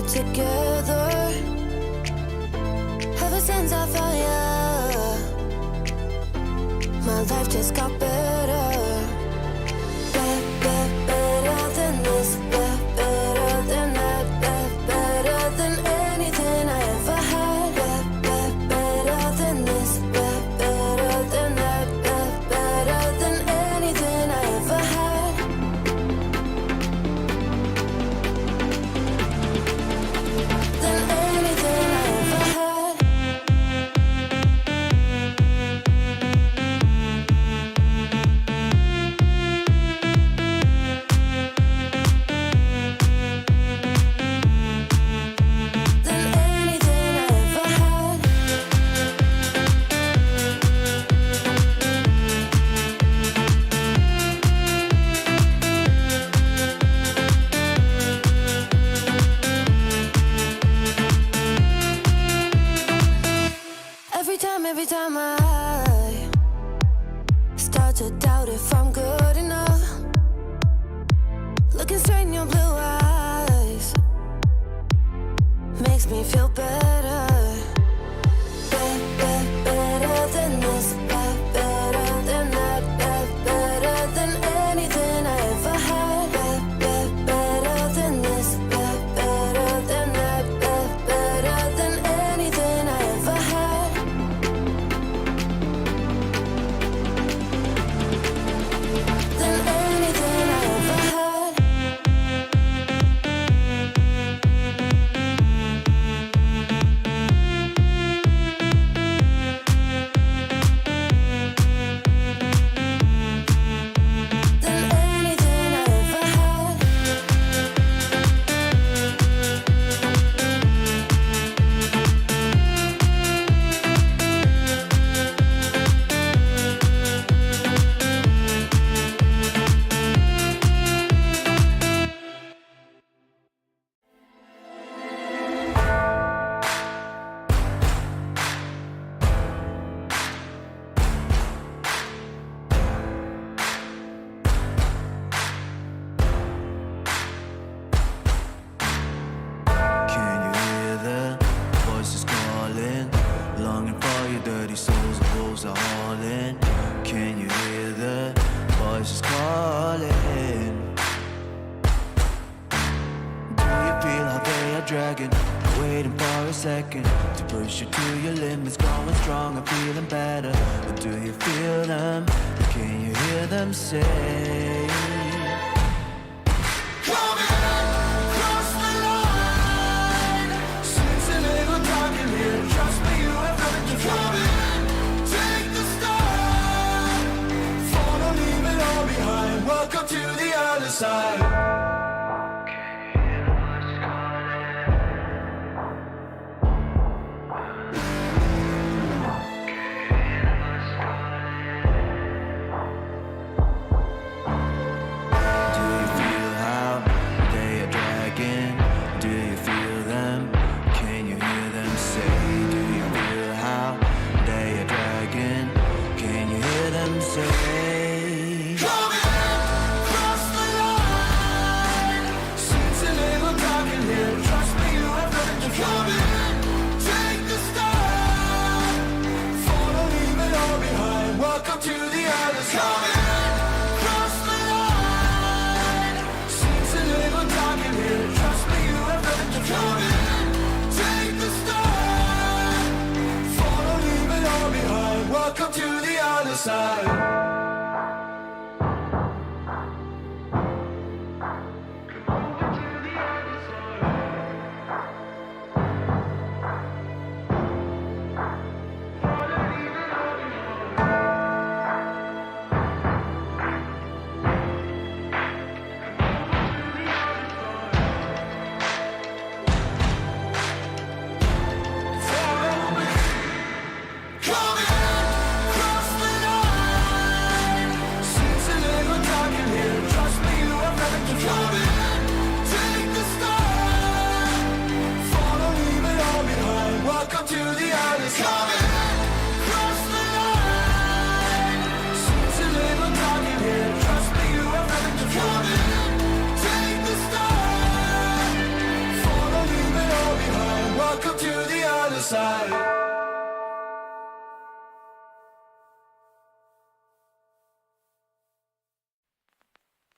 it together. Ever since I found you, my life just got better. Better than this, better than that, better than anything I ever had. Better than this, better than that, better than anything I ever had. Than anything I ever had. Than anything I ever had. Every time I start to doubt if I'm good enough, looking straight in your blue eyes makes me feel better. Better than this, better than that, better than anything I ever had. Better than this, better than that, better than anything I ever had. Than anything I ever had. Than anything I ever had. Can you hear the voices calling? Longing for your dirty souls, the wolves are hauling. Can you hear the voices calling? Do you feel how they are dragging? Waiting for a second to push you to your limits, going strong and feeling better. But do you feel them? Can you hear them say? Welcome to the other side. Do you feel how they are dragging? Do you feel them? Can you hear them say? Do you feel how they are dragging? Can you hear them say? Cross the line.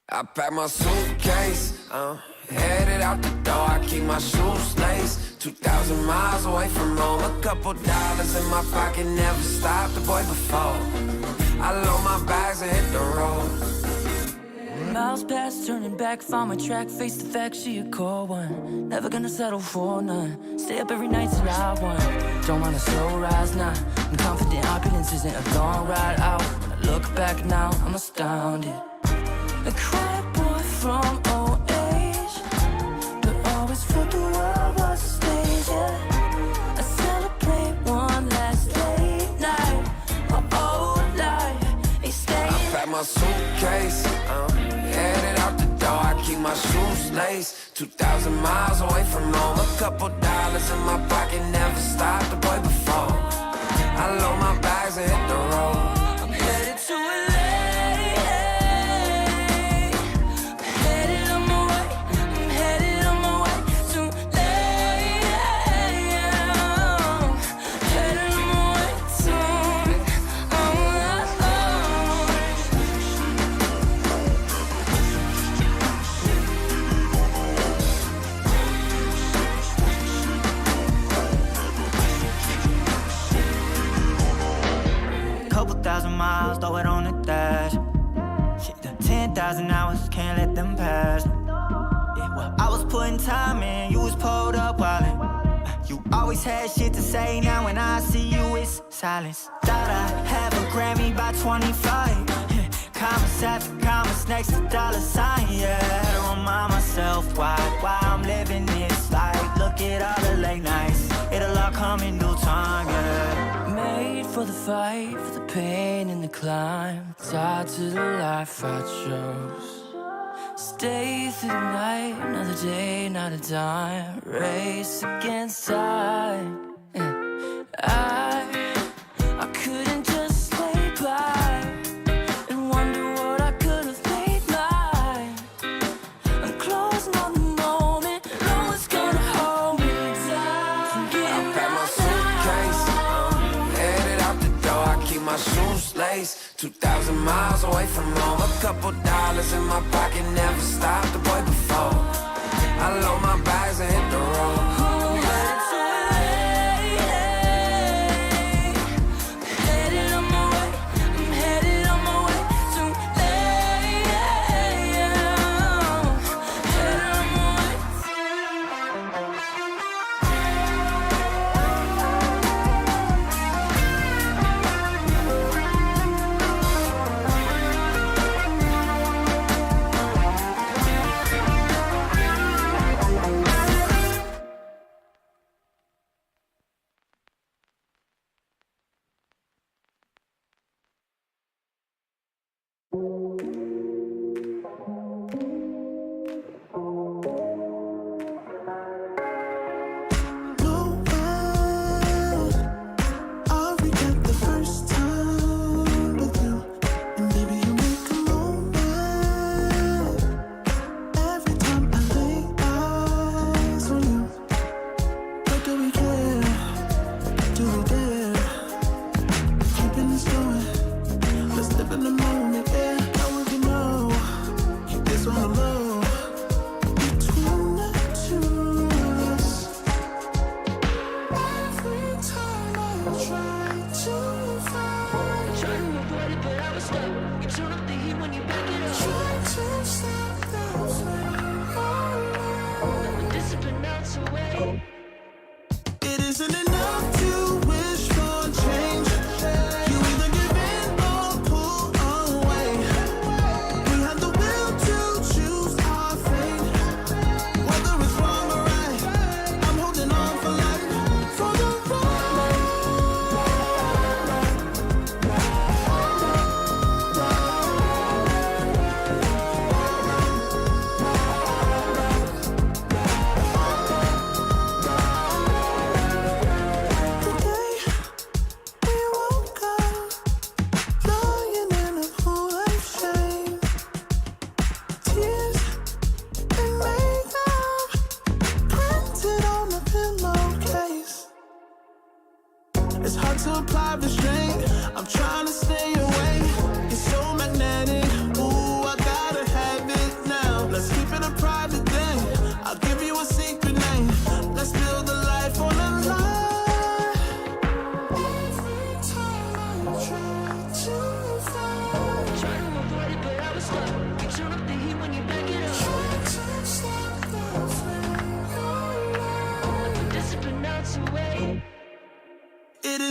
I pack my suitcase, headed out the door, I keep my shoes laced. 2,000 miles away from home, a couple dollars in my pocket, never stopped the boy before. I load my bags and hit the road. Miles past, turning back, found my track, face the fact she a core one. Never gonna settle for none, stay up every night till I won. Don't want a slow rise now, I'm confident opulence isn't a long ride out. When I look back now, I'm astounded. A quiet boy from old age, but always felt the world was a stage, yeah. I celebrate one last late night, my old life ain't staying. I pack my suitcase, headed out the door, I keep my shoes laced. 2,000 miles away from home, a couple dollars in my pocket, never stopped the boy before. I load my bags and hit the road. I'm headed to LA, headed on my way, I'm headed on my way to LA, headed on my way soon. Couple thousand miles, throw it on the dash. Shit, 10,000 hours, can't let them pass. Yeah, well, I was putting time in, you was pulled up wildin'. You always had shit to say, now when I see you, it's silence. Thought I have a Grammy by 25. Commas after commas next to dollar sign, yeah. Had to remind myself why I'm living this life. Look at all the late nights, it'll all come in due time, yeah. Made for the fight, for the pain and the climb, tied to the life I chose. Stay through the night, another day, not a dime. Race against time. I couldn't just lay by and wonder what I could have made mine. I'm closing on the moment, no one's gonna hold me down. From getting I pack my suitcase, headed out the door, I keep my shoes laced. 2,000 miles away from home, a couple dollars in my pocket, never stopped the boy before. I load my bags and hit the road.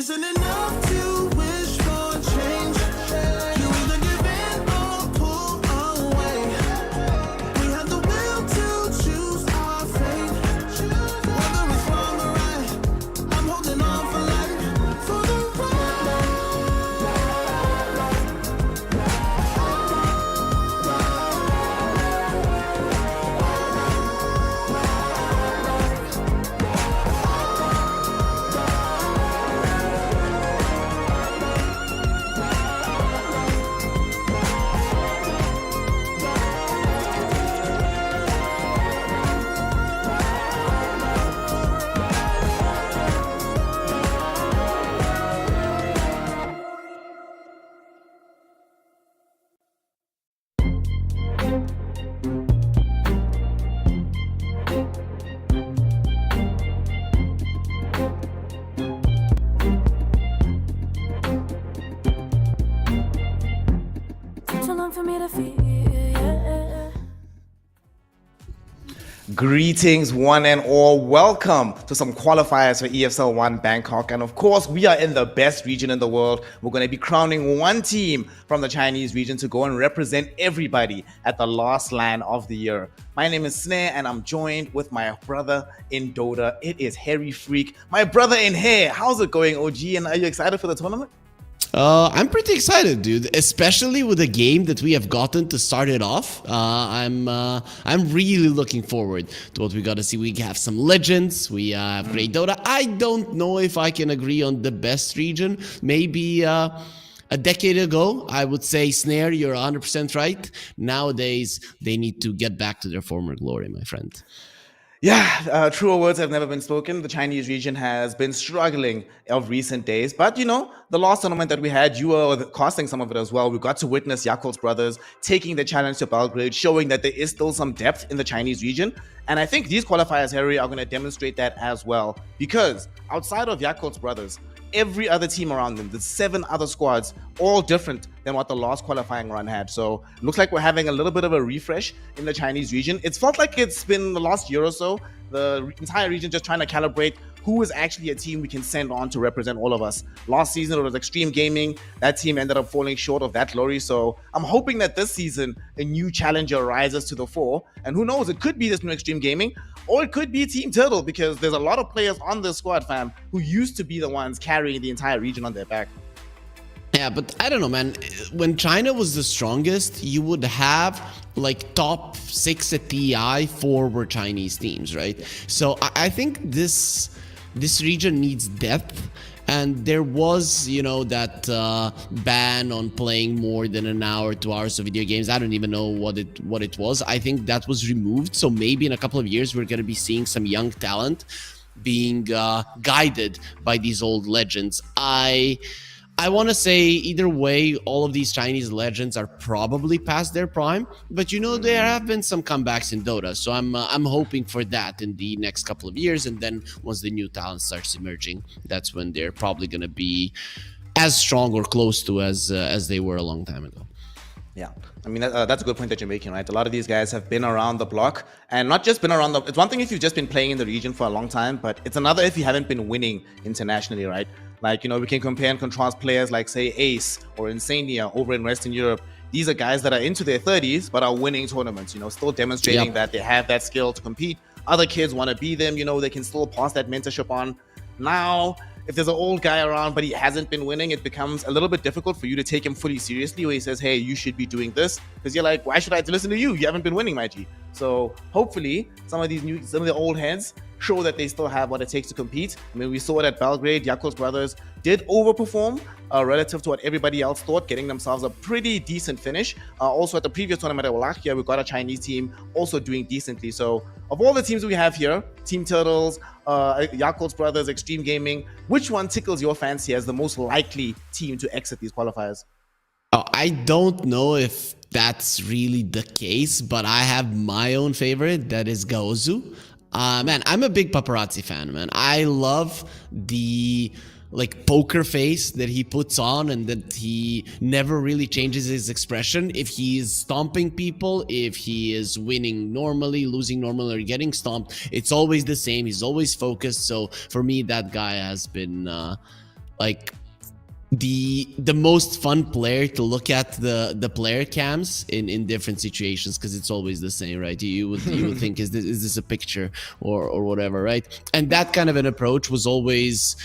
isn't enough to wish for change. You either give in or pull away. We have the will to choose our fate. Whether it's wrong or right, I'm holding on for life. For the too long for me to feel, yeah. Greetings, one and all. Welcome to some qualifiers for ESL One Bangkok. And of course, we are in the best region in the world. We're going to be crowning one team from the Chinese region to go and represent everybody at the last LAN of the year. My name is Snare, and I'm joined with my brother in Dota. It is Harry Freak, my brother in hair. How's it going, OG? And are you excited for the tournament? I'm pretty excited, dude. Especially with the game that we have gotten to start it off. I'm really looking forward to what we got to see. We have some legends. We have great Dota. I don't know if I can agree on the best region. Maybe a decade ago, I would say, Snare, you're 100% right. Nowadays, they need to get back to their former glory, my friend. Yeah, truer words have never been spoken. The Chinese region has been struggling of recent days. But, you know, the last tournament that we had, you were casting some of it as well. We got to witness Yakult's brothers taking the challenge to Belgrade, showing that there is still some depth in the Chinese region. And I think these qualifiers, Harry, are going to demonstrate that as well. Because outside of Yakult's brothers, every other team around them, the 7 other squads, all different than what the last qualifying run had. So it looks like we're having a little bit of a refresh in the Chinese region. It's felt like it's been the last year or so, the entire region just trying to calibrate who is actually a team we can send on to represent all of us. Last season, it was Extreme Gaming. That team ended up falling short of that glory. So I'm hoping that this season, a new challenger rises to the fore. And who knows, it could be this new Extreme Gaming, or it could be Team Turtle, because there's a lot of players on this squad, fam, who used to be the ones carrying the entire region on their back. Yeah, but I don't know, man. When China was the strongest, you would have like top 6 at TI, 4 were Chinese teams, right? So I think this region needs depth. And there was, you know, that ban on playing more than an hour, 2 hours of video games. I don't even know what it was. I think that was removed. So maybe in a couple of years, we're going to be seeing some young talent being guided by these old legends. I want to say either way, all of these Chinese legends are probably past their prime, but you know, there have been some comebacks in Dota, so I'm hoping for that in the next couple of years. And then once the new talent starts emerging, that's when they're probably going to be as strong or close to as they were a long time ago. Yeah, I mean, that's a good point that you're making, right? A lot of these guys have been around the block, and not just been around it's one thing if you've just been playing in the region for a long time, but it's another if you haven't been winning internationally, right? Like, you know, we can compare and contrast players like, say, Ace or Insania over in Western Europe. These are guys that are into their 30s, but are winning tournaments, you know, still demonstrating that they have that skill to compete. Other kids want to be them, you know, they can still pass that mentorship on. Now, if there's an old guy around but he hasn't been winning, it becomes a little bit difficult for you to take him fully seriously, where he says, hey, you should be doing this, because you're like, why should I listen to you? You haven't been winning, my G. So hopefully some of the old heads show that they still have what it takes to compete. I mean, we saw it at Belgrade. Yakult's brothers did overperform relative to what everybody else thought, getting themselves a pretty decent finish. Also at the previous tournament at Wallachia, we got a Chinese team also doing decently. So of all the teams we have here, Team Turtles, Yakult's brothers, Extreme Gaming, which one tickles your fancy as the most likely team to exit these qualifiers? I don't know if that's really the case, but I have my own favorite, that is Gaozu. Man, I'm a big paparazzi fan, man. I love the like poker face that he puts on, and that he never really changes his expression. If he is stomping people, if he is winning normally, losing normally, or getting stomped, it's always the same. He's always focused. So for me, that guy has been like the most fun player to look at the player cams in different situations, because it's always the same, right? You would think, is this a picture or whatever, right? And that kind of an approach was always,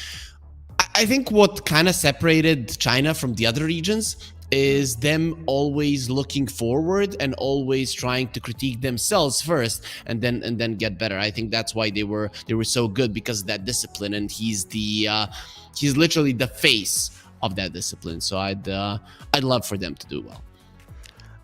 I think, what kind of separated China from the other regions is them always looking forward and always trying to critique themselves first and then get better. I think that's why they were so good, because of that discipline, and he's literally the face of that discipline. So I'd love for them to do well.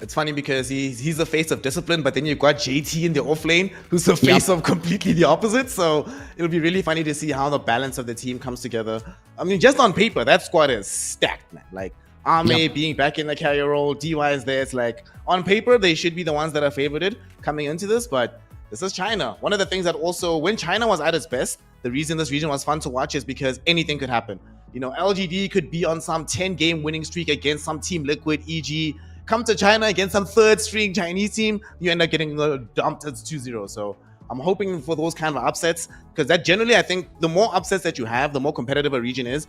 It's funny because he's the face of discipline, but then you've got JT in the off lane, who's the face of completely the opposite. So it'll be really funny to see how the balance of the team comes together. I mean, just on paper, that squad is stacked, man. Like Ame being back in the carrier role, DY is there. It's like, on paper, they should be the ones that are favorited coming into this, but this is China. One of the things that also, when China was at its best, the reason this region was fun to watch is because anything could happen. You know, LGD could be on some 10-game winning streak against some Team Liquid, e.g. Come to China against some third-string Chinese team, you end up getting dumped as 2-0. So I'm hoping for those kind of upsets, because that generally, I think, the more upsets that you have, the more competitive a region is.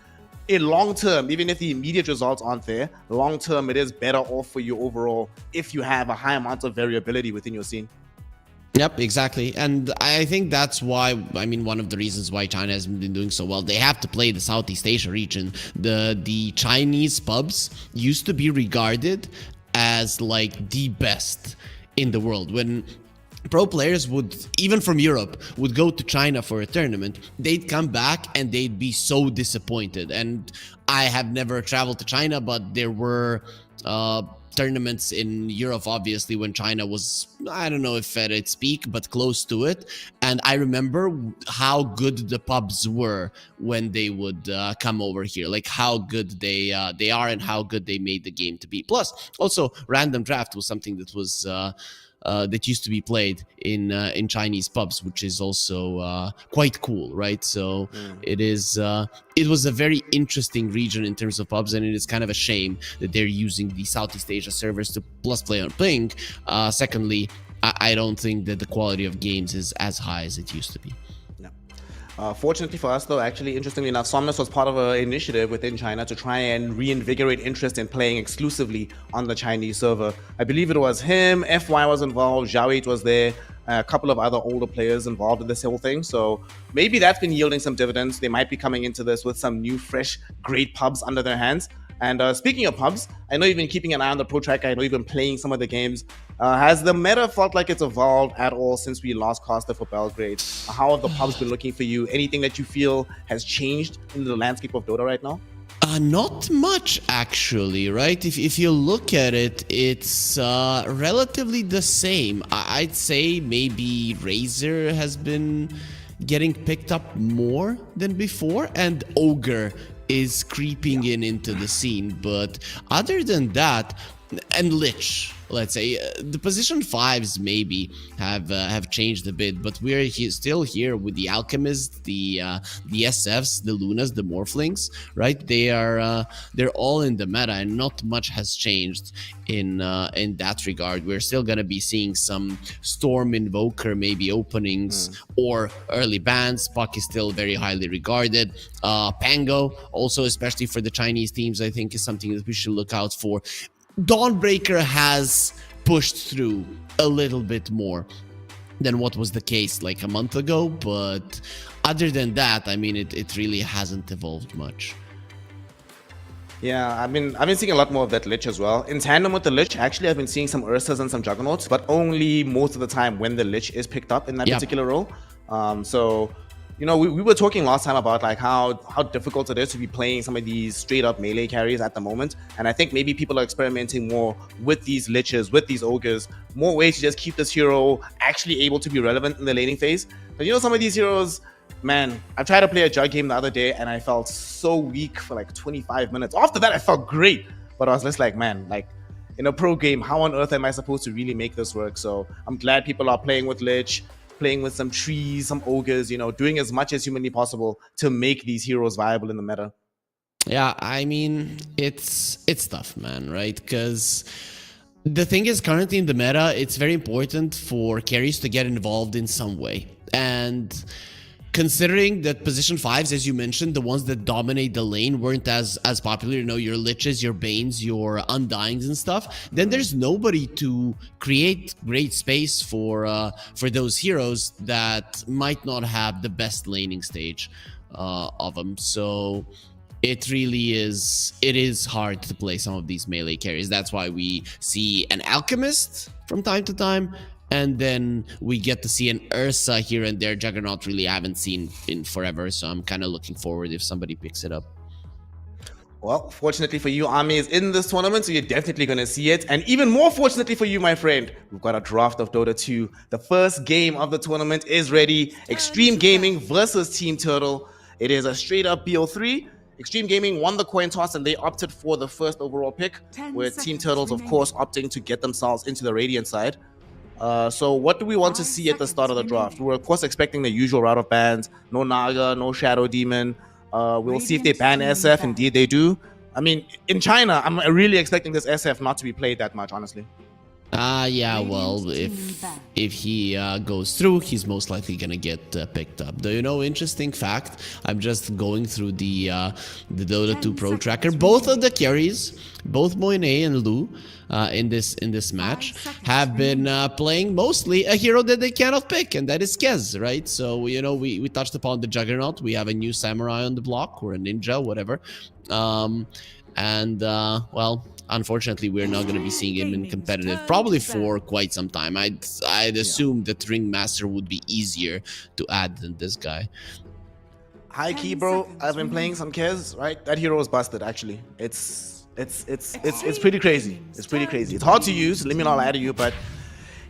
In long term, even if the immediate results aren't there, long term, it is better off for you overall if you have a high amount of variability within your scene. Yep, exactly. And I think that's why, I mean, one of the reasons why China has been doing so well, they have to play the Southeast Asia region. The Chinese pubs used to be regarded as like the best in the world. When pro players would, even from Europe, would go to China for a tournament, they'd come back and they'd be so disappointed. And I have never traveled to China, but there were tournaments in Europe, obviously, when China was, I don't know if at its peak, but close to it. And I remember how good the pubs were when they would come over here, like how good they are and how good they made the game to be. Plus, also, random draft was something that was that used to be played in Chinese pubs, which is also quite cool, right? So it was a very interesting region in terms of pubs, and it is kind of a shame that they're using the Southeast Asia servers to plus play on ping. Secondly, I don't think that the quality of games is as high as it used to be. Fortunately for us, though, actually, interestingly enough, Somnus was part of an initiative within China to try and reinvigorate interest in playing exclusively on the Chinese server. I believe it was him, FY was involved, Zhao was there, a couple of other older players involved in this whole thing. So maybe that's been yielding some dividends. They might be coming into this with some new, fresh, great pubs under their hands. And speaking of pubs, I know you've been keeping an eye on the Pro Tracker. I know you've been playing some of the games. Has the meta felt like it's evolved at all since we last casted for Belgrade? How have the pubs been looking for you? Anything that you feel has changed in the landscape of Dota right now? Not much, actually, right? If you look at it, it's relatively the same. I'd say maybe Razor has been getting picked up more than before, and Ogre is creeping into the scene. But other than that, and Lich, let's say, the position 5s maybe have changed a bit, but we're still here with the Alchemists, the SFs, the Lunas, the Morphlings, right? They're all in the meta, and not much has changed in that regard. We're still gonna be seeing some Storm Invoker maybe openings or early bans. Puck is still very highly regarded. Pango also, especially for the Chinese teams, I think is something that we should look out for. Dawnbreaker has pushed through a little bit more than what was the case like a month ago, but other than that, I mean, it really hasn't evolved much. Yeah, I've been seeing a lot more of that Lich as well. In tandem with the Lich, actually, I've been seeing some Ursas and some Juggernauts, but only most of the time when the Lich is picked up in that particular role. So, you know, we were talking last time about like how difficult it is to be playing some of these straight up melee carries at the moment. And I think maybe people are experimenting more with these Liches, with these Ogres, more ways to just keep this hero actually able to be relevant in the laning phase. But you know, some of these heroes, man, I tried to play a Jug game the other day and I felt so weak for like 25 minutes. After that, I felt great. But I was just like, man, like in a pro game, how on earth am I supposed to really make this work? So I'm glad people are playing with Lich, playing with some trees, some ogres, you know, doing as much as humanly possible to make these heroes viable in the meta. Yeah, I mean, it's tough, man, right? Because the thing is, currently in the meta, it's very important for carries to get involved in some way. And considering that position 5s, as you mentioned, the ones that dominate the lane weren't as popular, you know, your Liches, your Banes, your Undyings and stuff, then there's nobody to create great space for those heroes that might not have the best laning stage of them. So it is hard to play some of these melee carries. That's why we see an Alchemist from time to time, and then we get to see an Ursa here and there. Juggernaut really haven't seen in forever, so I'm kind of looking forward if somebody picks it up. Well, fortunately for you, Army is in this tournament, so you're definitely going to see it. And even more fortunately for you, my friend, we've got a draft of Dota 2. The first game of the tournament is ready. Extreme Gaming versus Team Turtle. It is a straight-up BO3. Extreme Gaming won the coin toss, and they opted for the first overall pick, with Team Turtles, of course, opting to get themselves into the Radiant side. So what do we want to see at the start of the draft? We're, of course, expecting the usual route of bans. No Naga, no Shadow Demon. We'll see if they ban SF. Indeed, they do. I mean, in China, I'm really expecting this SF not to be played that much, honestly. Yeah, well, if he goes through, he's most likely gonna get picked up. Do you know, interesting fact, I'm just going through the Dota 2 Pro Tracker. Both of the carries, both Moine and Lu, in this match, have been playing mostly a hero that they cannot pick, and that is Kez, right? So, you know, we touched upon the Juggernaut. We have a new Samurai on the block, or a Ninja, whatever. Well, unfortunately, we're not going to be seeing him in competitive probably for quite some time. I'd assume that Ringmaster would be easier to add than this guy. High key, bro. I've been playing some Kez, right? That hero is busted, actually. It's pretty crazy. It's pretty crazy. It's hard to use, let me not lie to you, but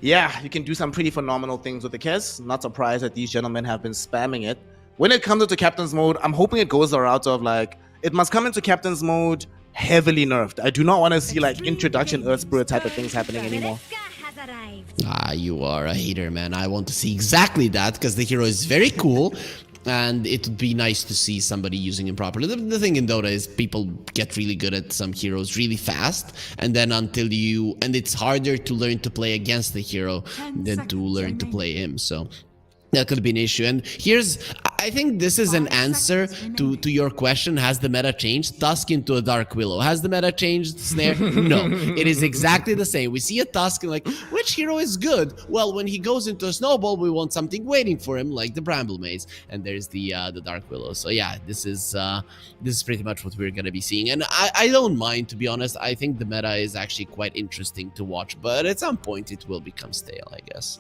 yeah, you can do some pretty phenomenal things with the Kez. Not surprised that these gentlemen have been spamming it. When it comes into Captain's Mode, I'm hoping it goes the route of, like, it must come into Captain's Mode heavily nerfed. I do not want to see, like, introduction Earth Spirit type of things happening anymore. You are a hater, man. I want to see exactly that, because the hero is very cool, and it would be nice to see somebody using him properly. The thing in Dota is people get really good at some heroes really fast, and then and it's harder to learn to play against the hero than to learn to play him. So that could be an issue. And I think this is an answer to your question. Has the meta changed? Tusk into a Dark Willow. Has the meta changed, Snare? No. It is exactly the same. We see a Tusk and like, which hero is good? Well, when he goes into a Snowball, we want something waiting for him, like the Bramble Maze. And there's the Dark Willow. So yeah, this is pretty much what we're going to be seeing. And I don't mind, to be honest. I think the meta is actually quite interesting to watch. But at some point, it will become stale, I guess.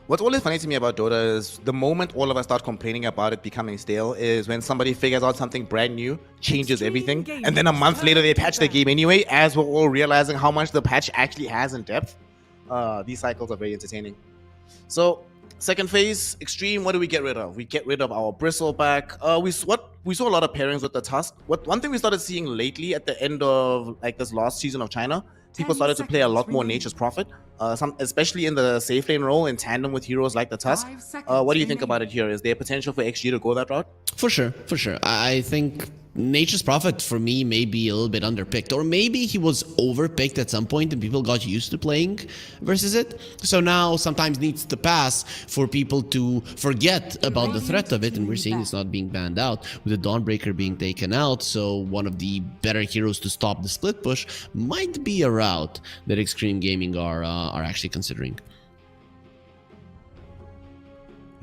What's always funny to me about Dota is the moment all of us start complaining about it becoming stale is when somebody figures out something brand new, changes everything, and then a month later they patch the game anyway, as we're all realizing how much the patch actually has in depth. These cycles are very entertaining. So, second phase, Extreme, what do we get rid of? We get rid of our Bristleback. We saw a lot of pairings with the Tusk. One thing we started seeing lately at the end of like this last season of China, people started to play a lot more Nature's Prophet, especially in the safe lane role in tandem with heroes like the Tusk. What do you think about it here? Is there potential for XG to go that route? For sure. I think Nature's Prophet, for me, may be a little bit underpicked, or maybe he was overpicked at some point and people got used to playing versus it. So now sometimes needs to pass for people to forget about the threat of it, and we're seeing it's not being banned out with the Dawnbreaker being taken out. So one of the better heroes to stop the split push might be a route that Extreme Gaming are actually considering.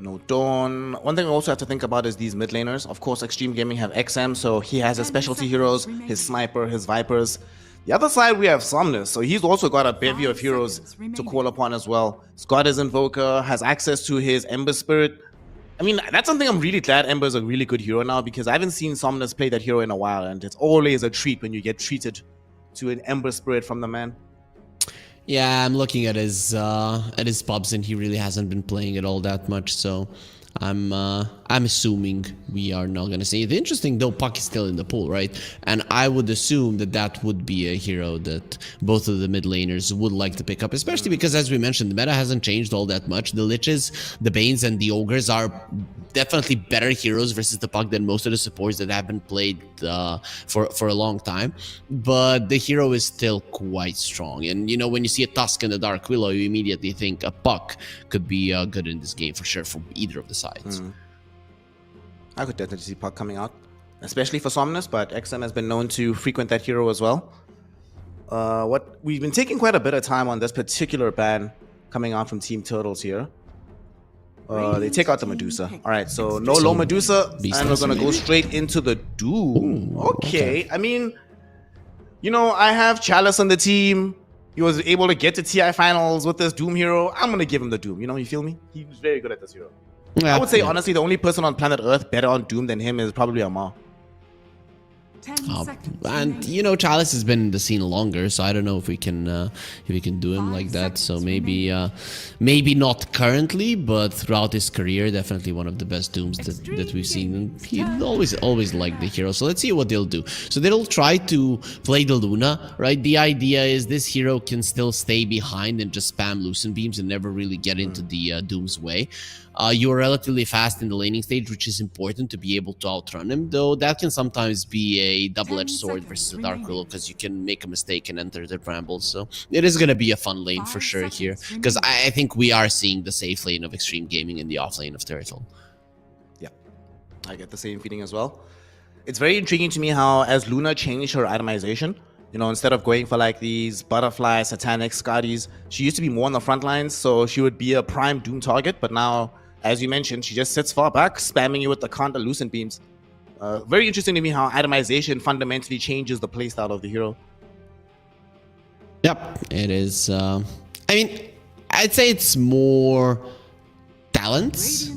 No Dawn. One thing I also have to think about is these mid laners. Of course, Extreme Gaming have XM, so he has his specialty heroes, his Sniper, his Vipers. The other side, we have Somnus, so he's also got a bevy of heroes to call upon as well. He's got his Invoker, has access to his Ember Spirit. I mean, that's something I'm really glad Ember is a really good hero now, because I haven't seen Somnus play that hero in a while, and it's always a treat when you get treated to an Ember Spirit from the man. Yeah, I'm looking at his pubs, and he really hasn't been playing it all that much. So I'm assuming we are not gonna see it. Interesting though, Puck is still in the pool, right? And I would assume that would be a hero that both of the mid laners would like to pick up, especially because, as we mentioned, the meta hasn't changed all that much. The Liches, the Banes, and the Ogres are definitely better heroes versus the Puck than most of the supports that have been played for a long time. But the hero is still quite strong. And you know, when you see a Tusk and a Dark Willow, you immediately think a Puck could be good in this game for sure, for either of the sides. I could definitely see Puck coming out, especially for Somnus, but XM has been known to frequent that hero as well. What we've been taking quite a bit of time on this particular ban coming out from Team Turtles here. They take out the Medusa. All right, so no low Medusa, and we're gonna go straight into the Doom. Okay, I mean, you know, I have Chalice on the team. He was able to get to TI finals with this Doom hero. I'm gonna give him the Doom. You know, you feel me? He was very good at this hero. Yeah, I would say honestly, the only person on planet Earth better on Doom than him is probably Amar. And you know, Chalice has been in the scene longer, so I don't know if we can do him like that. So maybe maybe not currently, but throughout his career, definitely one of the best Dooms that we've seen. And he always liked the hero. So let's see what they'll do. So they'll try to play the Luna, right? The idea is this hero can still stay behind and just spam Lucent Beams and never really get into the Doom's way. You are relatively fast in the laning stage, which is important to be able to outrun him, though that can sometimes be a double-edged sword versus a Dark Willow because you can make a mistake and enter the brambles. So it is going to be a fun lane for sure here, because I think we are seeing the safe lane of Extreme Gaming in the off lane of Turtle. Yeah, I get the same feeling as well. It's very intriguing to me how as Luna changed her itemization, you know, instead of going for like these butterfly, satanic, Scotties, she used to be more on the front lines, so she would be a prime Doom target, but now, as you mentioned, she just sits far back, spamming you with the counter Lucent Beams. Very interesting to me how itemization fundamentally changes the playstyle of the hero. Yep, it is. I mean, I'd say it's more talents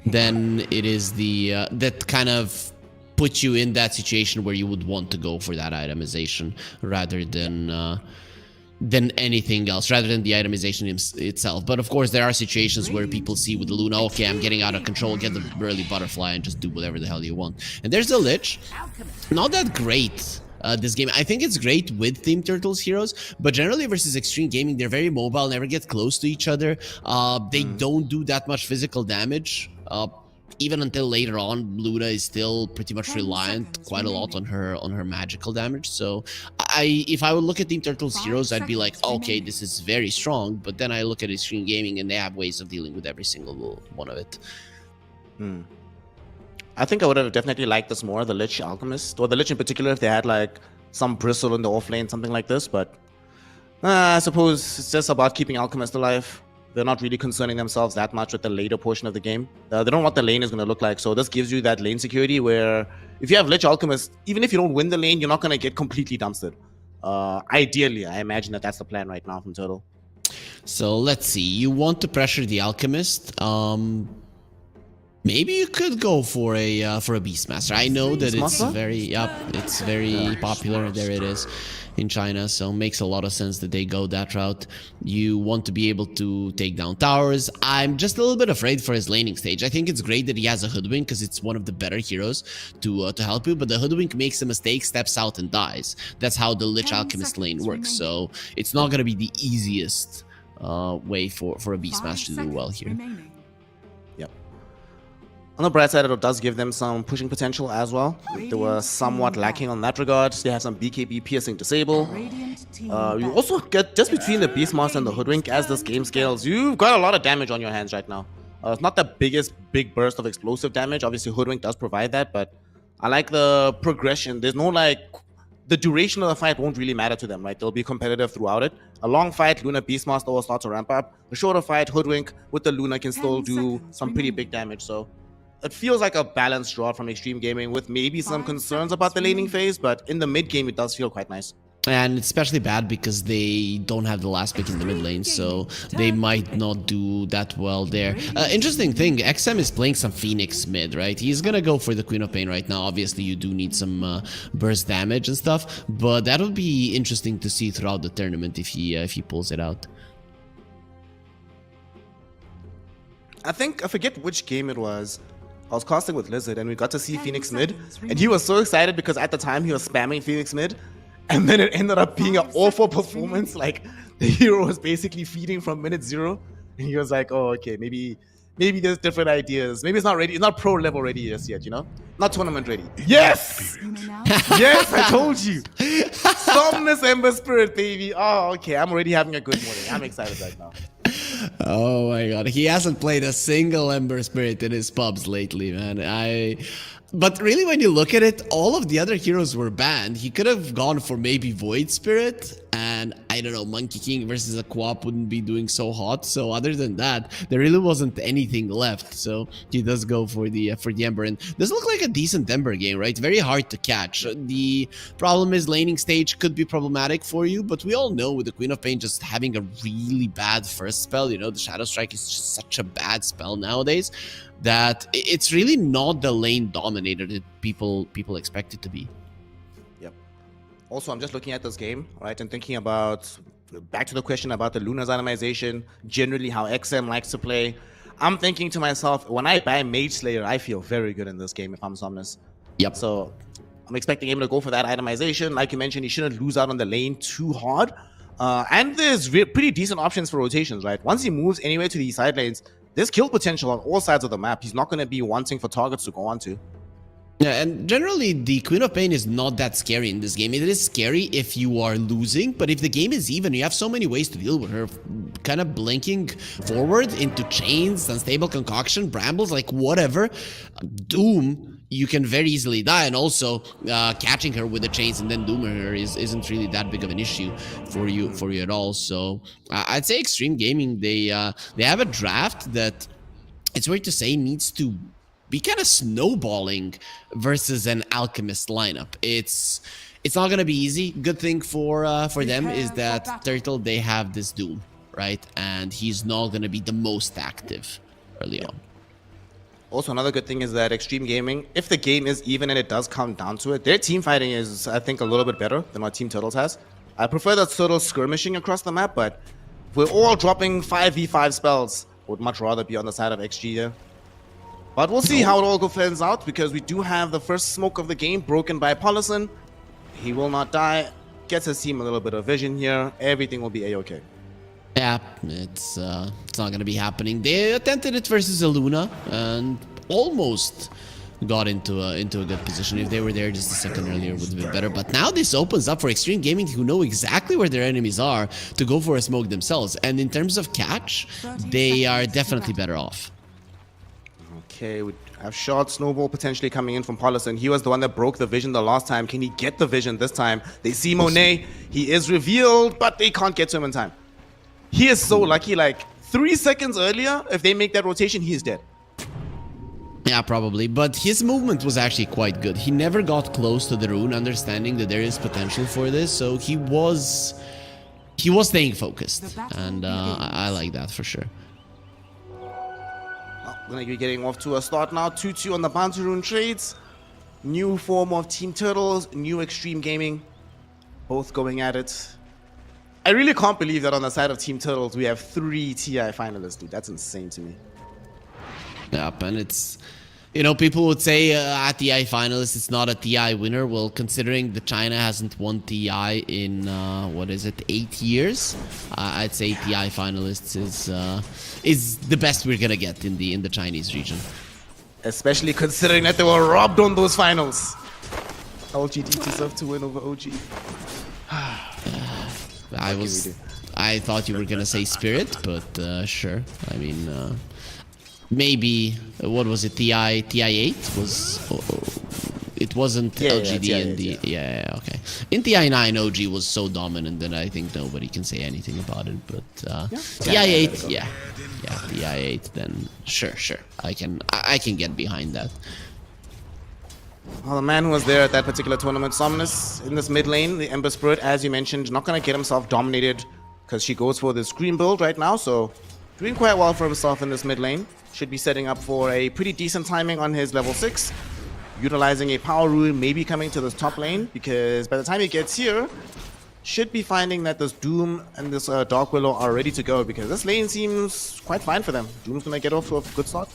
than it is the that kind of put you in that situation where you would want to go for that itemization rather than anything else, rather than the itemization itself. But of course, there are situations where people see with the Luna, okay, I'm getting out of control, get the early butterfly and just do whatever the hell you want. And there's the Lich. Not that great. This game, I think it's great with Team Turtles heroes, but generally versus Extreme Gaming, they're very mobile, never get close to each other. They don't do that much physical damage. Even until later on, Luna is still pretty much reliant quite a lot on her magical damage. So if I would look at Team Turtles heroes, I'd be like, okay, this is very strong. But then I look at Extreme Gaming and they have ways of dealing with every single one of it. I think I would have definitely liked this more, the Lich Alchemist, or the Lich in particular, if they had like some Bristle in the off lane, something like this. But I suppose it's just about keeping Alchemist alive. They're not really concerning themselves that much with the later portion of the game. They don't know what the lane is going to look like. So this gives you that lane security where if you have Lich Alchemist, even if you don't win the lane, you're not going to get completely dumpstered. Ideally, I imagine that that's the plan right now from Turtle. So let's see. You want to pressure the Alchemist. Maybe you could go for a Beastmaster. I know that it's very popular. There it is in China, so makes a lot of sense that they go that route. You want to be able to take down towers. I'm just a little bit afraid for his laning stage. I think it's great that he has a Hoodwink because it's one of the better heroes to help you, but the Hoodwink makes a mistake, steps out and dies. That's how the Lich Alchemist lane works, so it's not going to be the easiest way for a Beastmaster to do well here. On the bright side, it does give them some pushing potential as well. They were somewhat lacking on that regard. They have some BKB piercing disable. You also get, just between the Beastmaster and the Hoodwink, as this game scales, you've got a lot of damage on your hands right now. It's not the biggest big burst of explosive damage. Obviously, Hoodwink does provide that, but I like the progression. There's no like, the duration of the fight won't really matter to them, right? They'll be competitive throughout it. A long fight, Luna Beastmaster will start to ramp up. A shorter fight, Hoodwink with the Luna can still do some pretty big damage, so it feels like a balanced draw from Extreme Gaming with maybe some concerns about the laning phase, but in the mid game, it does feel quite nice. And it's especially bad because they don't have the last pick in the mid lane, so they might not do that well there. Interesting thing, XM is playing some Phoenix mid, right? He's gonna go for the Queen of Pain right now. Obviously, you do need some burst damage and stuff, but that would be interesting to see throughout the tournament if he pulls it out. I forget which game it was. I was casting with Lizard and we got to see Phoenix mid, and he was so excited because at the time he was spamming Phoenix mid, and then it ended up being an awful performance. Like the hero was basically feeding from minute 0, and he was like, oh, okay, maybe maybe there's different ideas. Maybe it's not ready. It's not pro level ready just yet, you know? Not tournament ready. Yes! Yes, I told you. Somnus Ember Spirit, baby. Oh, okay. I'm already having a good morning. I'm excited right now. Oh my god, he hasn't played a single Ember Spirit in his pubs lately, man. But really, when you look at it, all of the other heroes were banned. He could have gone for maybe Void Spirit, and I don't know, Monkey King versus a Quap wouldn't be doing so hot. So other than that, there really wasn't anything left. So he does go for the Ember, and does look like a decent Ember game, right? Very hard to catch. The problem is laning stage could be problematic for you, but we all know with the Queen of Pain just having a really bad first spell, you know, the Shadow Strike is just such a bad spell nowadays, that it's really not the lane dominator that people expect it to be. Yep. Also, I'm just looking at this game, right, and thinking about, back to the question about the Luna's itemization, generally how XM likes to play. I'm thinking to myself, when I buy Mage Slayer, I feel very good in this game if I'm Somnus. Yep. So I'm expecting him to go for that itemization. Like you mentioned, he shouldn't lose out on the lane too hard. And there's pretty decent options for rotations, right? Once he moves anywhere to these side lanes, there's kill potential on all sides of the map. He's not going to be wanting for targets to go onto. Yeah, and generally the Queen of Pain is not that scary in this game. It is scary if you are losing, but if the game is even, you have so many ways to deal with her. Kind of blinking forward into chains, unstable concoction, brambles, like whatever. Doom, you can very easily die, and also catching her with the chains and then dooming her isn't really that big of an issue for you at all. So I'd say Extreme Gaming, they have a draft that, it's weird to say, needs to be kind of snowballing versus an Alchemist lineup. It's not gonna be easy. Good thing for them is that Turtle, they have this Doom, right? And he's not gonna be the most active early on. Also, another good thing is that Extreme Gaming, if the game is even and it does come down to it, their team fighting is, I think, a little bit better than what Team Turtles has. I prefer that sort of skirmishing across the map, but if we're all dropping 5v5 spells, I would much rather be on the side of XG there. But we'll see how it all turns out, because we do have the first smoke of the game broken by Polison. He will not die. Gets his team a little bit of vision here. Everything will be a-okay. Yeah, it's not gonna be happening. They attempted it versus a Luna and almost got into a good position. If they were there just a second earlier, would have been better. But now this opens up for Extreme Gaming, who know exactly where their enemies are, to go for a smoke themselves. And in terms of catch, they are definitely better off. Okay, we have shot Snowball potentially coming in from Polison. He was the one that broke the vision the last time. Can he get the vision this time? They see Monet. He is revealed, but they can't get to him in time. He is so lucky. Like 3 seconds earlier, if they make that rotation, he is dead. Yeah, probably. But his movement was actually quite good. He never got close to the rune, understanding that there is potential for this. So he was staying focused. And I like that for sure. Gonna be getting off to a start now. 2-2 on the Bounty Rune trades. New form of Team Turtles, new Extreme Gaming. Both going at it. I really can't believe that on the side of Team Turtles we have 3 TI finalists, dude. That's insane to me. Yep, and it's, you know, people would say a TI finalist, it's not a TI winner. Well, considering that China hasn't won TI in, 8 years, I'd say TI finalists is the best we're gonna get in the Chinese region. Especially considering that they were robbed on those finals. LGD deserve to win over OG. I thought you were gonna say Spirit, but sure. I mean, maybe, what was it, TI8 was, it wasn't LGD in the, yeah, okay. In TI9, OG was so dominant that I think nobody can say anything about it, but TI8, yeah, TI8, then sure, I can get behind that. Well, the man who was there at that particular tournament, Somnus, in this mid lane, the Ember Spirit, as you mentioned, not going to get himself dominated because she goes for this green build right now, so doing quite well for himself in this mid lane. Should be setting up for a pretty decent timing on his level 6. Utilizing a power rune, maybe coming to this top lane, because by the time he gets here, should be finding that this Doom and this Dark Willow are ready to go, because this lane seems quite fine for them. Doom's gonna get off to a good start.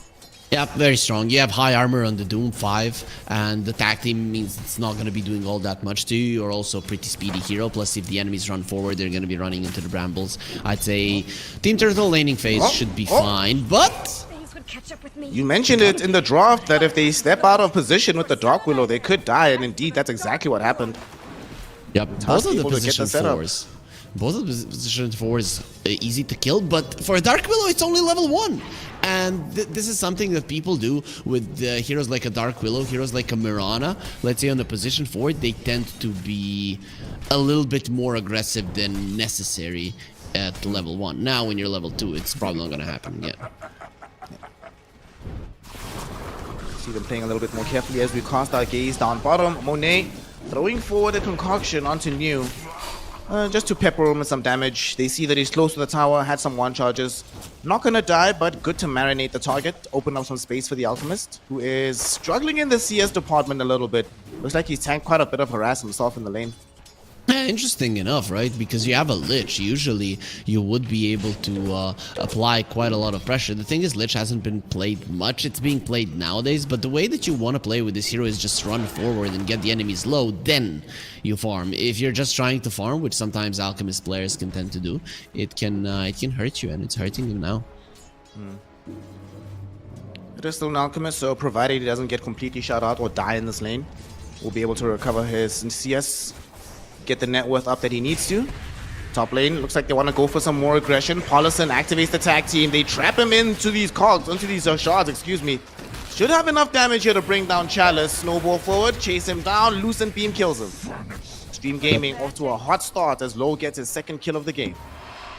Yeah, very strong. You have high armor on the Doom 5, and the tag team means it's not going to be doing all that much to you. You're also a pretty speedy hero, plus if the enemies run forward, they're going to be running into the brambles. I'd say Team Turtle laning phase should be fine, but catch up with me. You mentioned it in the draft that if they step out of position with the Dark Willow, they could die, and indeed, that's exactly what happened. Yep, both of the able to get the position setup. fours. Both of the position fours easy to kill, but for a Dark Willow, it's only level 1. And this is something that people do with heroes like a Dark Willow, heroes like a Mirana. Let's say on the position 4, they tend to be a little bit more aggressive than necessary at level 1. Now, when you're level 2, it's probably not going to happen yet. See them playing a little bit more carefully as we cast our gaze down bottom. Monet throwing forward a concoction onto New. Just to pepper him with some damage. They see that he's close to the tower, had some one charges. Not gonna die, but good to marinate the target. Open up some space for the Alchemist, who is struggling in the CS department a little bit. Looks like he's tanked quite a bit of harass himself in the lane. Interesting enough, right? Because you have a Lich. Usually, you would be able to apply quite a lot of pressure. The thing is, Lich hasn't been played much. It's being played nowadays, but the way that you want to play with this hero is just run forward and get the enemies low, then you farm. If you're just trying to farm, which sometimes Alchemist players can tend to do, it can hurt you, and it's hurting him now. It is still an Alchemist, so provided he doesn't get completely shut out or die in this lane, we'll be able to recover his CS. Get the net worth up that he needs to. Top lane, looks like they want to go for some more aggression. Paulison activates the tag team. They trap him into these cogs, into these shards, excuse me. Should have enough damage here to bring down Chalice. Snowball forward, chase him down, Lucent Beam kills him. Extreme Gaming off to a hot start as Low gets his second kill of the game.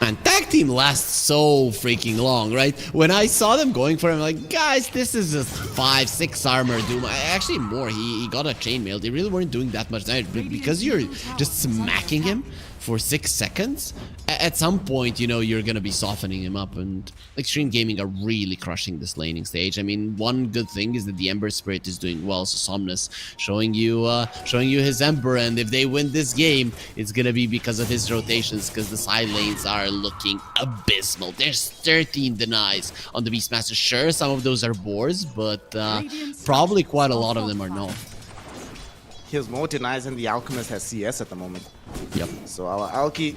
And tag team lasts so freaking long, right? When I saw them going for him, I'm like, guys, this is just 5-6 armor Doom. Actually, more. He got a chainmail. They really weren't doing that much damage. But because you're just smacking him for 6 seconds, at some point, you know, you're gonna be softening him up. And Extreme Gaming are really crushing this laning stage. I mean, one good thing is that the Ember Spirit is doing well. So Somnus showing you his Ember, and if they win this game, it's gonna be because of his rotations, because the side lanes are looking abysmal. There's 13 denies on the Beastmaster. Sure, some of those are boars, but probably quite a lot of them are not. He has more denies than the Alchemist has CS at the moment. Yep. So our Alki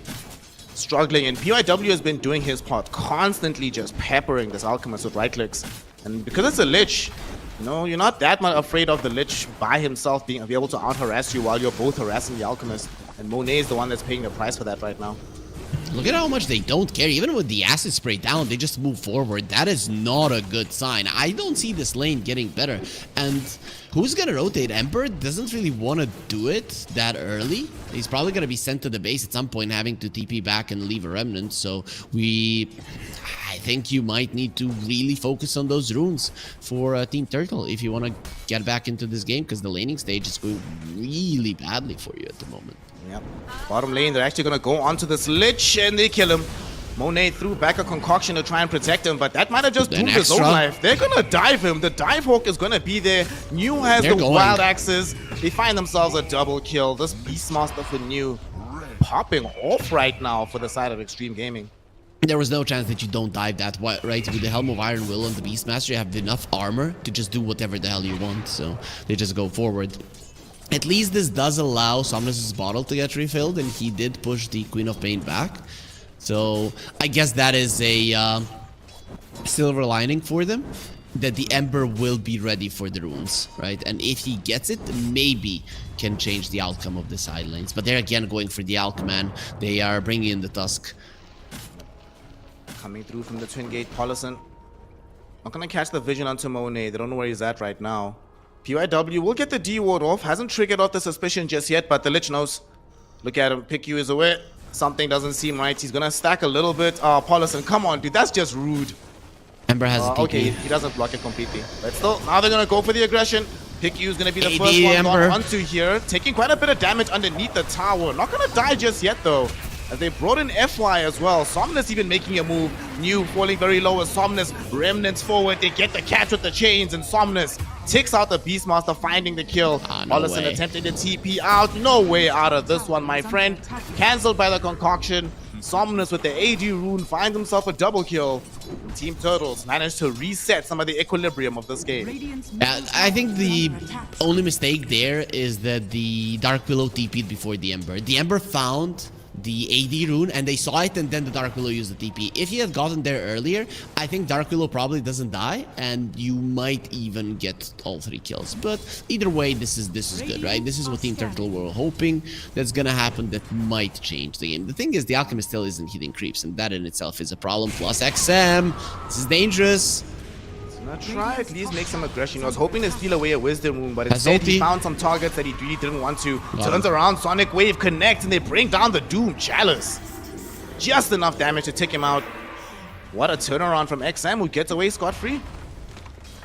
struggling, and PYW has been doing his part, constantly just peppering this Alchemist with right clicks. And because it's a Lich, you know, you're not that much afraid of the Lich by himself being able to out-harass you while you're both harassing the Alchemist. And Monet is the one that's paying the price for that right now. Look at how much they don't care. Even with the acid spray down, they just move forward. That is not a good sign. I don't see this lane getting better. And who's going to rotate? Emperor doesn't really want to do it that early. He's probably going to be sent to the base at some point, having to TP back and leave a remnant. So I think you might need to really focus on those runes for Team Turtle if you want to get back into this game, because the laning stage is going really badly for you at the moment. Yep. Bottom lane, they're actually going to go onto this Lich and they kill him. Monet threw back a concoction to try and protect him, but that might have just doomed his own life. They're going to dive him. The dive hawk is going to be there. New has the wild axes. They find themselves a double kill. This Beastmaster for New popping off right now for the side of Extreme Gaming. There was no chance that you don't dive that, right? With the Helm of Iron Will and the Beastmaster, you have enough armor to just do whatever the hell you want. So they just go forward. At least this does allow Somnus' bottle to get refilled, and he did push the Queen of Pain back. So I guess that is a silver lining for them, that the Ember will be ready for the runes, right? And if he gets it, maybe can change the outcome of the side lanes. But they're again going for the Alchemist. They are bringing in the Tusk. Coming through from the Twin Gate, Paulison. Not going to catch the vision onto Monet. They don't know where he's at right now. PYW will get the D ward off. Hasn't triggered off the suspicion just yet, but the Lich knows. Look at him. Pick you is away. Something doesn't seem right. He's going to stack a little bit. Paulison, come on, dude. That's just rude. Ember has a TP. Okay, he doesn't block it completely. But still, now they're going to go for the aggression. Pick you is going to be the first one gone onto here. Taking quite a bit of damage underneath the tower. Not going to die just yet, though. As they brought in FY as well. Somnus even making a move. New falling very low as Somnus. Remnants forward. They get the catch with the chains, and Somnus takes out the Beastmaster, finding the kill. Paulison attempting to TP out. No way out of this one, my friend. Cancelled by the concoction. Somnus with the AD rune finds himself a double kill. Team Turtles managed to reset some of the equilibrium of this game. I think the only mistake there is that the Dark Willow TP'd before the Ember. The Ember found the AD rune, and they saw it, and then the Dark Willow used the TP. If he had gotten there earlier, I think Dark Willow probably doesn't die, and you might even get all 3 kills. But either way, this is good, right? This is what Team Turtle were hoping that's gonna happen. That might change the game. The thing is, the Alchemist still isn't hitting creeps, and that in itself is a problem. Plus XM, this is dangerous. Gonna try at least make some aggression. He was hoping to steal away a Wisdom Rune, but instead he found some targets that he really didn't want to. Turns around, Sonic Wave connects, and they bring down the Doom Chalice. Just enough damage to take him out. What a turnaround from XM, who gets away scot-free.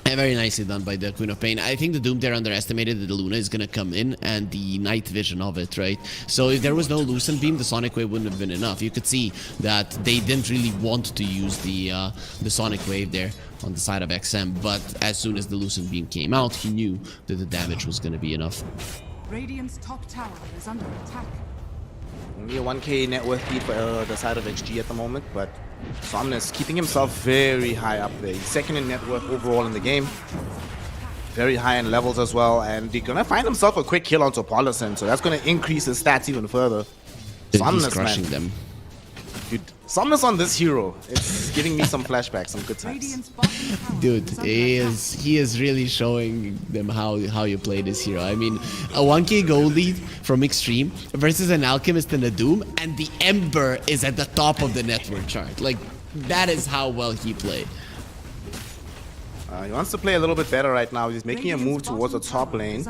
And very nicely done by the Queen of Pain. I think the Doom there underestimated that the Luna is gonna come in and the night vision of it, right? So if there was no Lucent Beam, the Sonic Wave wouldn't have been enough. You could see that they didn't really want to use the Sonic Wave there on the side of XM, but as soon as the Lucent Beam came out, he knew that the damage was gonna be enough. Radiant's top tower is under attack. Only a 1k net worth lead for the side of XG at the moment, but Somnus keeping himself very high up there. He's second in net worth overall in the game. Very high in levels as well, and he's gonna find himself a quick kill onto Paulison, so that's gonna increase his stats even further. Somnus, he's crushing them. Dude, Somnus on this hero, it's giving me some flashbacks, some good times. Dude, he is really showing them how you play this hero. I mean, a 1k gold lead from Extreme versus an Alchemist and a Doom, and the Ember is at the top of the network chart. Like, that is how well he played. He wants to play a little bit better right now. He's making a move towards the top lane.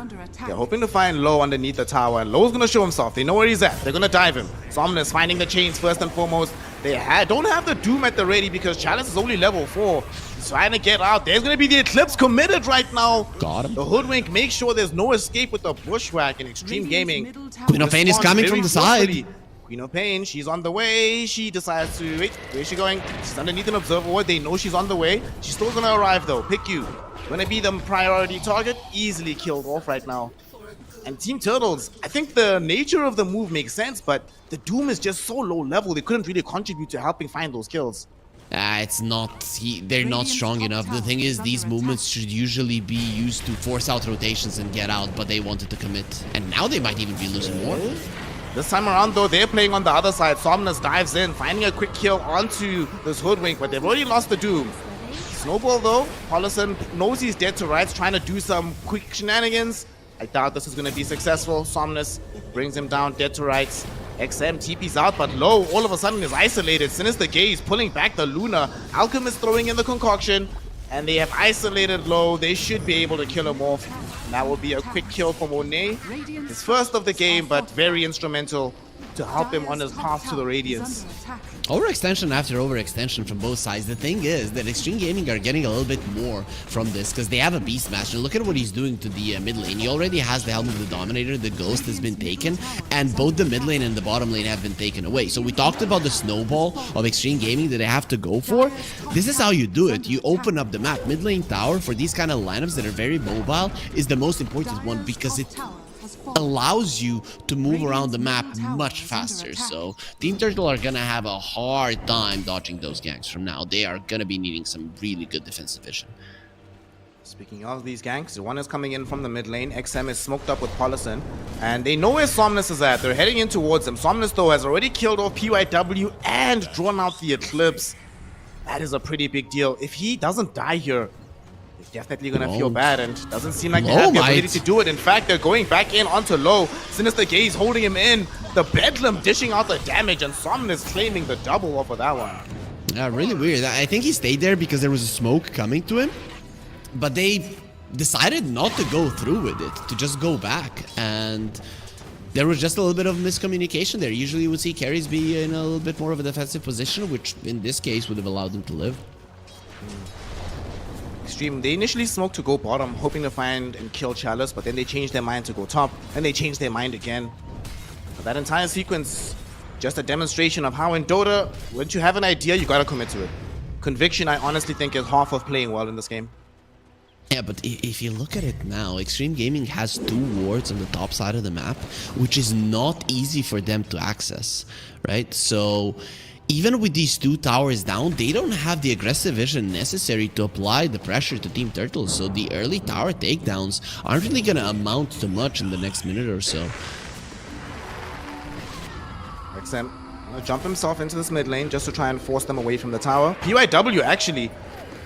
They're hoping to find Low underneath the tower, and Low's gonna show himself. They know where he's at. They're gonna dive him. Somnus finding the chains first and foremost. They don't have the Doom at the ready because Chalice is only level 4. He's trying to get out. There's gonna be the Eclipse committed right now. Got him. The Hoodwink makes sure there's no escape with the Bushwhack in Extreme Gaming. Queen of Pain is coming from the side. Queen of Pain, she's on the way. She decides to wait. Where's she going? She's underneath an observer ward. They know she's on the way. She's still gonna arrive though. Pick you. Gonna be the priority target. Easily killed off right now. And Team Turtles, I think the nature of the move makes sense, but the Doom is just so low level. They couldn't really contribute to helping find those kills. It's not, they're not strong enough. The thing is, these movements should usually be used to force out rotations and get out, but they wanted to commit. And now they might even be losing more. This time around though, they're playing on the other side. Somnus dives in, finding a quick kill onto this Hoodwink, but they've already lost the Doom. Snowball though, Paulison knows he's dead to rights, trying to do some quick shenanigans. I doubt this is going to be successful. Somnus brings him down dead to rights. XM TP's out, but Low all of a sudden is isolated. Sinister Gaze pulling back the Luna. Alchemist throwing in the concoction, and they have isolated Low. They should be able to kill him off. And that will be a quick kill for Monet. His first of the game, but very instrumental to help him on his path to the Radiance. Overextension after overextension from both sides. The thing is that Extreme Gaming are getting a little bit more from this because they have a Beast Master. Look at what he's doing to the mid lane. He already has the Helm of the Dominator. The Ghost has been taken, and both the mid lane and the bottom lane have been taken away. So we talked about the snowball of Extreme Gaming that they have to go for. This is how you do it. You open up the map. Mid lane tower for these kind of lineups that are very mobile is the most important one because it allows you to move around the map much faster. So Team Turtle are gonna have a hard time dodging those ganks from now. They are gonna be needing some really good defensive vision. Speaking of these ganks, one is coming in from the mid lane. XM is smoked up with Paulison, and they know where Somnus is at. They're heading in towards him. Somnus though has already killed off PYW and drawn out the Eclipse. That is a pretty big deal. If he doesn't die here, they're definitely gonna feel bad, and doesn't seem like they have the ability to do it. In fact, they're going back in onto Low. Sinister Gaze holding him in. The Bedlam dishing out the damage, and Somnus claiming the double off of that one. Yeah, really weird. I think he stayed there because there was a smoke coming to him, but they decided not to go through with it, to just go back, and there was just a little bit of miscommunication there. Usually you would see carries be in a little bit more of a defensive position, which in this case would have allowed them to live. Extreme, they initially smoked to go bottom, hoping to find and kill Chalice, but then they changed their mind to go top, and they changed their mind again. But that entire sequence, just a demonstration of how in Dota, once you have an idea, you gotta commit to it. Conviction, I honestly think, is half of playing well in this game. Yeah, but if you look at it now, Extreme Gaming has 2 wards on the top side of the map, which is not easy for them to access, right? So even with these 2 towers down, they don't have the aggressive vision necessary to apply the pressure to Team Turtle. So the early tower takedowns aren't really going to amount to much in the next minute or so. XM gonna jump himself into this mid lane just to try and force them away from the tower. PYW actually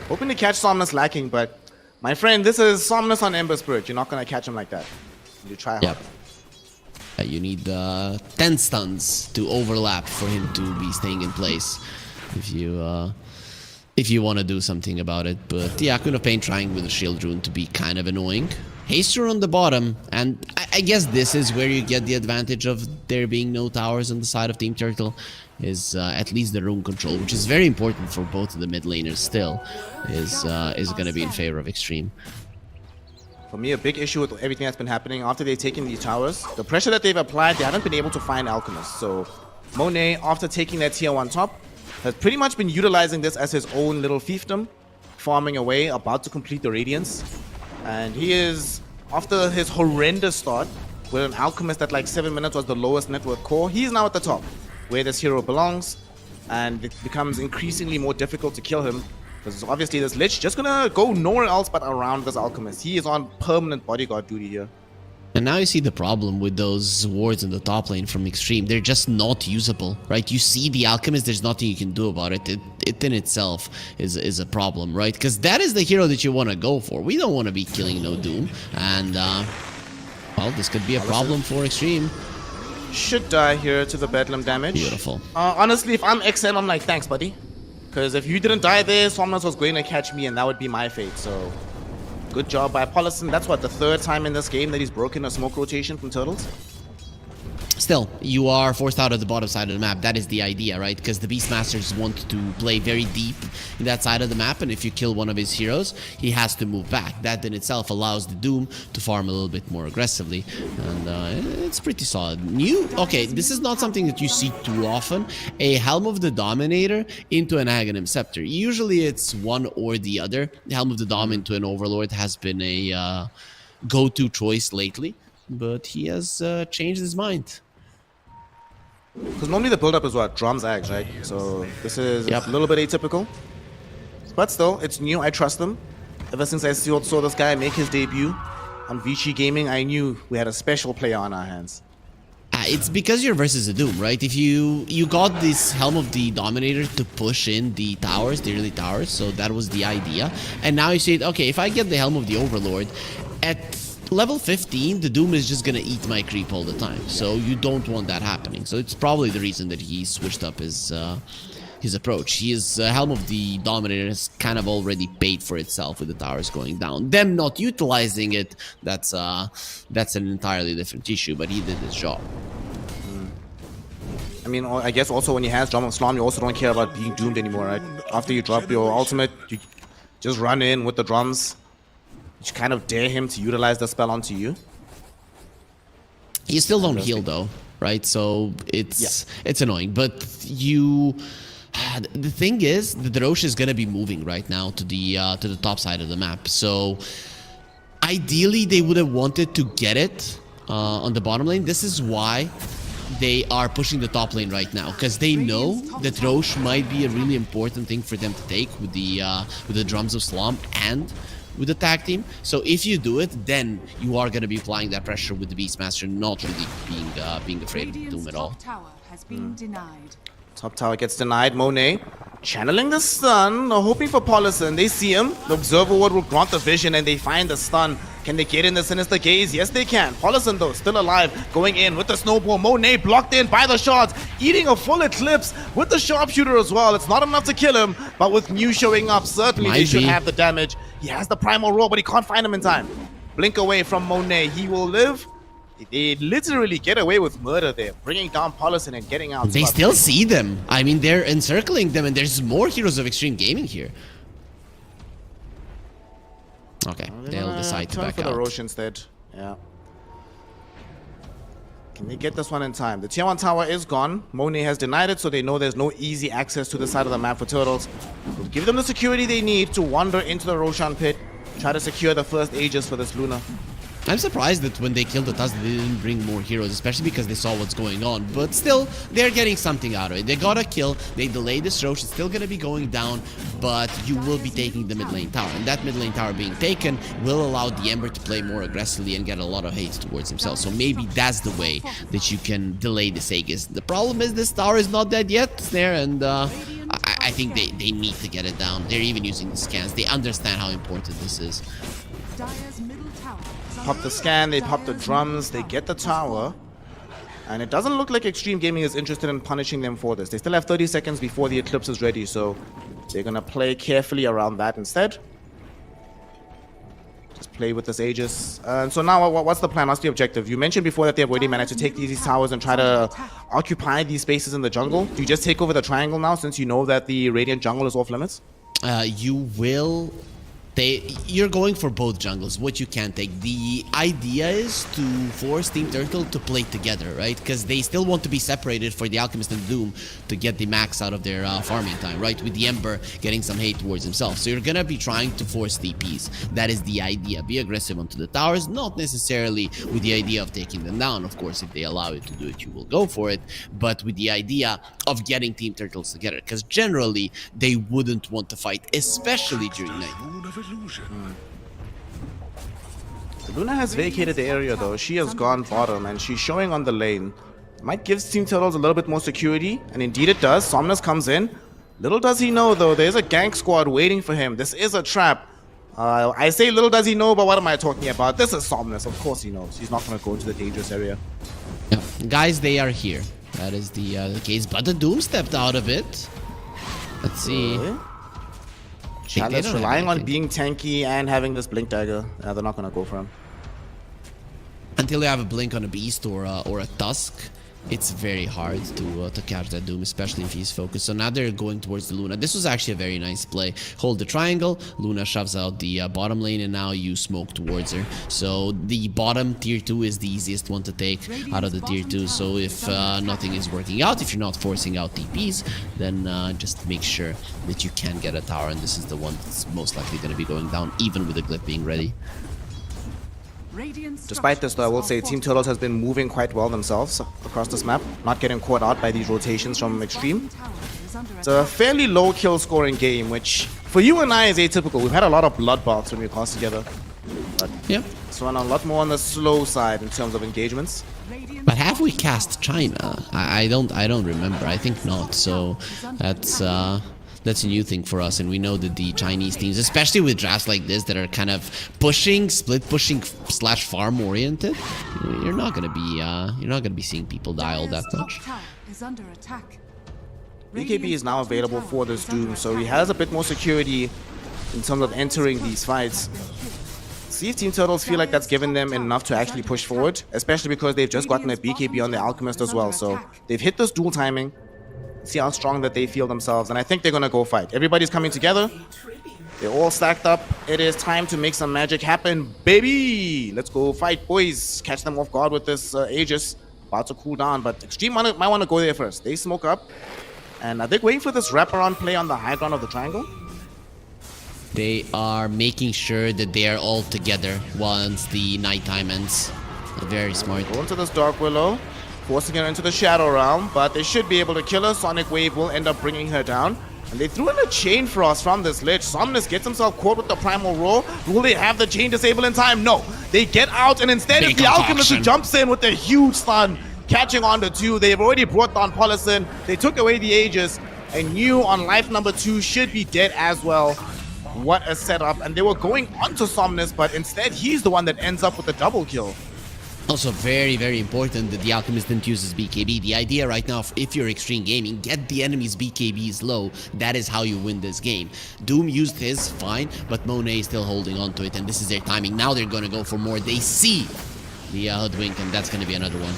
hoping to catch Somnus lacking, but my friend, this is Somnus on Ember Spirit. You're not gonna catch him like that. You try hard. Yep. You need 10 stuns to overlap for him to be staying in place if you want to do something about it. But yeah, Queen of Pain trying with the shield rune to be kind of annoying. Haster on the bottom, and I guess this is where you get the advantage of there being no towers on the side of Team Turtle, is at least the rune control, which is very important for both of the mid laners still, is going to be in favor of Extreme. For me, a big issue with everything that's been happening after they've taken these towers, the pressure that they've applied, they haven't been able to find Alchemists. So Monet, after taking that tier 1 top, has pretty much been utilizing this as his own little fiefdom, farming away, about to complete the Radiance. And he is, after his horrendous start, with an Alchemist that like 7 minutes was the lowest net worth core, he's now at the top, where this hero belongs, and it becomes increasingly more difficult to kill him. Because obviously this Lich just gonna go nowhere else but around this Alchemist. He is on permanent bodyguard duty here. And now you see the problem with those wards in the top lane from Extreme. They're just not usable, right? You see the Alchemist, there's nothing you can do about it. It in itself is a problem, right? Because that is the hero that you want to go for. We don't want to be killing no Doom. And, well, this could be a problem for Extreme. Should die here to the Bedlam damage. Beautiful. Honestly, if I'm XM, I'm like, thanks, buddy. Because if you didn't die there, Somnus was going to catch me, and that would be my fate. So, good job by Paulison. That's what, the 3rd time in this game that he's broken a smoke rotation from Turtles? Still, you are forced out of the bottom side of the map. That is the idea, right? Because the Beastmasters want to play very deep in that side of the map, and if you kill one of his heroes, he has to move back. That in itself allows the Doom to farm a little bit more aggressively, and it's pretty solid. Okay, this is not something that you see too often. A Helm of the Dominator into an Aghanim Scepter. Usually it's one or the other. The Helm of the Dom into an Overlord has been a go-to choice lately, but he has changed his mind. Because normally the build-up is what? Drums, Ags, right? So this is a little bit atypical. But still, it's new. I trust them. Ever since I saw this guy make his debut on Vici Gaming, I knew we had a special player on our hands. It's because you're versus a Doom, right? If you got this Helm of the Dominator to push in the towers, the early towers, so that was the idea. And now you say, okay, if I get the Helm of the Overlord, at level 15, the Doom is just gonna eat my creep all the time. So you don't want that happening. So it's probably the reason that he switched up his approach. His Helm of the Dominator has kind of already paid for itself with the towers going down. Them not utilizing it, that's an entirely different issue, but he did his job. I mean, I guess also when he has Drum of Slam, you also don't care about being doomed anymore, right? After you drop your ultimate, you just run in with the drums. You kind of dare him to utilize the spell onto you. You still don't heal though, right? So it's annoying. But the thing is, the Roche is gonna be moving right now to the top side of the map. So ideally, they would have wanted to get it on the bottom lane. This is why they are pushing the top lane right now, because they know that Roche might be a really important thing for them to take with the Drums of Slump and with the tag team. So if you do it, then you are going to be applying that pressure with the Beastmaster, not really being afraid of Doom at all. Top tower has been denied. Top tower gets denied. Monet channeling the stun, hoping for Paulison. They see him. The Observer Ward will grant the vision, and they find the stun. Can they get in the Sinister Gaze? Yes, they can. Paulison, though, still alive, going in with the snowball. Monet blocked in by the shots, eating a full Eclipse with the sharpshooter as well. It's not enough to kill him, but with Mew showing up, certainly they should have the damage. He has the Primal Roar, but he can't find him in time. Blink away from Monet. He will live. They literally get away with murder there, bringing down Paulison and getting out. They still see them. I mean, they're encircling them, and there's more Heroes of Extreme Gaming here. Okay, they'll decide to back for out. the Roche instead. Yeah. Can they get this one in time? The tier 1 tower is gone. Monet has denied it, so they know there's no easy access to the side of the map for Turtles. We'll give them the security they need to wander into the Roshan pit, try to secure the first Aegis for this Luna. I'm surprised that when they killed the Taz, they didn't bring more heroes, especially because they saw what's going on. But still, they're getting something out of it. They got a kill, they delayed this Rosh, it's still gonna be going down, but you will be taking the mid lane tower. And that mid lane tower being taken will allow the Ember to play more aggressively and get a lot of hate towards himself. So maybe that's the way that you can delay this Aegis. The problem is this tower is not dead yet. It's there, and I think they need to get it down. They're even using the scans. They understand how important this is. Dire's middle tower is Pop the scan, they pop the drums, they get the tower. And it doesn't look like Extreme Gaming is interested in punishing them for this. They still have 30 seconds before the Eclipse is ready, so they're gonna play carefully around that instead. Just play with this Aegis. And so now, what's the plan? What's the objective? You mentioned before that they've already managed to take these towers and try to occupy these spaces in the jungle. Do you just take over the triangle now, since you know that the Radiant jungle is off limits? You will... You're going for both jungles, what you can take. The idea is to force Team Turtle to play together, right? Because they still want to be separated for the Alchemist and Doom to get the max out of their farming time, right? With the Ember getting some hate towards himself. So you're gonna be trying to force TPs. That is the idea. Be aggressive onto the towers, not necessarily with the idea of taking them down. Of course, if they allow you to do it, you will go for it. But with the idea of getting Team Turtles together. Because generally, they wouldn't want to fight, especially during night. Luna has vacated the area though. She has gone bottom and she's showing on the lane. Might give Team Turtles a little bit more security, and indeed it does. Somnus comes in. Little does he know though, there's a gank squad waiting for him. This is a trap. I say little does he know, but what am I talking about? This is Somnus. Of course he knows. He's not going to go into the dangerous area. Yeah. Guys, they are here. That is the case. But the Doom stepped out of it. Let's see. Really? Chalice relying on being tanky and having this blink dagger. They're not going to go for him. Until you have a blink on a beast or a tusk, it's very hard to catch that Doom, especially if he's focused. So now they're going towards the Luna. This was actually a very nice play. Hold the triangle, Luna shoves out the bottom lane, and now you smoke towards her. So the bottom tier 2 is the easiest one to take out of the tier 2. So if nothing is working out, if you're not forcing out TPs, then just make sure that you can get a tower, and this is the one that's most likely going to be going down, even with the glyph being ready. Despite this though, I will say Team Turtles has been moving quite well themselves across this map, not getting caught out by these rotations from Extreme. It's a fairly low kill scoring game, which for you and I is atypical. We've had a lot of bloodbaths when we cast together, but yeah, this one a lot more on the slow side in terms of engagements. But have we cast China? I don't remember. I think not. So that's a new thing for us, and we know that the Chinese teams, especially with drafts like this that are kind of split pushing / farm oriented, you're not gonna be seeing people die all that much. BKB is now available for this Doom, so he has a bit more security in terms of entering these fights. See if Team Turtles feel like that's given them enough to actually push forward, especially because they've just gotten a BKB on the Alchemist as well, so they've hit this dual timing. See how strong that they feel themselves, and I think they're gonna go fight. Everybody's coming together. They're all stacked up. It is time to make some magic happen, baby. Let's go fight, boys. Catch them off guard with this Aegis. About to cool down, but Extreme might want to go there first. They smoke up, and they're waiting for this wraparound play on the high ground of the triangle. They are making sure that they are all together once the nighttime ends. Very smart. Go into this Dark Willow, forcing her into the Shadow Realm, but they should be able to kill her. Sonic Wave will end up bringing her down. And they threw in a Chain Frost from this ledge. Somnus gets himself caught with the Primal Roar. Will they have the Chain disable in time? No. They get out, and instead it's the Alchemist who jumps in with a huge stun, catching on the 2. They've already brought down Polison. They took away the Aegis, and you on life number 2 should be dead as well. What a setup. And they were going onto Somnus, but instead he's the one that ends up with the double kill. Also very, very important that the Alchemist didn't use his BKB. The idea right now, if you're Extreme Gaming, get the enemy's BKBs low. That is how you win this game. Doom used his, fine, but Monet is still holding on to it, and this is their timing. Now they're going to go for more. They see the Hoodwink, and that's going to be another one.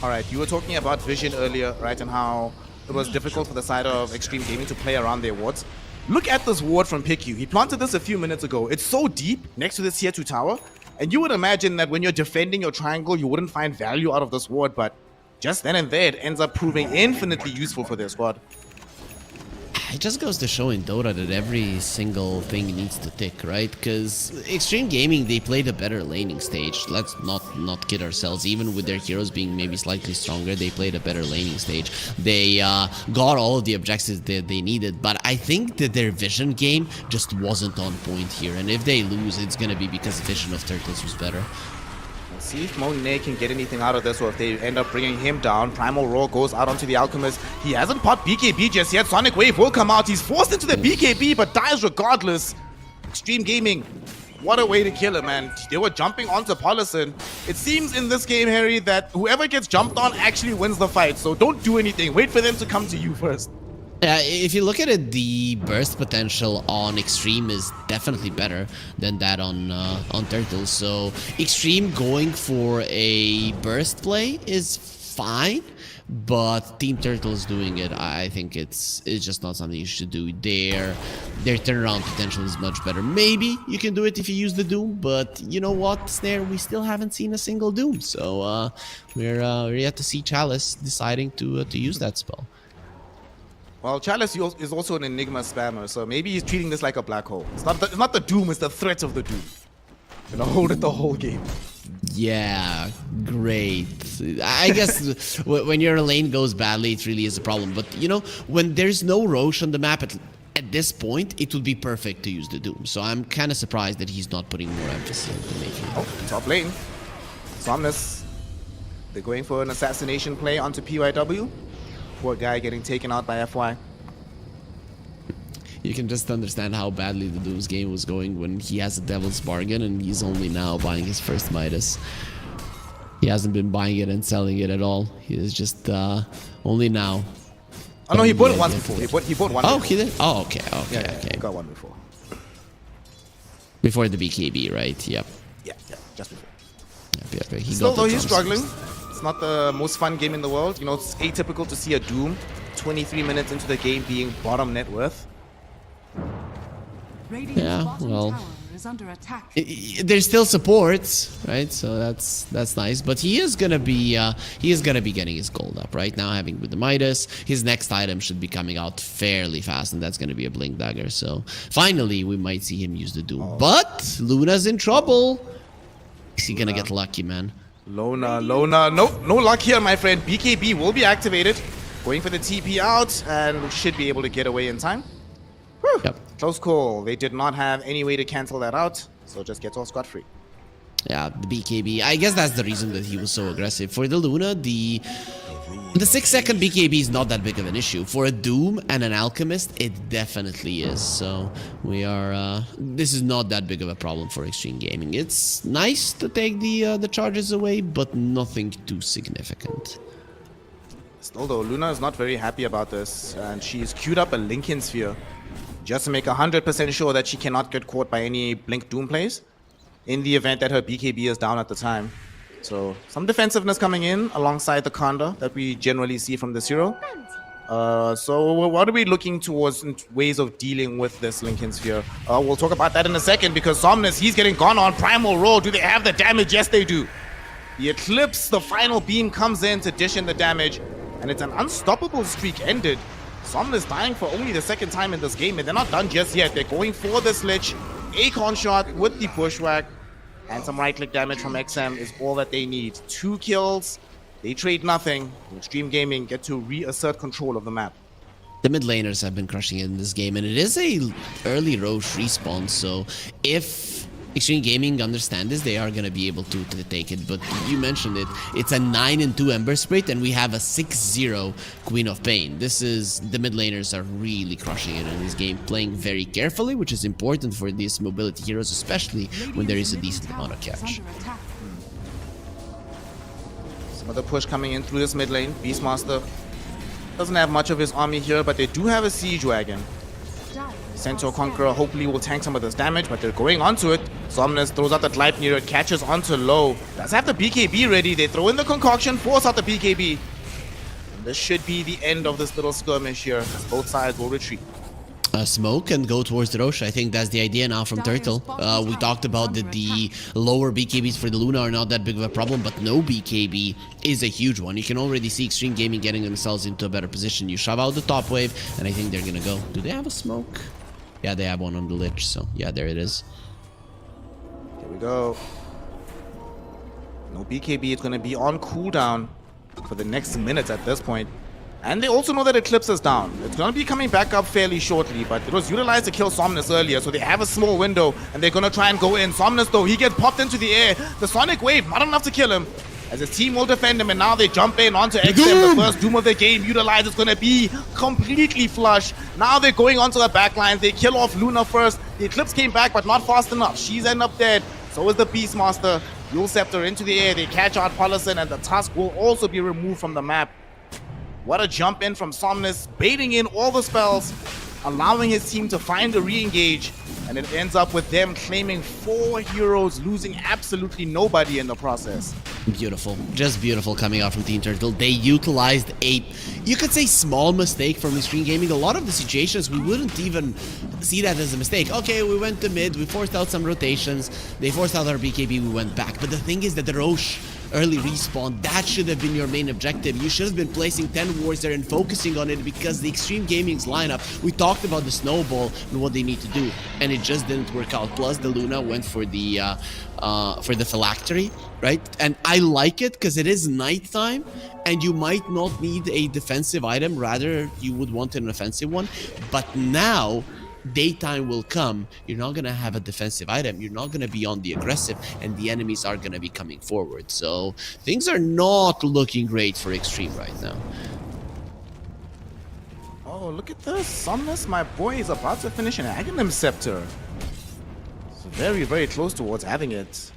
Alright, you were talking about vision earlier, right, and how it was difficult for the side of Extreme Gaming to play around their wards. Look at this ward from PickU. He planted this a few minutes ago. It's so deep next to this tier 2 tower. And you would imagine that when you're defending your triangle, you wouldn't find value out of this ward, but just then and there, it ends up proving infinitely useful for their squad. it just goes to show in Dota that every single thing needs to tick, right? Because Extreme Gaming, they played a better laning stage. Let's not kid ourselves. Even with their heroes being maybe slightly stronger, they played a better laning stage. They got all of the objectives that they needed, but I think that their vision game just wasn't on point here. And if they lose, it's gonna be because the vision of Turtles was better. See if Monet can get anything out of this, or if they end up bringing him down. Primal Roar goes out onto the Alchemist. He hasn't popped BKB just yet. Sonic Wave will come out. He's forced into the BKB, but dies regardless. Extreme Gaming, what a way to kill him, man. They were jumping onto Paulison. It seems in this game, Harry, that whoever gets jumped on actually wins the fight. So don't do anything. Wait for them to come to you first. Yeah, if you look at it, the burst potential on Extreme is definitely better than that on Turtles. So Extreme going for a burst play is fine, but Team Turtles doing it, I think it's just not something you should do. Their turnaround potential is much better. Maybe you can do it if you use the Doom, but you know what, Snare, we still haven't seen a single Doom. So we're yet to see Chalice deciding to use that spell. Well, Chalice is also an Enigma spammer, so maybe he's treating this like a black hole. It's not the Doom, it's the threat of the Doom. Gonna hold it the whole game. Yeah, great. I guess when your lane goes badly, it really is a problem. But, you know, when there's no Roche on the map at this point, it would be perfect to use the Doom. So I'm kind of surprised that he's not putting more emphasis into making it. Oh, top lane. Somnus. They're going for an assassination play onto PYW. Poor guy getting taken out by FY. You can just understand how badly the Doom's game was going when he has a Devil's Bargain and he's only now buying his first Midas. He hasn't been buying it and selling it at all. He is just only now. Oh no, he bought it once before. He bought one. Oh, before. he did? Oh, okay, Yeah, okay. he got one before. Before the BKB, right? Yep. Yeah, just before. Yep. He Still, got the though, he's drums. struggling. It's not the most fun game in the world. You know, it's atypical to see a Doom 23 minutes into the game being bottom net worth. Radiant's Yeah, bottom well. tower is under attack. There's still supports, right? So that's nice. But he is gonna be getting his gold up right now, having with the Midas. His next item should be coming out fairly fast, and that's gonna be a Blink Dagger. So finally, we might see him use the Doom. But Luna's in trouble. Is he gonna get lucky, man? Lona. No luck here, my friend. BKB will be activated. Going for the TP out, and should be able to get away in time. Whew. Yep. Close call. They did not have any way to cancel that out, so just gets off scot-free. Yeah, the BKB. I guess that's the reason that he was so aggressive. For the Luna, the 6-second BKB is not that big of an issue. For a Doom and an Alchemist, it definitely is. So we are. This is not that big of a problem for Extreme Gaming. It's nice to take the charges away, but nothing too significant. Still though, Luna is not very happy about this, and she's queued up a Lincoln Sphere just to make 100% sure that she cannot get caught by any Blink Doom plays in the event that her BKB is down at the time. So some defensiveness coming in alongside the Conda that we generally see from this hero. So what are we looking towards in ways of dealing with this Lincoln Sphere? We'll talk about that in a second, because Somnus, he's getting gone on. Primal Roar, do they have the damage? Yes, they do. The Eclipse, the final beam comes in to dish in the damage, and it's an unstoppable streak ended. Somnus dying for only the second time in this game, and they're not done just yet. They're going for this Lich. Acorn shot with the Bushwhack, and some right-click damage from XM is all that they need. 2 kills, they trade nothing. Extreme Gaming get to reassert control of the map. The mid laners have been crushing it in this game, and it is a early Roche respawn, so if Extreme Gaming understand this, they are going to be able to take it. But you mentioned it, it's a 9-2 Ember Spirit, and we have a 6-0 Queen of Pain. The mid laners are really crushing it in this game, playing very carefully, which is important for these mobility heroes, especially when there is a decent amount of catch. Some other push coming in through this mid lane. Beastmaster doesn't have much of his army here, but they do have a Siege Wagon. Centaur Conqueror hopefully will tank some of this damage, but they're going onto it. Somnus throws out the Gleipnir, it catches onto low. Does have the BKB ready. They throw in the concoction, force out the BKB. And this should be the end of this little skirmish here. Both sides will retreat. smoke and go towards the Rosh. I think that's the idea now from Turtle. We talked about that the lower BKBs for the Luna are not that big of a problem, but no BKB is a huge one. You can already see Extreme Gaming getting themselves into a better position. You shove out the top wave, and I think they're gonna go. Do they have a smoke? Yeah, they have one on the lich, so yeah, there it is. Here we go. No BKB, it's gonna be on cooldown for the next minutes at this point. And they also know that Eclipse is down. It's going to be coming back up fairly shortly, but it was utilized to kill Somnus earlier, so they have a small window, and they're going to try and go in. Somnus, though, he gets popped into the air. The Sonic Wave, not enough to kill him, as his team will defend him, and now they jump in onto XM. The first Doom of the game utilized is going to be completely flush. Now they're going onto the backlines. They kill off Luna first. The Eclipse came back, but not fast enough. She's end up dead. So is the Beastmaster. Yule Scepter into the air. They catch out Paulison, and the Tusk will also be removed from the map. What a jump in from Somnus, baiting in all the spells, allowing his team to find a re-engage, and it ends up with them claiming 4 heroes, losing absolutely nobody in the process. Beautiful, just beautiful coming out from Team Turtle. They utilized a, you could say, small mistake from Extreme Gaming. A lot of the situations we wouldn't even see that as a mistake. Okay, we went to mid, we forced out some rotations, they forced out our BKB, we went back. But the thing is that the Rosh early respawn, that should have been your main objective. You should have been placing 10 wards there and focusing on it, because the Extreme Gaming's lineup, we talked about the snowball and what they need to do, and it just didn't work out. Plus the Luna went for the phylactery, right? And I like it because it is nighttime and you might not need a defensive item, rather you would want an offensive one. But now daytime will come, you're not gonna have a defensive item, you're not gonna be on the aggressive, and the enemies are gonna be coming forward. So things are not looking great for Extreme right now. Oh, look at this. Somnus, my boy, is about to finish an Aghanim Scepter. So very, very close towards having it.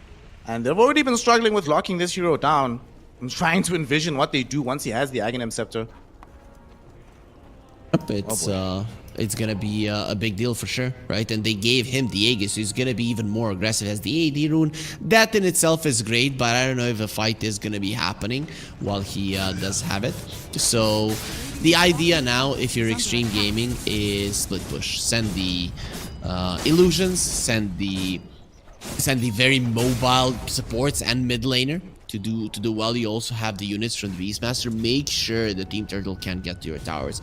And they've already been struggling with locking this hero down and trying to envision what they do once he has the Aghanim Scepter. It's gonna be a big deal for sure, right? And they gave him the Aegis, so he's gonna be even more aggressive as the AD rune. That in itself is great, but I don't know if a fight is gonna be happening while he does have it. So the idea now, if you're Extreme Gaming, is split push. Send the illusions, send the very mobile supports and mid laner to do well. You also have the units from the Beastmaster. Make sure the Team Turtle can't get to your towers.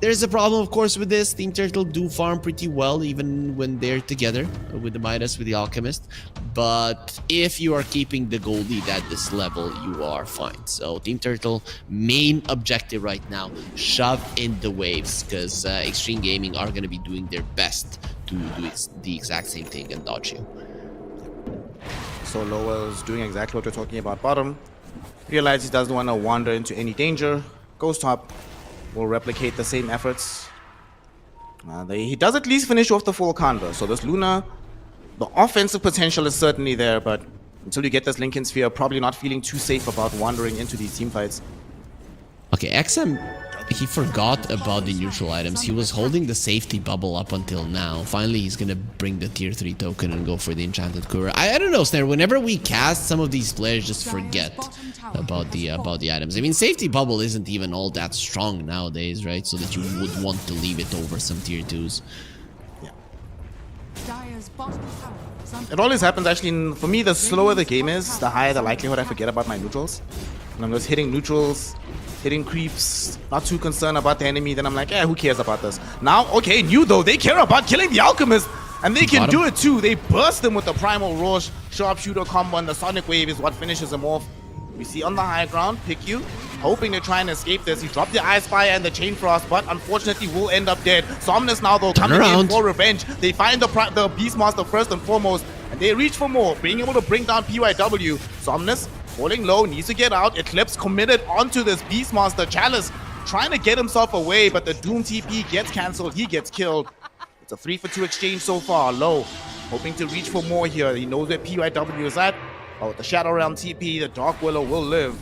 There's a problem, of course, with this. Team Turtle do farm pretty well, even when they're together with the Midas, with the Alchemist. But if you are keeping the gold lead at this level, you are fine. So Team Turtle, main objective right now, shove in the waves, because Extreme Gaming are going to be doing their best to do the exact same thing and dodge you. So Lowell's doing exactly what we're talking about bottom. Realizes he doesn't want to wander into any danger. Goes top. Will replicate the same efforts. He does at least finish off the full Kanda. So this Luna, the offensive potential is certainly there, but until you get this Lincoln Sphere, probably not feeling too safe about wandering into these team fights. Okay, XM, he forgot about the neutral items. He was holding the safety bubble up until now. Finally, he's gonna bring the tier 3 token and go for the enchanted Kura. I don't know, Snare, whenever we cast, some of these players just forget about the items. I mean, safety bubble isn't even all that strong nowadays, right? So that you would want to leave it over some tier 2s. Yeah. Dire's bottom tower is under It always happens, actually. For me, the slower the game is, the higher the likelihood I forget about my neutrals. And I'm just hitting neutrals, hitting creeps, not too concerned about the enemy. Then I'm like, who cares about this? Now, okay, new though, they care about killing the Alchemist. And they can do it too. They burst him with the Primal Roche, Sharpshooter combo, and the Sonic Wave is what finishes him off. We see on the high ground, Pick-You, hoping to try and escape this. He dropped the Ice Fire and the Chain Frost, but unfortunately will end up dead. Somnus now though coming in for revenge. They find the Beastmaster first and foremost, and they reach for more, being able to bring down PYW. Somnus falling low, needs to get out. Eclipse committed onto this Beastmaster. Chalice trying to get himself away, but the Doom TP gets cancelled. He gets killed. It's a 3-for-2 exchange so far. Low, hoping to reach for more here. He knows where PYW is at. Oh, with the Shadow Realm TP, the Dark Willow will live.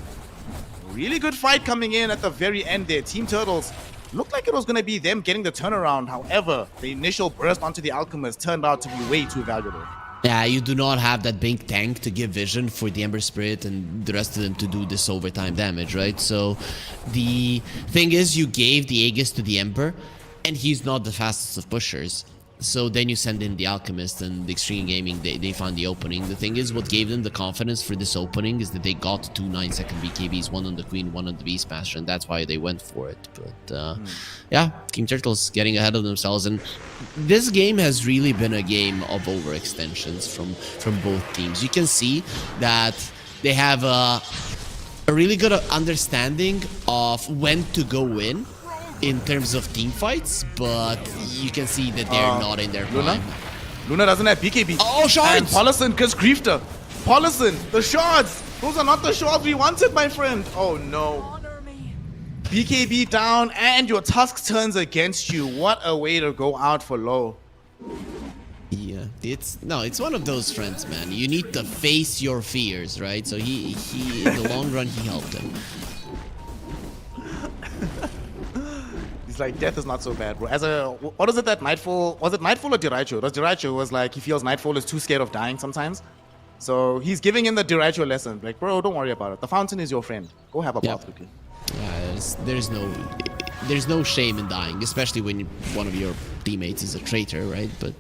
Really good fight coming in at the very end there. Team Turtles looked like it was going to be them getting the turnaround. However, the initial burst onto the Alchemist turned out to be way too valuable. Yeah, you do not have that big tank to give vision for the Ember Spirit and the rest of them to do this overtime damage, right? So the thing is, you gave the Aegis to the Ember, and he's not the fastest of pushers. So then you send in the Alchemist and the Extreme Gaming, they found the opening. The thing is, what gave them the confidence for this opening is that they got 2 9-second BKBs, one on the Queen, one on the Beastmaster, and that's why they went for it. But yeah, Team Turtles getting ahead of themselves, and this game has really been a game of overextensions from both teams. You can see that they have a really good understanding of when to go in terms of team fights, but you can see that they're not in their prime. Luna doesn't have BKB. Oh, shards! And Paulison gets griefed her. Paulison, the shards! Those are not the shards we wanted, my friend. Oh no. BKB down, and your Tusk turns against you. What a way to go out for low. Yeah, it's one of those friends, man. You need to face your fears, right? So he in the long run, he helped him. Like, death is not so bad, bro. What is it that Nightfall, was it Nightfall or Diraicho? Diraicho was like, he feels Nightfall is too scared of dying sometimes. So he's giving him the Diraicho lesson. Like, bro, don't worry about it. The fountain is your friend. Go have a bath quickly. Yeah, there's no shame in dying, especially when one of your teammates is a traitor, right? But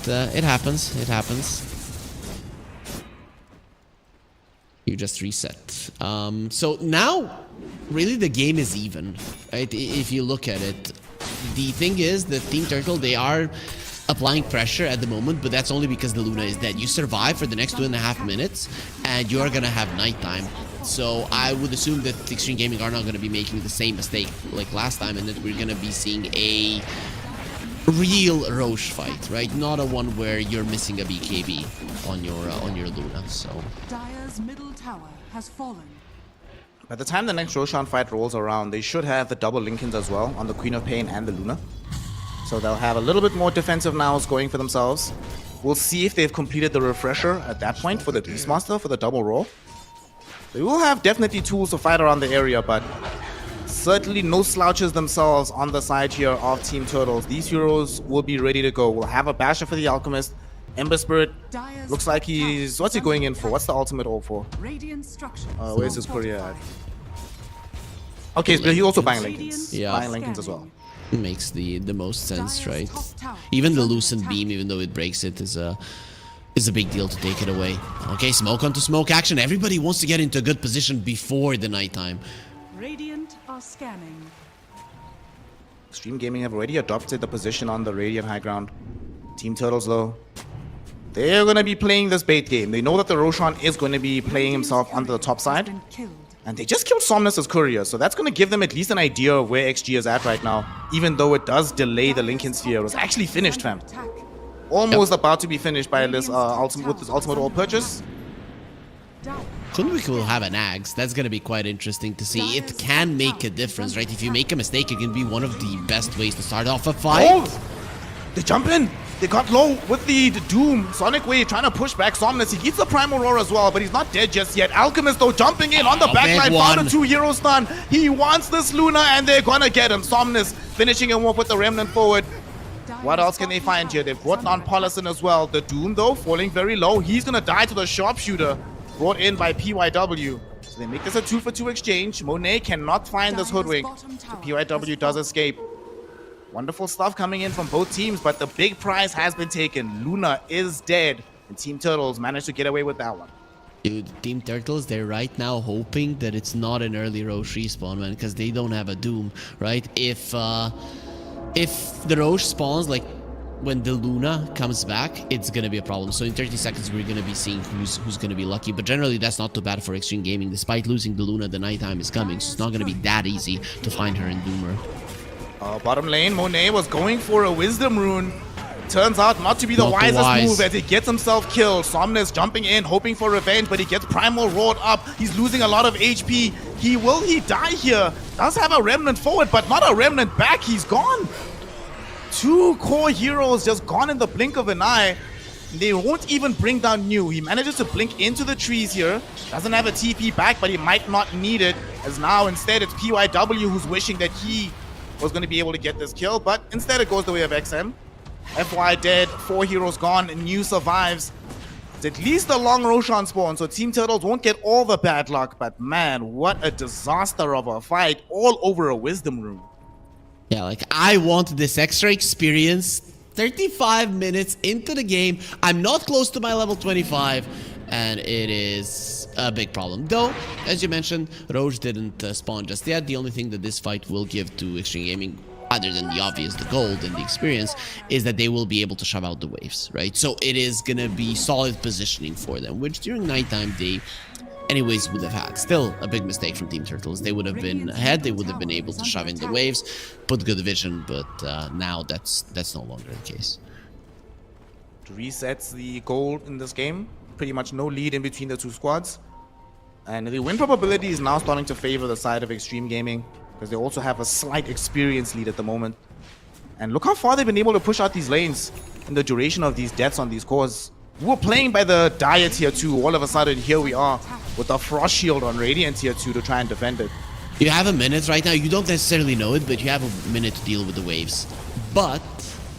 it happens. It happens. You just reset. So now, really, the game is even, right? If you look at it, the thing is that Team Turtle, they are applying pressure at the moment, but that's only because the Luna is dead. You survive for the next 2.5 minutes, and you're gonna have nighttime. So I would assume that Extreme Gaming are not gonna be making the same mistake like last time, and that we're gonna be seeing a real Roche fight, right? Not a one where you're missing a BKB on your Luna. So Dire's middle tower has fallen. By the time the next Roshan fight rolls around, they should have the double Linkens as well on the Queen of Pain and the Luna. So they'll have a little bit more defensive nows going for themselves. We'll see if they've completed the refresher at that point for the Beastmaster for the double roll. They will have definitely tools to fight around the area, but certainly no slouches themselves on the side here of Team Turtles. These heroes will be ready to go. We'll have a Basher for the Alchemist. Ember Spirit looks like he's... What's he going in for? What's the ultimate all for? Where's his courier at? Okay, but he's also buying Linkens. Yeah. Buying Linkens as well. Makes the most sense, right? Even the Loosened Beam, even though it breaks it, is a big deal to take it away. Okay, smoke onto smoke action. Everybody wants to get into a good position before the nighttime. Radiant are scanning. Extreme Gaming have already adopted the position on the Radiant high ground. Team Turtles, though, they're going to be playing this bait game. They know that the Roshan is going to be playing himself on the top side. And they just killed Somnus as courier, so that's going to give them at least an idea of where XG is at right now, even though it does delay the Linken Sphere. It was actually finished, fam. Almost about to be finished by this with this ultimate all purchase. Kunvik will have an axe. That's going to be quite interesting to see. It can make a difference, right? If you make a mistake, it can be one of the best ways to start off a fight. Oh! They jump in. They got low with the Doom. Sonic Wave trying to push back Somnus. He gets the Primal Roar as well, but he's not dead just yet. Alchemist, though, jumping in on the backline. Found a 2-hero stun. He wants this Luna, and they're gonna get him. Somnus finishing him off with the Remnant forward. What else can they find here? They've brought on Paulison as well. The Doom, though, falling very low. He's gonna die to the Sharpshooter brought in by PYW. So they make this a 2-for-2 exchange. Monet cannot find this Hoodwink. So PYW does escape. Wonderful stuff coming in from both teams, but the big prize has been taken. Luna is dead, and Team Turtles managed to get away with that one. Dude, Team Turtles, they're right now hoping that it's not an early Roche respawn, man, because they don't have a Doom, right? If the Roche spawns, like, when the Luna comes back, it's gonna be a problem. So in 30 seconds, we're gonna be seeing who's gonna be lucky. But generally, that's not too bad for Extreme Gaming. Despite losing the Luna, the nighttime is coming, so it's not gonna be that easy to find her in Doomer. Bottom lane, Monet was going for a Wisdom Rune. Turns out not to be the wisest move as he gets himself killed. Somnus jumping in, hoping for revenge, but he gets Primal Roared up. He's losing a lot of HP. Will he die here? Does have a Remnant forward, but not a Remnant back. He's gone. 2 core heroes just gone in the blink of an eye. They won't even bring down New. He manages to blink into the trees here. Doesn't have a TP back, but he might not need it, as now instead it's PYW who's wishing that he was going to be able to get this kill, but instead it goes the way of XM. FY dead, 4 heroes gone, and New survives. It's at least a long Roshan spawn, so Team Turtles won't get all the bad luck, but man, what a disaster of a fight, all over a Wisdom Rune. Yeah, like, I want this extra experience. 35 minutes into the game. I'm not close to my level 25. And it is a big problem. Though, as you mentioned, Roche didn't spawn just yet. The only thing that this fight will give to Extreme Gaming, other than the obvious, the gold and the experience, is that they will be able to shove out the waves, right? So it is gonna be solid positioning for them, which during nighttime they anyways would have had. Still a big mistake from Team Turtles. They would have been ahead, they would have been able to shove in the waves, put good vision, but now that's no longer the case. Resets the goal in this game. Pretty much no lead in between the two squads. And the win probability is now starting to favor the side of Extreme Gaming, because they also have a slight experience lead at the moment. And look how far they've been able to push out these lanes in the duration of these deaths on these cores. We were playing by the Dire tier 2. All of a sudden, here we are with the Frost Shield on Radiant tier 2 to try and defend it. You have a minute right now. You don't necessarily know it, but you have a minute to deal with the waves. But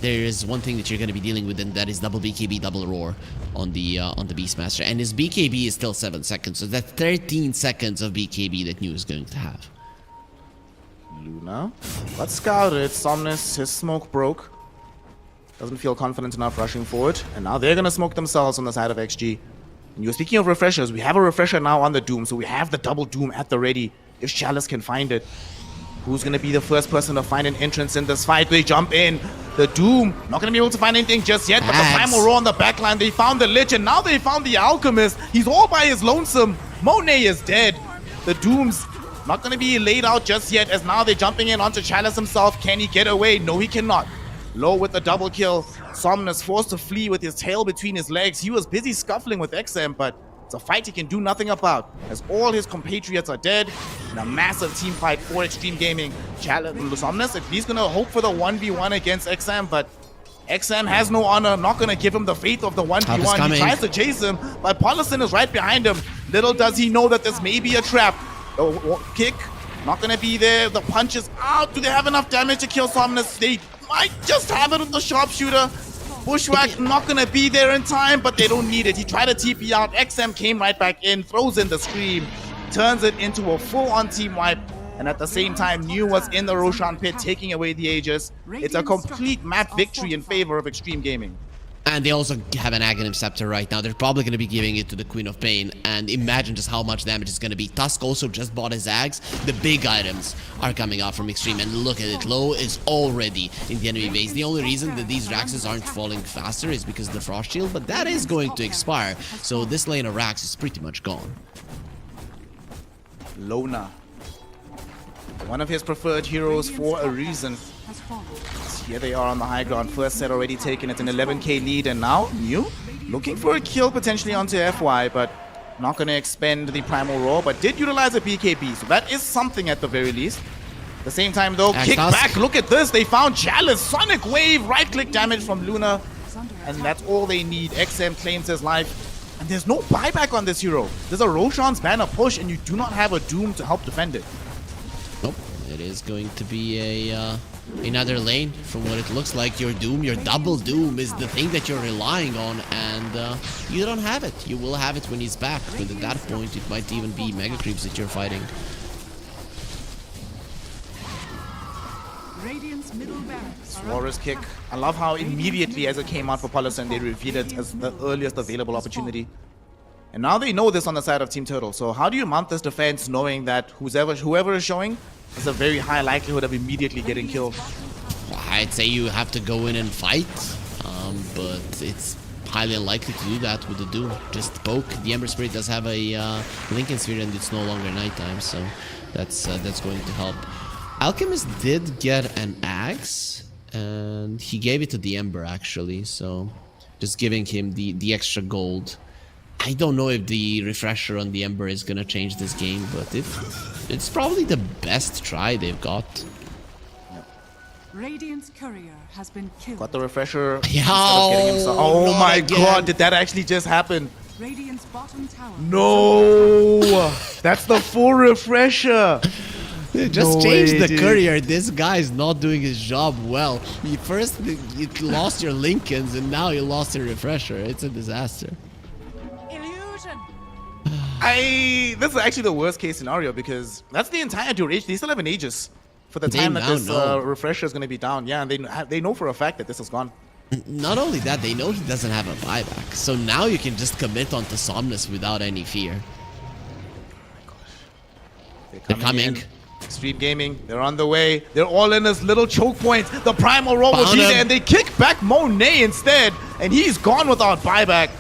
there is one thing that you're going to be dealing with, and that is double BKB, double roar on the Beastmaster. And his BKB is still 7 seconds, so that's 13 seconds of BKB that New is going to have. Luna, let's scout it. Somnus, his smoke broke. Doesn't feel confident enough rushing forward. And now they're going to smoke themselves on the side of XG. And you're speaking of refreshers. We have a refresher now on the Doom, so we have the double Doom at the ready if Chalice can find it. Who's going to be the first person to find an entrance in this fight? They jump in. The Doom, not going to be able to find anything just yet, but the Primal Roar on the backline. They found the Lich, and now they found the Alchemist. He's all by his lonesome. Monet is dead. The Doom's not going to be laid out just yet, as now they're jumping in onto Chalice himself. Can he get away? No, he cannot. Low with the double kill. Somnus forced to flee with his tail between his legs. He was busy scuffling with XM, but it's a fight he can do nothing about, as all his compatriots are dead in a massive team fight for Extreme Gaming. Somnus, if he's going to hope for the 1v1 against XM, but XM has no honor, not going to give him the faith of the 1v1. He tries to chase him, but Paulison is right behind him. Little does he know that this may be a trap. The kick, not going to be there. The punch is out. Do they have enough damage to kill Somnus? They might just have it with the sharpshooter. Bushwhack not gonna be there in time, but they don't need it. He tried to TP out. XM came right back in, throws in the scream, turns it into a full-on team wipe, and at the same time, New was in the Roshan pit, taking away the Aegis. It's a complete map victory in favor of Extreme Gaming. And they also have an Aghanim Scepter right now. They're probably going to be giving it to the Queen of Pain. And imagine just how much damage it's going to be. Tusk also just bought his Ags. The big items are coming out from Extreme. And look at it. Low is already in the enemy base. The only reason that these Raxes aren't falling faster is because of the Frost Shield. But that is going to expire. So this lane of Rax is pretty much gone. Lona, one of his preferred heroes for a reason. Here they are on the high ground. First set already taken. It's an 11k lead, and now New looking for a kill potentially onto FY, but not going to expend the Primal Roar, but did utilize a BKB, so that is something at the very least. At the same time though, kick back, look at this, they found Chalice, Sonic Wave, right-click damage from Luna, and that's all they need. XM claims his life, and there's no buyback on this hero. There's a Roshan's banner push, and you do not have a Doom to help defend it. Nope, it is going to be a another lane. From what it looks like, your Doom, your double Doom is the thing that you're relying on, and you don't have it. You will have it when he's back, but at that point it might even be Mega Creeps that you're fighting. Radiant's middle barracks. Warrior's kick. I love how immediately as it came out for Paulison, they revealed it as the earliest available opportunity. And now they know this on the side of Team Turtle. So how do you mount this defense knowing that whoever is showing has a very high likelihood of immediately getting killed? I'd say you have to go in and fight, but it's highly unlikely to do that with the Doom. Just poke. The Ember Spirit does have a Lincoln Sphere, and it's no longer nighttime, so that's going to help. Alchemist did get an axe, and he gave it to the Ember actually, so just giving him the extra gold. I don't know if the refresher on the Ember is gonna change this game, but it's probably the best try they've got. Radiant's courier has been killed. Got the refresher. Yeah, oh my god, did that actually just happen? Radiant's bottom tower. No! That's the full refresher! Just change the courier. This guy is not doing his job well. First you lost your Lincolns, and now you lost your refresher. It's a disaster. This is actually the worst case scenario, because that's the entire duration. They still have an Aegis. for the They time that now this know. refresher is going to be down. Yeah, and they know for a fact that this is gone. Not only that, they know he doesn't have a buyback. So now you can just commit onto Somnus without any fear. They're coming. in. Street Gaming, they're on the way. They're all in this little choke point. The primal roll will Found be him. there, and they kick back Monet instead, and he's gone without buyback.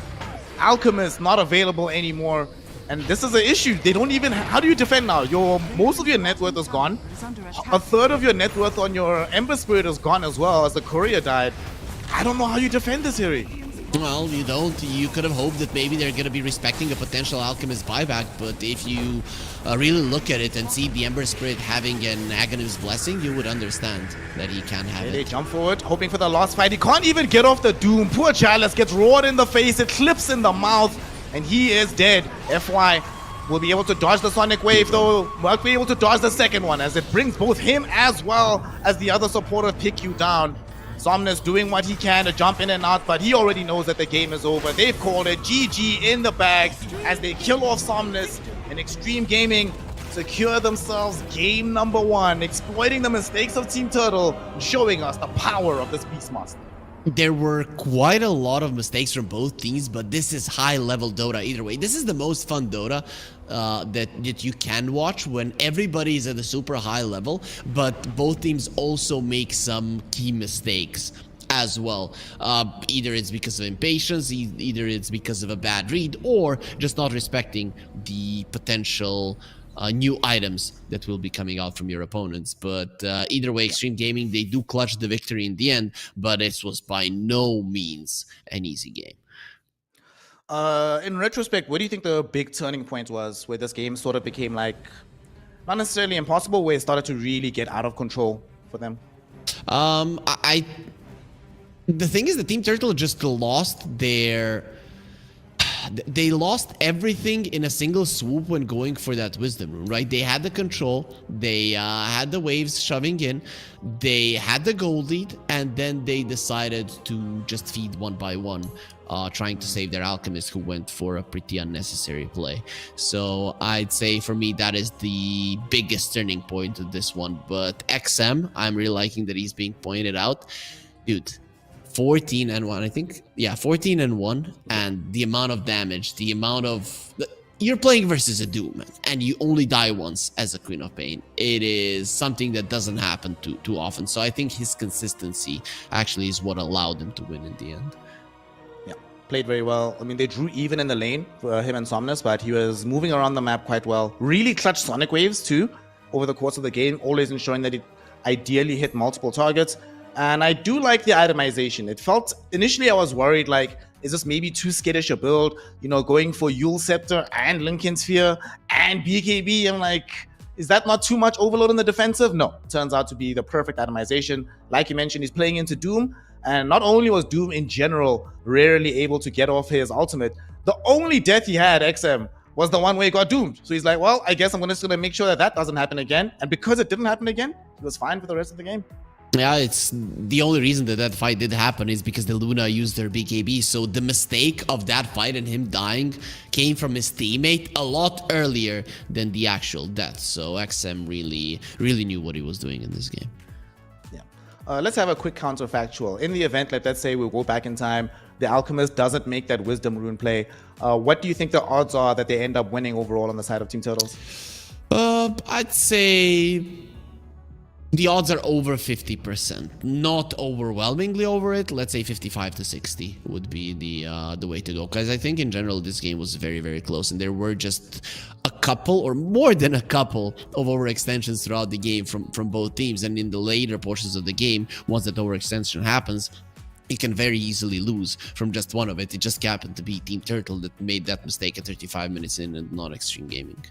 Alchemist not available anymore, and this is an issue. They don't even. How do you defend now? Most of your net worth is gone. Is under A attack. third of your net worth on your Ember Spirit is gone as well, as the courier died. I don't know how you defend this, Harry. Well, you don't. You could have hoped that maybe they're going to be respecting a potential Alchemist buyback, but if you really look at it and see the Ember Spirit having an Agonist Blessing, you would understand that he can have They it. jump forward, hoping for the last fight. He can't even get off the Doom. Poor Chalice gets roared in the face. It clips in the mouth, and he is dead. FY will be able to dodge the Sonic Wave, though. Won't be able to dodge the second one, as it brings both him as well as the other supporter pick you down. Somnus doing what he can to jump in and out, but he already knows that the game is over. They've called it GG in the bag as they kill off Somnus, and Extreme Gaming secure themselves game number 1, exploiting the mistakes of Team Turtle, showing us the power of this Beastmaster. There were quite a lot of mistakes from both teams, but this is high-level Dota either way. This is the most fun Dota that you can watch when everybody is at a super high level, but both teams also make some key mistakes as well. Either it's because of impatience, either it's because of a bad read, or just not respecting the potential new items that will be coming out from your opponents. But either way, Extreme Gaming, they do clutch the victory in the end, but this was by no means an easy game. In retrospect, what do you think the big turning point was where this game sort of became like, not necessarily impossible, where it started to really get out of control for them? The thing is, the Team Turtle just lost their... They lost everything in a single swoop when going for that Wisdom Rune, right? They had the control, they had the waves shoving in, they had the gold lead, and then they decided to just feed one by one, trying to save their Alchemist, who went for a pretty unnecessary play. So I'd say for me that is the biggest turning point of this one. But XM, I'm really liking that he's being pointed out. Dude, 14-1, I think. Yeah, 14-1, and the amount of damage, the amount of... You're playing versus a Doom, man, and you only die once as a Queen of Pain. It is something that doesn't happen too often. So I think his consistency actually is what allowed him to win in the end. Yeah, played very well. I mean, they drew even in the lane for him and Somnus, but he was moving around the map quite well. Really clutch Sonic Waves too over the course of the game, always ensuring that it ideally hit multiple targets. And I do like the itemization. It felt, initially I was worried, like, is this maybe too skittish a build? You know, going for Yule Scepter and Lincoln Sphere and BKB. I'm like, is that not too much overload on the defensive? No, turns out to be the perfect itemization. Like you mentioned, he's playing into Doom. And not only was Doom in general rarely able to get off his ultimate, the only death he had, XM, was the one where he got doomed. So he's like, well, I guess I'm just going to make sure that that doesn't happen again. And because it didn't happen again, he was fine for the rest of the game. Yeah, it's the only reason that fight did happen is because the Luna used their BKB. So the mistake of that fight and him dying came from his teammate a lot earlier than the actual death. So XM really knew what he was doing in this game. Yeah. Let's have a quick counterfactual. In the event, let's say we go back in time, the Alchemist doesn't make that Wisdom Rune play. What do you think the odds are that they end up winning overall on the side of Team Turtles? I'd say the odds are over 50%, not overwhelmingly over it. Let's say 55 to 60 would be the way to go, because I think in general this game was very, very close, and there were just a couple or more than a couple of overextensions throughout the game from both teams. And in the later portions of the game, once that overextension happens, you can very easily lose from just one of it. It just happened to be Team Turtle that made that mistake at 35 minutes in, and not Extreme Gaming.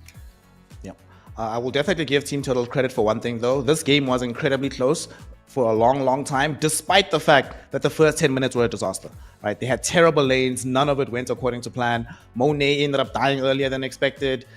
I will definitely give Team Turtle credit for one thing, though. This game was incredibly close for a long, long time, despite the fact that the first 10 minutes were a disaster. Right? They had terrible lanes. None of it went according to plan. Monet ended up dying earlier than expected.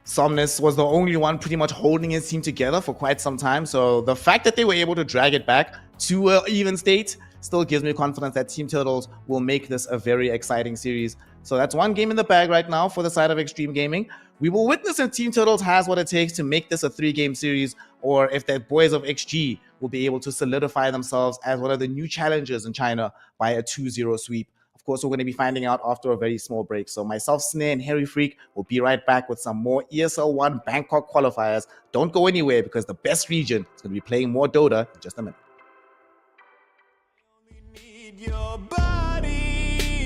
Somnus was the only one pretty much holding his team together for quite some time. So the fact that they were able to drag it back to an even state still gives me confidence that Team Turtles will make this a very exciting series. So that's one game in the bag right now for the side of Extreme Gaming. we will witness if Team Turtles has what it takes to make this a 3-game series, or if the boys of XG will be able to solidify themselves as one of the new challengers in China by a 2-0 sweep. Of course, we're going to be finding out after a very small break. So myself, Snare, and Harry Freak will be right back with some more ESL One Bangkok qualifiers. Don't go anywhere, because the best region is going to be playing more Dota in just a minute. Need your body,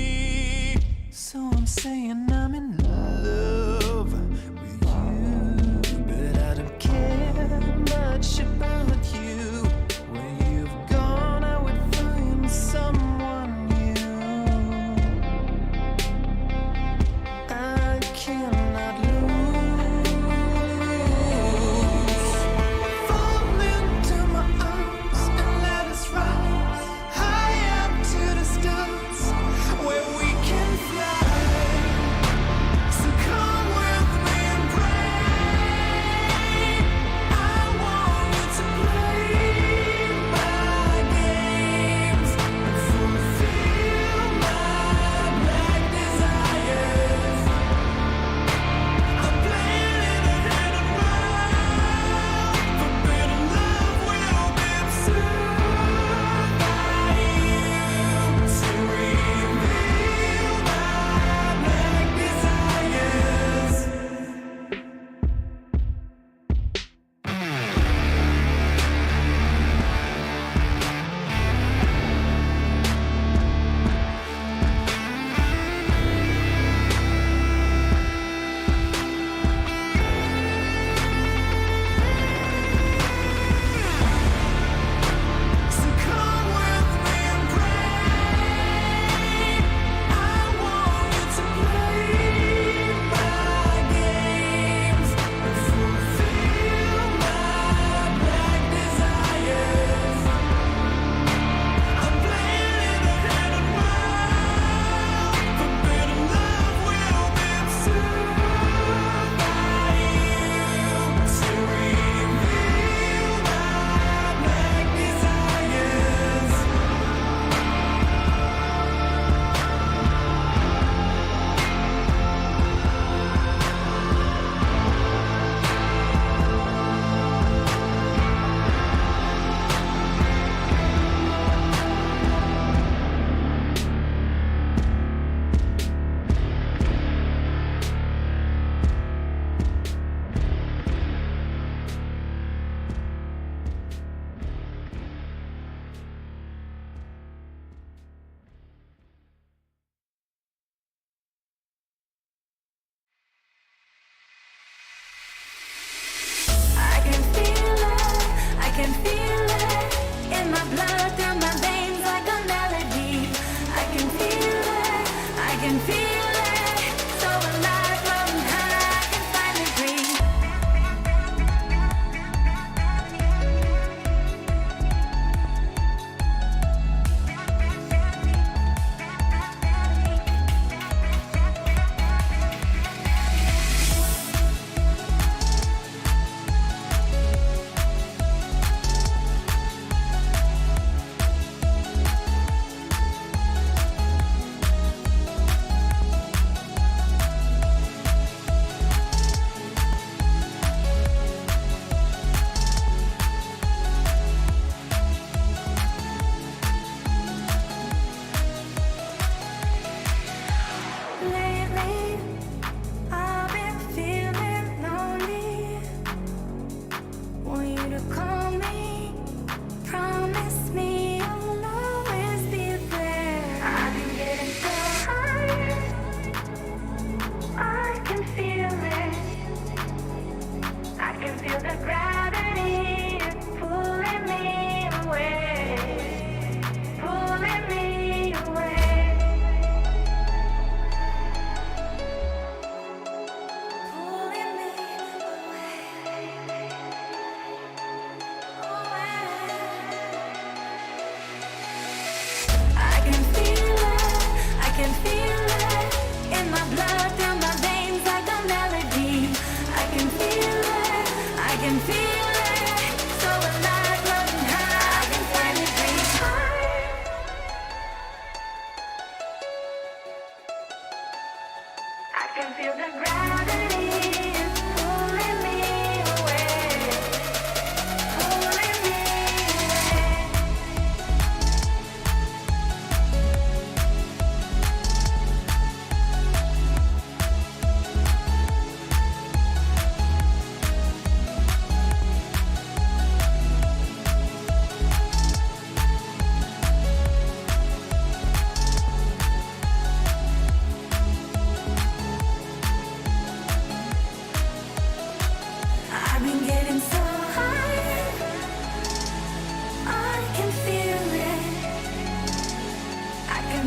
so I'm saying I'm in love with you, but I don't care much about you. Where you've gone, I would find someone new. I cannot lose. Fall into my arms and let us rise high up to the stars, where we can fly.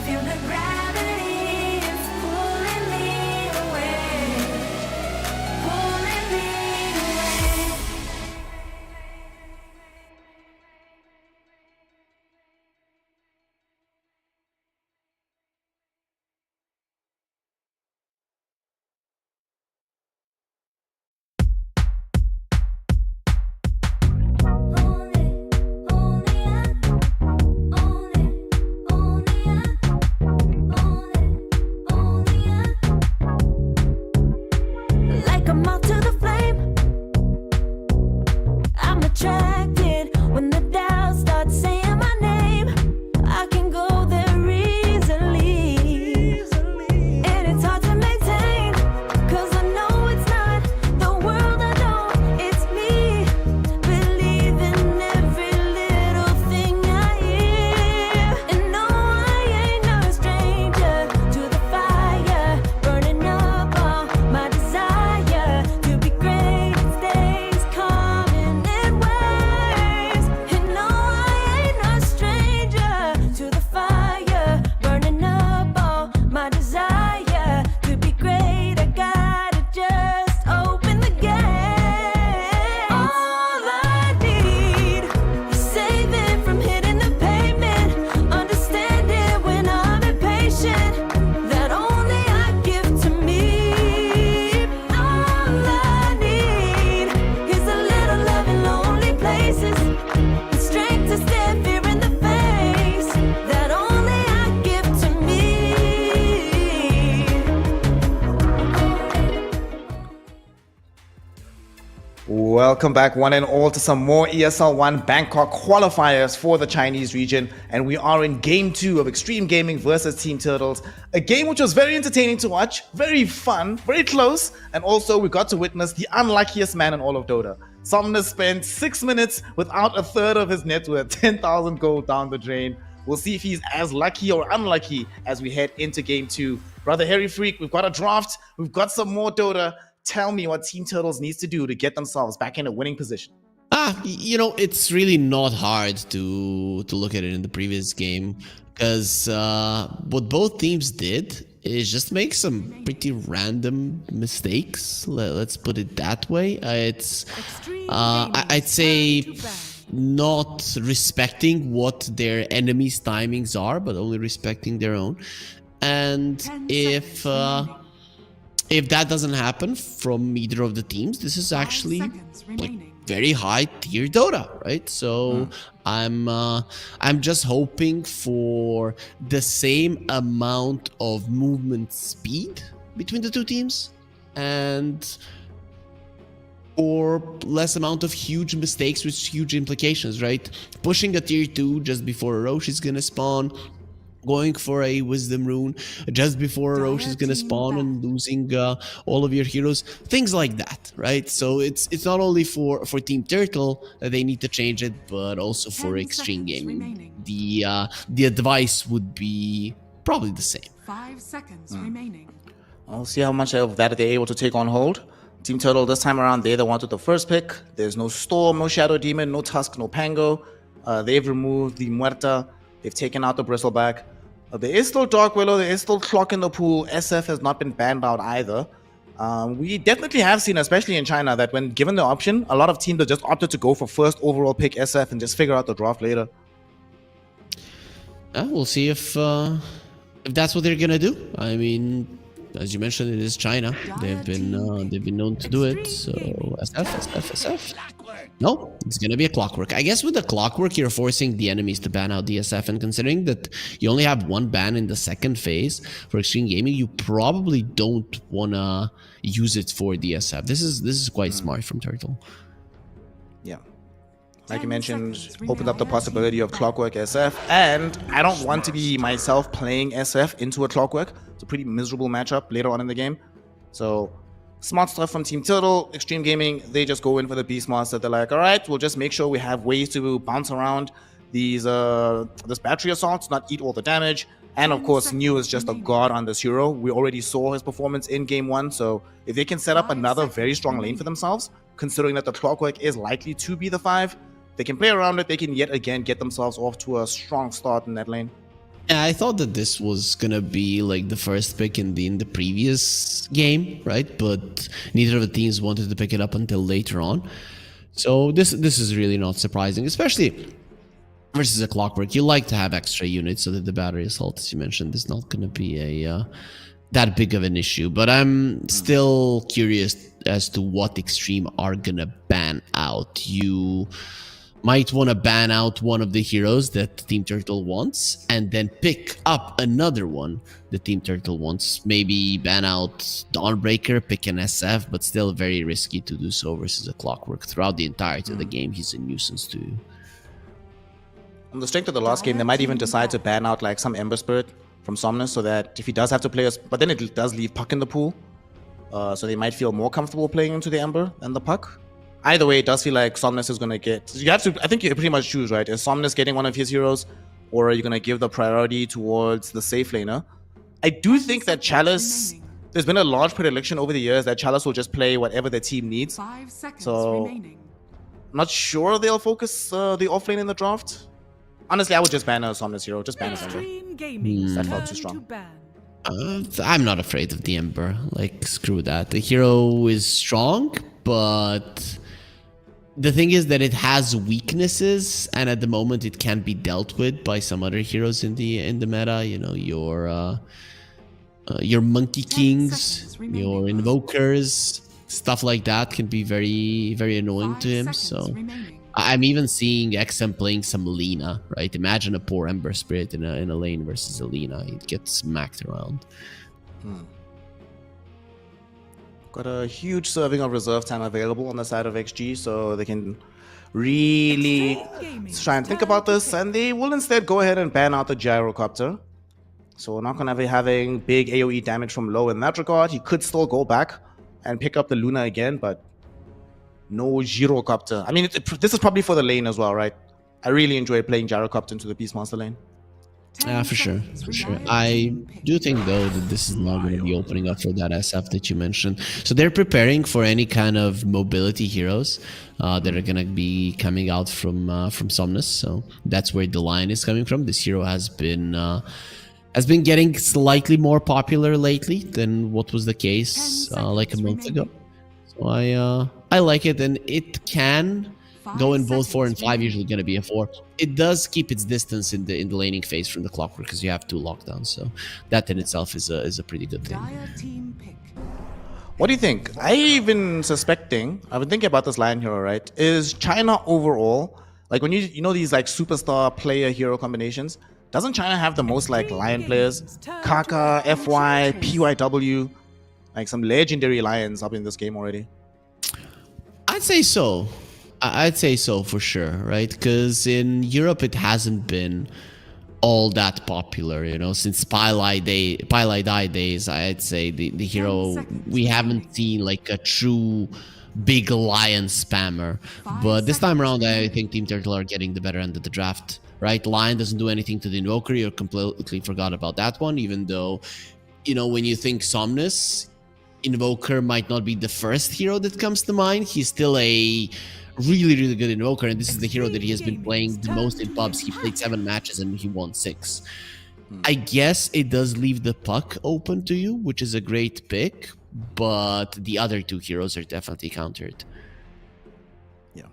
feel the gravity is pulling me away, pulling me away. Like a moth to the flame, I'm attracted when the doubt starts saying my name. I can go there easily, and it's hard to maintain, 'cause I know it's not the world I know, it's me. Believe in every little thing I hear, and no, I ain't no stranger to the fire, burning up all my desire to be great. It stays coming in waves, and no, I ain't no stranger to the fire, burning up all my desire to be great. I gotta just open the gate. All I need is saving from hitting the pavement, understanding when I'm impatient, that only I give to me. All I need is a little love in lonely places, the strength to stare fear in the face, that only I give to me. Welcome back, one and all, to some more ESL One Bangkok qualifiers for the Chinese region, and we are in Game 2 of Extreme Gaming versus Team Turtles, a game which was very entertaining to watch, very fun, very close, and also we got to witness the unluckiest man in all of Dota. Somnus spent 6 minutes without a third of his net worth, 10,000 gold down the drain. We'll see if he's as lucky or unlucky as we head into Game 2. Brother Harry Freak, we've got a draft, we've got some more Dota. Tell me what Team Turtles needs to do to get themselves back in a winning position. You know, it's really not hard to look at it in the previous game, because what both teams did is just make some pretty random mistakes. Let's put it that way. I'd say not respecting what their enemies' timings are, but only respecting their own. And if that doesn't happen from either of the teams, this is actually like very high tier Dota, right? So I'm just hoping for the same amount of movement speed between the two teams, and or less amount of huge mistakes with huge implications, right? Pushing a tier 2 just before a Roche is gonna spawn, going for a wisdom rune just before a Roche is gonna spawn, and losing all of your heroes, things like that, right? So it's not only for Team Turtle that they need to change it, but also for Extreme Gaming. The advice would be probably the same. 5 seconds remaining. I'll see how much of that they're able to take on hold. Team Turtle this time around, they're the ones with the first pick. There's no Storm, no Shadow Demon, no Tusk, no Pango. They've removed the Muerta. They've taken out the Bristleback. There is still Dark Willow. There is still Clock in the pool. SF has not been banned out either. We definitely have seen, especially in China, that when given the option, a lot of teams have just opted to go for first overall pick SF and just figure out the draft later. We'll see if that's what they're gonna do. I mean, as you mentioned, it is China. They've been known to do it. So SF. No, it's gonna be a clockwork. I guess with the clockwork, you're forcing the enemies to ban out DSF, and considering that you only have one ban in the second phase for Extreme Gaming, you probably don't wanna use it for DSF. This is quite smart from Turtle. Yeah. Like you mentioned, opened up the possibility of Clockwork SF, and I don't want to be myself playing SF into a Clockwork. It's a pretty miserable matchup later on in the game. So, smart stuff from Team Turtle. Extreme Gaming, they just go in for the Beastmaster. They're like, all right, we'll just make sure we have ways to bounce around these this battery assaults, not eat all the damage. And of course, New is just a god on this hero. We already saw his performance in Game 1, so if they can set up another very strong lane for themselves, considering that the Clockwork is likely to be the 5, they can play around it, they can yet again get themselves off to a strong start in that lane. Yeah, I thought that this was gonna be like the first pick in the previous game, right? But neither of the teams wanted to pick it up until later on. So this is really not surprising, especially versus a Clockwork. You like to have extra units so that the battery assault, as you mentioned, is not gonna be a that big of an issue. But I'm still curious as to what Extreme are gonna ban out. You might want to ban out one of the heroes that Team Turtle wants and then pick up another one that Team Turtle wants. Maybe ban out Dawnbreaker, pick an SF, but still very risky to do so versus a Clockwork. Throughout the entirety of the game, he's a nuisance to you. On the strength of the last game, they might even decide to ban out like some Ember Spirit from Somnus so that if he does have to play us, but then it does leave Puck in the pool. So they might feel more comfortable playing into the Ember than the Puck. Either way, it does feel like Somnus is going to get... You have to... I think you pretty much choose, right? Is Somnus getting one of his heroes, or are you going to give the priority towards the safe laner? I do think that Chalice... There's been a large predilection over the years that Chalice will just play whatever the team needs. 5 seconds So, remaining. I'm not sure they'll focus the offlane in the draft. Honestly, I would just ban a Somnus hero. Just ban a Ember. Extreme Gaming That felt too turn strong. to ban. I'm not afraid of the Ember. Like, screw that. The hero is strong, but... The thing is that it has weaknesses, and at the moment it can be dealt with by some other heroes in the meta. You know, your Monkey 10 Kings, seconds remaining. your Invokers, stuff like that can be very, very annoying 5 to him. seconds So remaining. I'm even seeing XM playing some Lina, right? Imagine a poor Ember Spirit in a lane versus a Lina. It gets smacked around. Got a huge serving of reserve time available on the side of XG, so they can really try and think about this, and they will instead go ahead and ban out the Gyrocopter. So we're not going to be having big AoE damage from low in that regard. He could still go back and pick up the Luna again, but no Gyrocopter. I mean, this is probably for the lane as well, right? I really enjoy playing Gyrocopter into the Beastmaster lane. Yeah, for sure, for sure. I do think though that this is not going to be opening up for that SF that you mentioned. So they're preparing for any kind of mobility heroes that are going to be coming out from Somnus. So that's where the line is coming from. This hero has been getting slightly more popular lately than what was the case like a month ago. So I like it, and it can go in both 4 and 5. Usually going to be a 4. It does keep its distance in the laning phase from the Clockwork because you have 2 lockdowns. So that in itself is a pretty good thing. Dire team pick. What do you think? I've been thinking about this line hero, right? Is China overall, like when you know these like superstar player hero combinations, doesn't China have the most like lion players? Kaka, FY, PYW, like some legendary lions up in this game already. I'd say so. I'd say so for sure, right? Because in Europe it hasn't been all that popular, you know, since Pylai Die days. I'd say the hero, we haven't seen like a true big lion spammer. But this time around, I think Team Turtle are getting the better end of the draft, right? Lion doesn't do anything to the Invoker. You completely forgot about that one, even though, you know, when you think Somnus, Invoker might not be the first hero that comes to mind. He's still a really good Invoker, and this is the hero that he has been playing the most in pubs. He played 7 matches and he won 6. I guess it does leave the Puck open to you, which is a great pick, but the other 2 heroes are definitely countered. Yeah,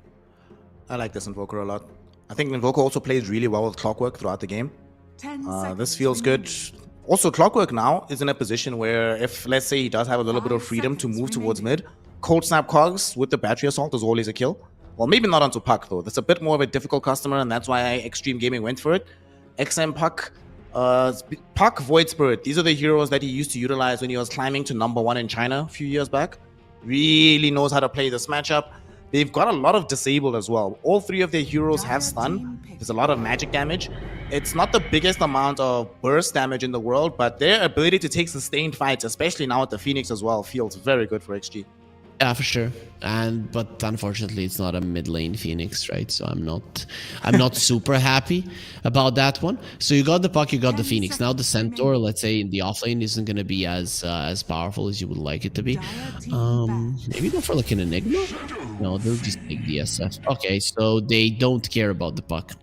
I like this Invoker a lot. I think Invoker also plays really well with Clockwork throughout the game. 10 This seconds feels good. Also, Clockwork now is in a position where if, let's say, he does have a little bit of freedom to move towards mid, Cold Snap Cogs with the Battery Assault is always a kill. Well, maybe not onto Puck, though. That's a bit more of a difficult customer, and that's why Extreme Gaming went for it. XM Puck, Puck, Void Spirit. These are the heroes that he used to utilize when he was climbing to #1 in China a few years back. Really knows how to play this matchup. They've got a lot of disable as well. All 3 of their heroes have stun. There's a lot of magic damage. It's not the biggest amount of burst damage in the world, but their ability to take sustained fights, especially now with the Phoenix as well, feels very good for XG. Yeah, for sure. But unfortunately, it's not a mid lane Phoenix, right? So I'm not super happy about that one. So you got the Puck, you got the Phoenix. Now the Centaur, let's say in the offlane, isn't going to be as powerful as you would like it to be. Maybe go for like an Enigma. No, they'll just take the SF. Okay, so they don't care about the Puck.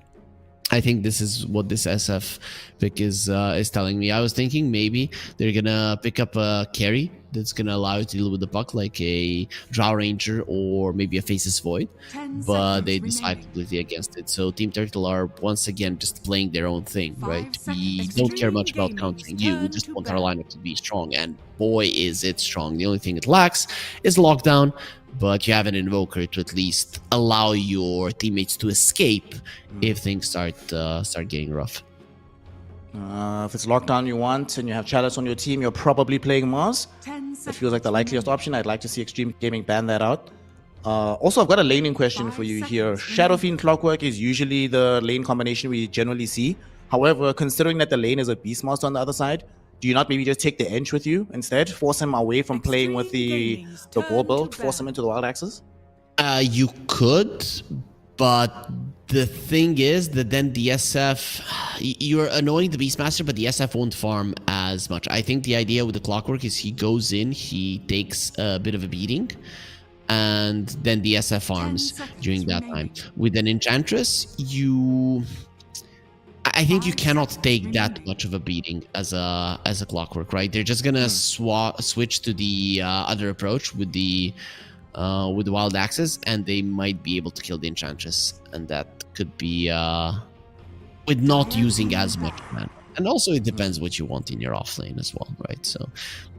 I think this is what this SF pick is telling me. I was thinking maybe they're gonna pick up a carry that's gonna allow you to deal with the puck, like a Drow Ranger or maybe a Faceless Void, 10 but they seconds decide remaining. completely against it. So Team Turtle are once again just playing their own thing, 5 right? seconds. We don't care much about Extreme countering Gaming's you. We turn just to want our bat. lineup to be strong, and boy is it strong. The only thing it lacks is lockdown, but you have an Invoker to at least allow your teammates to escape if things start getting rough. If it's lockdown you want and you have Chalice on your team, you're probably playing Mars. 10 It seconds feels like the likeliest remaining. option. I'd like to see Extreme Gaming ban that out. Also, I've got a laning question 5 for you seconds here. remaining. Shadow Fiend Clockwork is usually the lane combination we generally see. However, considering that the lane is a Beastmaster on the other side, do you not maybe just take the Ench with you instead? Force him away from playing with the Gaming's ball turn build, to force him bat. into the Wild Axes? You could, but the thing is that then the SF, you're annoying the Beastmaster, but the SF won't farm as much. I think the idea with the Clockwork is he goes in, he takes a bit of a beating, and then the SF farms 10 seconds during that remaining. time. With an Enchantress, I think you 5 cannot seconds take that remaining. much of a beating as a Clockwork, right? They're just gonna switch to the other approach with the Wild Axes, and they might be able to kill the Enchantress, and that could be with not using as much mana. And also, it depends what you want in your offlane as well, right? So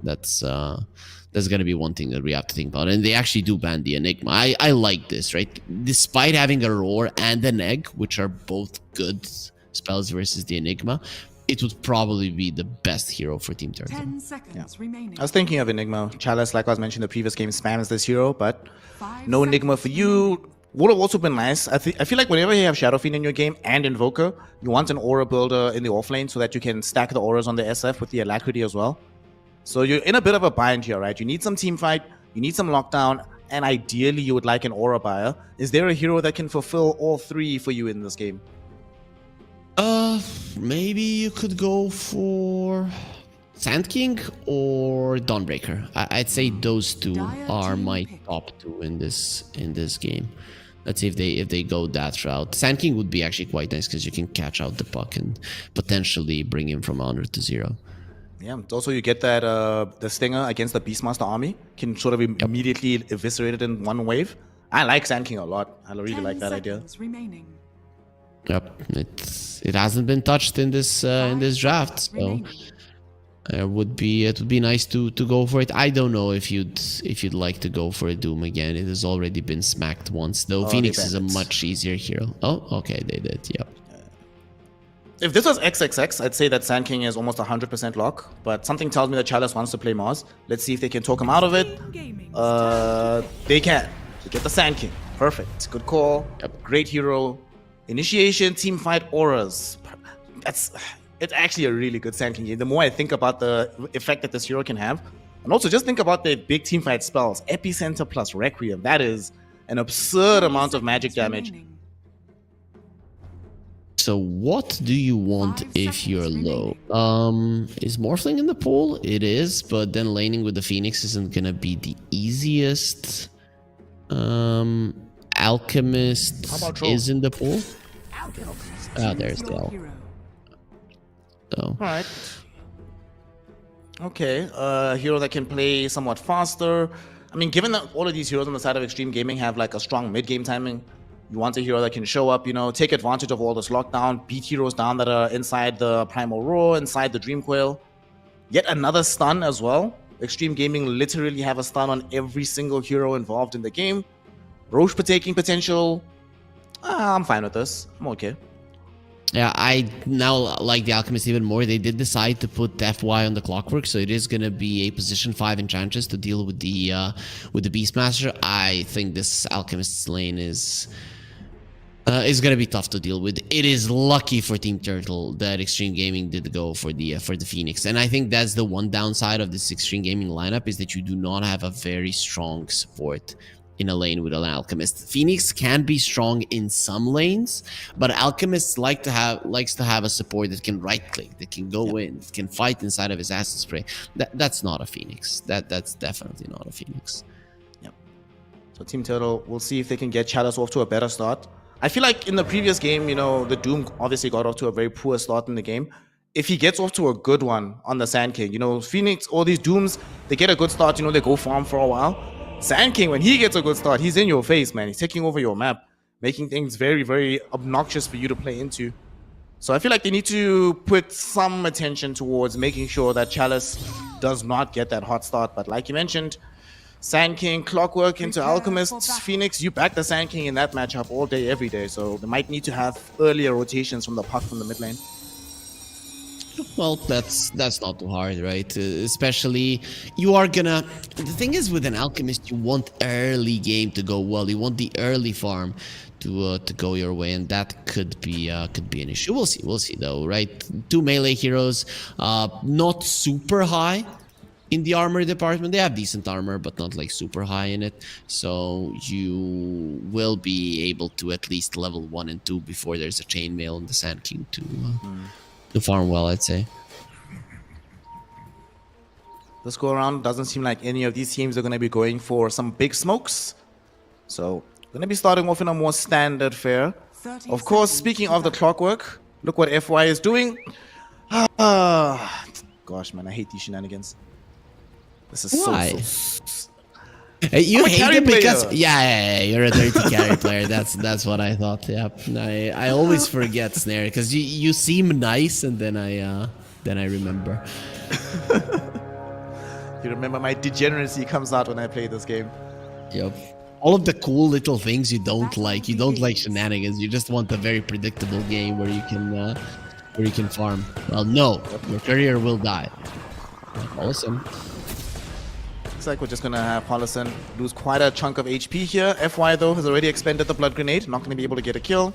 that's going to be one thing that we have to think about. And they actually do ban the Enigma. I like this, right? Despite having a Roar and an Egg, which are both good spells versus the Enigma, it would probably be the best hero for Team Turtle. 10 seconds remaining. I was thinking of Enigma. Chalice, like I was mentioning in the previous game, spams this hero, but 5 no Enigma seconds for you. Would have also been nice. I feel like whenever you have Shadow Fiend in your game and Invoker, you want an Aura builder in the offlane so that you can stack the auras on the SF with the Alacrity as well. So you're in a bit of a bind here, right? You need some team fight, you need some lockdown, and ideally you would like an Aura buyer. Is there a hero that can fulfill all three for you in this game? Maybe you could go for Sand King or Dawnbreaker. I'd say those two Dire are team my pick. top two in this game. Let's see if they go that route. Sand King would be actually quite nice because you can catch out the puck and potentially bring him from 100 to 0. Yeah, also you get that the Stinger against the Beastmaster army can sort of immediately eviscerate it in one wave. I like Sand King a lot. I really 10 like that idea. seconds remaining. Yep, it hasn't been touched in this draft, so remaining. it would be nice to go for it. I don't know if you'd like to go for a Doom again. It has already been smacked once, though. Oh, Phoenix they is a banned it. much easier hero. Oh, okay, they did. Yep. If this was XXX, I'd say that Sand King is almost 100% lock, but something tells me that Chalice wants to play Mars. Let's see if they can talk him out of it. Gaming's They can. So get the Sand King. Perfect. Good call. Yep. Great hero. Initiation, team fight, auras. It's actually a really good Sand King. The more I think about the effect that this hero can have, and also just think about the big team fight spells. Epicenter plus Requiem. That is an absurd 30 amount of magic seconds damage. remaining. So what do you want 5 if you're seconds low? remaining. Is Morphling in the pool? It is, but then laning with the Phoenix isn't gonna be the easiest. Alchemist How about Troll? is in the pool. Ah, there's the Your Al. hero. So All right. Okay, a hero that can play somewhat faster. I mean, given that all of these heroes on the side of Extreme Gaming have like a strong mid-game timing, you want a hero that can show up, take advantage of all this lockdown, beat heroes down that are inside the Primal Roar, inside the Dream Coil. Yet another stun as well. Extreme Gaming literally have a stun on every single hero involved in the game. Roche taking potential. I'm fine with this. I'm okay. yeah, I now like the Alchemist even more. They did decide to put FY on the Clockwork, so it is gonna be a position 5 Enchantress to deal with the Beastmaster. I think this Alchemist's lane is gonna be tough to deal with. It is lucky for Team Turtle that Extreme Gaming did go for the Phoenix, and I think that's the one downside of this Extreme Gaming lineup is that you do not have a very strong support in a lane with an Alchemist. Phoenix can be strong in some lanes, but Alchemist likes to have a support that can right click, that can go in, that can fight inside of his acid spray. That's not a Phoenix. That's definitely not a Phoenix. Yep. So Team Turtle, we'll see if they can get Chalice off to a better start. I feel like in the previous game, you know, the Doom obviously got off to a very poor start in the game. If he gets off to a good one on the Sand King, you know, Phoenix, all these Dooms, they get a good start, you know, they go farm for a while. Sand King, when he gets a good start, he's in your face, man. He's taking over your map, making things very, very obnoxious for you to play into. So I feel like they need to put some attention towards making sure that Chalice does not get that hot start. But like you mentioned, Sand King, Clockwork into Alchemists, Phoenix, you back the Sand King in that matchup all day, every day. So they might need to have earlier rotations from the puck from the mid lane. Well, that's not too hard, right? Especially you are gonna. The thing is, with an alchemist, you want early game to go well. You want the early farm to go your way, and that could be an issue. We'll see though, right? Two melee heroes, not super high in the armor department. They have decent armor, but not like super high in it. So you will be able to at least level 1 and 2 before there's a chainmail in the Sand King to farm well, I'd say. This go around doesn't seem like any of these teams are going to be going for some big smokes. So going to be starting off in a more standard fare. Of course, speaking of the Clockwork, look what FY is doing. Gosh, man, I hate these shenanigans. This is Why? so You I'm a hate carry it because player. yeah, you're a dirty carry player. That's what I thought. Yep. I always forget Snare because you seem nice, and then I remember. You remember my degeneracy comes out when I play this game. Yep. All of the cool little things you don't like. You don't like shenanigans. You just want a very predictable game where you can farm. Well, no, your career will die. Awesome. Looks like we're just gonna have Hollison lose quite a chunk of HP here. FY though has already expended the blood grenade, not gonna be able to get a kill.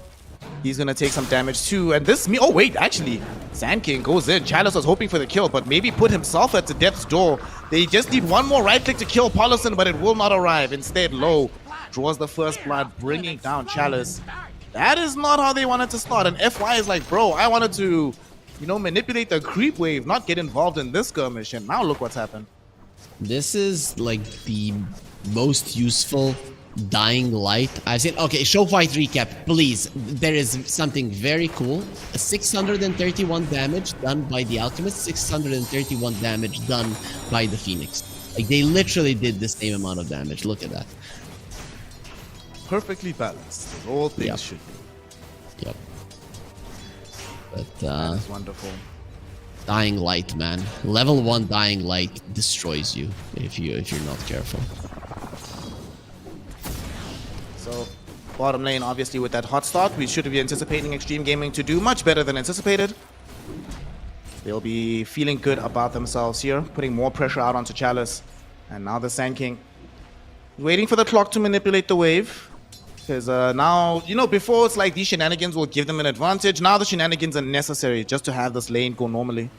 He's gonna take some damage too, and this oh wait, actually, Sand King goes in. Chalice was hoping for the kill, but maybe put himself at the death's door. They just need one more right click to kill Hollison, but it will not arrive. Instead, Low draws the first blood, bringing down Chalice. That is not how they wanted to start, and FY is like, bro, I wanted to, you know, manipulate the creep wave, not get involved in this skirmish, and now look what's happened. This is like the most useful dying light I've seen. Okay, show fight recap, please. There is something very cool. 631 damage done by the Alchemist, 631 damage done by the Phoenix. Like, they literally did the same amount of damage. Look at that. Perfectly balanced. All things Yep. should be. Yep. But That's wonderful. dying light, man. Level 1 dying light destroys you if you're not careful. So, bottom lane, obviously, with that hot start, we should be anticipating Extreme Gaming to do much better than anticipated. They'll be feeling good about themselves here, putting more pressure out onto Chalice. And now the Sand King waiting for the clock to manipulate the wave. Because now, you know, before it's like these shenanigans will give them an advantage. Now the shenanigans are necessary just to have this lane go normally.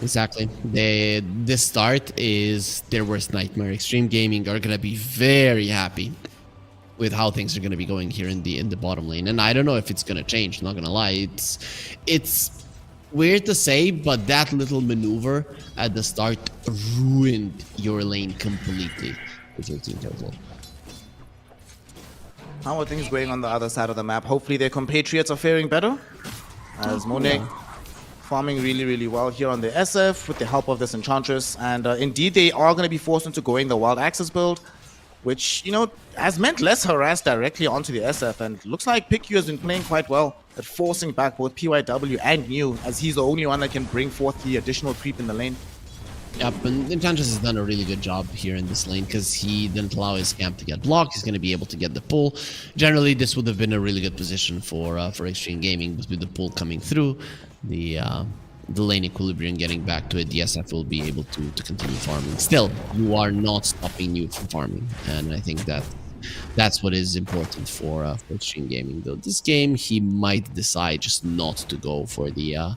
Exactly. This start is their worst nightmare. Extreme Gaming are gonna be very happy with how things are gonna be going here in the bottom lane, and I don't know if it's gonna change. Not gonna lie, it's weird to say, but that little maneuver at the start ruined your lane completely with your team total. How are things going on the other side of the map? Hopefully their compatriots are faring better. As Monet farming really, really well here on the SF with the help of this Enchantress. And indeed, they are going to be forced into going the Wild Axis build, which, you know, has meant less harass directly onto the SF. And looks like PickU has been playing quite well at forcing back both PYW and New, as he's the only one that can bring forth the additional creep in the lane. Yep, and Enchantress has done a really good job here in this lane because he didn't allow his camp to get blocked. He's going to be able to get the pull. Generally, this would have been a really good position for Extreme Gaming, but with the pull coming through, the lane equilibrium getting back to it, DSF will be able to continue farming. Still, you are not stopping you from farming, and I think that's what is important for Extreme Gaming. Though this game, he might decide just not to go for the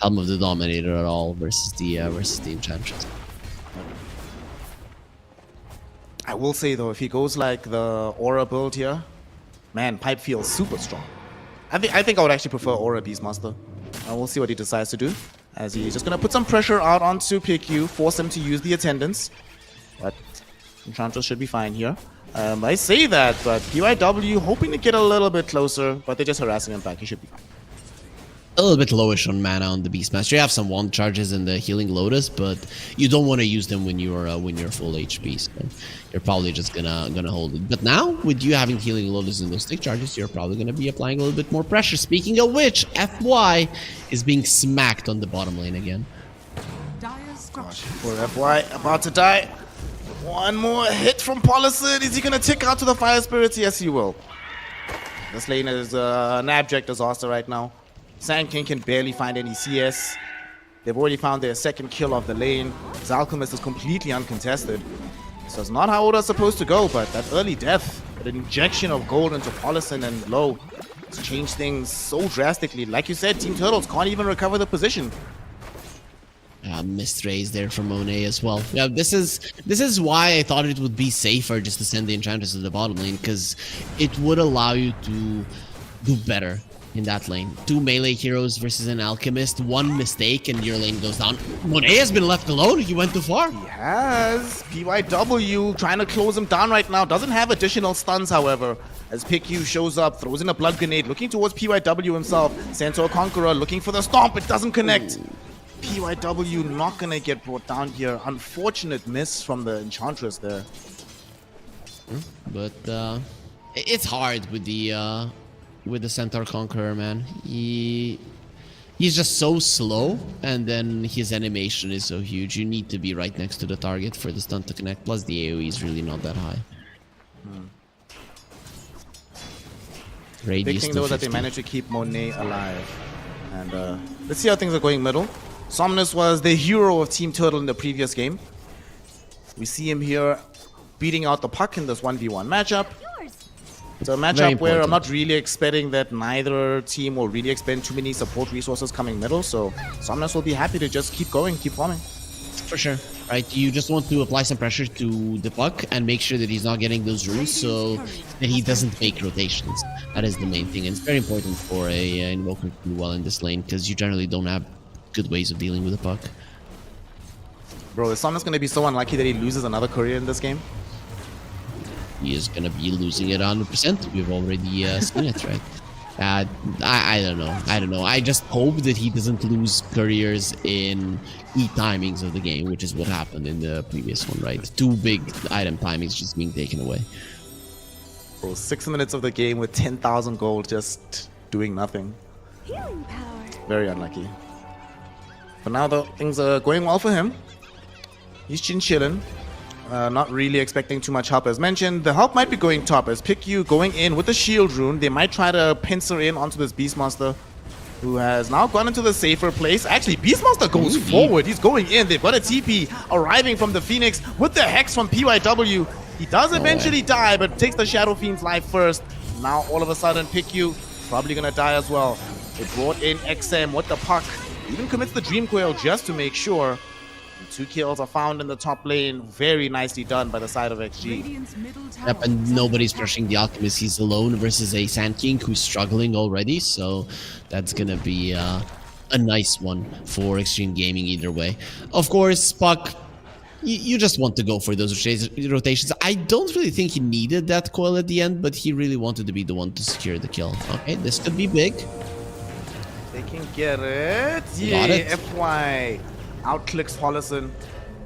Helm of the Dominator at all versus the Enchantress. I will say, though, if he goes like the Aura build here, man, Pipe feels super strong. I think I would actually prefer Aura Beastmaster. We'll see what he decides to do, as he's just going to put some pressure out onto PickU, force him to use the attendance. But Enchantress should be fine here. I say that, but PYW hoping to get a little bit closer, but they're just harassing him back. He should be fine. A little bit lowish on mana on the Beastmaster. You have some wand charges and the healing Lotus, but you don't want to use them when you're full HP. So you're probably just gonna hold it. But now with you having healing Lotus and those stick charges, you're probably gonna be applying a little bit more pressure. Speaking of which, FY is being smacked on the bottom lane again. Poor FY about to die. One more hit from Polison. Is he gonna tick out to the Fire Spirits? Yes, he will. This lane is an abject disaster right now. Sand King can barely find any CS. They've already found their second kill of the lane. His Alchemist is completely uncontested. So it's not how Oda's supposed to go, but that early death, that injection of gold into Polison and low, has changed things so drastically. Like you said, Team Turtles can't even recover the position. Missed raise there from Monet as well. Yeah, this is why I thought it would be safer just to send the Enchantress to the bottom lane, because it would allow you to do better in that lane. 2 melee heroes versus an Alchemist. One mistake and your lane goes down. Monet has been left alone. He went too far. He has. PYW trying to close him down right now. Doesn't have additional stuns, however. As PQ shows up, throws in a blood grenade, looking towards PYW himself. Centaur Conqueror looking for the stomp. It doesn't connect. PYW not gonna get brought down here. Unfortunate miss from the Enchantress there. But it's hard with the Centaur Conqueror, man. He's just so slow, and then his animation is so huge. You need to be right next to the target for the stun to connect. Plus, the AoE is really not that high. Big thing though that they managed to keep Monet alive. And let's see how things are going middle. Somnus was the hero of Team Turtle in the previous game. We see him here beating out the puck in this 1v1 matchup. It's a matchup where I'm not really expecting that neither team will really expend too many support resources coming middle, so Somnus will be happy to just keep going, keep farming. For sure. Right, you just want to apply some pressure to the puck and make sure that he's not getting those runes so that he doesn't make rotations. That is the main thing, and it's very important for a Invoker to do well in this lane, because you generally don't have good ways of dealing with the puck. Bro, is Somnus going to be so unlucky that he loses another courier in this game? He is going to be losing it 100%. We've already seen it, right? I don't know. I just hope that he doesn't lose couriers in key timings of the game, which is what happened in the previous one, right? 2 big item timings just being taken away. Bro, 6 minutes of the game with 10,000 gold just doing nothing. Healing power. Very unlucky. But now though, things are going well for him. He's chillin'. Not really expecting too much help as mentioned. The help might be going top as PQ going in with the shield rune. They might try to pincer in onto this Beastmaster, who has now gone into the safer place. Actually, Beastmaster goes forward. He's going in. They've got a TP arriving from the Phoenix with the Hex from PYW. He does eventually die, but takes the Shadow Fiend's life first. Now all of a sudden, PQ probably gonna die as well. They brought in XM with the puck. Even commits the Dream Coil just to make sure. 2 kills are found in the top lane. Very nicely done by the side of XG. Yep, and nobody's crushing the Alchemist. He's alone versus a Sand King who's struggling already. So that's gonna be a nice one for Extreme Gaming either way. Of course, Puck, you just want to go for those rotations. I don't really think he needed that coil at the end, but he really wanted to be the one to secure the kill. Okay, this could be big. They can get it. Got it. FY. Outclicks Polison.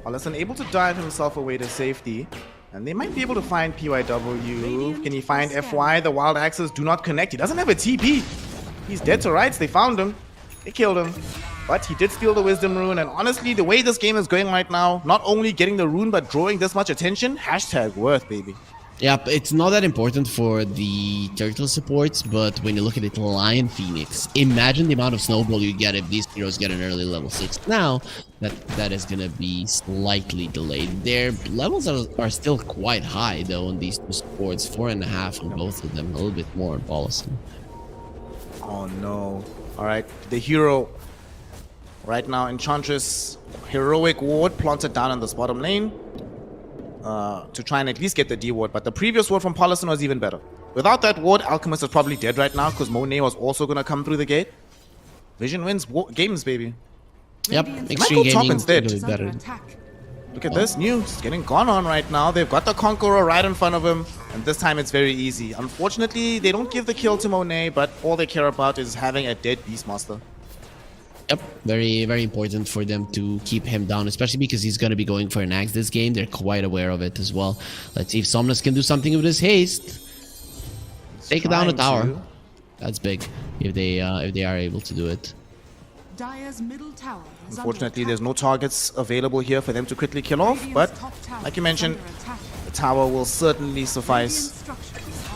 Polison able to dive himself away to safety. And they might be able to find PYW. Can he find FY? The Wild Axes do not connect. He doesn't have a TP. He's dead to rights. They found him. They killed him. But he did steal the Wisdom Rune. And honestly, the way this game is going right now, not only getting the rune, but drawing this much attention, hashtag worth, baby. Yep, it's not that important for the turtle supports, but when you look at it, Lion Phoenix, imagine the amount of snowball you get if these heroes get an early level 6. Now, that is going to be slightly delayed. Their levels are still quite high, though, on these 2 supports. 4.5 on both of them, a little bit more on Polison. Oh, no. All right, the hero right now, Enchantress, heroic ward planted down in this bottom lane. To try and at least get the D ward, but the previous ward from Polison was even better. Without that ward, Alchemist is probably dead right now because Monet was also going to come through the gate. Vision wins games, baby. Yep, Extreme Gaming instead. is better. Look at this, New. He's getting gone on right now. They've got the Conqueror right in front of him, and this time it's very easy. Unfortunately, they don't give the kill to Monet, but all they care about is having a dead Beastmaster. Yep, very, very important for them to keep him down, especially because he's going to be going for an axe this game. They're quite aware of it as well. Let's see if Somnus can do something with his haste. Take down a tower. That's big if they are able to do it. Dire's middle tower is Unfortunately, under there's no targets available here for them to quickly kill off, but like you mentioned, the tower will certainly suffice.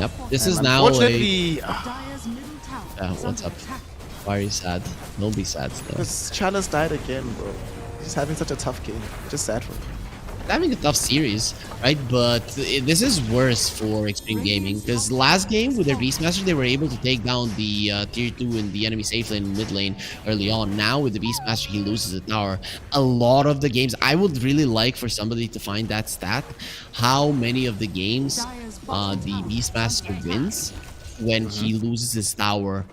Yep, this is now Unfortunately, Dire's middle tower is what's under up? attack. Why are you sad? Don't be sad still. because Chalice died again, bro. He's having such a tough game. Just sad for him. Having a tough series, right? But this is worse for Extreme Gaming because last game with their Beastmaster, they were able to take down the tier 2 in the enemy safe lane, mid lane early on. Now with the Beastmaster, he loses the tower. A lot of the games, I would really like for somebody to find that stat. How many of the games the Beastmaster wins when he loses his tower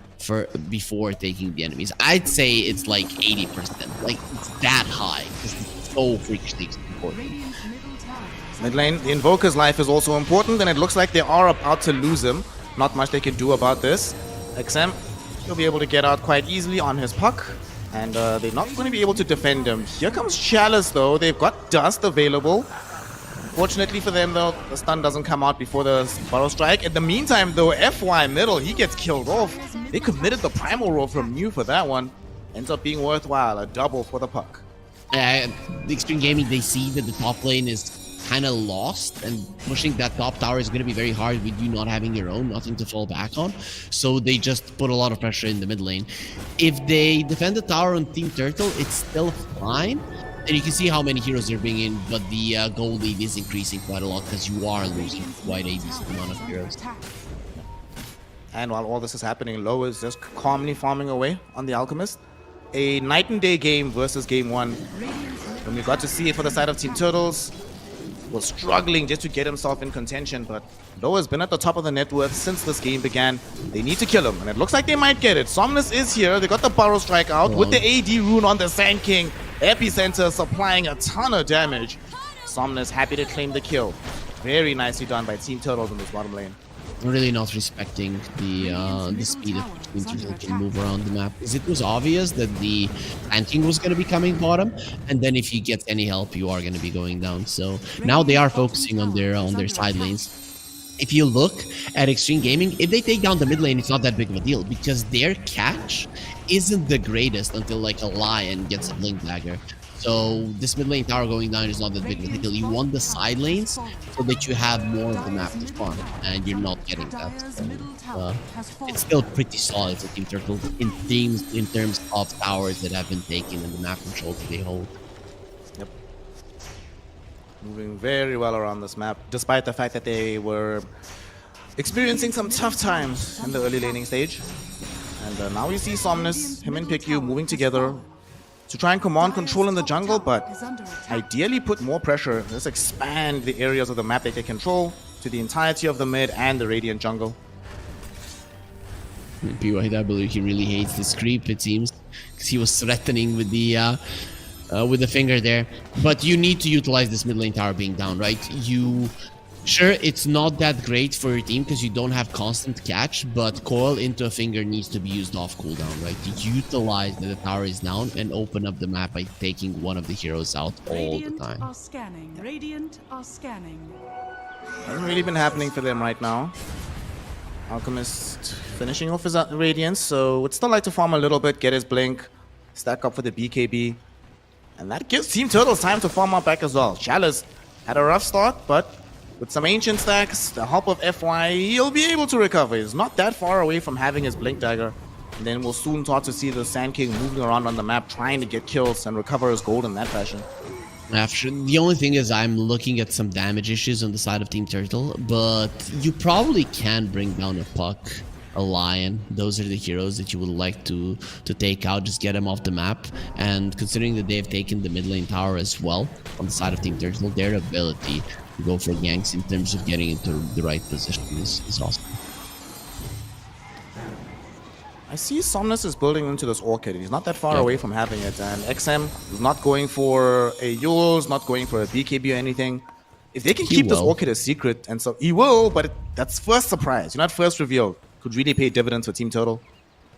before taking the enemies? I'd say it's like 80%. Like it's that high because it's so freakishly important. Mid lane, the Invoker's life is also important, and it looks like they are about to lose him. Not much they can do about this. XM, he'll be able to get out quite easily on his puck, and they're not going to be able to defend him. Here comes Chalice, though. They've got Dust available. Fortunately for them, though, the stun doesn't come out before the Burrow Strike. In the meantime, though, FY middle, he gets killed off. They committed the Primal Roll from New for that one. Ends up being worthwhile, a double for the puck. The Extreme Gaming, they see that the top lane is kind of lost, and pushing that top tower is going to be very hard with you not having your own, nothing to fall back on. So they just put a lot of pressure in the mid lane. If they defend the tower on Team Turtle, it's still fine. And you can see how many heroes they're bringing in, but the goal lead is increasing quite a lot because you are losing quite a decent amount of heroes. And while all this is happening, Low is just calmly farming away on the Alchemist. A night and day game versus game 1. And we got to see it for the side of Team Turtles. Was struggling just to get himself in contention, but Low has been at the top of the net worth since this game began. They need to kill him, and it looks like they might get it. Somnus is here. They got the Burrow Strike out with the AD rune on the Sand King. Epicenter supplying a ton of damage. Somnus happy to claim the kill. Very nicely done by Team Turtles in this bottom lane. Really not respecting the speed at which Team Turtle can move around the map. Because it was obvious that the Sand King was going to be coming bottom, and then if you get any help, you are going to be going down. So now they are focusing on their side lanes. If you look at Extreme Gaming, if they take down the mid lane, it's not that big of a deal because their catch isn't the greatest until like a Lion gets a Blink Dagger. So this mid lane tower going down is not that big of a deal. You want the side lanes so that you have more of the map to farm, and you're not getting that. So, it's still pretty solid for Team Turtle in terms of towers that have been taken and the map control that they hold. Yep. Moving very well around this map, despite the fact that they were experiencing some tough times in the early laning stage. And now we see Somnus, him and Piku moving together to try and command control in the jungle, but ideally put more pressure. Let's expand the areas of the map they can control to the entirety of the mid and the Radiant jungle. PY, I believe he really hates this creep, it seems, because he was threatening with the finger there. But you need to utilize this mid lane tower being down, right? Sure, it's not that great for your team because you don't have constant catch, but coil into a finger needs to be used off cooldown, right? To utilize that the tower is down and open up the map by taking one of the heroes out all the time. Are scanning. Radiant are scanning. Hasn't really been happening for them right now. Alchemist finishing off his Radiance, so would still like to farm a little bit, get his Blink, stack up for the BKB. And that gives Team Turtles time to farm up back as well. Chalice had a rough start, but with some ancient stacks, the help of FY, he'll be able to recover. He's not that far away from having his Blink Dagger. And then we'll soon start to see the Sand King moving around on the map, trying to get kills and recover his gold in that fashion. The only thing is I'm looking at some damage issues on the side of Team Turtle, but you probably can bring down a Puck, a Lion. Those are the heroes that you would like to take out, just get them off the map. And considering that they've taken the mid lane tower as well on the side of Team Turtle, their ability to go for ganks in terms of getting into the right position is awesome. see Somnus is building into this Orchid. He's not that far away from having it. And XM is not going for a Yule's, not going for a BKB or anything. If they can keep this Orchid a secret, and so he will, but that's first surprise. You're not first reveal. Could really pay dividends for Team Turtle.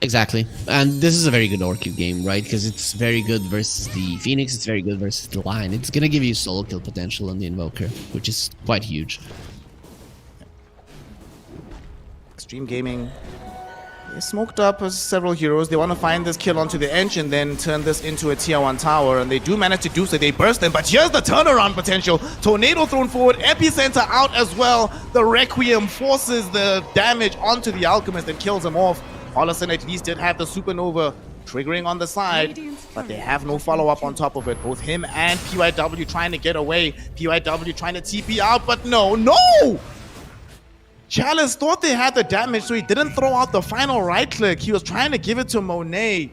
Exactly. And this is a very good Orchid game, right? Because it's very good versus the Phoenix, it's very good versus the Lion. It's going to give you solo kill potential on the Invoker, which is quite huge. Extreme Gaming, they smoked up several heroes. They want to find this kill onto the edge and then turn this into a tier 1 tower, and they do manage to do so. They burst them, but here's the turnaround potential. Tornado thrown forward, Epicenter out as well. The Requiem forces the damage onto the Alchemist and kills him off. Holison at least did have the Supernova triggering on the side, but they have no follow-up on top of it. Both him and PYW trying to get away. PYW trying to TP out, but no! Chalice thought they had the damage, so he didn't throw out the final right click. He was trying to give it to Monet.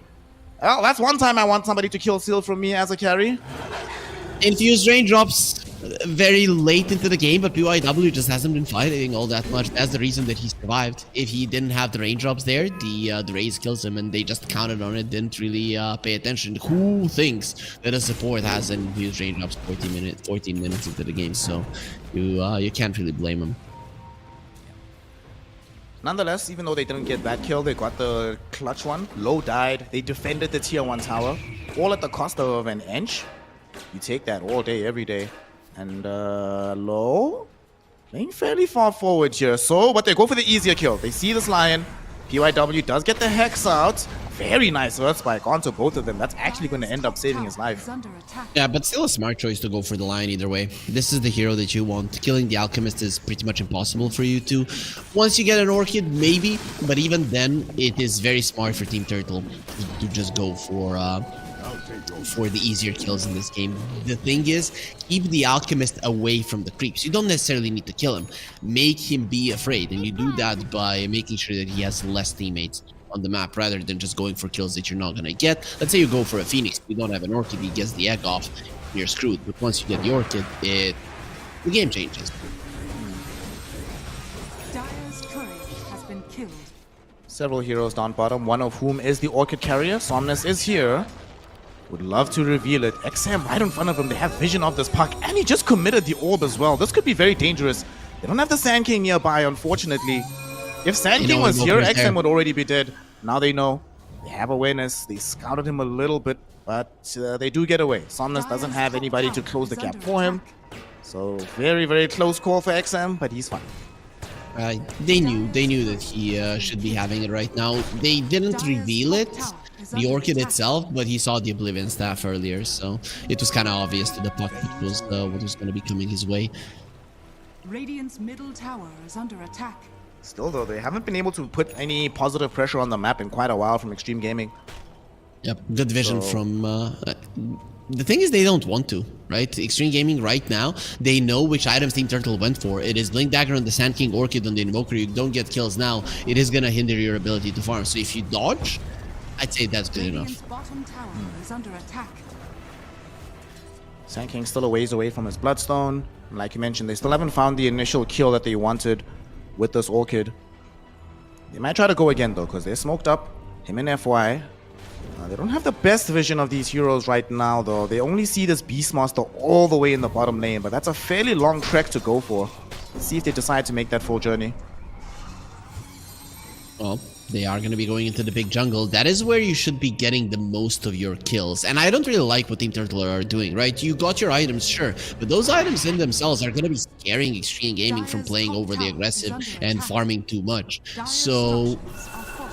Well, that's one time I want somebody to kill Seal from me as a carry. Infused raindrops very late into the game, but PYW just hasn't been fighting all that much. That's the reason that he survived. If he didn't have the raindrops there, the Raze kills him, and they just counted on it, didn't really pay attention. Who thinks that a support has an infused raindrops 14 minutes into the game? So you can't really blame him. Nonetheless, even though they didn't get that kill, they got the clutch one. Low died. They defended the tier 1 tower, all at the cost of an inch. You take that all day, every day. And Low playing fairly far forward here. So, but they go for the easier kill. They see this Lion. PYW does get the Hex out. Very nice Earth Spike onto both of them. That's actually going to end up saving his life. Yeah, but still a smart choice to go for the Lion either way. This is the hero that you want. Killing the Alchemist is pretty much impossible for you to. Once you get an Orchid, maybe. But even then, it is very smart for Team Turtle to just go for the easier kills in this game. The thing is, keep the Alchemist away from the creeps. You don't necessarily need to kill him. Make him be afraid, and you do that by making sure that he has less teammates on the map rather than just going for kills that you're not gonna get. Let's say you go for a Phoenix, you don't have an Orchid, he gets the egg off, you're screwed. But once you get the Orchid, the game changes. Dire's courier has been killed. Several heroes down bottom, one of whom is the Orchid carrier. Somnus is here. Would love to reveal it. XM right in front of him. They have vision of this puck, and he just committed the orb as well. This could be very dangerous. They don't have the Sand King nearby, unfortunately. If Sand King was here, XM would already be dead. Now they know. They have awareness. They scouted him a little bit, but they do get away. Somnus doesn't have anybody to close the gap for him. So very, very close call for XM, but he's fine. They knew that he should be having it right now. They didn't reveal it, the Orchid itself, but he saw the Oblivion Staff earlier, so it was kind of obvious to the puck what was going to be coming his way. Radiant's middle tower is under attack. Still, though, they haven't been able to put any positive pressure on the map in quite a while from Extreme Gaming. Yep, good vision from... the thing is, they don't want to, right? Extreme Gaming right now, they know which items Team Turtle went for. It is Blink Dagger on the Sand King, Orchid on the Invoker. You don't get kills now. It is going to hinder your ability to farm. So if you dodge, I'd say that's good enough. Bottom tower is under attack. Sand King's still a ways away from his Bloodstone. Like you mentioned, they still haven't found the initial kill that they wanted with this Orchid. They might try to go again, though, because they're smoked up. Him and FY. They don't have the best vision of these heroes right now, though. They only see this Beastmaster all the way in the bottom lane, but that's a fairly long trek to go for. Let's see if they decide to make that full journey. Well, they are going to be going into the big jungle. That is where you should be getting the most of your kills. And I don't really like what Team Turtle are doing, right? You got your items, sure, but those items in themselves are going to be scaring Extreme Gaming from playing overly aggressive and farming too much. So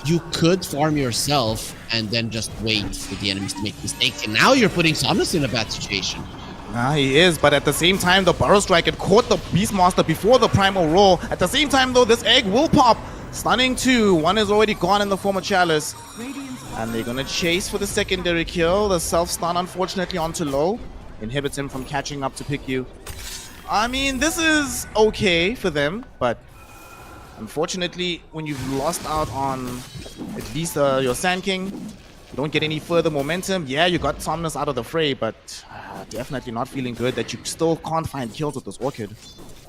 you could farm yourself and then just wait for the enemies to make mistakes. And now you're putting Somnus in a bad situation. He is, but at the same time, the Burrow Strike had caught the Beastmaster before the Primal Roll. At the same time, though, this egg will pop. Stunning 2. One is already gone in the form of Chalice. And they're going to chase for the secondary kill. The self-stun, unfortunately, onto Low. Inhibits him from catching up to pick you. I mean, this is okay for them, but unfortunately, when you've lost out on at least your Sand King, you don't get any further momentum. Yeah, you got Somnus out of the fray, but definitely not feeling good that you still can't find kills with this Orchid.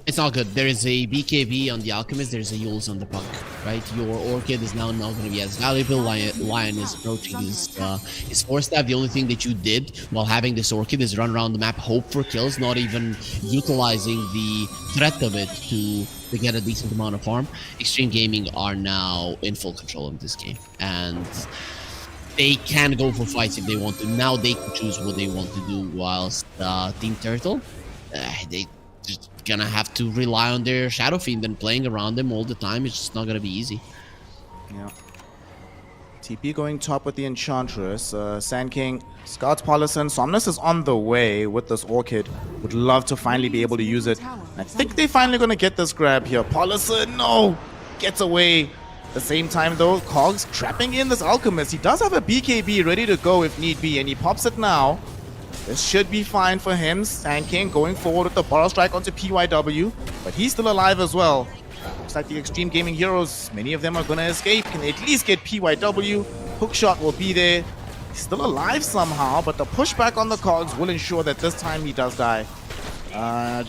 It's not good. There is a BKB on the Alchemist, there's a Yules on the Punk, right? Your Orchid is now not going to be as valuable. Lion is approaching his 4-stab. The only thing that you did while having this Orchid is run around the map, hope for kills, not even utilizing the threat of it to get a decent amount of farm. Extreme Gaming are now in full control of this game, and they can go for fights if they want to. Now they can choose what they want to do, whilst Team Turtle, they just gonna have to rely on their Shadow Fiend and playing around them all the time. It's just not gonna be easy. Yeah. TP going top with the Enchantress. Sand King, Scouts Paulison. Somnus is on the way with this Orchid. Would love to finally be able to use it. I think they're finally gonna get this grab here. Paulison, no! Gets away. At the same time though, Cogs trapping in this Alchemist. He does have a BKB ready to go if need be, and he pops it now. This should be fine for him. Sand King going forward with the Borrow Strike onto PYW, but he's still alive as well. Looks like the Extreme Gaming heroes, many of them are going to escape. Can they at least get PYW? Hookshot will be there. He's still alive somehow, but the pushback on the Cogs will ensure that this time he does die.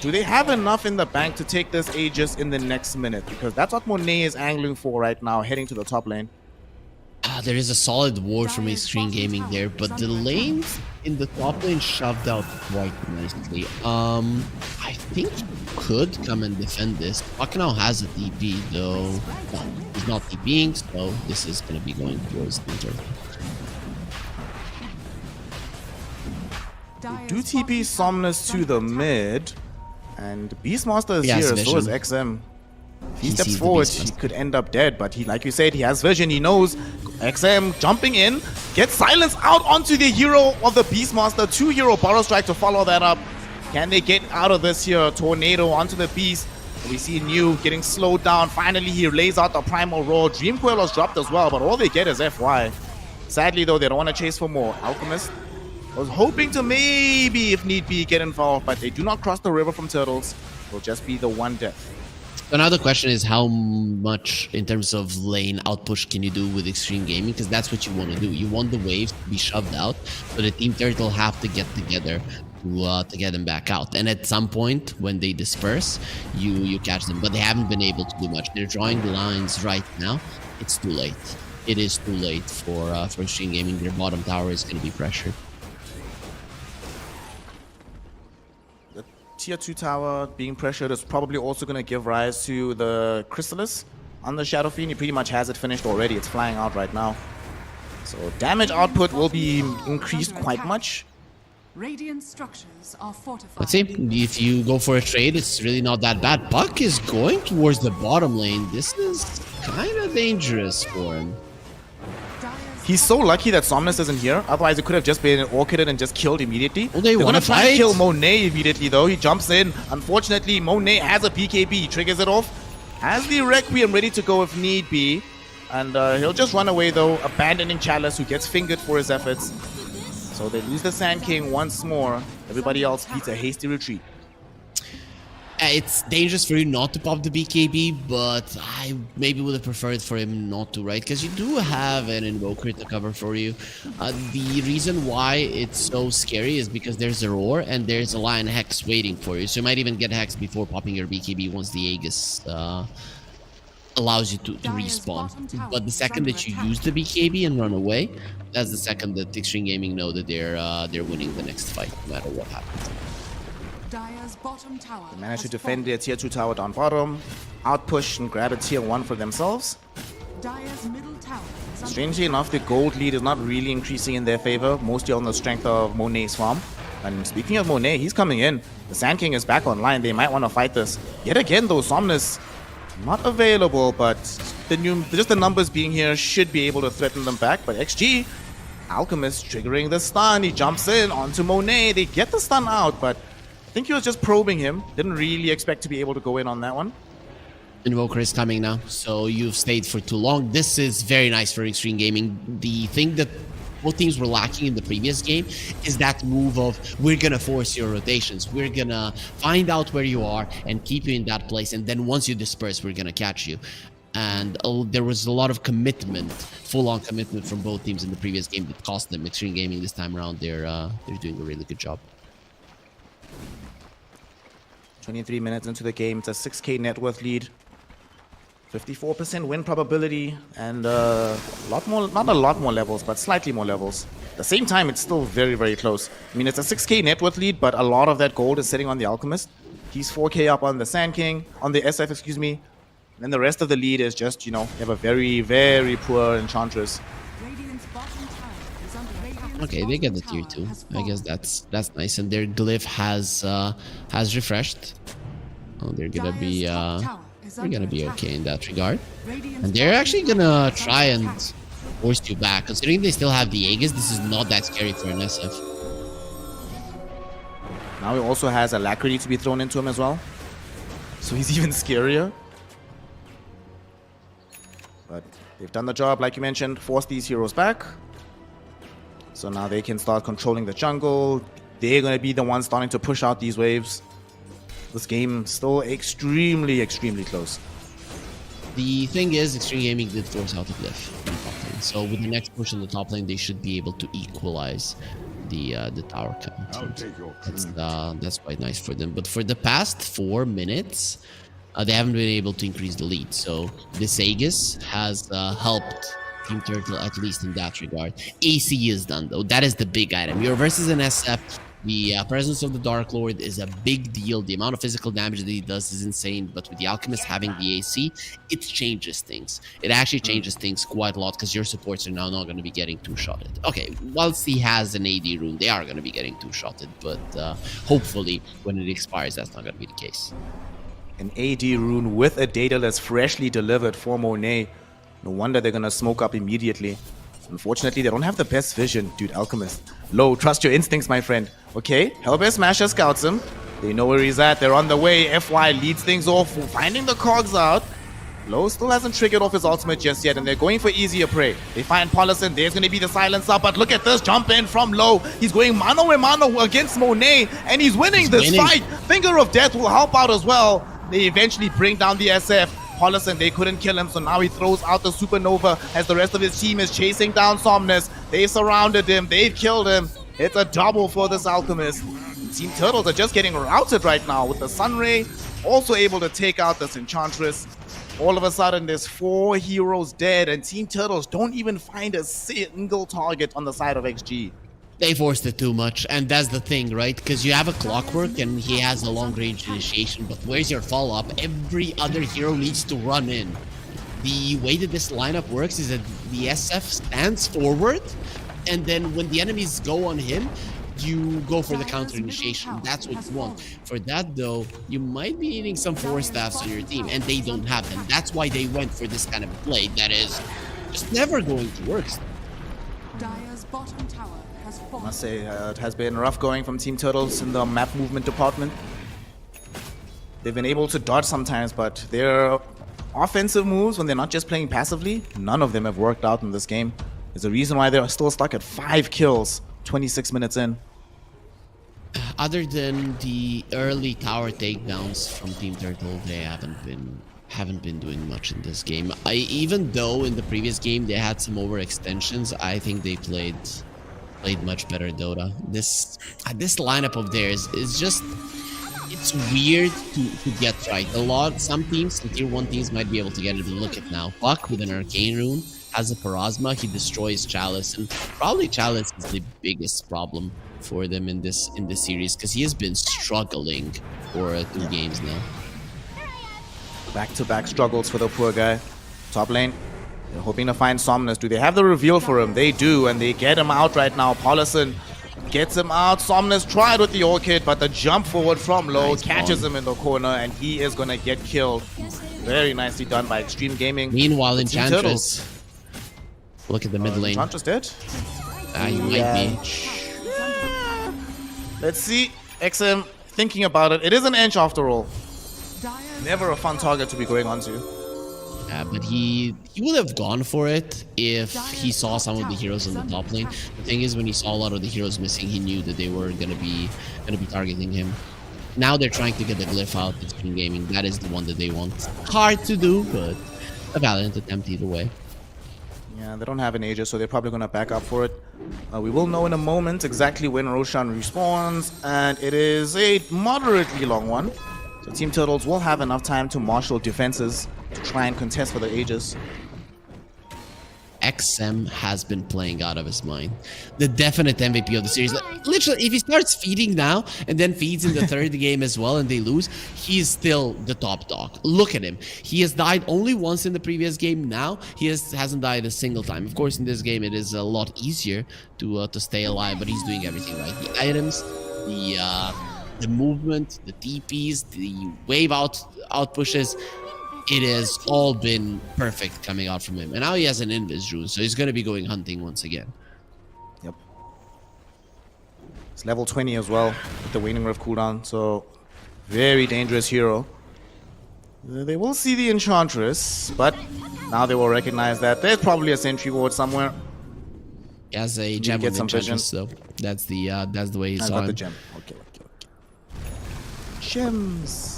Do they have enough in the bank to take this Aegis in the next minute? Because that's what Monet is angling for right now, heading to the top lane. There is a solid ward from Extreme Gaming there, but the lanes in the top lane shoved out quite nicely. I think he could come and defend this. Puck now has a TP though. No, he's not TPing, so this is going to be going towards the turtle. Do TP Somnus to the mid, and Beastmaster is here, so is XM. If he steps forward, he could end up dead, but he, like you said, he has vision, he knows. XM jumping in, gets silence out onto the hero of the Beastmaster, 2 hero Borrow Strike to follow that up. Can they get out of this here? Tornado onto the Beast. We see New getting slowed down. Finally, he lays out the Primal Roar. Dream Coil was dropped as well, but all they get is FY. Sadly, though, they don't want to chase for more. Alchemist was hoping to maybe, if need be, get involved, but they do not cross the river from Turtles. It will just be the one death. Another question is how much in terms of lane outpush can you do with Extreme Gaming, because that's what you want to do. You want the waves to be shoved out, so the Team Turtle have to get together to get them back out. And at some point when they disperse, you catch them, but they haven't been able to do much. They're drawing the lines right now. It's too late. It is too late for Extreme Gaming. Their bottom tower is going to be pressured. Tier 2 tower being pressured is probably also going to give rise to the Chrysalis on the Shadow Fiend. He pretty much has it finished already. It's flying out right now. So damage output will be increased quite much. Radiant structures are fortified. Let's see. If you go for a trade, it's really not that bad. Puck is going towards the bottom lane. This is kind of dangerous for him. He's so lucky that Somnus isn't here. Otherwise, it could have just been Orchided and just killed immediately. Oh, they want to try to kill Monet immediately, though. He jumps in. Unfortunately, Monet has a BKB. He triggers it off. Has the Requiem ready to go if need be. And he'll just run away, though, abandoning Chalice, who gets fingered for his efforts. So they lose the Sand King once more. Everybody else beats a hasty retreat. It's dangerous for you not to pop the BKB, but I maybe would have preferred for him not to, right? Because you do have an Invoker to cover for you. The reason why it's so scary is because there's a Roar and there's a Lion Hex waiting for you. So you might even get Hex before popping your BKB once the Aegis allows you to respawn. But the second that you use the BKB and run away, that's the second that Extreme Gaming know that they're winning the next fight, no matter what happens. Dire's bottom tower They managed to defend their tier 2 tower down bottom, outpush and grab a tier 1 for themselves. Dire's middle tower is under Strangely enough, the gold lead is not really increasing in their favor, mostly on the strength of Monet's farm. And speaking of Monet, he's coming in. The Sand King is back online. They might want to fight this. Yet again, though, Somnus not available, but just the numbers being here should be able to threaten them back. But XG, Alchemist triggering the stun. He jumps in onto Monet. They get the stun out, but I think he was just probing him. Didn't really expect to be able to go in on that one. Invoker is coming now, so you've stayed for too long. This is very nice for Extreme Gaming. The thing that both teams were lacking in the previous game is that move of, we're gonna force your rotations, we're gonna find out where you are and keep you in that place, and then once you disperse, we're gonna catch you. And there was a lot of commitment, full-on commitment from both teams in the previous game that cost them. Extreme Gaming this time around, they're doing a really good job. 23 minutes into the game. It's a 6k net worth lead. 54% win probability, and a lot more, not a lot more levels, but slightly more levels. At the same time, it's still very, very close. I mean, it's a 6k net worth lead, but a lot of that gold is sitting on the Alchemist. He's 4k up on the Sand King, on the SF, excuse me. And then the rest of the lead is just, you know, you have a very, very poor Enchantress. Radiant's bottom tower is under Radiant's Okay, they get the bottom tier 2. tower has I guess fallen. that's nice, and their glyph has refreshed. Oh, they're gonna be Dire's top tower is they're under gonna be attack. okay in that regard. Radiant's And they're bottom actually tower gonna is try under and attack. force you back. Considering they still have the Aegis, this is not that scary for an SF. Now he also has Alacrity to be thrown into him as well. So he's even scarier. But they've done the job, like you mentioned, force these heroes back. So now they can start controlling the jungle. They're going to be the ones starting to push out these waves. This game still extremely, extremely close. The thing is, Extreme Gaming did force out a glyph in the top lane. So with the next push in the top lane, they should be able to equalize the tower count. That's quite nice for them. But for the past 4 minutes, they haven't been able to increase the lead. So this Aegis has helped Team Turtle, at least in that regard. AC is done, though. That is the big item. You're versus an SF. The presence of the Dark Lord is a big deal. The amount of physical damage that he does is insane. But with the Alchemist having the AC, it changes things. It actually changes things quite a lot because your supports are now not going to be getting two-shotted. Okay, whilst he has an AD rune, they are going to be getting two-shotted. But hopefully, when it expires, that's not going to be the case. An AD rune with a Daedalus freshly delivered for Monet. No wonder they're going to smoke up immediately. Unfortunately, they don't have the best vision, dude. Alchemist. Low, trust your instincts, my friend. Okay, Hellbear Smasher scouts him. They know where he's at. They're on the way. FY leads things off, finding the cogs out. Low still hasn't triggered off his ultimate just yet, and they're going for easier prey. They find Polison. There's going to be the silence up, but look at this jump in from Low. He's going mano a mano against Monet, and he's winning this fight. Finger of Death will help out as well. They eventually bring down the SF. Polison, they couldn't kill him, so now he throws out the Supernova as the rest of his team is chasing down Somnus. They surrounded him. They've killed him. It's a double for this Alchemist. Team Turtles are just getting routed right now with the Sunray also able to take out this Enchantress. All of a sudden, there's 4 heroes dead, and Team Turtles don't even find a single target on the side of XG. They forced it too much, and that's the thing, right? Because you have a Clockwork and he has a long-range initiation, but where's your follow-up? Every other hero needs to run in. The way that this lineup works is that the SF stands forward, and then when the enemies go on him, you go for the counter initiation. That's what you want. For that, though, you might be needing some Force Staffs on your team, and they don't have them. That's why they went for this kind of play that is just never going to work. Dire's bottom tower has I fallen. must say, it has been rough going from Team Turtles in the map movement department. They've been able to dodge sometimes, but their offensive moves, when they're not just playing passively, none of them have worked out in this game. There's a reason why they're still stuck at 5 kills, 26 minutes in. Other than the early tower takedowns from Team Turtle, they haven't been doing much in this game. Even though in the previous game they had some overextensions, I think they played much better Dota. This lineup of theirs is just, it's weird to get right. Some teams, some tier 1 teams might be able to get it, but look at now. Puck with an Arcane Rune has a Parasma, he destroys Chalice, and probably Chalice is the biggest problem for them in this series, because he has been struggling for 2 games now. Back-to-back struggles for the poor guy. Top lane, they're hoping to find Somnus. Do they have the reveal for him? They do, and they get him out right now. Polison gets him out. Somnus tried with the Orchid, but the jump forward from Low catches him in the corner, and he is going to get killed. Very nicely done by Extreme Gaming. Meanwhile, The Team Enchantress, look at the mid lane. Enchantress dead? He might be. Let's see. XM thinking about it. It is an Ench after all. Dire's Never a fun target to be going on to. But he would have gone for it if he saw some of the heroes on the top lane. The thing is, when he saw a lot of the heroes missing, he knew that they were gonna be targeting him. Now they're trying to get the glyph out. It's Extreme Gaming. That is the one that they want. Hard to do, but a valiant attempt either way. Yeah, they don't have an Aegis, so they're probably going to back up for it. We will know in a moment exactly when Roshan respawns, and it is a moderately long one. So Team Turtles will have enough time to marshal defenses to try and contest for the Aegis. XM has been playing out of his mind. The definite MVP of the series. Like, literally, if he starts feeding now and then feeds in the third game as well and they lose, he's still the top dog. Look at him. He has died only once in the previous game. Now he hasn't died a single time. Of course, in this game it is a lot easier to stay alive, but he's doing everything right. The items, the movement, the TPs, the wave out pushes. It has all been perfect coming out from him. And now he has an invis rune, so he's going to be going hunting once again. Yep. It's level 20 as well with the Waning Rift cooldown, so very dangerous hero. They will see the Enchantress, but now they will recognize that there's probably a sentry ward somewhere. He has a gem with Enchantress, though. That's the way he saw him. The gem. Okay. Gems.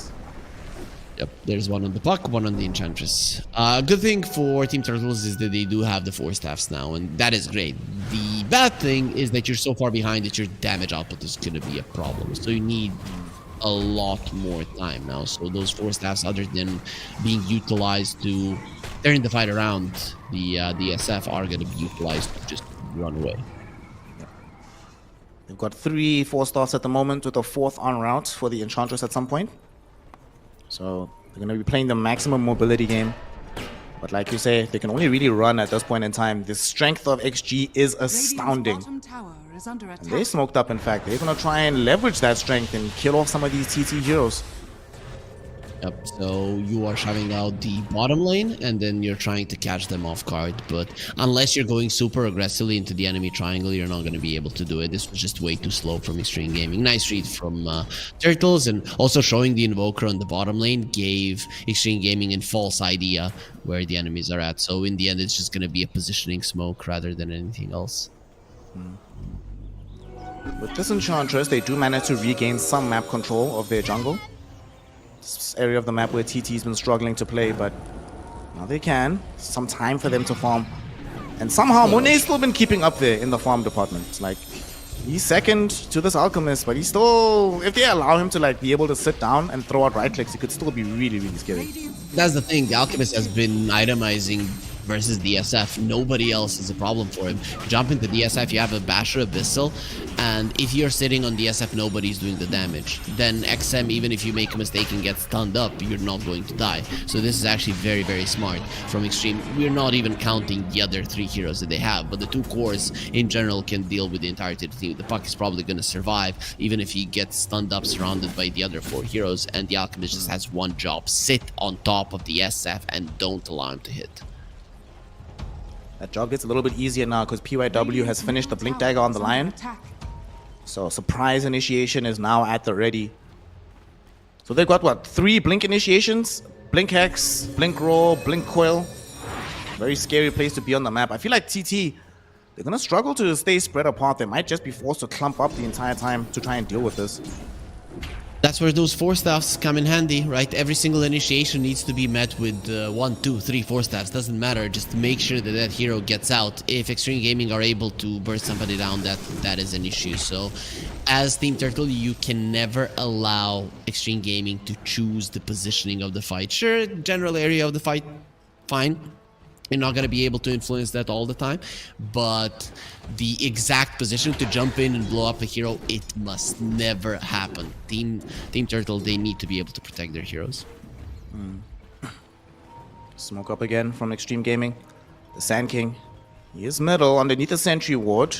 Yep, there's one on the puck, one on the Enchantress. Good thing for Team Turtles is that they do have the 4 staffs now, and that is great. The bad thing is that you're so far behind that your damage output is going to be a problem. So you need a lot more time now. So those 4 staffs, other than being utilized to turn the fight around, the SF are going to be utilized to just run away. They've got 3 4-stars at the moment with a 4th en route for the Enchantress at some point. So they're going to be playing the maximum mobility game. But like you say, they can only really run at this point in time. The strength of XG is astounding. Bottom tower is under attack. And they smoked up, in fact. They're going to try and leverage that strength and kill off some of these TT heroes. Yep, so you are shoving out the bottom lane and then you're trying to catch them off guard, but unless you're going super aggressively into the enemy triangle, you're not going to be able to do it. This was just way too slow from Extreme Gaming. Nice read from Turtles, and also showing the Invoker on the bottom lane gave Extreme Gaming a false idea where the enemies are at. So in the end, it's just going to be a positioning smoke rather than anything else. With this Enchantress, they do manage to regain some map control of their jungle. This area of the map where TT's been struggling to play, but now they can. Some time for them to farm. And somehow Monet's still been keeping up there in the farm department. It's like, he's second to this Alchemist, but he's still, if they allow him to like be able to sit down and throw out right clicks, he could still be really, really scary. That's the thing, the Alchemist has been itemizing versus DSF. Nobody else is a problem for him. Jump into DSF, you have a Basher Abyssal, and if you're sitting on DSF, nobody's doing the damage. Then XM, even if you make a mistake and get stunned up, you're not going to die. So this is actually very, very smart from Extreme. We're not even counting the other 3 heroes that they have, but the 2 cores in general can deal with the entirety of the team. The Puck is probably going to survive, even if he gets stunned up surrounded by the other 4 heroes, and the Alchemist just has one job: sit on top of the SF and don't allow him to hit. That job gets a little bit easier now because PYW has finished the Blink Dagger on the Lion. So Surprise Initiation is now at the ready. So they've got, what, 3 Blink Initiations? Blink Hex, Blink Roll, Blink Coil. Very scary place to be on the map. I feel like TT, they're going to struggle to stay spread apart. They might just be forced to clump up the entire time to try and deal with this. That's where those 4 staffs come in handy, right? Every single initiation needs to be met with 1, 2, 3, 4 staffs. Doesn't matter. Just make sure that that hero gets out. If Extreme Gaming are able to burst somebody down, that is an issue. So, as Team Turtle, you can never allow Extreme Gaming to choose the positioning of the fight. Sure, general area of the fight, fine. You're not going to be able to influence that all the time, but the exact position to jump in and blow up a hero, it must never happen. Team Turtle, they need to be able to protect their heroes. Smoke up again from Extreme Gaming. The Sand King, he is middle underneath the Sentry Ward.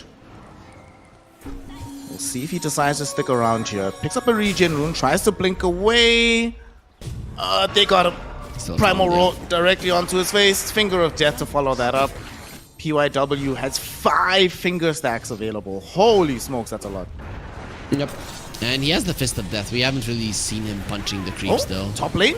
We'll see if he decides to stick around here. Picks up a regen rune, tries to blink away. They got him. Primal Roar directly onto his face. Finger of Death to follow that up. PYW has 5 finger stacks available. Holy smokes, that's a lot. Yep. And he has the Fist of Death. We haven't really seen him punching the creeps, though. Top lane.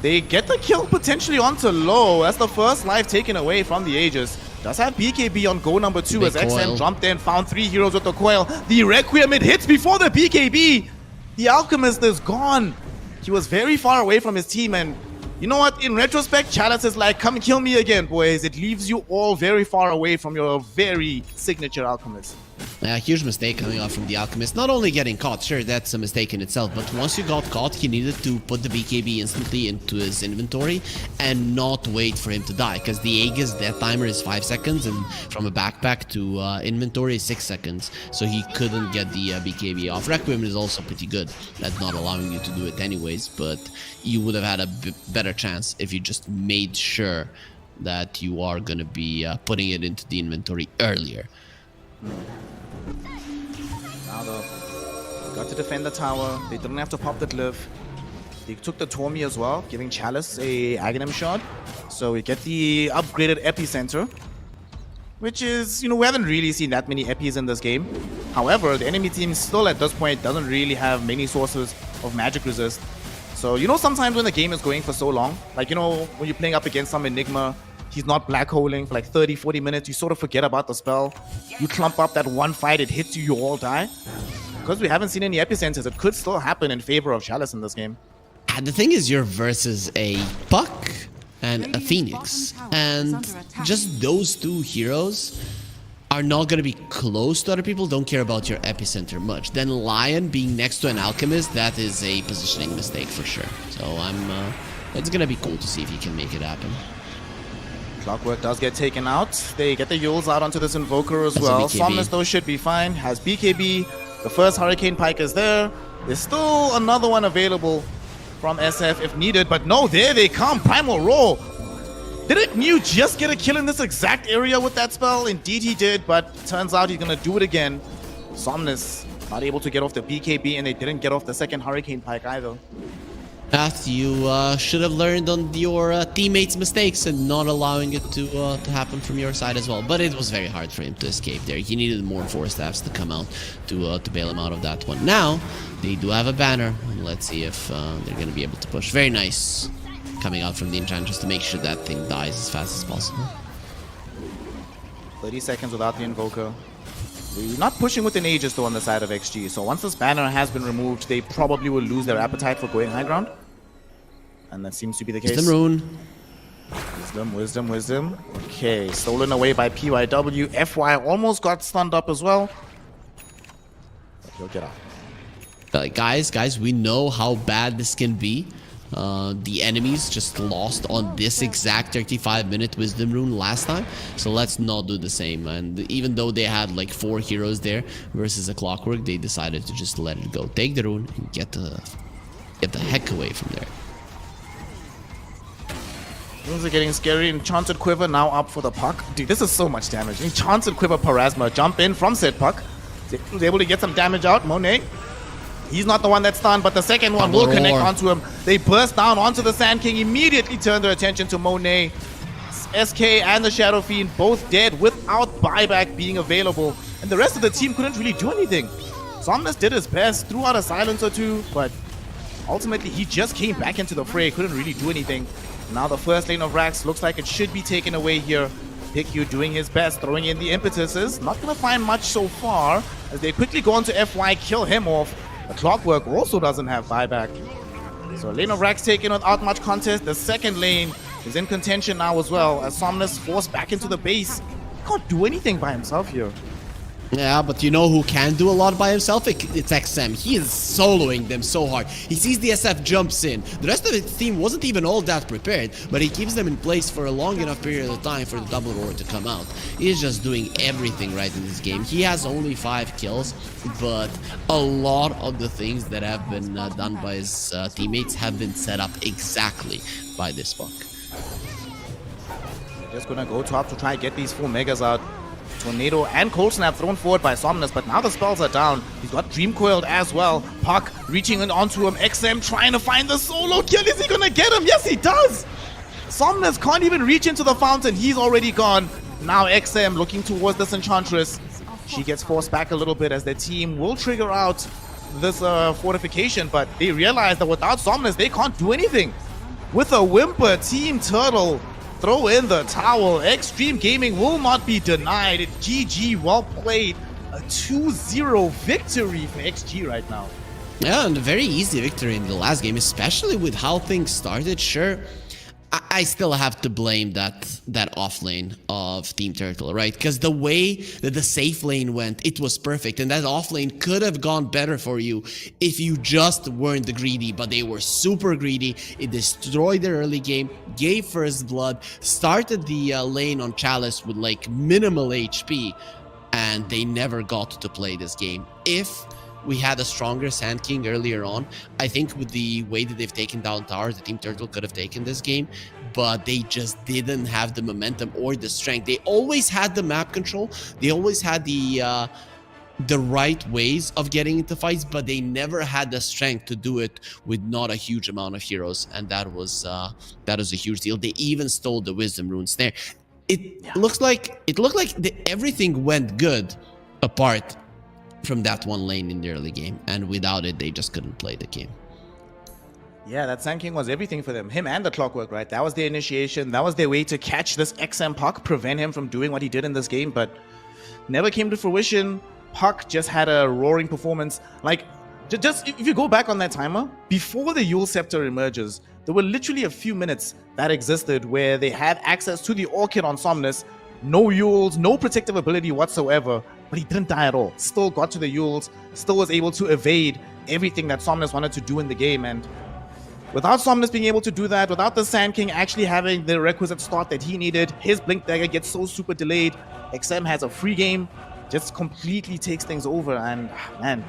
They get the kill potentially onto low. That's the first life taken away from the Aegis. Does have BKB on go number 2 as XM jumped in, found 3 heroes with the coil. The Requiem, it hits before the BKB. The Alchemist is gone. He was very far away from his team, and you know what? In retrospect, Chalice is like, come kill me again, boys. It leaves you all very far away from your very signature Alchemist. Huge mistake coming out from the Alchemist. Not only getting caught, sure, that's a mistake in itself, but once you got caught, he needed to put the BKB instantly into his inventory and not wait for him to die, because the Aegis death timer is 5 seconds, and from a backpack to inventory is 6 seconds, so he couldn't get the BKB off. Requiem is also pretty good at not allowing you to do it anyways, but you would have had a better chance if you just made sure that you are going to be putting it into the inventory earlier. Now they got to defend the tower. They didn't have to pop the glyph. They took the Tormi as well, giving Chalice a Aghanim shot. So we get the upgraded epicenter, which is, we haven't really seen that many epis in this game. However, the enemy team still at this point doesn't really have many sources of magic resist. So, sometimes when the game is going for so long, like, when you're playing up against some Enigma, he's not black holing for like 30, 40 minutes, you sort of forget about the spell. You clump up that one fight, it hits you, you all die. Because we haven't seen any epicenters, it could still happen in favor of Chalice in this game. And the thing is, you're versus a Puck and a Phoenix, and just those two heroes are not going to be close to other people, don't care about your epicenter much. Then Lion being next to an Alchemist, that is a positioning mistake for sure. So it's going to be cool to see if he can make it happen. Clockwork does get taken out. They get the Yules out onto this Invoker as well. Somnus though should be fine, has BKB. The first Hurricane Pike is there. There's still another one available from SF if needed, but no, there they come, Primal Roar. Didn't Mew just get a kill in this exact area with that spell? Indeed he did, but turns out he's gonna do it again. Somnus not able to get off the BKB, and they didn't get off the second Hurricane Pike either. You should have learned on your teammates' mistakes and not allowing it to happen from your side as well. But it was very hard for him to escape there. He needed more Force Staffs to come out to bail him out of that one. Now, they do have a banner. Let's see if they're going to be able to push. Very nice coming out from the Enchantress to make sure that thing dies as fast as possible. 30 seconds without the Invoker. We're not pushing with an Aegis though on the side of XG, so once this banner has been removed, they probably will lose their appetite for going high ground. And that seems to be the case. Wisdom. Okay, stolen away by PYW. FY almost got stunned up as well. But he'll get out. Guys, we know how bad this can be. The enemies just lost on this exact 35-minute Wisdom Rune last time, so let's not do the same. And even though they had like 4 heroes there versus a Clockwork, they decided to just let it go. Take the rune and get the heck away from there. Things are getting scary. Enchanted Quiver now up for the Puck. Dude, this is so much damage. Enchanted Quiver Parasma jump in from said Puck. Was able to get some damage out. Monet. He's not the one that's stunned, but the second one will connect onto him. They burst down onto the Sand King, immediately turn their attention to Monet. SK and the Shadow Fiend both dead without buyback being available. And the rest of the team couldn't really do anything. Somnus did his best, threw out a silence or two, but ultimately he just came back into the fray, couldn't really do anything. Now the first lane of Rax looks like it should be taken away here. PicU doing his best, throwing in the impetuses. Not going to find much so far, as they quickly go on to FY, kill him off. The Clockwork also doesn't have buyback. So lane of Rax taken without much contest. The second lane is in contention now as well, as Somnus forced back into the base. He can't do anything by himself here. Yeah, but you know who can do a lot by himself? It's XM. He is soloing them so hard. He sees the SF jumps in. The rest of his team wasn't even all that prepared, but he keeps them in place for a long enough period of time for the double roar to come out. He's just doing everything right in this game. He has only 5 kills, but a lot of the things that have been done by his teammates have been set up exactly by this Puck. They're just gonna go top to try and get these 4 megas out. Tornado and Cold Snap thrown forward by Somnus, but now the spells are down. He's got Dream Coiled as well. Puck reaching in onto him. XM trying to find the solo kill. Is he gonna get him? Yes, he does! Somnus can't even reach into the fountain. He's already gone. Now XM looking towards this Enchantress. She gets forced back a little bit as their team will trigger out this fortification, but they realize that without Somnus, they can't do anything. With a whimper, Team Turtle throw in the towel. Extreme Gaming will not be denied. GG, well played. A 2-0 victory for XG right now. Yeah, and a very easy victory in the last game, especially with how things started. Sure, I still have to blame that off lane of Team Turtle, right? Because the way that the safe lane went, it was perfect. And that off lane could have gone better for you if you just weren't the greedy. But they were super greedy. It destroyed their early game, gave first blood, started the lane on Chalice with like minimal HP. And they never got to play this game. If we had a stronger Sand King earlier on, I think with the way that they've taken down towers, the Team Turtle could have taken this game, but they just didn't have the momentum or the strength. They always had the map control. They always had the right ways of getting into fights, but they never had the strength to do it with not a huge amount of heroes, and that was a huge deal. They even stole the Wisdom runes there. It looked like everything went good apart from that one lane in the early game, and without it they just couldn't play the game. Yeah, that Sand King was everything for them. Him and the Clockwork, right? That was their initiation. That was their way to catch this XM Puck, prevent him from doing what he did in this game, but never came to fruition. Puck just had a roaring performance. Like, just if you go back on that timer, before the Yule Scepter emerges, there were literally a few minutes that existed where they had access to the Orchid on Somnus, no Yules, no protective ability whatsoever, but he didn't die at all. Still got to the Yules, still was able to evade everything that Somnus wanted to do in the game, and without Somnus being able to do that, without the Sand King actually having the requisite start that he needed, his Blink Dagger gets so super delayed, XM has a free game, just completely takes things over, and man,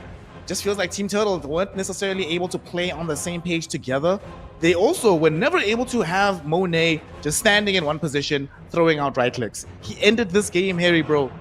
just feels like Team Turtle weren't necessarily able to play on the same page together. They also were never able to have Monet just standing in one position, throwing out right clicks. He ended this game, Harry, bro,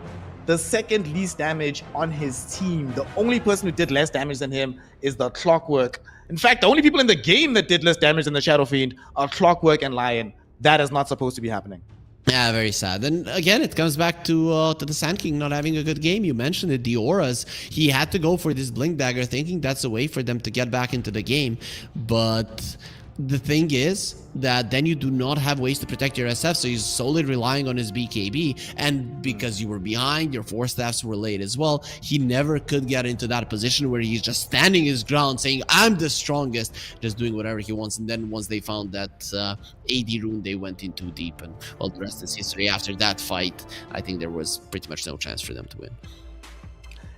the second least damage on his team. The only person who did less damage than him is the Clockwork. In fact, the only people in the game that did less damage than the Shadow Fiend are Clockwork and Lion. That is not supposed to be happening. Yeah, very sad. And again, it comes back to the Sand King not having a good game. You mentioned it, the auras. He had to go for this Blink Dagger, thinking that's a way for them to get back into the game. But the thing is that then you do not have ways to protect your SF, so he's solely relying on his BKB. And because you were behind, your 4 staffs were late as well, he never could get into that position where he's just standing his ground saying, I'm the strongest, just doing whatever he wants. And then once they found that AD rune, they went in too deep. And well, the rest is history. After that fight, I think there was pretty much no chance for them to win.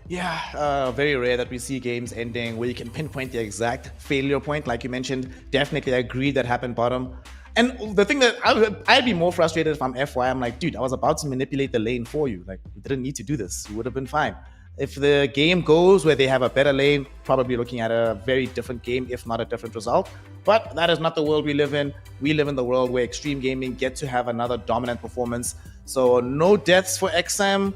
Yeah, very rare that we see games ending where you can pinpoint the exact failure point. Like you mentioned, definitely I agree that happened bottom. And the thing that I'd be more frustrated if I'm FY, I'm like, dude, I was about to manipulate the lane for you. Like, you didn't need to do this. You would have been fine. If the game goes where they have a better lane, probably looking at a very different game, if not a different result. But that is not the world we live in. We live in the world where Extreme Gaming get to have another dominant performance. So no deaths for XM.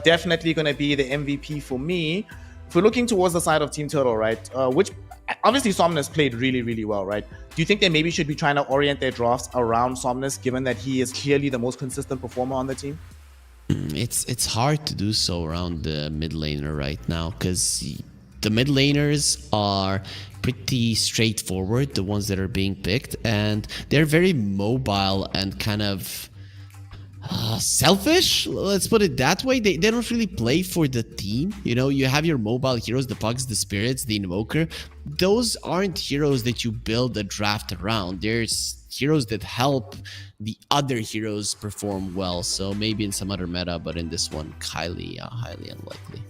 Definitely going to be the MVP for me. If we're looking towards the side of Team Turtle, right, which obviously Somnus played really, really well, right? Do you think they maybe should be trying to orient their drafts around Somnus, given that he is clearly the most consistent performer on the team? It's hard to do so around the mid laner right now, because the mid laners are pretty straightforward, the ones that are being picked, and they're very mobile and kind of selfish, let's put it that way. They don't really play for the team. You know, you have your mobile heroes, the Pugs, the Spirits, the Invoker. Those aren't heroes that you build a draft around. There's heroes that help the other heroes perform well. So maybe in some other meta, but in this one, highly unlikely.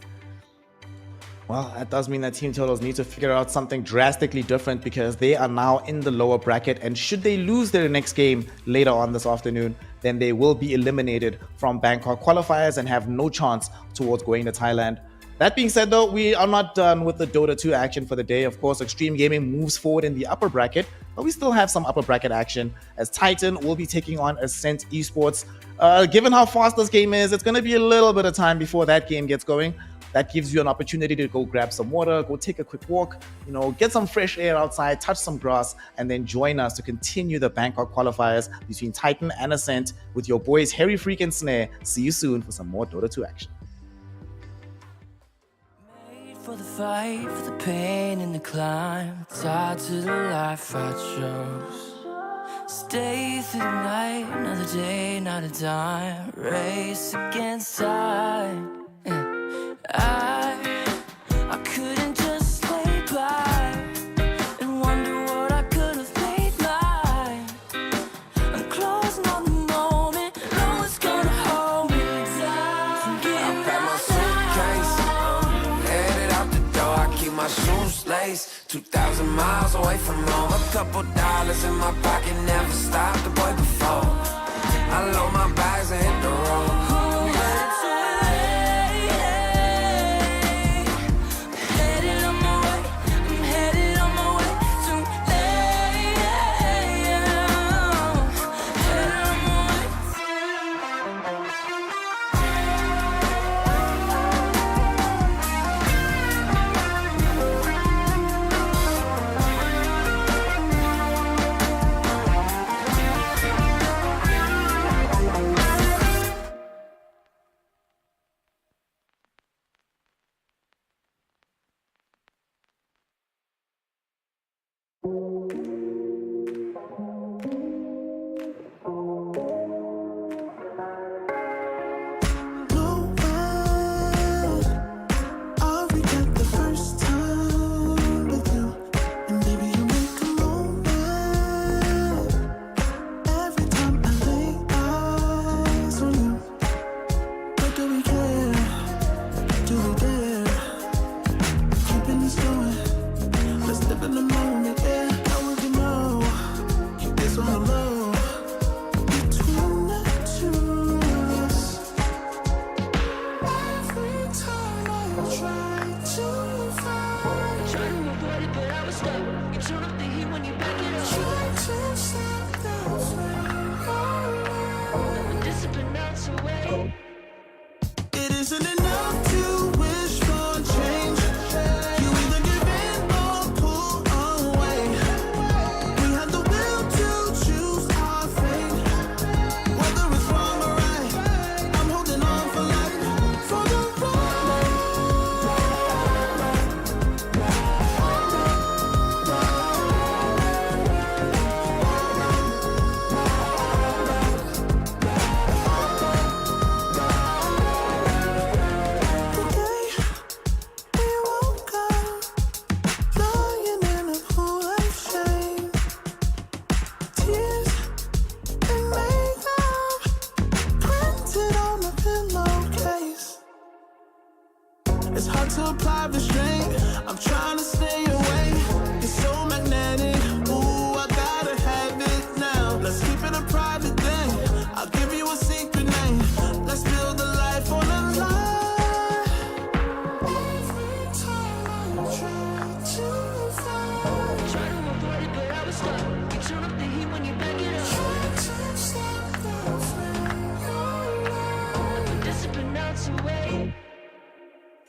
Well, that does mean that Team Turtles need to figure out something drastically different, because they are now in the lower bracket, and should they lose their next game later on this afternoon, then they will be eliminated from Bangkok qualifiers and have no chance towards going to Thailand. That being said, though, we are not done with the Dota 2 action for the day. Of course, Extreme Gaming moves forward in the upper bracket, but we still have some upper bracket action, as Titan will be taking on Ascent Esports. Given how fast this game is, it's going to be a little bit of time before that game gets going. That gives you an opportunity to go grab some water, go take a quick walk, you know, get some fresh air outside, touch some grass, and then join us to continue the Bangkok qualifiers between Titan and Ascent with your boys Harry Freak and Snare. See you soon for some more Dota 2 action. Made for the fight, for the pain and the climb, tied to the life I chose. Stay through the night, another day, not a dime, race against time. I couldn't just lay by and wonder what I could have made mine. miles away from home. A couple dollars in my pocket, never stopped the boy before. I load my bags and hit the road.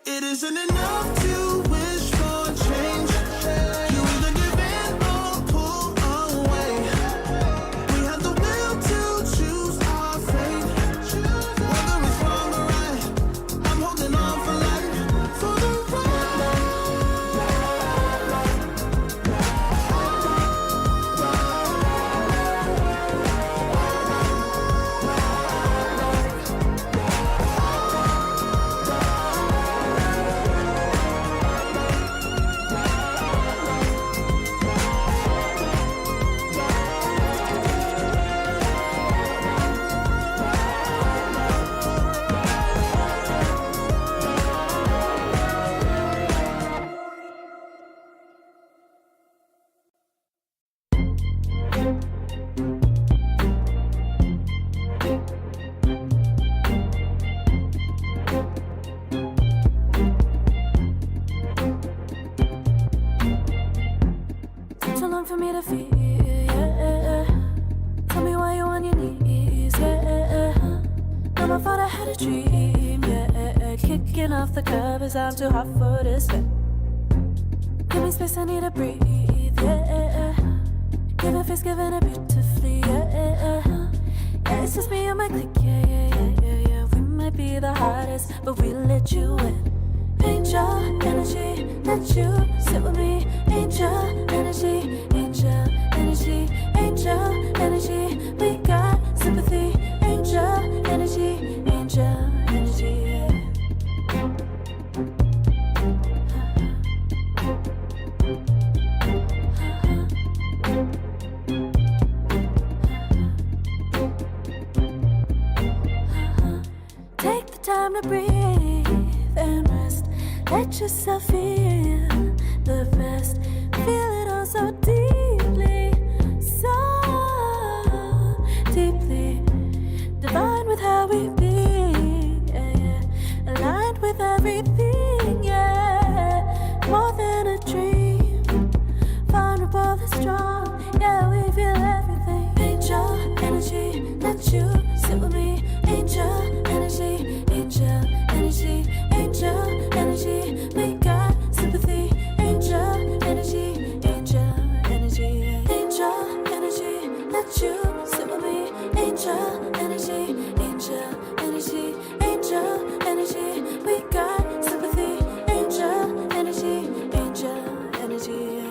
It isn't enough to wish for change. You either give in or pull away. We have the will to choose our fate. Whether it's wrong or right, I'm holding on for life, for the too long for me to feel, yeah. Tell me why you're on your knees, yeah. Now I thought I had a dream, yeah. Kicking off the covers, I'm too hot for this fit. Give me space, I need to breathe, yeah. Give a face, giving it beautifully, yeah. Yeah, it's just me and my clique, yeah. We might be the hottest, but we let you in. Angel energy, let you sit with me. Angel energy, angel energy, angel energy. We got sympathy. Angel energy, angel energy. Yeah. Take the time to breathe and rest. Let yourself feel the best. Feel it all so deeply, so deeply divine with how we be, yeah, yeah. Aligned with everything, yeah. More than a dream, vulnerable and strong, yeah. We feel everything. Angel energy, let you sit with me. Angel energy, angel energy, angel energy. We got sympathy. Angel energy, angel energy, angel energy. Let you sit with me. Angel energy, angel energy, angel energy. We got sympathy. Angel energy, angel energy.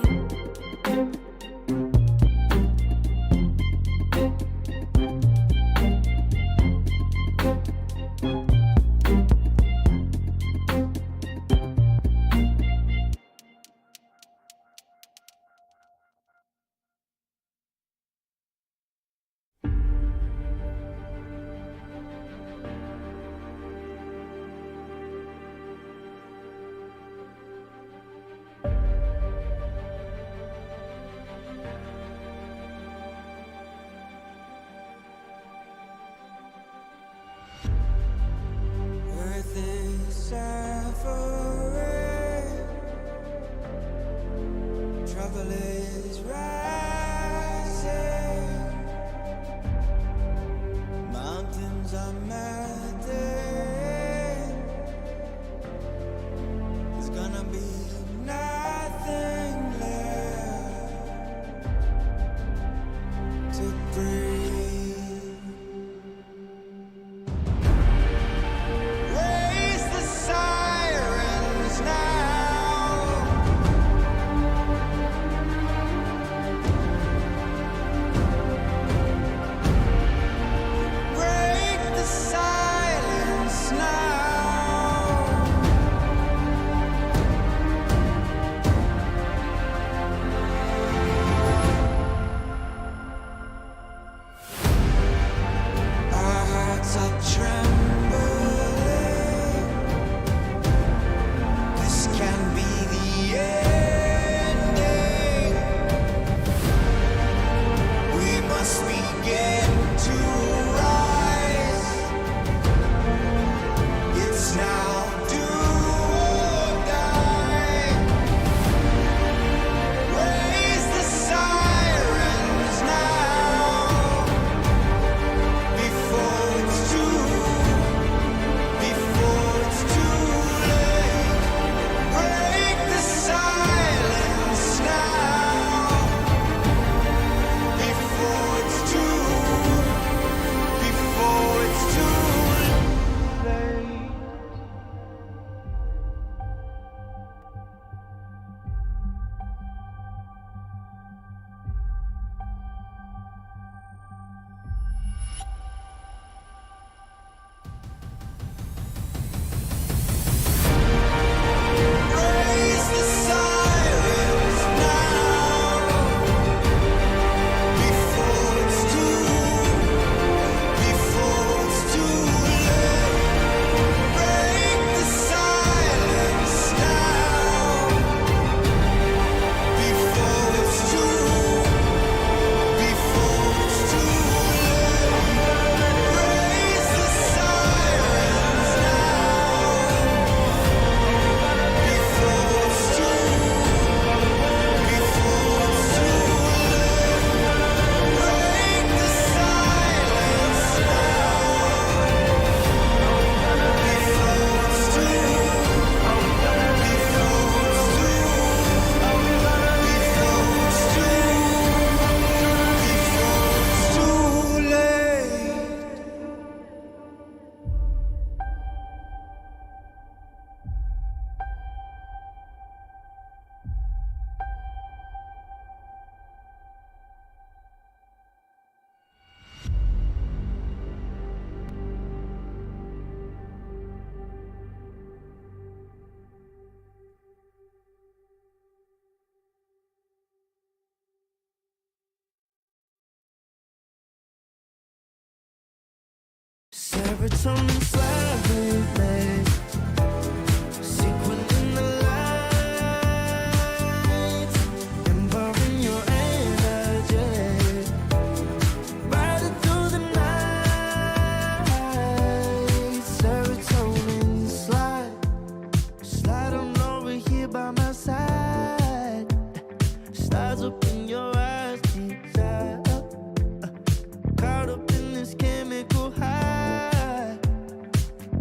Earth is suffering, trouble is rising, mountains are melting, there's gonna be nothing left to breathe. Raise the sirens now. Break the silence now. Our hearts are trembling. This can be the ending. We must begin to rise. It's now do or die. Raise the sirens now before it's too late. Break the silence now before it's too late. Raise the sirens now before it's too late. Break the silence now before it's too late. Raise the sirens Serotonin slowly, sequin in the light, embarrassing. in your eyes, desire. Caught up in this chemical high.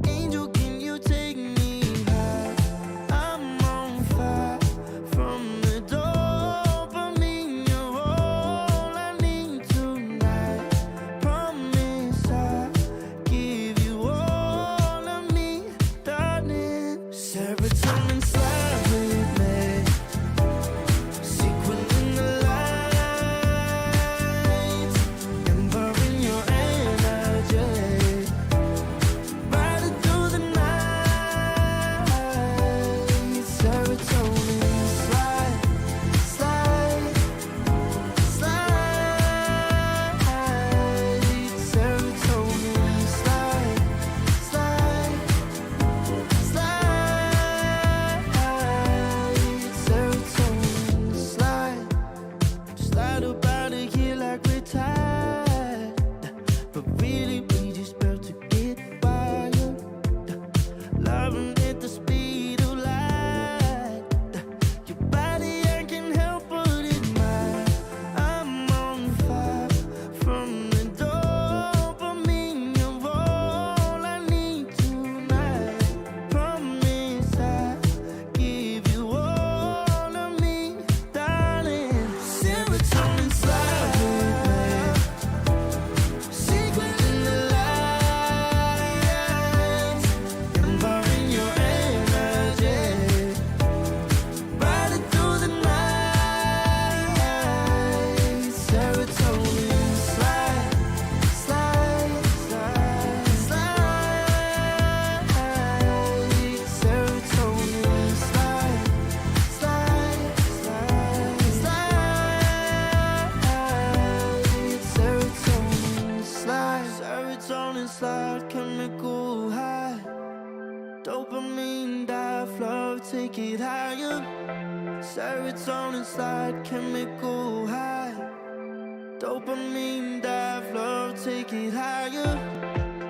Angel, can you take me high? I'm on fire from the dopamine. You're all I need tonight. Promise I'll give you all of me, darling. Serotonin slide with me. Sequin in the lights. Embarring your energy. Riding through the night. Serotonin slide, slide, slide. Serotonin slide, slide, slide. Serotonin slide. Slide up out of here like we're tired. But really we just about to get wild. Loving at the speed of light. Your body I can help but admire. I'm on fire from the dopamine. You're all I need tonight. Promise I'll give you all of me, darling. Serotonin slide with me. Secret in the lights. Embarring your energy. Riding through the night. Serotonin slide, slide, slide, slide. Serotonin slide, slide, slide, slide. Serotonin slide, serotonin slide, chemical high. Dopamine dive, love, take it higher. Serotonin slide, chemical high. Dopamine dive, love, take it higher.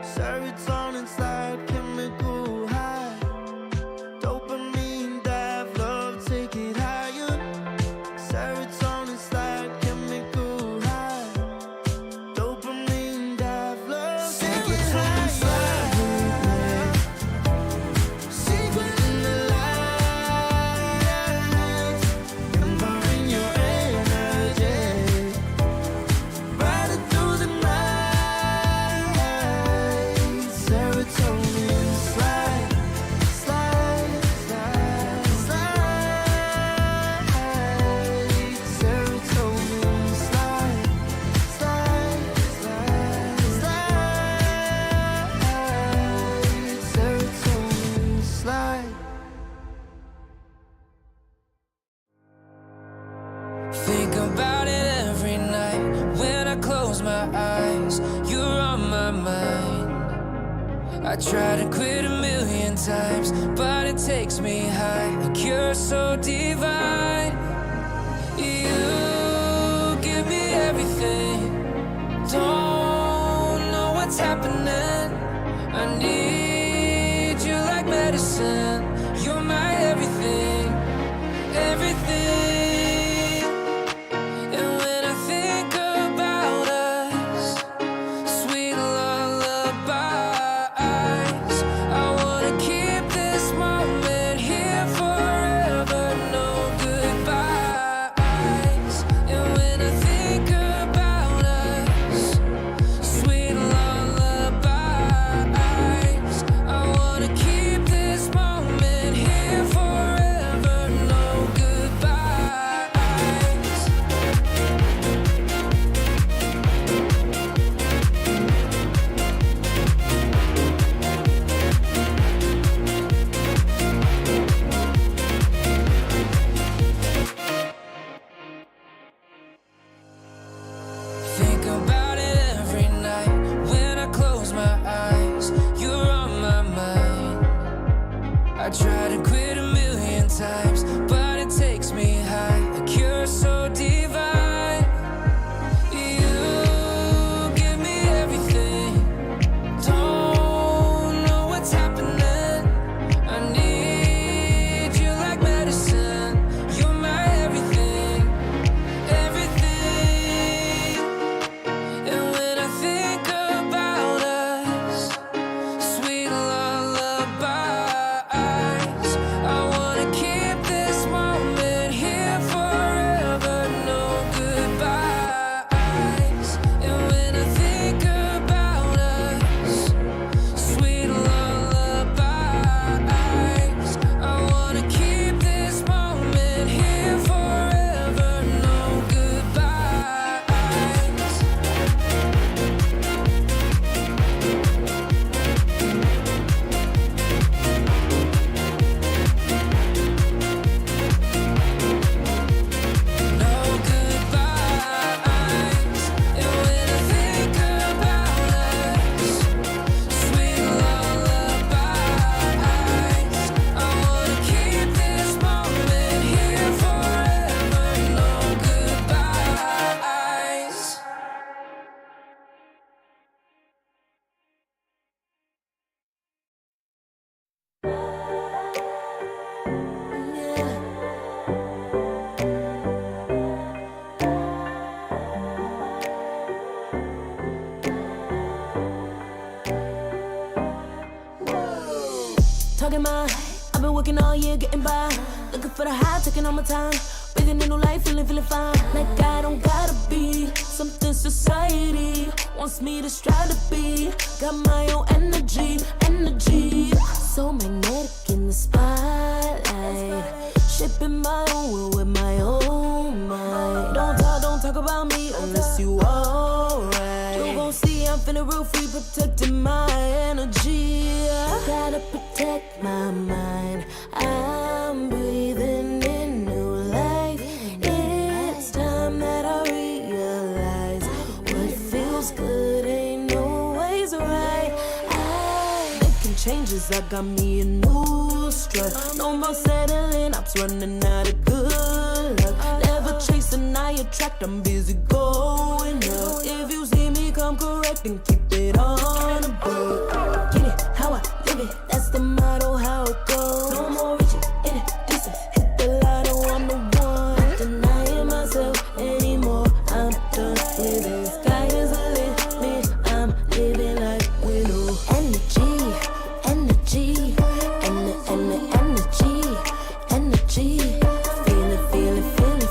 Serotonin slide, chemical high. Dopamine dive, love, take it higher. Serotonin slide, chemical high. Dopamine dive, love, take it higher. Secret in the lights. Embarring your energy. Riding through the night. Serotonin slide, slide, slide, slide. Serotonin slide, slide, slide, slide. Serotonin slide. Think about it every night when I close my eyes. You're on my mind. I try to quit a million times, but it takes me high. Like you're so divine. You give me everything. Don't know what's happening. I need you like medicine. You're my everything, everything. And when I think about us, sweet lullabies, I wanna keep this moment here forever. No goodbyes. And when I think about us, sweet lullabies, I wanna keep this moment here forever. No goodbyes. Think about it every night when I close my eyes. You're on my mind. I try to quit a million times, but it takes me high. Like you're so divine. You give me everything. Don't know what's happening. I need you like medicine. You're my everything, everything. working all year, getting by. Looking for the high, taking all my time. Breathing in new life, feeling fine. Like I don't gotta be something society wants me to strive to be. Got my own energy. So magnetic in the spotlight. Shaping my own world with my own mind. Don't talk about me unless you alright. You gon' see I'm feeling real free, protecting my energy. Gotta protect my mind. I'm breathing in new life. It's time that I realize what feels good ain't always right. Making changes, I got me a new strut. No more settling, I'm running out of good luck. Never chasing, I attract, I'm busy going up. If you see me come correct, and keep it on the book. Get it, how I live it, that's the motto, how it goes. No more reaching in it, distance, hit the lotto, I'm the one. Not denying myself anymore, I'm done with it. Sky is the limit, I'm living like widow. Energy, feeling free.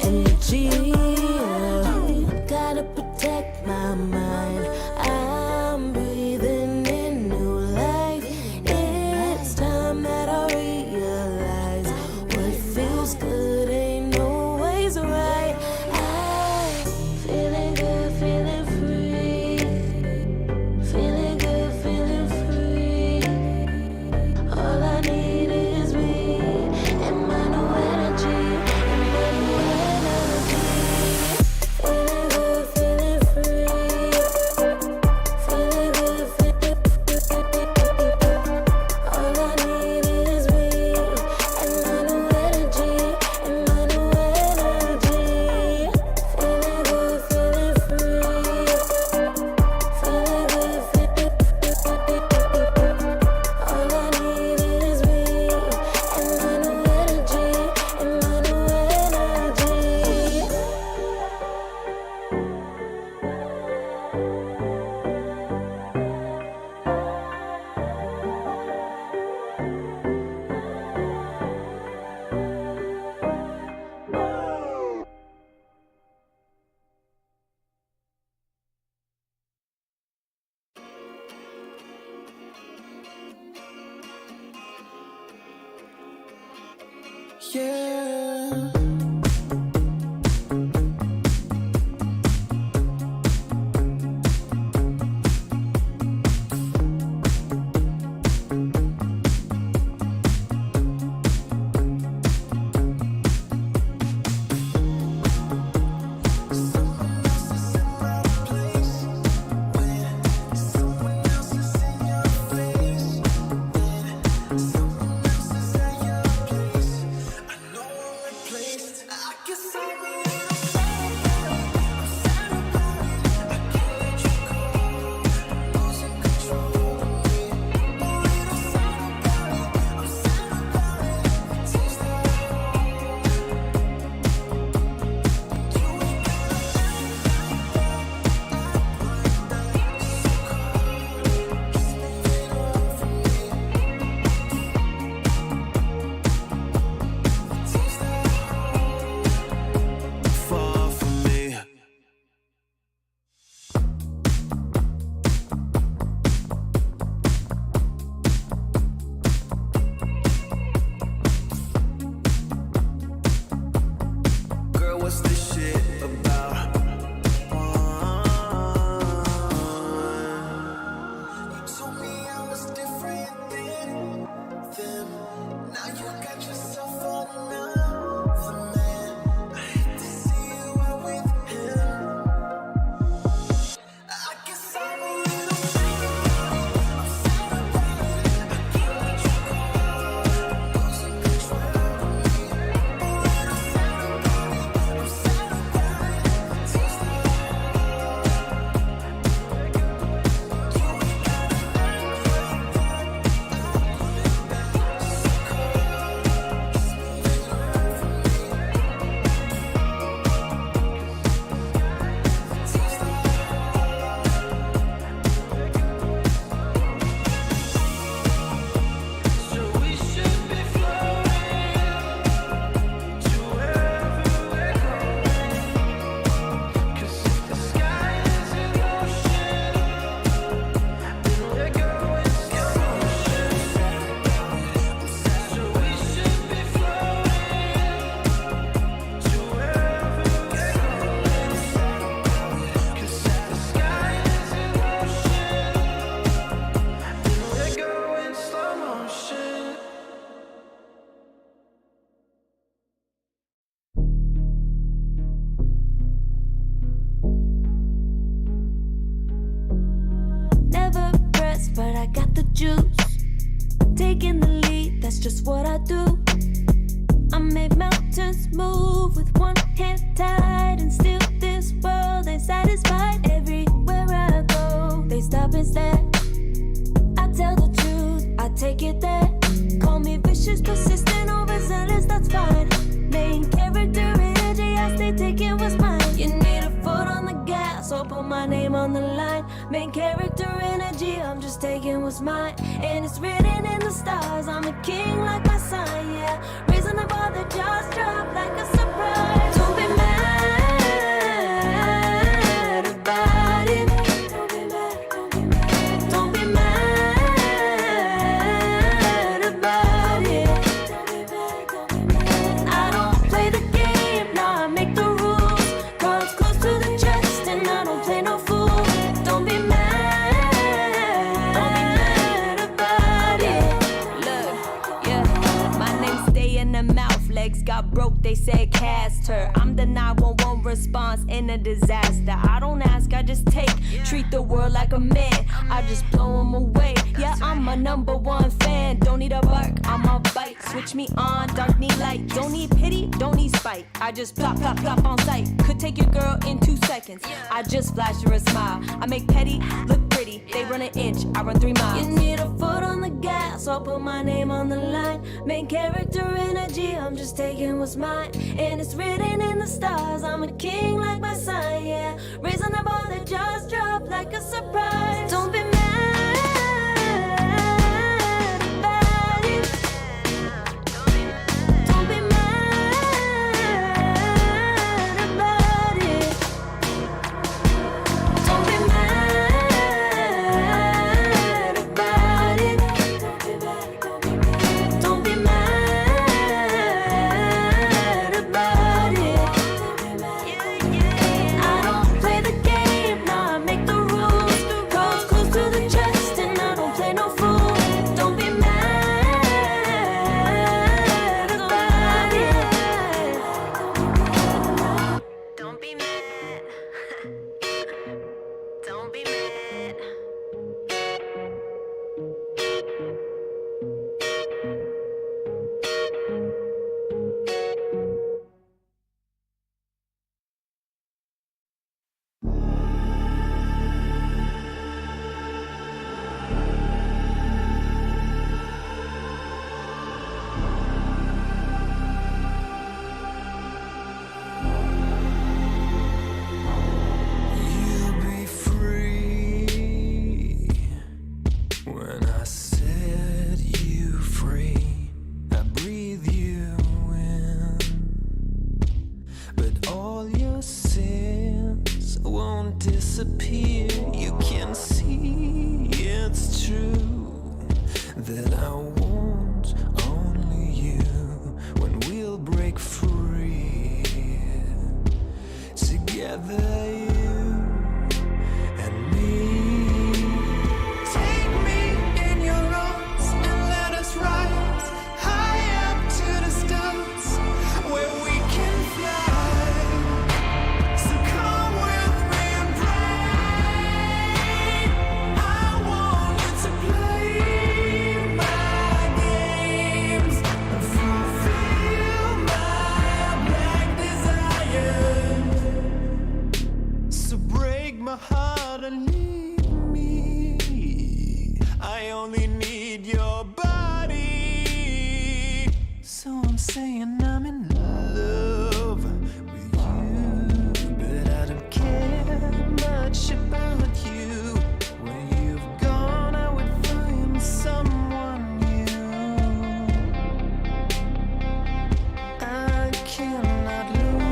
Energy. Gotta protect my mind. I'm breathing in new life. It's time that I realize what feels good ain't always right. I'm feeling good, feeling free. Feeling good, feeling free. All I need is me and my new energy. Feeling good, feeling free. Feeling good, feeling free. All I need is me and my new energy. Feeling good, feeling free. Feeling good, feeling all I need is me and my new energy. Yeah. juice. Taking the lead, that's just what I do. I made mountains move with one hand tied, and still this world ain't satisfied. Everywhere I go, they stop and stare. I tell the truth, I take it there. Call me vicious, persistent, overzealous, that's fine. Main character energy, I stay taking what's mine. You need a foot on the gas, so put my name on the line. Main character energy, I'm just taking what's mine. And it's written in the stars, I'm a king like my sign, yeah. Raising the bar, the jaws drop like a surprise. Don't be mad about it. Don't be mad about it. I don't play the game, nah, I make the rules. Cards close to the chest, and I don't play no fool. Don't be mad about it. Look, yeah, my name stay in the mouth. Legs got broke, they said cast her. I'm the 911 response in a disaster. I don't ask, I just take. Treat the world like a man, I just blow them away. Yeah, I'm a #1 fan. Don't need a bark, I'm a bite. Switch me on, dark need light. Don't need pity, don't need spite. I just plop, plop, plop on sight. Could take your girl in 2 seconds. I just flash her a smile. I make petty look pretty. They run an inch, I run 3 miles. You need a foot on the gas, I'll put my name on the line. Main character energy, I'm just taking what's mine. And it's written in the stars, I'm a king like my sign, yeah. Raising the bar, the jaws drop like a surprise. Don't be mad about it. Don't be mad about it. Don't be mad about it. Don't be mad about it. I don't play the game, nah, I make the rules. Cards close to the chest, and I don't play no fool. Don't be mad about it. Don't be mad. Don't be mad. You'll be free. When I set you free, I breathe you in. But all your sins won't disappear. You can see it's true that I want only you when we'll break free. Together, you and me. Take me in your arms and let us rise high up to the stars where we can fly. So come with me and pray. I want you to play my games and fulfill my black desires. So break my heart and leave me. I only need your body. So I'm saying I'm in love with you, but I don't care much about you. When you've gone, I would find someone new. I cannot lose.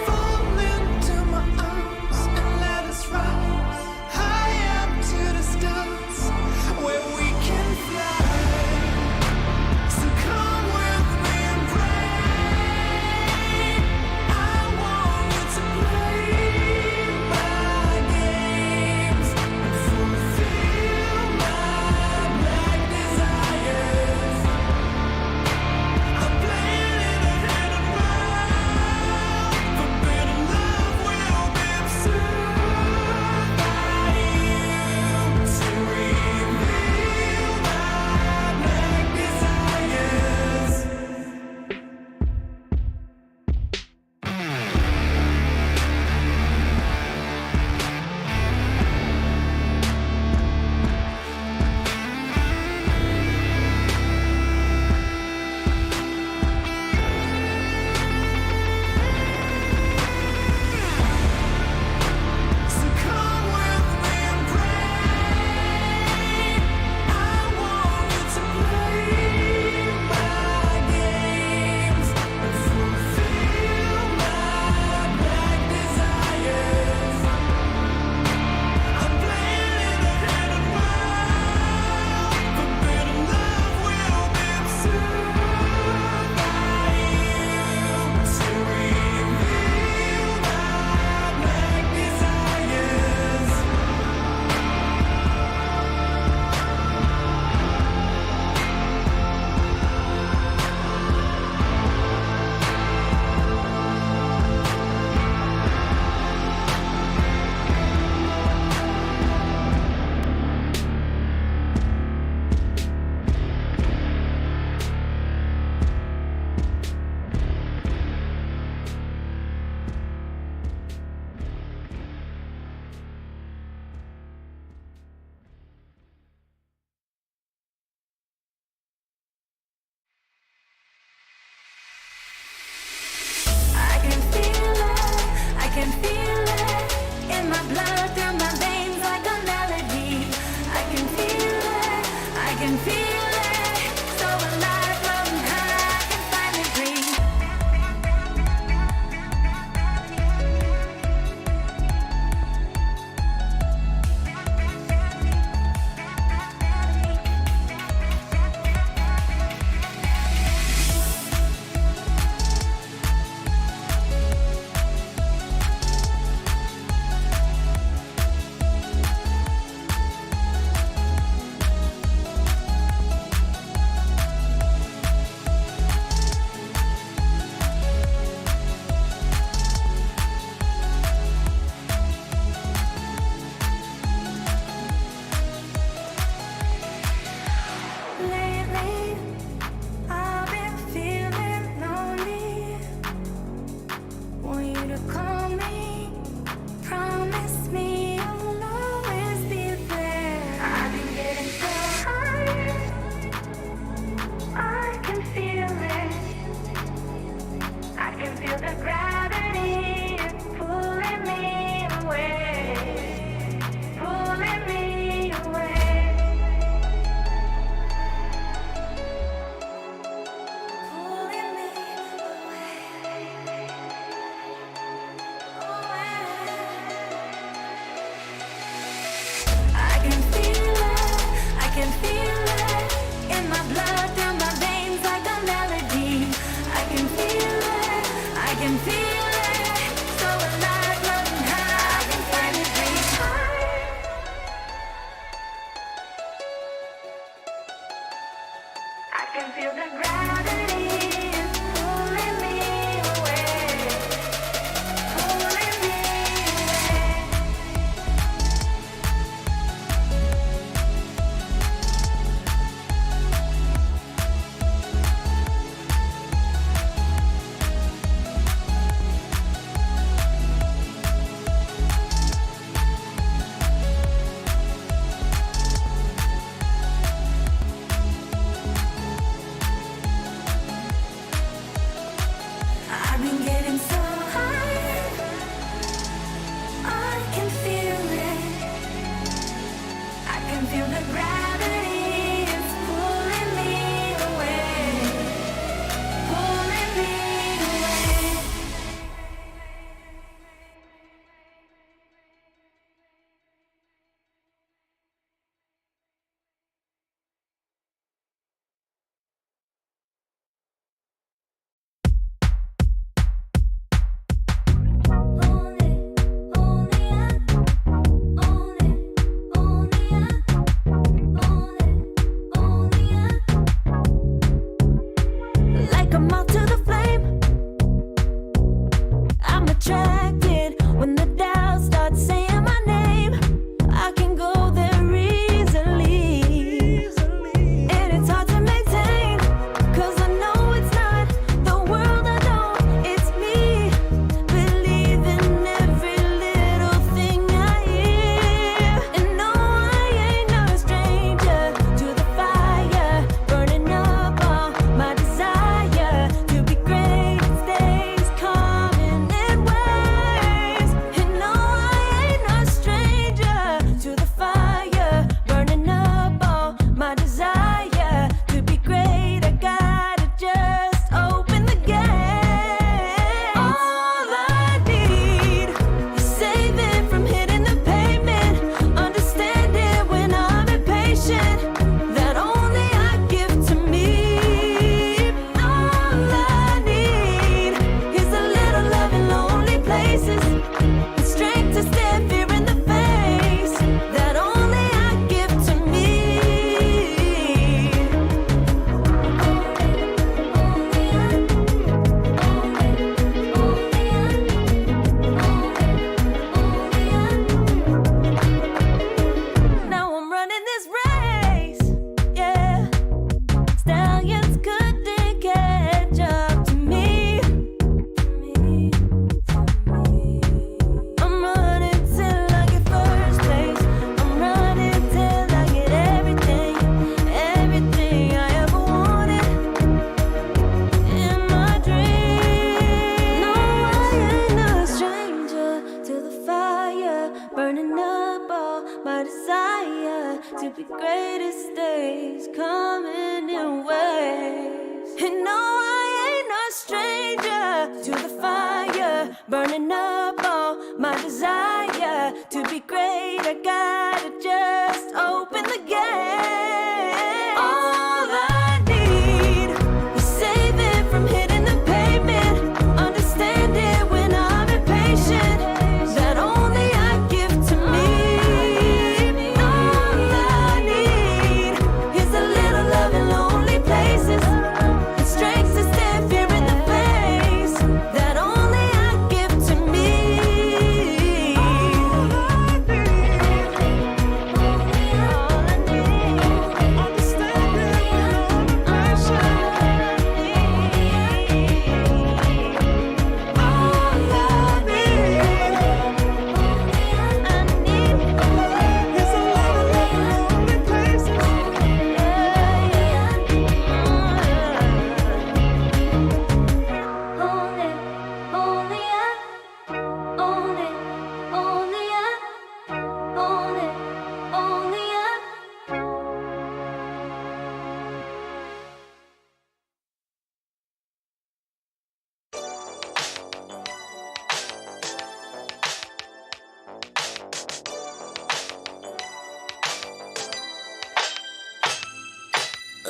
Fall into my arms and let us rise high up to the stars where we can fly. my blood, through my veins like a melody. I can feel it, I can feel it. So alive, floating high, I can finally breathe. Lately, I've been feeling lonely. Want you to call me, promise me you'll always be there. I've been getting so high, I can feel it. I can feel the gravity is pulling me away, pulling me away. Pulling me I can feel it, I can feel it in my blood, through my veins like a melody. I can feel it, I can feel it. So alive, floating high, I can finally breathe. I can feel the gravity is pulling me away, pulling me away. gotta just open the gate. All I need is saving from hitting the pavement. Understand it when I'm impatient. That only I give to me. All I need is a little love in lonely places. And strength to stand fear in the face. That only I give to me.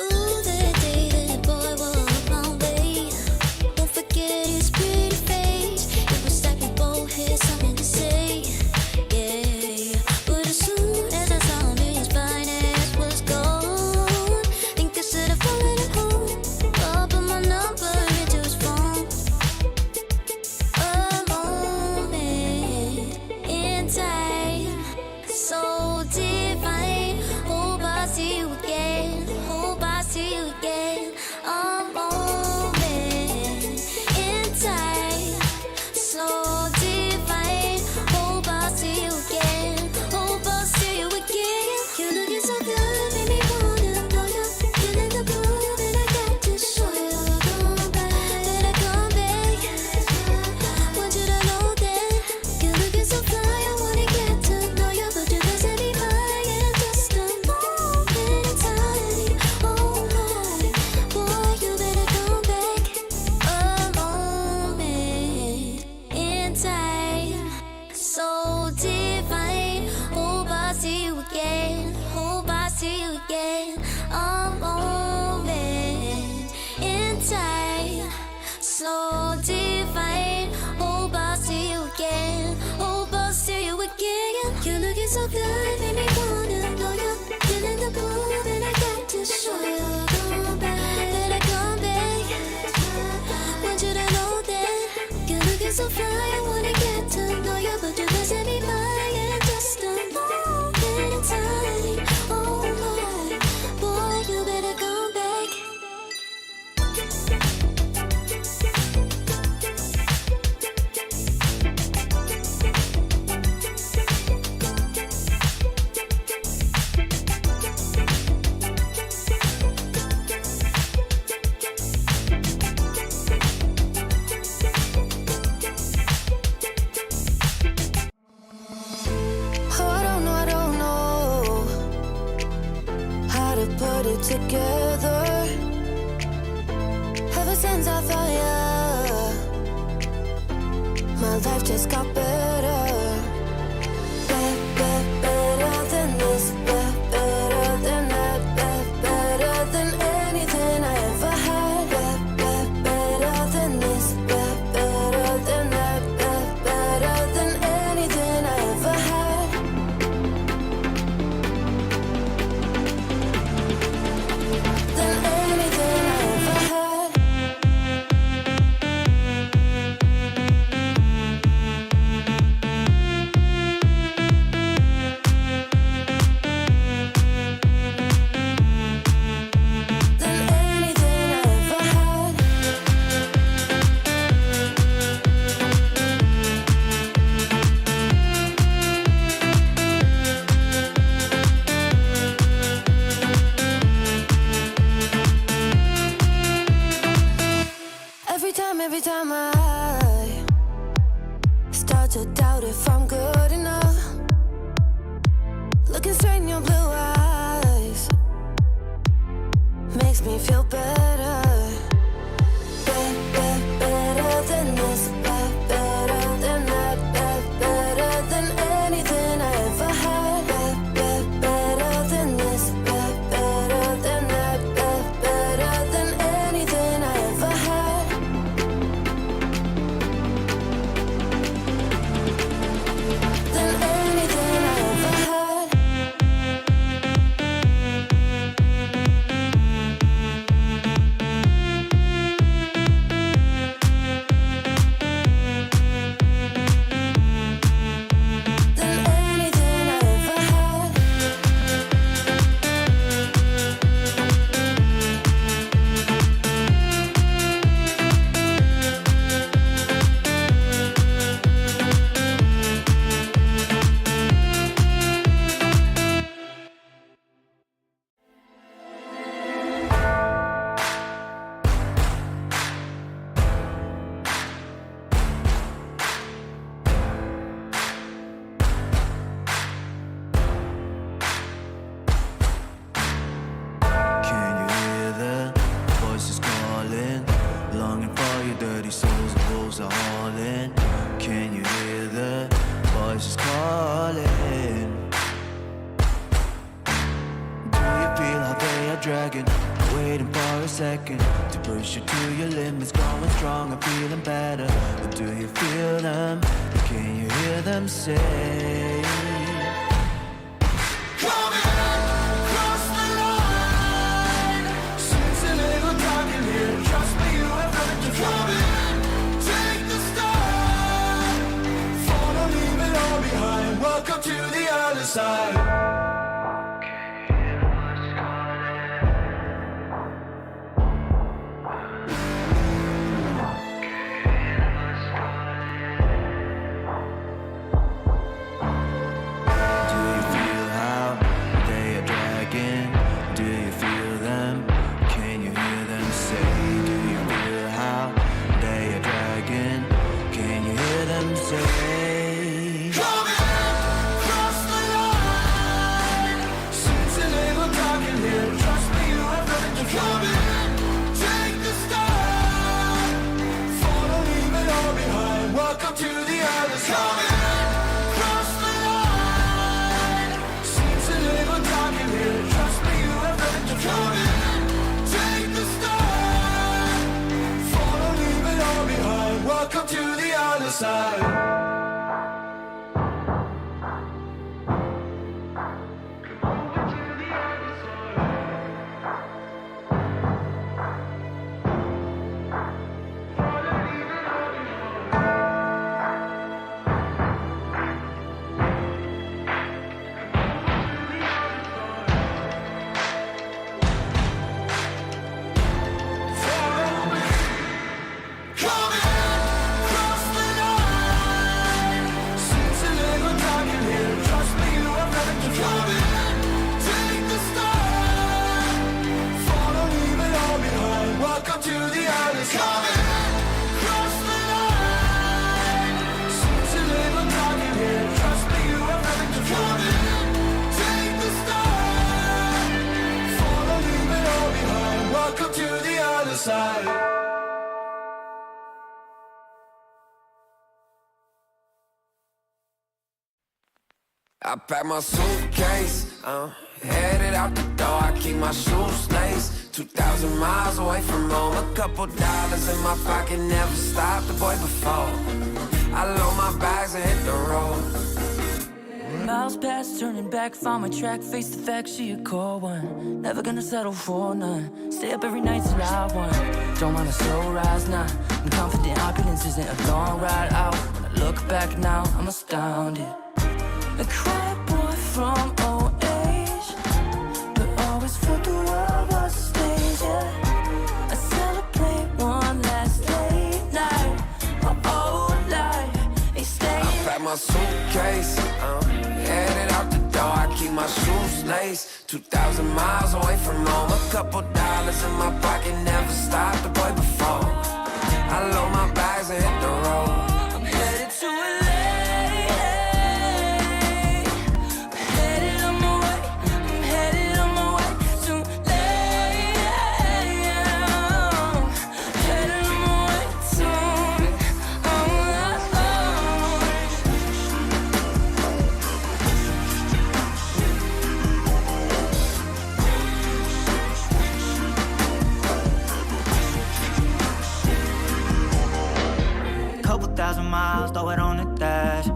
Ooh, the day that boy walked my way. Won't forget his pretty face. It was like we both had something to say. Yeah, but as soon as I saw him, his fine ass was gone. Think I should have followed him home. I'll put my number into his phone. A moment in time, so divine. Hope I see you again. Hope I see you again. A moment in time, so divine. Hope I see you again. Hope I'll see you again. You're looking so good, made me wanna know you. Feeling the groove, and I got to show you. Come back, better come back. Want you to know that you're looking so fly. I wanna get to know you, but you doesn't be mine. And just a moment in time. Oh my, boy, you better come back. A moment in time, so divine. Hope I see you again. Hope I see you again. A moment in time, so divine. Hope I see you again. Hope I'll see you again. You're looking so good, made me wanna know you. Feeling the groove, and I got to show you. Come back, better come back. Want you to know that you're looking so fly. I wanna get to know you, but you doesn't be mine. And just a moment in time. Oh my, boy, you better come back. Oh, I don't know how to put it together. Ever since I found ya, my life just got better. Better than this, better than that, better than anything I ever had. Better than this, better than that, better than anything I ever had. Than anything I ever had. a second to push you to your limits, going strong and feeling better. But do you feel them? Can you hear them say? Welcome to the other side. Welcome to the other side. I pack my suitcase, headed out the door. I keep my shoes laced. 2,000 miles away from home. A couple dollars in my pocket, never stopped the boy before. I load my bags and hit the road. Miles past, turning back, found my track, face the fact she a cold one. Never gonna settle for none. Stay up every night till I won. Don't want a slow rise now. I'm confident opulence isn't a long ride out. When I look back now, I'm astounded. A quiet boy from old age, but always felt the world was a stage, yeah. I celebrate one last late night. My old life ain't staying. I pack my suitcase, headed out the door. I keep my shoes laced. 2,000 miles away from home. A couple dollars in my pocket, never stopped the boy before. I load my bags and hit the road. I'm headed to LA. Miles, throw it on the dash.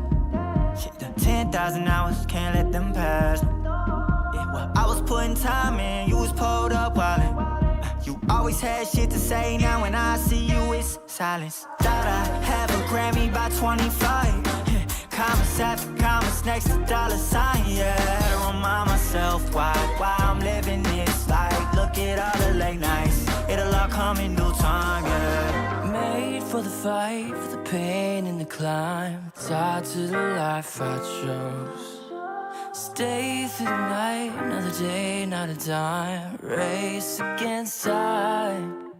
Shit, the 10,000 hours, can't let them pass. Yeah, well, I was putting time in, you was pulled up wildin'. You always had shit to say, now when I see you, it's silence. Thought I'd have a Grammy by 25. Commas after commas next to dollar sign, yeah. To remind myself why I'm living this life. Look at all the late nights, it'll all come in due time, yeah. Made for the fight, for the pain and the climb. Tied to the life I chose. Stay through the night, another day, not a dime. Race against time.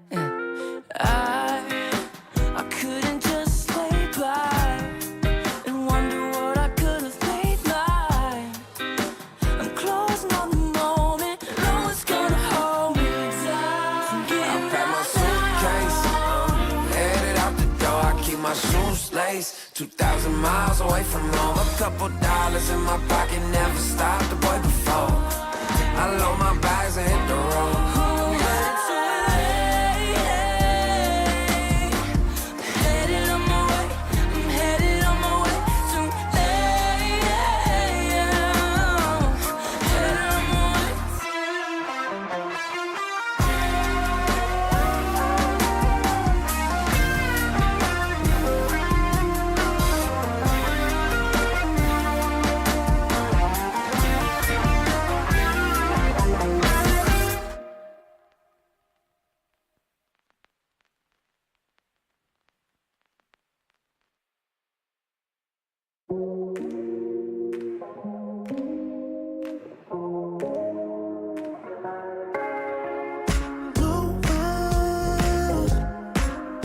I couldn't just lay by and wonder what I could have made mine. I'm closing on the moment, no one's gonna hold me down. I pack my suitcase, headed out the door. I keep my shoes laced. 2,000 miles away from home. A couple dollars in my pocket, never stopped the boy before. I load my bags and hit the road. I'm headed to LA. No way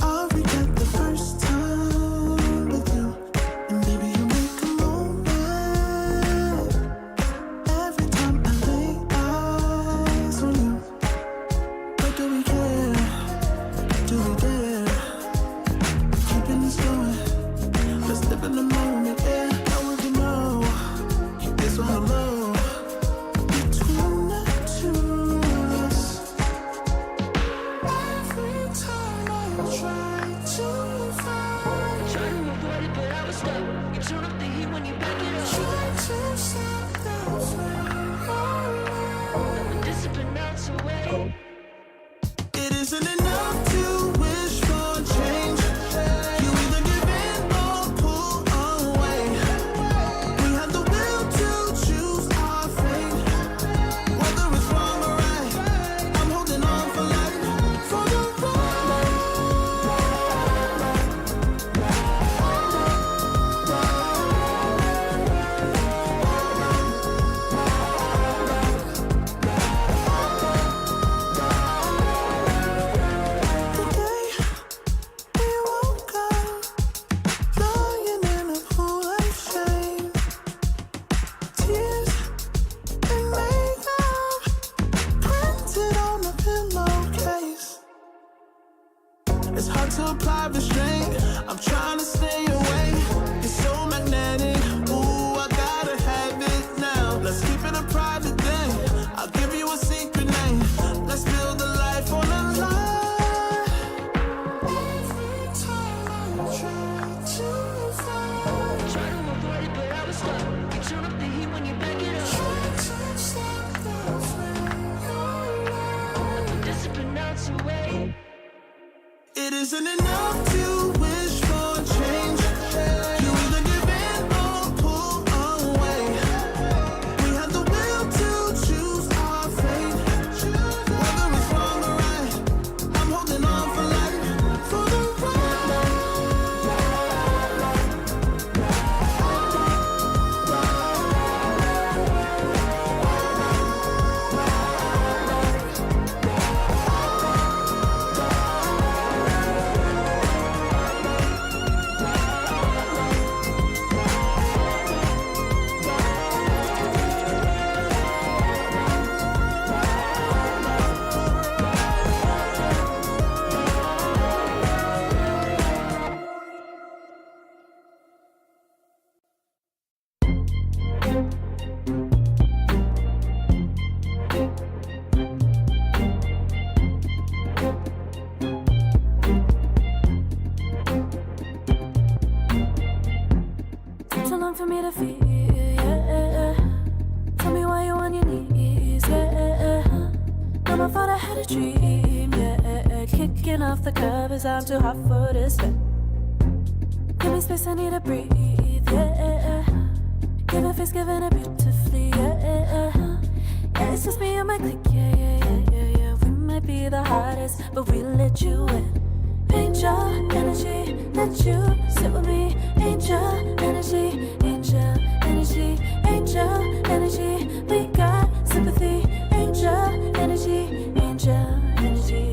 I'll regret the first time with you. And baby, you make a moment every time I lay eyes on you. But do we care? Do we dare? Keeping this going. Let's live in the moment, yeah. Now we can know it's all alone between the two of us. Every time I try to find, Try to avoid it, but I was stuck. You turn up the heat when you back it up. try to stop the flame. The discipline melts away. It isn't enough to wish for change. You either give in or pull away. We have the will to choose our fate. Whether it's wrong or right, I'm holding on for life, for the ride. The day we woke up, lying in a pool of shame, tears and makeup printed on a pillowcase. It's hard to apply restraint. I'm trying to stay away. It's so magnetic. Ooh, I gotta have it now. Let's keep it a private thing. I'll give you a secret name. Let's build a life on a lie. Every time I try to find, Try to avoid it, but I was stuck. You turn up the heat when you back it up. try to stop the flame. The discipline melts away. It isn't enough to wish for change. You either give in or pull away. We have the will to choose our fate. Whether it's wrong or right, I'm holding on for life, for the ride. Took so long for me to feel, yeah. Tell me why you on your knees, yeah. Mama thought I had a dream, yeah. Kicking off the covers, I'm too hot for this fit. Give me space, I need to breathe, yeah. Give a face, giving it beautifully, yeah. Yeah, it's just me and my clique, yeah. We might be the hottest, but we let you in. Angel energy, let you sit with me. Angel energy, angel energy, angel energy. We got sympathy. Angel energy, angel energy.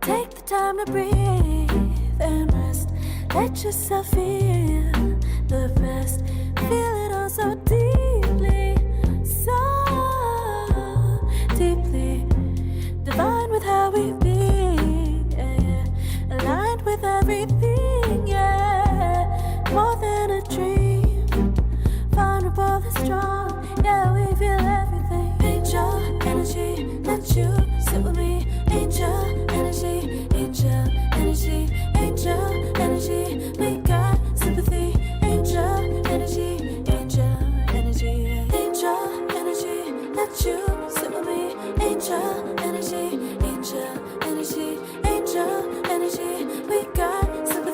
Take the time to breathe and rest. Let yourself feel the best. Feel it all so deeply, so deeply. Divine with how we be, yeah. Aligned with everything, yeah. More than a dream, vulnerable and strong, yeah. We feel everything. Angel energy, let you sit with me. Angel energy, angel energy, angel energy. We got sympathy. Angel energy, angel energy, angel energy. Let you sit with me. Angel energy, angel energy, angel energy. We got sympathy.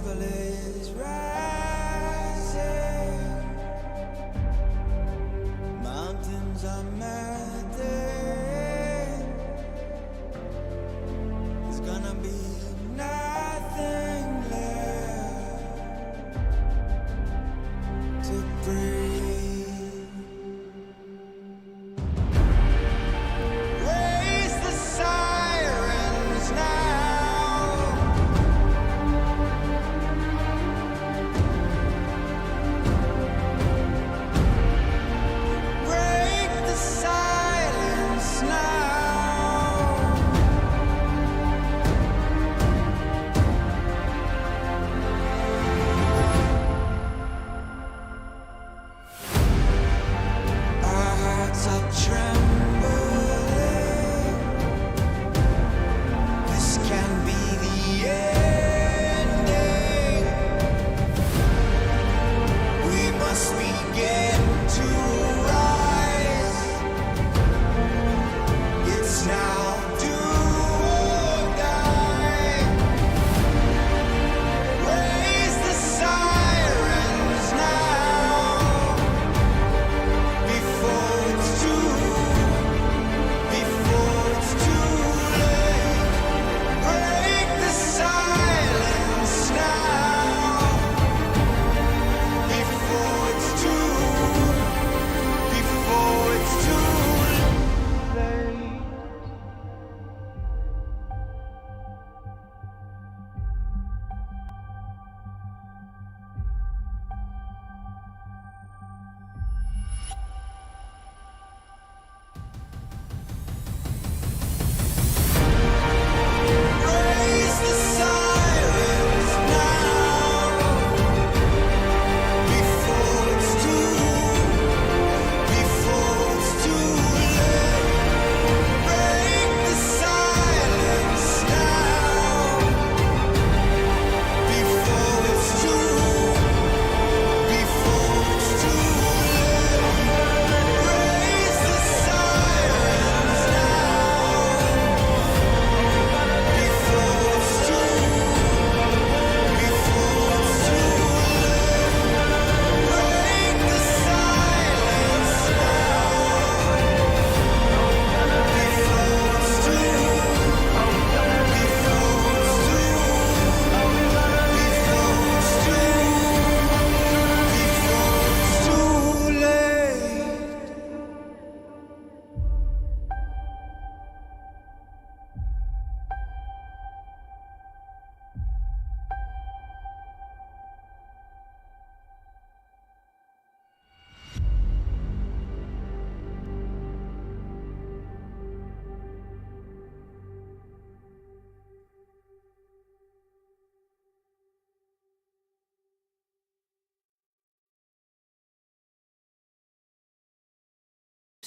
struggle is rising. Mountains are melting. There's gonna be nothing left to breathe. Raise the sirens now. Break the silence now. Our hearts are trembling. This can be the ending. We must begin to rise. It's now do or die. Raise the sirens now. Before it's too late. Break the silence now. Before it's too late. Raise the sirens now. Before it's too late. Break the silence now. Before it's too late. Raise the sirens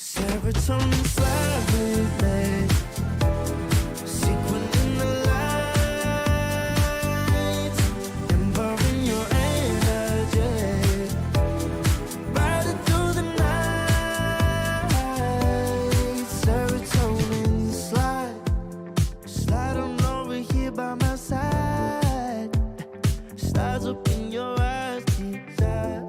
serotonin slightly late. Sequin in the lights, embalming your energy. Riding through the night. Serotonin slide on over here by my side. Stars up in your eyes, deep dive.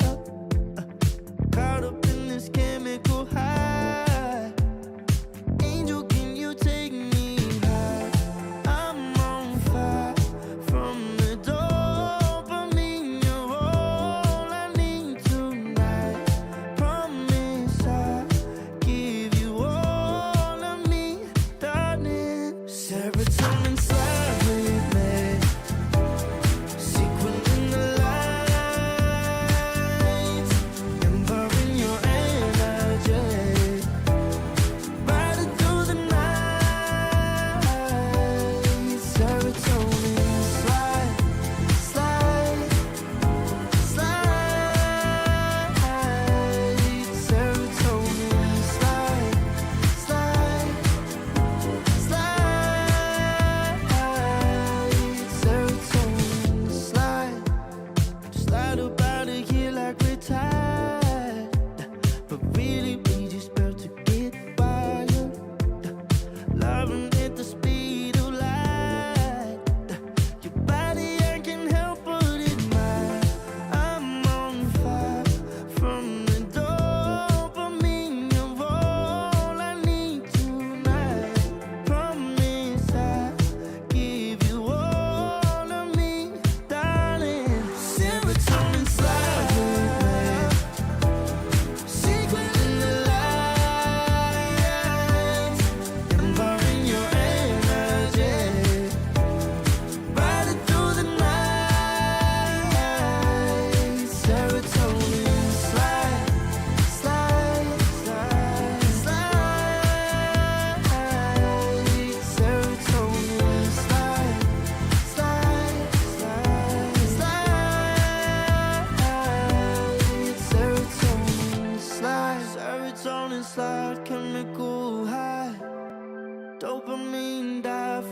Caught up in this chemical high. Angel, can you take me high? I'm on fire from the dopamine. You're all I need tonight. Promise I'll give you all of me, darling. Serotonin slightly late. Sequin in the lights, embalming your energy. Riding through the night. Serotonin slide. Serotonin slide.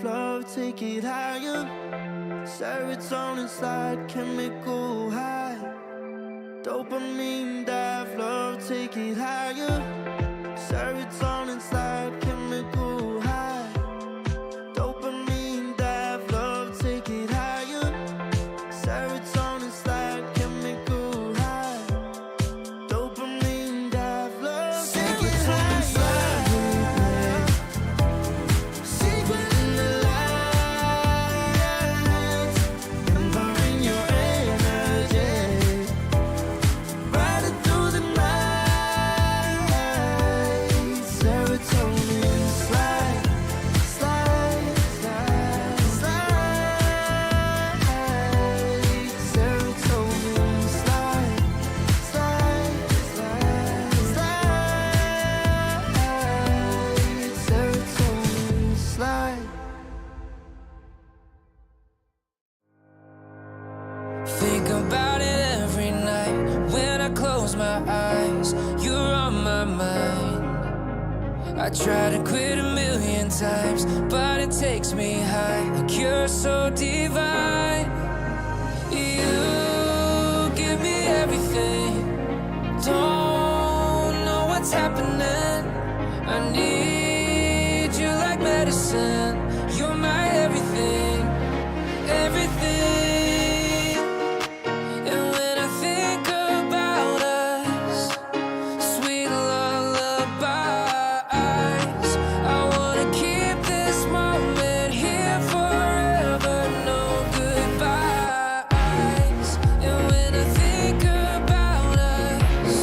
love, take it higher. Serotonin slide, chemical high. Dopamine dive, love, take it higher. Serotonin slide, chemical high. Dopamine dive, love, take it higher. Serotonin slide, chemical high. Dopamine dive, love, take it higher. Secret in the light, empowering your energy. Riding through the night, serotonin slide, slide, slide, slide. Serotonin slide, slide, slide, slide. Serotonin slide. Think about it every night when I close my eyes. You're on my mind. I try to quit a million times, but it takes me high. Like you're so divine. You give me everything. Don't know what's happening. I need you like medicine. You're my everything, everything. And when I think about us, sweet lullabies, I wanna keep this moment here forever, no goodbyes. And when I think about us,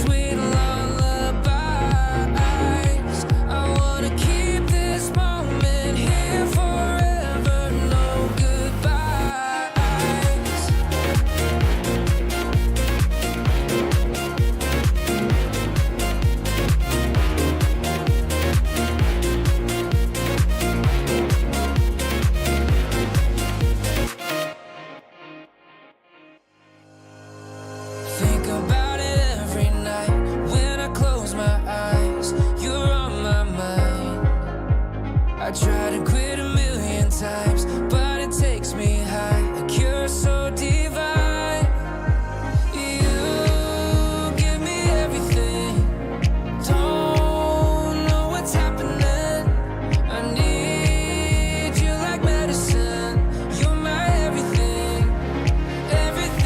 sweet lullabies, I wanna keep this moment here forever, no goodbyes. Think about it every night when I close my eyes. You're on my mind. I try to quit a million times, but it takes me high. Like you're so divine. You give me everything. Don't know what's happening. I need you like medicine. You're my everything, everything.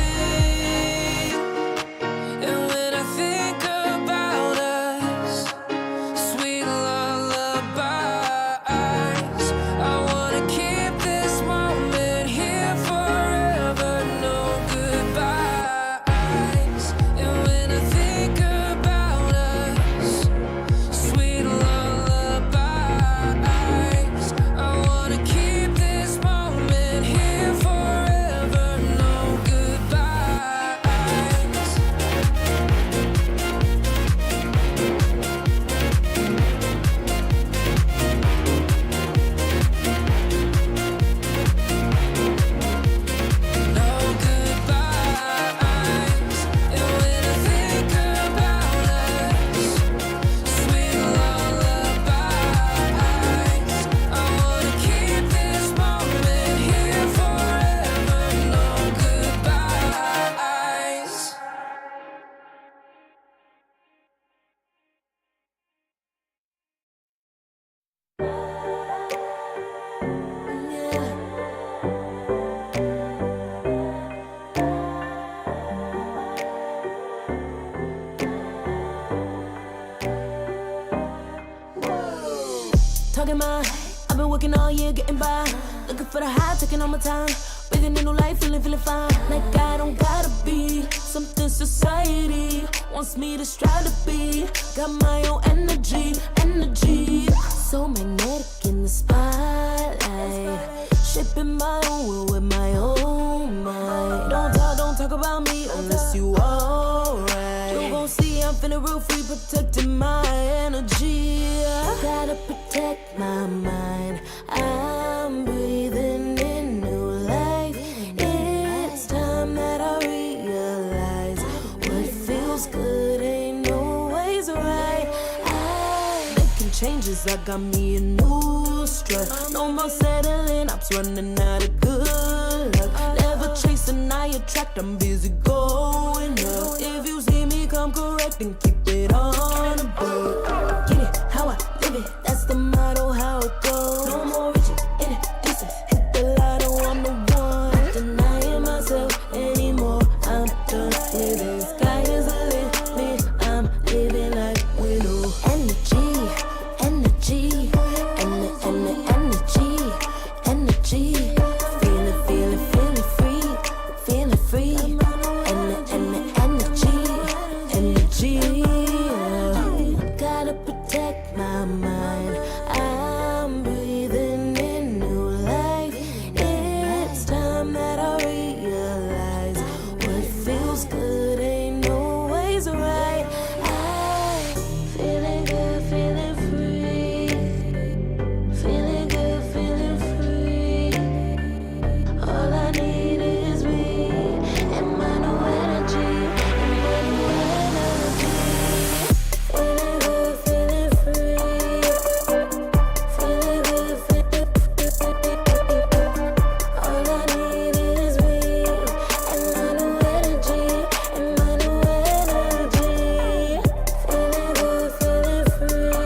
And when I think about us, sweet lullabies, I wanna keep this moment here forever, no goodbyes. And when I think about us, sweet lullabies, I wanna keep this moment here forever, no goodbyes. No goodbyes. And when I think about us, sweet lullabies, I wanna keep this moment here forever. No goodbyes. Talking my, I've been working all year getting by. Looking for the high, taking all my time. Breathing in new life, feeling fine. Like I don't gotta be something society wants me to strive to be. Got my own energy. So magnetic in the spotlight. Shaping my own world with my own mind. Don't talk about me unless you alright. You gon' see I'm finna real free, protecting my energy. Gotta protect my mind. I'm breathing in new life. It's time that I realize what feels good ain't always right. Making changes, I got me a new stride. slut. No more settling, I'm running out of good luck. Never chasing, I attract, I'm busy going up. If you see me come correct, then keep it on the book. Get it, how I live it, that's the motto, how it goes. No more riches, in it, decent, hit the lotto, I'm the one. Not denying myself anymore, I'm done with it. Sky is the limit, I'm living like widow. Energy, energy, energy. Feeling free, feeling free. Energy. Gotta protect my mind. I'm breathing in new life. It's time that I realize what feels good ain't always right. I'm feeling good, feeling free. Feeling good, feeling free. All I need is me and my new energy. Feeling good, feeling free. Feeling good, feeling free. All I need is me and my new energy. And my new energy. Feeling good, feeling free.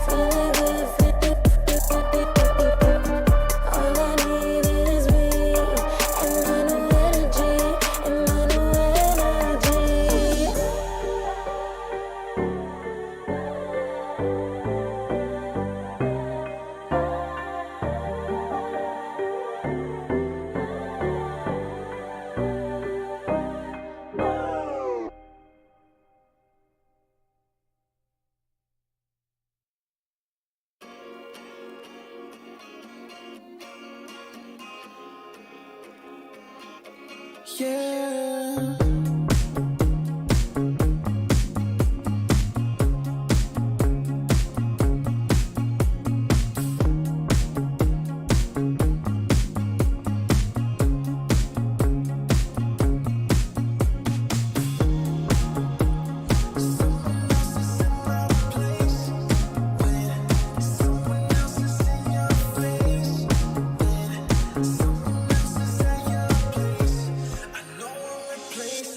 Feeling good, feeling free. All I need is me and my new energy. And my new energy. Yeah. Place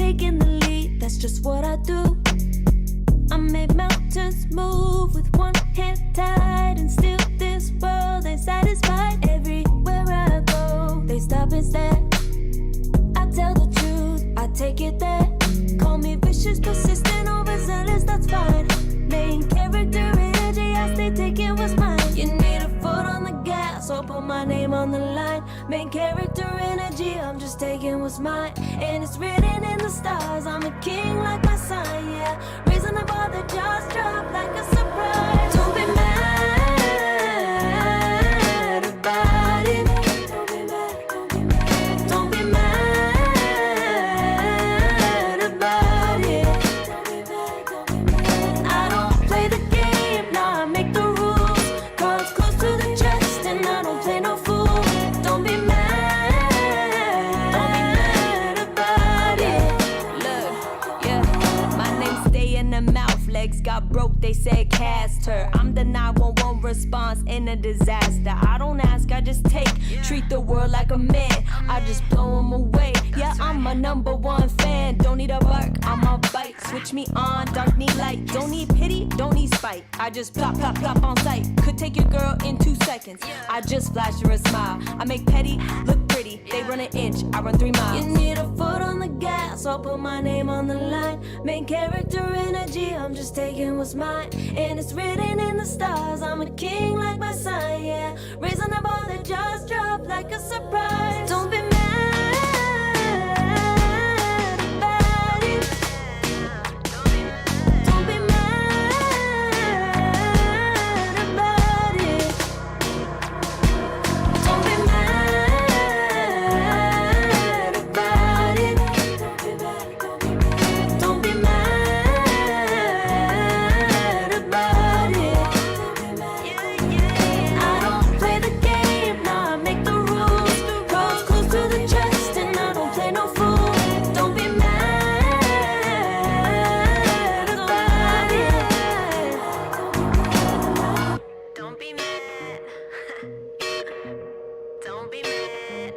taking the lead, that's just what I do. I make mountains move with one hand tied, and still this world ain't satisfied. Everywhere I go, they stop and stare. I tell the truth, I take it there. Call me vicious, persistent, overzealous, that's fine. Main character energy, I stay taking what's mine. You need a foot on the gas, or put my name on the line. Main character energy, I'm just taking what's mine. And it's written in the stars, I'm a king like my sign, yeah. Raising the bar, the jaws drop like a surprise. Don't be mad about it. Don't be mad about it. I don't play the game, nah, I make the rules. Cards close to the chest, and I don't play no fool. Don't be mad about it. Look, yeah, my name stay in the mouth. Legs got broke, they said cast her. I'm the 911 response in a disaster. I don't ask, I just take. Treat the world like a man, I just blow them away. Yeah, I'm a #1 fan. Don't need a bark, I'm a bite. Switch me on, dark need light. Don't need pity, don't need spite. I just plop, plop, plop on sight. Could take your girl in 2 seconds. I just flash her a smile. I make petty look pretty. They run an inch, I run 3 miles. You need a foot on the gas, I'll put my name on the line. Main character energy, I'm just taking what's mine. And it's written in the stars, I'm a king like my sign, yeah. Raising the bar, the jaws drop like a surprise. Don't be mad about it. Don't be mad about it. Don't be mad about it. Don't be mad about it. I don't play the game, nah, I make the rules. Cards close to the chest, and I don't play no fool. Don't be mad about it. Don't be mad. Don't be mad.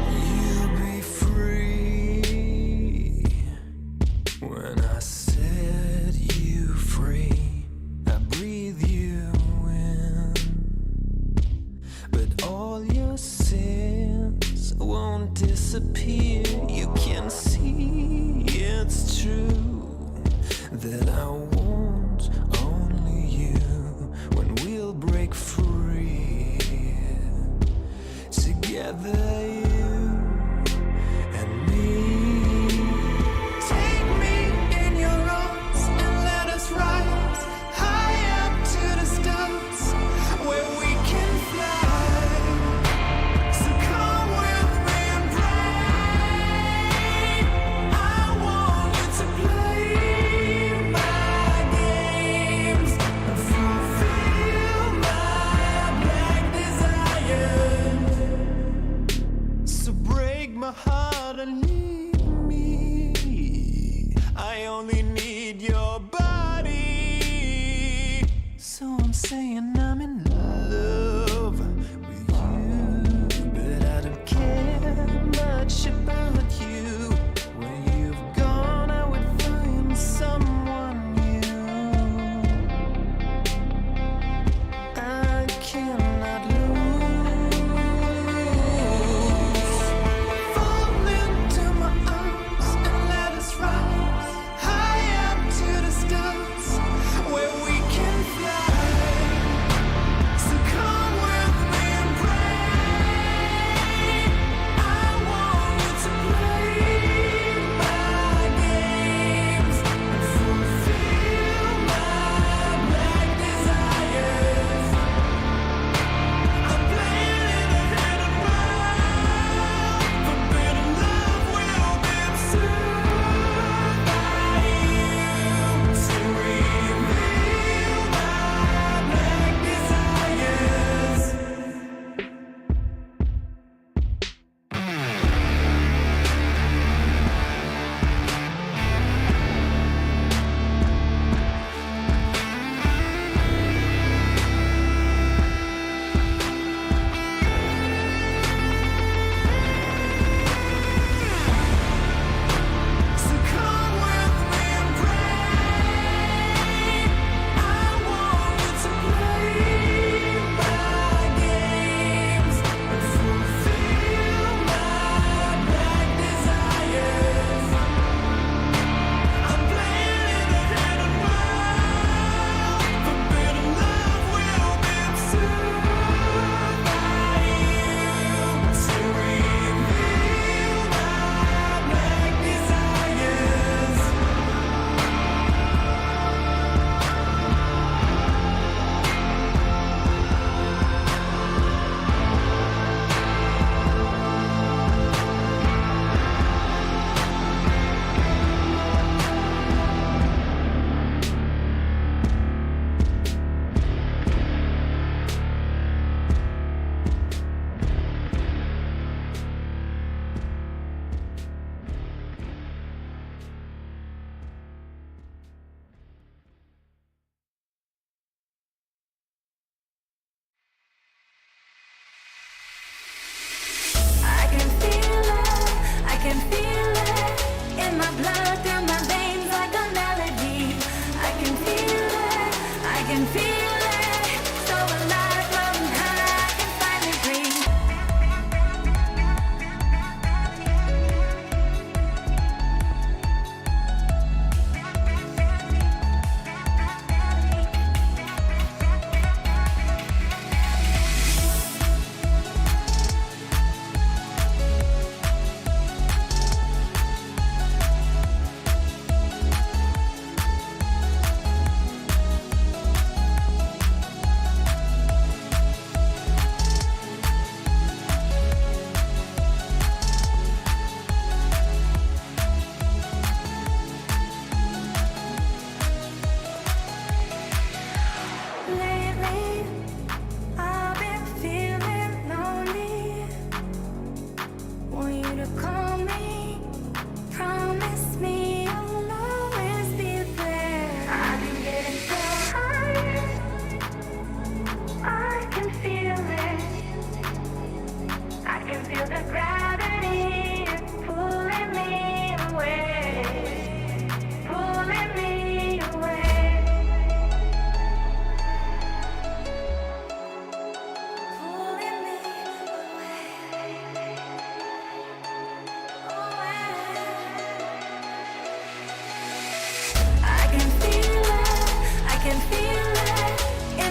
You'll be free when I set you free. I breathe you in, but all your sins won't disappear. You can see it's true that I want only you when we'll break free. Together, you and me. Take me in your arms and let us rise high up to the stars where we can fly. So come with me and pray. I want you to play my games and fulfill my black desires. So break my heart and leave me. I only need your body. So I'm saying I'm in love with you, but I don't care much about you. When you've gone, I would find someone new. I cannot lose. Fall into my arms and let us rise high up to the stars where we can fly.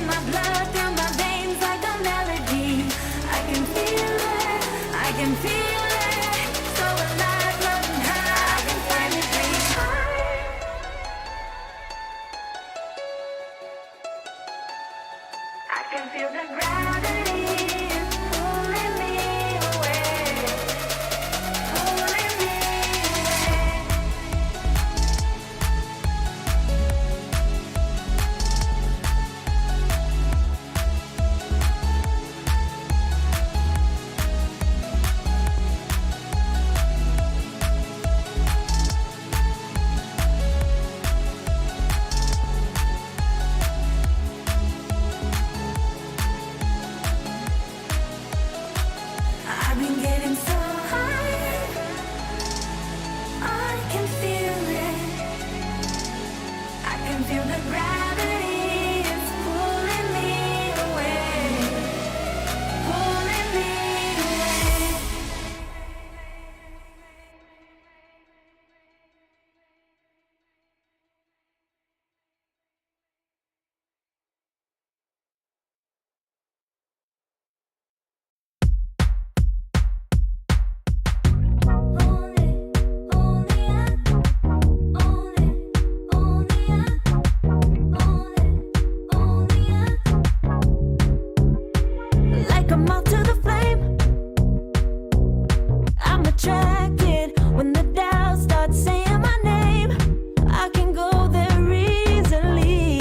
my blood, through my veins like a melody. I can feel it, I can feel it. So alive, floating high, I can finally breathe. I can feel the gravity is pulling me away, pulling me away. I've been getting so high, I can feel it. I can feel the gravity is pulling me away, pulling me away. Like a moth to the flame, I'm attracted when the doubt starts saying my name. I can go there easily,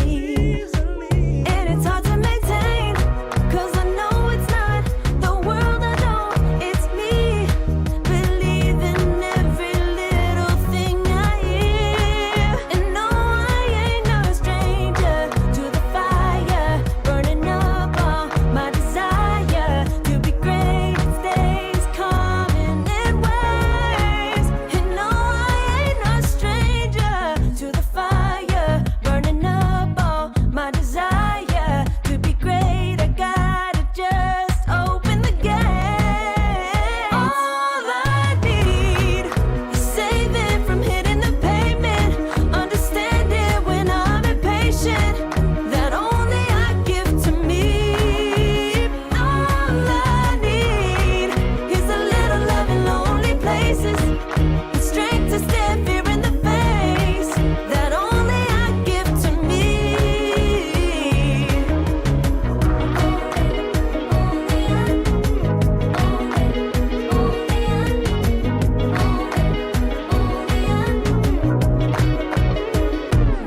and it's hard to maintain, 'cause I know it's not the world I know, it's me. Believe in every little thing I hear, and no, I ain't no stranger to the fire, burning up all my desire to be great. It stays coming in waves, and no, I ain't no stranger to the fire, burning up all my desire to be great. I gotta just open the gate. All I need is saving from hitting the pavement, understanding when I'm impatient, that only I give to me. All I need is a little love in lonely places, the strength to stare fear in the face, that only I give to me.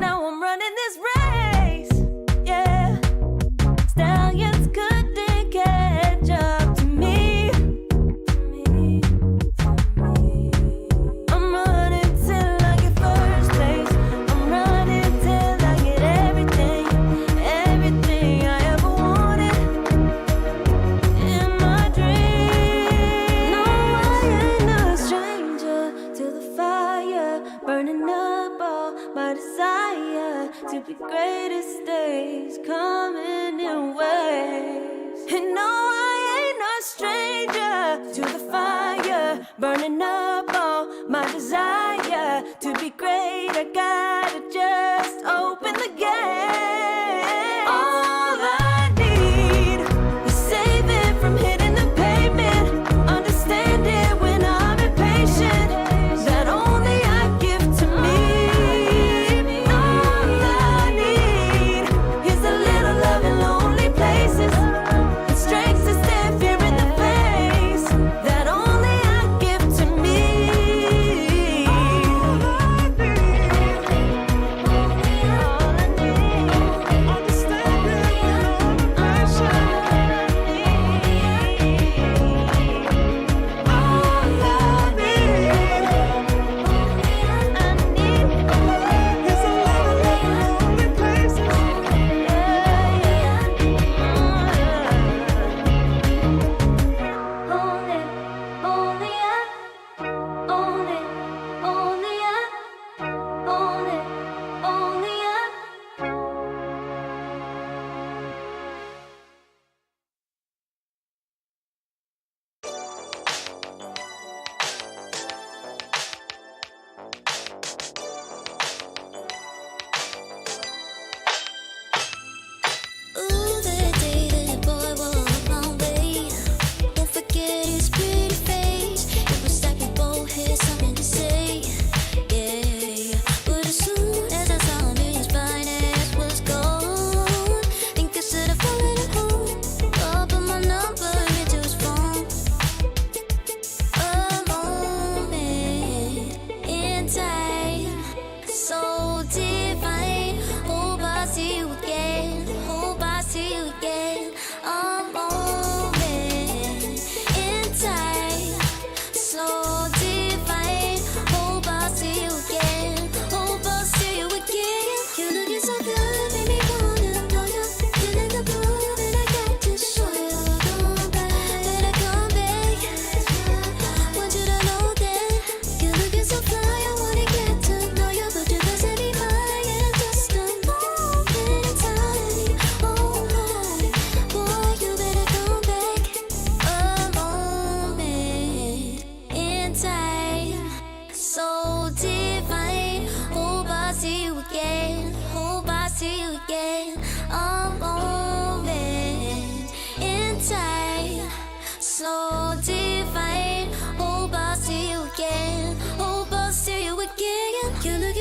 Now I'm running this race, yeah. Stallions couldn't catch up to me. I'm running till I get first place. I'm running till I get everything, everything I ever wanted in my dream. No, I ain't no stranger to the fire, burning up all my desire to be greatest days coming in waves. And no, I ain't no stranger to the fire, burning up all my desire to be great. I gotta just open the gate. All I need is saving from hitting the pavement, understanding when I'm impatient, that only I give to me. All I need is a little love in lonely places, the strength to stand fear in the face, that only I give to me. All I need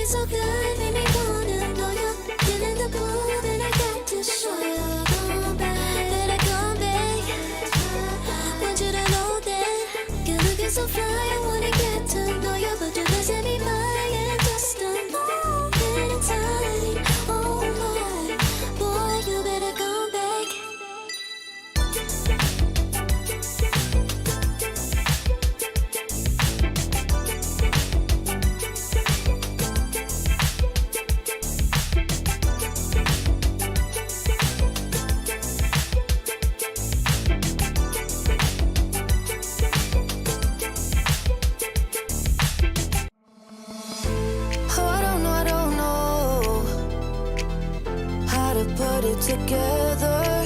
so good, make me wanna know you. Get in the booth and I got to show you. Come back, better come back. Want you to know that you're looking so fly. I wanna get to know you, but you guys have me mine in just a moment in time. Oh my, boy, you better come back. Oh, I don't know how to put it together.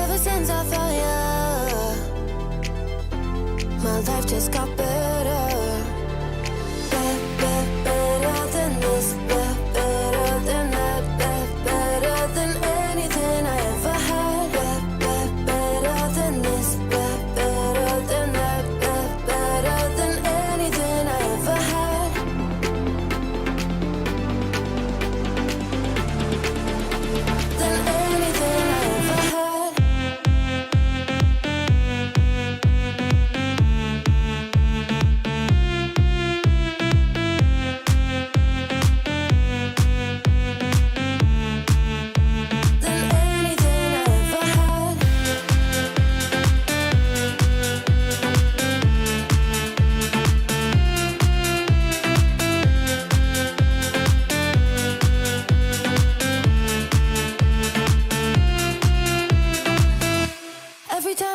Ever since I found ya, my life just got better. Better than this, better than that, better than anything I ever had. Better than this, better than that, better than anything I ever had. Than anything I ever had. Than anything I ever had.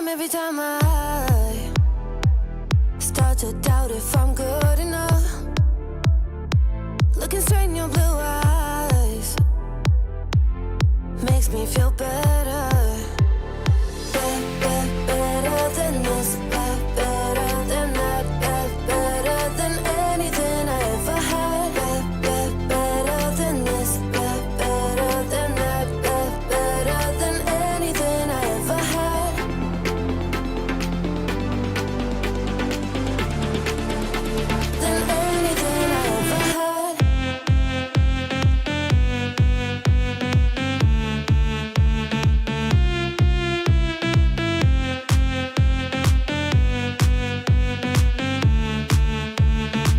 Every time I start to doubt if I'm good enough, looking straight in your blue eyes makes me feel better. Better than this, better than that, better than anything I ever had. Better than this, better than that, better than anything I ever had. Than anything I ever had.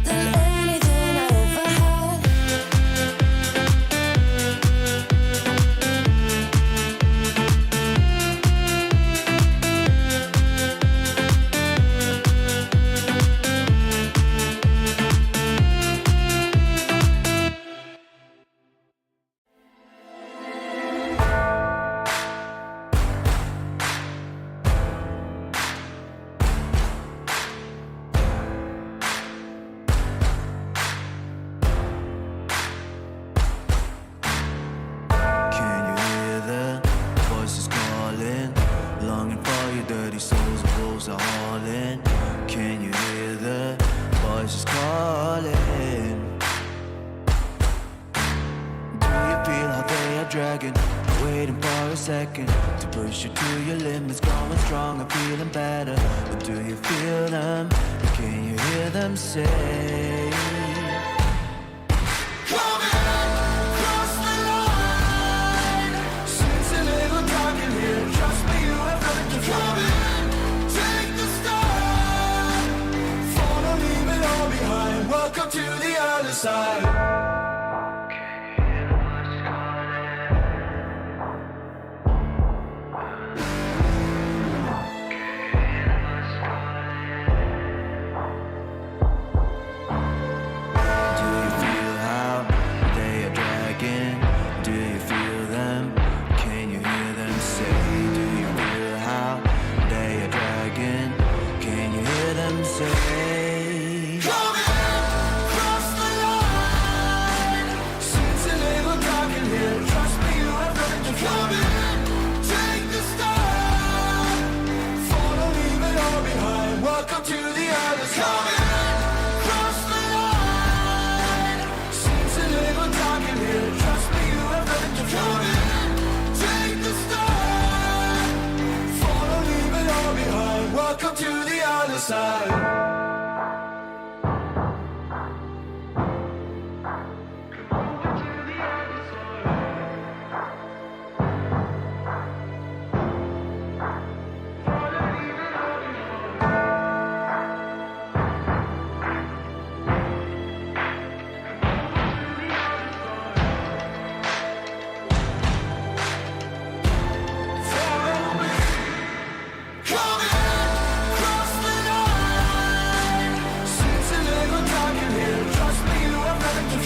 Than anything I ever had. Can you hear the voices calling? Longing for your dirty souls, the wolves are hauling. Can you hear the voices calling? Do you feel how they are dragging? Waiting for a second to push you to your limits, going stronger, feeling better. But do you feel them? Can you hear them say? Welcome to the other side. Do you feel how they are dragging? Do you feel them? Can you hear them say? Do you feel how they are dragging? Can you hear them say? Cross the line.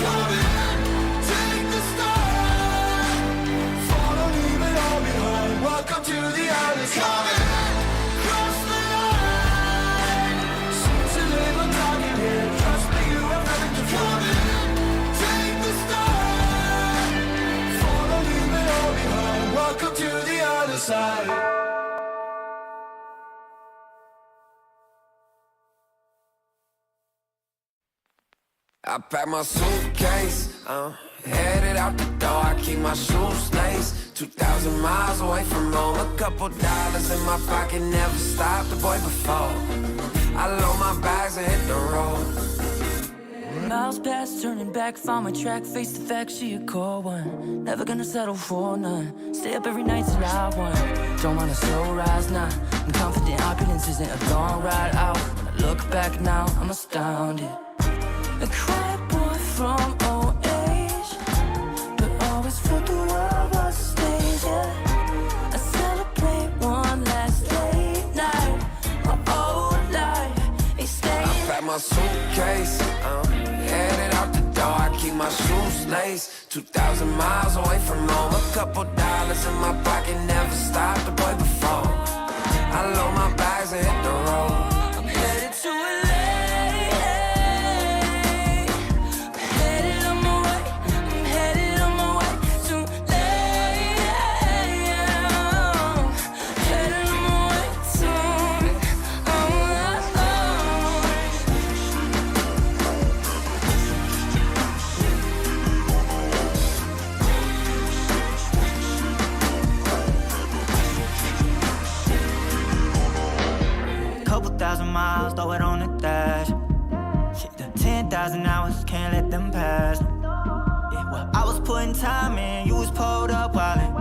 Come in, take the start. Follow, leave it all behind. Welcome to the other side. Come in, cross the line. Seems to live on target here. Trust me, you have nothing to fear. Come in, take the start. Follow, leave it all behind. Welcome to the other side. I pack my suitcase, headed out the door. I keep my shoes laced. 2,000 miles away from home. A couple dollars in my pocket, never stopped the boy before. I load my bags and hit the road. Miles past, turning back, found my track, face the fact she a cold one. Never gonna settle for none. Stay up every night till I won. Don't want a slow rise now. I'm confident opulence isn't a long ride out. When I look back now, I'm astounded. A quiet boy from old age, but always felt the world was a stage, yeah. I celebrate one last late night. My old life ain't staying. I pack my suitcase, headed out the door. I keep my shoes laced. 2,000 miles away from home. A couple dollars in my pocket, never stopped the boy before. I load my bags and hit the road. I'm headed to LA. Couple thousand miles, throw it on the dash. Shit, the 10,000 hours, can't let them pass. Yeah, well, I was putting time in, you was pulled up wildin'.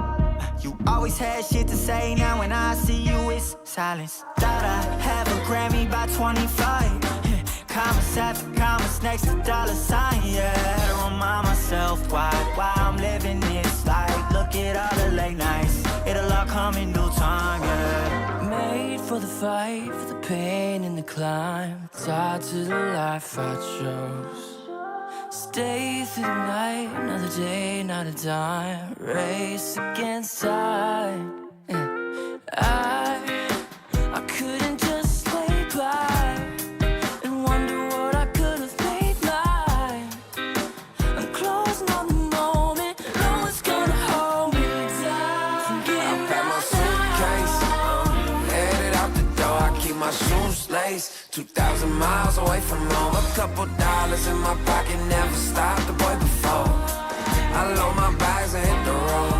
You always had shit to say, now when I see you, it's silence. Thought I have a Grammy by 25. Commas after commas next to dollar sign, yeah. To remind myself why I'm living this life. Look at all the late nights, it'll all come in due time, yeah. Made for the fight, for the pain and the climb. Tied to the life I chose. Stay through the night, another day, not a dime. Race against time. I couldn't just lay by and wonder what I could have made mine. I'm closing on the moment, no one's gonna hold me down. From getting Pack my suitcase, headed out the door. I keep my shoes laced. 2,000 miles away from home. A couple dollars in my pocket, never stopped the boy before. I load my bags and hit the road.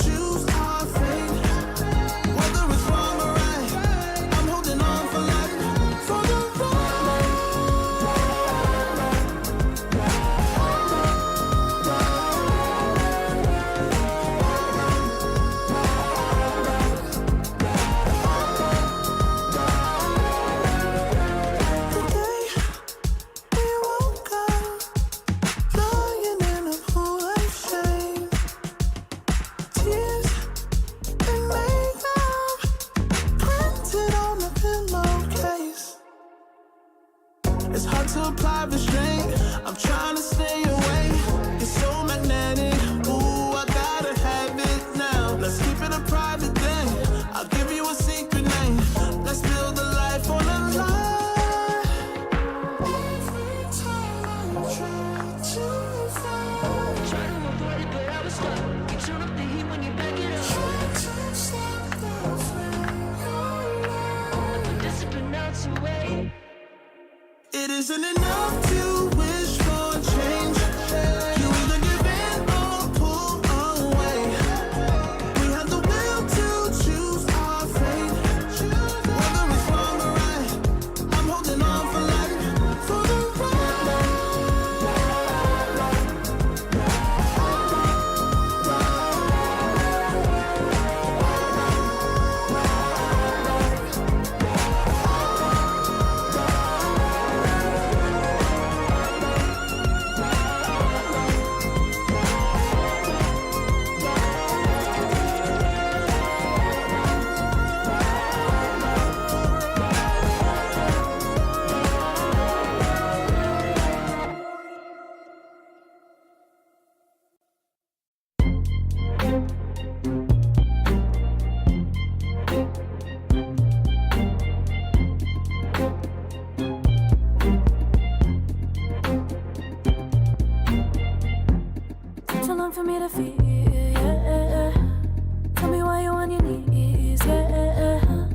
Choose have restraint. I'm trying to stay away. It's so magnetic. Ooh, I gotta have it now. Let's keep it a private thing. I'll give you a secret name. Let's build a life on a lie. Every time I try to find, Try to avoid it, but I was stuck. You turn up the heat when you back it up. try to stop the flame. Discipline melts away. It isn't enough to wish for change. You either give in or pull away. We have the will to choose our fate. Whether it's wrong or right, I'm holding on for life. For the Too long for me to feel, yeah. Tell me why you on your knees, yeah.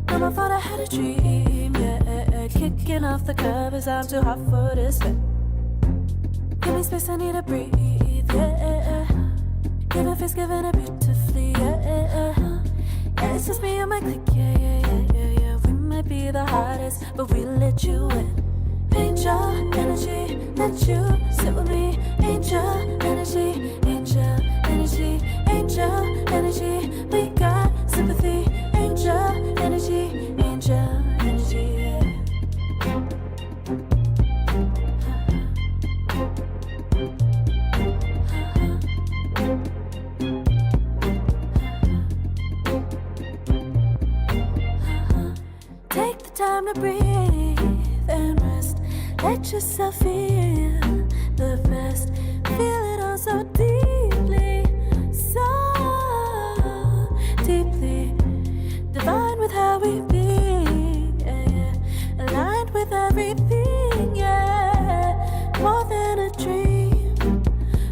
Never thought I had a dream, yeah. Kicking off the covers, I'm too hot for this fit. Give me space, I need to breathe, yeah. Giving face, giving it beautifully, yeah. Yeah, it's just me and my clique, yeah. We might be the hottest, but we let you in. Angel energy, let you sit with me. Angel energy, angel energy, angel energy. We got sympathy. Angel energy, angel energy. Take the time to breathe and rest. Let yourself feel the best. Feel it all so deeply, so deeply. Divine with how we be, yeah. Aligned with everything, yeah. More than a dream,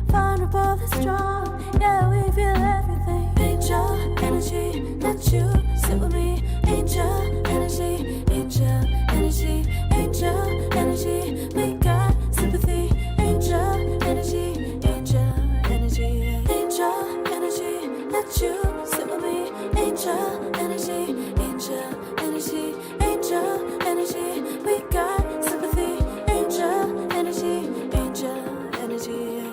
vulnerable and strong, yeah. We feel everything. Angel energy, let you sit with me. Angel energy, angel energy, angel energy. We got sympathy. Angel energy, angel energy, angel energy. Let you sit with me. Angel energy, angel energy, angel energy. We got sympathy. Angel energy, angel energy.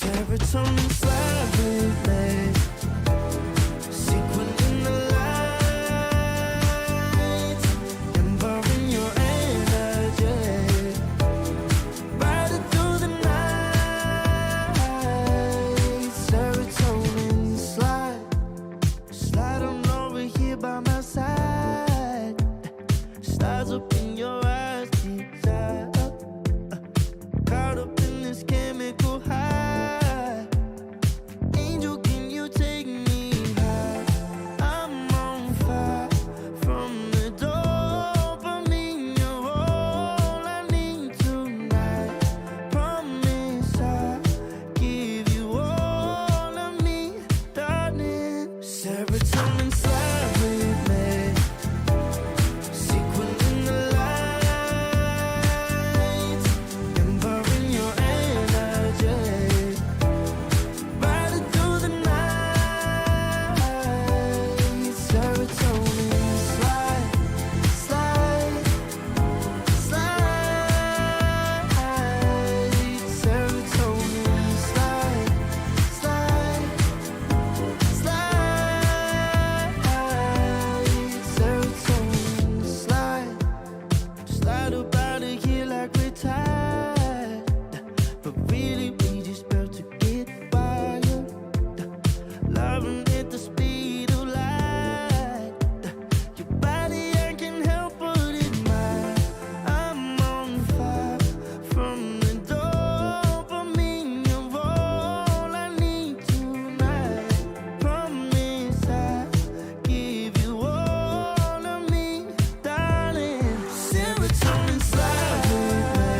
Serotonin slide with me. Sequin in the lights, embarking your energy. Riding through the night. Serotonin slide. Slide on over here by my side. Stars up in your eyes, deep down. Caught up in this chemical high. Angel, can you take me high? I'm on fire from the dopamine. You're all I need tonight. Promise I'll give you all of me, darling. Serotonin slide with me. Sequin in the lights, embarking your energy. Riding through the night. Serotonin slide, slide, slide. Serotonin slide, slide, slide. Serotonin slide. Slide up out of here like we're tired, but really we just about to get wild. Loving at the speed of light. Your body, I can help but admire. I'm on fire from the dopamine. You're all I need tonight. Promise I'll give you all of me, darling. Serotonin slide with me.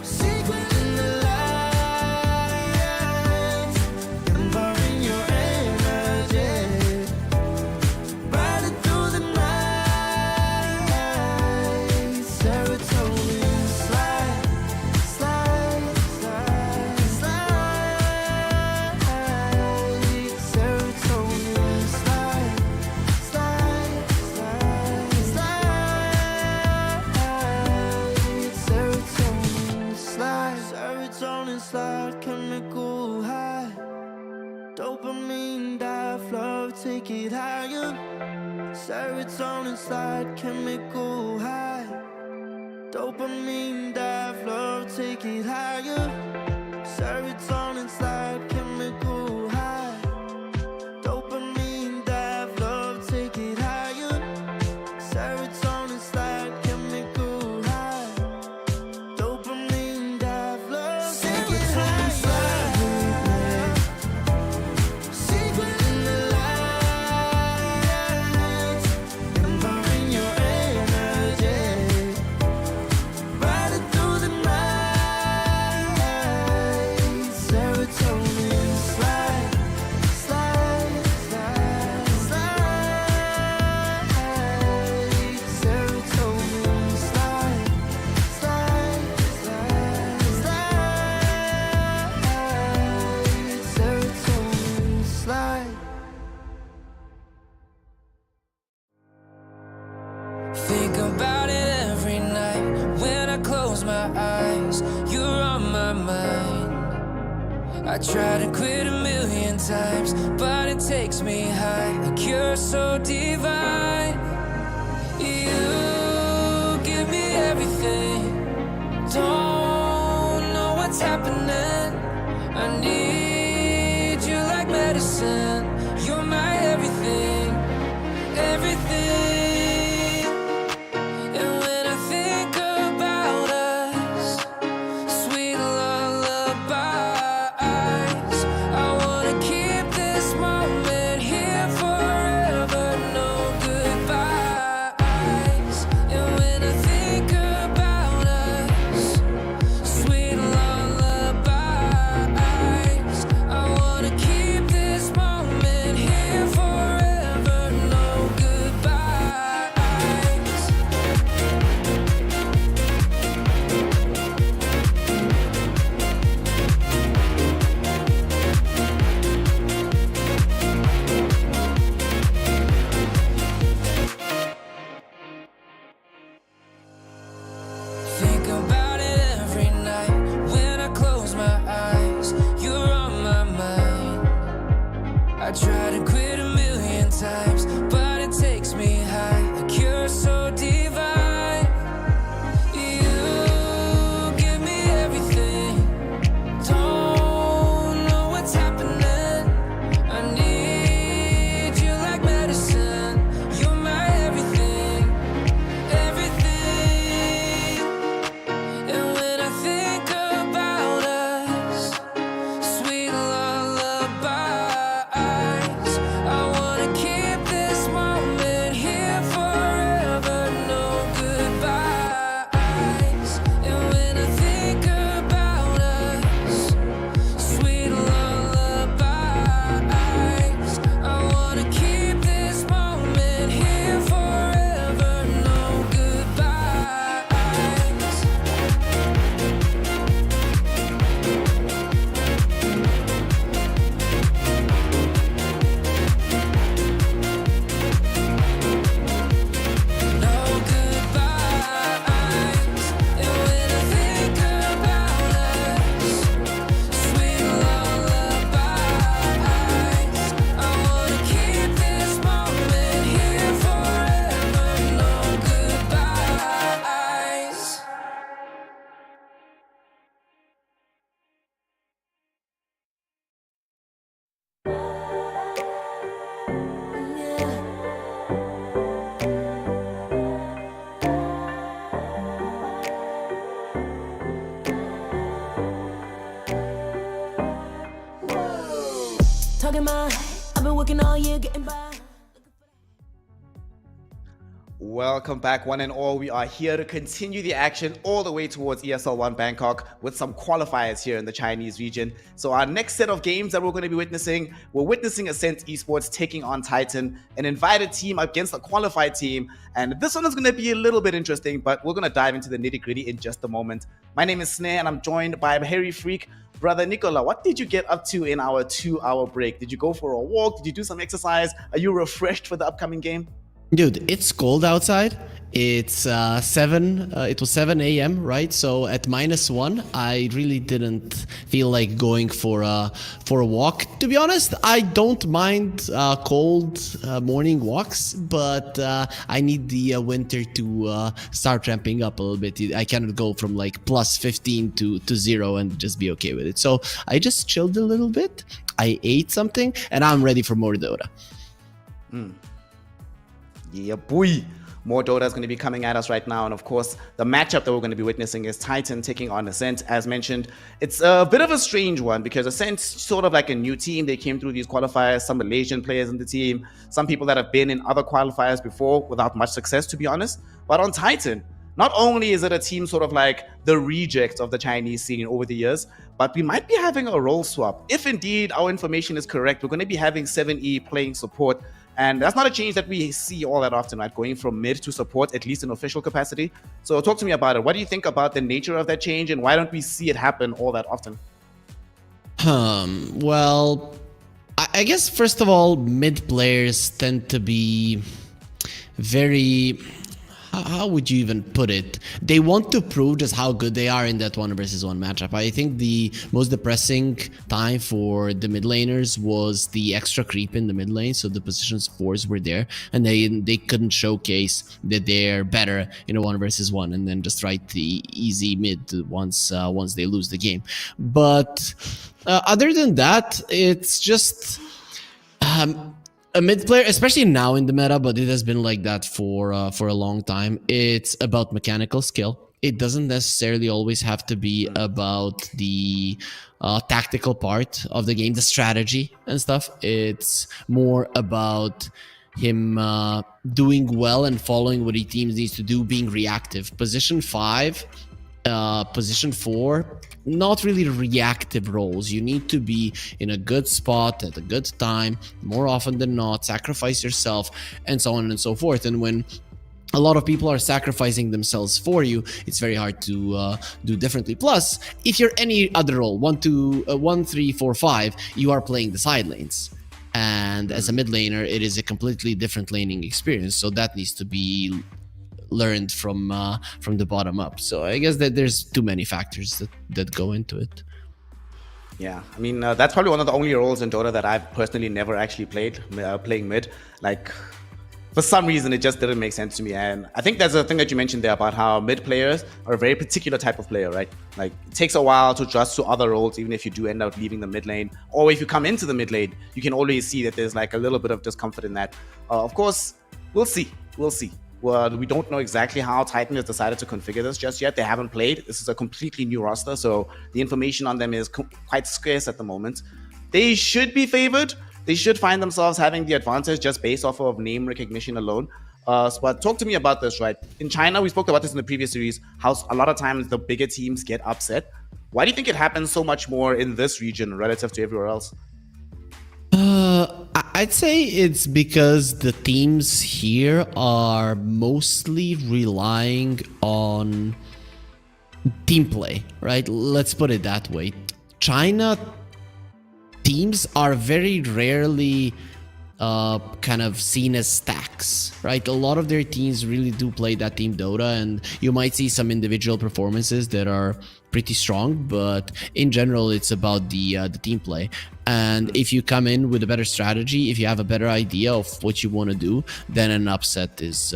Secret in the lights, embarking your energy. Riding through the night. Serotonin slide, slide, slide, slide. Serotonin slide, slide, slide, slide. Serotonin slide, serotonin slide, chemical high. Dopamine dive, love, take it higher. Serotonin slide, chemical high. Dopamine dive, love, take it higher. Serotonin slide, chemical high. Dopamine dive, love, take it higher. Serotonin slide, chemical high. Dopamine dive, love, take it higher. Secret in the lights, embarking your energy. Riding through the night. Serotonin slide, slide, slide, slide. Serotonin slide, slide, slide, slide. Serotonin slide. Think about it every night when I close my eyes. You're on my mind. I try to quit a million times, but it takes me high. Like you're so divine. You give me everything. Don't know what's happening. I need you like medicine. You're my everything, everything. And when I think about us, sweet lullabies, I wanna keep this moment here forever. No goodbyes. And when I think about us, sweet lullabies. talking my. I've been working all year getting by. Welcome back, one and all. We are here to continue the action all the way towards ESL One Bangkok with some qualifiers here in the Chinese region. So our next set of games that we're going to be witnessing, we're witnessing Ascent Esports taking on Titan, an invited team against a qualified team. And this one is going to be a little bit interesting, but we're going to dive into the nitty-gritty in just a moment. My name is Snare, and I'm joined by Harry Freak. Brother Nicola, what did you get up to in our 2-hour break? Did you go for a walk? Did you do some exercise? Are you refreshed for the upcoming game? Dude, it's cold outside. It's it was 7 a.m., right? So at -1, I really didn't feel like going for a walk. To be honest, I don't mind cold morning walks, but I need the winter to start ramping up a little bit. I cannot go from like +15 to 0 and just be okay with it. So I just chilled a little bit. I ate something, and I'm ready for more Dota. Yeah, boy. More Dota is going to be coming at us right now. And of course, the matchup that we're going to be witnessing is Titan taking on Ascent. As mentioned, it's a bit of a strange one because Ascent's sort of like a new team. They came through these qualifiers, some Malaysian players in the team, some people that have been in other qualifiers before without much success, to be honest. But on Titan, not only is it a team sort of like the reject of the Chinese scene over the years, but we might be having a role swap. If indeed our information is correct, we're going to be having 7E playing support. And that's not a change that we see all that often, right? Going from mid to support, at least in official capacity. So talk to me about it. What do you think about the nature of that change, and why don't we see it happen all that often? Well, I guess first of all, mid players tend to be very... How would you even put it? They want to prove just how good they are in that 1-versus-1 matchup. I think the most depressing time for the mid laners was the extra creep in the mid lane. So the positions 4s were there, and they couldn't showcase that they're better in a 1-versus-1, and then just write the easy mid once they lose the game. But other than that, it's just a mid player, especially now in the meta, but it has been like that for a long time. It's about mechanical skill. It doesn't necessarily always have to be about the tactical part of the game, the strategy and stuff. It's more about him doing well and following what he teams needs to do, being reactive. Position 5, position 4, not really reactive roles. You need to be in a good spot at a good time, more often than not, sacrifice yourself, and so on and so forth. And when a lot of people are sacrificing themselves for you, it's very hard to do differently. Plus, if you're any other role, 1, 3, 4, 5, you are playing the side lanes. And as a mid laner, it is a completely different laning experience. So that needs to be learned from the bottom up. So I guess that there's too many factors that go into it. Yeah, I mean, that's probably one of the only roles in Dota that I've personally never actually played, playing mid. Like, for some reason, it just didn't make sense to me. And I think there's a thing that you mentioned there about how mid players are a very particular type of player, right? Like, it takes a while to adjust to other roles, even if you do end up leaving the mid lane. Or if you come into the mid lane, you can always see that there's like a little bit of discomfort in that. Of course, we'll see. Well, we don't know exactly how Titan has decided to configure this just yet. They haven't played. This is a completely new roster, so the information on them is quite scarce at the moment. They should be favored. They should find themselves having the advantage just based off of name recognition alone. But talk to me about this, right? In China, we spoke about this in the previous series, how a lot of times the bigger teams get upset. Why do you think it happens so much more in this region relative to everywhere else? I'd say it's because the teams here are mostly relying on team play, right? Let's put it that way. China teams are very rarely kind of seen as stacks, right? A lot of their teams really do play that team Dota, and you might see some individual performances that are pretty strong, but in general it's about the team play. And if you come in with a better strategy, if you have a better idea of what you want to do, then an upset is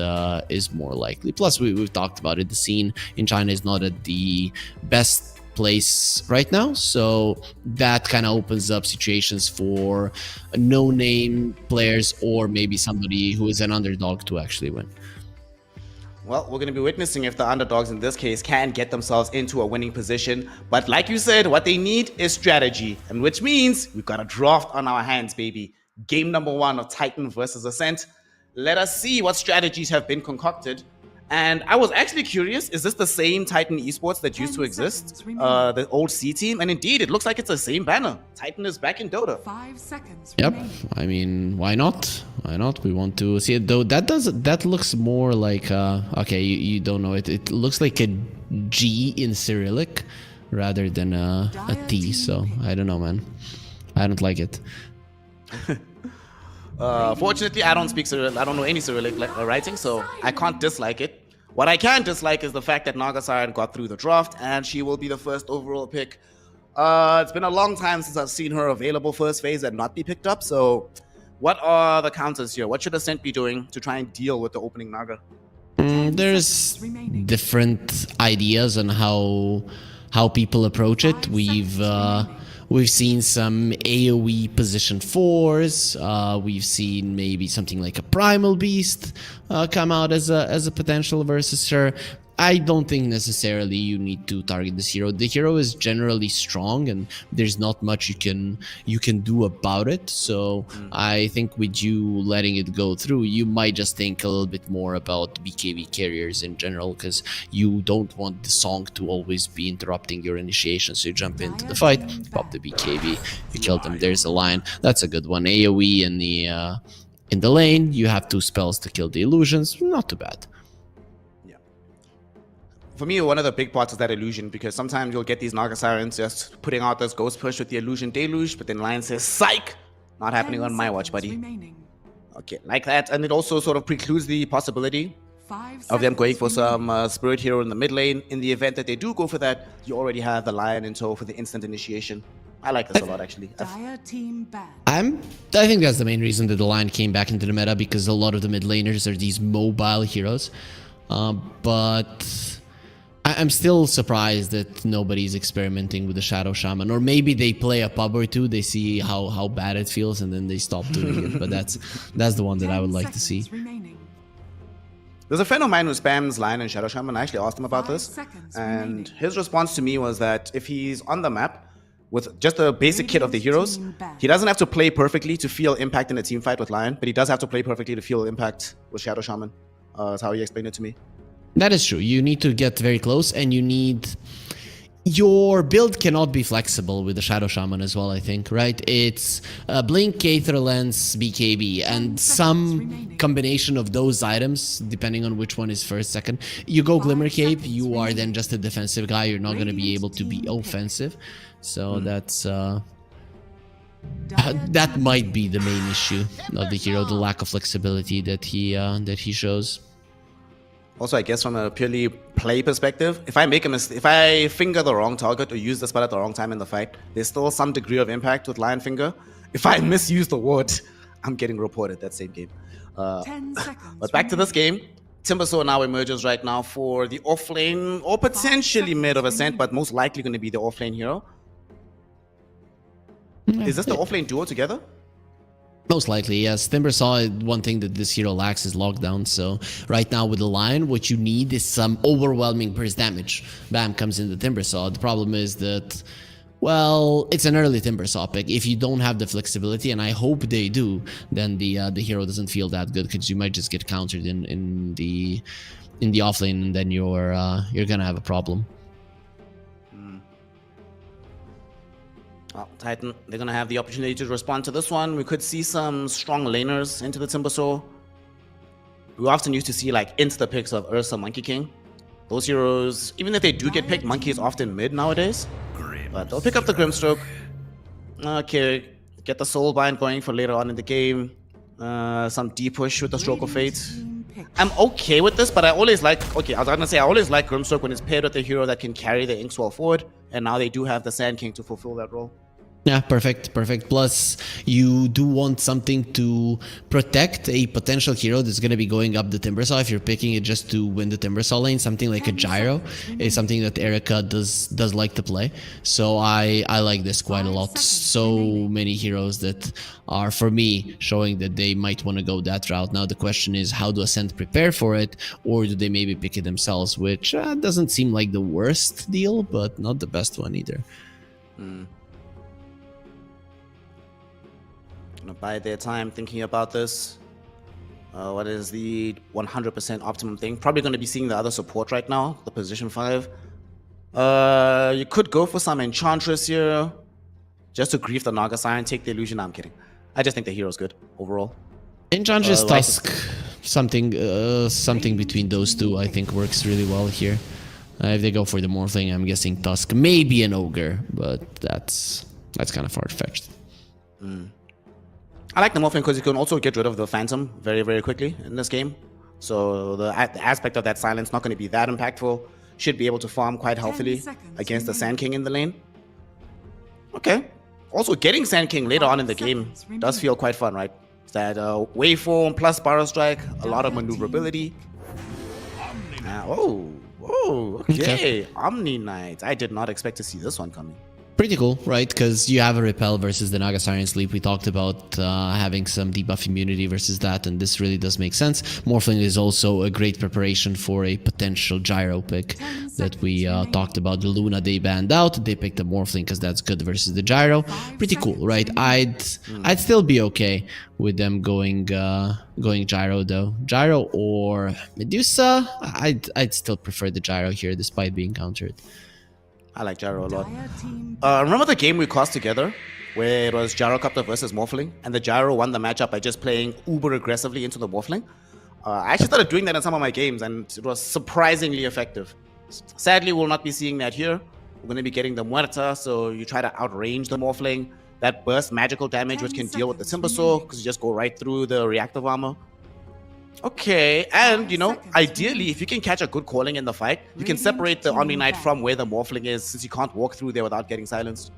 more likely. Plus, we've talked about it, the scene in China is not at the best place right now, so that kind of opens up situations for no-name players or maybe somebody who is an underdog to actually win. Well, we're going to be witnessing if the underdogs in this case can get themselves into a winning position. But like you said, what they need is strategy, and which means we've got a draft on our hands, baby. Game number 1 of Titan versus Ascent. Let us see what strategies have been concocted. And I was actually curious, is this the same Titan esports that used to exist? The old C team? And indeed, it looks like it's the same banner. Titan is back in Dota. 5 seconds Yep. remaining. I mean, why not? Why not? We want to see it though. That looks more like okay, you don't know it. It looks like a G in Cyrillic rather than a T. So I don't know, man. I don't like it. Fortunately, I don't speak Cyrillic. I don't know any Cyrillic writing, so I can't dislike it. What I can dislike is the fact that Naga Siren got through the draft, and she will be the first overall pick. It's been a long time since I've seen her available first phase and not be picked up, so what are the counters here? What should Ascent be doing to try and deal with the opening Naga? There's different ideas on how people approach it. We've seen some AoE position 4s. We've seen maybe something like a Primal Beast come out as a potential versus her. I don't think necessarily you need to target this hero. The hero is generally strong, and there's not much you can do about it. So I think with you letting it go through, you might just think a little bit more about BKB carriers in general, because you don't want the song to always be interrupting your initiation. So you jump into the fight, pop the BKB, you kill them. There's a line. That's a good one. AoE in the lane. You have 2 spells to kill the illusions. Not too bad. For me, one of the big parts is that illusion, because sometimes you'll get these Naga Sirens just putting out this ghost push with the illusion deluge, but then Lion says, psych! Not happening on my watch, buddy. Remaining. Okay, like that. And it also sort of precludes the possibility 5 of them going for seconds remaining. some Spirit Hero in the mid lane. In the event that they do go for that, you already have the Lion in tow for the instant initiation. I like this a lot, actually. Dire team ban. I think that's the main reason that the line came back into the meta, because a lot of the mid laners are these mobile heroes. But I'm still surprised that nobody's experimenting with the Shadow Shaman, or maybe they play a pub or 2, they see how bad it feels, and then they stop doing it. But that's the one that I would like to see. Remaining. There's a friend of mine who spams Lion and Shadow Shaman. I actually asked him about 5 this, seconds and remaining. his response to me was that if he's on the map with just a basic kit of the heroes, he doesn't have to play perfectly to feel impact in a team fight with Lion, but he does have to play perfectly to feel impact with Shadow Shaman. That's how he explained it to me. That is true. You need to get very close, and you need... Your build cannot be flexible with the Shadow Shaman as well, I think, right? It's Blink, Aether Lens, BKB, and some combination of those items, depending on which one is first, second. You go Glimmer Cape, you are then just a defensive guy. You're not going to be able to be offensive. So that's... that might be the main issue of the hero, the lack of flexibility that he shows. Also, I guess from a purely play perspective, if I make a mistake, if I finger the wrong target or use the spell at the wrong time in the fight, there's still some degree of impact with Lion Finger. If I misuse the ward, I'm getting reported that same game. 10 seconds. But back to this game. Timbersaw now emerges right now for the offlane, or potentially mid of Ascent, but most likely going to be the offlane hero. Is this the offlane duo together? Most likely, yes. Timbersaw, one thing that this hero lacks is lockdown. So right now with the Lion, what you need is some overwhelming burst damage. Bam, comes in the Timbersaw. The problem is that, well, it's an early Timbersaw pick. If you don't have the flexibility, and I hope they do, then the hero doesn't feel that good, because you might just get countered in the offlane, and then you're gonna have a problem. Well, Titan, they're going to have the opportunity to respond to this one. We could see some strong laners into the Timbersaw. We often used to see like insta picks of Ursa, Monkey King. Those heroes, even if they do get picked, Monkey is often mid nowadays. But they'll pick up the Grimstroke. Okay, get the Soulbind going for later on in the game. Some D-push with the Stroke of Fate. I'm okay with this, but I always like... Okay, I was going to say, I always like Grimstroke when it's paired with a hero that can carry the Inkswell forward. And now they do have the Sand King to fulfill that role. Yeah, perfect. Plus, you do want something to protect a potential hero that's going to be going up the Timbersaw. If you're picking it just to win the Timbersaw lane, something like a gyro is something that Erica does like to play. So I like this quite a lot. So many heroes that are, for me, showing that they might want to go that route. Now the question is, how do Ascent prepare for it, or do they maybe pick it themselves? Which doesn't seem like the worst deal, but not the best one either. Gonna bide their time thinking about this. What is the 100% optimum thing? Probably going to be seeing the other support right now, the position 5. You could go for some Enchantress here, just to grief the Naga Siren, take the illusion. No, I'm kidding. I just think the hero's good overall. Enchantress Tusk, something between those two, I think works really well here. If they go for the Morphling, I'm guessing Tusk, maybe an Ogre, but that's kind of far-fetched. I like the Morphling because you can also get rid of the Phantom very, very quickly in this game. So the aspect of that silence not going to be that impactful. Should be able to farm quite healthily against the Sand King in the lane. Okay. Also, getting Sand King later on in the game does feel quite fun, right? It's that waveform plus Barrow Strike, a lot of maneuverability. Okay. Omni Knight. I did not expect to see this one coming. Pretty cool, right? Because you have a Repel versus the Naga Siren Sleep. We talked about having some debuff immunity versus that, and this really does make sense. Morphling is also a great preparation for a potential Gyro pick that we talked about. The Luna they banned out. They picked the Morphling because that's good versus the Gyro. Pretty cool, right? I'd still be okay with them going Gyro though. Gyro or Medusa. I'd still prefer the Gyro here, despite being countered. I like Gyro a lot. Remember the game we crossed together where it was Gyrocopter versus Morphling, and the Gyro won the matchup by just playing uber aggressively into the Morphling? I actually started doing that in some of my games, and it was surprisingly effective. Sadly, we'll not be seeing that here. We're going to be getting the Muerta, so you try to outrange the Morphling. That burst magical damage, which can deal with the Timbersaw, because you just go right through the reactive armor. Okay, and you know, ideally, if you can catch a good calling in the fight, you can separate the Omni Knight from where the Morphling is, since you can't walk through there without getting silenced.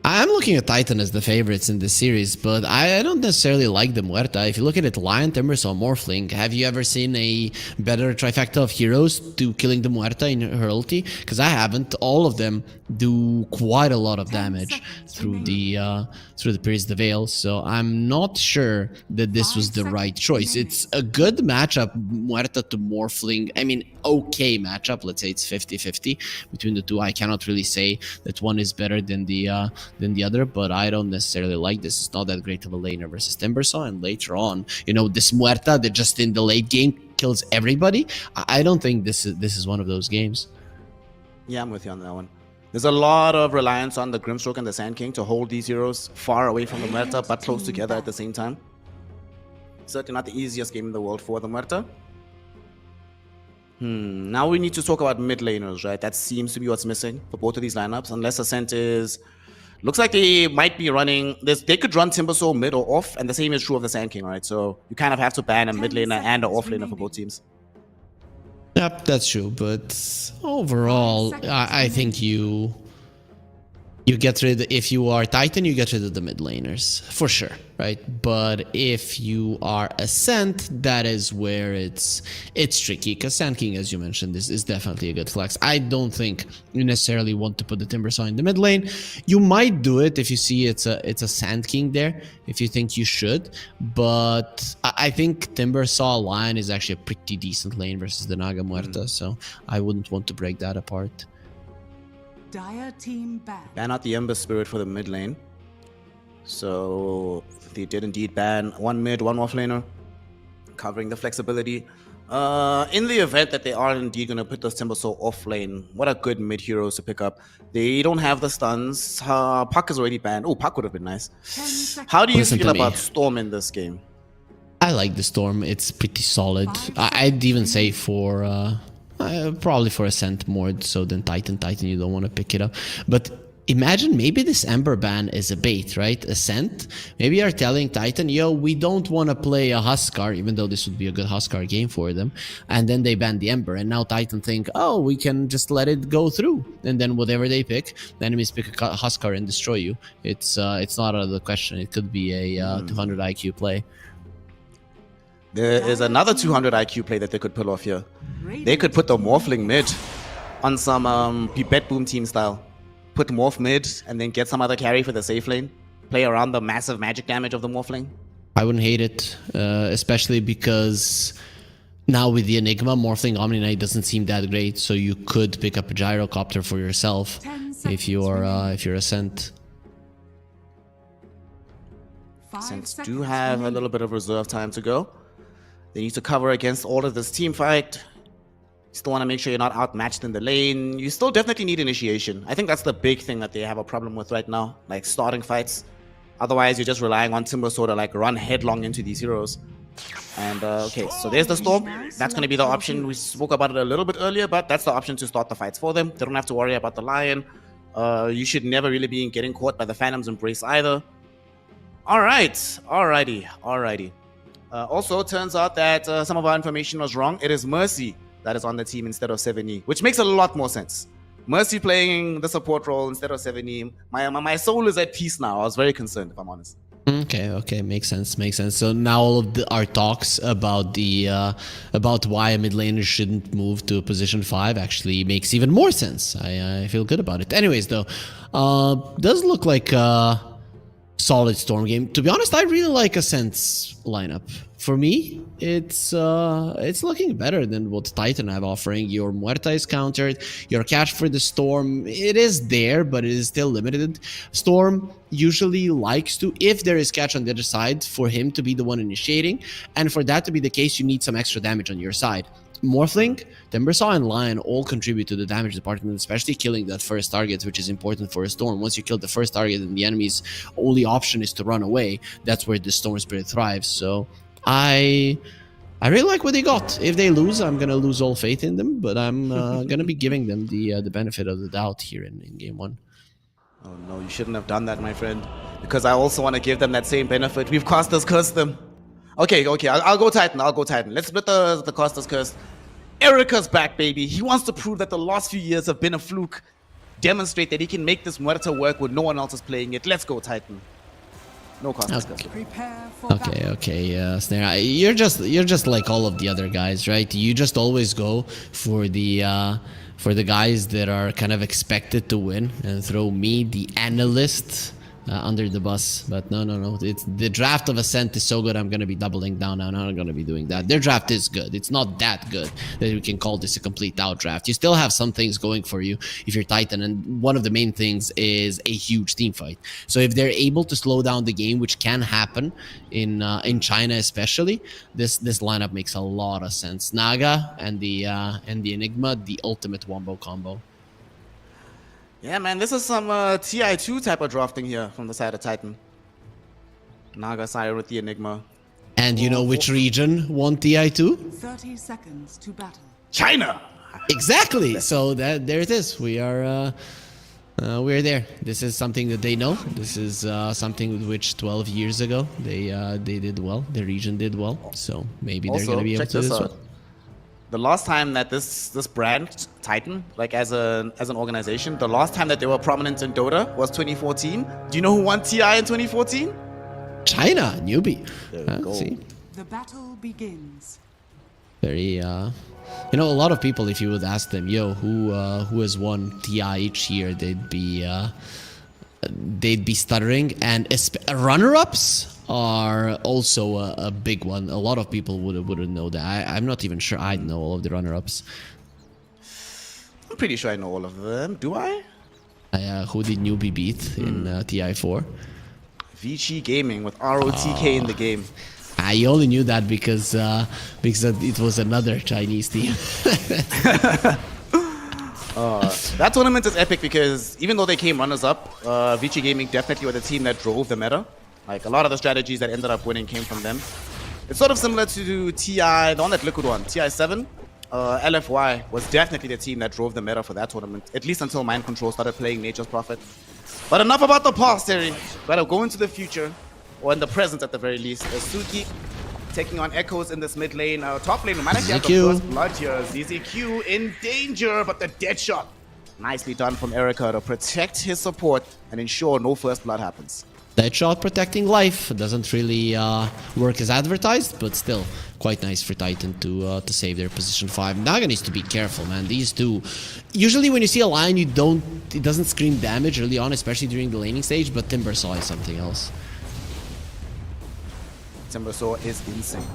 I'm looking at Titan as the favorites in this series, but I don't necessarily like the Muerta. If you look at it, Lion, Timbersaw, Morphling, have you ever seen a better trifecta of heroes to killing the Muerta in her ulti? Because I haven't. All of them do quite a lot of damage through the Pierce the Veil, so I'm not sure that this was the right choice. It's a good matchup, Muerta to Morphling. I mean, okay matchup. Let's say it's 50-50 between the two. I cannot really say that one is better than the other, but I don't necessarily like this. It's not that great of a laner versus Timbersaw, and later on, you know, this Muerta that just in the late game kills everybody. I don't think this is one of those games. Yeah, I'm with you on that one. There's a lot of reliance on the Grimstroke and the Sand King to hold these heroes far away from the Muerta, but close together at the same time. Certainly not the easiest game in the world for the Muerta. Now we need to talk about mid laners, right? That seems to be what's missing for both of these lineups, unless Ascent is... Looks like they might be running this. They could run Timbersaw mid or off, and the same is true of the Sand King, right? So you kind of have to ban a mid laner and an off laner for both teams. Yep, that's true. But overall, I think you get rid. If you are Titan, you get rid of the mid laners for sure, right? But if you are Ascent, that is where it's tricky, because Sand King, as you mentioned, is definitely a good flex. I don't think you necessarily want to put the Timbersaw in the mid lane. You might do it if you see it's a Sand King there, if you think you should. But I think Timbersaw Lion is actually a pretty decent lane versus the Naga Muerta, so I wouldn't want to break that apart. Dire team back. Ban out the Ember Spirit for the mid lane. So they did indeed ban one mid, one off laner, covering the flexibility. In the event that they are indeed going to put this Timbersaw off lane, what are good mid heroes to pick up? They don't have the stuns. Puck is already banned. Oh, Puck would have been nice. How do you feel about Storm in this game? I like the Storm. It's pretty solid. I'd even say for... probably for Ascent more so than Titan. Titan, you don't want to pick it up. But Imagine maybe this Ember ban is a bait, right? Ascent. Maybe you're telling Titan, yo, we don't want to play a Huskar, even though this would be a good Huskar game for them. And then they ban the Ember. And now Titan think, oh, we can just let it go through. And then whatever they pick, the enemies pick a Huskar and destroy you. It's not out of the question. It could be a 200 IQ play. There is another 200 IQ play that they could pull off here. They could put the Morphling mid on some Pipette Boom team style. Put Morph mid and then get some other carry for the safe lane. Play around the massive magic damage of the Morphling. I wouldn't hate it, especially because now with the Enigma, Morphling Omni Knight doesn't seem that great, so you could pick up a Gyrocopter for yourself if you're Ascent. Ascents do have a little bit of reserve time to go. They need to cover against all of this team fight. You still want to make sure you're not outmatched in the lane. You still definitely need initiation. I think that's the big thing that they have a problem with right now, like starting fights. Otherwise, you're just relying on Timber Sword to like run headlong into these heroes. And okay, so there's the Storm. That's going to be the option. We spoke about it a little bit earlier, but that's the option to start the fights for them. They don't have to worry about the Lion. You should never really be getting caught by the Phantom's Embrace either. All right, alrighty. Also, it turns out that some of our information was wrong. It is Mercy that is on the team instead of 7E, which makes a lot more sense. Mercy playing the support role instead of 7E. My soul is at peace now. I was very concerned, if I'm honest. Okay, makes sense. So now all of our talks about about why a mid laner shouldn't move to a position 5 actually makes even more sense. I feel good about it. Anyways, though, does look like a solid Storm game. To be honest, I really like Ascent's lineup. For me, it's looking better than what Titan have offering. Your Muerta is countered, your catch for the Storm, it is there, but it is still limited. Storm usually likes to, if there is catch on the other side, for him to be the one initiating, and for that to be the case, you need some extra damage on your side. Morphling, Timbersaw, and Lion all contribute to the damage department, especially killing that first target, which is important for a Storm. Once you kill the first target and the enemy's only option is to run away, that's where the Storm Spirit thrives. So I really like what they got. If they lose, I'm gonna lose all faith in them, but I'm gonna be giving them the benefit of the doubt here in game 1. Oh no, you shouldn't have done that, my friend. Because I also want to give them that same benefit. We've Costas cursed them. Okay, I'll go Titan. Let's split the Costas curse. Erica's back, baby. He wants to prove that the last few years have been a fluke. Demonstrate that he can make this Muerta work when no one else is playing it. Let's go, Titan. No Costas curse. Prepare for Okay, Snare. You're just like all of the other guys, right? You just always go for the guys that are kind of expected to win and throw me, the analyst, under the bus. But no, it's the draft of Ascent is so good. I'm gonna be doubling down. I'm not gonna be doing that. Their draft is good. It's not that good that we can call this a complete out draft. You still have some things going for you if you're Titan, and one of the main things is a huge team fight. So if they're able to slow down the game, which can happen in China especially, this lineup makes a lot of sense. Naga and the Enigma, the ultimate wombo combo. Yeah, man, this is some TI2 type of drafting here from the side of Titan. Naga side with the Enigma. And you know which region won TI2? 30 seconds to battle. China! Exactly. So there it is. We're there. This is something that they know. This is something with which 12 years ago they did well. The region did well. So maybe they're going to be able to do this one. The last time that this brand, Titan, like as an organization, the last time that they were prominent in Dota was 2014. Do you know who won TI in 2014? China, newbie. See? The battle begins. Very, a lot of people, if you would ask them, yo, who has won TI each year, they'd be stuttering. And runner-ups are also a big one. A lot of people wouldn't know that. I'm not even sure I'd know all of the runner-ups. I'm pretty sure I know all of them. Do I? Who did newbie beat in TI4? Vici Gaming with ROTK in the game. I only knew that because it was another Chinese team. That tournament is epic because even though they came runners-up, Vici Gaming definitely were the team that drove the meta. Like, a lot of the strategies that ended up winning came from them. It's sort of similar to TI, the one that Liquid won, TI7. LFY was definitely the team that drove the meta for that tournament, at least until Mind Control started playing Nature's Prophet. But enough about the past, Terry. Gotta go into the future, or in the present at the very least. Suki taking on Echoes in this mid lane. Top lane, we might actually have the first blood here. ZZQ in danger, but the dead shot. Nicely done from Erica to protect his support and ensure no first blood happens. That shot protecting life doesn't really work as advertised, but still quite nice for Titan to save their position 5. Naga needs to be careful, man. These two, usually when you see a line, it doesn't scream damage early on, especially during the laning stage, but Timbersaw is something else. Timbersaw is insane.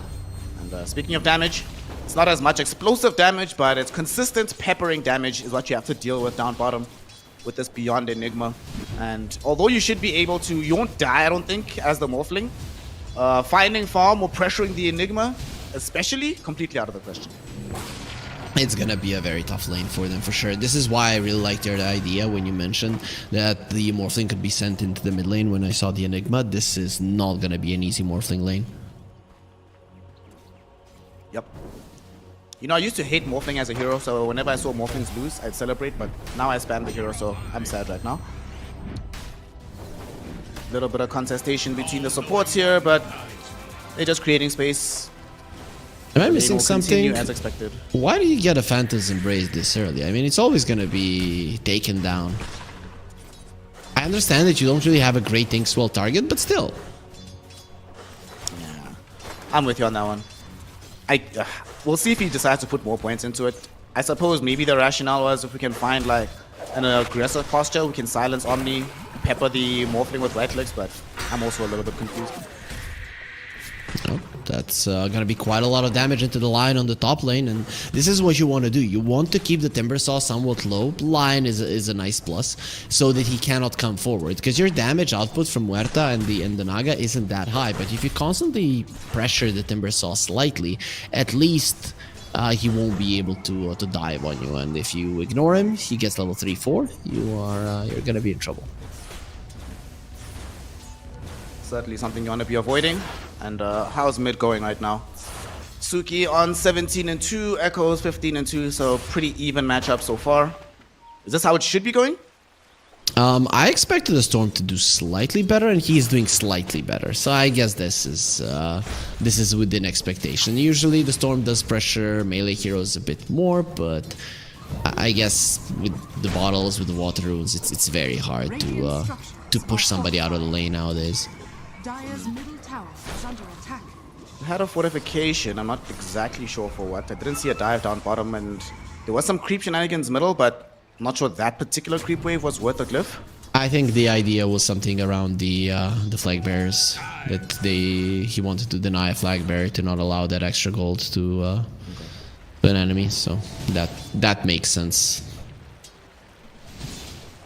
And speaking of damage, it's not as much explosive damage, but it's consistent peppering damage is what you have to deal with down bottom with this Beyond Enigma. And although you should be able to, you won't die, I don't think, as the Morphling. Finding farm or pressuring the Enigma, especially, completely out of the question. It's gonna be a very tough lane for them for sure. This is why I really liked your idea when you mentioned that the Morphling could be sent into the mid lane when I saw the Enigma. This is not gonna be an easy Morphling lane. Yep. You know, I used to hate Morphling as a hero, so whenever I saw Morphlings lose, I'd celebrate, but now I spam the hero, so I'm sad right now. Little bit of contestation between the supports here, but they're just creating space. Am I missing something? As expected. Why do you get a Phantom's Embrace this early? I mean, it's always gonna be taken down. I understand that you don't really have a great Inkswell target, but still. Yeah, I'm with you on that one. We'll see if he decides to put more points into it. I suppose maybe the rationale was if we can find like an aggressive posture, we can silence Omni, pepper the Morphling with right clicks, but I'm also a little bit confused. Oh, that's gonna be quite a lot of damage into the line on the top lane, and this is what you want to do. You want to keep the Timbersaw somewhat low. Line is a nice plus, so that he cannot come forward, because your damage output from Muerta and the Naga isn't that high. But if you constantly pressure the Timbersaw slightly, at least he won't be able to dive on you. And if you ignore him, he gets level 3-4. You're gonna be in trouble. Certainly something you want to be avoiding. And how's mid going right now? Suki on 17-2, Echoes 15-2, so pretty even matchup so far. Is this how it should be going? I expected the Storm to do slightly better, and he's doing slightly better. So I guess this is within expectation. Usually the Storm does pressure melee heroes a bit more, but I guess with the bottles, with the water runes, it's very hard to push somebody out of the lane nowadays. Dire's middle tower is under attack. Had a fortification, I'm not exactly sure for what. I didn't see a dive down bottom, and there was some creep shenanigans middle, but I'm not sure that particular creep wave was worth a glyph. I think the idea was something around the flag bearers, that he wanted to deny a flag bearer to not allow that extra gold to an enemy, so that makes sense.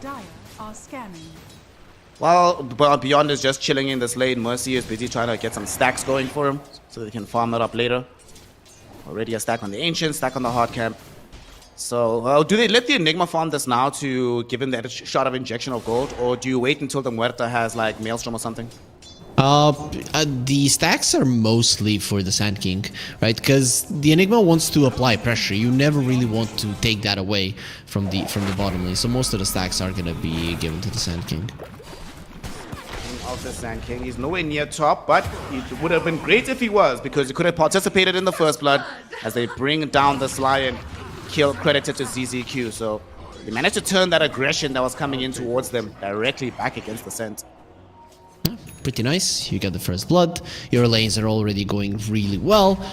Dire are scanning. While Beyond is just chilling in this lane, Mercy is busy trying to get some stacks going for him, so they can farm that up later. Already a stack on the Ancient, stack on the Hard Camp. So, do they let the Enigma farm this now to give him that shot of injection of gold, or do you wait until the Muerta has like Maelstrom or something? The stacks are mostly for the Sand King, right? Because the Enigma wants to apply pressure. You never really want to take that away from the bottom lane. So most of the stacks are gonna be given to the Sand King. Of the Sand King, he's nowhere near top, but it would have been great if he was, because he could have participated in the first blood as they bring down this lion. Kill credited to ZZQ, so they managed to turn that aggression that was coming in towards them directly back against the Scent. Pretty nice. You get the first blood. Your lanes are already going really well.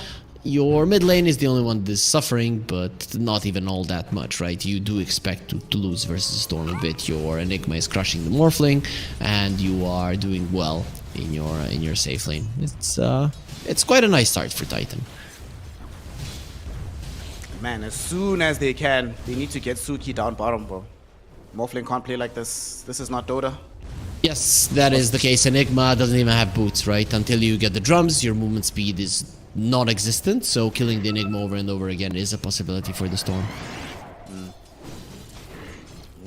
Your mid lane is the only one that is suffering, but not even all that much, right? You do expect to lose versus Storm a bit. Your Enigma is crushing the Morphling, and you are doing well in your safe lane. It's quite a nice start for Titan. Man, as soon as they can, they need to get Suki down bottom, bro. Morphling can't play like this. This is not Dota. Yes, that is the case. Enigma doesn't even have boots, right? Until you get the drums, your movement speed is non-existent, so killing the Enigma over and over again is a possibility for the Storm.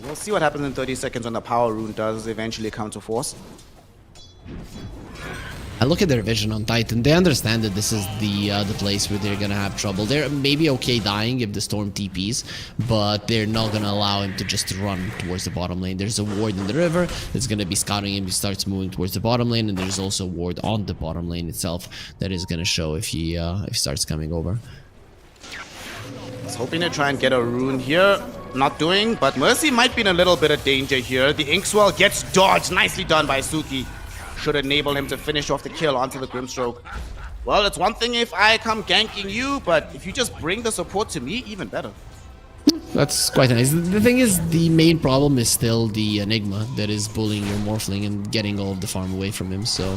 We'll see what happens in 30 seconds when the power rune does eventually come to force. I look at their vision on Titan. They understand that this is the place where they're gonna have trouble. They're maybe okay dying if the Storm TPs, but they're not gonna allow him to just run towards the bottom lane. There's a ward in the river that's gonna be scouting him. He starts moving towards the bottom lane, and there's also a ward on the bottom lane itself that is gonna show if he starts coming over. I was hoping to try and get a rune here. Not doing, but Mercy might be in a little bit of danger here. The Inkswell gets dodged. Nicely done by Suki. Should enable him to finish off the kill onto the Grimstroke. Well, it's one thing if I come ganking you, but if you just bring the support to me, even better. That's quite nice. The thing is, the main problem is still the Enigma that is bullying your Morphling and getting all of the farm away from him, so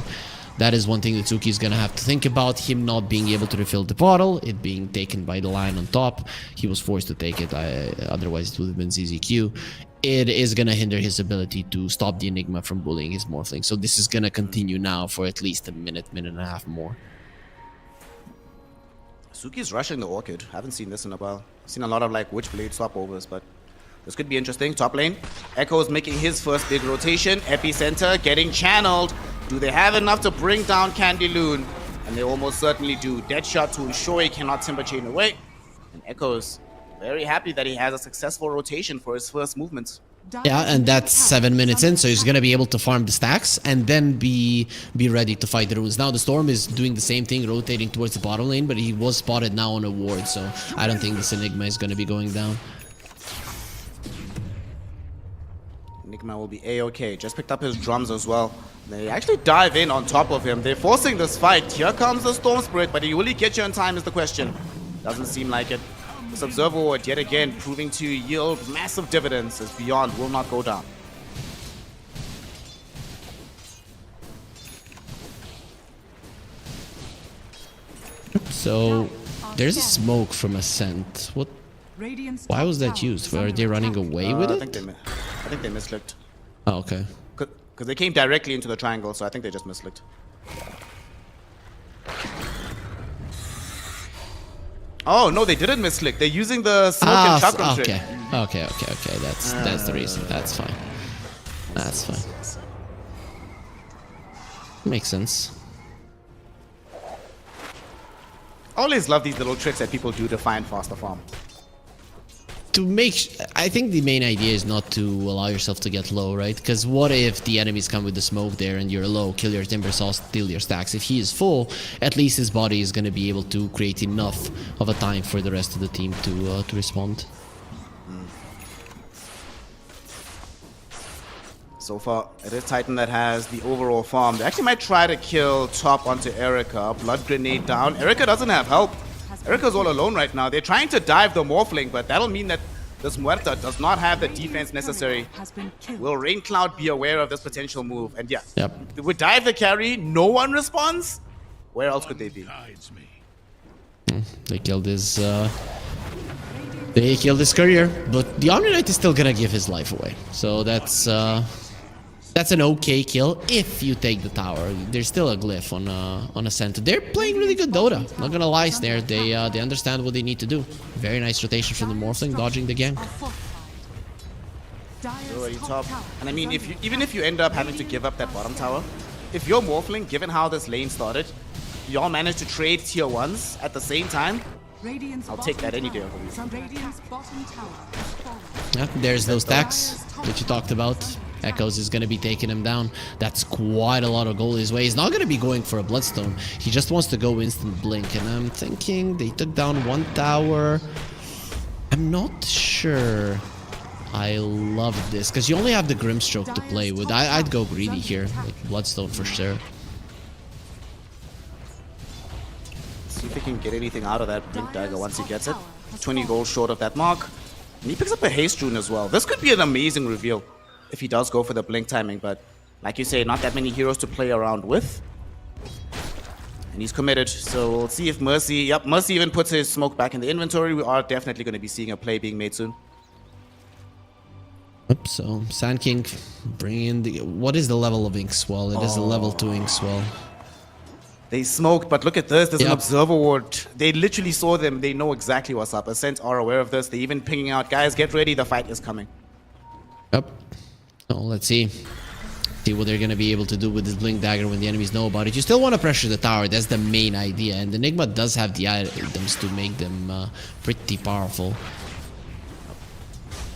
that is one thing that Suki is gonna have to think about. Him not being able to refill the bottle, it being taken by the line on top. He was forced to take it, otherwise it would have been ZZQ. It is gonna hinder his ability to stop the Enigma from bullying his Morphling. So this is gonna continue now for at least a minute, minute and a half more. Suki's rushing the Orchid. Haven't seen this in a while. I've seen a lot of like Witchblade swapovers, but this could be interesting. Top lane. Echo's making his first big rotation. Epicenter getting channeled. Do they have enough to bring down Candy Loon? And they almost certainly do. Deadshot to ensure he cannot Timber Chain away. And Echo's very happy that he has a successful rotation for his first movements. Yeah, and that's 7 minutes in, so he's gonna be able to farm the stacks and then be ready to fight the runes. Now the Storm is doing the same thing, rotating towards the bottom lane, but he was spotted now on a ward, so I don't think this Enigma is gonna be going down. Enigma will be A-okay. Just picked up his drums as well. They actually dive in on top of him. They're forcing this fight. Here comes the Storm Spirit, but will he get you in time is the question. Doesn't seem like it. This Observer Ward yet again proving to yield massive dividends as Beyond will not go down. So there's a smoke from Ascent. What? Why was that used? Were they running away with it? I think they misclicked. Oh, okay. Because they came directly into the triangle, so I think they just misclicked. Oh no, they didn't misclick. They're using the smoke and shotgun trick. Okay. That's the reason. That's fine. That's fine. Makes sense. I always love these little tricks that people do to find faster farm. I think the main idea is not to allow yourself to get low, right? Because what if the enemies come with the smoke there and you're low, kill your Timber Saw, steal your stacks? If he is full, at least his body is going to be able to create enough of a time for the rest of the team to respond. So far, it is Titan that has the overall farm. They actually might try to kill top onto Erica. Blood Grenade down. Erica doesn't have help. Erica's all alone right now. They're trying to dive the Morphling, but that'll mean that this Muerta does not have the defense necessary. Will Rain Cloud be aware of this potential move? And yeah, they would dive the carry, no one responds? Where else could they be? They killed his career, but the Omni Knight is still gonna give his life away. So that's an okay kill if you take the tower. There's still a glyph on a center. They're playing really good Dota. Not gonna lie, Snare. They understand what they need to do. Very nice rotation from the Morphling, dodging the gank. Already top. And I mean, even if you end up having to give up that bottom tower, if you're Morphling, given how this lane started, you all managed to trade tier 1s at the same time, I'll take that any day over you. Yeah, there's those stacks that you talked about. Echoes is going to be taking him down. That's quite a lot of gold his way. He's not going to be going for a Bloodstone. He just wants to go instant blink. And I'm thinking they took down one tower. I'm not sure I love this because you only have the Grimstroke to play with. I'd go greedy here. Like Bloodstone for sure. See if he can get anything out of that Blink Dagger once he gets it. 20 gold short of that mark. And he picks up a Haste Rune as well. This could be an amazing reveal if he does go for the blink timing, but like you say, not that many heroes to play around with. And he's committed, so we'll see if Mercy... Yep, Mercy even puts his smoke back in the inventory. We are definitely going to be seeing a play being made soon. Oops, so Sand King bringing in the... What is the level of Inkswell? It is a level 2 Inkswell. They smoked, but look at this. There's an Observer Ward. They literally saw them. They know exactly what's up. Ascent are aware of this. They're even pinging out, guys, get ready. The fight is coming. Yep. Oh, let's see. See what they're gonna be able to do with this Blink Dagger when the enemies know about it. You still want to pressure the tower, that's the main idea, and Enigma does have the items to make them pretty powerful.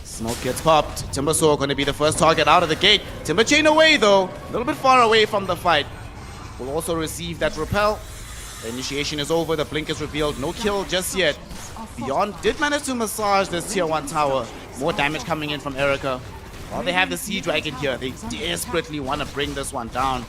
Smoke gets popped. Timbersaw going to be the first target out of the gate. Timber Chain away though, a little bit far away from the fight. Will also receive that repel. The initiation is over, the blink is revealed, no kill just yet. Beyond did manage to massage this tier 1 tower. More damage coming in from Erica. While they have the Sea Dragon here, they desperately want to bring this one down.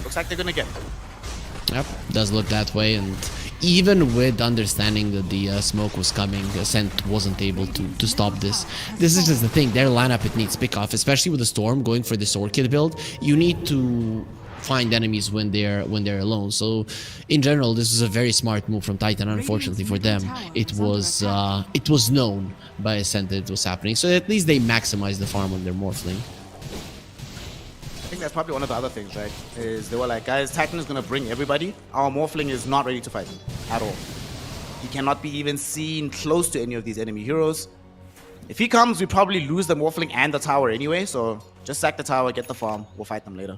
Looks like they're going to get it. Yep, does look that way, and even with understanding that the smoke was coming, Ascent wasn't able to stop this. This is just the thing, their lineup, it needs pick off, especially with the Storm going for this Orchid build. You need to find enemies when they're alone. So in general, this is a very smart move from Titan. Unfortunately for them, it was known by Ascent that it was happening, so at least they maximize the farm on their Morphling. I think that's probably one of the other things, right? Is they were like, guys, Titan is going to bring everybody. Our Morphling is not ready to fight him at all. He cannot be even seen close to any of these enemy heroes. If he comes, we probably lose the Morphling and the tower anyway, so just sack the tower, get the farm, we'll fight them later.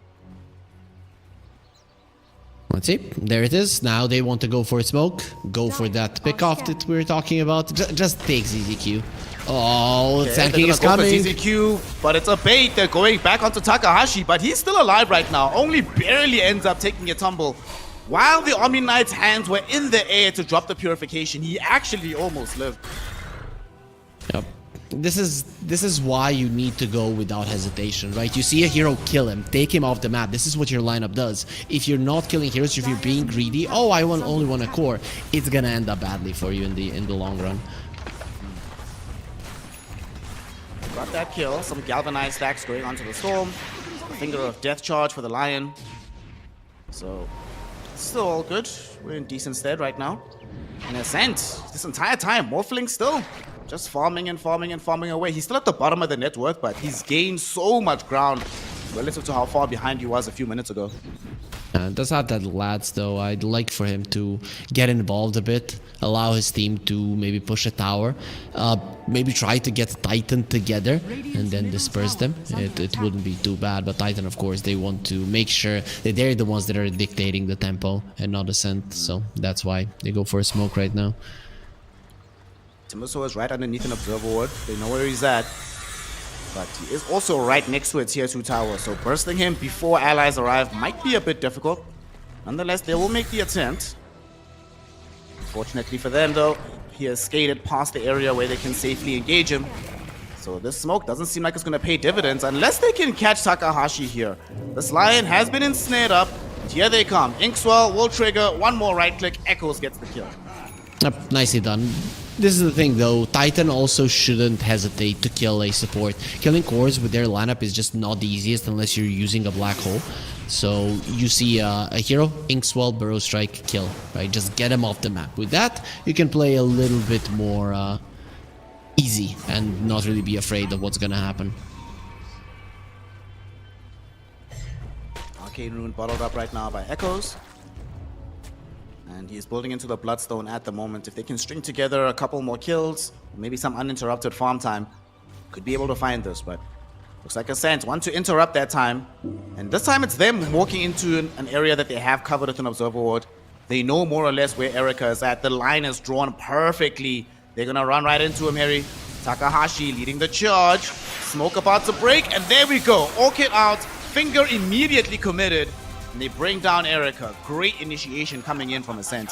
Let's see, there it is. Now they want to go for smoke, go for that pick off that we were talking about. Just take ZZQ. Oh, Sand King is coming. ZZQ, but it's a bait. They're going back onto Takahashi, but he's still alive right now. Only barely ends up taking a tumble. While the Omni Knight's hands were in the air to drop the purification, he actually almost lived. Yep. This is why you need to go without hesitation, right? You see a hero, kill him, take him off the map. This is what your lineup does. If you're not killing heroes, if you're being greedy, oh, I only want a core, it's gonna end up badly for you in the long run. Got that kill. Some galvanized stacks going onto the Storm. Finger of Death charge for the Lion. So still all good. We're in decent stead right now. And Ascent, this entire time, Morphling still just farming and farming and farming away. He's still at the bottom of the net worth, but he's gained so much ground relative to how far behind he was a few minutes ago. Does have that lads though. I'd like for him to get involved a bit, allow his team to maybe push a tower, maybe try to get Titan together and then disperse them. It wouldn't be too bad, but Titan, of course, they want to make sure that they're the ones that are dictating the tempo and not Ascent, so that's why they go for a smoke right now. Timbersaw is right underneath an observer ward. They know where he's at. But he is also right next to a tier 2 tower, so bursting him before allies arrive might be a bit difficult. Nonetheless, they will make the attempt. Fortunately for them, though, he has skated past the area where they can safely engage him. So this smoke doesn't seem like it's going to pay dividends unless they can catch Takahashi here. This Lion has been ensnared up. And here they come. Inkswell will trigger. One more right click. Echoes gets the kill. Yep, nicely done. This is the thing though, Titan also shouldn't hesitate to kill a support. Killing cores with their lineup is just not the easiest unless you're using a black hole. So you see a hero, Inkswell, Burrow Strike, kill, right? Just get him off the map. With that, you can play a little bit more easy and not really be afraid of what's gonna happen. Arcane Rune bottled up right now by Echoes. And he's building into the Bloodstone at the moment. If they can string together a couple more kills, maybe some uninterrupted farm time, could be able to find this, but looks like Ascent want to interrupt that time. And this time it's them walking into an area that they have covered with an observer ward. They know more or less where Erica is at. The line is drawn perfectly. They're gonna run right into him, Harry. Takahashi leading the charge. Smoke about to break, and there we go. Orchid out, Finger immediately committed. And they bring down Erica. Great initiation coming in from Ascent.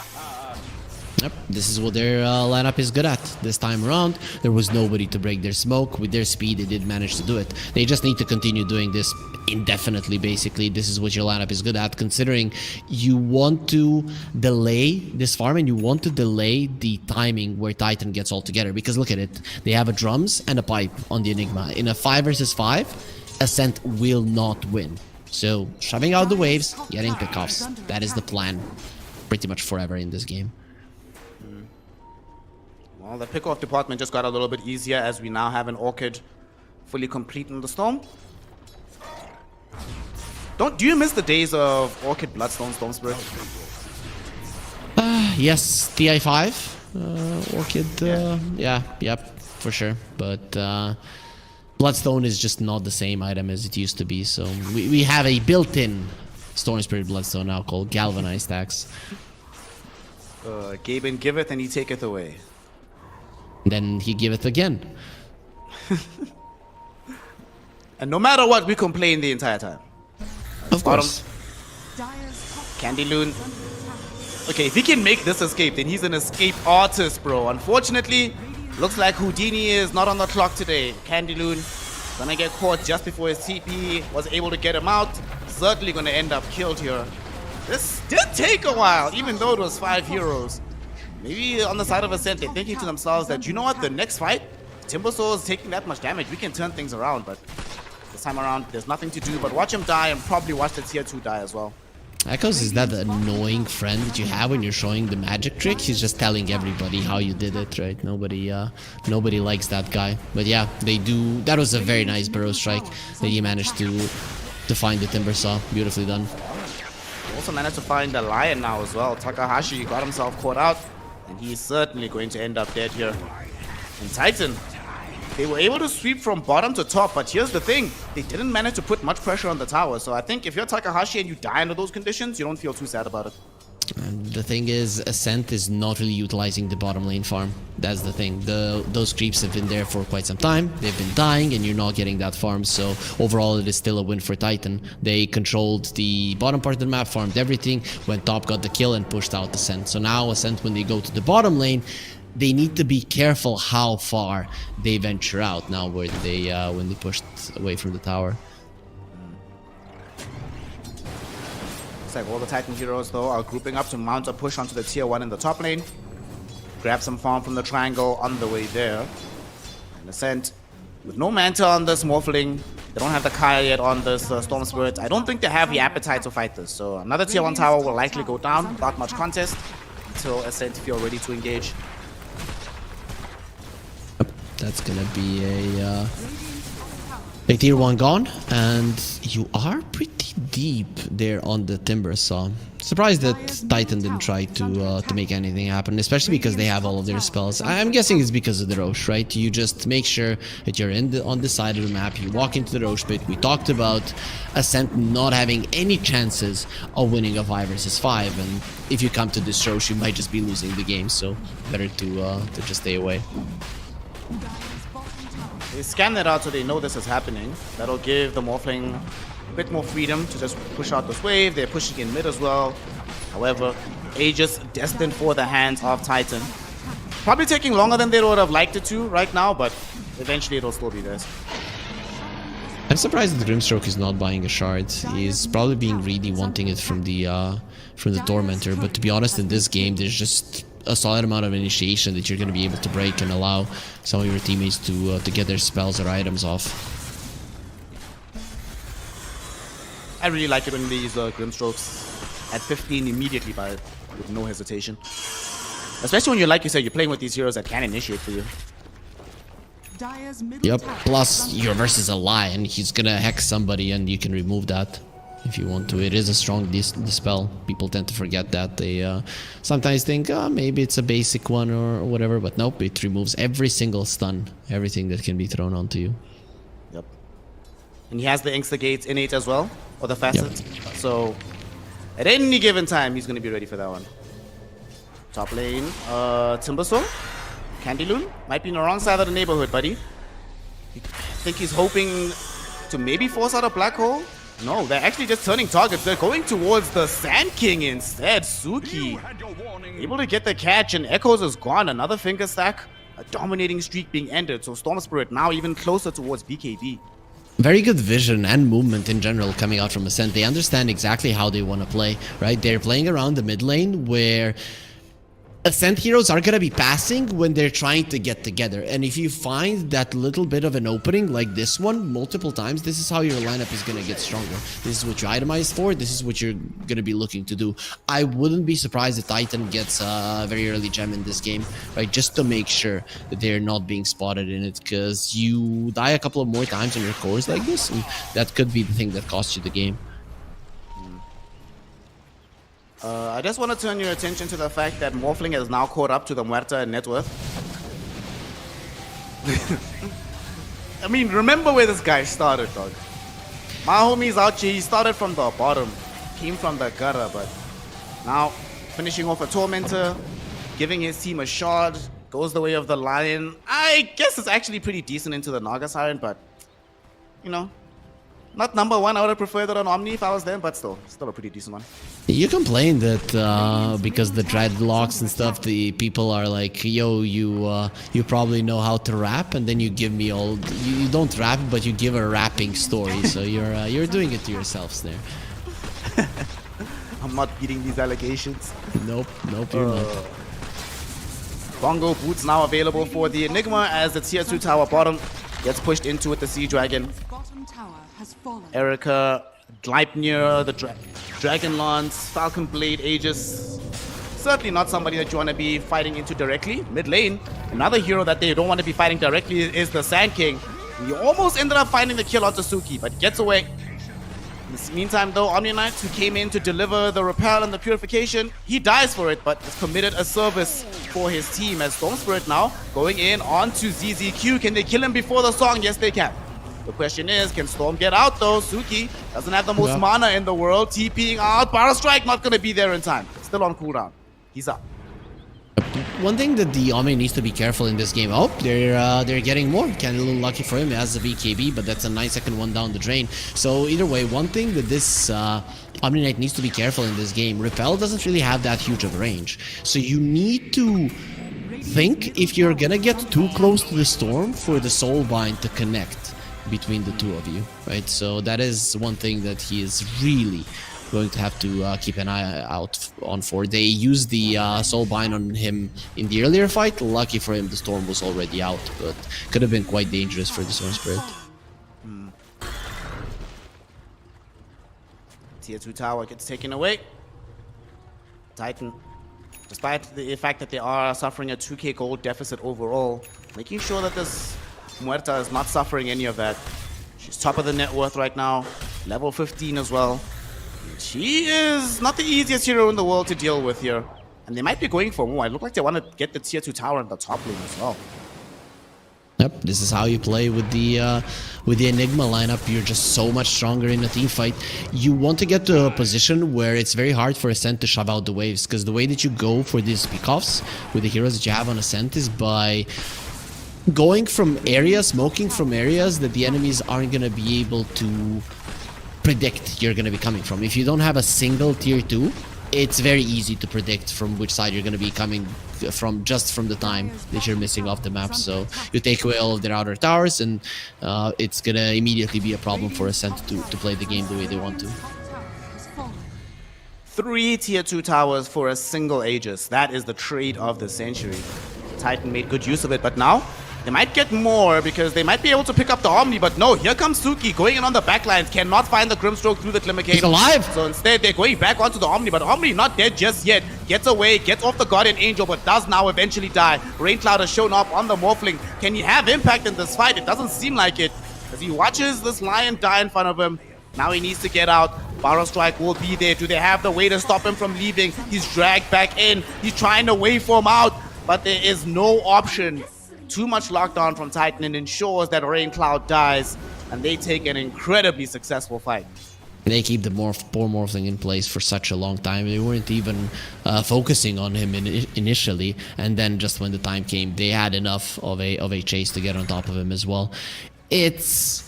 Yep, this is what their lineup is good at. This time around, there was nobody to break their smoke. With their speed, they did manage to do it. They just need to continue doing this indefinitely, basically. This is what your lineup is good at, considering you want to delay this farm and you want to delay the timing where Titan gets all together. Because look at it. They have a drums and a pipe on the Enigma. In a 5 versus 5, Ascent will not win. So, shoving out the waves, getting pickoffs. That is the plan pretty much forever in this game. Well, the pickoff department just got a little bit easier as we now have an Orchid fully complete in the Storm. Do you miss the days of Orchid Bloodstone Storm Spirit? Yes, TI5, Orchid, yeah, yep, for sure. But Bloodstone is just not the same item as it used to be, so we have a built-in Storm Spirit Bloodstone now called Galvanized Axe. Gaben giveth and he taketh away. Then he giveth again. And no matter what, we complain the entire time. Of course. Dire's top Candy Loon. Okay, if he can make this escape, then he's an escape artist, bro. Unfortunately, looks like Houdini is not on the clock today. Candy Loon gonna get caught just before his TP was able to get him out. Certainly gonna end up killed here. This did take a while, even though it was 5 heroes. Maybe on the side of Ascent, they're thinking to themselves that, you know what, the next fight, Timbersaw is taking that much damage. We can turn things around, but this time around, there's nothing to do but watch him die and probably watch the tier 2 die as well. Echoes is that annoying friend that you have when you're showing the magic trick. He's just telling everybody how you did it, right? Nobody likes that guy. But yeah, they do. That was a very nice burrow strike that he managed to find the Timbersaw. Beautifully done. Also managed to find the Lion now as well. Takahashi got himself caught out, and he's certainly going to end up dead here. And Titan, they were able to sweep from bottom to top, but here's the thing. They didn't manage to put much pressure on the tower. So I think if you're Takahashi and you die under those conditions, you don't feel too sad about it. And the thing is, Ascent is not really utilizing the bottom lane farm. That's the thing. Those creeps have been there for quite some time. They've been dying, and you're not getting that farm. So overall, it is still a win for Titan. They controlled the bottom part of the map, farmed everything, went top, got the kill, and pushed out Ascent. So now Ascent, when they go to the bottom lane, they need to be careful how far they venture out now when they pushed away from the tower. Looks like all the Titan heroes, though, are grouping up to mount a push onto the tier 1 in the top lane. Grab some farm from the triangle on the way there. And Ascent, with no Manta on this Morphling, they don't have the Kaya yet on this Storm Spirit. I don't think they have the appetite to fight this. So another tier 1 tower will likely go down without much contest until Ascent feel ready to engage. That's gonna be a tier 1 gone, and you are pretty deep there on the Timbersaw. Surprised that Titan didn't try to make anything happen, especially because they have all of their spells. I'm guessing it's because of the Roche, right? You just make sure that you're on the side of the map, you walk into the Roche pit. We talked about Ascent not having any chances of winning a 5 versus 5, and if you come to this Roche, you might just be losing the game, so better to just stay away. They scan it out so they know this is happening. That'll give the Morphling a bit more freedom to just push out this wave. They're pushing in mid as well. However, Aegis destined for the hands of Titan. Probably taking longer than they would have liked it to right now, but eventually it'll still be theirs. I'm surprised that Grimstroke is not buying a shard. He's probably being greedy, wanting it from the Tormentor. But to be honest, in this game, there's just a solid amount of initiation that you're going to be able to break and allow some of your teammates to get their spells or items off. I really like it when they use Grimstrokes at 15 immediately with no hesitation. Especially when you're, like you said, you're playing with these heroes that can initiate for you. Dire's middle Yep, tower plus is under you're versus a Lion. He's going to hex somebody and you can remove that if you want to. It is a strong dispel. People tend to forget that. They sometimes think, oh, maybe it's a basic one or whatever, but nope, it removes every single stun, everything that can be thrown onto you. Yep. And he has the Instigate innate as well, or the Facet. Yep. So at any given time, he's going to be ready for that one. Top lane, Timbersaw. Candy Loon might be on the wrong side of the neighborhood, buddy. I think he's hoping to maybe force out a black hole. No, they're actually just turning targets. They're going towards the Sand King instead. Suki able to get the catch, and Echoes is gone. Another finger stack. A dominating streak being ended. So Storm Spirit now even closer towards BKB. Very good vision and movement in general coming out from Ascent. They understand exactly how they want to play, right? They're playing around the mid lane where Ascent heroes are gonna be passing when they're trying to get together, and if you find that little bit of an opening like this one multiple times, this is how your lineup is gonna get stronger. This is what you itemize for, this is what you're gonna be looking to do. I wouldn't be surprised if Titan gets a very early gem in this game, right? Just to make sure that they're not being spotted in it, because you die a couple of more times on your cores like this, and that could be the thing that costs you the game. I just want to turn your attention to the fact that Morphling has now caught up to the Muerta net worth. I mean, remember where this guy started, dog. My homie's out here. He started from the bottom, came from the gutter, but now finishing off a Tormentor, giving his team a shard, goes the way of the Lion. I guess it's actually pretty decent into the Naga Siren, but you know, not number one. I would have preferred it on Omni if I was them, but still a pretty decent one. You complain that because the dreadlocks and stuff, the people are like, yo, you probably know how to rap, and then you give me all, you don't rap, but you give a rapping story, so you're doing it to yourselves there. I'm not beating these allegations. Nope, you're not. Bongo boots now available for the Enigma as the tier 2 tower bottom gets pushed into with the Sea Dragon. Bottom tower has fallen. Erica, Gleipnir, the Dragon Lance, Falcon Blade, Aegis. Certainly not somebody that you want to be fighting into directly. Mid lane, another hero that they don't want to be fighting directly is the Sand King. You almost ended up finding the kill on Suki, but gets away. In the meantime, though, Omni Knights, who came in to deliver the Repel and the Purification, he dies for it, but has committed a service for his team as Storm Spirit now going in onto ZZQ. Can they kill him before the song? Yes, they can. The question is, can Storm get out though? Suki doesn't have the most mana in the world. TPing out. Power Strike not going to be there in time. Still on cooldown. He's up. One thing that the Omni needs to be careful in this game. Oh, they're getting more. Kind of a little lucky for him. He has the BKB, but that's a 9-second one down the drain. So either way, one thing that this Omni Knight needs to be careful in this game. Repel doesn't really have that huge of range, so you need to think if you're gonna get too close to the Storm for the Soulbind to connect between the two of you, right? So that is one thing that he is really going to have to keep an eye out on for. They used the Soulbind on him in the earlier fight. Lucky for him, the Storm was already out, but could have been quite dangerous for the Storm Spirit. Tier 2 tower gets taken away. Titan, despite the fact that they are suffering a 2k gold deficit overall, making sure that this Muerta is not suffering any of that. She's top of the net worth right now, level 15 as well. She is not the easiest hero in the world to deal with here. And they might be going for more. It looks like they want to get the tier 2 tower in the top lane as well. Yep, this is how you play with the Enigma lineup. You're just so much stronger in a team fight. You want to get to a position where it's very hard for Ascent to shove out the waves, because the way that you go for these pickoffs with the heroes that you have on Ascent is by going from areas, smoking from areas that the enemies aren't going to be able to predict you're going to be coming from. If you don't have a single tier 2, it's very easy to predict from which side you're going to be coming from just from the time that you're missing off the map. So you take away all of their outer towers, and it's going to immediately be a problem for Ascent to play the game the way they want to. 3 tier 2 towers for a single Aegis. That is the trade of the century. Titan made good use of it, but now they might get more because they might be able to pick up the Omni, but no, here comes Suki going in on the backlines, cannot find the Grimstroke through the Glimmercade. He's alive! So instead, they're going back onto the Omni, but Omni not dead just yet. Gets away, gets off the Guardian Angel, but does now eventually die. Raincloud has shown up on the Morphling. Can he have impact in this fight? It doesn't seem like it, as he watches this Lion die in front of him. Now he needs to get out. Power Strike will be there. Do they have the way to stop him from leaving? He's dragged back in. He's trying to waveform out, but there is no option. Too much lockdown from Titan, and ensures that Raincloud dies, and they take an incredibly successful fight. They keep the poor Morphling in place for such a long time. They weren't even focusing on him initially, and then just when the time came, they had enough of a chase to get on top of him as well. It's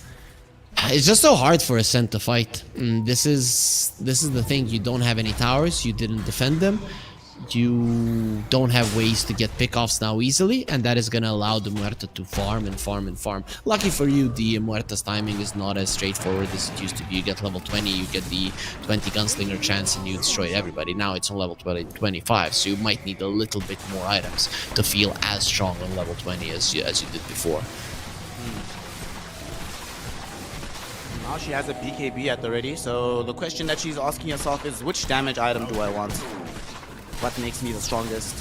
just so hard for Ascent to fight. This is the thing. You don't have any towers. You didn't defend them. You don't have ways to get pickoffs now easily, and that is going to allow the Muerta to farm and farm and farm. Lucky for you, the Muerta's timing is not as straightforward as it used to be. You get level 20, you get the 20 Gunslinger chance, and you destroy everybody. Now it's on level 25, so you might need a little bit more items to feel as strong on level 20 as you did before. Now she has a BKB at the ready, so the question that she's asking herself is, which damage item do I want? What makes me the strongest?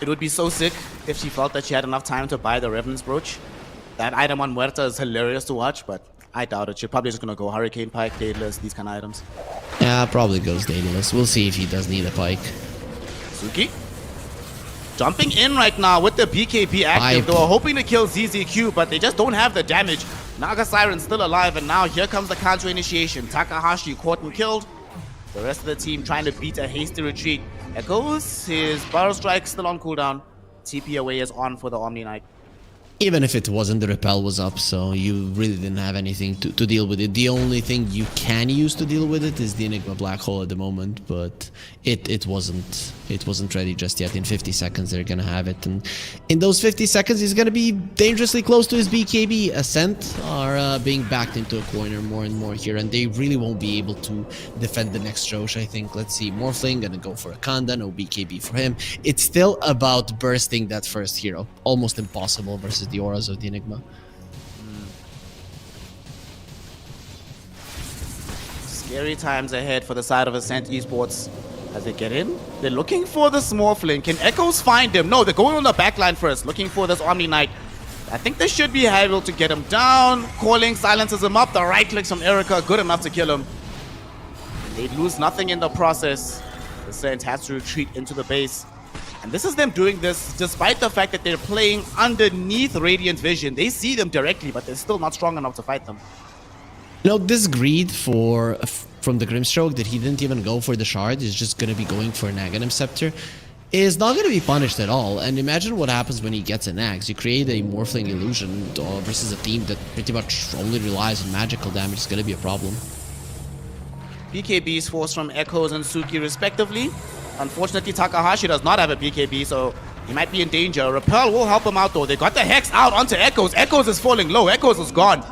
It would be so sick if she felt that she had enough time to buy the Revenant's Brooch. That item on Muerta is hilarious to watch, but I doubt it. She's probably just gonna go Hurricane Pike, Daedalus, these kind of items. Yeah, probably goes Daedalus. We'll see if he does need a pike. Suki jumping in right now with the BKB active. They were hoping to kill ZZQ, but they just don't have the damage. Naga Siren's still alive, and now here comes the counter initiation. Takahashi caught and killed. The rest of the team trying to beat a hasty retreat. Echoes, his Burrow Strike still on cooldown. TP away is on for the Omni Knight. Even if it wasn't, the repel was up, so you really didn't have anything to deal with it. The only thing you can use to deal with it is the Enigma Black Hole at the moment, but it wasn't ready just yet. In 50 seconds they're gonna have it, and in those 50 seconds he's gonna be dangerously close to his BKB. Ascent are being backed into a corner more and more here, and they really won't be able to defend the next Roche, I think. Let's see, Morphling gonna go for a Kanda, no BKB for him. It's still about bursting that first hero. Almost impossible versus the auras of the Enigma. Scary times ahead for the side of Ascent Esports as they get in. They're looking for the small fling. Can Echoes find him? No, they're going on the backline first, looking for this Omni Knight. I think they should be able to get him down. Calling silences him up. The right clicks from Erica, good enough to kill him. They lose nothing in the process. Ascent has to retreat into the base. And this is them doing this despite the fact that they're playing underneath Radiant Vision. They see them directly, but they're still not strong enough to fight them. You know, this greed from the Grimstroke that he didn't even go for the shard, is just going to be going for an Aghanim Scepter, is not going to be punished at all. And imagine what happens when he gets an axe. You create a Morphling illusion versus a team that pretty much only relies on magical damage. It's going to be a problem. BKBs forced from Echoes and Suki respectively. Unfortunately, Takahashi does not have a BKB, so he might be in danger. Repel will help him out, though. They got the Hex out onto Echoes. Echoes is falling low. Echoes is gone.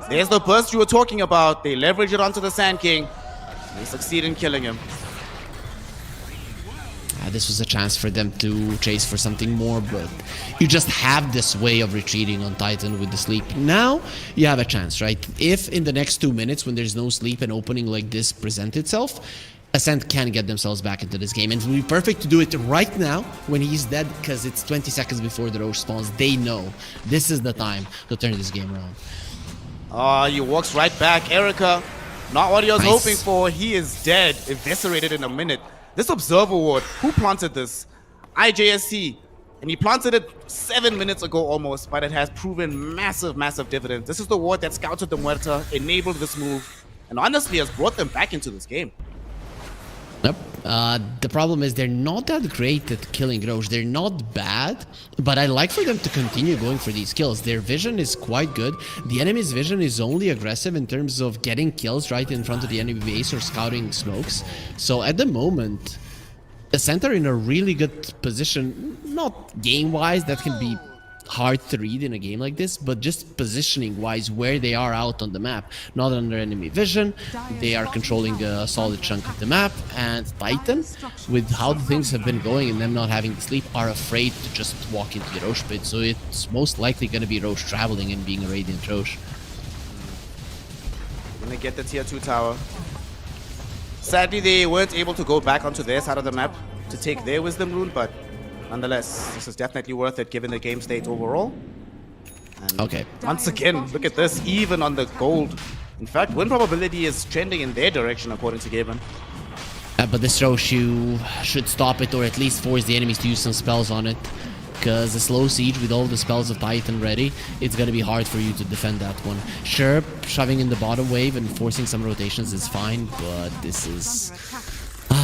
There's the burst you were talking about. They leverage it onto the Sand King. They succeed in killing him. This was a chance for them to chase for something more, but you just have this way of retreating on Titan with the sleep. Now you have a chance, right? If in the next 2 minutes, when there's no sleep, an opening like this presents itself, Ascent can get themselves back into this game, and it will be perfect to do it right now when he's dead, because it's 20 seconds before the Roche spawns. They know this is the time to turn this game around. He walks right back. Erica, not what he was hoping for. He is dead, eviscerated in a minute. This Observer Ward, who planted this? IJSC. And he planted it 7 minutes ago almost, but it has proven massive, massive dividends. This is the ward that scouted the Muerta, enabled this move, and honestly has brought them back into this game. Yep. The problem is they're not that great at killing Roche. They're not bad, but I like for them to continue going for these kills. Their vision is quite good. The enemy's vision is only aggressive in terms of getting kills right in front of the enemy base or scouting smokes. So at the moment, Ascent are in a really good position. Not game-wise, that can be hard to read in a game like this, but just positioning wise where they are out on the map, not under enemy vision. They are controlling a solid chunk of the map, and Titan, with how the things have been going and them not having the sleep, are afraid to just walk into the Roche pit, so it's most likely going to be Roche traveling and being a Radiant Roche. Gonna get the tier 2 tower. Sadly, they weren't able to go back onto their side of the map to take their Wisdom Rune, but nonetheless, this is definitely worth it given the game state overall. And okay. Once again, look at this, even on the gold. In fact, win probability is trending in their direction according to Gaben. But this Roche, you should stop it, or at least force the enemies to use some spells on it. Because a slow siege with all the spells of Titan ready, it's going to be hard for you to defend that one. Sure, shoving in the bottom wave and forcing some rotations is fine, but this is...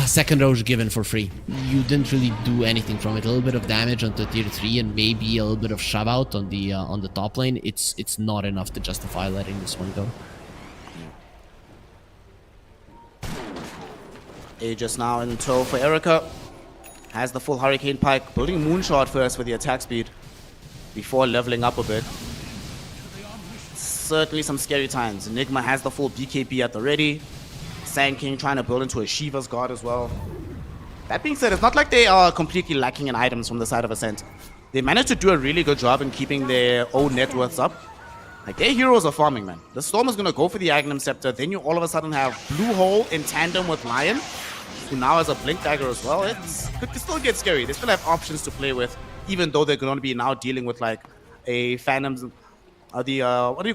second Roche given for free. You didn't really do anything from it. A little bit of damage onto tier 3 and maybe a little bit of shove out on the top lane. It's not enough to justify letting this one go. Aegis now in tow for Erica. Has the full Hurricane Pike, building Moonshot first for the attack speed before leveling up a bit. Certainly some scary times. Enigma has the full BKB at the ready. Sand King trying to build into a Shiva's God as well. That being said, it's not like they are completely lacking in items from the side of Ascent. They managed to do a really good job in keeping their own net worths up. Like, their heroes are farming, man. The Storm is going to go for the Aghanim Scepter. Then you all of a sudden have Blue Hole in tandem with Lion, who now has a Blink Dagger as well. It could still get scary. They still have options to play with, even though they're going to be now dealing with, like, a Phantom's... what do you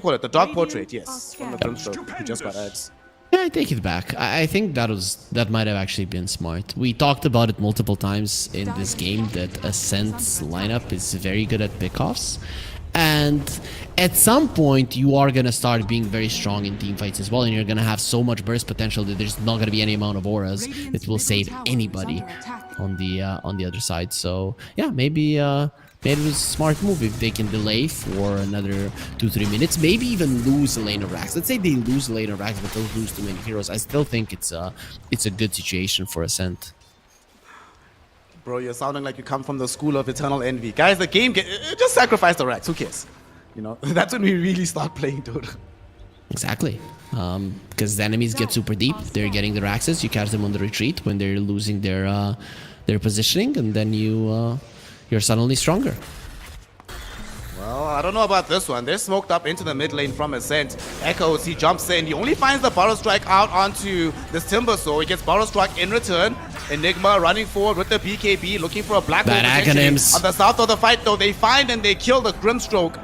call it? The Dark Portrait, yes. From the Grimstroke, who just got ads. Yeah, I take it back. I think that might have actually been smart. We talked about it multiple times in this game that Ascent's lineup is very good at pickoffs. And at some point, you are going to start being very strong in team fights as well, and you're going to have so much burst potential that there's not going to be any amount of auras that will save anybody on the other side. So yeah, maybe it was a smart move if they can delay for another 2-3 minutes, maybe even lose a lane of racks. Let's say they lose a lane of racks, but don't lose too many heroes. I still think it's a good situation for Ascent. Bro, you're sounding like you come from the school of eternal envy. Guys, the game, just sacrifice the racks. Who cares? You know, that's when we really start playing Dota. Exactly. Because the enemies get super deep. They're getting their axes. You catch them on the retreat when they're losing their positioning, and then you're suddenly stronger. Well, I don't know about this one. They're smoked up into the mid lane from Ascent. Echoes, he jumps in. He only finds the Burrow Strike out onto this Timber Saw. He gets Burrow Strike in return. Enigma running forward with the BKB, looking for a black hole. Acronyms. On the south of the fight, though, they find and they kill the Grimstroke.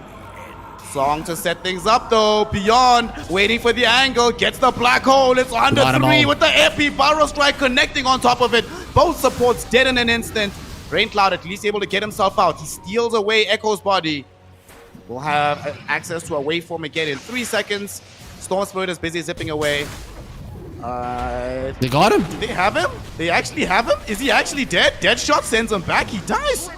Song to set things up, though. Beyond, waiting for the angle, gets the black hole. It's under 3 with the epi Burrow Strike connecting on top of it. Both supports dead in an instant. Raincloud at least able to get himself out. He steals away Echo's body. We'll have access to a waveform again in 3 seconds. Storm Spirit is busy zipping away. They got him. Do they have him? They actually have him? Is he actually dead? Deadshot sends him back. He dies.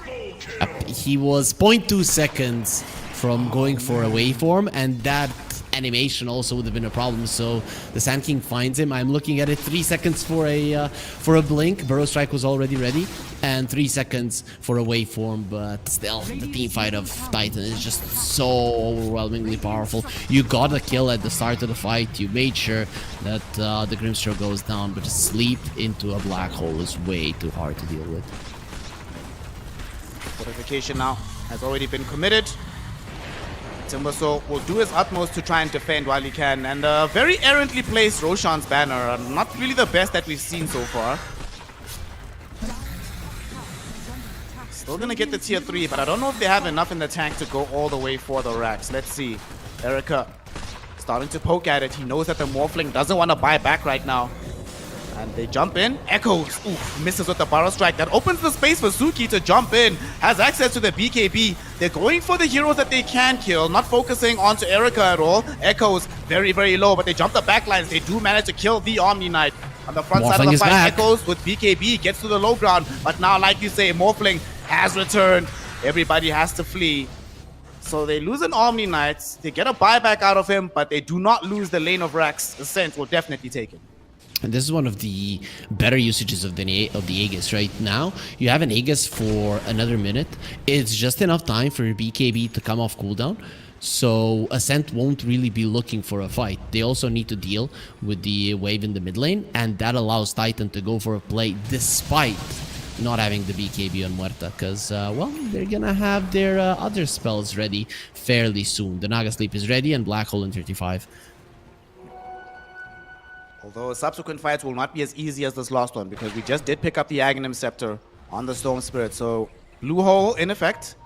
He was 0.2 seconds from going for a waveform, and that animation also would have been a problem. So the Sand King finds him. I'm looking at it. 3 seconds for a blink. Burrow Strike was already ready, and 3 seconds for a waveform. But still, the team fight of Titan is just so overwhelmingly powerful. You got a kill at the start of the fight. You made sure that the Grimstroke goes down, but to sleep into a black hole is way too hard to deal with. Fortification now has already been committed. Timbersaw will do his utmost to try and defend while he can, and very errantly placed Roshan's banner. Not really the best that we've seen so far. Still gonna get the tier 3, but I don't know if they have enough in the tank to go all the way for the racks. Let's see. Erica starting to poke at it. He knows that the Morphling doesn't want to buy back right now. And they jump in. Echoes, misses with the Burrow Strike. That opens the space for Suki to jump in. Has access to the BKB. They're going for the heroes that they can kill, not focusing onto Erica at all. Echoes, very, very low, but they jump the backlines. They do manage to kill the Omni Knight. On the front side of the fight, back. Echoes with BKB gets to the low ground. But now, like you say, Morphling has returned. Everybody has to flee. So they lose an Omni Knight. They get a buyback out of him, but they do not lose the lane of racks. Ascent will definitely take it. And this is one of the better usages of the Aegis right now. You have an Aegis for another minute. It's just enough time for your BKB to come off cooldown. So Ascent won't really be looking for a fight. They also need to deal with the wave in the mid lane. And that allows Titan to go for a play despite not having the BKB on Muerta. Because, well, they're going to have their other spells ready fairly soon. The Naga Sleep is ready and Black Hole in 35. Although subsequent fights will not be as easy as this last one, because we just did pick up the Aghanim Scepter on the Storm Spirit. So Blue Hole in effect.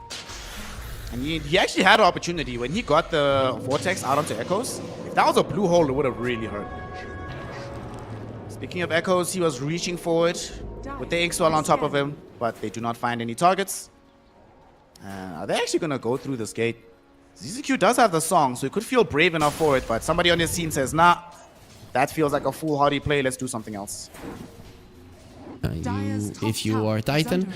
And he actually had an opportunity when he got the Vortex out onto Echoes. If that was a Blue Hole, it would have really hurt. Speaking of Echoes, he was reaching forward with the Inkswell on top of him, but they do not find any targets. Are they actually going to go through this gate? ZZQ does have the song, so he could feel brave enough for it, but somebody on his team says, nah, that feels like a foolhardy play. Let's do something else. If you are Titan,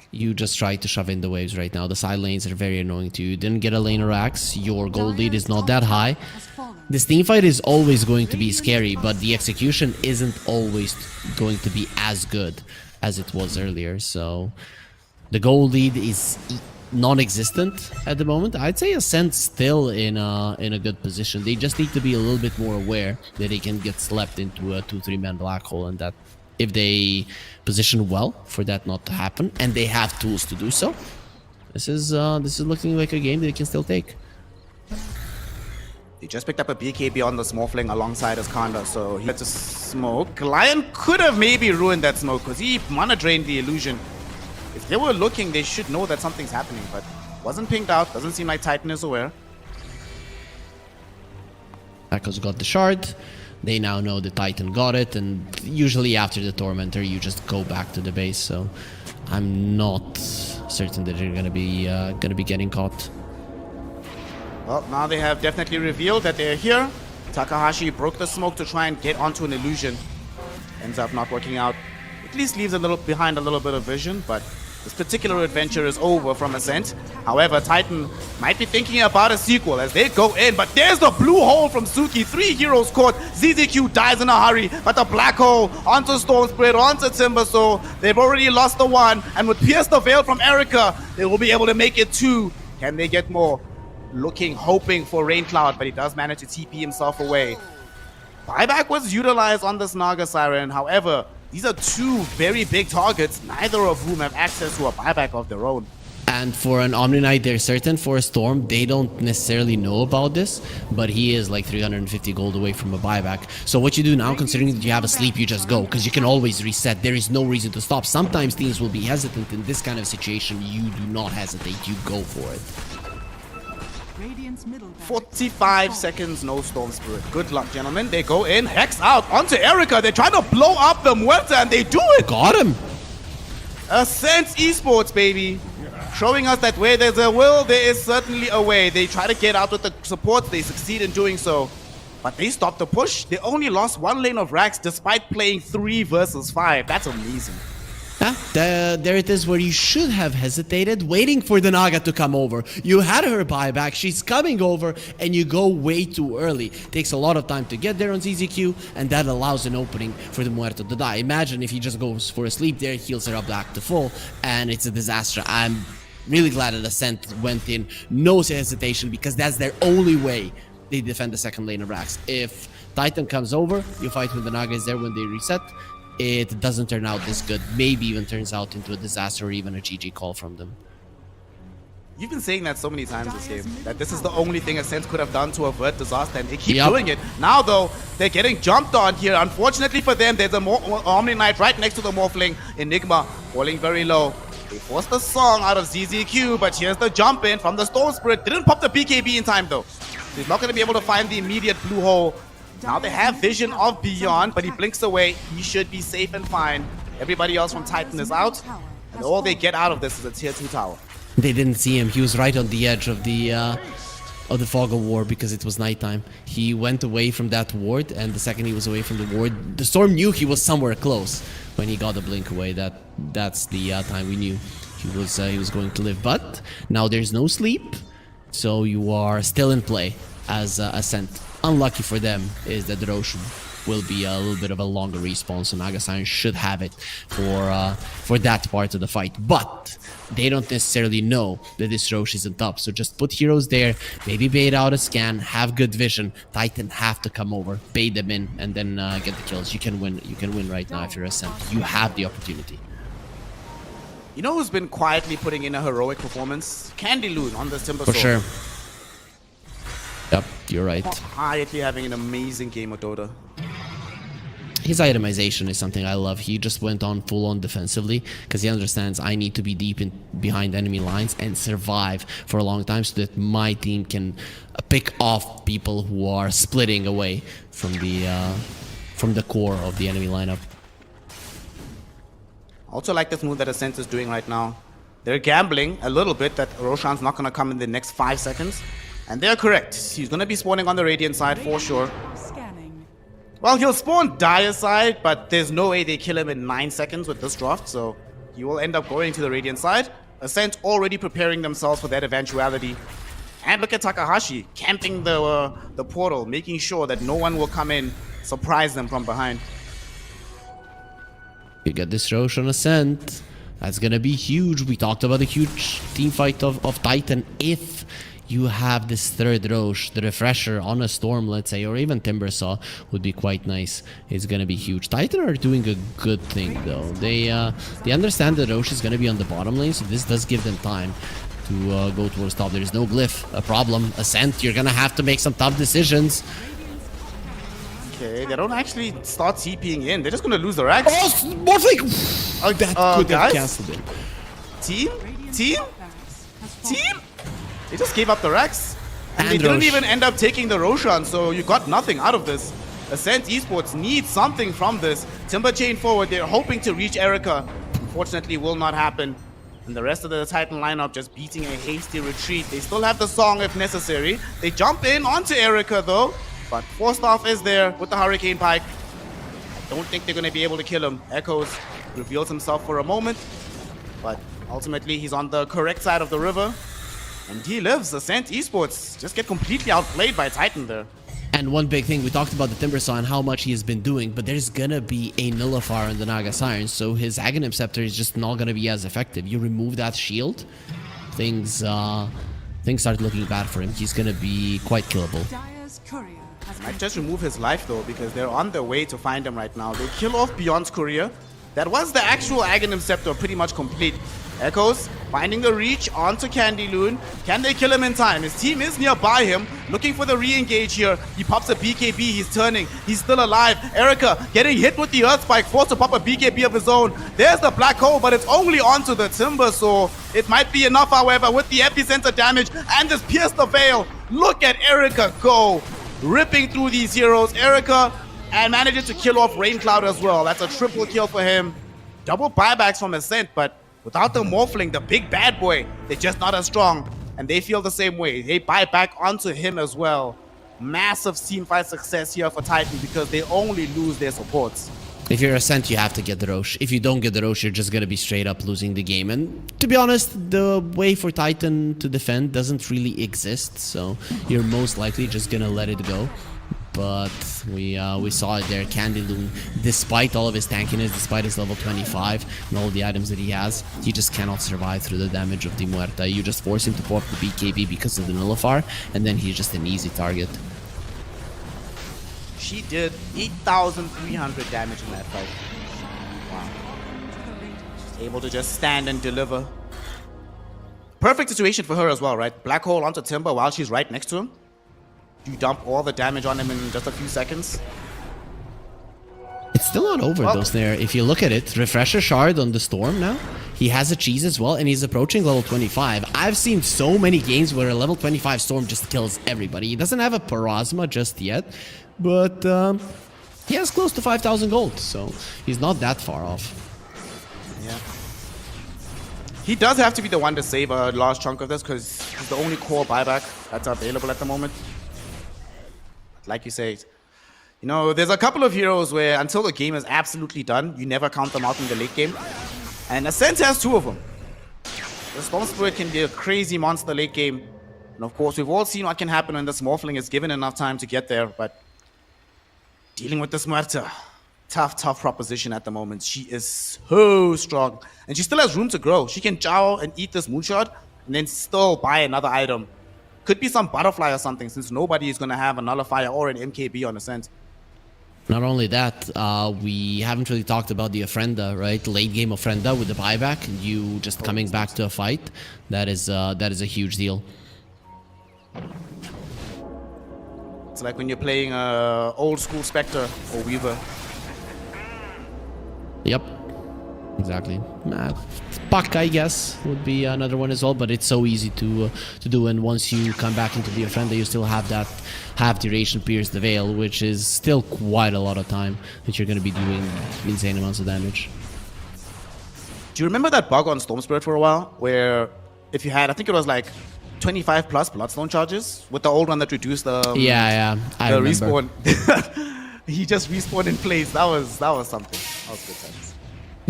you just try to shove in the waves right now. The side lanes are very annoying to you. You didn't get a lane or axe. Your gold lead is not that high. This team fight is always going to be scary, but the execution isn't always going to be as good as it was earlier. So the gold lead is non-existent at the moment. I'd say Ascent still in a good position. They just need to be a little bit more aware that they can get slept into a 2-3 man black hole, and that if they position well for that not to happen, and they have tools to do so, this is looking like a game they can still take. He just picked up a BKB on the Smurfling alongside his Kanda, so he had to smoke. Lion could have maybe ruined that smoke because he mana drained the illusion. If they were looking, they should know that something's happening, but wasn't pinged out. Doesn't seem like Titan is aware. Echo's got the shard. They now know the Titan got it, and usually after the Tormentor, you just go back to the base. So I'm not certain that they're gonna be getting caught. Well, now they have definitely revealed that they're here. Takahashi broke the smoke to try and get onto an illusion. Ends up not working out. At least leaves a little behind a little bit of vision, but this particular adventure is over from Ascent. However, Titan might be thinking about a sequel as they go in, but there's the blue hole from Suki. 3 heroes caught. ZZQ dies in a hurry, but the black hole onto Storm Spirit, onto Timber Soul. They've already lost the one, and with Pierce the Veil from Erica, they will be able to make it 2. Can they get more? Looking, hoping for Rain Cloud, but he does manage to TP himself away. Buyback was utilized on this Naga Siren. However, these are 2 very big targets, neither of whom have access to a buyback of their own. And for an Omni Knight, they're certain. For a Storm, they don't necessarily know about this, but he is like 350 gold away from a buyback. So what you do now, considering that you have a sleep, you just go, because you can always reset. There is no reason to stop. Sometimes teams will be hesitant. In this kind of situation, you do not hesitate. You go for it. Radiant's middle barracks 45 seconds, no Storm Spirit. Good luck, gentlemen. They go in, Hex out, onto Erica. They're trying to blow up the Muerta, and they do it! Got him! Ascent Esports, baby. Showing us that where there's a will, there is certainly a way. They try to get out with the supports. They succeed in doing so. But they stopped the push. They only lost 1 lane of racks despite playing 3 versus 5. That's amazing. There it is where you should have hesitated, waiting for the Naga to come over. You had her buyback, she's coming over, and you go way too early. Takes a lot of time to get there on ZZQ, and that allows an opening for the Muerto to die. Imagine if he just goes for a sleep there, heals her up back to full, and it's a disaster. I'm really glad that Ascent went in, no hesitation, because that's their only way they defend the second lane of racks. If Titan comes over, you fight when the Naga is there when they reset. It doesn't turn out this good. Maybe even turns out into a disaster or even a GG call from them. You've been saying that so many times this game, that this is the only thing Ascent could have done to avert disaster, and they keep doing it. Now, though, they're getting jumped on here. Unfortunately for them, there's a Omni Knight right next to the Morphling. Enigma falling very low. They forced the song out of ZZQ, but here's the jump in from the Storm Spirit. Didn't pop the BKB in time, though. He's not going to be able to find the immediate blue hole. Now they have vision of Beyond, but he blinks away. He should be safe and fine. Everybody else from Titan is out, and all they get out of this is a tier 2 tower. They didn't see him. He was right on the edge of the fog of war because it was nighttime. He went away from that ward, and the second he was away from the ward, the Storm knew he was somewhere close. When he got the blink away, that's the time we knew he was going to live. But now there's no sleep, so you are still in play as Ascent. Unlucky for them is that the Roshan will be a little bit of a longer respawn, so Nagasan should have it for that part of the fight. But they don't necessarily know that this Rosh isn't up, so just put heroes there, maybe bait out a scan, have good vision. Titan have to come over, bait them in, and then get the kills. You can win. You can win right now if you're Ascent. You have the opportunity. You know who's been quietly putting in a heroic performance? Candy Loon on this Timber Soul. For sure. Yep, you're right. Quietly having an amazing game of Dota. His itemization is something I love. He just went on full on defensively because he understands I need to be deep in behind enemy lines and survive for a long time so that my team can pick off people who are splitting away from the core of the enemy lineup. Also like this move that Ascent is doing right now. They're gambling a little bit that Roshan's not going to come in the next 5 seconds. And they're correct. He's going to be spawning on the Radiant side for sure. scanning. Well, he'll spawn Dire side, but there's no way they kill him in 9 seconds with this draft, so he will end up going to the Radiant side. Ascent already preparing themselves for that eventuality. And look at Takahashi camping the portal, making sure that no one will come in, surprise them from behind. You get this Roshan Ascent. That's going to be huge. We talked about a huge team fight of Titan. If you have this third Rosh, the refresher on a Storm, let's say, or even Timbersaw would be quite nice. It's gonna be huge. Titan are doing a good thing though. They understand that Rosh is gonna be on the bottom lane, so this does give them time to go towards top. There's no glyph, a problem. Ascent, you're gonna have to make some tough decisions. Okay, they don't actually start TPing in. They're just gonna lose the racks. Oh, Morphling! That could have cancelled it. Team? They just gave up the racks. And they didn't even end up taking the Roshan, so you got nothing out of this. Ascent Esports needs something from this. Timber chain forward, they're hoping to reach Erica. Unfortunately, will not happen. And the rest of the Titan lineup just beating a hasty retreat. They still have the song if necessary. They jump in onto Erica though, but Forstaff is there with the Hurricane Pike. I don't think they're going to be able to kill him. Echoes reveals himself for a moment, but ultimately he's on the correct side of the river. And he lives. Ascent Esports just get completely outplayed by Titan there. And one big thing, we talked about the Timbersaw and how much he has been doing, but there's gonna be a nullifier on the Naga Siren, so his Aghanim Scepter is just not gonna be as effective. You remove that shield, things start looking bad for him. He's gonna be quite killable. Dire's courier has Might been just remove his life though, because they're on their way to find him right now. They kill off Beyond's courier. That was the actual Aghanim Scepter, pretty much complete. Echoes finding the reach onto Candy Loon. Can they kill him in time? His team is nearby him, looking for the re-engage here. He pops a BKB, he's turning, he's still alive. Erica getting hit with the Earth Spike, forced to pop a BKB of his own. There's the Black Hole, but it's only onto the Timber, so it might be enough, however, with the epicenter damage and just pierce the veil. Look at Erica go, ripping through these heroes. Erica and manages to kill off Rain Cloud as well. That's a triple kill for him. Double buybacks from Ascent, but without the Morphling, the big bad boy, they're just not as strong. And they feel the same way. They buy back onto him as well. Massive teamfight success here for Titan because they only lose their supports. If you're Ascent, you have to get the Roche. If you don't get the Roche, you're just gonna be straight up losing the game. And to be honest, the way for Titan to defend doesn't really exist, so you're most likely just gonna let it go. But we saw it there. Candy Loon, despite all of his tankiness, despite his level 25 and all the items that he has, he just cannot survive through the damage of the Muerta. You just force him to pop the BKB because of the Nullifier, and then he's just an easy target. She did 8,300 damage in that fight. Wow. She's able to just stand and deliver. Perfect situation for her as well, right? Black Hole onto Timber while she's right next to him. You dump all the damage on him in just a few seconds. It's still not over though, Snare. If you look at it, Refresher Shard on the Storm now. He has a cheese as well, and he's approaching level 25. I've seen so many games where a level 25 Storm just kills everybody. He doesn't have a Parasma just yet, but he has close to 5,000 gold, so he's not that far off. Yeah. He does have to be the one to save a large chunk of this because he's the only core buyback that's available at the moment. Like you say, you know, there's a couple of heroes where until the game is absolutely done, you never count them out in the late game. And Ascent has two of them. The Storm Spirit can be a crazy monster late game. And of course, we've all seen what can happen when this Morphling is given enough time to get there. But dealing with this Muerta, tough proposition at the moment. She is so strong. And she still has room to grow. She can chow and eat this Moonshot and then still buy another item. Could be some butterfly or something, since nobody is going to have a nullifier or an MKB on Ascent. Not only that, we haven't really talked about the Ofrenda, right? Late game Ofrenda with the buyback, you just coming back to a fight. That is a huge deal. It's like when you're playing old school Spectre or Weaver. Yep, exactly. Puck, I guess, would be another one as well, but it's so easy to do, and once you come back into the Ofrenda, you still have that half duration Pierce the Veil, which is still quite a lot of time that you're going to be doing insane amounts of damage. Do you remember that bug on Storm Spirit for a while, where if you had, I think it was like 25 plus Bloodstone charges, with the old one that reduced the I remember. Respawn. He just respawned in place. That was something. That was good times.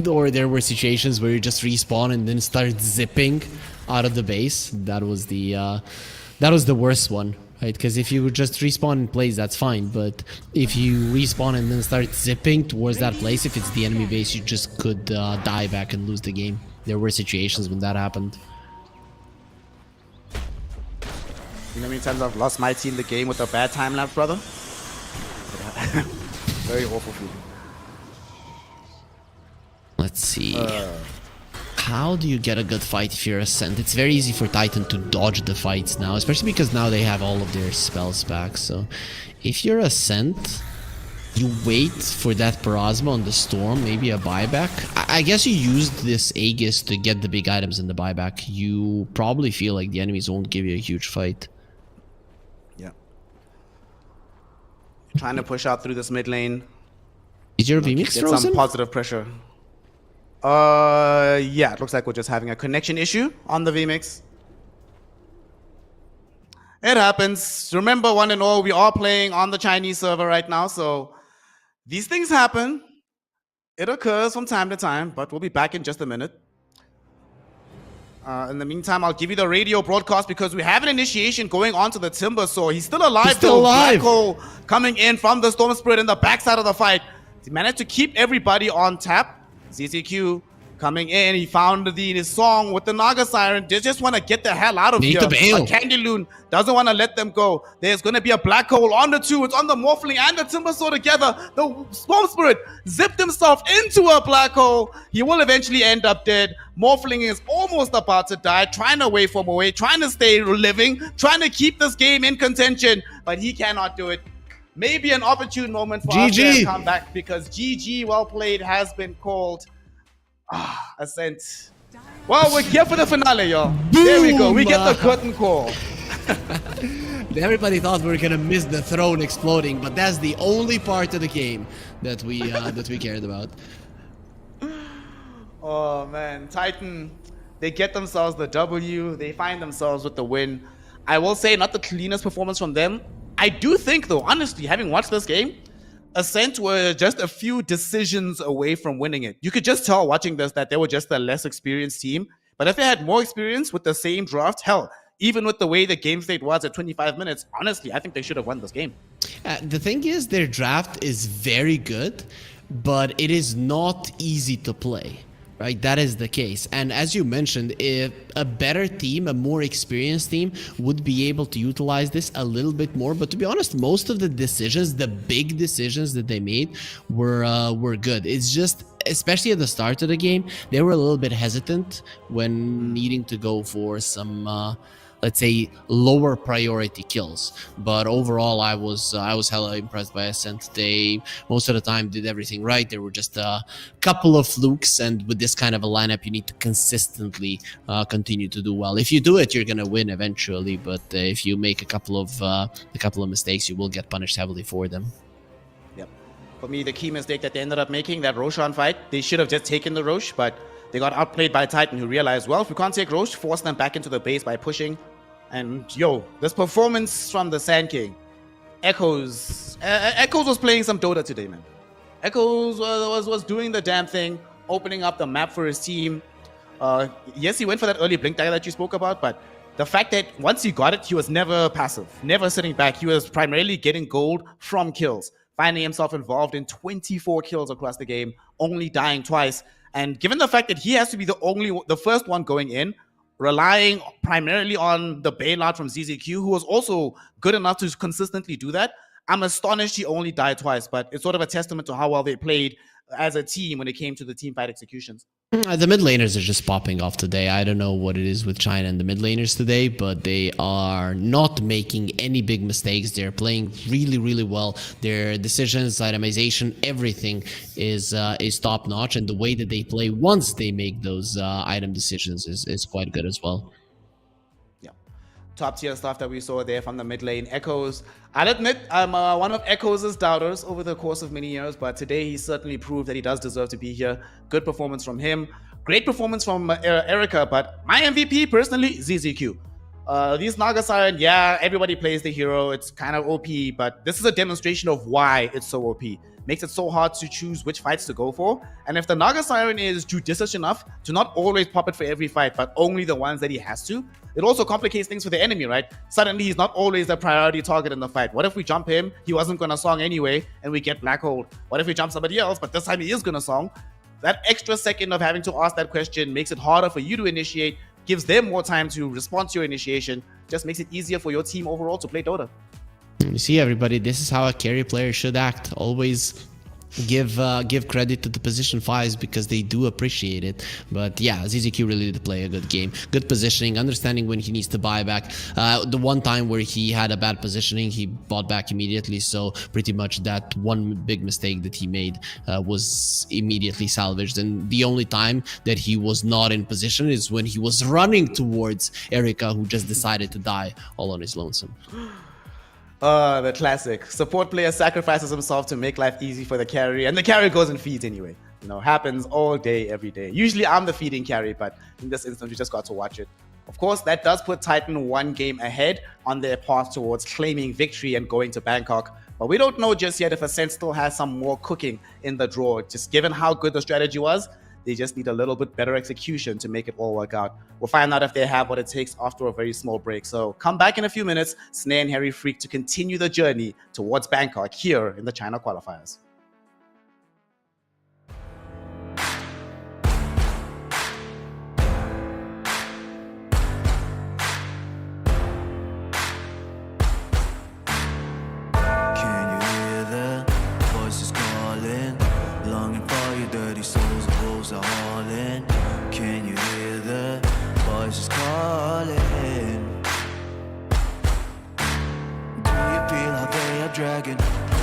Or there were situations where you just respawn and then start zipping out of the base. That was the worst one, right? Because if you just respawn in place, that's fine. But if you respawn and then start zipping towards that place, if it's the enemy base, you just could die back and lose the game. There were situations when that happened. You know how many times I've lost my team the game with a bad time lapse, brother? Very awful feeling. Let's see. How do you get a good fight if you're Ascent? It's very easy for Titan to dodge the fights now, especially because now they have all of their spells back. So if you're Ascent, you wait for that Parasma on the Storm, maybe a buyback. I guess you used this Aegis to get the big items in the buyback. You probably feel like the enemies won't give you a huge fight. Yeah. Trying to push out through this mid lane. Is your VMix Get frozen? some positive pressure. Yeah, it looks like we're just having a connection issue on the VMix. It happens. Remember, one and all, we are playing on the Chinese server right now, so these things happen. It occurs from time to time, but we'll be back in just a minute. In the meantime, I'll give you the radio broadcast because we have an initiation going on to the Timber Saw. He's still alive. He's still though. alive. Black Hole coming in from the Storm Spirit in the backside of the fight. He managed to keep everybody on tap. ZZQ coming in. He found his song with the Naga Siren. They just want to get the hell out of Need here. to bail. But Candy Loon doesn't want to let them go. There's going to be a Black Hole on the two. It's on the Morphling and the Timber Saw together. The Storm Spirit zipped himself into a Black Hole. He will eventually end up dead. Morphling is almost about to die, trying to wave him away, trying to stay living, trying to keep this game in contention, but he cannot do it. Maybe an opportune moment for us to come back because GG, well played, has been called. Ascent. Well, we're here for the finale, y'all. There we go. We get the curtain call. Everybody thought we were gonna miss the throne exploding, but that's the only part of the game that we cared about. Oh man, Titan, they get themselves the W. They find themselves with the win. I will say, not the cleanest performance from them. I do think, though, honestly, having watched this game, Ascent were just a few decisions away from winning it. You could just tell watching this that they were just a less experienced team. But if they had more experience with the same draft, hell, even with the way the game state was at 25 minutes, honestly, I think they should have won this game. The thing is, their draft is very good, but it is not easy to play. Right, that is the case. And as you mentioned, if a better team, a more experienced team would be able to utilize this a little bit more. But to be honest, most of the decisions, the big decisions that they made were good. It's just, especially at the start of the game, they were a little bit hesitant when needing to go for some let's say lower priority kills. But overall, I was hella impressed by Ascent. They most of the time did everything right. There were just a couple of flukes, and with this kind of a lineup, you need to consistently continue to do well. If you do it, you're gonna win eventually. But if you make a couple of mistakes, you will get punished heavily for them. Yep. For me, the key mistake that they ended up making, that Roshan fight, they should have just taken the Rosh, but they got outplayed by Titan, who realized, well, if we can't take Rosh, force them back into the base by pushing. And yo, this performance from the Sand King, Echoes was playing some Dota today, man. Echoes was doing the damn thing, opening up the map for his team. Yes, he went for that early blink dagger that you spoke about, but the fact that once he got it, he was never passive, never sitting back. He was primarily getting gold from kills, finding himself involved in 24 kills across the game, only dying twice. And given the fact that he has to be the first one going in, relying primarily on the bailout from ZZQ, who was also good enough to consistently do that, I'm astonished he only died twice, but it's sort of a testament to how well they played as a team when it came to the team fight executions. The mid laners are just popping off today. I don't know what it is with China and the mid laners today, but they are not making any big mistakes. They're playing really, really well. Their decisions, itemization, everything is top notch, and the way that they play once they make those item decisions is quite good as well. Top tier stuff that we saw there from the mid lane. Echoes, I'll admit, I'm one of Echoes' doubters over the course of many years, but today he certainly proved that he does deserve to be here. Good performance from him. Great performance from Erica, but my MVP, personally, ZZQ. These Naga Siren, yeah, everybody plays the hero. It's kind of OP, but this is a demonstration of why it's so OP. Makes it so hard to choose which fights to go for. And if the Naga Siren is judicious enough to not always pop it for every fight, but only the ones that he has to, it also complicates things for the enemy, right? Suddenly, he's not always the priority target in the fight. What if we jump him? He wasn't going to song anyway, and we get Black Hole. What if we jump somebody else, but this time he is going to song? That extra second of having to ask that question makes it harder for you to initiate, gives them more time to respond to your initiation, just makes it easier for your team overall to play Dota. You see, everybody, this is how a carry player should act. Always give credit to the position 5s because they do appreciate it. But yeah, ZZQ really did play a good game. Good positioning, understanding when he needs to buy back. The one time where he had a bad positioning, he bought back immediately. So pretty much that one big mistake that he made was immediately salvaged. And the only time that he was not in position is when he was running towards Erica, who just decided to die all on his lonesome. The classic. Support player sacrifices himself to make life easy for the carry, and the carry goes and feeds anyway. You know, happens all day, every day. Usually I'm the feeding carry, but in this instance, we just got to watch it. Of course, that does put Titan one game ahead on their path towards claiming victory and going to Bangkok. But we don't know just yet if Ascent still has some more cooking in the drawer. Just given how good the strategy was, they just need a little bit better execution to make it all work out. We'll find out if they have what it takes after a very small break. So come back in a few minutes, Snare and Harry Freak, to continue the journey towards Bangkok here in the China qualifiers. Can you hear the voices calling? Longing for your dirty souls, the wolves are hauling. Can you hear the voices calling? Do you feel how they are dragging?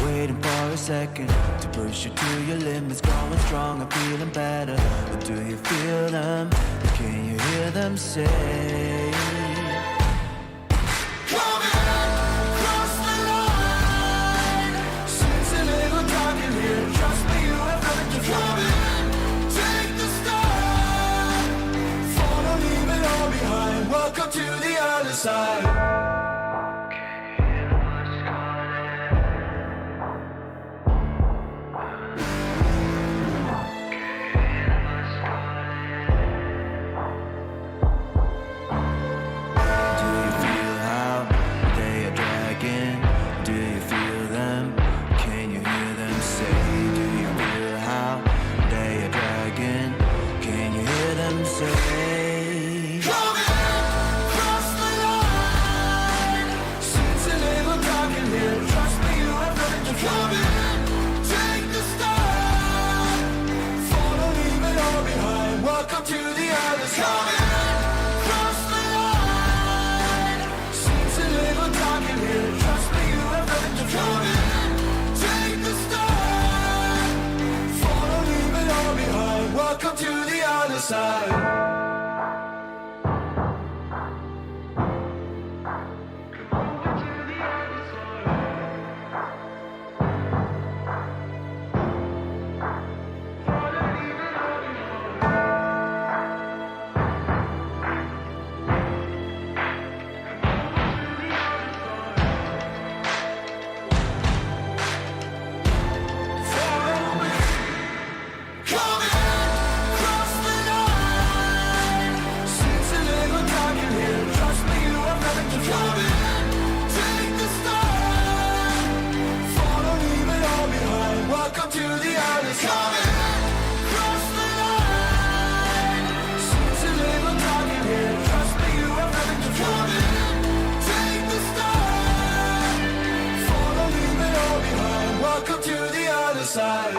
Waiting for a second to push you to your limits, growing stronger, feeling better. But do you feel them? Can you hear them say? Welcome to the other side. Do you feel how they are dragging? Do you feel them? Can you hear them say? Do you feel how they are dragging? Can you hear them say? Welcome to the other side. Cross the line. Seems a little dark in here. Trust me, you have nothing to fear. Take the start. Follow, leave it all behind. Welcome to the other side. Welcome to the other side. Cross the line. Seems a little dark in here. Trust me, you have nothing to fear. Take the start. Follow, leave it all behind. Welcome to the other side.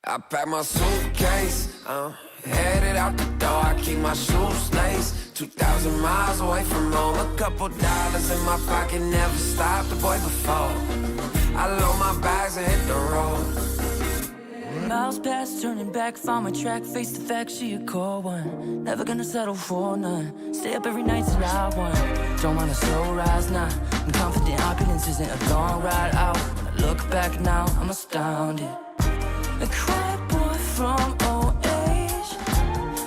I pack my suitcase, headed out the door. I keep my shoes laced. 2,000 miles away from home. A couple dollars in my pocket, never stopped the boy before. I load my bags and hit the road. Miles past, turning back, found my track, face the fact she a cold one. Never gonna settle for none. Stay up every night till I won. Don't want a slow rise now. I'm confident opulence isn't a long ride out. When I look back now, I'm astounded. A quiet boy from old age,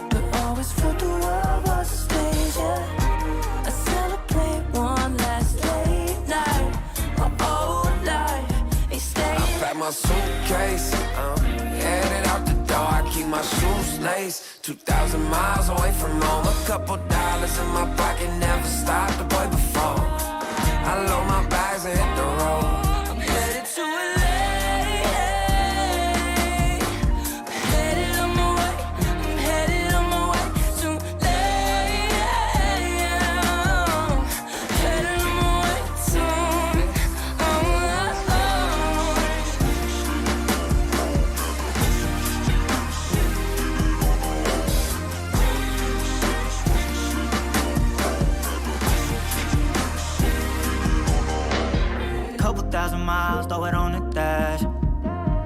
but always felt the world was a stage, yeah. I celebrate one last late night. My old life ain't staying. I pack my suitcase, headed out the door. I keep my shoes laced. 2,000 miles away from home. A couple dollars in my pocket, never stopped the boy before. I load my bags and hit the road. I'm headed to LA. Couple thousand miles, throw it on the dash.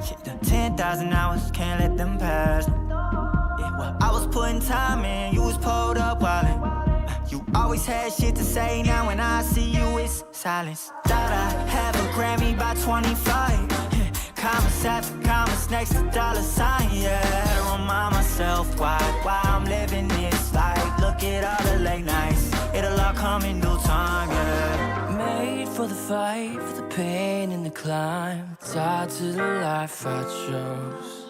Shit, the 10,000 hours, can't let them pass. Yeah, Well, I was putting time in, you was pulled up wildin'. You always had shit to say, now when I see you, it's silence. Thought I have a Grammy by 25. Commas after commas next to dollar sign, yeah. Remind myself why I'm living this life. Look at all the late nights, it'll all come in due time, yeah. Made for the fight, for the pain and the climb. Tied to the life I chose.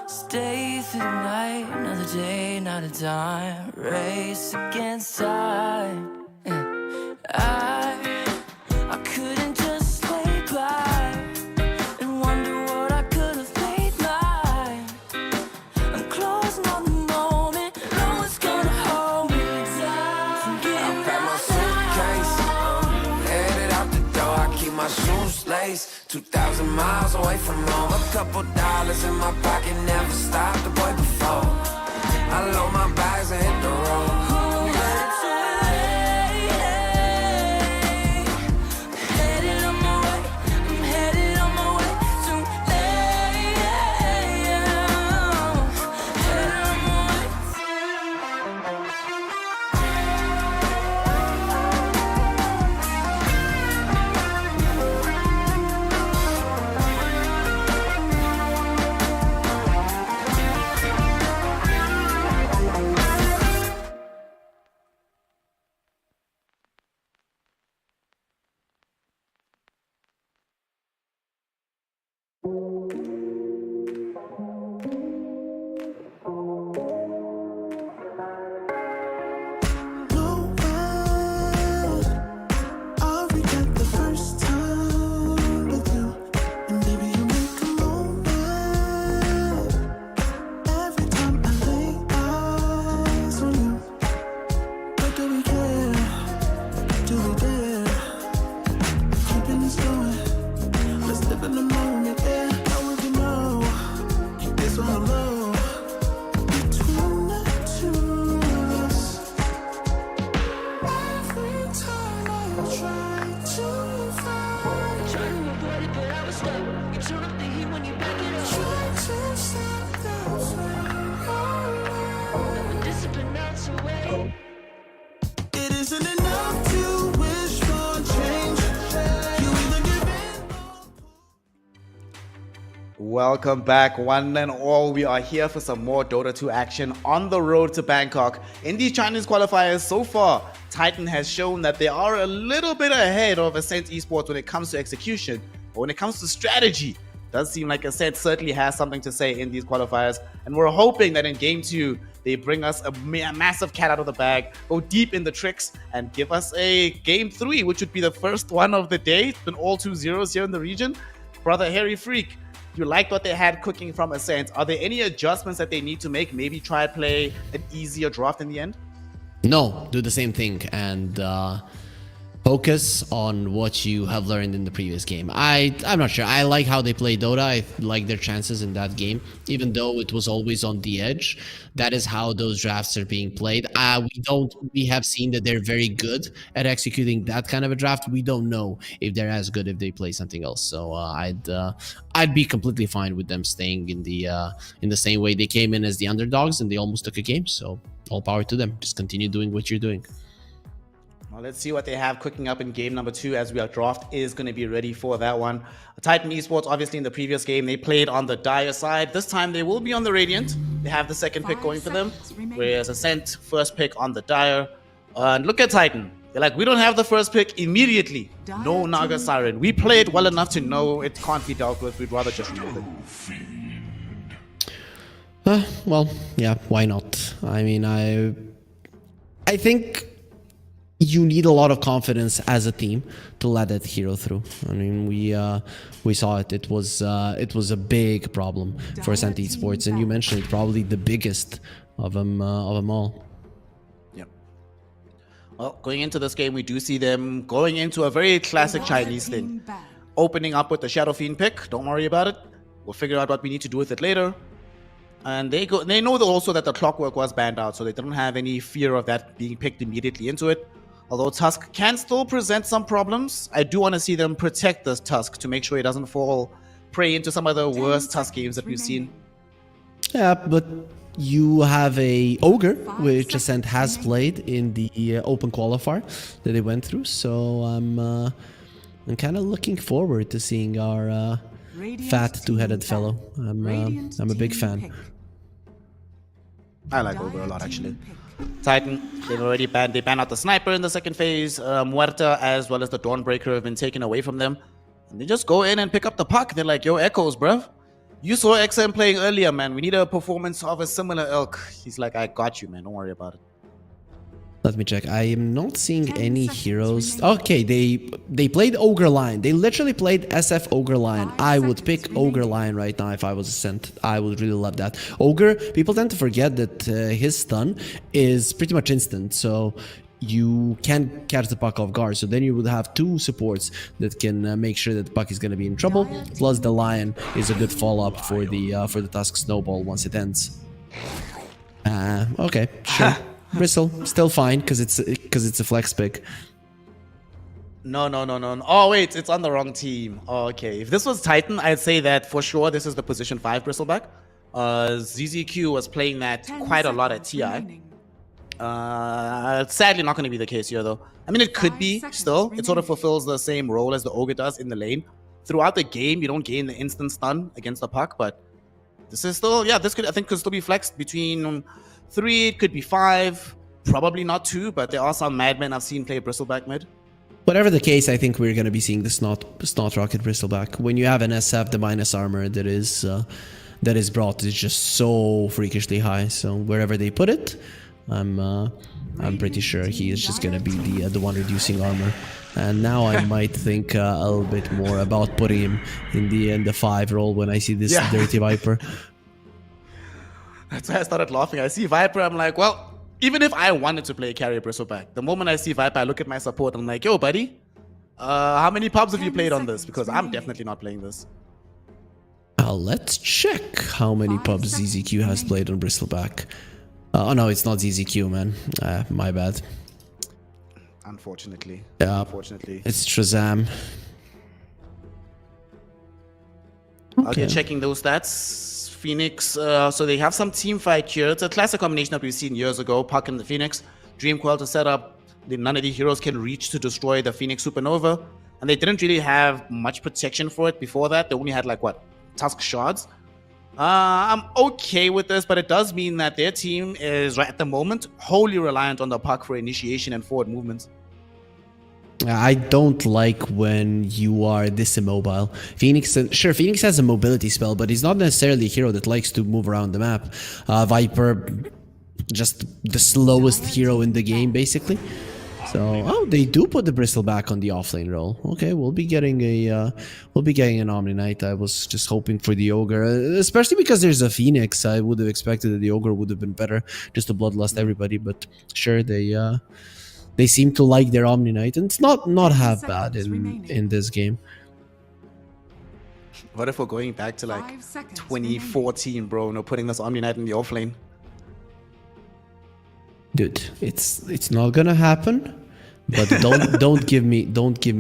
Stay through the night, another day, not a dime. Race against time. I couldn't just lay by and wonder what I could have made mine. I'm closing on the moment, no one's gonna hold me down. From getting Pack my suitcase, headed out the door. I keep my shoes laced. 2,000 miles away from home. A couple dollars in my pocket, never stopped the boy before. I load my bags and hit the road. Welcome back, one and all. We are here for some more Dota 2 action on the road to Bangkok. In these Chinese qualifiers so far, Titan has shown that they are a little bit ahead of Ascent Esports when it comes to execution, but when it comes to strategy, it does seem like Ascent certainly has something to say in these qualifiers, and we're hoping that in Game 2, they bring us a massive cat out of the bag, go deep in the tricks, and give us a Game 3, which would be the first one of the day. It's been all 2-0s here in the region. Brother Harry Freak, you liked what they had cooking from Ascent. Are there any adjustments that they need to make? Maybe try to play an easier draft in the end? No, do the same thing and focus on what you have learned in the previous game. I'm not sure. I like how they play Dota. I like their chances in that game, even though it was always on the edge. That is how those drafts are being played. We have seen that they're very good at executing that kind of a draft. We don't know if they're as good if they play something else. So I'd be completely fine with them staying in the same way they came in as the underdogs and they almost took a game. So all power to them. Just continue doing what you're doing. Well, let's see what they have cooking up in game number 2 as our draft is going to be ready for that one. Titan Esports, obviously in the previous game, they played on the Dire side. This time they will be on the Radiant. They have the second pick going for them, whereas Ascent, first pick on the Dire. And look at Titan. They're like, we don't have the first pick immediately. No Naga Siren. We played well enough to know it can't be dealt with. We'd rather just remove it. Well, yeah, why not? I mean, I think you need a lot of confidence as a team to let that hero through. I mean, we saw it. It was a big problem for Ascent Esports, and you mentioned it, probably the biggest of them all. Yep. Well, going into this game, we do see them going into a very classic Chinese thing, opening up with the Shadow Fiend pick. Don't worry about it. We'll figure out what we need to do with it later. And they know also that the Clockwork was banned out, so they don't have any fear of that being picked immediately into it. Although Tusk can still present some problems, I do want to see them protect this Tusk to make sure it doesn't fall prey into some of the worst Tusk games that we've seen. Yeah, but you have a Ogre, which Ascent has played in the open qualifier that they went through. So I'm kind of looking forward to seeing our fat two-headed fellow. I'm a big fan. I like Ogre a lot, actually. Titan, they've already banned. They banned out the Sniper in the second phase. Muerta as well as the Dawnbreaker have been taken away from them. And they just go in and pick up the puck. They're like, yo, Echoes, bruv. You saw XM playing earlier, man. We need a performance of a similar ilk. He's like, I got you, man. Don't worry about it. Let me check. I am not seeing any heroes. Okay, they played Ogre Lion. They literally played SF Ogre Lion. I would pick Ogre Lion right now if I was Ascent. I would really love that. Ogre, people tend to forget that his stun is pretty much instant. So you can catch the puck off guard. So then you would have two supports that can make sure that the puck is going to be in trouble. Plus the Lion is a good follow-up for the Tusk Snowball once it ends. Okay, sure. Bristle, still fine because it's a flex pick. No. Oh, wait, it's on the wrong team. Oh, okay. If this was Titan, I'd say that for sure this is the position 5 Bristleback. ZZQ was playing that quite a lot at TI. Sadly not going to be the case here, though. I mean, it could be still. It sort of fulfills the same role as the Ogre does in the lane. Throughout the game, you don't gain the instant stun against the puck, but this is still, yeah, this I think could still be flexed between 3, it could be 5, probably not 2, but there are some madmen I've seen play Bristleback mid. Whatever the case, I think we're going to be seeing the Snot Rocket Bristleback. When you have an SF, the minus armor that is brought is just so freakishly high. So wherever they put it, I'm pretty sure he is just going to be the one reducing armor. And now I might think a little bit more about putting him in the 5 role when I see this Dirty Viper. That's why I started laughing. I see Viper, I'm like, well, even if I wanted to play carry Bristleback, the moment I see Viper, I look at my support, I'm like, yo, buddy, how many pubs have you played on this? Because I'm definitely not playing this. Let's check how many pubs ZZQ has played on Bristleback. Oh no, it's not ZZQ, man. My bad. Unfortunately. Yeah, unfortunately. It's Shazam. Okay, checking those stats. Phoenix, so they have some team fight here. It's a classic combination that we've seen years ago. Puck and the Phoenix. Dream Coil to set up. None of the heroes can reach to destroy the Phoenix Supernova. And they didn't really have much protection for it before that. They only had like, what, Tusk Shards? I'm okay with this, but it does mean that their team is, right at the moment, wholly reliant on the puck for initiation and forward movements. I don't like when you are this immobile. Phoenix has a mobility spell, but he's not necessarily a hero that likes to move around the map. Viper, just the slowest hero in the game, basically. So, they do put the Bristleback on the offlane role. Okay, we'll be getting an Omni Knight. I was just hoping for the Ogre, especially because there's a Phoenix. I would have expected that the Ogre would have been better, just to bloodlust everybody. But sure, they seem to like their Omni Knight, and it's not half bad in this game. What if we're going back to like 2014, bro? No, putting this Omni Knight in the offlane. Dude, it's not gonna happen. But don't give me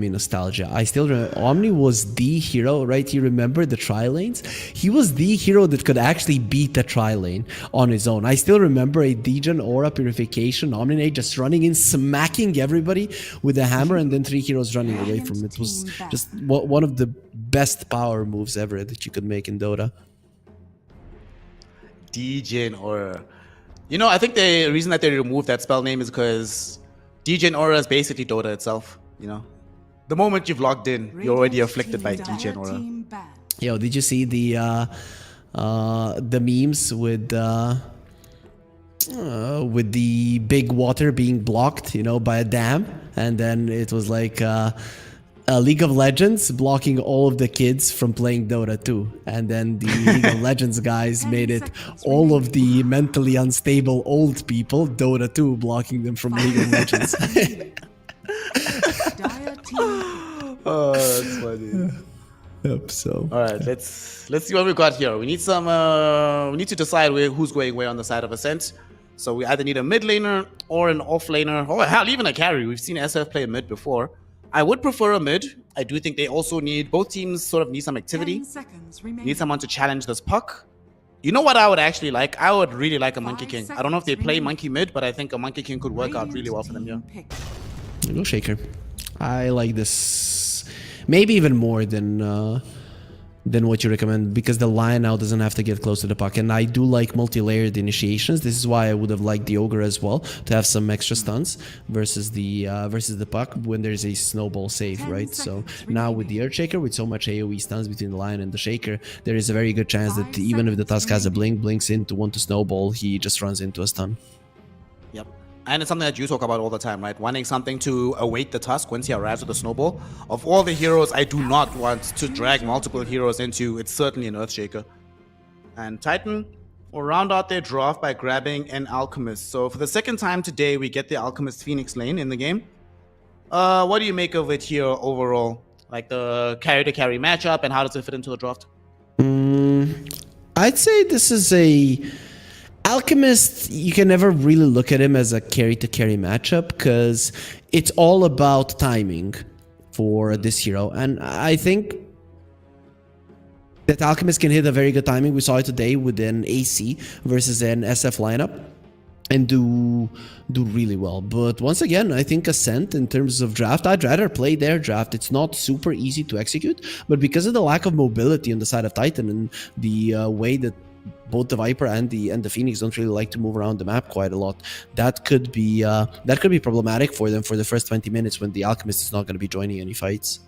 nostalgia. I still remember Omni was the hero, right? You remember the tri-lanes? He was the hero that could actually beat the tri-lane on his own. I still remember a Degen Aura Purification Omni Knight just running in, smacking everybody with a hammer, and then 3 heroes running away from it. It was just one of the best power moves ever that you could make in Dota. Degen Aura. You know, I think the reason that they removed that spell name is because Degen Aura is basically Dota itself, you know. The moment you've logged in, you're already afflicted by Degen Aura. Yo, did you see the memes with the big water being blocked, you know, by a dam? And then it was like League of Legends blocking all of the kids from playing Dota 2. And then the League of Legends guys made it all of the mentally unstable old people, Dota 2, blocking them from League of Legends. Oh, that's funny. Yep, so. All right, let's see what we got here. We need some. We need to decide who's going where on the side of Ascent. So we either need a mid laner or an off laner, or hell, even a carry. We've seen SF play a mid before. I would prefer a mid. I do think they also need, both teams sort of need some activity. Need someone to challenge this puck. You know what I would actually like? I would really like a Monkey 5 King. I don't know if they seconds play remaining. Monkey mid, but I think a Monkey King could work out really well for them here. Pick. There you go, Shaker. I like this maybe even more than what you recommend, because the Lion now doesn't have to get close to the puck, and I do like multi-layered initiations. This is why I would have liked the Ogre as well, to have some extra stuns versus the puck when there's a snowball save, 10 right? So seconds now with the Earthshaker, with so much AoE stuns between the Lion and the Shaker, there is a very good chance that 5 even if the seconds Tusk has a blink, blinks into one to snowball, he just runs into a stun. Yep. And it's something that you talk about all the time, right? Wanting something to await the Tusk once he arrives with the snowball. Of all the heroes I do not want to drag multiple heroes into, it's certainly an Earthshaker. And Titan will round out their draft by grabbing an Alchemist. So for the second time today, we get the Alchemist Phoenix lane in the game. What do you make of it here overall? Like the carry-to-carry matchup, and how does it fit into the draft? I'd say this is a... Alchemist, you can never really look at him as a carry-to-carry matchup, because it's all about timing for this hero. And I think that Alchemist can hit a very good timing. We saw it today with an AC versus an SF lineup and do really well. But once again, I think Ascent in terms of draft, I'd rather play their draft. It's not super easy to execute, but because of the lack of mobility on the side of Titan and the way that both the Viper and the Phoenix don't really like to move around the map quite a lot, that could be problematic for them for the first 20 minutes when the Alchemist is not going to be joining any fights.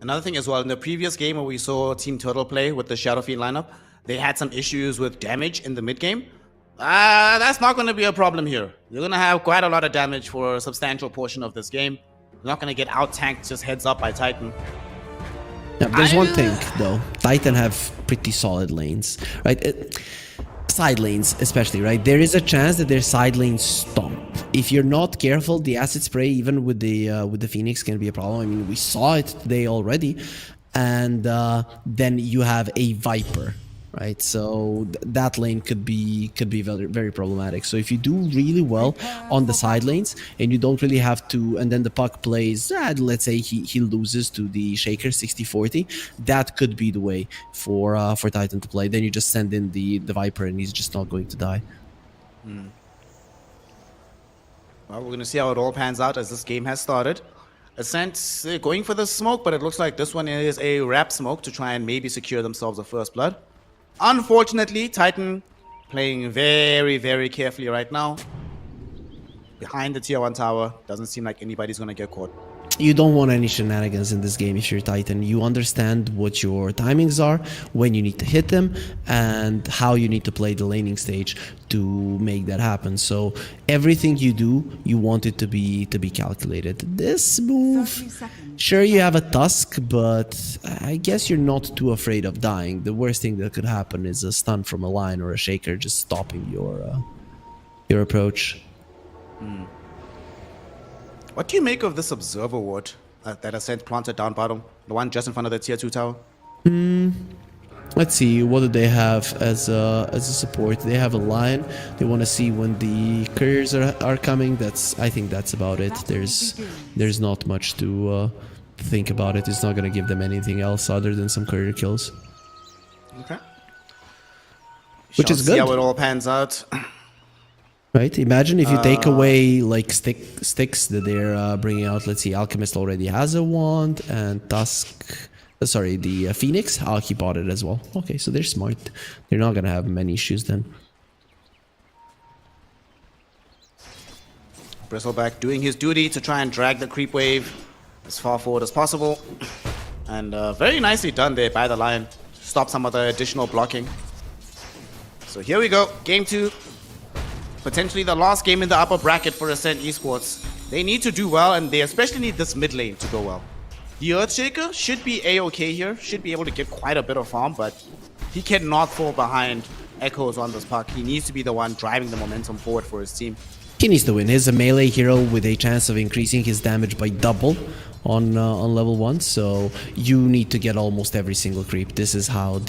Another thing as well, in the previous game where we saw Team Turtle play with the Shadowfiend lineup, they had some issues with damage in the mid game. That's not going to be a problem here. You're going to have quite a lot of damage for a substantial portion of this game. You're not going to get out-tanked just heads up by Titan. Yeah, there's one thing though. Titan have pretty solid lanes, right? Side lanes especially, right? There is a chance that their side lanes stomp. If you're not careful, the acid spray even with the Phoenix can be a problem. I mean, we saw it today already. And then you have a Viper, right? So that lane could be very, very problematic. So if you do really well on the side lanes and you don't really have to, and then the puck plays, let's say he loses to the Shaker 60-40, that could be the way for Titan to play. Then you just send in the Viper and he's just not going to die. Well, we're going to see how it all pans out as this game has started. Ascent going for the smoke, but it looks like this one is a wrap smoke to try and maybe secure themselves a first blood. Unfortunately, Titan playing very, very carefully right now. Behind the tier 1 tower. Doesn't seem like anybody's going to get caught. You don't want any shenanigans in this game if you're Titan. You understand what your timings are, when you need to hit them, and how you need to play the laning stage to make that happen. So everything you do, you want it to be calculated. This move, sure, you have a Tusk, but I guess you're not too afraid of dying. The worst thing that could happen is a stun from a Lion or a Shaker just stopping your approach. What do you make of this observer ward that Ascent planted down bottom? The one just in front of the tier 2 tower? Let's see, what do they have as a support? They have a Lion. They want to see when the couriers are coming. I think that's about it. There's not much to think about it. It's not going to give them anything else other than some courier kills. Okay. Which is good. See how it all pans out. Right? Imagine if you take away like sticks that they're bringing out. Let's see, Alchemist already has a wand, and Tusk, the Phoenix, he bought it as well. Okay, so they're smart. They're not gonna have many issues then. Bristleback doing his duty to try and drag the creep wave as far forward as possible, and very nicely done there by the Lion. Stop some of the additional blocking. So here we go, game 2. Potentially the last game in the upper bracket for Ascent Esports. They need to do well, and they especially need this mid lane to go well. The Earthshaker should be a-okay here, should be able to get quite a bit of farm, but he cannot fall behind Echoes on this puck. He needs to be the one driving the momentum forward for his team. He needs to win. He's a melee hero with a chance of increasing his damage by double on level 1, so you need to get almost every single creep. This is how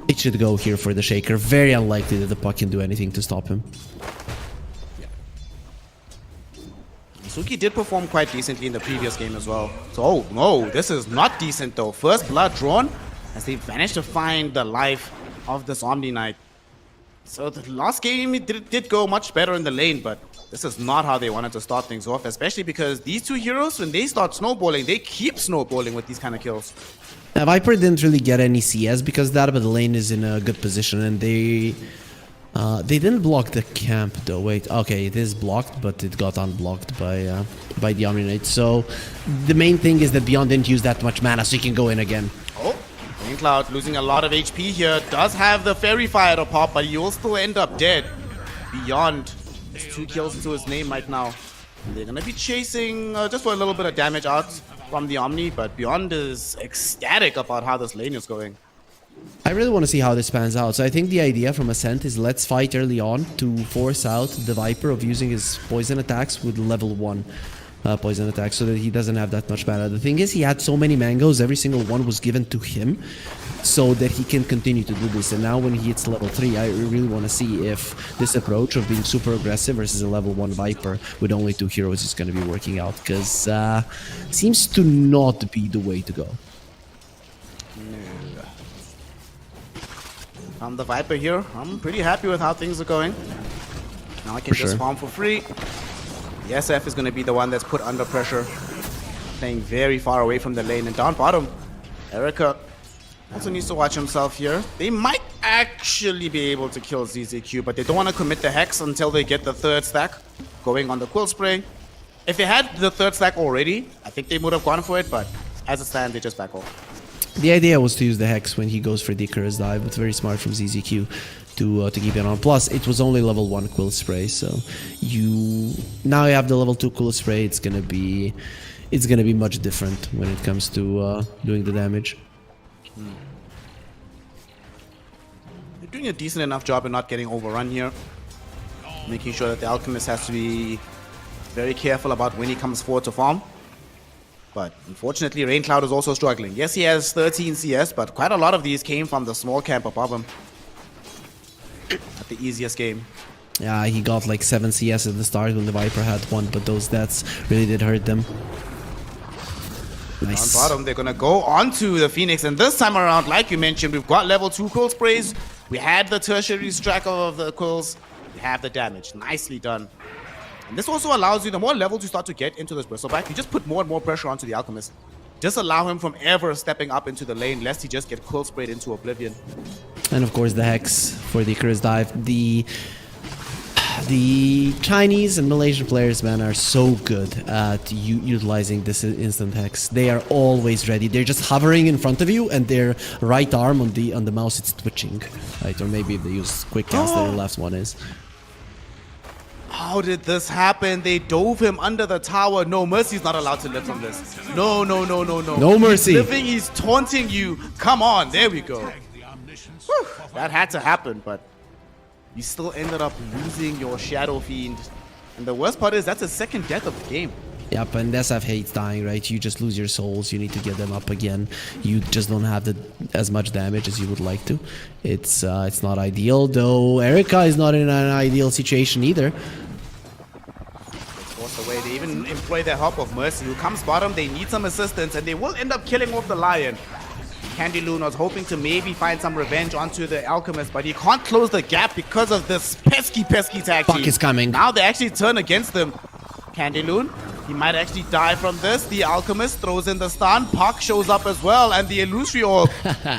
it should go here for the Shaker. Very unlikely that the puck can do anything to stop him. Suki did perform quite decently in the previous game as well. So, oh no, this is not decent though. First blood drawn, as they managed to find the life of this Omni Knight. So the last game it did go much better in the lane, but this is not how they wanted to start things off, especially because these two heroes, when they start snowballing, they keep snowballing with these kind of kills. Viper didn't really get any CS because that, but the lane is in a good position, and they didn't block the camp though. Wait, okay, it is blocked, but it got unblocked by the Omni Knight. So the main thing is that Beyond didn't use that much mana, so he can go in again. Oh, Cloud losing a lot of HP here. Does have the Fairy Fire to pop, but he will still end up dead. Beyond has 2 kills into his name right now. And they're gonna be chasing just for a little bit of damage out from the Omni, but Beyond is ecstatic about how this lane is going. I really want to see how this pans out. So I think the idea from Ascent is let's fight early on to force out the Viper of using his poison attacks with level 1 poison attacks so that he doesn't have that much mana. The thing is, he had so many mangoes, every single one was given to him so that he can continue to do this. And now when he hits level 3, I really want to see if this approach of being super aggressive versus a level 1 Viper with only 2 heroes is going to be working out, because seems to not be the way to go. I'm the Viper here. I'm pretty happy with how things are going. Now I can just farm for free. The SF is going to be the one that's put under pressure, playing very far away from the lane. And down bottom, Erica also needs to watch himself here. They might actually be able to kill ZZQ, but they don't want to commit the Hex until they get the 3rd stack going on the Quill Spray. If they had the 3rd stack already, I think they would have gone for it, but as it stands, they just back off. The idea was to use the Hex when he goes for the Icarus dive. It's very smart from ZZQ to keep it on. Plus, it was only level 1 Quill Spray, so now you have the level 2 Quill Spray. It's gonna be much different when it comes to doing the damage. They're doing a decent enough job in not getting overrun here, making sure that the Alchemist has to be very careful about when he comes forward to farm. But unfortunately, Raincloud is also struggling. Yes, he has 13 CS, but quite a lot of these came from the small camp above him. Not the easiest game. Yeah, he got like 7 CS at the start when the Viper had 1, but those deaths really did hurt them. Nice. On bottom, they're gonna go onto the Phoenix, and this time around, like you mentioned, we've got level 2 Quill Sprays. We had the tertiary stack of the Quills. We have the damage. Nicely done. And this also allows you, the more levels you start to get into this Bristleback, you just put more and more pressure onto the Alchemist. Just allow him from ever stepping up into the lane, lest he just get Quill Sprayed into oblivion. And of course the Hex for the Icarus dive. The Chinese and Malaysian players, man, are so good at utilizing this instant Hex. They are always ready. They're just hovering in front of you, and their right arm on the mouse, it's twitching, right? Or maybe if they use quick cast, their left one is. How did this happen? They dove him under the tower. No, Mercy's not allowed to live from this. No. No mercy. He's living, he's taunting you. Come on, there we go. Whew, that had to happen, but you still ended up losing your Shadow Fiend. And the worst part is that's the 2nd death of the game. Yep, and SF hates dying, right? You just lose your souls, you need to get them up again. You just don't have as much damage as you would like to. It's not ideal, though Erica is not in an ideal situation either. Forced away. They even employ their help of Mercy, who comes bottom. They need some assistance, and they will end up killing off the Lion. Candy Loon was hoping to maybe find some revenge onto the Alchemist, but he can't close the gap because of this pesky tag team. Fuck is coming. Now they actually turn against them. Candy Loon, he might actually die from this. The Alchemist throws in the stun. Puck shows up as well, and the Illusory Orb,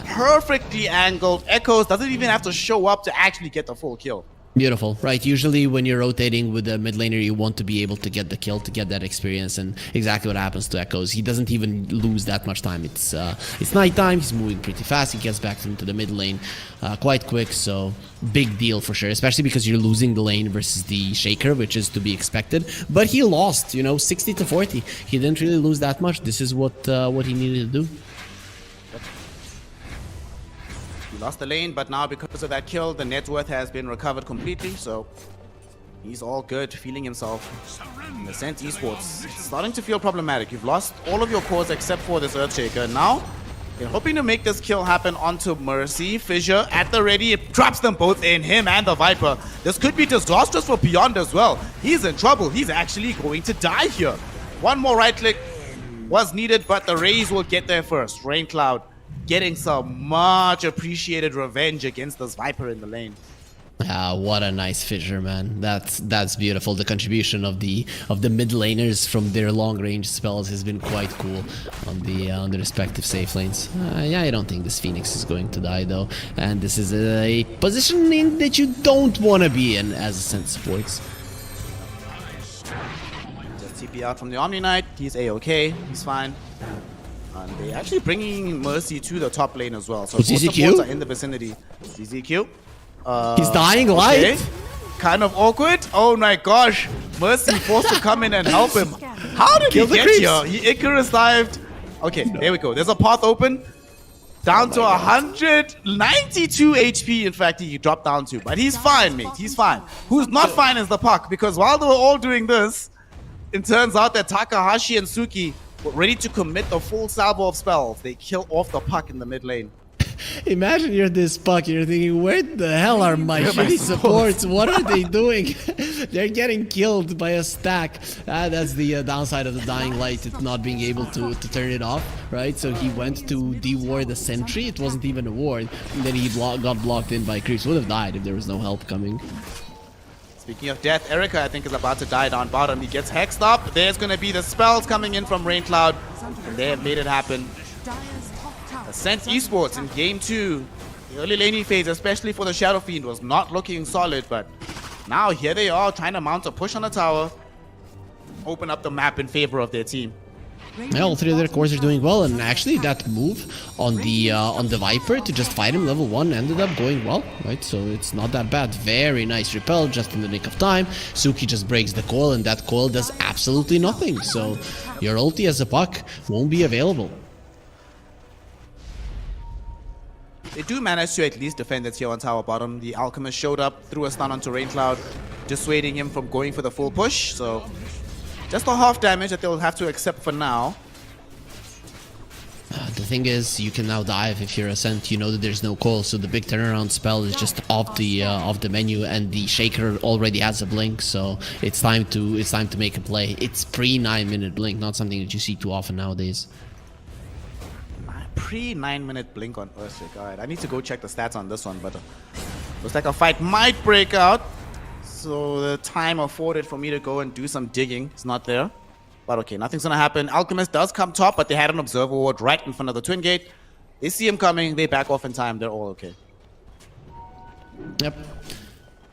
perfectly angled. Echoes doesn't even have to show up to actually get the full kill. Beautiful, right? Usually when you're rotating with a mid laner, you want to be able to get the kill, to get that experience, and exactly what happens to Echoes. He doesn't even lose that much time. It's nighttime, he's moving pretty fast, he gets back into the mid lane quite quick, so big deal for sure, especially because you're losing the lane versus the Shaker, which is to be expected. But he lost, 60 to 40. He didn't really lose that much. This is what he needed to do. He lost the lane, but now because of that kill, the net worth has been recovered completely, so he's all good, feeling himself. And Ascent Esports, it's starting to feel problematic. You've lost all of your cores except for this Earthshaker. Now, they're hoping to make this kill happen onto Mercy. Fissure at the ready, it drops them both in, him and the Viper. This could be disastrous for Beyond as well. He's in trouble. He's actually going to die here. One more right click was needed, but the Rays will get there first. Raincloud getting some much appreciated revenge against this Viper in the lane. Ah, what a nice fissure, man. That's beautiful. The contribution of the mid laners from their long range spells has been quite cool on the respective safe lanes. Yeah, I don't think this Phoenix is going to die though, and this is a positioning that you don't want to be in as a Ascent supports. Just TP out from the Omni Knight. He's a-okay. He's fine. And they're actually bringing Mercy to the top lane as well. So both supports are in the vicinity. ZZQ. He's dying light. Okay. Kind of awkward. Oh my gosh. Mercy forced to come in and help him. How did he get here? He Icarus dived. Okay, there we go. There's a path open. Down to 192 HP, in fact, he dropped down to. But he's fine, mate. He's fine. Who's not fine is the Puck. Because while they were all doing this, it turns out that Takahashi and Suki were ready to commit the full salvo of spells. They kill off the Puck in the mid lane. Imagine you're this Puck, you're thinking, where the hell are my shitty supports? What are they doing? They're getting killed by a stack. That's the downside of the dying light, it's not being able to turn it off, right? So he went to de-ward the sentry, it wasn't even a ward, and then he got blocked in by creeps. Would have died if there was no help coming. Speaking of death, Erika, I think, is about to die down bottom. He gets hexed up. There's going to be the spells coming in from Rain Cloud, and they have made it happen. Ascent Esports in Game 2. The early laning phase, especially for the Shadow Fiend, was not looking solid, but now here they are trying to mount a push on the tower, open up the map in favor of their team. Yeah, all three of their cores are doing well, and actually that move on the Viper to just fight him level 1 ended up going well, right? So it's not that bad. Very nice repel just in the nick of time. Suki just breaks the coil, and that coil does absolutely nothing. So your ulti as a Puck won't be available. They do manage to at least defend it here on tower bottom. The Alchemist showed up, threw a stun onto Rain Cloud, dissuading him from going for the full push. So just a half damage that they'll have to accept for now. The thing is, you can now dive if you're Ascent. You know that there's no call, so the big turnaround spell is just off the menu, and the Shaker already has a blink, so it's time to make a play. It's pre-9-minute blink, not something that you see too often nowadays. Pre-9-minute blink on Earthshake. Alright, I need to go check the stats on this one, but looks like a fight might break out. So the time afforded for me to go and do some digging is not there. But okay, nothing's gonna happen. Alchemist does come top, but they had an observer ward right in front of the Twin Gate. They see him coming, they back off in time, they're all okay. Yep.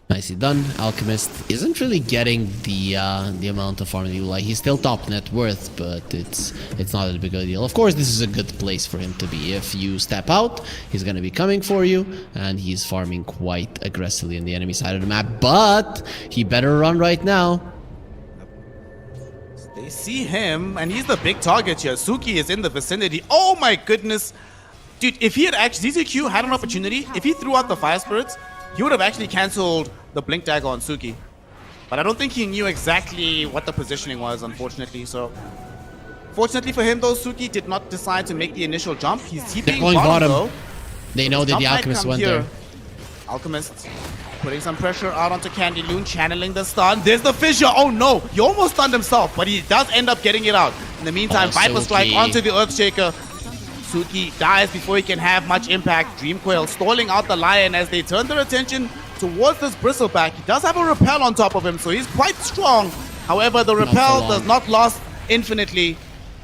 Nicely done. Alchemist isn't really getting the amount of farm that you like. He's still top net worth, but it's not a big deal. Of course, this is a good place for him to be. If you step out, he's gonna be coming for you, and he's farming quite aggressively on the enemy side of the map. But he better run right now. They see him, and he's the big target here. Suki is in the vicinity. Oh my goodness. Dude, if he had actually, ZZQ had an opportunity, if he threw out the Fire Spirits, he would have actually cancelled the Blink Dagger on Suki. But I don't think he knew exactly what the positioning was, unfortunately. So, fortunately for him, though, Suki did not decide to make the initial jump. He's TPing bottom, though. They know that the Alchemist went there. Alchemist putting some pressure out onto Candy Loon, channeling the stun. There's the fissure. Oh no, he almost stunned himself, but he does end up getting it out. In the meantime, Viper Strike onto the Earthshaker. Suki dies before he can have much impact. Dreamcoil stalling out the Lion as they turn their attention towards this Bristleback. He does have a repel on top of him, so he's quite strong. However, the repel does not last infinitely.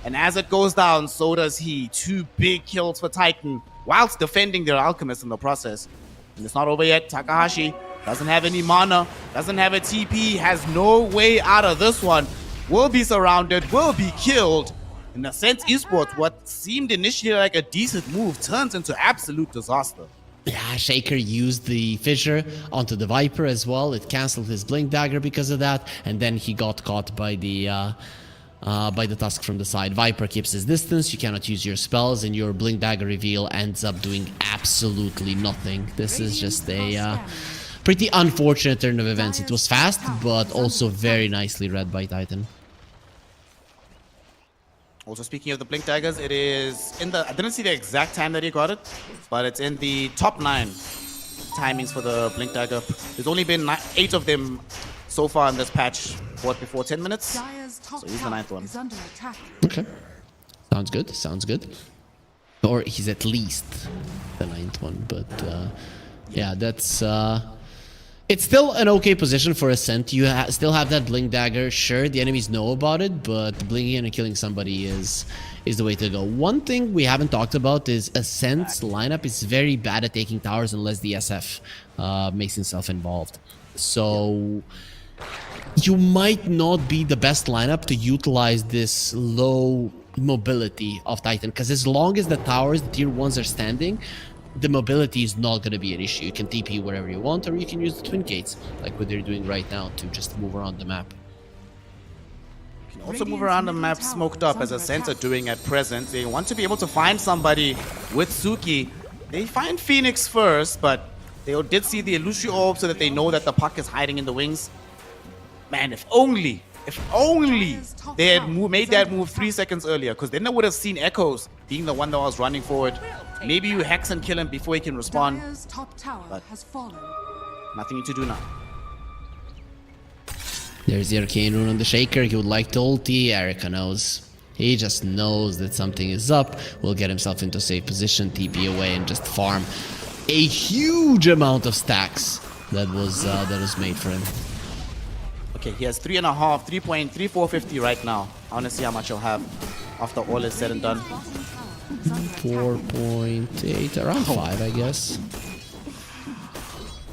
And as it goes down, so does he. 2 big kills for Titan, whilst defending their Alchemist in the process. And it's not over yet. Takahashi doesn't have any mana, doesn't have a TP, has no way out of this one. Will be surrounded, will be killed. In Ascent Esports, what seemed initially like a decent move turns into absolute disaster. Yeah, Shaker used the fissure onto the Viper as well. It cancelled his Blink Dagger because of that, and then he got caught by the Tusk from the side. Viper keeps his distance, you cannot use your spells, and your Blink Dagger reveal ends up doing absolutely nothing. This is just a pretty unfortunate turn of events. It was fast, but also very nicely read by Titan. Also, speaking of the Blink Daggers, it is in the... I didn't see the exact time that he got it, but it's in the top 9 timings for the Blink Dagger. There's only been 8 of them so far in this patch. What, before 10 minutes? So he's the 9th one. Okay. Sounds good, sounds good. Or he's at least the 9th one, but yeah, that's... It's still an okay position for Ascent. You still have that Blink Dagger. Sure, the enemies know about it, but blinking in and killing somebody is the way to go. One thing we haven't talked about is Ascent's lineup is very bad at taking towers unless the SF makes himself involved. So you might not be the best lineup to utilize this low mobility of Titan, because as long as the towers, the tier 1s are standing, the mobility is not going to be an issue. You can TP wherever you want, or you can use the twin gates, like what they're doing right now, to just move around the map. You can also move around the map smoked up, as Ascent are doing at present. They want to be able to find somebody with Suki. They find Phoenix first, but they did see the Illusion Orb so that they know that the puck is hiding in the wings. Man, if only they had made that move 3 seconds earlier, because then they would have seen Echoes being the one that was running forward. Maybe you hex and kill him before he can respond. Dire's top tower But has fallen. nothing to do now. There's the Arcane Rune on the Shaker. He would like to ulti. Erika knows. He just knows that something is up. Will get himself into a safe position, TP away, and just farm a huge amount of stacks that was made for him. Okay, he has 3.5, 3.3450 right now. I want to see how much he'll have after all is said and done. 4.8, around 5, I guess.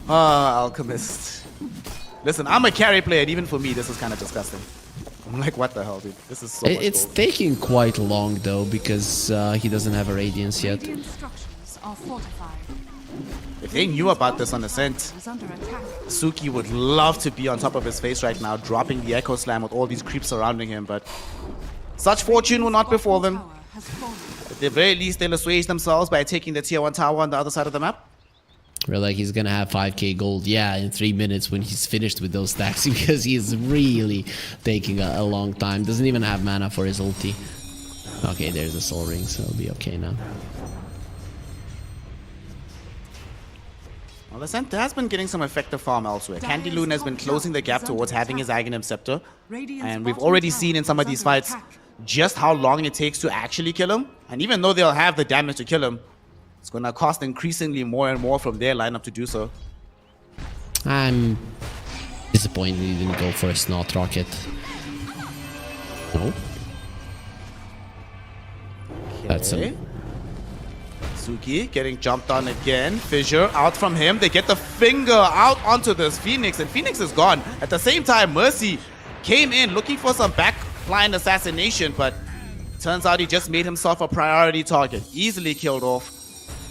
Ah, Alchemist. Listen, I'm a carry player, and even for me, this is kind of disgusting. I'm like, what the hell, dude? This is so much It's gold. taking quite long, though, because he doesn't have a Radiance yet. Radiant structures are fortified. If they knew about this on Ascent, Is under attack. Suki would love to be on top of his face right now, dropping the Echo Slam with all these creeps surrounding him, but such fortune will not befall them. Tower has fallen. At the very least, they'll assuage themselves by taking the tier 1 tower on the other side of the map. We're like, he's gonna have 5k gold, yeah, in 3 minutes when he's finished with those stacks, because he's really taking a long time. Doesn't even have mana for his ulti. Okay, there's a soul ring, so it'll be okay now. Well, Ascent has been getting some effective farm elsewhere. Candy Loon has been closing the gap towards having his Aghanim Scepter. And we've already seen in some of these fights just how long it takes to actually kill him. And even though they'll have the damage to kill him, it's going to cost increasingly more and more from their lineup to do so. I'm disappointed he didn't go for a Snot Rocket. No. That's Okay. a... Suki getting jumped on again. Fissure out from him. They get the finger out onto this Phoenix, and Phoenix is gone. At the same time, Mercy came in looking for some backline assassination, but turns out he just made himself a priority target. Easily killed off.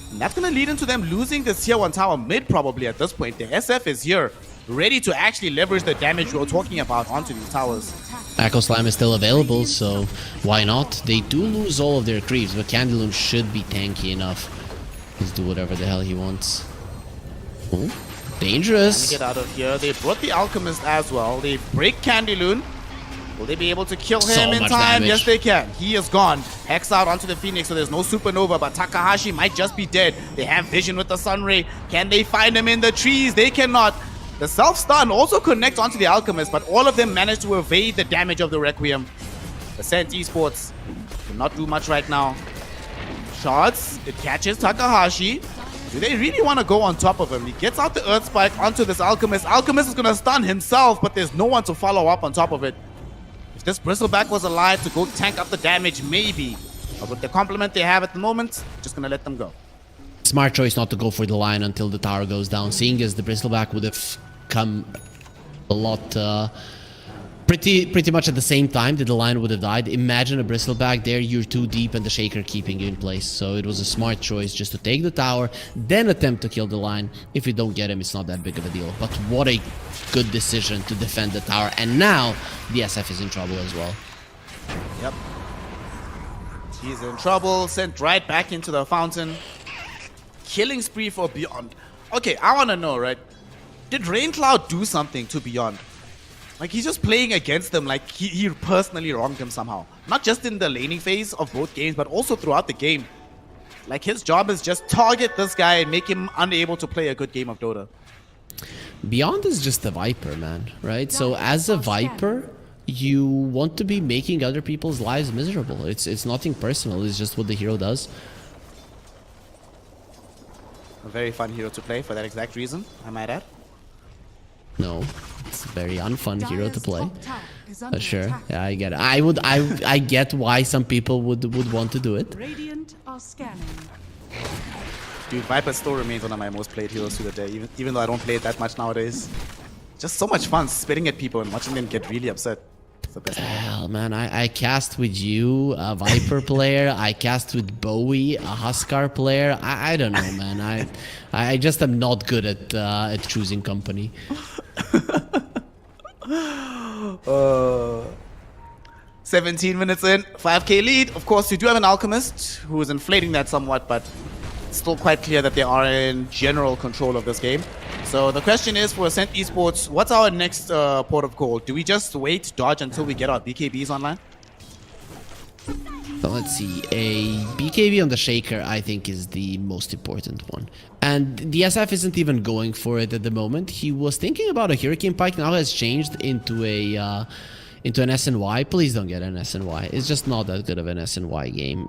And that's going to lead into them losing this tier 1 tower mid probably at this point. The SF is here, ready to actually leverage the damage we were talking about onto these towers. Echo Slam is still available, so why not? They do lose all of their creeps, but Candaloon should be tanky enough. Just do whatever the hell he wants. Oh, dangerous. Get out of here. They brought the Alchemist as well. They break Candyloon. Will they be able to kill him So in much time? damage. Yes, they can. He is gone. Hex out onto the Phoenix, so there's no Supernova, but Takahashi might just be dead. They have vision with the Sunray. Can they find him in the trees? They cannot. The self-stun also connects onto the Alchemist, but all of them manage to evade the damage of the Requiem. Ascent Esports cannot do much right now. Shots. It catches Takahashi. Do they really want to go on top of him? He gets out the Earth Spike onto this Alchemist. Alchemist is going to stun himself, but there's no one to follow up on top of it. If this Bristleback was alive to go tank up the damage, maybe. But with the complement they have at the moment, just going to let them go. Smart choice not to go for the line until the tower goes down, seeing as the Bristleback would have come a lot, pretty much at the same time that the line would have died. Imagine a Bristleback there, you're too deep and the Shaker keeping you in place. So it was a smart choice just to take the tower, then attempt to kill the line. If you don't get him, it's not that big of a deal. But what a good decision to defend the tower. And now the SF is in trouble as well. Yep. He's in trouble, sent right back into the fountain. Killing spree for Beyond. Okay, I want to know, right? Did Raincloud do something to Beyond? Like, he's just playing against them like he personally wronged him somehow. Not just in the laning phase of both games, but also throughout the game. Like, his job is just target this guy and make him unable to play a good game of Dota. Beyond is just a Viper, man, right? So as a Viper, you want to be making other people's lives miserable. It's nothing personal. It's just what the hero does. A very fun hero to play for that exact reason, I might add. No, it's a very unfun hero to play. Top tower is under But sure, attack. yeah, I get it. I get why some people would want to do it. Radiant are scanning. Dude, Viper still remains one of my most played heroes to the day, even though I don't play it that much nowadays. Just so much fun spitting at people and watching them get really upset. It's the best thing. Hell, man, I cast with you, a Viper player. I cast with Bowie, a Huskar player. I don't know, man. I just am not good at choosing company. 17 minutes in, 5k lead. Of course, you do have an Alchemist who is inflating that somewhat, but it's still quite clear that they are in general control of this game. So the question is for Ascent Esports, what's our next port of call? Do we just wait, dodge until we get our BKBs online? So let's see, a BKB on the Shaker I think is the most important one. And the SF isn't even going for it at the moment. He was thinking about a Hurricane Pike, now has changed into an SNY. Please don't get an SNY. It's just not that good of an SNY game.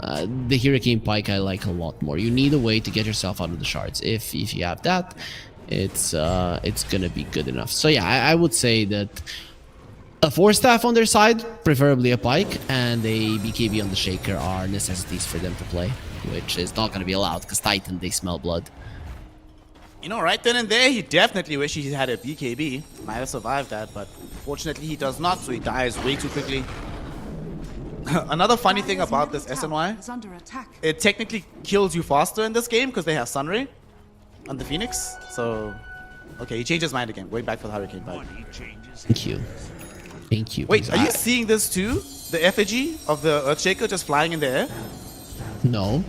The Hurricane Pike I like a lot more. You need a way to get yourself out of the shards. If you have that, it's gonna be good enough. So yeah, I would say that a 4-staff on their side, preferably a Pike, and a BKB on the Shaker are necessities for them to play, which is not gonna be allowed because Titan, they smell blood. You know, right then and there, he definitely wish he had a BKB. Might have survived that, but fortunately he does not, so he dies way too quickly. Another funny thing about this SNY, Is under attack. it technically kills you faster in this game because they have Sunray on the Phoenix. So, okay, he changed his mind again, going back for the Hurricane Pike. Thank you. Thank you. Wait, are you seeing this too? The effigy of the Earthshaker just flying in the air? No.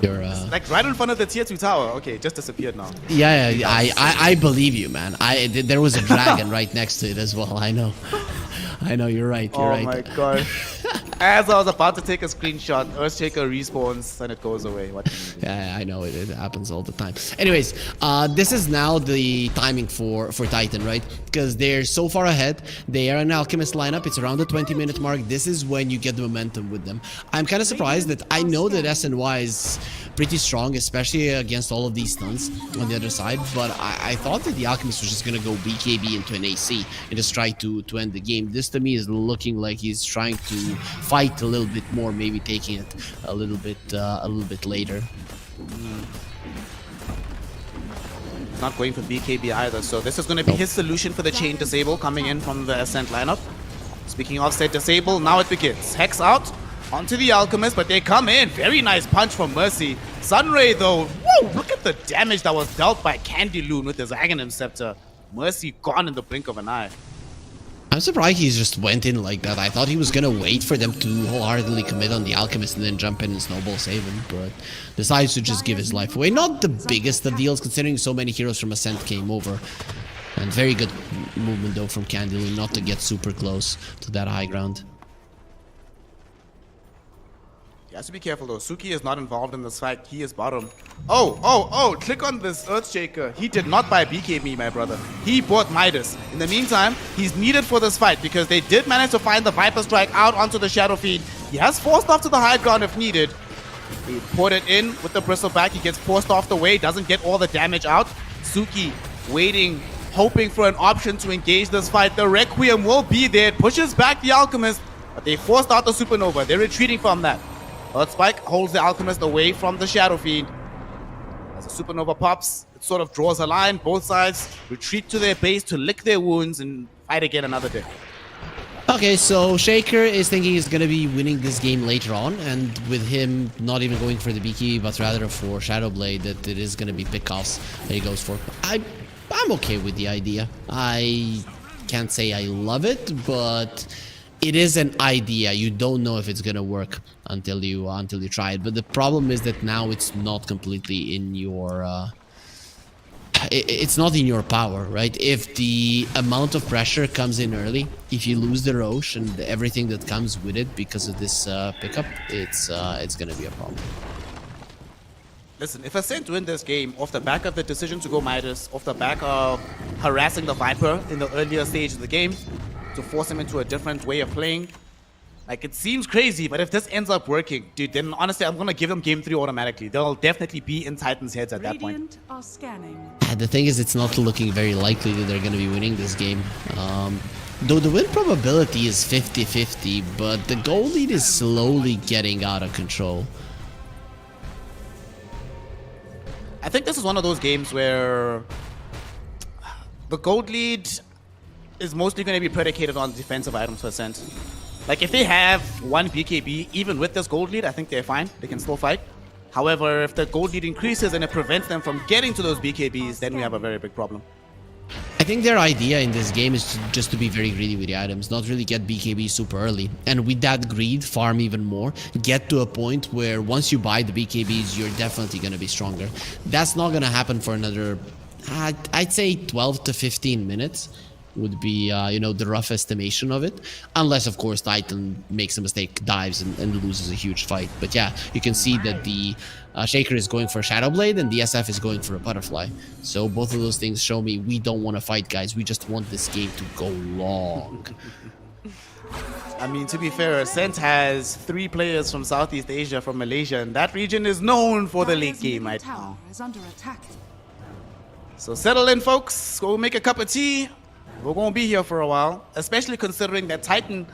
You're Like right in front of the tier 2 tower. Okay, it just disappeared now. yeah, I believe you, man. There was a dragon right next to it as well. I know. I know, you're right. You're right. Oh my gosh. As I was about to take a screenshot, Earthshaker respawns and it goes away. What can you do? Yeah, I know it happens all the time. Anyways, this is now the timing for Titan, right? Because they're so far ahead. They are an Alchemist lineup. It's around the 20-minute mark. This is when you get the momentum with them. I'm kind of surprised that I know that SNY is pretty strong, especially against all of these stuns on the other side. But I thought that the Alchemist was just going to go BKB into an AC and just try to end the game. This to me is looking like he's trying to fight a little bit more, maybe taking it a little bit later. Not going for BKB either, so this is going to be his solution for the chain disable coming in from the Ascent lineup. Speaking of set disable, now it begins. Hex out onto the Alchemist, but they come in. Very nice punch from Mercy. Sunray though, whoa, look at the damage that was dealt by Candy Loon with his Aghanim Scepter. Mercy gone in the blink of an eye. I'm surprised he just went in like that. I thought he was gonna wait for them to wholeheartedly commit on the Alchemist and then jump in and snowball save him, but decides to just give his life away. Not the biggest of deals considering so many heroes from Ascent came over. And very good movement though from Candyloo not to get super close to that high ground. You have to be careful though. Suki is not involved in this fight. He is bottom. Oh, click on this Earthshaker. He did not buy BKB, my brother. He bought Midas. In the meantime, he's needed for this fight because they did manage to find the Viper Strike out onto the Shadow Fiend. He has forced off to the high ground if needed. He put it in with the Bristleback. He gets forced off the way, doesn't get all the damage out. Suki waiting, hoping for an option to engage this fight. The Requiem will be there. It pushes back the Alchemist, but they forced out the Supernova. They're retreating from that. Earth Spike holds the Alchemist away from the Shadow Fiend. As the Supernova pops, it sort of draws a line. Both sides retreat to their base to lick their wounds and fight again another day. Okay, so Shaker is thinking he's going to be winning this game later on, and with him not even going for the BKB, but rather for Shadowblade, that it is going to be pickoffs that he goes for. I'm okay with the idea. I can't say I love it, but it is an idea. You don't know if it's gonna work until you try it. But the problem is that now it's not completely in your it's not in your power, right? If the amount of pressure comes in early, if you lose the Roche and everything that comes with it because of this pickup, it's gonna be a problem. Listen, if Ascent win this game off the back of the decision to go Midas, off the back of harassing the Viper in the earlier stage of the game, to force him into a different way of playing, Like, it seems crazy, but if this ends up working, dude, then honestly, I'm gonna give them game 3 automatically. They'll definitely be in Titan's heads at that point. Radiant are scanning. The thing is, it's not looking very likely that they're going to be winning this game. Though the win probability is 50-50, but the goal lead is slowly getting out of control. I think this is one of those games where the gold lead is mostly going to be predicated on defensive items percent. Like, if they have one BKB, even with this gold lead, I think they're fine. They can still fight. However, if the gold lead increases and it prevents them from getting to those BKBs, then we have a very big problem. I think their idea in this game is just to be very greedy with the items, not really get BKB super early. And with that greed, farm even more, get to a point where once you buy the BKBs, you're definitely going to be stronger. That's not going to happen for another, I'd say 12 to 15 minutes. Would be, you know, the rough estimation of it. Unless, of course, Titan makes a mistake, dives, and loses a huge fight. But yeah, you can see that the Shaker is going for a Shadow Blade and the SF is going for a Butterfly. So both of those things show me we don't want to fight, guys. We just want this game to go long. I mean, to be fair, Ascent has 3 players from Southeast Asia, from Malaysia, and that region is known for the late game right Tower now. is under attack. So settle in, folks. Go make a cup of tea. We're going to be here for a while, especially considering that Titan,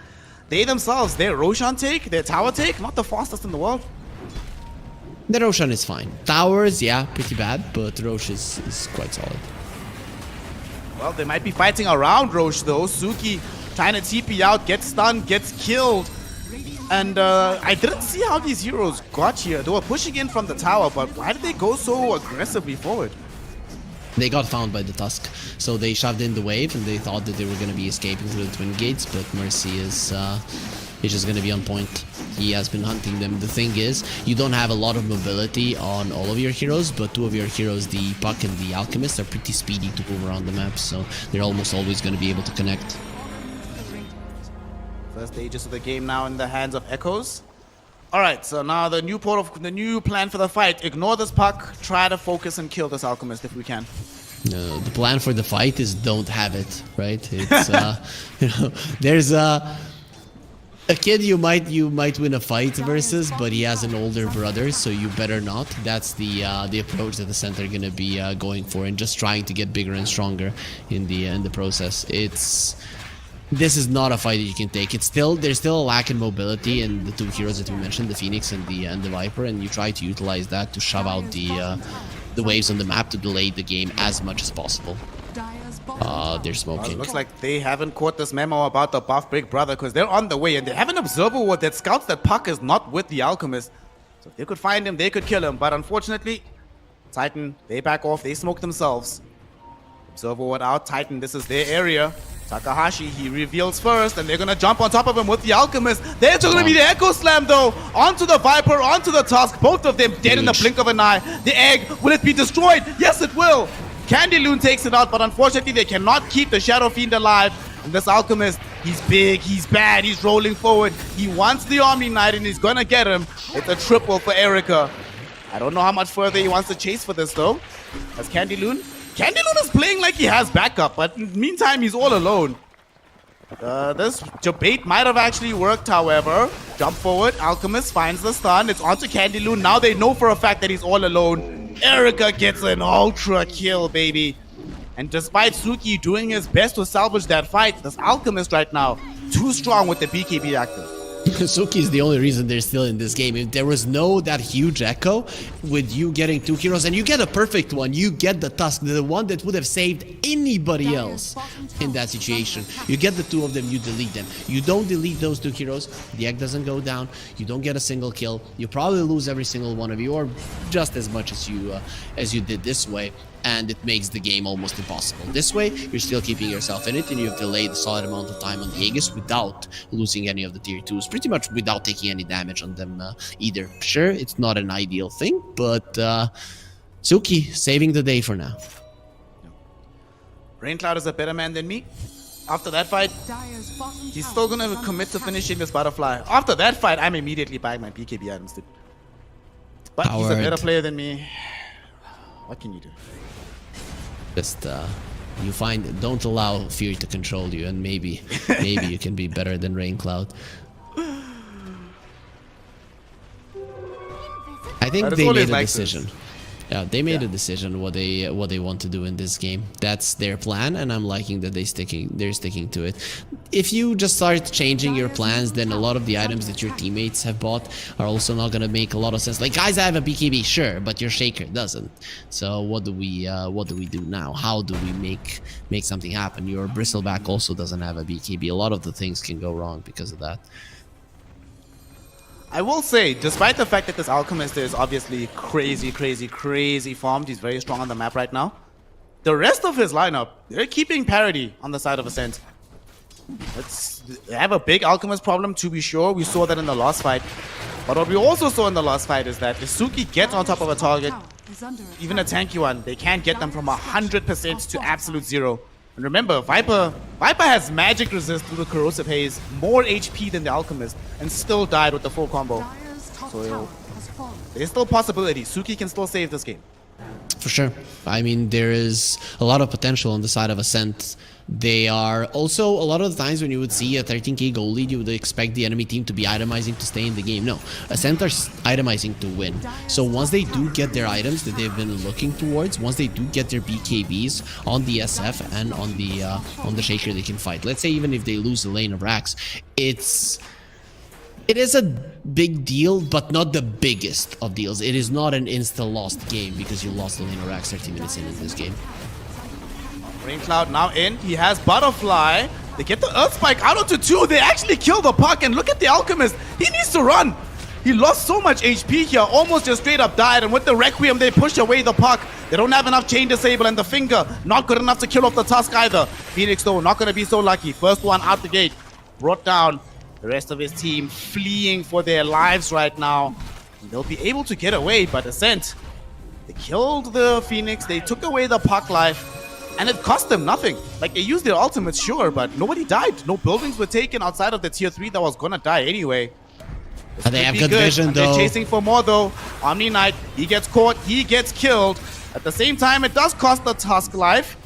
they themselves, their Roshan take, their tower take, not the fastest in the world. The Roshan is fine. Towers, yeah, pretty bad, but Rosh is quite solid. Well, they might be fighting around Rosh, though. Suki trying to TP out, gets stunned, gets killed. And I didn't see how these heroes got here. They were pushing in from the tower, but why did they go so aggressively forward? They got found by the Tusk, so they shoved in the wave and they thought that they were going to be escaping through the Twin Gates, but Mercy is just going to be on point. He has been hunting them. The thing is, you don't have a lot of mobility on all of your heroes, but 2 of your heroes, the Puck and the Alchemist, are pretty speedy to move around the map, so they're almost always going to be able to connect. First stages of the game now in the hands of Echoes. Alright, so now the new plan for the fight. Ignore this Puck, try to focus and kill this Alchemist if we can. The plan for the fight is don't have it, right? It's you know, there's a kid you might win a fight versus, but he has an older brother, so you better not. That's the approach that the center are gonna be going for, and just trying to get bigger and stronger in the process. This is not a fight that you can take. There's still a lack in mobility in the 2 heroes that we mentioned, the Phoenix and the Viper, and you try to utilize that to shove out the waves on the map to delay the game as much as possible. They're smoking. It looks like they haven't caught this memo about the buff big brother, because they're on the way, and they have an observer ward that scouts that Puck is not with the Alchemist. So if they could find him, they could kill him. But unfortunately, Titan, they back off, they smoke themselves. Observer ward out, Titan, this is their area. Takahashi, he reveals first, and they're gonna jump on top of him with the Alchemist. There's gonna be the Echo Slam, though, onto the Viper, onto the Tusk. Both of them dead in the blink of an eye. The egg, will it be destroyed? Yes, it will. Candy Loon takes it out, but unfortunately, they cannot keep the Shadow Fiend alive. And this Alchemist, he's big, he's bad, he's rolling forward. He wants the Omni Knight, and he's gonna get him. It's a triple for Erica. I don't know how much further he wants to chase for this, though. As Candy Loon is playing like he has backup, but in the meantime, he's all alone. This debate might have actually worked, however. Jump forward, Alchemist finds the stun. It's onto Candy Loon. Now they know for a fact that he's all alone. Erica gets an ultra kill, baby. And despite Suki doing his best to salvage that fight, this Alchemist right now, too strong with the BKB active. Suki is the only reason they're still in this game. If there was no that huge echo with you getting 2 heroes, and you get a perfect one, you get the Tusk, the one that would have saved anybody else in that situation. You get the 2 of them, you delete them. You don't delete those 2 heroes, the egg doesn't go down, you don't get a single kill, you probably lose every single one of you, or just as much as you did this way. And it makes the game almost impossible. This way, you're still keeping yourself in it, and you've delayed a solid amount of time on the Aegis without losing any of the tier 2s, pretty much without taking any damage on them either. Sure, it's not an ideal thing, but Suki saving the day for now. Raincloud is a better man than me. After that fight, he's still gonna commit to finishing this Butterfly. After that fight, I'm immediately buying my BKB items, dude. But he's a better player than me. What can you do? Just don't allow fear to control you, and maybe you can be better than Raincloud. think But they it's always made a like this. decision. Yeah, they made a decision what they want to do in this game. That's their plan, and I'm liking that they're sticking to it. If you just start changing your plans, then a lot of the items that your teammates have bought are also not gonna make a lot of sense. Like, guys, I have a BKB, sure, but your shaker doesn't. So what do we do now? How do we make something happen? Your bristleback also doesn't have a BKB. A lot of the things can go wrong because of that. I will say, despite the fact that this Alchemist is obviously crazy farmed, he's very strong on the map right now, the rest of his lineup, they're keeping parity on the side of Ascent. They have a big Alchemist problem, to be sure. We saw that in the last fight. But what we also saw in the last fight is that if Suki gets on top of a target, even a tanky one, they can get them from 100% to absolute 0. And remember, Viper has magic resist through the corrosive haze, more HP than the Alchemist, and still died with the full combo. So there's still possibility. Suki can still save this game. For sure. I mean, there is a lot of potential on the side of Ascent. They are also, a lot of the times when you would see a 13k goal lead, you would expect the enemy team to be itemizing to stay in the game. No, Ascent are itemizing to win. So once they do get their items that they've been looking towards, once they do get their BKBs on the SF and on the Shaker, they can fight. Let's say even if they lose the lane of Rax, it is a big deal, but not the biggest of deals. It is not an insta-lost game because you lost the lane of Rax 30 minutes in this game. Rain Cloud now in. He has Butterfly. They get the Earth Spike out onto 2. They actually kill the puck. And look at the Alchemist. He needs to run. He lost so much HP here. Almost just straight up died. And with the Requiem, they push away the puck. They don't have enough chain disable. And the finger, not good enough to kill off the Tusk either. Phoenix, though, not going to be so lucky. First one out the gate. Brought down. The rest of his team fleeing for their lives right now. And they'll be able to get away. But Ascent, they killed the Phoenix. They took away the puck life. And it cost them nothing. Like, they used their ultimates, sure, but nobody died. No buildings were taken outside of the tier 3 that was gonna die anyway. They have good vision, and though. They're chasing for more, though. Omni Knight, he gets caught, he gets killed. At the same time, it does cost the Tusk life.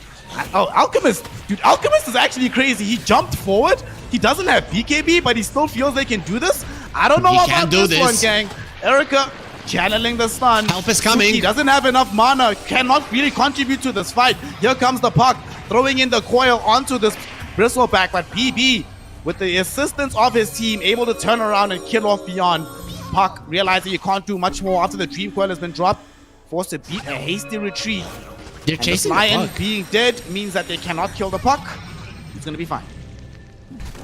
Oh, Alchemist. Dude, Alchemist is actually crazy. He jumped forward. He doesn't have BKB, but he still feels they can do this. I don't know about this one, gang. Erica channeling the stun. Help is coming. He doesn't have enough mana. Cannot really contribute to this fight. Here comes the puck. Throwing in the coil onto this bristleback. But PB, with the assistance of his team, able to turn around and kill off Beyond. Puck realizing he can't do much more after the Dream Coil has been dropped. Forced to beat a hasty retreat. They're And chasing the the Lion puck. being dead means that they cannot kill the puck. It's going to be fine.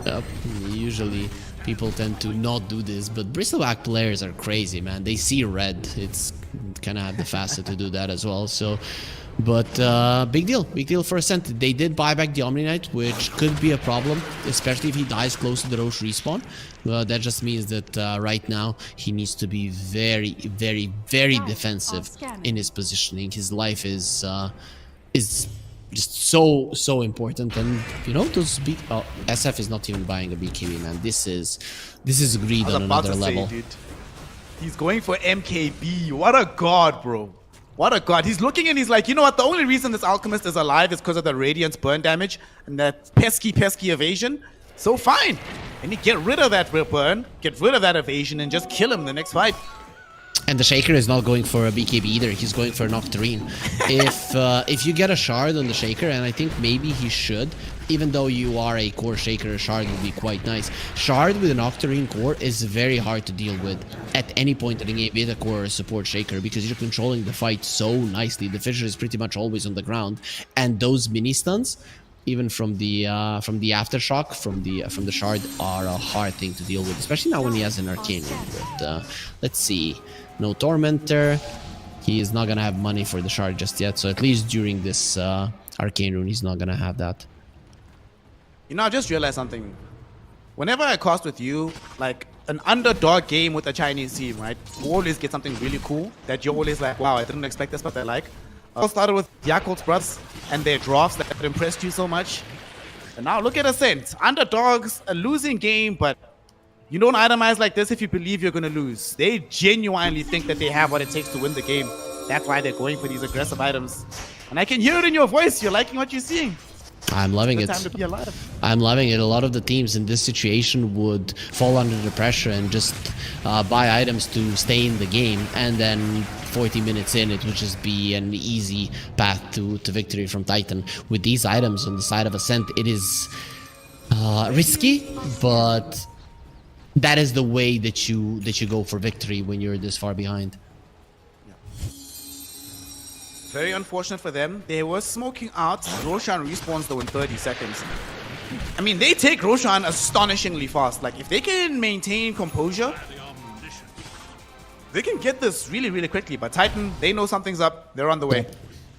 Yep, usually people tend to not do this, but bristleback players are crazy, man. They see red. It's kind of have the facet to do that as well. So, but big deal for Ascent. They did buy back the Omni Knight, which could be a problem, especially if he dies close to the Roche respawn. That just means that right now he needs to be very defensive in his positioning. His life is just so important, and you know, those SF is not even buying a BKB, man. This is greed on another level. Dude, he's going for MKB. What a god, bro. What a god. He's looking and he's like, you know what, the only reason this Alchemist is alive is because of the Radiance burn damage and that pesky evasion. So fine, and you get rid of that burn, get rid of that evasion, and just kill him in the next fight. And the Shaker is not going for a BKB either. He's going for an Octarine. If you get a Shard on the Shaker, and I think maybe he should, even though you are a core Shaker, a Shard would be quite nice. Shard with an Octarine core is very hard to deal with at any point in the game with a core or support Shaker, because you're controlling the fight so nicely. The Fisher is pretty much always on the ground, and those mini stuns, even from the aftershock from the Shard, are a hard thing to deal with, especially now when he has an Arcane Rune. But let's see. No Tormentor. He is not gonna have money for the Shard just yet, so at least during this Arcane Rune, he's not gonna have that. You know, I just realized something. Whenever I cast with you, like an underdog game with a Chinese team, right? You always get something really cool that you're always like, wow, I didn't expect this, but I like. I started with Yakult's brothers and their drafts that impressed you so much. And now look at Ascent. Underdogs, a losing game, but you don't itemize like this if you believe you're going to lose. They genuinely think that they have what it takes to win the game. That's why they're going for these aggressive items. And I can hear it in your voice. You're liking what you're seeing. I'm loving Good it. time to be alive. I'm loving it. A lot of the teams in this situation would fall under the pressure and just buy items to stay in the game, and then 40 minutes in, it would just be an easy path to victory from Titan. With these items on the side of Ascent, it is risky, but that is the way that you go for victory when you're this far behind. Very unfortunate for them. They were smoking out. Roshan respawns though in 30 seconds. I mean, they take Roshan astonishingly fast. Like, if they can maintain composure, they can get this really, really quickly. But Titan, they know something's up. They're on the way.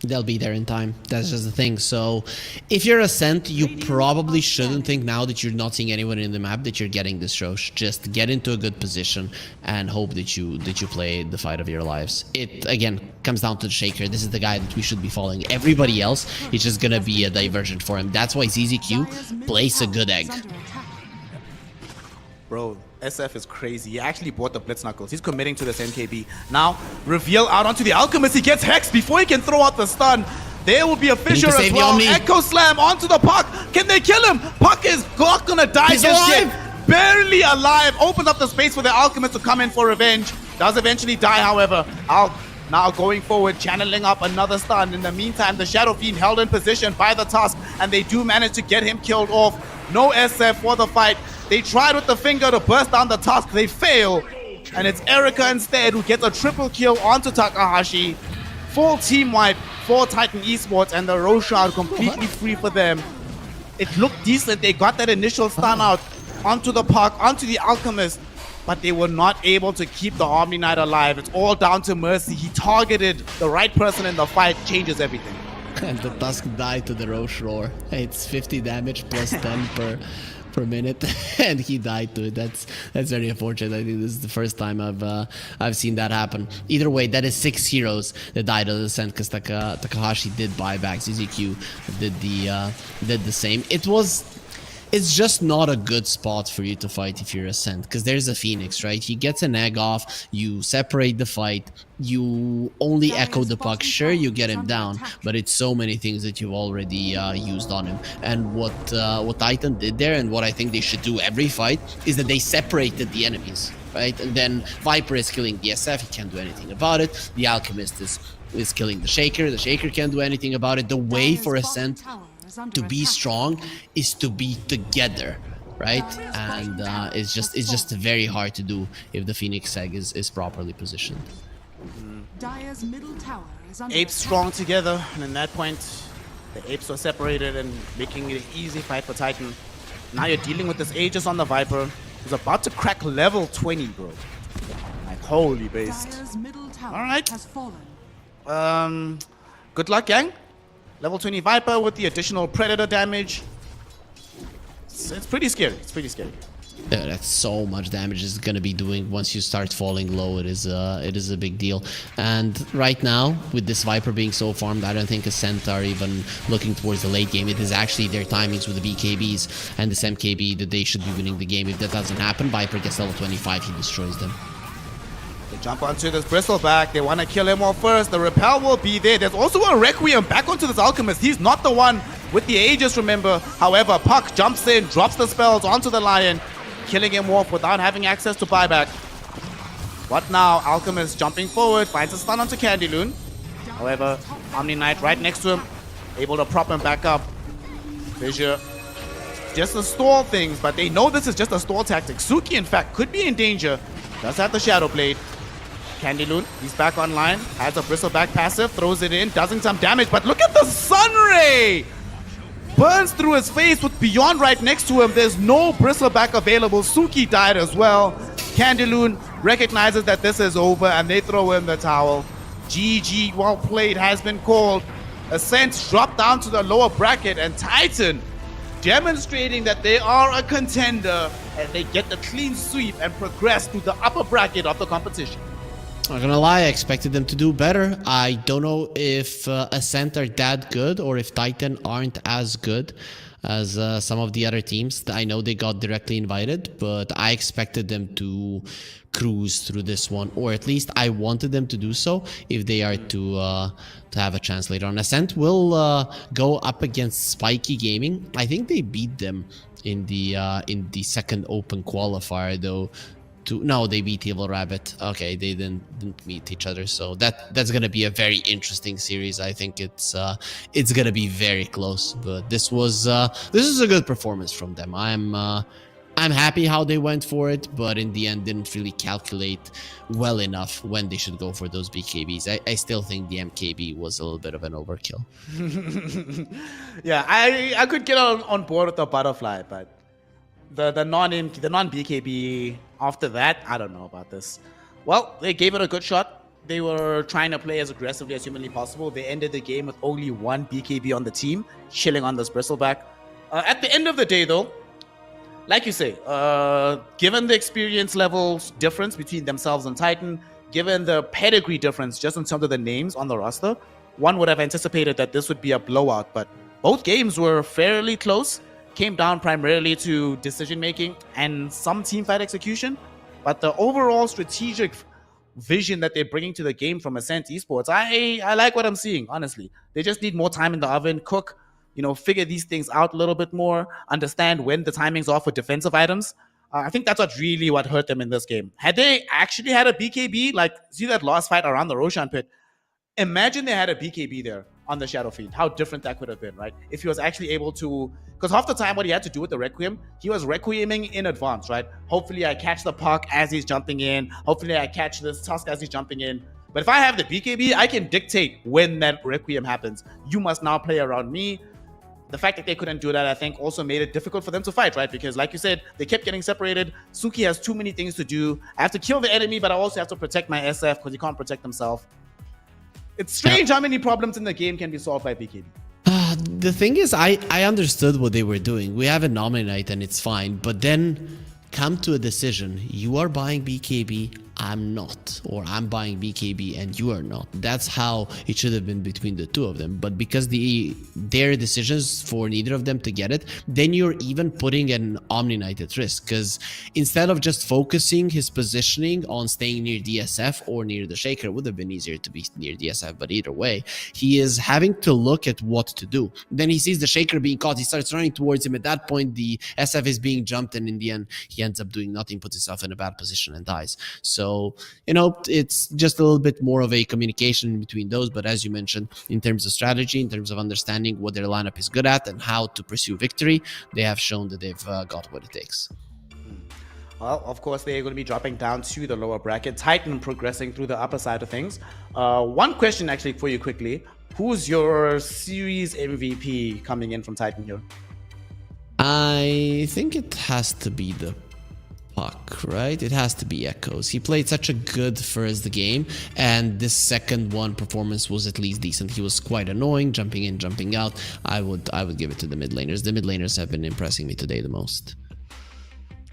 They'll be there in time. That's just the thing. So if you're Ascent, you probably shouldn't think now that you're not seeing anyone in the map that you're getting this Rosh. Just get into a good position and hope that you play the fight of your lives. It again comes down to the Shaker. This is the guy that we should be following. Everybody else is just gonna be a divergent for him. That's why ZZQ plays a good egg. Bro, SF is crazy. He actually bought the Blitz Knuckles. He's committing to this NKB. Now, reveal out onto the Alchemist. He gets Hex before he can throw out the stun. There will be a Fissure as well. Echo Slam onto the Puck. Can they kill him? Puck is not gonna die He's just alive. yet. Barely alive. Opens up the space for the Alchemist to come in for revenge. Does eventually die, however. Now going forward, channeling up another stun. In the meantime, the Shadow Fiend held in position by the Tusk, and they do manage to get him killed off. No SF for the fight. They tried with the finger to burst down the Tusk. They fail. And it's Erica instead who gets a triple kill onto Takahashi. Full team wipe for Titan Esports, and the Roshan completely free for them. It looked decent. They got that initial stun out onto the Puck, onto the Alchemist, but they were not able to keep the Omni Knight alive. It's all down to Mercy. He targeted the right person in the fight, changes everything. And the Tusk died to the Rosh Roar. It's 50 damage plus 10 per minute, and he died to it. That's very unfortunate. I think this is the first time I've seen that happen. Either way, that is 6 heroes that died of the Ascent, because Takahashi did buy back. ZZQ did the same. It's just not a good spot for you to fight if you're Ascent, because there's a Phoenix, right? He gets an egg off, you separate the fight, you only echo the Puck. Sure, you get him down, but it's so many things that you've already used on him. And what Titan did there, and what I think they should do every fight, is that they separated the enemies, right? And then Viper is killing the SF, he can't do anything about it. The Alchemist is killing the Shaker can't do anything about it. The way for Ascent to be strong is to be together, right? And it's just very hard to do if the Phoenix egg is properly positioned. Dire's middle tower is under Apes strong together, and in that point, the Apes were separated and making it an easy fight for Titan. Now you're dealing with this Aegis on the Viper, who's about to crack level 20, bro. Like, holy based. Dire's middle tower All right. has fallen. Good luck, gang. Level 20 Viper with the additional Predator damage. It's pretty scary. It's pretty scary. Yeah, that's so much damage it's gonna be doing once you start falling low. It is a big deal. And right now, with this Viper being so farmed, I don't think Ascent are even looking towards the late game. It is actually their timings with the BKBs and this MKB that they should be winning the game. If that doesn't happen, Viper gets level 25, he destroys them. They jump onto this Bristleback. They want to kill him off first. The repel will be there. There's also a Requiem back onto this Alchemist. He's not the one with the Aegis, remember. However, Puck jumps in, drops the spells onto the Lion, killing him off without having access to buyback. What now? Alchemist jumping forward, finds a stun onto Candyloon. However, Omni Knight right next to him, able to prop him back up. Fissure just to stall things, but they know this is just a stall tactic. Suki, in fact, could be in danger. Does have the Shadow Blade. Candyloon, he's back online, has a Bristleback passive, throws it in, does some damage, but look at the Sun Ray! Burns through his face with Beyond right next to him. There's no Bristleback available. Suki died as well. Candyloon recognizes that this is over, and they throw in the towel. GG, well played, has been called. Ascent dropped down to the lower bracket, and Titan demonstrating that they are a contender, and they get the clean sweep and progress to the upper bracket of the competition. Not gonna lie, I expected them to do better. I don't know if Ascent are that good or if Titan aren't as good. as some of the other teams. I know they got directly invited, but I expected them to cruise through this one, or at least I wanted them to do so if they are to have a chance later on. Ascent will go up against Spiky Gaming. I think they beat them in the second open qualifier though. No, they beat Evil Rabbit. Okay, they didn't meet each other, so that's gonna be a very interesting series. I think it's gonna be very close. But this is a good performance from them. I'm happy how they went for it, but in the end didn't really calculate well enough when they should go for those BKBs. I still think the MKB was a little bit of an overkill. Yeah, I could get on board with the butterfly, but the non BKB after that, I don't know about this. Well, they gave it a good shot. They were trying to play as aggressively as humanly possible. They ended the game with only one BKB on the team, chilling on this bristleback. At the end of the day, though, like you say, given the experience levels difference between themselves and Titan, given the pedigree difference just in terms of the names on the roster, one would have anticipated that this would be a blowout. But both games were fairly close. Came down primarily to decision making and some teamfight execution, but the overall strategic vision that they're bringing to the game from Ascent Esports, I like what I'm seeing. Honestly, they just need more time in the oven, cook, figure these things out a little bit more, understand when the timings are for defensive items. I think that's what hurt them in this game. Had they actually had a BKB, like see that last fight around the Roshan pit, imagine they had a BKB there on the Shadow Fiend, how different that could have been, right? If he was actually able to, because half the time what he had to do with the Requiem, he was Requieming in advance, right? Hopefully I catch the puck as he's jumping in. Hopefully I catch this tusk as he's jumping in. But if I have the BKB, I can dictate when that Requiem happens. You must now play around me. The fact that they couldn't do that, I think, also made it difficult for them to fight, right? Because like you said, they kept getting separated. Suki has too many things to do. I have to kill the enemy, but I also have to protect my SF because he can't protect himself. It's strange how many problems in the game can be solved by BKB. The thing is, I understood what they were doing. We have a nominate and it's fine, but then come to a decision. You are buying BKB, I'm not, or I'm buying BKB and you are not. That's how it should have been between the two of them. But because their decisions for neither of them to get it, then you're even putting an Omni Knight at risk, because instead of just focusing his positioning on staying near DSF or near the Shaker, it would have been easier to be near DSF, but either way, he is having to look at what to do. Then he sees the Shaker being caught, he starts running towards him. At that point, the SF is being jumped, and in the end, he ends up doing nothing, puts himself in a bad position and dies. So, it's just a little bit more of a communication between those. But as you mentioned, in terms of strategy, in terms of understanding what their lineup is good at and how to pursue victory, they have shown that they've got what it takes. Well, of course, they're going to be dropping down to the lower bracket. Titan progressing through the upper side of things. One question actually for you quickly. Who's your series MVP coming in from Titan here? I think it has to be the Puck, right? It has to be Echoes. He played such a good first game, and this second one performance was at least decent. He was quite annoying, jumping in, jumping out. I would give it to the mid laners. The mid laners have been impressing me today the most.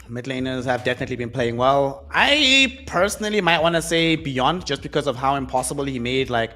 Mid laners have definitely been playing well. I personally might want to say Beyond, just because of how impossible he made, like,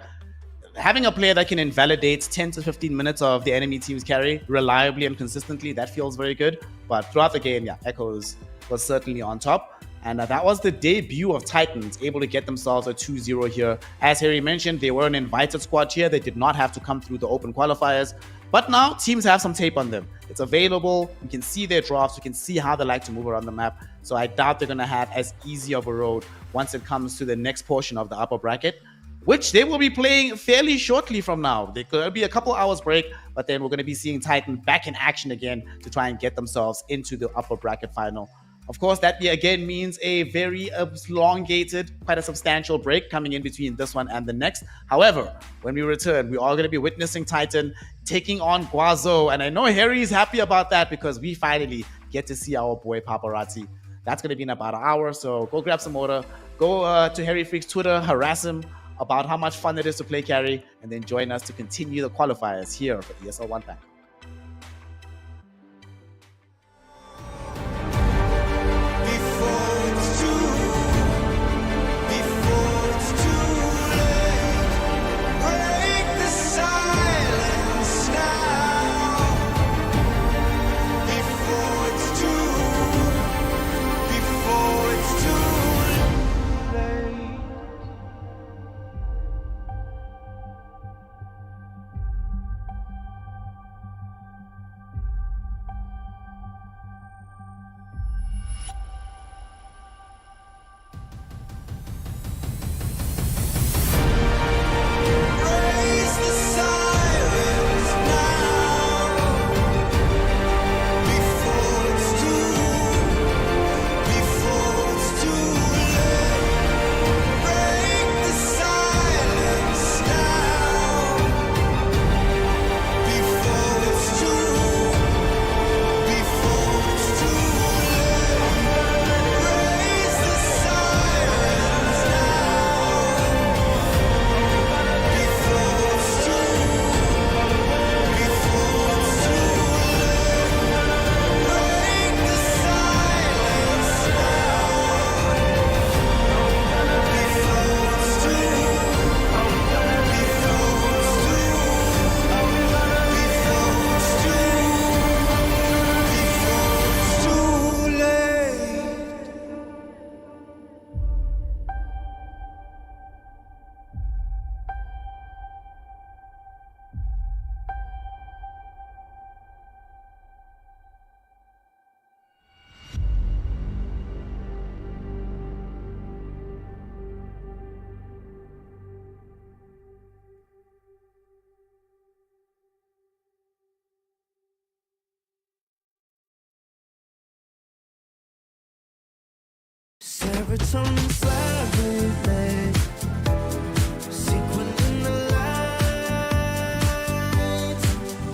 having a player that can invalidate 10 to 15 minutes of the enemy team's carry reliably and consistently, that feels very good. But throughout the game, yeah, Echoes was certainly on top. And that was the debut of Titans, able to get themselves a 2-0 here. As Harry mentioned, they were an invited squad here. They did not have to come through the open qualifiers. But now teams have some tape on them. It's available. You can see their drafts. You can see how they like to move around the map. So I doubt they're going to have as easy of a road once it comes to the next portion of the upper bracket, which they will be playing fairly shortly from now. There could be a couple hours break, but then we're going to be seeing Titan back in action again to try and get themselves into the upper bracket final. Of course, that again means a very elongated, quite a substantial break coming in between this one and the next. However, when we return, we are going to be witnessing Titan taking on Guazhou. And I know Harry is happy about that because we finally get to see our boy Paparazzi. That's going to be in about an hour, so go grab some water. Go to Harry Freak's Twitter, harass him about how much fun it is to play carry, and then join us to continue the qualifiers here for ESL One Bangkok. Serotonin slide with me. Sequin in the light,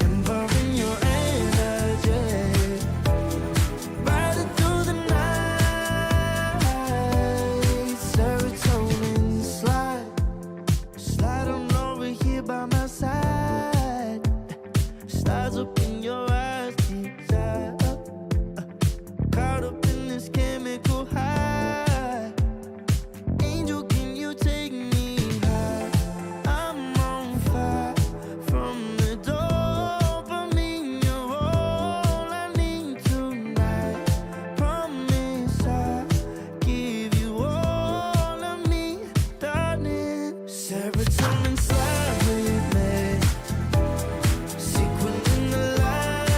involving your energy. Riding through the night. Serotonin slide. Slide on over here by my side. Stars up in your eyes, deep down. Caught up in this chemical high. Angel, can you take me high? I'm on fire from the dopamine. You're all I need tonight. Promise I'll give you all of me, darling. Serotonin slide with me. Sequin in the light,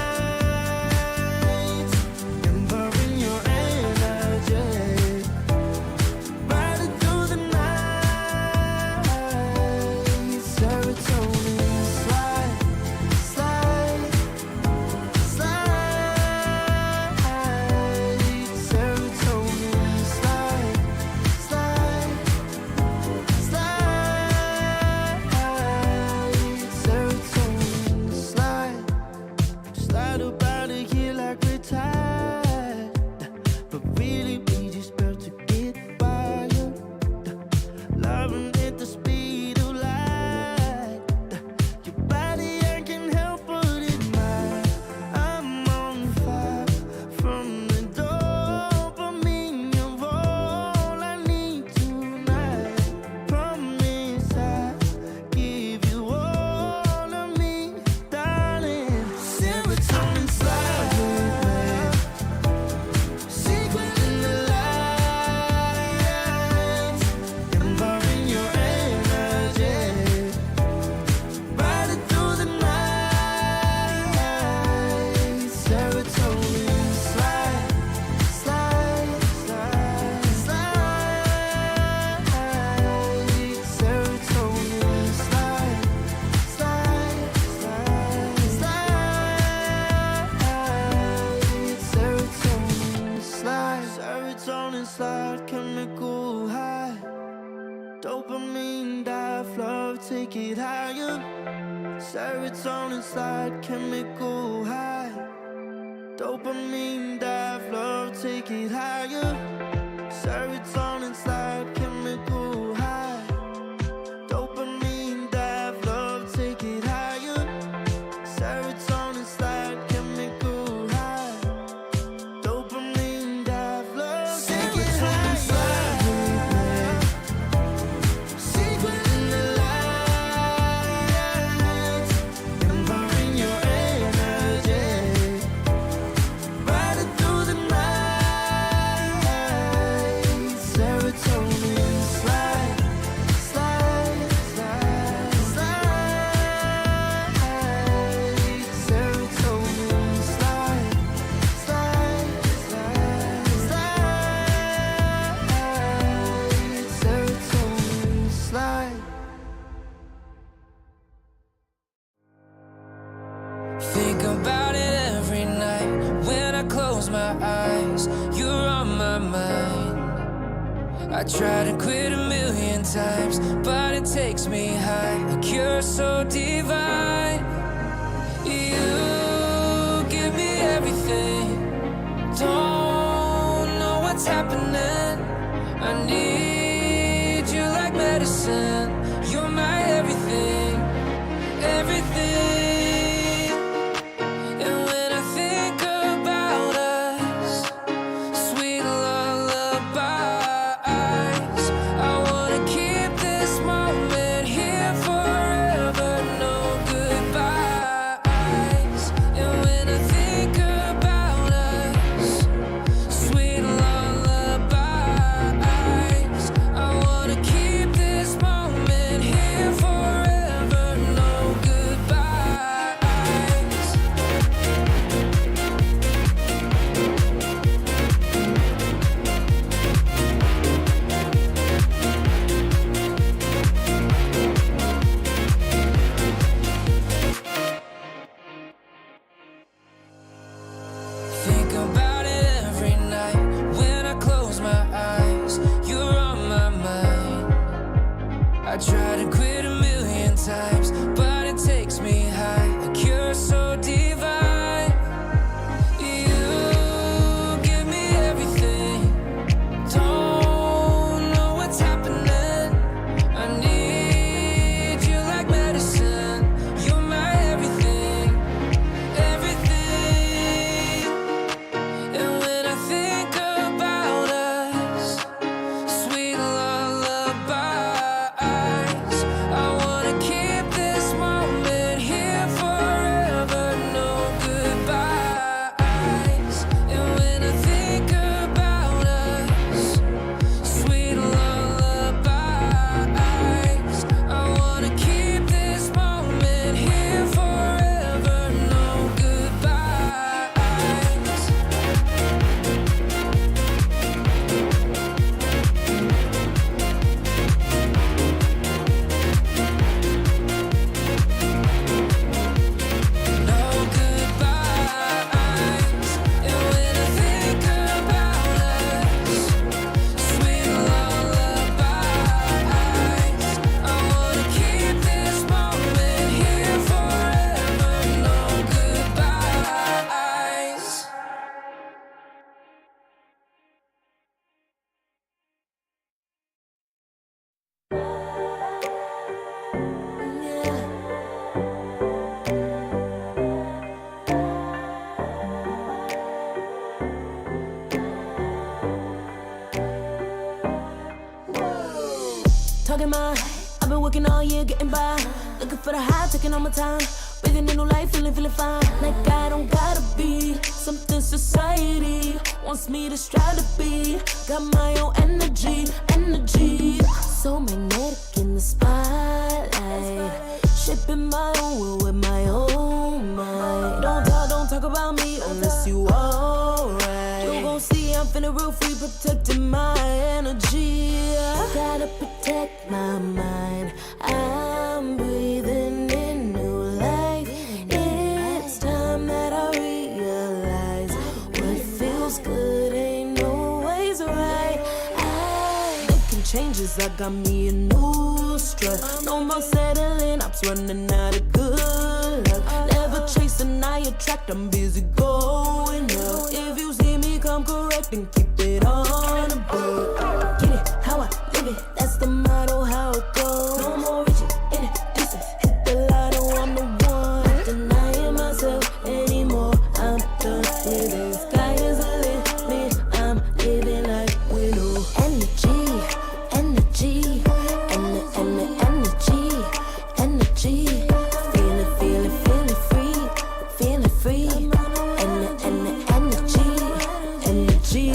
involving your energy. Riding through the night. Serotonin slide, slide, slide. Serotonin slide, slide, slide. Serotonin slide. Slide up out of here like we're tired, but really we just about to get wired. Loving at the speed of light. Your body, I can help but admire. I'm on fire from the dopamine. You're all I need tonight. Promise I'll give you all of me, darling. Serotonin slide with me. Secret in the light, involving your energy. Riding through the night. Serotonin slide, slide, slide, slide. Serotonin slide, slide, slide, slide. Serotonin slide, serotonin slide, chemical high. Dopamine dive, love, take it higher. Serotonin slide, chemical high. Dopamine dive, love, take it higher. Serotonin slide, chemical high. Dopamine dive, love, take it higher. Serotonin slide, chemical high. Dopamine dive, love, take it higher. Secret in the light, involving your energy. Riding through the night. Serotonin slide, slide, slide, slide. Serotonin slide, slide, slide, slide. Serotonin slide. Think about it every night when I close my eyes. You're on my mind. I try to quit a million times, but it takes me high. Like you're so divine. You give me everything. Don't know what's happening. I need you like medicine. You're my everything, everything. And when I think about us, sweet lullabies, I wanna keep this moment here forever. No goodbyes. And when I think about us, sweet lullabies, I wanna keep this moment talking mine. I've been working all year, getting by. Looking for the high, taking all my time. Breathing in new life, feeling fine. Like I don't gotta be something society wants me to strive to be. Got my own energy. So magnetic in the spotlight. Shaping my own world with my own mind. Don't talk about me unless you alright. You gon' see I'm finna real free, protecting my energy. Gotta protect my mind. I'm breathing in new life. It's time that I realize what feels good ain't always right. Making changes, I got me a new strut. No more settling, I'm running out of good luck. Never chasing, I attract, I'm busy going up. If you see me, come correct and keep it on the book. Get it, how I live it, that's the motto, how it goes. No more reaching in the distance, hit the lotto, I'm the one. Not denying myself anymore, I'm done with it. Sky is the limit, I'm living like widow. Energy, and the energy. Feeling free. And the energy.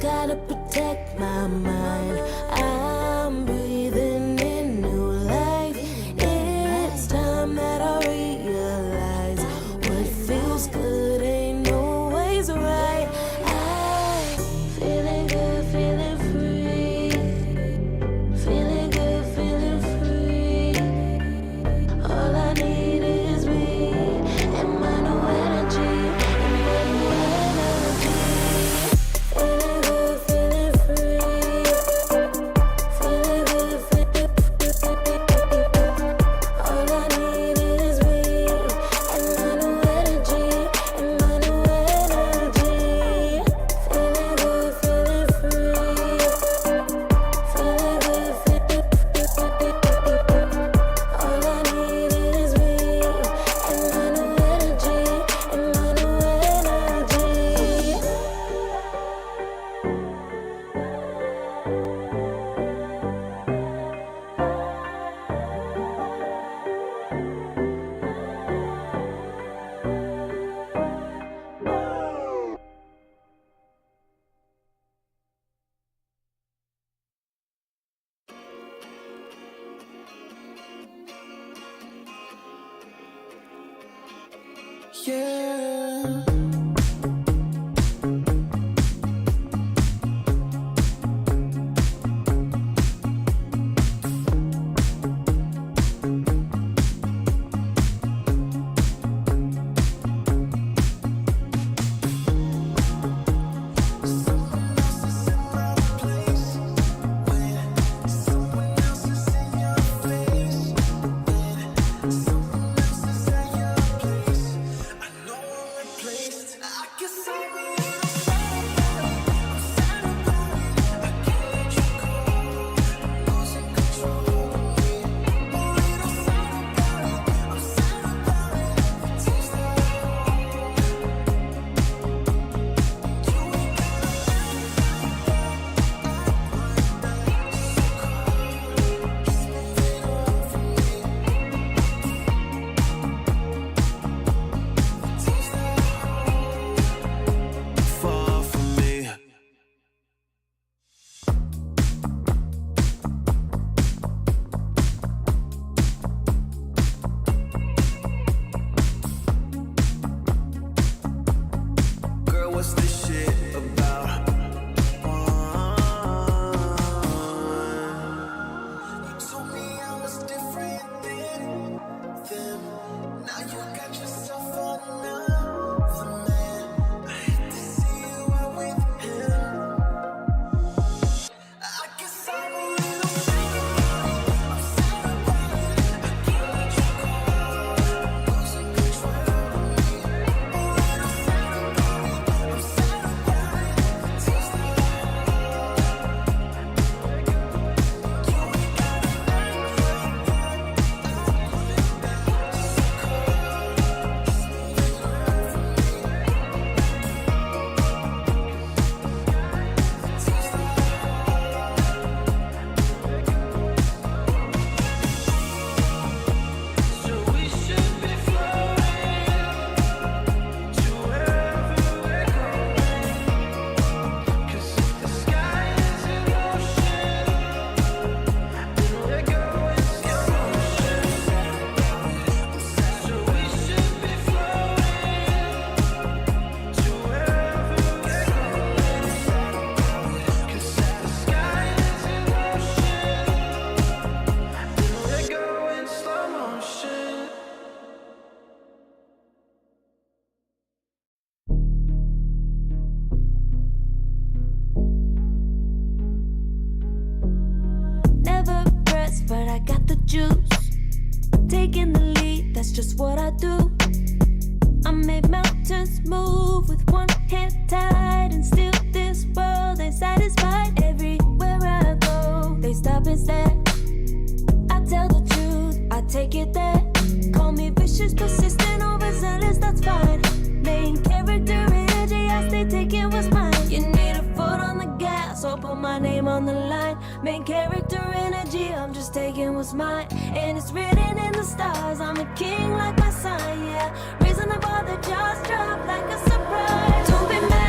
Gotta protect my mind. I'm breathing in new life. It's time that I realize what feels good ain't always right. I'm feeling good, feeling free. Feeling good, feeling free. All I need is me and my new energy. Feeling good, feeling free. Feeling good, feeling free. All I need is me and my new energy. Feeling good, feeling free. Feeling good, feeling free. All I need is me and my new energy. Yeah. Place juice. Taking the lead, that's just what I do. I made mountains move with one hand tied, and still this world ain't satisfied. Everywhere I go, they stop and stare. I tell the truth, I take it there. Call me vicious, persistent, overzealous, that's fine. Main character energy, I stay taking what's mine. You need a foot on the gas, so put my name on the line. Main character energy, I'm just taking what's mine. And it's written in the stars, I'm a king like my sign, yeah. Reason the bar, the jaws drop like a surprise. Don't be mad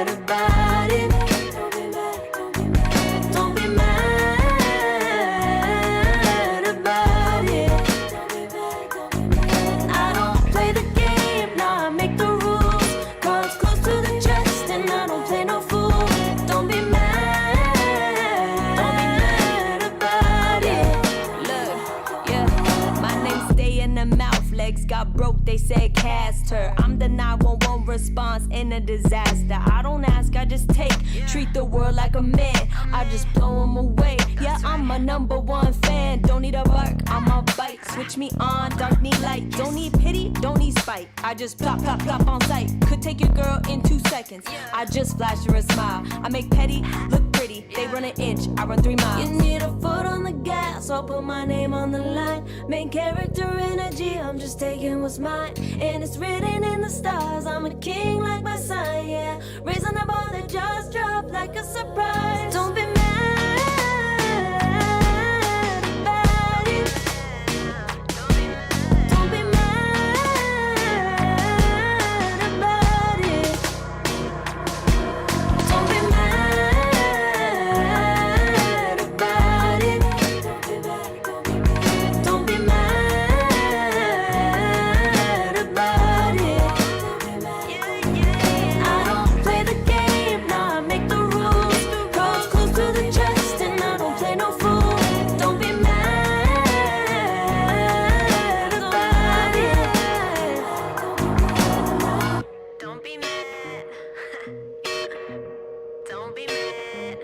about it. Don't be mad about it. I don't play the game, nah, I make the rules. Cards close to the chest and I don't play no fool. Don't be mad about it. Look, yeah, my name stay in the mouth. Legs got broke, they said cast her. I'm the 911 response in a disaster. I don't ask, I just take. Treat the world like a man, I just blow them away. Yeah, I'm a #1 fan. Don't need a bark, I'm a bite. Switch me on, dark need light. Don't need pity, don't need spite. I just plop, plop, plop on sight. Could take your girl in 2 seconds. I just flash her a smile. I make petty look pretty. They run an inch, I run 3 miles. You need a foot on the gas, I'll put my name on the line. Main character energy, I'm just taking what's mine. And it's written in the stars, I'm a king like my sign, yeah. Raising the bar, the jaws drop like a surprise. Don't be mad about it. Don't be mad about it. Don't be mad about it. Don't be mad about it. I don't play the game, nah, I make the rules. Cards close to the chest and I don't play no fool. Don't be mad about it. Don't be mad. Don't be mad.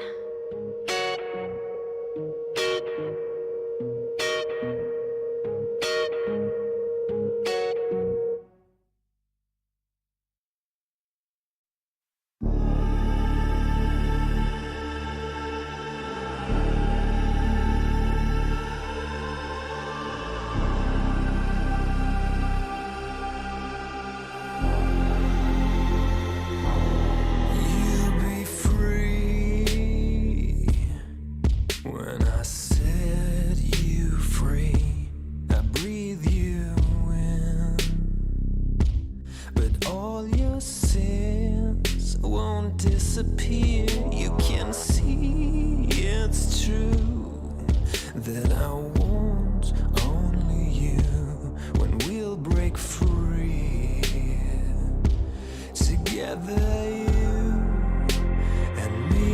You'll be free when I set you free. I breathe you in, but all your sins won't disappear. You can see it's true that I want only you when we'll break free together. And me.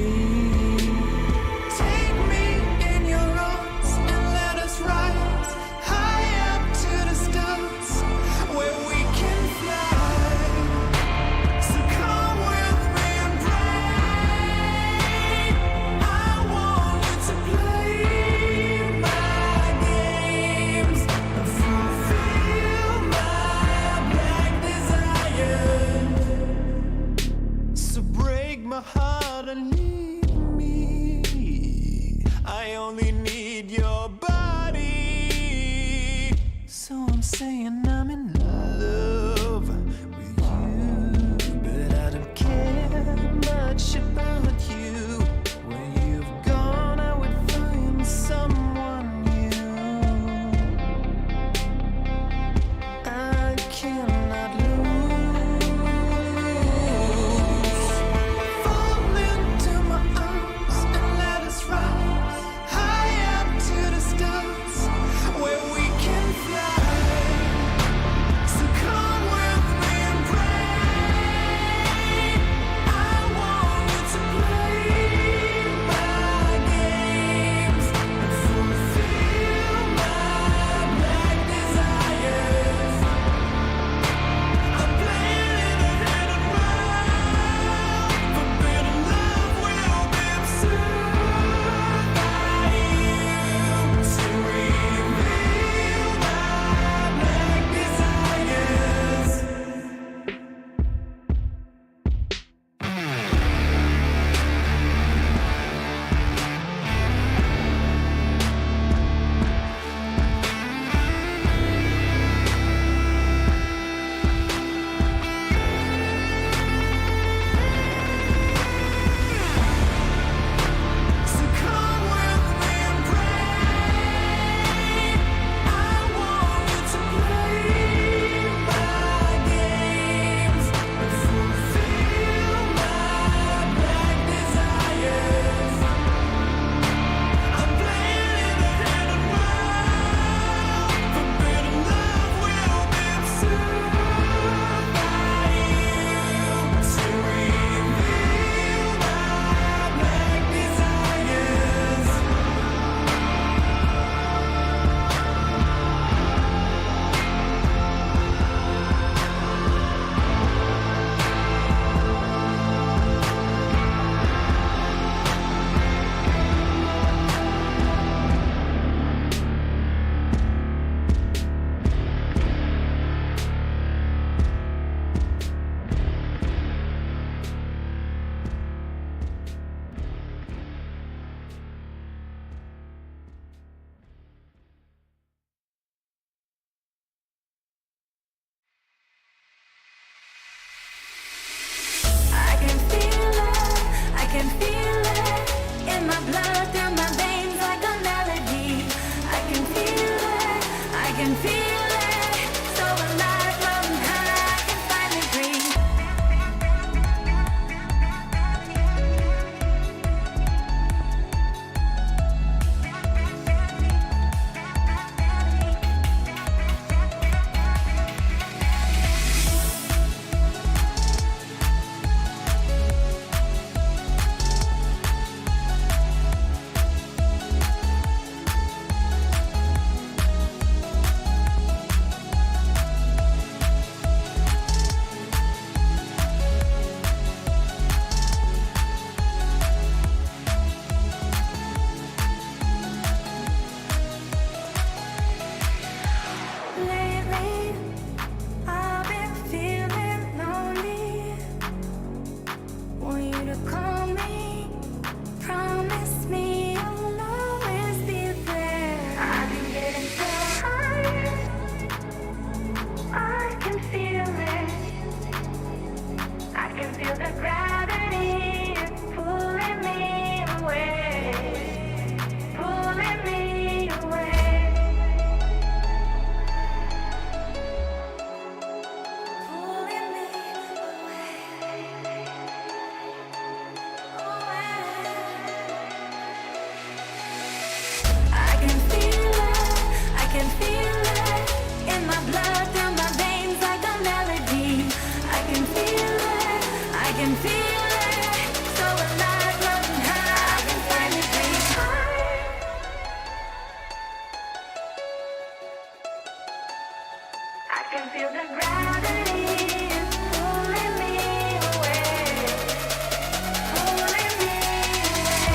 Take me in your arms and let us rise high up to the stars where we can fly. So come with me and pray. I want you to play my games and fulfill my black desires. So break my heart and leave me. I only need your body. So I'm saying I'm in love with you, but I don't care much about you. When you've gone, I would find someone new. I cannot lose. Fall into my arms and let us rise high up to the stars where we can fly. can feel it in my blood, through my veins like a melody. I can feel it, I can feel it. So alive, floating high, I can finally breathe. Lately, I've been feeling lonely. Want you to call me, promise me you'll always be there. I've been getting so high, I can feel it. I can feel the gravity pulling me away, pulling me away. Pulling me I can feel it, I can feel it in my blood, through my veins like a melody. I can feel it, I can feel it. So alive, floating high, I can finally breathe. I can feel the gravity pulling me away, pulling me away.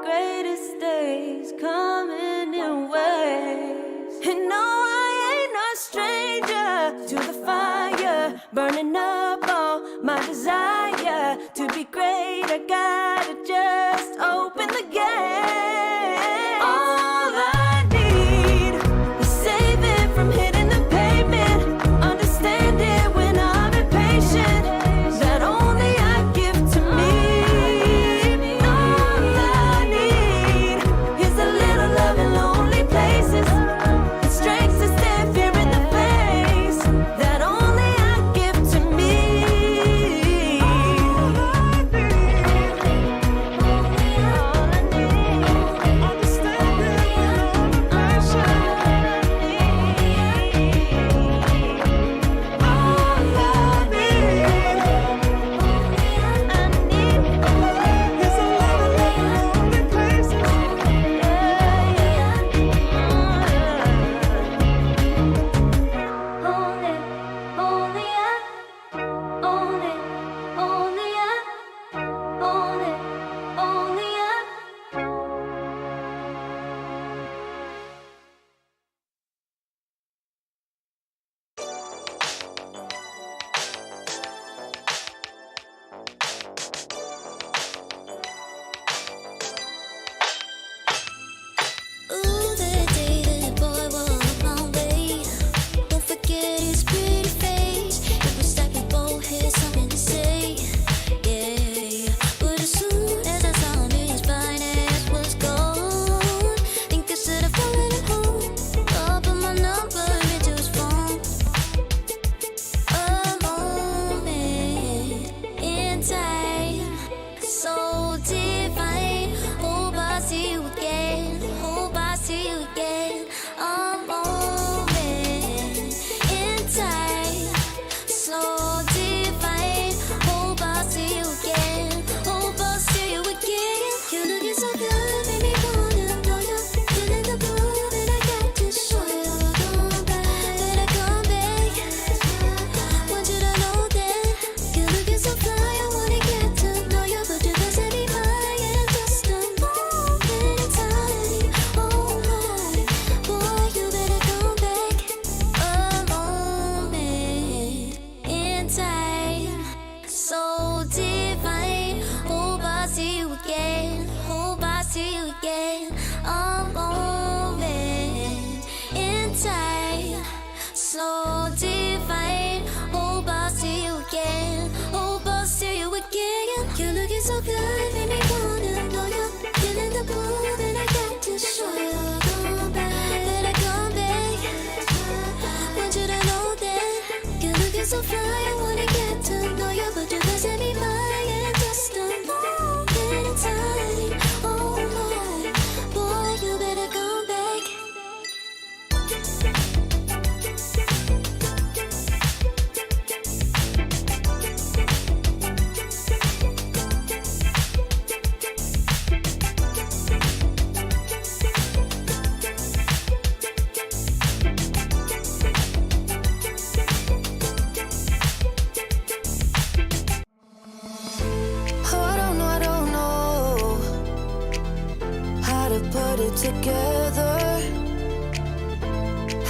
greatest days coming in waves. And no, I ain't no stranger to the fire, burning up all my desire to be great. I gotta just open the gate. All I need is saving from hitting the pavement, understand it when I'm impatient, that only I give to me. All I need is a little love in lonely places, the strength to stand fear in the face, that only I give to me. Ooh, the day that boy walked my way, won't forget his pretty face. It was like we both had something to say, yeah. But as soon as I saw him, his fine ass was gone. Think I should have followed him home, put my number into his phone. A moment in time, so divine. Hope I see you again. Hope I see you again. A moment in time, so divine. Hope I see you again. Hope I see you again. You looking so good, made me wanna know you. Feeling the groove, and I got to show you. Come back, better come back. Want you to know that you're looking so fly. I wanna get to know you, but you doesn't be mine. And just a moment in time. Oh my, boy, you better come back. A moment in time, so divine. Hope I see you again. Hope I see you again. A moment in time, so divine. Hope I see you again. Hope I see you again. You're looking so good, made me wanna know you. Feeling the groove, and I got to show you. Come back, better come back. Want you to know that you're looking so fly. I wanna get to know you, but you doesn't be mine. And just a moment in time. Oh my, boy, you better come back. Oh, I don't know how to put it together.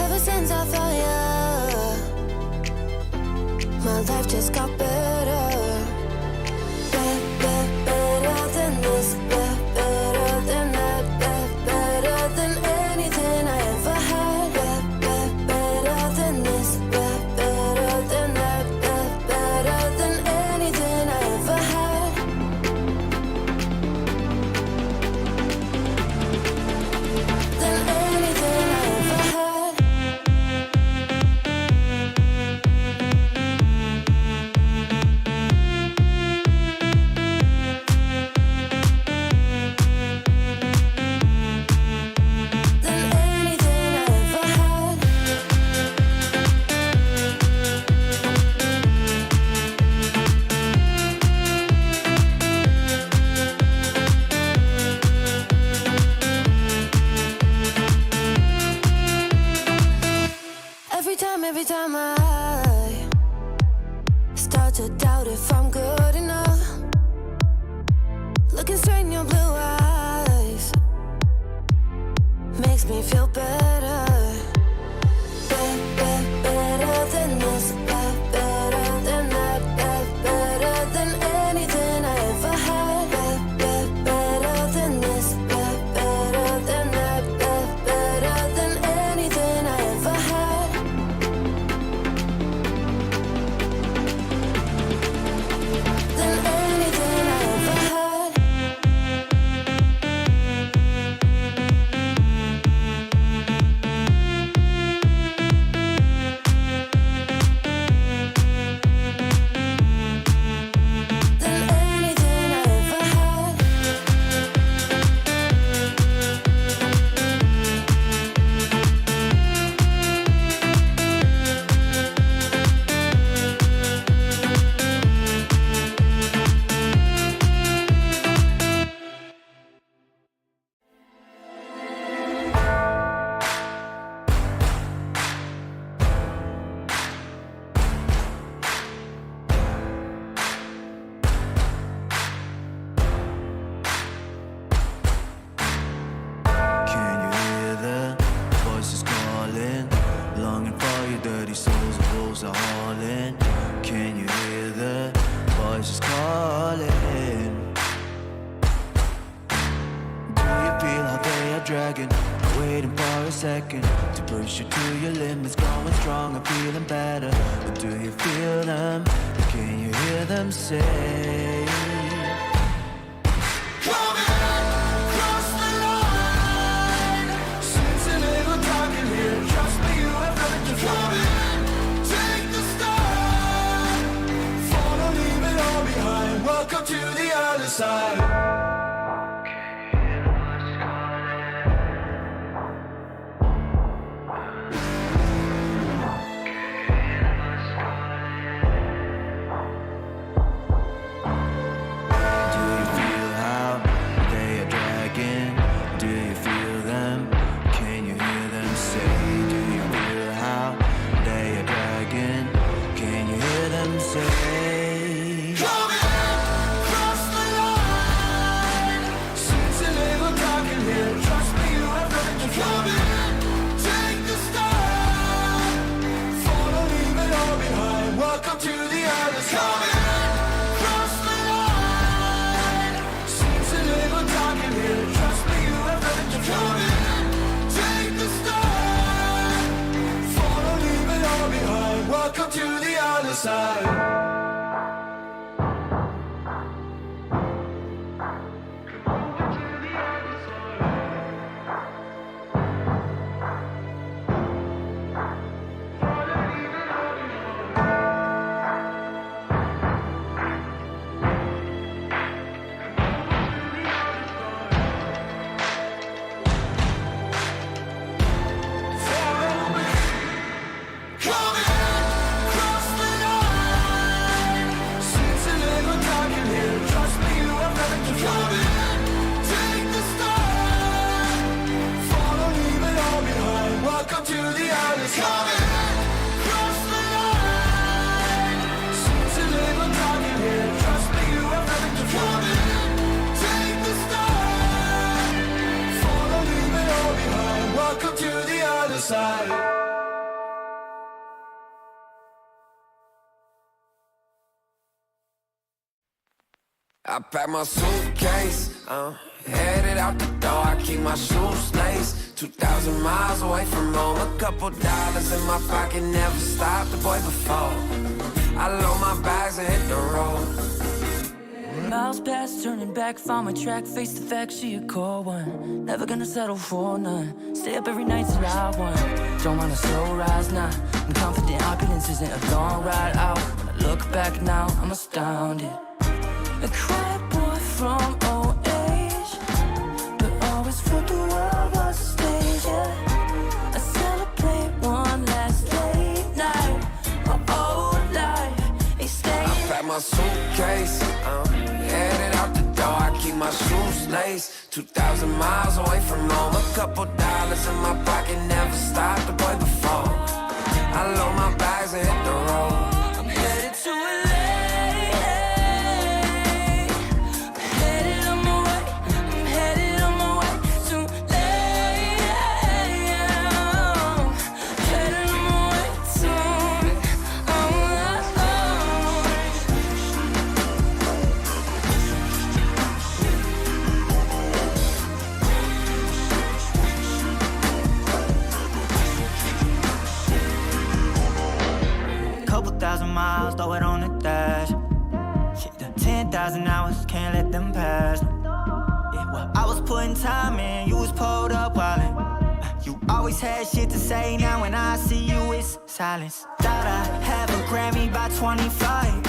Ever since I found you, my life just got better. Better than this, better than that, better than anything I ever had. Better than this, better than that, better than anything I ever had. Than anything I ever had. Every time I start to doubt if I'm good enough, looking straight in your blue eyes, makes me feel better. Better than this, better than that, better than anything I ever had. Better than this, better than that, better than anything I ever had. Than anything I ever had. Than anything I ever had. Can you hear the voices calling? Longing for your dirty souls, the wolves are hauling. Can you hear the voices calling? Do you feel how they are dragging? Waiting for a second to push you to your limits, going stronger, feeling better. But do you feel them? Can you hear them say? Welcome to the other side. Do you feel how they are dragging? Do you feel them? Can you hear them say? Do you feel how they are dragging? Can you hear them say? Welcome to the other side. Cross the line. Seems a little dark in here. Trust me, you have nothing to come in. Take the start. Follow, leave it all behind. Welcome to the other side. Welcome to the other side. Cross the line. Seems a little dark in here. Trust me, you have nothing to come in. Take the start. Follow, leave it all behind. Welcome to the other side. I pack my suitcase, headed out the door. I keep my shoes laced. 2,000 miles away from home. A couple dollars in my pocket, never stopped the boy before. I load my bags and hit the road. Miles past, turning back, found my track, face the fact she a cold one. Never gonna settle for none. Stay up every night till I won. Don't want a slow rise now. I'm confident opulence isn't a long ride out. When I look back now, I'm astounded. A quiet boy from old age, but always felt the world was a stage, yeah. I celebrate one last late night, my old life, it stayed. I pack my suitcase, headed out the door. I keep my shoes laced. 2,000 miles away from home. A couple dollars in my pocket, never stopped the boy before. I load my bags and hit the road. I'm headed to LA. I'm headed on my way to LA. 10,000 miles, throw it on the dash. Shit, the 10,000 hours, can't let them pass. Yeah, well, I was putting time in, you was pulled up wildin'. You always had shit to say, now when I see you, it's silence. Thought I have a Grammy by 25.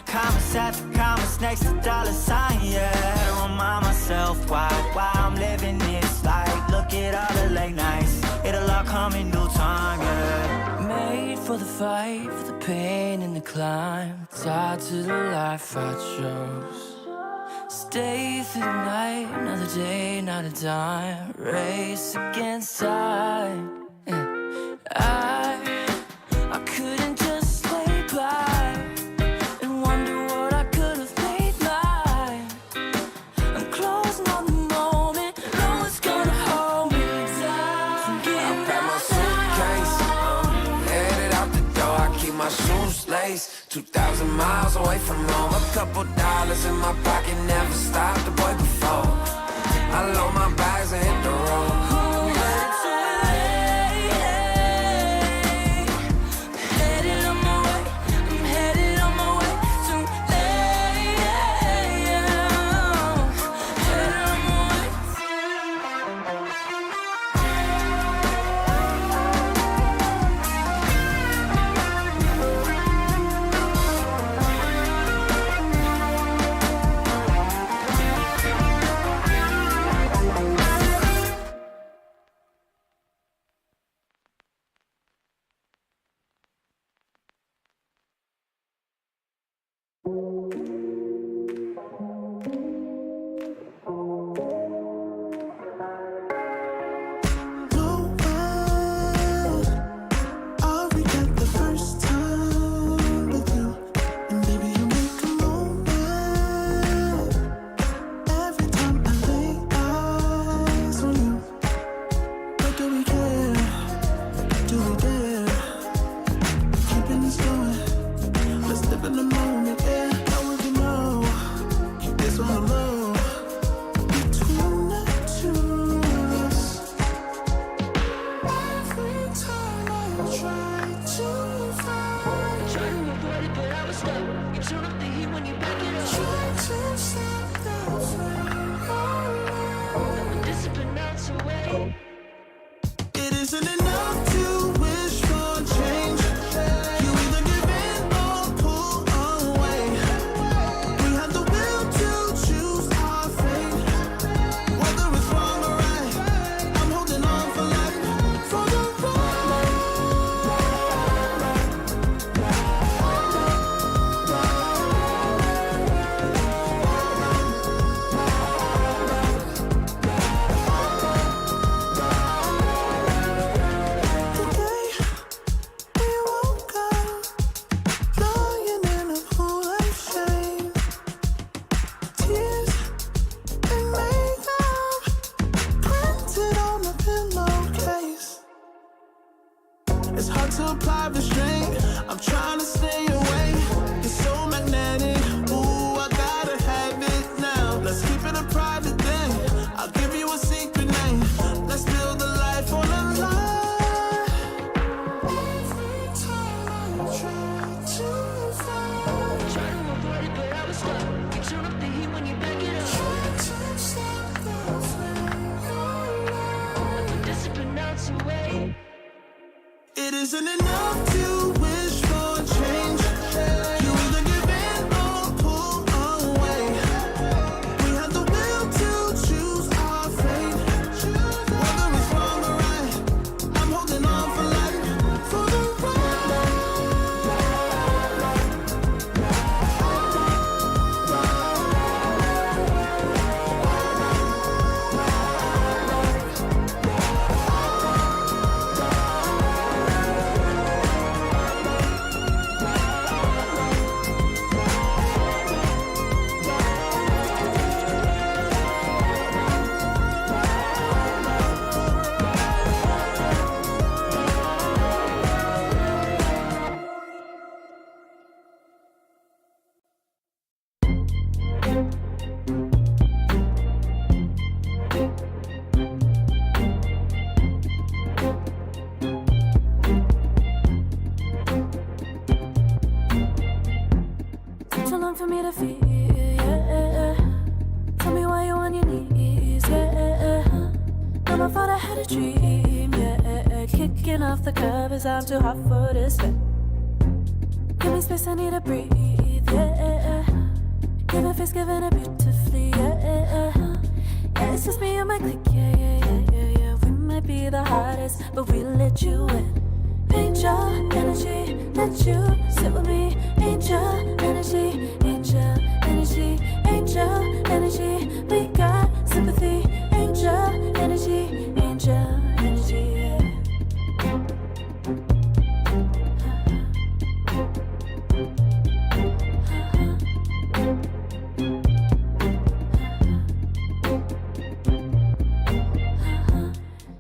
Commas after commas next to dollar sign, yeah. To remind myself why I'm living this life. Look at all the late nights, it'll all come in due time, yeah. Made for the fight, for the pain and the climb. Tied to the life I chose. Stay through the night, another day, not a dime. Race against time. I couldn't just lay by and wonder what I could have made mine. I'm closing on the moment, no one's gonna hold me down. From getting Got my suitcase, headed out the door. I keep my shoes laced. 2,000 miles away from home. A couple dollars in my pocket, never stopped the boy before. I load my bags and hit the road. It isn't enough to wish for change. You either give in or pull away. We have the will to choose our fate. Whether it's wrong or right, I'm holding on for life. For the it's hard to apply restraint. I'm trying to stay away. It's so magnetic. Ooh, I gotta have it now. Let's keep it a private thing. I'll give you a secret name. Let's build a life on a lie. Every time I try to find, try to avoid it, but I was stuck. You turn up the heat when you back it up. try to stop the flame. Discipline melts away. It isn't enough to wish for change. You either give in or pull away. We have the will to choose our fate. Whether it's wrong or right, I'm holding on for life. For the for me to feel, yeah. Tell me why you on your knees, yeah. Not my fault I had a dream, yeah. Kicking off the covers, I'm too hot for this bed. Give me space, I need to breathe, yeah. Giving face, giving it beautifully, yeah. Yeah, it's just me and my clique, yeah. We might be the hottest, but we let you in. Angel energy, let you sit with me. Angel energy, angel energy, angel energy. We got sympathy. Angel energy, angel energy.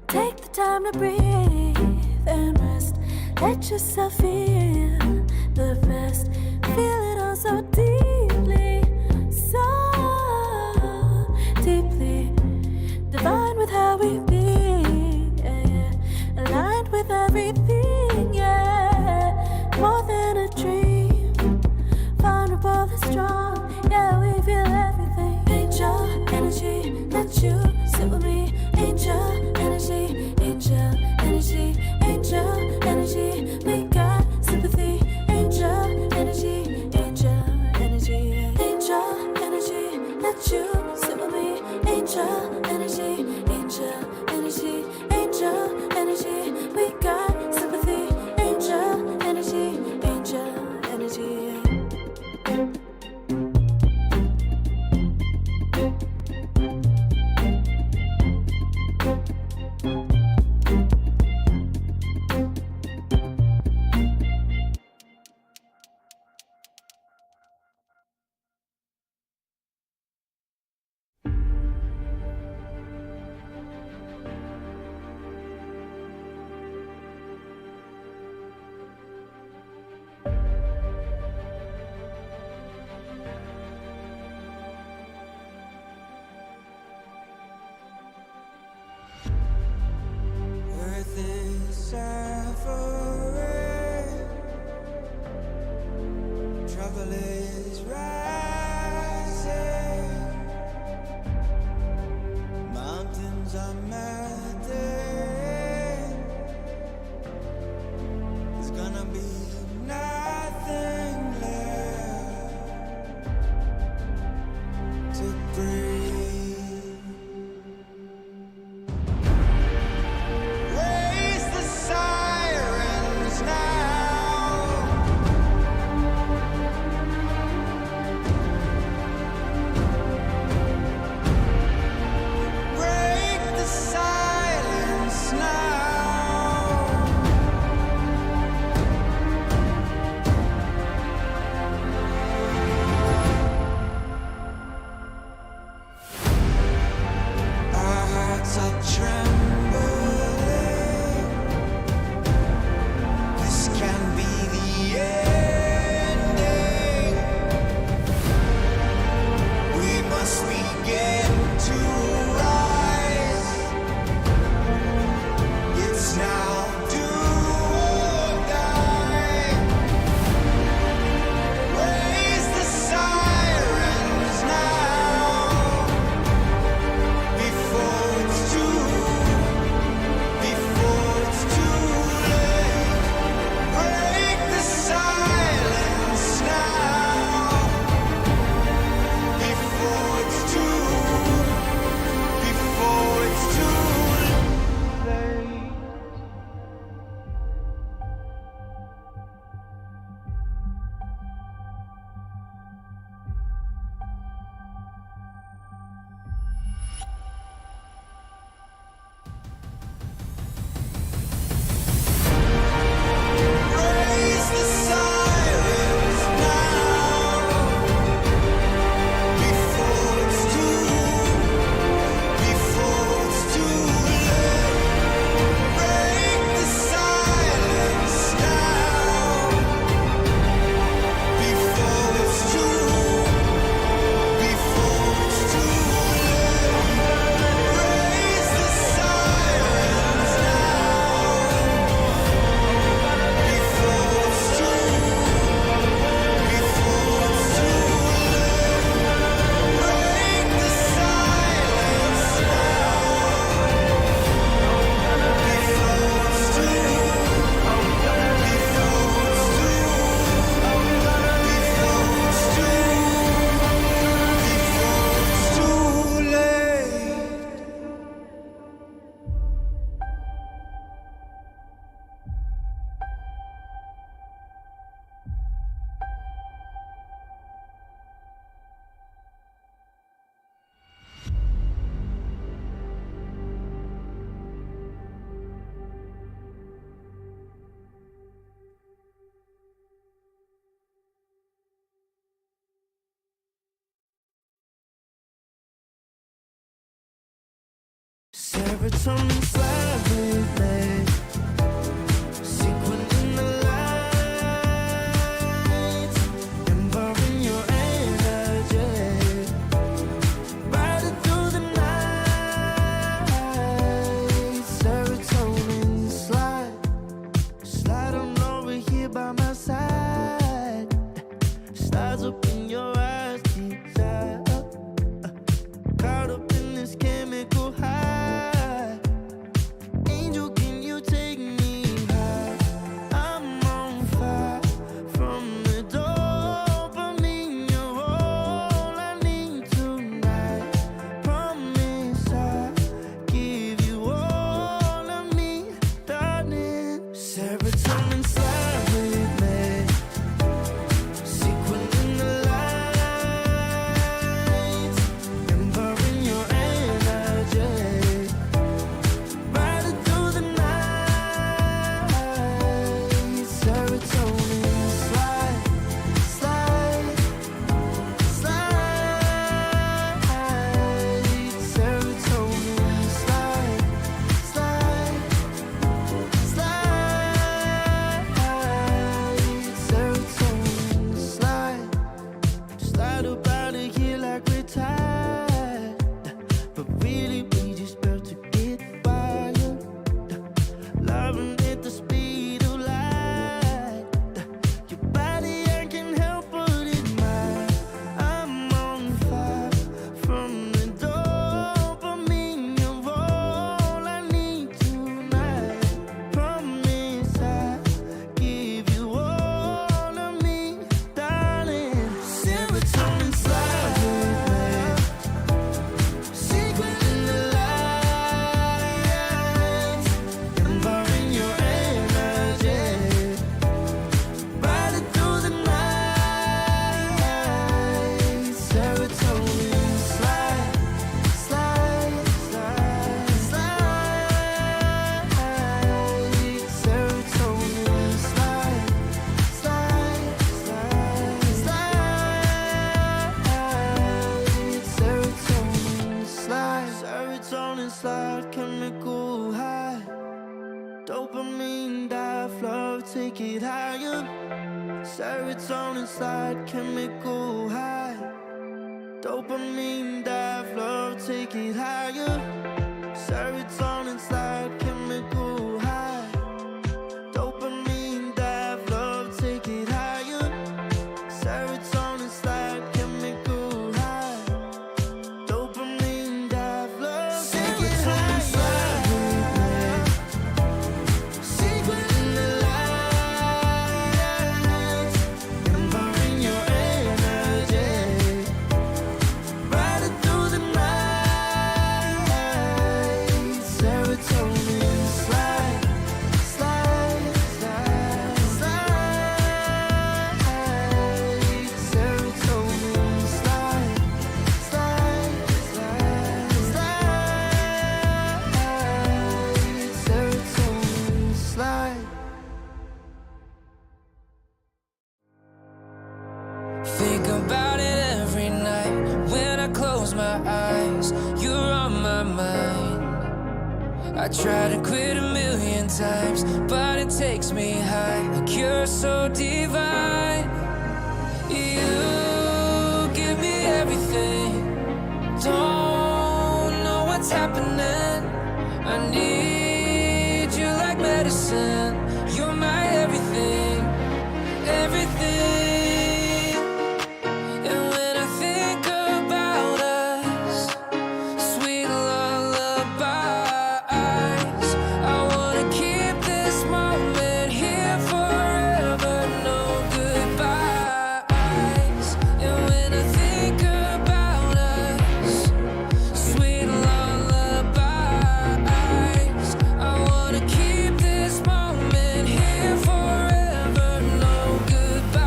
Take the time to breathe and rest. Let yourself feel the best. Feel it all so deeply, so deeply. Divine with how we be, yeah. Aligned with everything, yeah. More than a dream. Vulnerable and strong, yeah, we feel everything. Angel energy, let you sit with me. Angel energy, angel energy, angel energy. We got sympathy. Angel energy, angel energy, angel energy. Let you sit with me. Angel energy, angel energy, angel energy. We got sympathy. Angel energy, angel energy. Earth is suffering, trouble is rising, mountains are melting. There's gonna be nothing left to breathe. Raise the sirens now. Break the silence now. serotonin slide with me. Sequin in the lights, embarking your energy. Riding through the night, serotonin slide. Slide on over here by my side. Stars up in your eyes, deep dive. Caught up in this chemical high. Angel, can you take me high? I'm on fire from the dopamine. You're all I need tonight. Promise I'll give you all of me, darling. Serotonin slide with me. Sequin in the lights, embarking your energy. Riding through the night, serotonin slide, slide, slide. Serotonin slide, slide, slide. Serotonin slide. Slide up out of here like we're tired, but really we just about to get wild. Loving at the speed of light. Your body, I can help but admire. I'm on fire from the dopamine. You're all I need tonight. Promise I'll give you all of me, darling. Serotonin slide with me. Secret in the lights, embarking your energy. Riding through the night, serotonin slide, slide, slide, slide. Serotonin slide, slide, slide, slide. Serotonin slide, serotonin slide, chemical high. Dopamine dive, love, take it higher. Serotonin slide, chemical high. Dopamine dive, love, take it higher. Serotonin slide, chemical high. Dopamine dive, love, take it higher. Serotonin slide, chemical high. Dopamine dive, love, take it higher. Secret in the lights, embarking your energy. Riding through the night, serotonin slide, slide, slide, slide. Serotonin slide, slide, slide, slide. Serotonin slide. Think about it every night when I close my eyes. You're on my mind. I try to quit a million times, but it takes me high. Like you're so divine. You give me everything. Don't know what's happening. I need you like medicine. You're my everything, everything. And when I think about us, sweet lullabies, I wanna keep this moment here forever. No goodbyes. And when I think about us, sweet lullabies, I wanna keep this moment here forever. No goodbyes.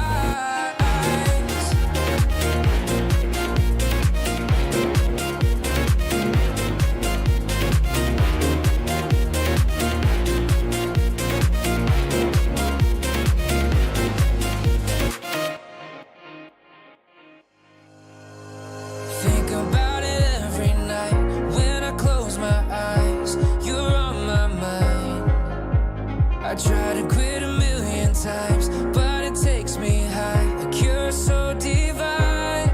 Think about it every night when I close my eyes. I try to quit a million times, but it takes me high. A cure so divine.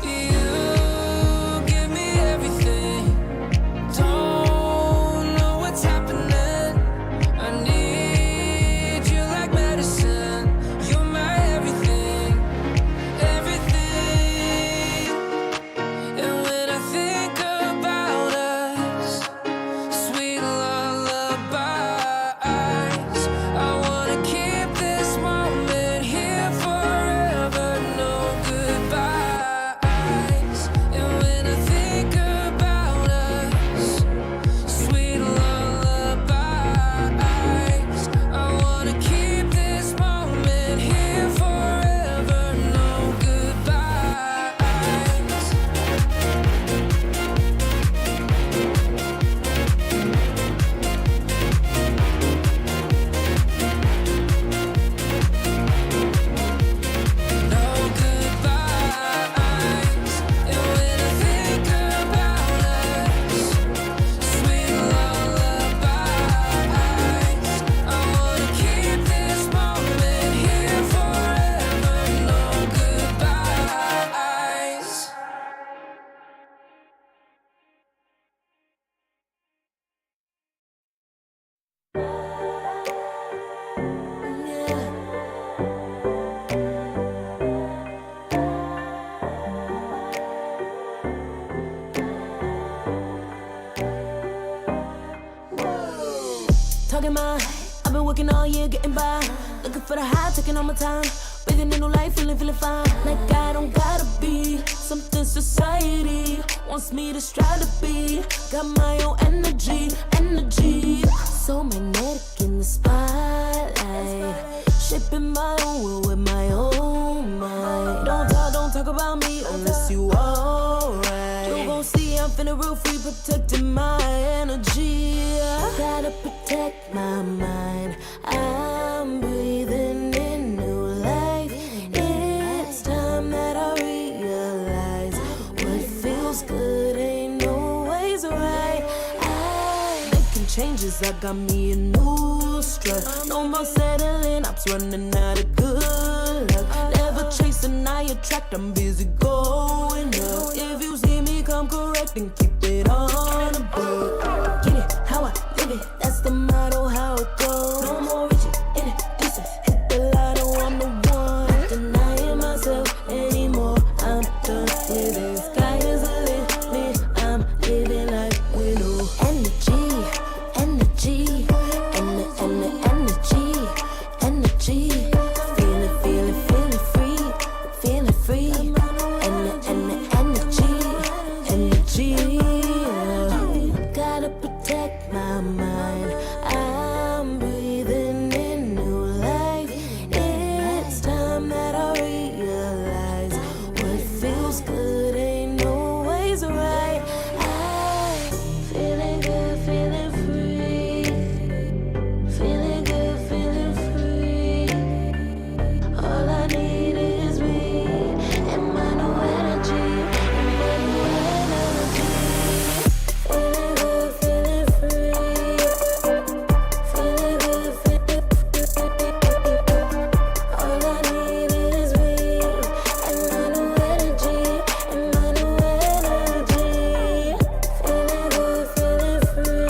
You give me everything. Don't know what's happening. I need you like medicine. You're my everything, everything. And when I think about us, sweet lullabies, I wanna keep this moment here forever. No goodbyes. And when I think about us, sweet lullabies, I wanna keep this moment here forever. No goodbyes. No goodbyes. And when I think about us, sweet lullabies, I wanna keep this moment here forever. No goodbyes. Talking my, I've been working all year getting by. Looking for the high, taking all my time. Breathing in new life, feeling fine. Like I don't gotta be something society wants me to strive to be. Got my own energy. So magnetic in the spotlight. Shaping my own world with my own mind. Don't talk about me unless you alright. You gon' see I'm finna real free, protecting my energy. Gotta protect my mind. I'm breathing in new life. It's time that I realize what feels good ain't always right. I making changes, I got me a new strut. No more settling, I'm running out of good luck. Never chasing, I attract, I'm busy going up. If you see me, come correct and keep it on the book. Get it how I live it, that's the motto, how it goes. No more reaching in it, distance, hit the lotto, I'm the one. Not denying myself anymore, I'm done with it. Sky is the limit, I'm living life with no energy, and the energy. Feeling free, and the energy. Gotta protect my mind. I'm breathing in new life. It's time that I realize what feels good ain't always right. I'm feeling good, feeling free. Feeling good, feeling free. All I need is me and my new energy. Feeling good, feeling free. Feeling good, feeling free. All I need is me and my new energy. Feeling good, feeling free.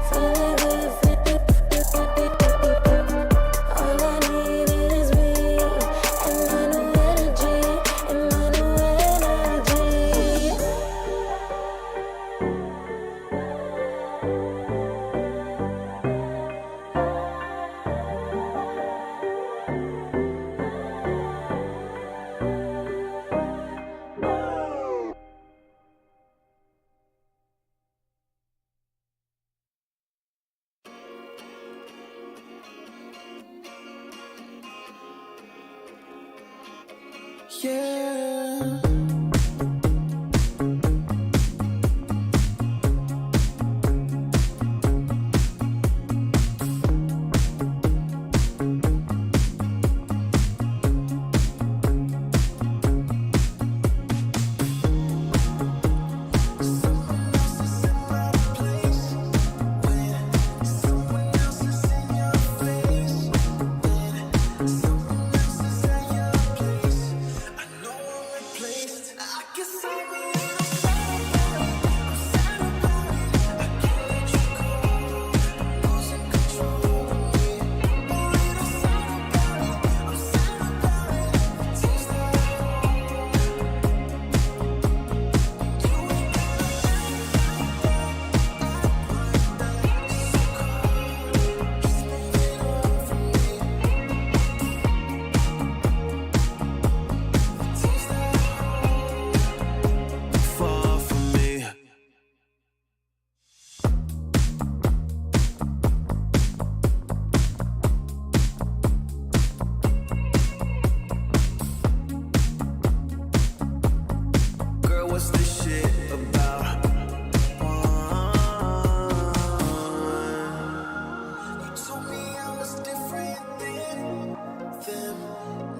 Feeling good, feeling all I need is me and my new energy. Yeah. Someone else is in my place when someone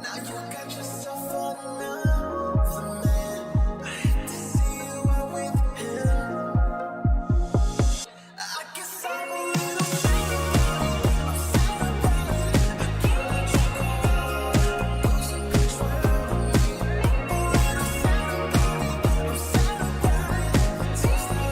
Now you got yourself another man. I hate to see you out with him. I guess I'm a little sad about it. I can't let you go. Losing control of me. A little sad about it. I'm sad about it. Seems like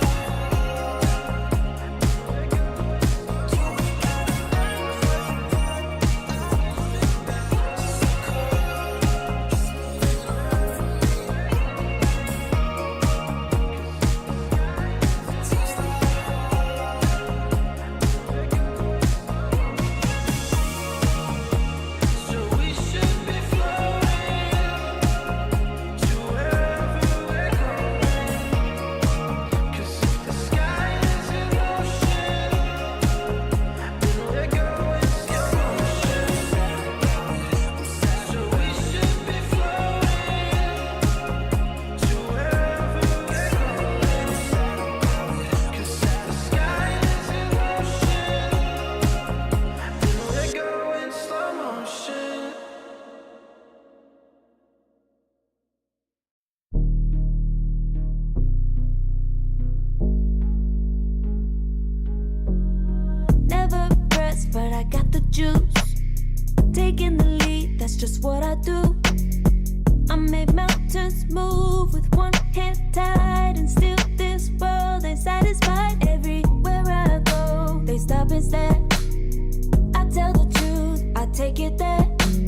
Never pressed, but I got the juice. Taking the lead, that's just what I do. I make mountains move with one hand tied, and still this world ain't satisfied. Everywhere I go, they stop and stare. I tell the truth, I take it there.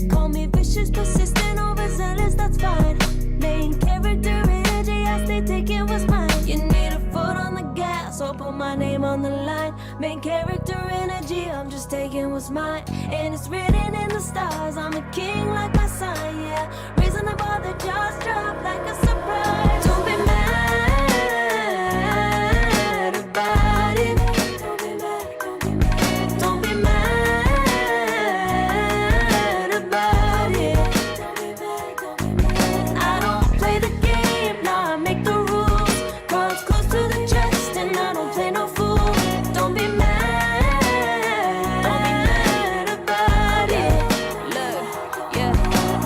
Call me vicious, persistent, overzealous, that's fine. Main character energy, I stay taking what's mine. You need a foot on the gas, or put my name on the line. Main character energy, I'm just taking what's mine. And it's written in the stars, I'm a king like my sign, yeah. Raising the bar, the jaws drop like a surprise. Don't be mad about it. Don't be mad, don't be mad. Don't be mad about it. Don't be mad, don't be mad. I don't play the game, now I make the rules. Cards close to the chest, and I don't play no fool. Don't be mad about it. Look, yeah,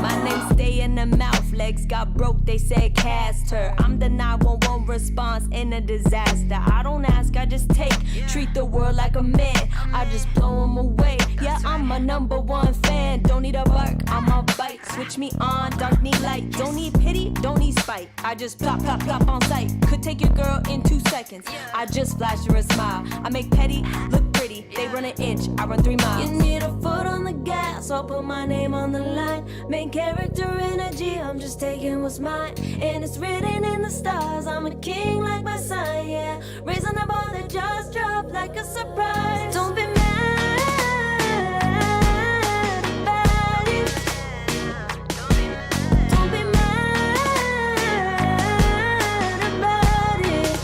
my name stay in the mouth. Legs got broke, they said cast her. I'm the 911 response in a disaster. I don't ask, I just take. Treat the world like a man, I just blow them away. Yeah, I'm a #1 fan. Don't need a bark, I'm a bite. Switch me on, dark need light. Don't need pity, don't need spite. I just plop, plop, plop on sight. Could take your girl in 2 seconds. I just flash her a smile. I make petty look pretty. They run an inch, I run 3 miles. You need a foot on the gas, I'll put my name on the line. Main character energy, I'm just taking what's mine. And it's written in the stars, I'm a king like my sign, yeah. Raising the bar, the jaws drop like a surprise. Don't be mad about it. Don't be mad about it.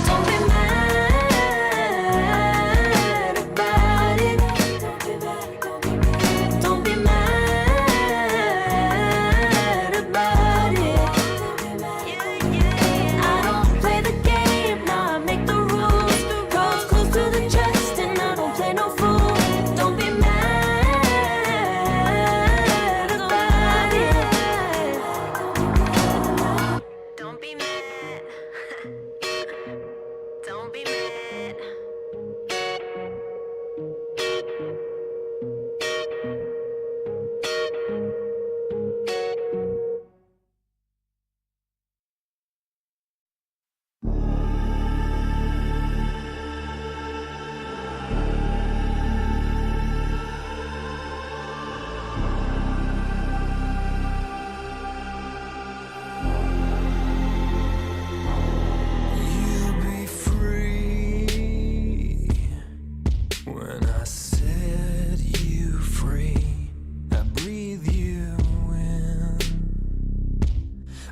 Don't be mad about it. Don't be mad about it. I don't play the game, now I make the rules. Cards close to the chest, and I don't play no fool. Don't be mad about it. Don't be mad. Don't be mad. You'll be free when I set you free. I breathe you in,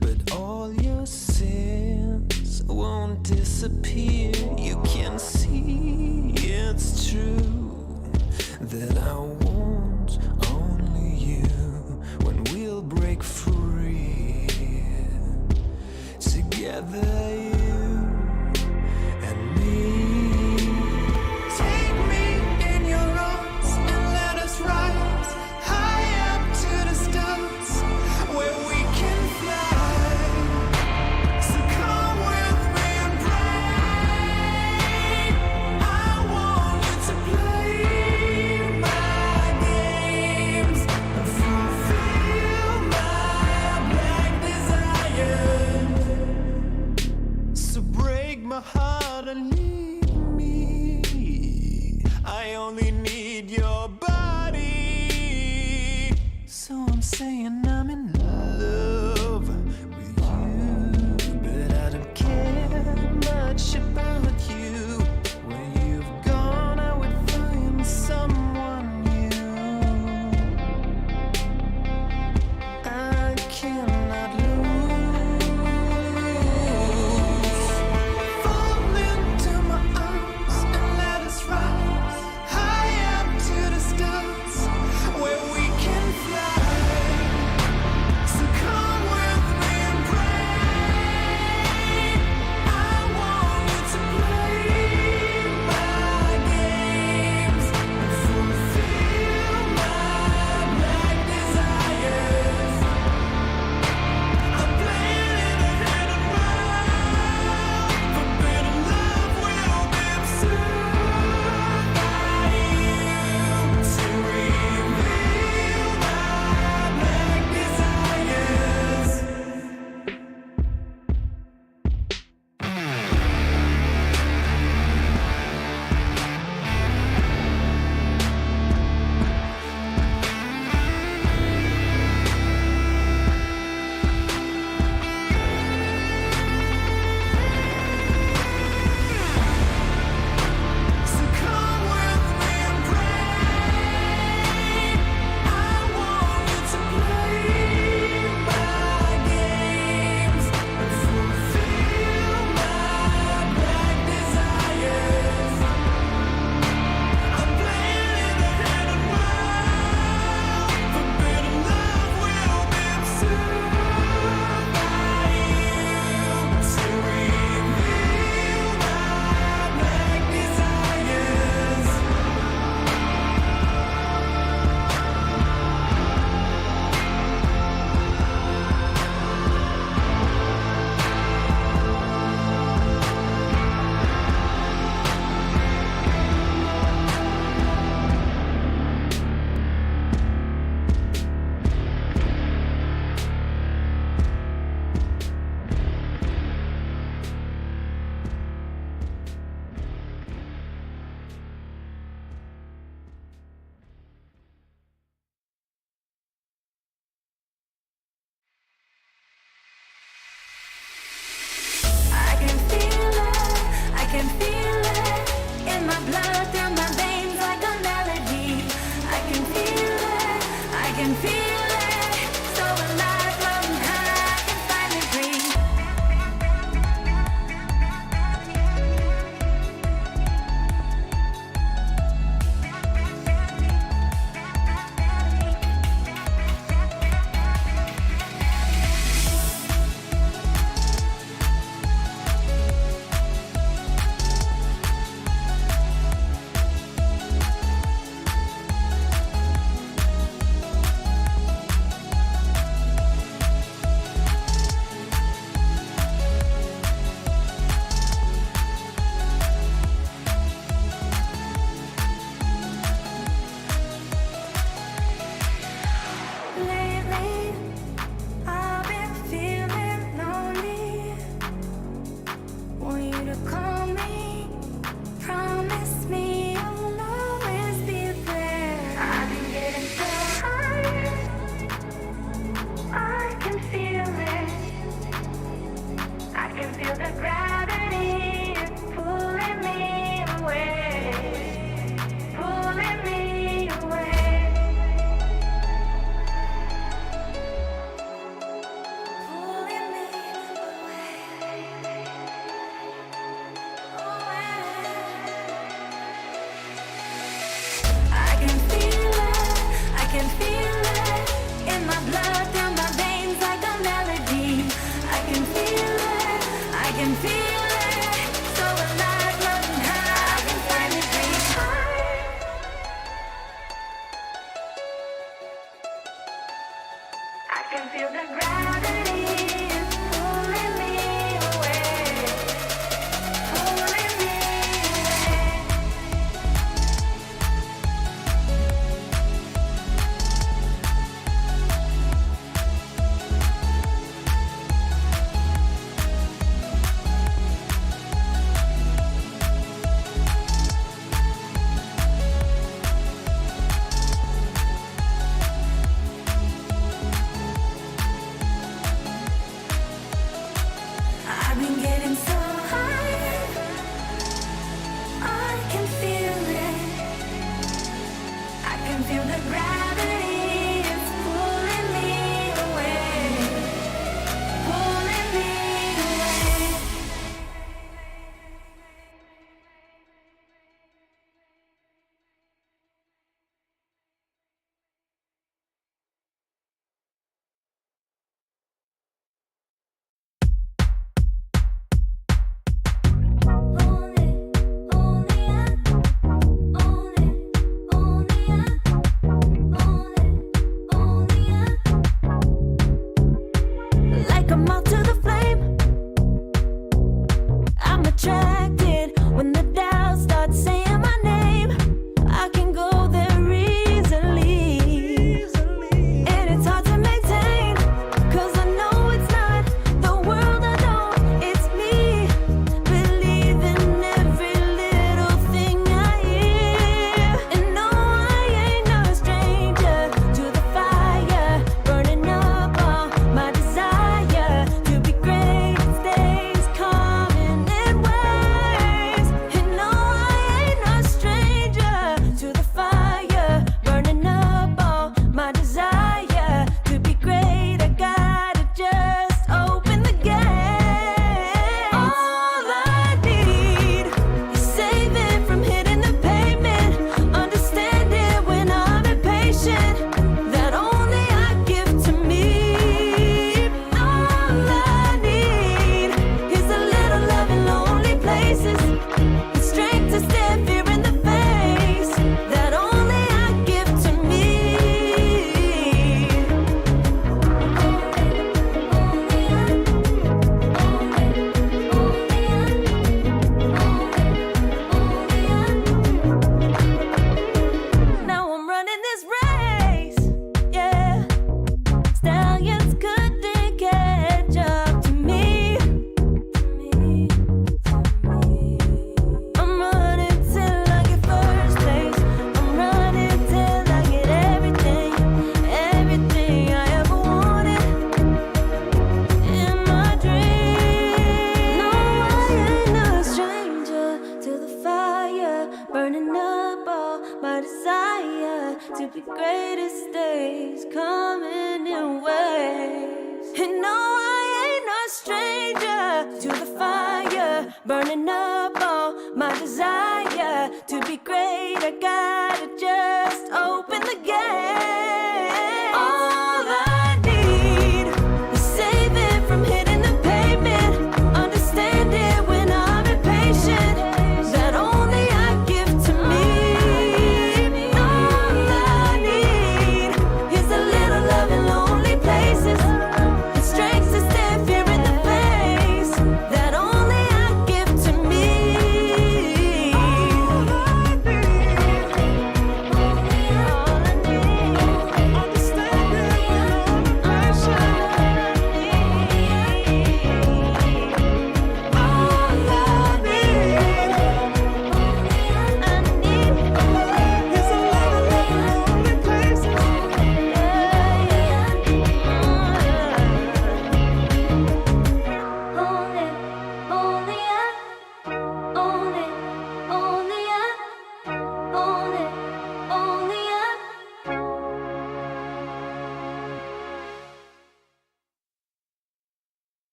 but all your sins won't disappear. You can see it's true that I want only you when we'll break free. Together, you and me. Take me in your arms and let us rise high saying I'm in love with you, but I don't care much about you. When you've gone, I would find someone new. I cannot lose. Fall into my arms and let us rise high up to the stars where we can fly. So come with me and pray. I want you to play my games and fulfill my black desires. I'm playing in a hidden world, but better love will be absurd by you to reveal my black desires. So come with me and pray. I want you to play my games and fulfill my black desires. I'm playing in a hidden world, but better love will be absurd by you to reveal my black desires. I can feel it in my blood, through my veins like a melody. I can feel it, so alive, floating high, I can finally breathe. Lately, I've been feeling lonely. Want you to call me, promise me you'll always be there. I've been getting so high, I can feel it. I can feel the gravity pulling me away, pulling me away. Pulling me I can feel it in my blood, through my veins like a melody. I can feel it, so alive, floating high, I can finally breathe. I can feel the gravity pulling me away, pulling me away.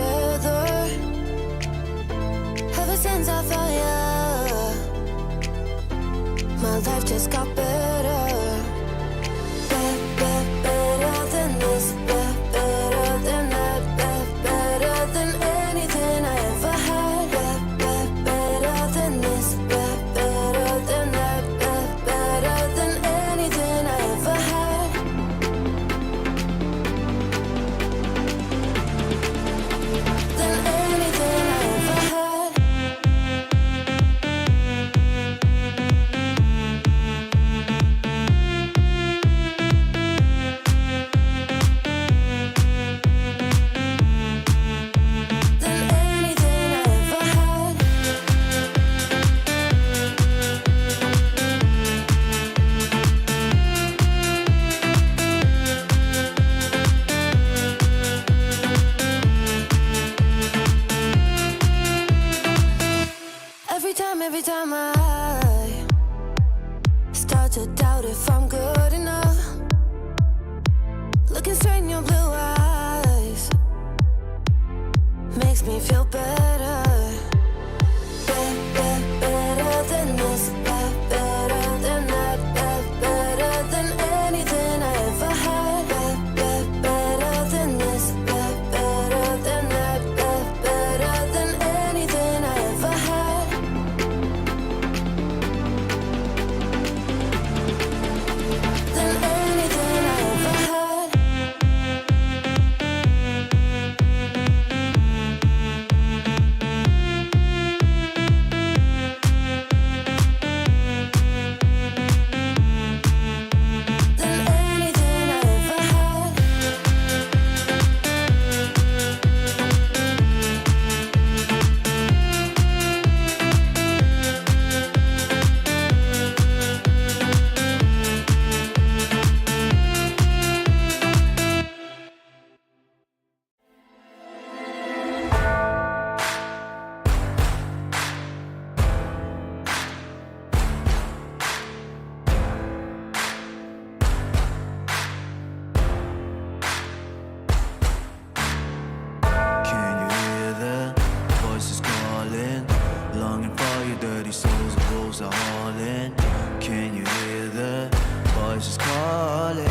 together. Ever since I found you, my life just got better. Better than this, better than that, better than anything I ever had. Better than this, better than that, better than anything I ever had. Than anything I ever had. Than anything I ever had. Every time I start to doubt if I'm good enough, looking straight in your blue eyes makes me feel better. Better than this, better than that, better than anything I ever had. Better than this, better than that, better than anything I ever had. Than anything I ever had. Than anything I ever had. Can you hear the voices calling? Longing for your dirty souls, the wolves are hauling. Can you hear the voices calling?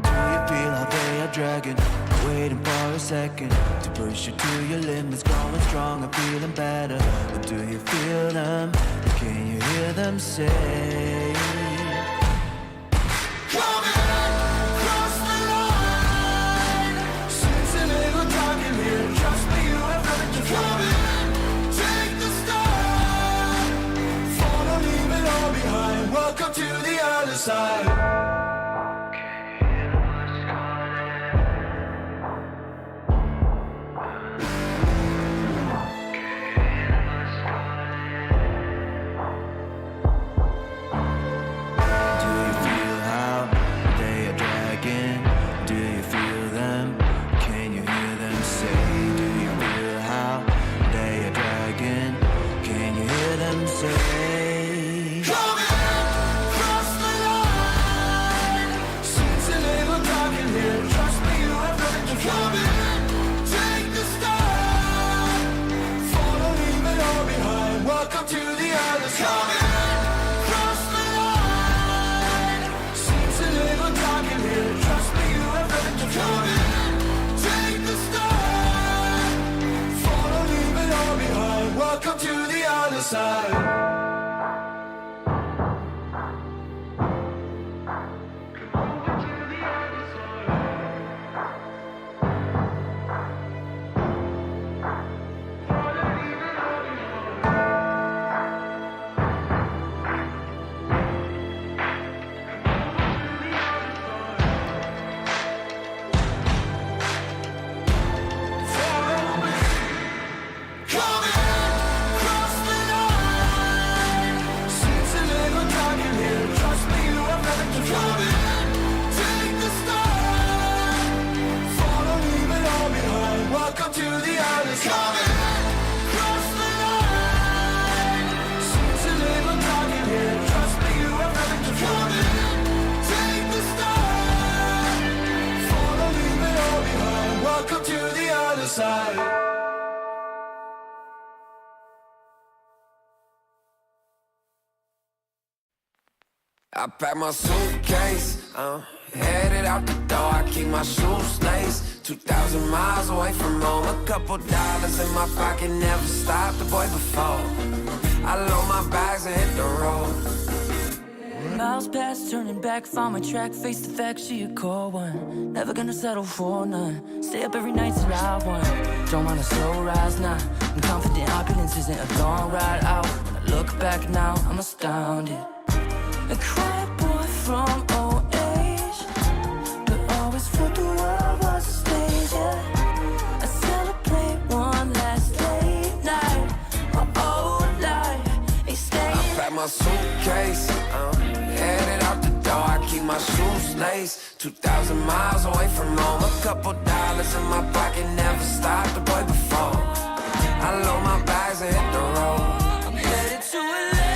Do you feel how they are dragging? Waiting for a second to push you to your limits, going stronger, feeling better. But do you feel them? Can you hear them say? Welcome to the other side. Do you feel how they are dragging? Do you feel them? Can you hear them say? Do you feel how they are dragging? Can you hear them say? Welcome to the other side. Cross the line. Seems a little dark in here. Trust me, you have nothing to come in. Take the start. Follow, leave it all behind. Welcome to the other side. Come in, cross the line. I pack my suitcase, headed out the door. I keep my shoes laced. 2,000 miles away from home. A couple dollars in my pocket, never stopped the boy before. I load my bags and hit the road. Miles past, turning back, found my track, face the fact she a cold one. Never gonna settle for none. Stay up every night till I won. Don't want a slow rise now. I'm confident opulence isn't a long ride out. When I look back now, I'm astounded. A quiet boy from old age, but always thought the world was a stage, yeah. I celebrate one last late night. My old life ain't staying. I pack my suitcase, headed out the door. I keep my shoes laced. 2,000 miles away from home. A couple dollars in my pocket, never stopped the boy before. I load my bags and hit the road. I'm headed to LA.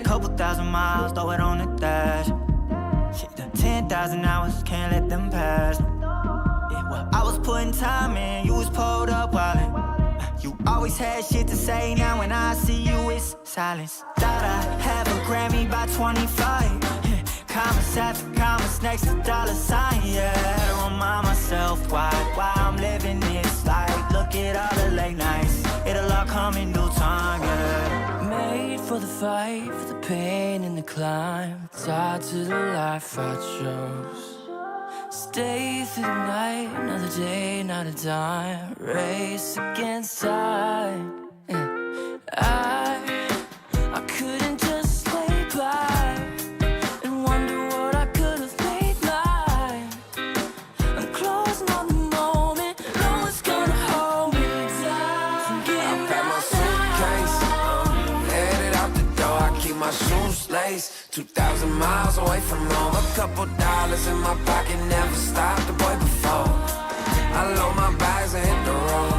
Couple thousand miles, throw it on the dash. Shit, 10,000 hours, can't let them pass. Yeah, well, I was putting time in, you was pulled up wildin'. You always had shit to say, now when I see you, it's silence. Thought I'd have a Grammy by 25. Commas after commas next to dollar sign, yeah. To remind myself why I'm living this life. Look at all the late nights, it'll all come in due time, yeah. Made for the fight, for the pain and the climb. Tied to the life I chose. Stay through the night, another day, not a dime. Race against time. I couldn't just lay by and wonder what I could have made mine. I'm closing on the moment, no one's gonna hold me down. I pack my suitcase, headed out the door. I keep my shoes laced. 2,000 miles away from home. A couple dollars in my pocket, never stopped the boy before. I load my bags and hit the road.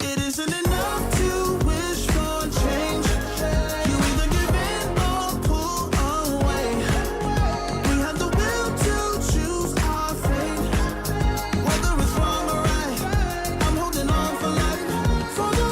It isn't enough to wish for change. You either give in or pull away. We have the will to choose our fate. Whether it's wrong or right, I'm holding on for life. For the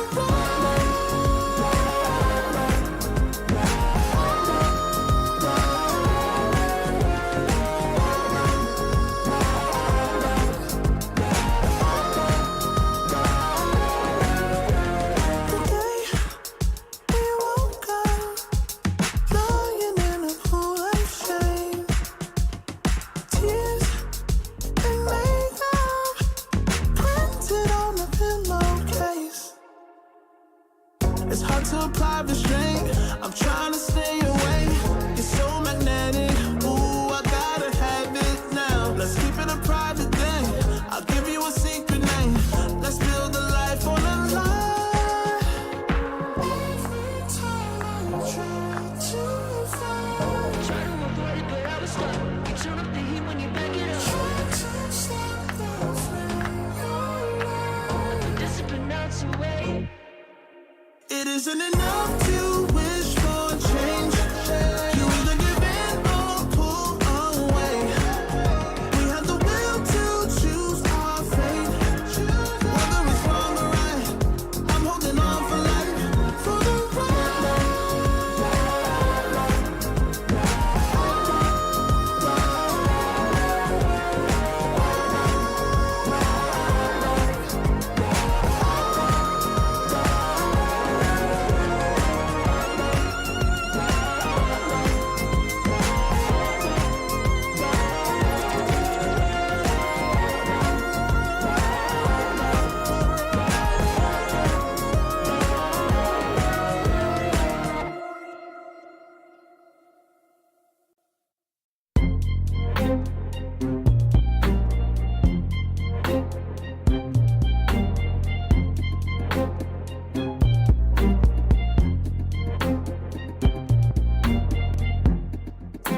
it's hard to apply restraint. I'm trying to stay away. It's so magnetic. Ooh, I gotta have it. isn't enough to wish for change. You either give in or pull away. We have the will to choose our fate. Whether it's wrong or right, I'm holding on for life. For the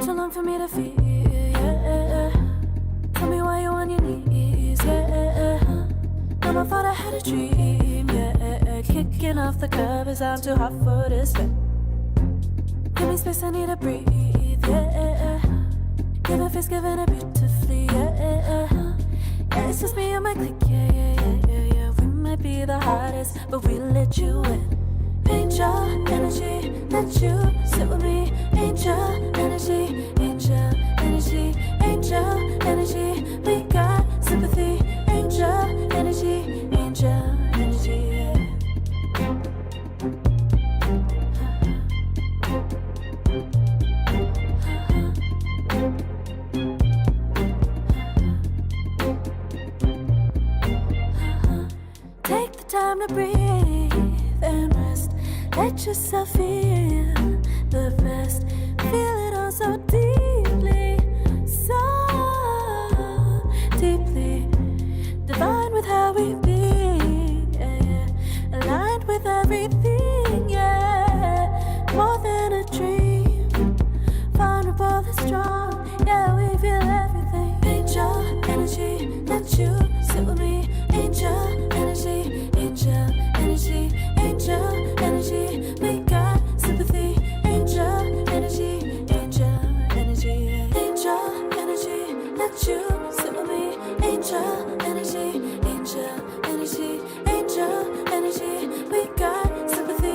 Too long for me to feel, yeah. Tell me why you on your knees, yeah. Mama thought I had a dream, yeah. Kicking off the covers, I'm too hot for this bed. Give me space, I need to breathe, yeah. Give a face, giving it beautifully, yeah. Yeah, it's just me and my clique, yeah. We might be the hottest, but we let you in. Angel energy, let you sit with me. Angel energy, angel energy, angel energy. We got sympathy. Angel energy, angel energy. Yeah. Take the time to breathe and rest. Let yourself feel the best. Feel it all so deeply, so deeply. Divine with how we be, yeah. Aligned with everything, yeah. More than a dream, vulnerable and strong, yeah. We feel everything. Angel energy, let you sit with me. Angel energy, angel energy, angel energy. We got sympathy. Angel energy, angel energy, angel energy. Let you sit with me. Angel energy, angel energy, angel energy. We got sympathy.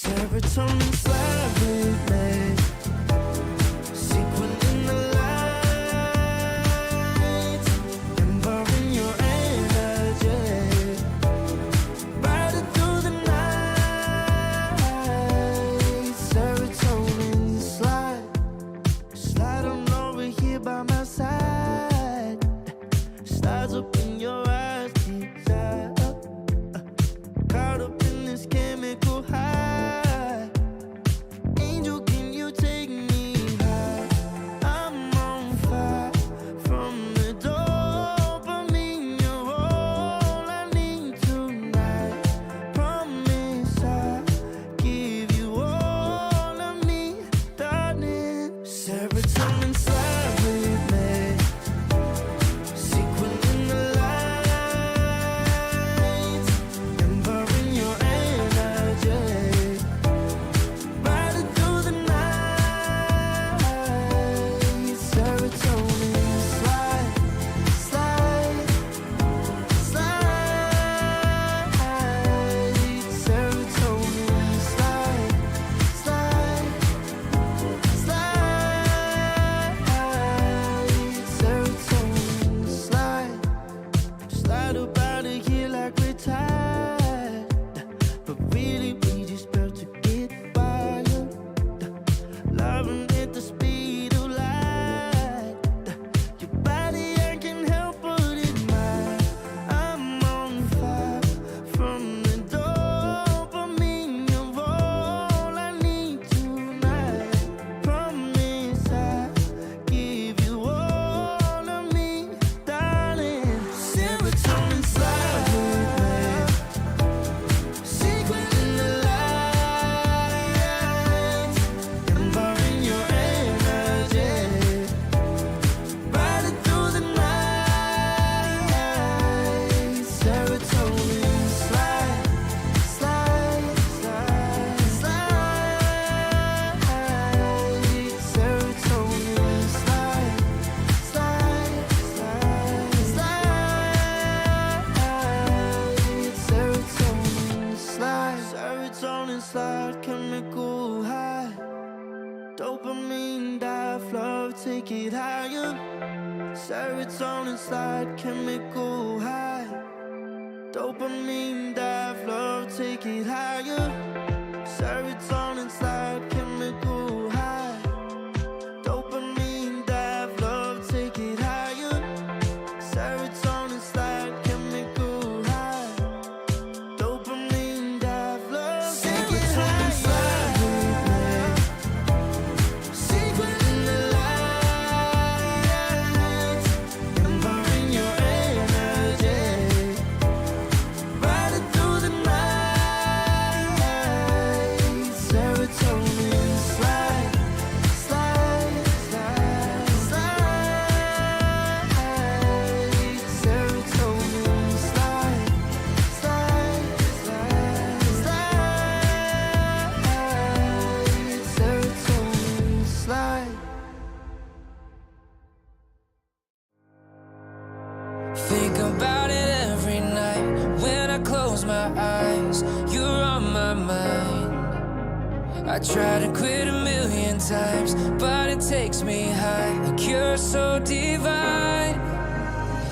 Serotonin slide with me. Sequin in the light, embarking your energy. Riding through the night. Serotonin slide. Slide on over here by my side. Stars up in your eyes, deep dive. Caught up in this chemical high. Angel, can you take me high? I'm on fire from the dopamine. You're all I need tonight. Promise I'll give you all of me, darling. Serotonin slide with me. Sequin in the light, embarking your energy. Riding through the night. Serotonin slide, slide, slide. Serotonin slide, slide, slide. Serotonin slide. Slide up out of here like we're tired, but really we just about to get wild. Loving at the speed of light. Your body, I can help but admire. I'm on fire from the dopamine. You're all I need tonight. Promise I'll give you all of me, darling. Serotonin slide with me. Sequin in the light, embarking your energy. Riding through the night. Serotonin slide, slide, slide, slide. Serotonin slide, slide, slide, slide. Serotonin slide, serotonin slide, chemical high. Dopamine dive, love, take it higher. Serotonin slide, chemical high. Dopamine dive, love, take it higher. Serotonin slide, chemical high. Dopamine dive, love, take it higher. Serotonin slide, chemical high. Dopamine dive, love, take it higher. Sequin in the light, embarking your energy. Riding through the night. Serotonin slide, slide, slide, slide. Serotonin slide, slide, slide, slide. Serotonin slide. Think about it every night when I close my eyes. You're on my mind. I try to quit a million times, but it takes me high. Like you're so divine.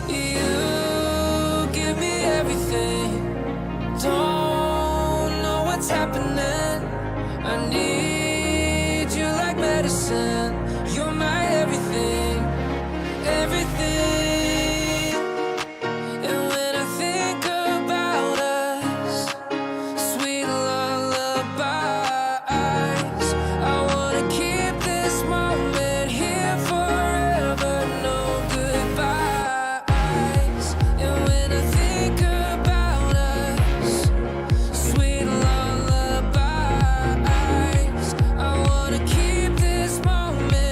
You give me everything. Don't know what's happening. I need you like medicine. You're my everything, everything. And when I think about us, sweet lullabies, I wanna keep this moment here forever. No goodbyes. And when I think about us, sweet lullabies, I wanna keep this moment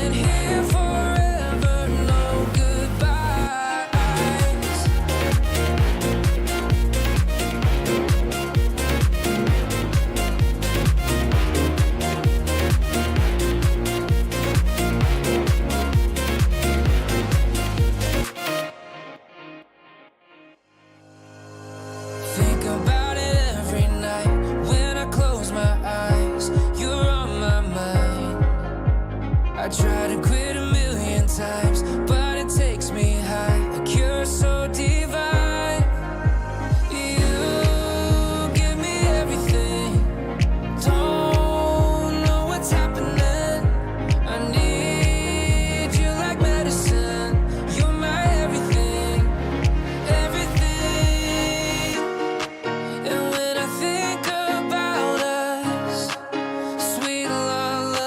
I try to quit a million times, but it takes me high. A cure so divine. You give me everything. Don't know what's happening. I need you like medicine. You're my everything, everything. And when I think about us, sweet lullabies,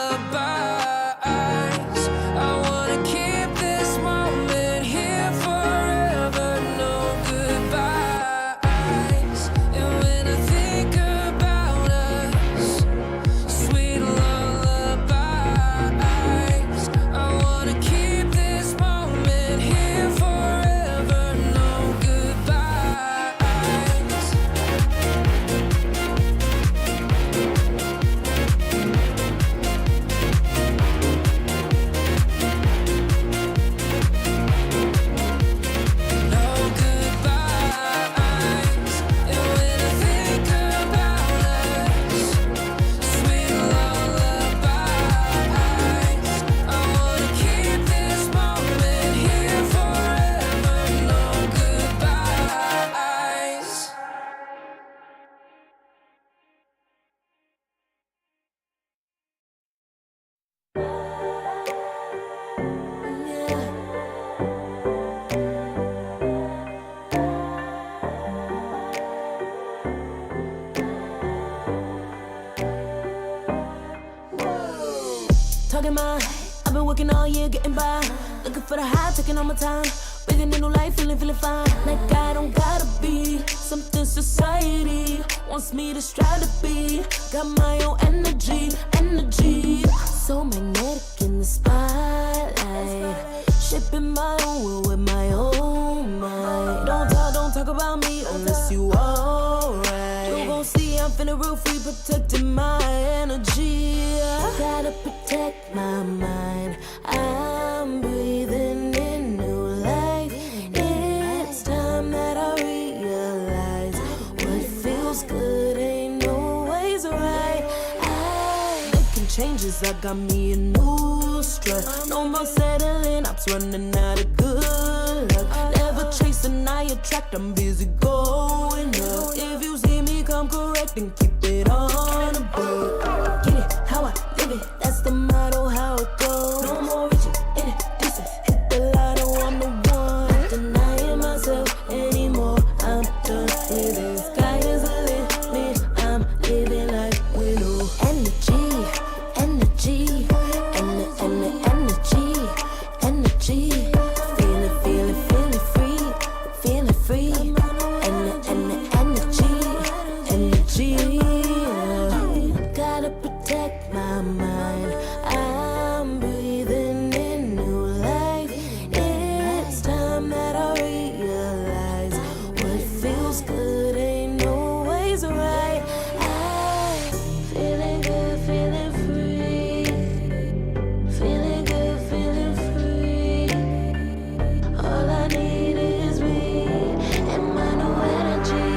I wanna keep this moment here forever. No goodbyes. And when I think about us, sweet lullabies, I wanna keep this moment here forever. No goodbyes. No goodbyes. And when I think about us, sweet lullabies, I wanna keep this moment here forever. No goodbyes. Talking mine, I've been working all year getting by. Looking for the high, taking all my time. Breathing in new life, feeling fine. Like I don't gotta be something society wants me to strive to be. Got my own energy. So magnetic in the spotlight. Shaping my own world with my own mind. Don't talk about me unless you alright. You gon' see I'm finna real free, protecting my energy. Gotta protect my mind. I'm breathing in new life. It's time that I realize what feels good ain't always right. Making changes, I got me a new strut. No more settling, I'm running out of good luck. Never chasing, I attract, I'm busy going up. If you see me come correct, then keep it on the book. Get it, how I live it, that's the motto, how it goes. No more reaching in it, distance, hit the lotto, I'm the one. Not denying myself anymore, I'm done with it. Sky is the limit, I'm living life with no energy, energy, energy. Feeling free, energy. Gotta protect my mind. I'm breathing in new life. It's time that I realize what feels good ain't always right. I'm feeling good, feeling free. Feeling good, feeling free. All I need is me and my new energy.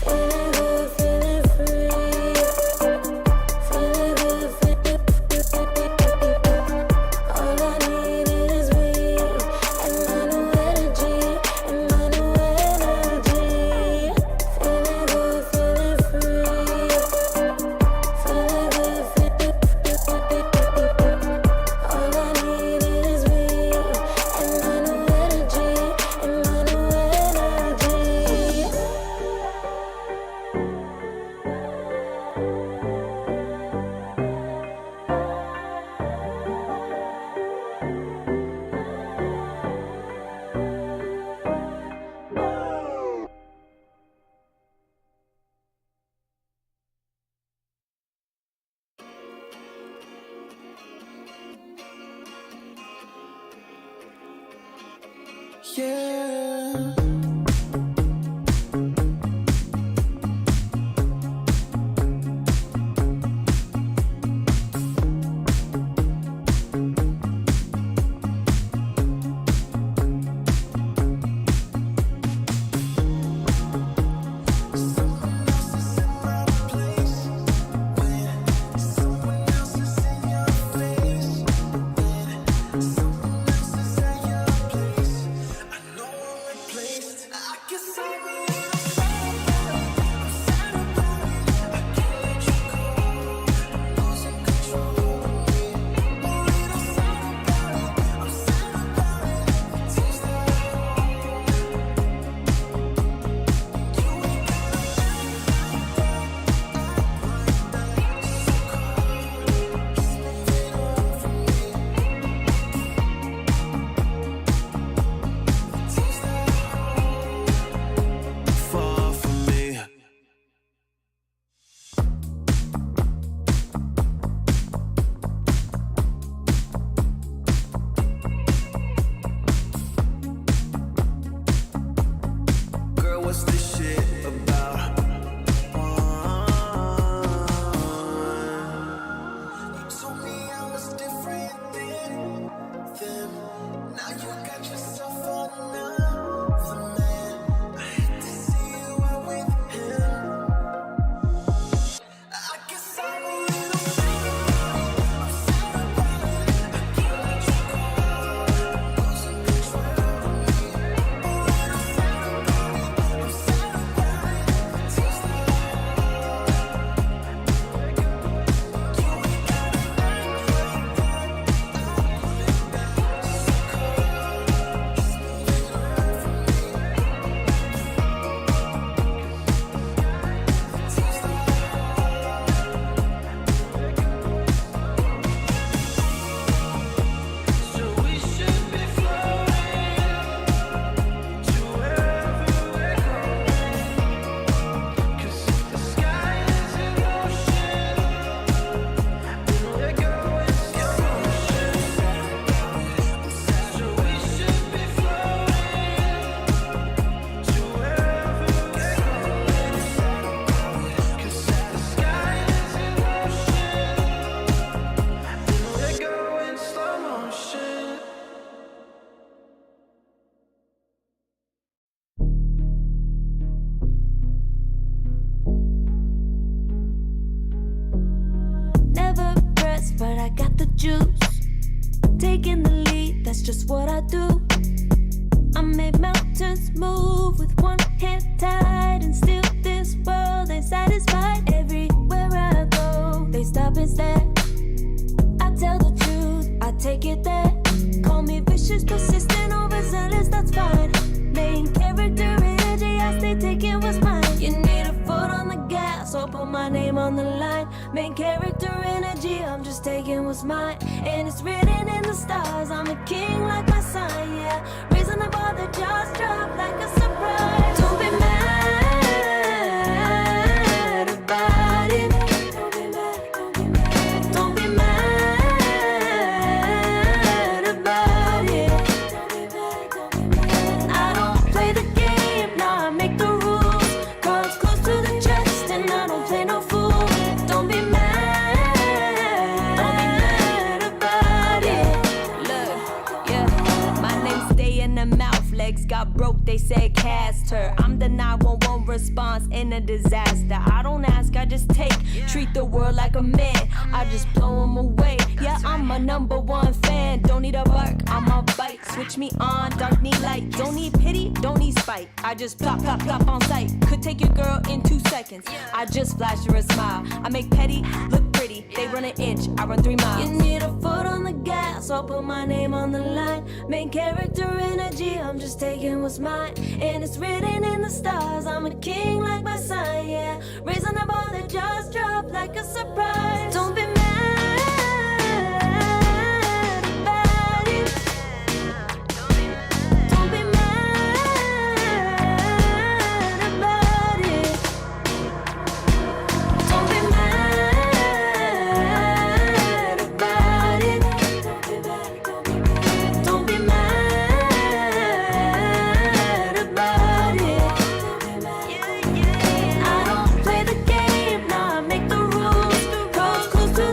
Feeling good, feeling free. Feeling good, feeling free. All I need is me and my new energy. Feeling good, feeling free. Feeling good, feeling all I need is me and my new energy. Yeah. Someone else is in my place when someone juice. Taking the lead, that's just what I do. I make mountains move with one hand tied, and still this world ain't satisfied. Everywhere I go, they stop and stare. I tell the truth, I take it there. Call me vicious, persistent, overzealous, that's fine. Main character energy, I stay taking what's mine. You need a foot on the gas, or put my name on the line. Main character energy, I'm just taking what's mine. And it's written in the stars, I'm a king like my sign, yeah. Raising the bar, the jaws drop like a surprise. Don't be mad about it. Don't be mad, don't be mad. Don't be mad about it. Don't be mad, don't be mad. I don't play the game, nah, I make the rules. Cards close to the chest, and I don't play no fool. Don't be mad about it. Look, yeah, my name stay in the mouth. Legs got broke, they said cast her. I'm the 911 response in a disaster. I don't ask, I just take. Treat the world like a man, I just blow them away. Yeah, I'm a #1 fan. Don't need a bark, I'm a bite. Switch me on, dark need light. Don't need pity, don't need spite. I just plop, plop, plop on sight. Could take your girl in 2 seconds. I just flash her a smile. I make petty look pretty. They run an inch, I run 3 miles. You need a foot on the gas, I'll put my name on the line. Main character energy, I'm just taking what's mine. And it's written in the stars, I'm a king like my sign, yeah. Raising the bar, the jaws drop like a surprise. Don't be mad about it. Don't be mad about it. Don't be mad about it. Don't be mad about it. I don't play the game, nah, I make the rules. Cards close to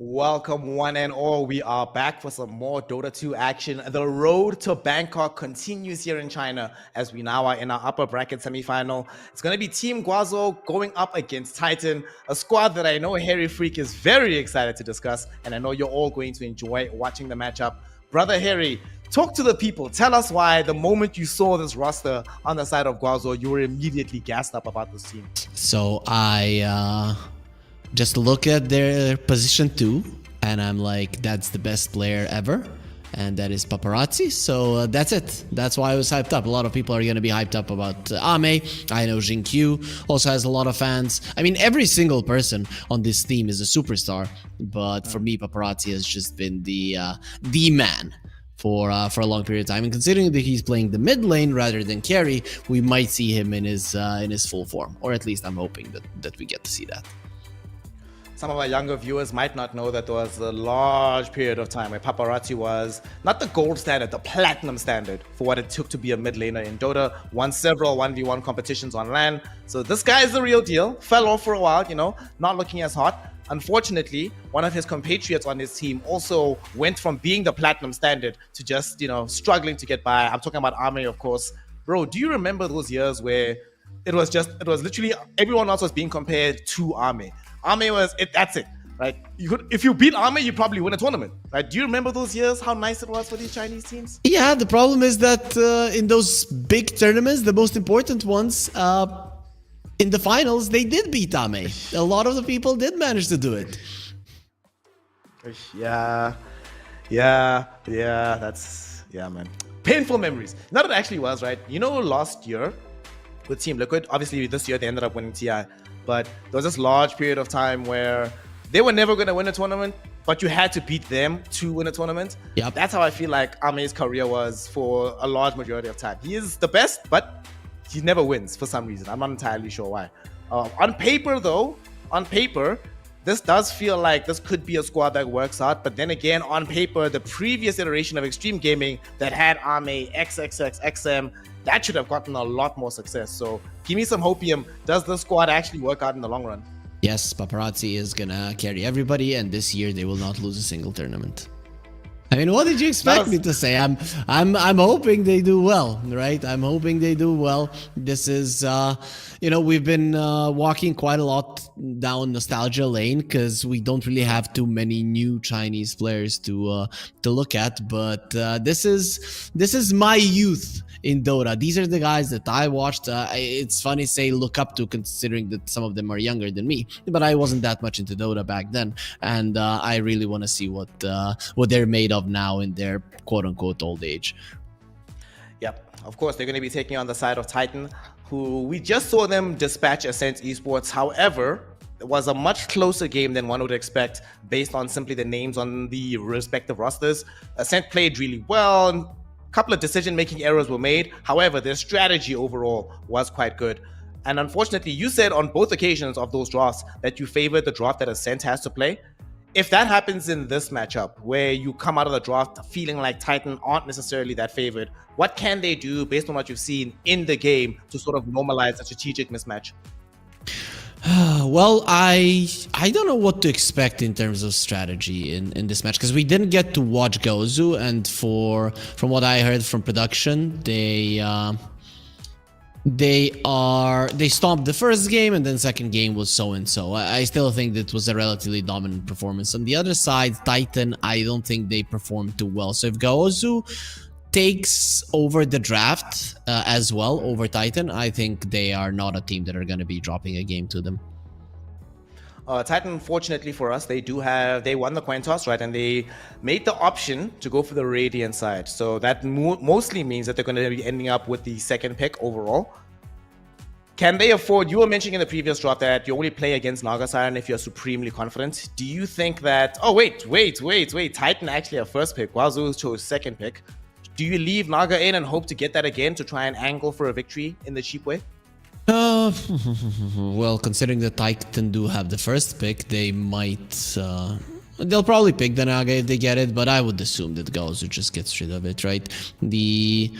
Welcome, one and all. We are back for some more Dota 2 action. The road to Bangkok continues here in China as we now are in our upper bracket semifinal. It's going to be Team Guazhou going up against Titan, a squad that I know Harry Freak is very excited to discuss, and I know you're all going to enjoy watching the matchup. Brother Harry, talk to the people. Tell us why the moment you saw this roster on the side of Guazhou, you were immediately gassed up about this team. So I just look at their position 2 and I'm like, that's the best player ever, and that is Paparazzi. So that's it. That's why I was hyped up. A lot of people are going to be hyped up about Ame. I know Jinkyu also has a lot of fans. I mean, every single person on this team is a superstar, but for me, Paparazzi has just been the man for a long period of time. And considering that he's playing the mid lane rather than carry, we might see him in his full form, or at least I'm hoping that we get to see that. Some of our younger viewers might not know that there was a large period of time where Paparazzi was not the gold standard, the platinum standard for what it took to be a mid laner in Dota, won several 1v1 competitions on LAN. So this guy is the real deal. Fell off for a while, you know, not looking as hot. Unfortunately, one of his compatriots on his team also went from being the platinum standard to just, you know, struggling to get by. I'm talking about Ame, of course. Bro, do you remember those years where it was literally everyone else was being compared to Ame? Ame was it. That's it, right? If you beat Ame, you probably win a tournament, right? Do you remember those years? How nice it was for these Chinese teams? Yeah, the problem is that in those big tournaments, the most important ones, in the finals, they did beat Ame. A lot of the people did manage to do it. Yeah, man. Painful memories. Not it actually was, right? You know, last year with Team Liquid, obviously this year they ended up winning TI. But there was this large period of time where they were never going to win a tournament, but you had to beat them to win a tournament. Yep. That's how I feel like Ame's career was for a large majority of time. He is the best, but he never wins for some reason. I'm not entirely sure why. On paper, though, this does feel like this could be a squad that works out. But then again, on paper, the previous iteration of Extreme Gaming that had Ame, XXX, XM, that should have gotten a lot more success. So give me some hopium. Does the squad actually work out in the long run? Yes, Paparazzi is gonna carry everybody, and this year they will not lose a single tournament. I mean, what did you expect me to say? I'm hoping they do well, right? I'm hoping they do well. This is, you know, we've been walking quite a lot down nostalgia lane because we don't really have too many new Chinese players to look at. But this is my youth in Dota. These are the guys that I watched. It's funny to say look up to, considering that some of them are younger than me. But I wasn't that much into Dota back then, and I really want to see what they're made of now in their quote-unquote old age. Yep, of course they're going to be taking on the side of Titan, who we just saw them dispatch Ascent Esports. However, it was a much closer game than one would expect based on simply the names on the respective rosters. Ascent played really well. A couple of decision-making errors were made. However, their strategy overall was quite good. And unfortunately, you said on both occasions of those drafts that you favored the draft that Ascent has to play. If that happens in this matchup, where you come out of the draft feeling like Titan aren't necessarily that favored, what can they do based on what you've seen in the game to sort of normalize a strategic mismatch? Well, I don't know what to expect in terms of strategy in this match, because we didn't get to watch Gaozu, and from what I heard from production, they stomped the first game, and then second game was so and so. I still think that was a relatively dominant performance. On the other side, Titan, I don't think they performed too well. So if Gaozu takes over the draft as well over Titan, I think they are not a team that are going to be dropping a game to them. Titan, fortunately for us, they won the coin toss, right? And they made the option to go for the Radiant side. So that mostly means that they're going to be ending up with the second pick overall. Can they afford, you were mentioning in the previous draft that you only play against Naga Siren if you're supremely confident. Do you think that, oh wait, Titan actually have first pick, Guazhou chose second pick. Do you leave Naga in and hope to get that again to try and angle for a victory in the cheap way? Well, considering that Titan do have the first pick, they might... they'll probably pick the Naga if they get it, but I would assume that Gaozu just gets rid of it, right? The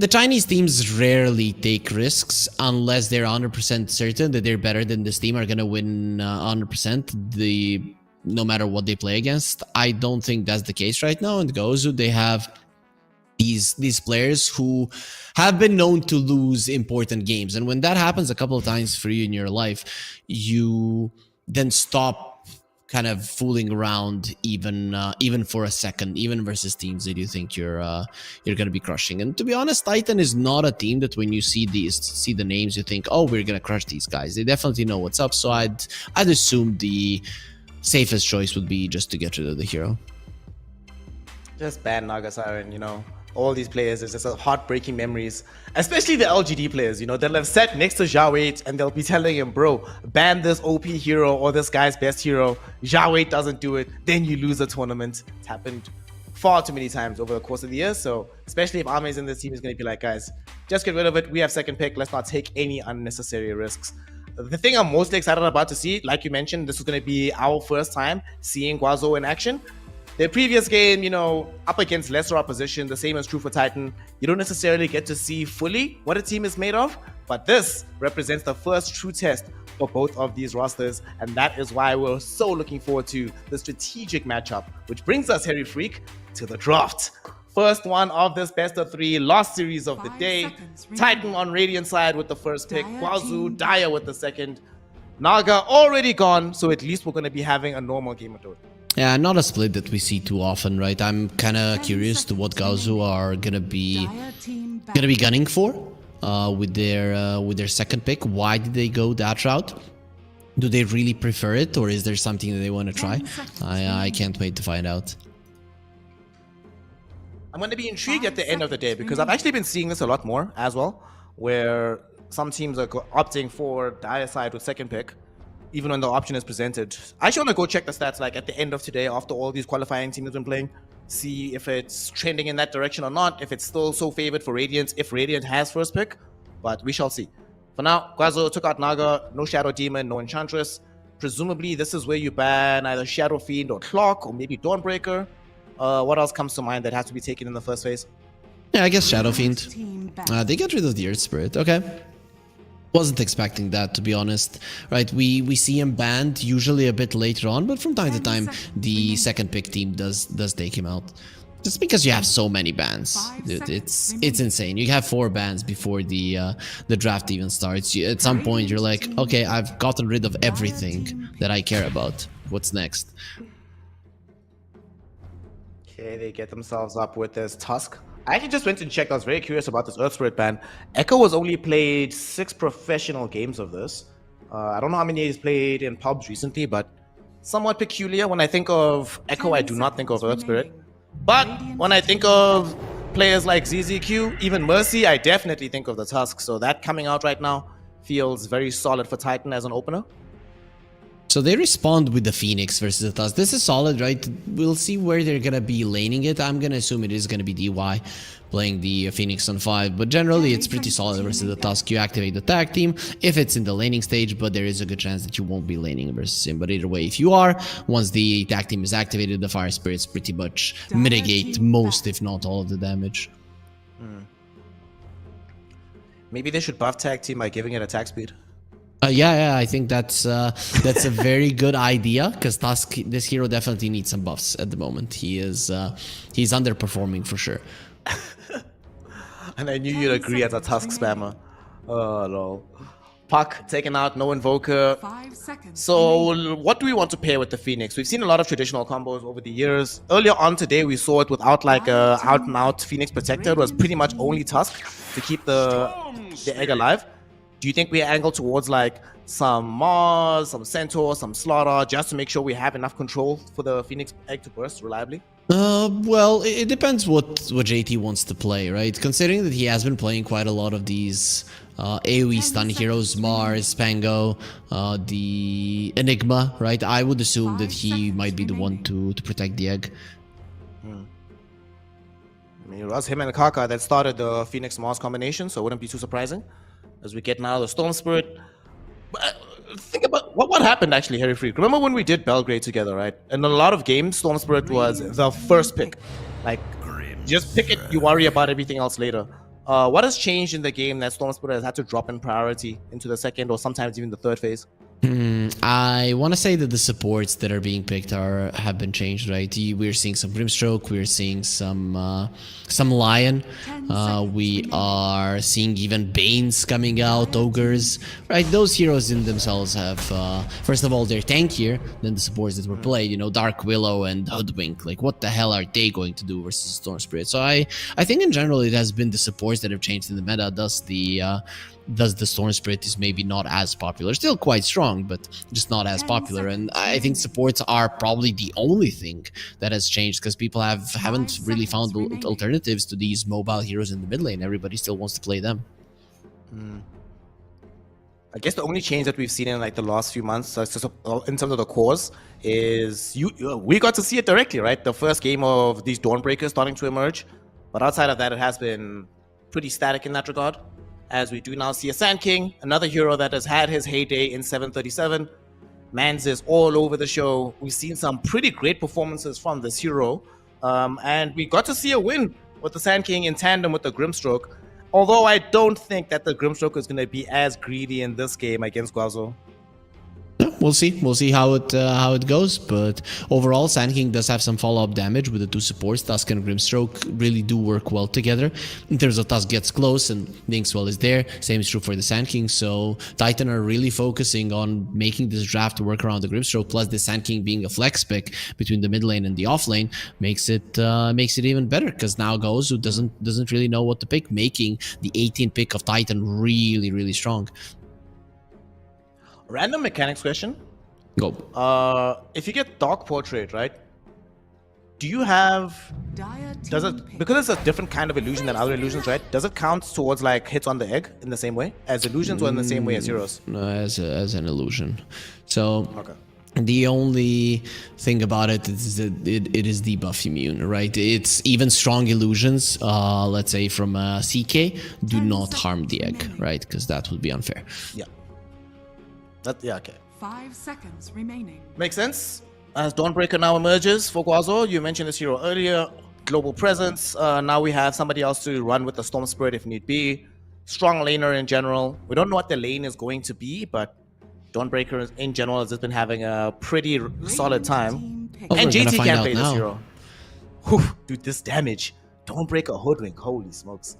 Chinese teams rarely take risks unless they're 100% certain that they're better than this team, are going to win 100%. no matter what they play against. I don't think that's the case right now. In Gozu, they have these players who have been known to lose important games, and when that happens a couple of times for you in your life, you then stop kind of fooling around even for a second, even versus teams that you think you're going to be crushing. And to be honest, Titan is not a team that when you see the names you think, oh, we're going to crush these guys. They definitely know what's up, so I'd assume the safest choice would be just to get rid of the hero. Just ban Naga Siren, you know. All these players, it's just heartbreaking memories, especially the LGD players, you know, they'll have sat next to Xiaowei and they'll be telling him, bro, ban this OP hero or this guy's best hero. Xiaowei doesn't do it, then you lose a tournament. It's happened far too many times over the course of the year. So especially if Ame's in this team, is going to be like, guys, just get rid of it. We have second pick. Let's not take any unnecessary risks. The thing I'm most excited about to see, like you mentioned, this is going to be our first time seeing Guazhou in action. Their previous game, you know, up against lesser opposition, the same is true for Titan. You don't necessarily get to see fully what a team is made of, but this represents the first true test for both of these rosters, and that is why we're so looking forward to the strategic matchup, which brings us, Harry Freak, to the draft. First one of this best of three, last series of the day. Titan on Radiant side with the first pick, Guazhou, Dire with the second. Naga already gone, so at least we're going to be having a normal game of Dota. Yeah, not a split that we see too often, right? I'm kind of curious to what Gaozu are gonna be gunning for with their second pick. Why did they go that route? Do they really prefer it, or is there something that they want to try? I can't wait to find out. I'm going to be intrigued at the end of the day because I've actually been seeing this a lot more as well, where some teams are opting for Dire side with second pick, even when the option is presented. I actually want to go check the stats like at the end of today after all these qualifying teams have been playing, see if it's trending in that direction or not, if it's still so favored for Radiant, if Radiant has first pick, but we shall see. For now, Guazhou took out Naga, no Shadow Demon, no Enchantress. Presumably this is where you ban either Shadow Fiend or Clock or maybe Dawnbreaker. What else comes to mind that has to be taken in the first phase? Yeah, I guess Shadow Fiend. They get rid of the Earth Spirit, okay. Wasn't expecting that, to be honest. Right, we see him banned usually a bit later on, but from time to time the second pick team does take him out. Just because you have so many bans, dude, it's insane. You have 4 bans before the draft even starts. At some point you're like, okay, I've gotten rid of everything that I care about. What's next? Okay, they get themselves up with this Tusk. I actually just went and checked. I was very curious about this Earth Spirit ban. Echo has only played 6 professional games of this. I don't know how many he's played in pubs recently, but somewhat peculiar. When I think of Echo, I do not think of Earth Spirit. But when I think of players like ZZQ, even Mercy, I definitely think of the Tusk. So that coming out right now feels very solid for Titan as an opener. So they respond with the Phoenix versus the Tusk. This is solid, right? We'll see where they're gonna be laning it. I'm gonna assume it is gonna be DY playing the Phoenix on 5, but generally it's pretty solid versus the Tusk. You activate the tag team if it's in the laning stage, but there is a good chance that you won't be laning versus him. But either way, if you are, once the tag team is activated, the Fire Spirits pretty much mitigate most, if not all, of the damage. Maybe they should buff tag team by giving it attack speed. Yeah, I think that's a very good idea, because Tusk, this hero definitely needs some buffs at the moment. He's underperforming for sure. And I knew you'd agree as a Tusk spammer. Oh no. Puck taken out, no Invoker. 5 seconds. So what do we want to pair with the Phoenix? We've seen a lot of traditional combos over the years. Earlier on today, we saw it without like a out-and-out Phoenix Protector. It was pretty much only Tusk to keep the egg alive. Do you think we angle towards like some Mars, some Centaur, some Slaughter, just to make sure we have enough control for the Phoenix egg to burst reliably? Well, it depends what JT wants to play, right? Considering that he has been playing quite a lot of these AoE stun heroes, Mars, Pango, the Enigma, right? I would assume that he might be the one to protect the egg. I mean, it was him and Kaka that started the Phoenix Mars combination, so it wouldn't be too surprising. As we get now the Storm Spirit. Think about what happened actually, Harry Freak. Remember when we did Belgrade together, right? In a lot of games, Storm Spirit was the first pick. Like, just pick it, you worry about everything else later. What has changed in the game that Storm Spirit has had to drop in priority into the second or sometimes even the third phase? I want to say that the supports that are being picked have been changed, right? We're seeing some Grimstroke, we're seeing some Lion, we are seeing even Banes coming out, Ogres, right? Those heroes in themselves have, first of all, they're tankier than the supports that were played, you know, Dark Willow and Hoodwink. Like, what the hell are they going to do versus Storm Spirit? So I think in general it has been the supports that have changed in the meta, thus the Storm Spirit is maybe not as popular. Still quite strong, but just not as popular. And I think supports are probably the only thing that has changed, because people haven't really found alternatives to these mobile heroes in the mid lane. Everybody still wants to play them. I guess the only change that we've seen in like the last few months, in terms of the cores, is we got to see it directly, right? The first game of these Dawnbreakers starting to emerge, but outside of that, it has been pretty static in that regard. As we do now see a Sand King, another hero that has had his heyday in 737. Mans is all over the show. We've seen some pretty great performances from this hero, and we got to see a win with the Sand King in tandem with the Grimstroke. Although I don't think that the Grimstroke is going to be as greedy in this game against Guazo. We'll see how it goes, but overall Sand King does have some follow-up damage with the two supports. Tusk and Grimstroke really do work well together. In terms of Tusk gets close and Linkswell is there, same is true for the Sand King. So Titan are really focusing on making this draft to work around the Grimstroke, plus the Sand King being a flex pick between the mid lane and the off lane makes it even better, because now Gozu doesn't really know what to pick, making the 18 pick of Titan really strong. Random mechanics question. Go. If you get Dark Portrait, right? Do you have... Does it... Because it's a different kind of illusion than other illusions, right? Does it count towards like hits on the egg in the same way as illusions, or in the same way as heroes? No, as an illusion. So... Okay. The only thing about it is that it is debuff immune, right? It's even strong illusions, let's say from CK, do not harm the egg, right? Because that would be unfair. Yeah. Okay. 5 seconds remaining. Makes sense. As Dawnbreaker now emerges for Guazo, you mentioned this hero earlier, global presence. Now we have somebody else to run with the Storm Spirit if need be. Strong laner in general. We don't know what the lane is going to be, but Dawnbreaker in general has just been having a pretty solid time. Oh, And JT find can't out play now. this hero. Whew, dude, this damage. Dawnbreaker Hoodwink, holy smokes.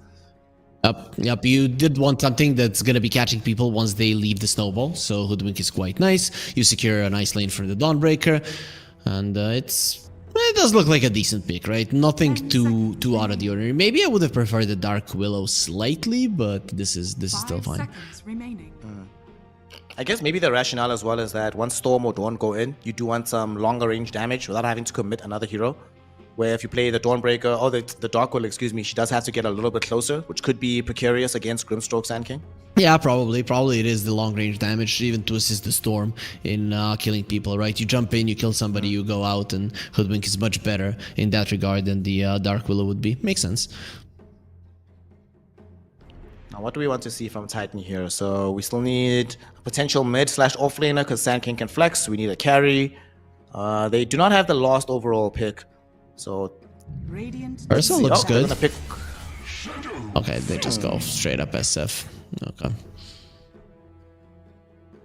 Yep, you did want something that's going to be catching people once they leave the snowball, so Hoodwink is quite nice. You secure a nice lane for the Dawnbreaker, and it does look like a decent pick, right? Nothing too out of the ordinary. Maybe I would have preferred the Dark Willow slightly, but this is still fine. 5 seconds remaining. I guess maybe the rationale as well is that once Storm or Dawn go in, you do want some longer range damage without having to commit another hero. Where if you play the Dawnbreaker, or the Dark Willow, excuse me, she does have to get a little bit closer, which could be precarious against Grimstroke Sand King. Yeah, probably it is the long range damage, even to assist the Storm in killing people, right? You jump in, you kill somebody, you go out, and Hoodwink is much better in that regard than the Dark Willow would be. Makes sense. Now, what do we want to see from Titan here? So we still need a potential mid/off laner because Sand King can flex. We need a carry. They do not have the last overall pick. So Radiant Ursa looks they're good. gonna pick. Okay, they just go straight up SF. Okay.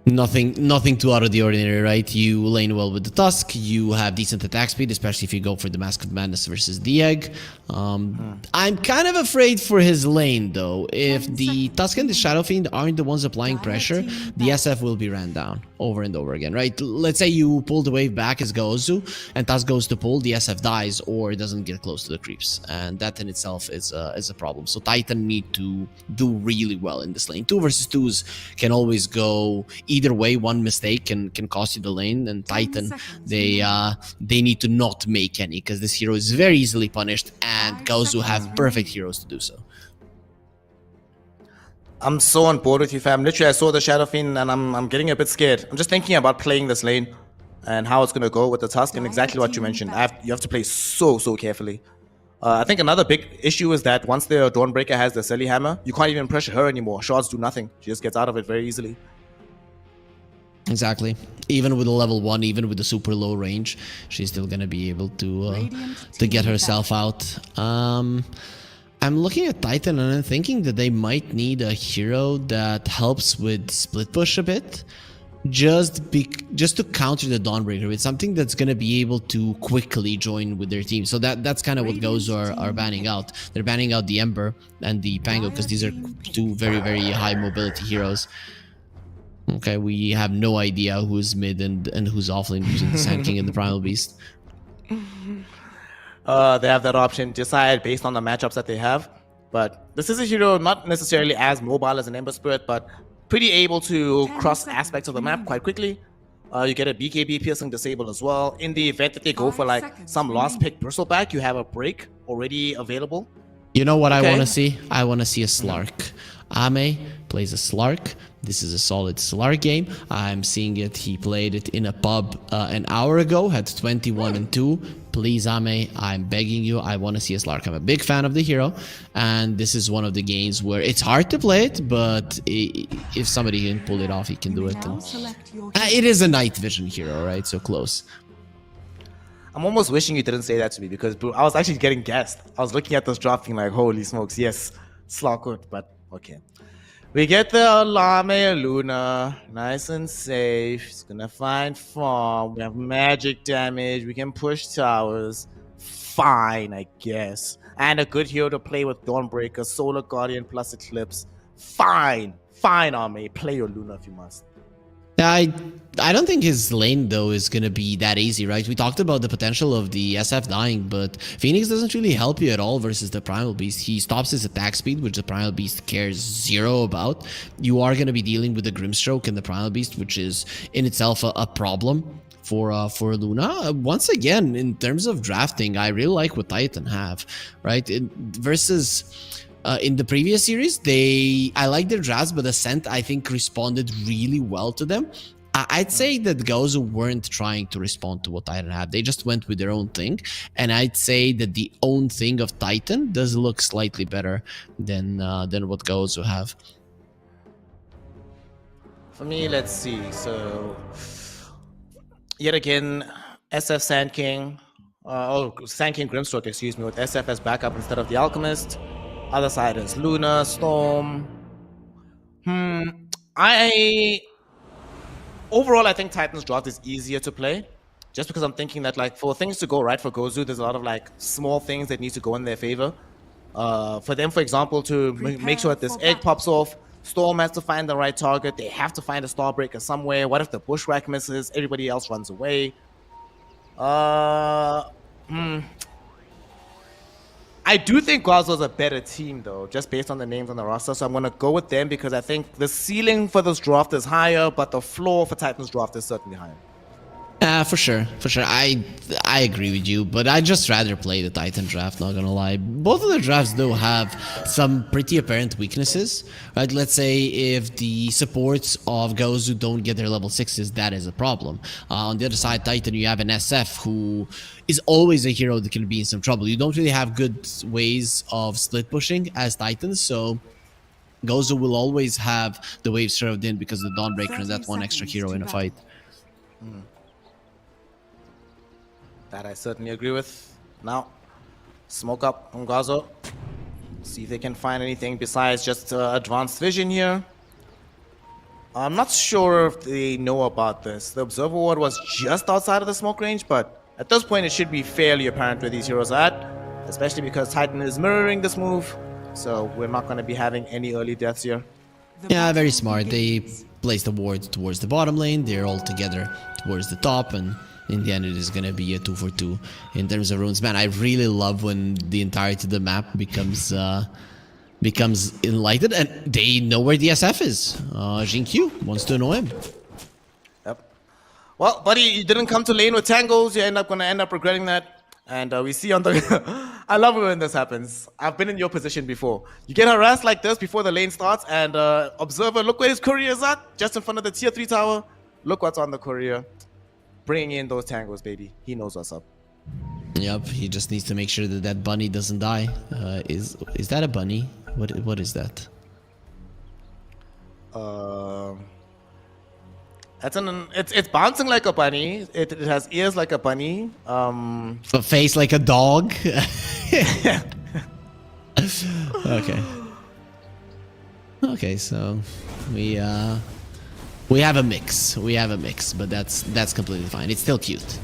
Nothing too out of the ordinary, right? You lane well with the Tusk, you have decent attack speed, especially if you go for the Mask of Madness versus the Egg. I'm kind of afraid for his lane, though. If the Tusk and the Shadow Fiend aren't the ones applying pressure, the SF will be ran down over and over again, right? Let's say you pull the wave back as Gozu, and Tusk goes to pull, the SF dies or doesn't get close to the creeps, and that in itself is a problem. So Titan need to do really well in this lane. 2 versus 2s can always go either way. One mistake can cost you the lane, and Titan they need to not make any, because this hero is very easily punished, and Gozu have perfect heroes to do so. I'm so on board with you, fam. Literally, I saw the Shadow Fiend and I'm getting a bit scared. I'm just thinking about playing this lane and how it's gonna go with the Tusk, and exactly what you mentioned. You have to play so carefully. I think another big issue is that once the Dawnbreaker has the Selly Hammer, you can't even pressure her anymore. Shards do nothing. She just gets out of it very easily. Exactly. Even with a level 1, even with the super low range, she's still gonna be able to get herself out. I'm looking at Titan and I'm thinking that they might need a hero that helps with split push a bit. just to counter the Dawnbreaker with something that's gonna be able to quickly join with their team. So that's kind of what Gozo are banning out. They're banning out the Ember and the Pango because these are two very high mobility heroes. Okay, we have no idea who's mid and who's offlane using the Sand King and the Primal Beast. They have that option, decide based on the matchups that they have. But this is a hero not necessarily as mobile as an Ember Spirit, but pretty able to cross aspects of the map quite quickly. You get a BKB piercing disable as well. In the event that they go for like some last pick bristleback, you have a break already available. You know what I Okay. want to see? I want to see a Slark. Ame plays a Slark. This is a solid Slark game. I'm seeing it. He played it in a pub an hour ago, had 21-2. Please, Ame, I'm begging you. I want to see a Slark. I'm a big fan of the hero, and this is one of the games where it's hard to play it, but if somebody can pull it off, he can do it. Now And, select your it is a night vision hero, right? So close. I'm almost wishing you didn't say that to me because bro, I was actually getting gassed. I was looking at this drop being like, holy smokes, yes, Slark good, but okay. We get the Lame Luna, nice and safe. He's gonna find farm. We have magic damage. We can push towers. Fine, I guess. And a good hero to play with Dawnbreaker, Solar Guardian plus Eclipse. Fine, fine, Ame. Play your Luna if you must. I don't think his lane though is gonna be that easy, right? We talked about the potential of the SF dying, but Phoenix doesn't really help you at all versus the Primal Beast. He stops his attack speed, which the Primal Beast cares zero about. You are gonna be dealing with the Grimstroke and the Primal Beast, which is in itself a problem for Luna. Once again, in terms of drafting, I really like what Titan have, right? Versus in the previous series, I like their drafts, but Ascent, I think, responded really well to them. I'd say that Gozo weren't trying to respond to what Titan had. They just went with their own thing. And I'd say that the own thing of Titan does look slightly better than what Gozo have. For me, let's see. So, yet again, SF Sand King. Sand King Grimstroke, excuse me, with SF as backup instead of the Alchemist. Other side is Luna, Storm. Overall, I think Titan's draft is easier to play. Just because I'm thinking that, like, for things to go right for Gozu, there's a lot of, like, small things that need to go in their favor. For them, for example, to make sure that this egg pops off, Storm has to find the right target. They have to find a Starbreaker somewhere. What if the Bushwhack misses? Everybody else runs away. I do think Guazo's a better team, though, just based on the names on the roster. So I'm going to go with them because I think the ceiling for this draft is higher, but the floor for Titan's draft is certainly higher. For sure. I agree with you, but I'd just rather play the Titan draft, not gonna lie. Both of the drafts, though, have some pretty apparent weaknesses, right? Let's say if the supports of Gozu don't get their level 6s, that is a problem. On the other side, Titan, you have an SF who is always a hero that can be in some trouble. You don't really have good ways of split pushing as Titans, so Gozu will always have the wave served in because of the Dawnbreaker and that one extra hero in a fight. That I certainly agree with. Now, smoke up on Gazo. See if they can find anything besides just advanced vision here. I'm not sure if they know about this. The Observer Ward was just outside of the smoke range, but at this point it should be fairly apparent where these heroes are at, especially because Titan is mirroring this move, so we're not going to be having any early deaths here. Yeah, very smart. They place the ward towards the bottom lane. They're all together towards the top, and in the end, it is going to be a 2-for-2 in terms of runes. Man, I really love when the entirety of the map becomes enlightened, and they know where the SF is. Jinq wants to know him. Yep. Well, buddy, you didn't come to lane with tangles. You going to end up regretting that. And we see on the... I love it when this happens. I've been in your position before. You get harassed like this before the lane starts, and Observer, look where his courier is at, just in front of the tier 3 tower. Look what's on the courier. Bring in those tangles, baby. He knows what's up. Yep, he just needs to make sure that that bunny doesn't die. Is that a bunny? What is that? It's bouncing like a bunny. It has ears like a bunny. A face like a dog. Okay. Okay, so we We have a mix. We have a mix, but that's completely fine. It's still cute.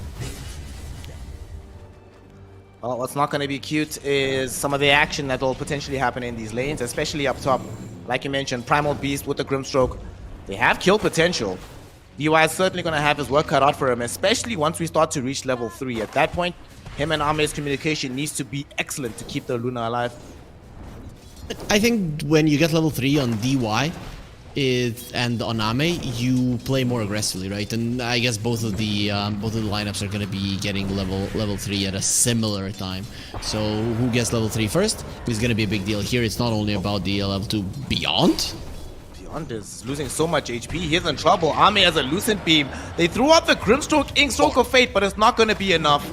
Well, what's not going to be cute is some of the action that will potentially happen in these lanes, especially up top. Like you mentioned, Primal Beast with the Grimstroke. They have kill potential. DY is certainly going to have his work cut out for him, especially once we start to reach level 3. At that point, him and Ame's communication needs to be excellent to keep the Luna alive. I think when you get level 3 on DY and on Ame, you play more aggressively, right? And I guess both of the lineups are going to be getting level 3 at a similar time. So who gets level 3 first is going to be a big deal. Here it's not only about the level 2 Beyond. Beyond is losing so much HP. He's in trouble. Ame has a Lucent Beam. They threw out the Grimstroke, Ink Stroke of Fate, but it's not going to be enough.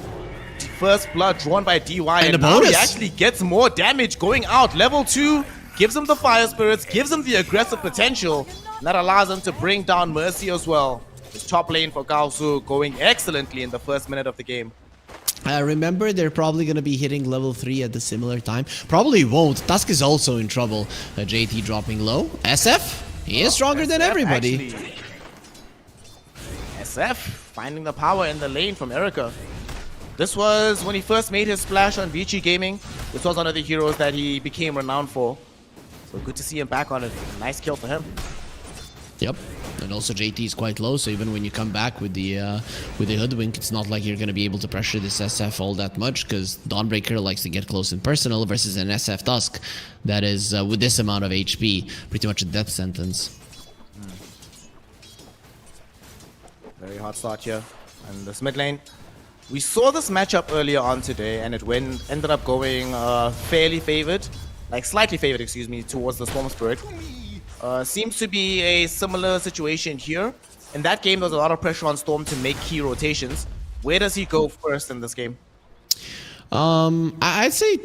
First blood drawn by DY, and now he actually gets more damage going out. Level 2 gives him the Fire Spirits, gives him the aggressive potential, and that allows him to bring down Mercy as well. His top lane for Gaozu going excellently in the first minute of the game. Remember, they're probably going to be hitting level 3 at the similar time. Probably won't. Tusk is also in trouble. JT dropping low. SF, he is stronger than everybody. Actually, SF finding the power in the lane from Erica. This was when he first made his splash on Vici Gaming. This was one of the heroes that he became renowned for. So good to see him back on it. Nice kill for him. Yep. And also JT is quite low, so even when you come back with the Hoodwink, it's not like you're going to be able to pressure this SF all that much, because Dawnbreaker likes to get close and personal versus an SF Tusk that is, with this amount of HP, pretty much a death sentence. Very hot start here. And this mid lane. We saw this matchup earlier on today, and it ended up going fairly favored, like slightly favored, excuse me, towards the Storm Spirit. Seems to be a similar situation here. In that game, there was a lot of pressure on Storm to make key rotations. Where does he go first in this game? I'd say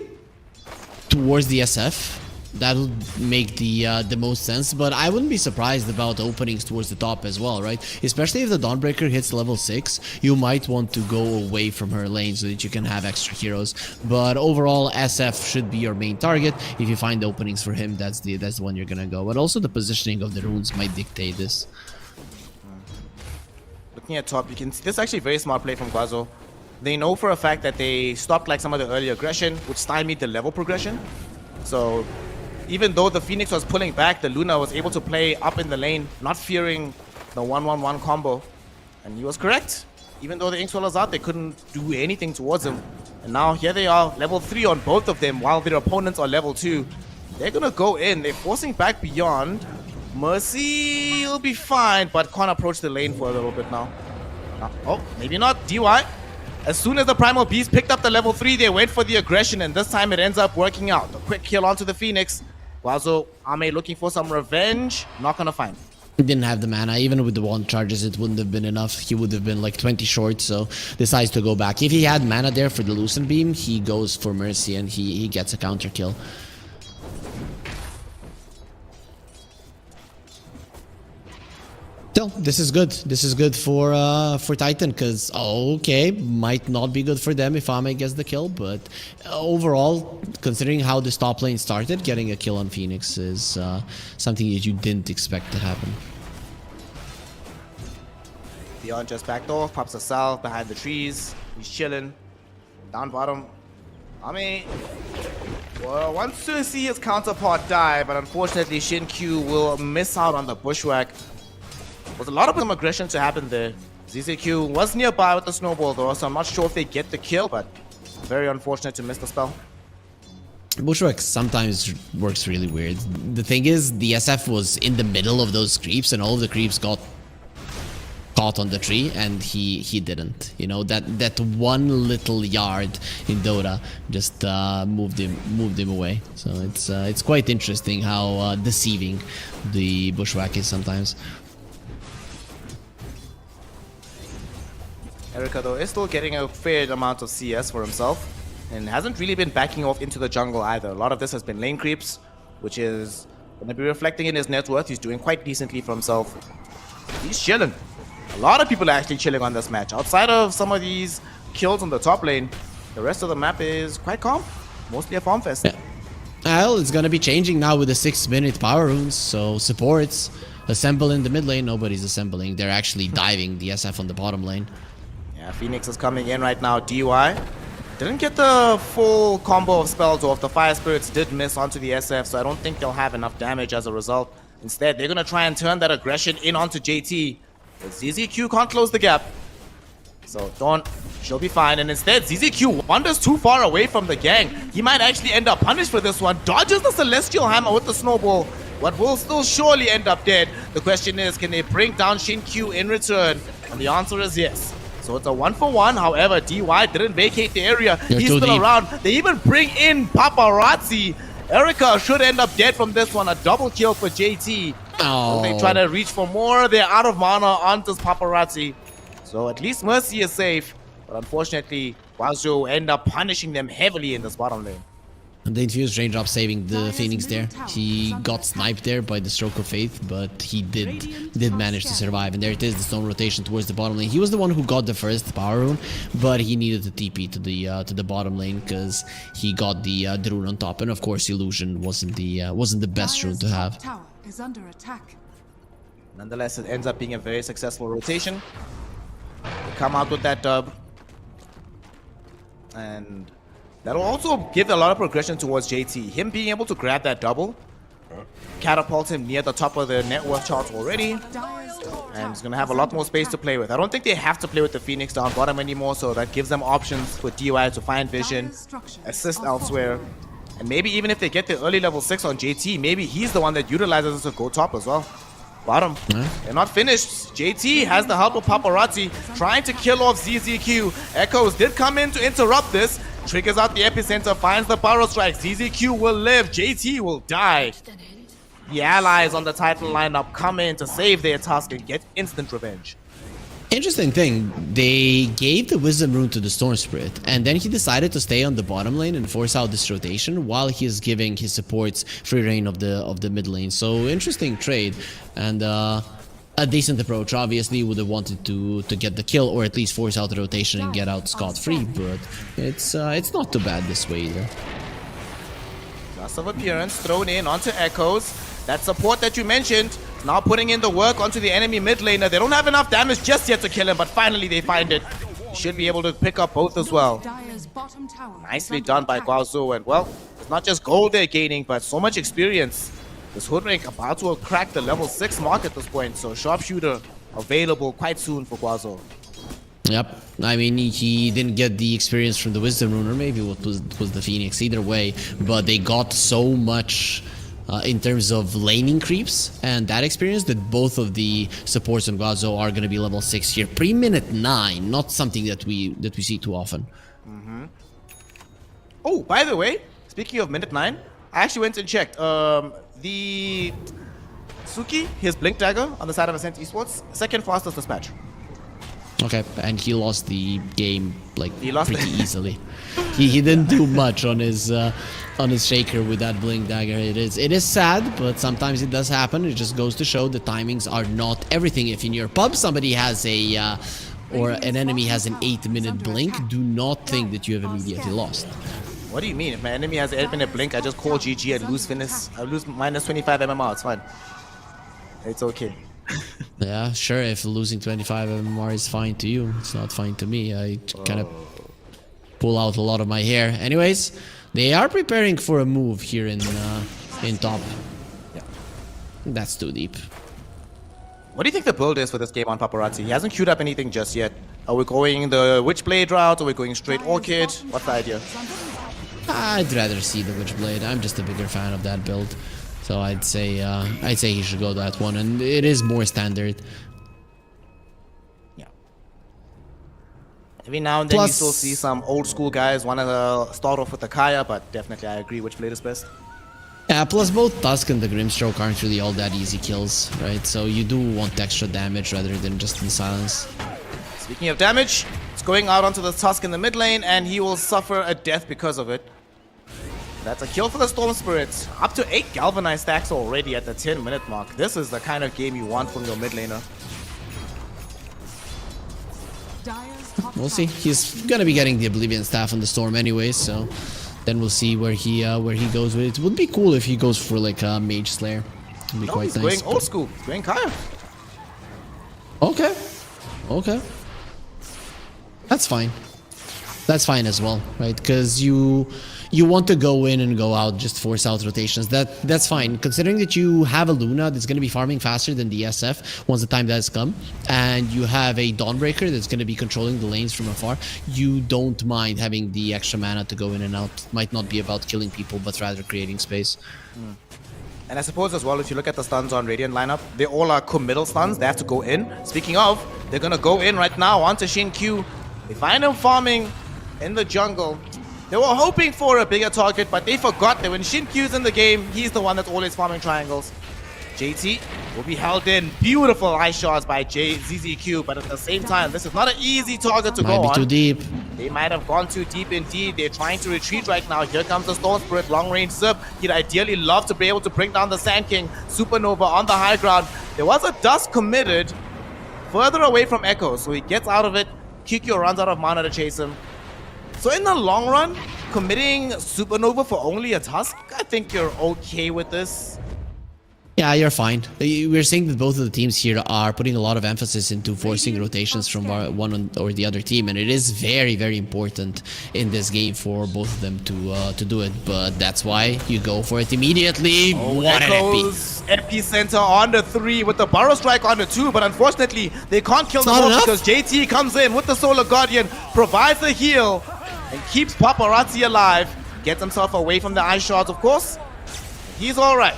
towards the SF. That'll make the most sense, but I wouldn't be surprised about openings towards the top as well, right? Especially if the Dawnbreaker hits level 6, you might want to go away from her lane so that you can have extra heroes. But overall, SF should be your main target. If you find openings for him, that's the one you're gonna go. But also the positioning of the runes might dictate this. Looking at top, you can see this is actually a very smart play from Guazo. They know for a fact that they stopped like some of the early aggression, which stymied the level progression. So even though the Phoenix was pulling back, the Luna was able to play up in the lane, not fearing the 1-1-1 combo. And he was correct. Even though the Ink Swell was out, they couldn't do anything towards him. And now here they are, level 3 on both of them, while their opponents are level 2. They're gonna go in, they're forcing back Beyond. Mercy will be fine, but can't approach the lane for a little bit now. Oh, maybe not, DY. As soon as the Primal Beast picked up the level 3, they went for the aggression, and this time it ends up working out. A quick kill onto the Phoenix. Guazo, Ame looking for some revenge. Not gonna find. He didn't have the mana. Even with the wand charges, it wouldn't have been enough. He would have been like 20 short, so decides to go back. If he had mana there for the Lucent Beam, he goes for Mercy and he gets a counter kill. Still, this is good. This is good for Titan, because okay, might not be good for them if Ame gets the kill, but overall, considering how this top lane started, getting a kill on Phoenix is something that you didn't expect to happen. Beyond just backed off, pops a salve behind the trees. He's chilling. Down bottom. Ame wants to see his counterpart die, but unfortunately Shin Q will miss out on the bushwhack. Was a lot of aggression to happen there. ZZQ was nearby with the snowball though, so I'm not sure if they get the kill, but very unfortunate to miss the spell. Bushwhack sometimes works really weird. The thing is, the SF was in the middle of those creeps, and all of the creeps got caught on the tree, and he didn't. You know, that one little yard in Dota just moved him away. So it's quite interesting how deceiving the Bushwhack is sometimes. Erica though is still getting a fair amount of CS for himself, and hasn't really been backing off into the jungle either. A lot of this has been lane creeps, which is going to be reflecting in his net worth. He's doing quite decently for himself. He's chilling. A lot of people are actually chilling on this match. Outside of some of these kills on the top lane, the rest of the map is quite calm. Mostly a farm fest. Yeah. Well, it's going to be changing now with the 6-minute power runes, so supports assemble in the mid lane. Nobody's assembling. They're actually diving the SF on the bottom lane. Yeah, Phoenix is coming in right now. DY didn't get the full combo of spells off. The Fire Spirits did miss onto the SF, so I don't think they'll have enough damage as a result. Instead, they're going to try and turn that aggression in onto JT. But ZZQ can't close the gap. So Dawn, she'll be fine. And instead, ZZQ wanders too far away from the gang. He might actually end up punished for this one. Dodges the Celestial Hammer with the snowball, but will still surely end up dead. The question is, can they bring down Shin-Q in return? And the answer is yes. So it's a 1-for-1. However, DY didn't vacate the area. He's still around. They even bring in Paparazzi. Erica should end up dead from this one. A double kill for JT. Oh. They try to reach for more. They're out of mana onto Paparazzi. So at least Mercy is safe. But unfortunately, Guangzhou end up punishing them heavily in this bottom lane. And the infused raindrop saving the Phoenix there. He got sniped there by the stroke of faith, but he did manage to survive. And there it is, the stone rotation towards the bottom lane. He was the one who got the first power rune, but he needed to TP to the bottom lane because he got the rune on top. And of course, illusion wasn't the best rune to have. Tower is under attack. Nonetheless, it ends up being a very successful rotation. They come out with that dub. And that'll also give a lot of progression towards JT. Him being able to grab that double, catapult him near the top of the net worth chart already. And he's going to have a lot more space to play with. I don't think they have to play with the Phoenix down bottom anymore, so that gives them options for DY to find vision, assist elsewhere. And maybe even if they get the early level 6 on JT, maybe he's the one that utilizes it to go top as well. Bottom. They're not finished. JT has the help of Paparazzi trying to kill off ZZQ. Echoes did come in to interrupt this. Triggers out the epicenter, finds the Burrow Strike. ZZQ will live. JT will die. The allies on the title lineup come in to save their task and get instant revenge. Interesting thing, they gave the Wisdom Rune to the Storm Spirit, and then he decided to stay on the bottom lane and force out this rotation while he's giving his supports free reign of the mid lane. So interesting trade, and a decent approach. Obviously, would have wanted to get the kill or at least force out the rotation and get out scot-free, but it's not too bad this way either. Dust of Appearance thrown in onto Echoes. That support that you mentioned now putting in the work onto the enemy mid laner. They don't have enough damage just yet to kill him, but finally they find it. Should be able to pick up both as well. Nicely done by Guangzhou, and well, it's not just gold they're gaining, but so much experience. This Hoodwink about to crack the level 6 mark at this point, so Sharpshooter available quite soon for Guangzhou. Yep, I mean he didn't get the experience from the Wisdom Rune, or maybe it was the Phoenix, either way, but they got so much in terms of laning creeps and that experience that both of the supports in Guangzhou are going to be level 6 here pre-minute 9, not something that we see too often. Oh, by the way, speaking of minute 9, I actually went and checked. The Suki, his Blink Dagger on the side of Ascent Esports, second fastest dispatch. Okay, and he lost the game like pretty easily. He didn't do much on his shaker with that Blink Dagger. It is sad, but sometimes it does happen. It just goes to show the timings are not everything. If in your pub somebody has or an enemy has an 8-minute blink, do not think that you have immediately lost. What do you mean? If my enemy has an 8-minute blink, I just call GG and lose finish. I lose minus 25 MMR. It's fine. It's okay. Yeah, sure. If losing 25 MMR is fine to you, it's not fine to me. I kind of pull out a lot of my hair. Anyways, they are preparing for a move here in top. Yeah, that's too deep. What do you think the build is for this game on Paparazzi? He hasn't queued up anything just yet. Are we going the Witchblade route? Are we going straight Orchid? What's the idea? I'd rather see the Witchblade. I'm just a bigger fan of that build. So I'd say he should go that one, and it is more standard. Yeah. Every now and then you still see some old school guys want to start off with the Kaya, but definitely I agree Witchblade is best. Yeah, plus both Tusk and the Grimstroke aren't really all that easy kills, right? So you do want extra damage rather than just the silence. Speaking of damage, it's going out onto the Tusk in the mid lane, and he will suffer a death because of it. That's a kill for the Storm Spirits. Up to 8 galvanized stacks already at the 10-minute mark. This is the kind of game you want from your mid laner. We'll see. He's gonna be getting the Oblivion Staff on the Storm anyway, so then we'll see where he goes with it. It would be cool if he goes for like a Mage Slayer. It'd be No, quite he's nice. going old school. He's going Kaya. Okay. Okay. That's fine. That's fine as well, right? Because you want to go in and go out, just force out rotations. That's fine. Considering that you have a Luna that's going to be farming faster than the SF once the time does come, and you have a Dawnbreaker that's going to be controlling the lanes from afar, you don't mind having the extra mana to go in and out. Might not be about killing people, but rather creating space. And I suppose as well, if you look at the stuns on Radiant lineup, they all are committal stuns. They have to go in. Speaking of, they're going to go in right now onto Shin Q. They find him farming in the jungle. They were hoping for a bigger target, but they forgot that when Shin Q's in the game, he's the one that's always farming triangles. JT will be held in. Beautiful ice shots by ZZQ, but at the same time, this is not an easy target to go Might be on. too deep. They might have gone too deep indeed. They're trying to retreat right now. Here comes the Storm Spirit, long range zip. He'd ideally love to be able to bring down the Sand King. Supernova on the high ground. There was a dust committed further away from Echo, so he gets out of it. Kikyo runs out of mana to chase him. So in the long run, committing Supernova for only a Tusk, I think you're okay with this. Yeah, you're fine. We're seeing that both of the teams here are putting a lot of emphasis into forcing rotations from one or the other team, and it is very, very important in this game for both of them to do it. But that's why you go for it immediately. What an epi! Echoes epicenter on the 3 with the Burrow Strike on the 2, but unfortunately they can't kill them not all enough. because JT comes in with the Solar Guardian, provides the heal, and keeps Paparazzi alive. Gets himself away from the ice shards, of course. He's all right.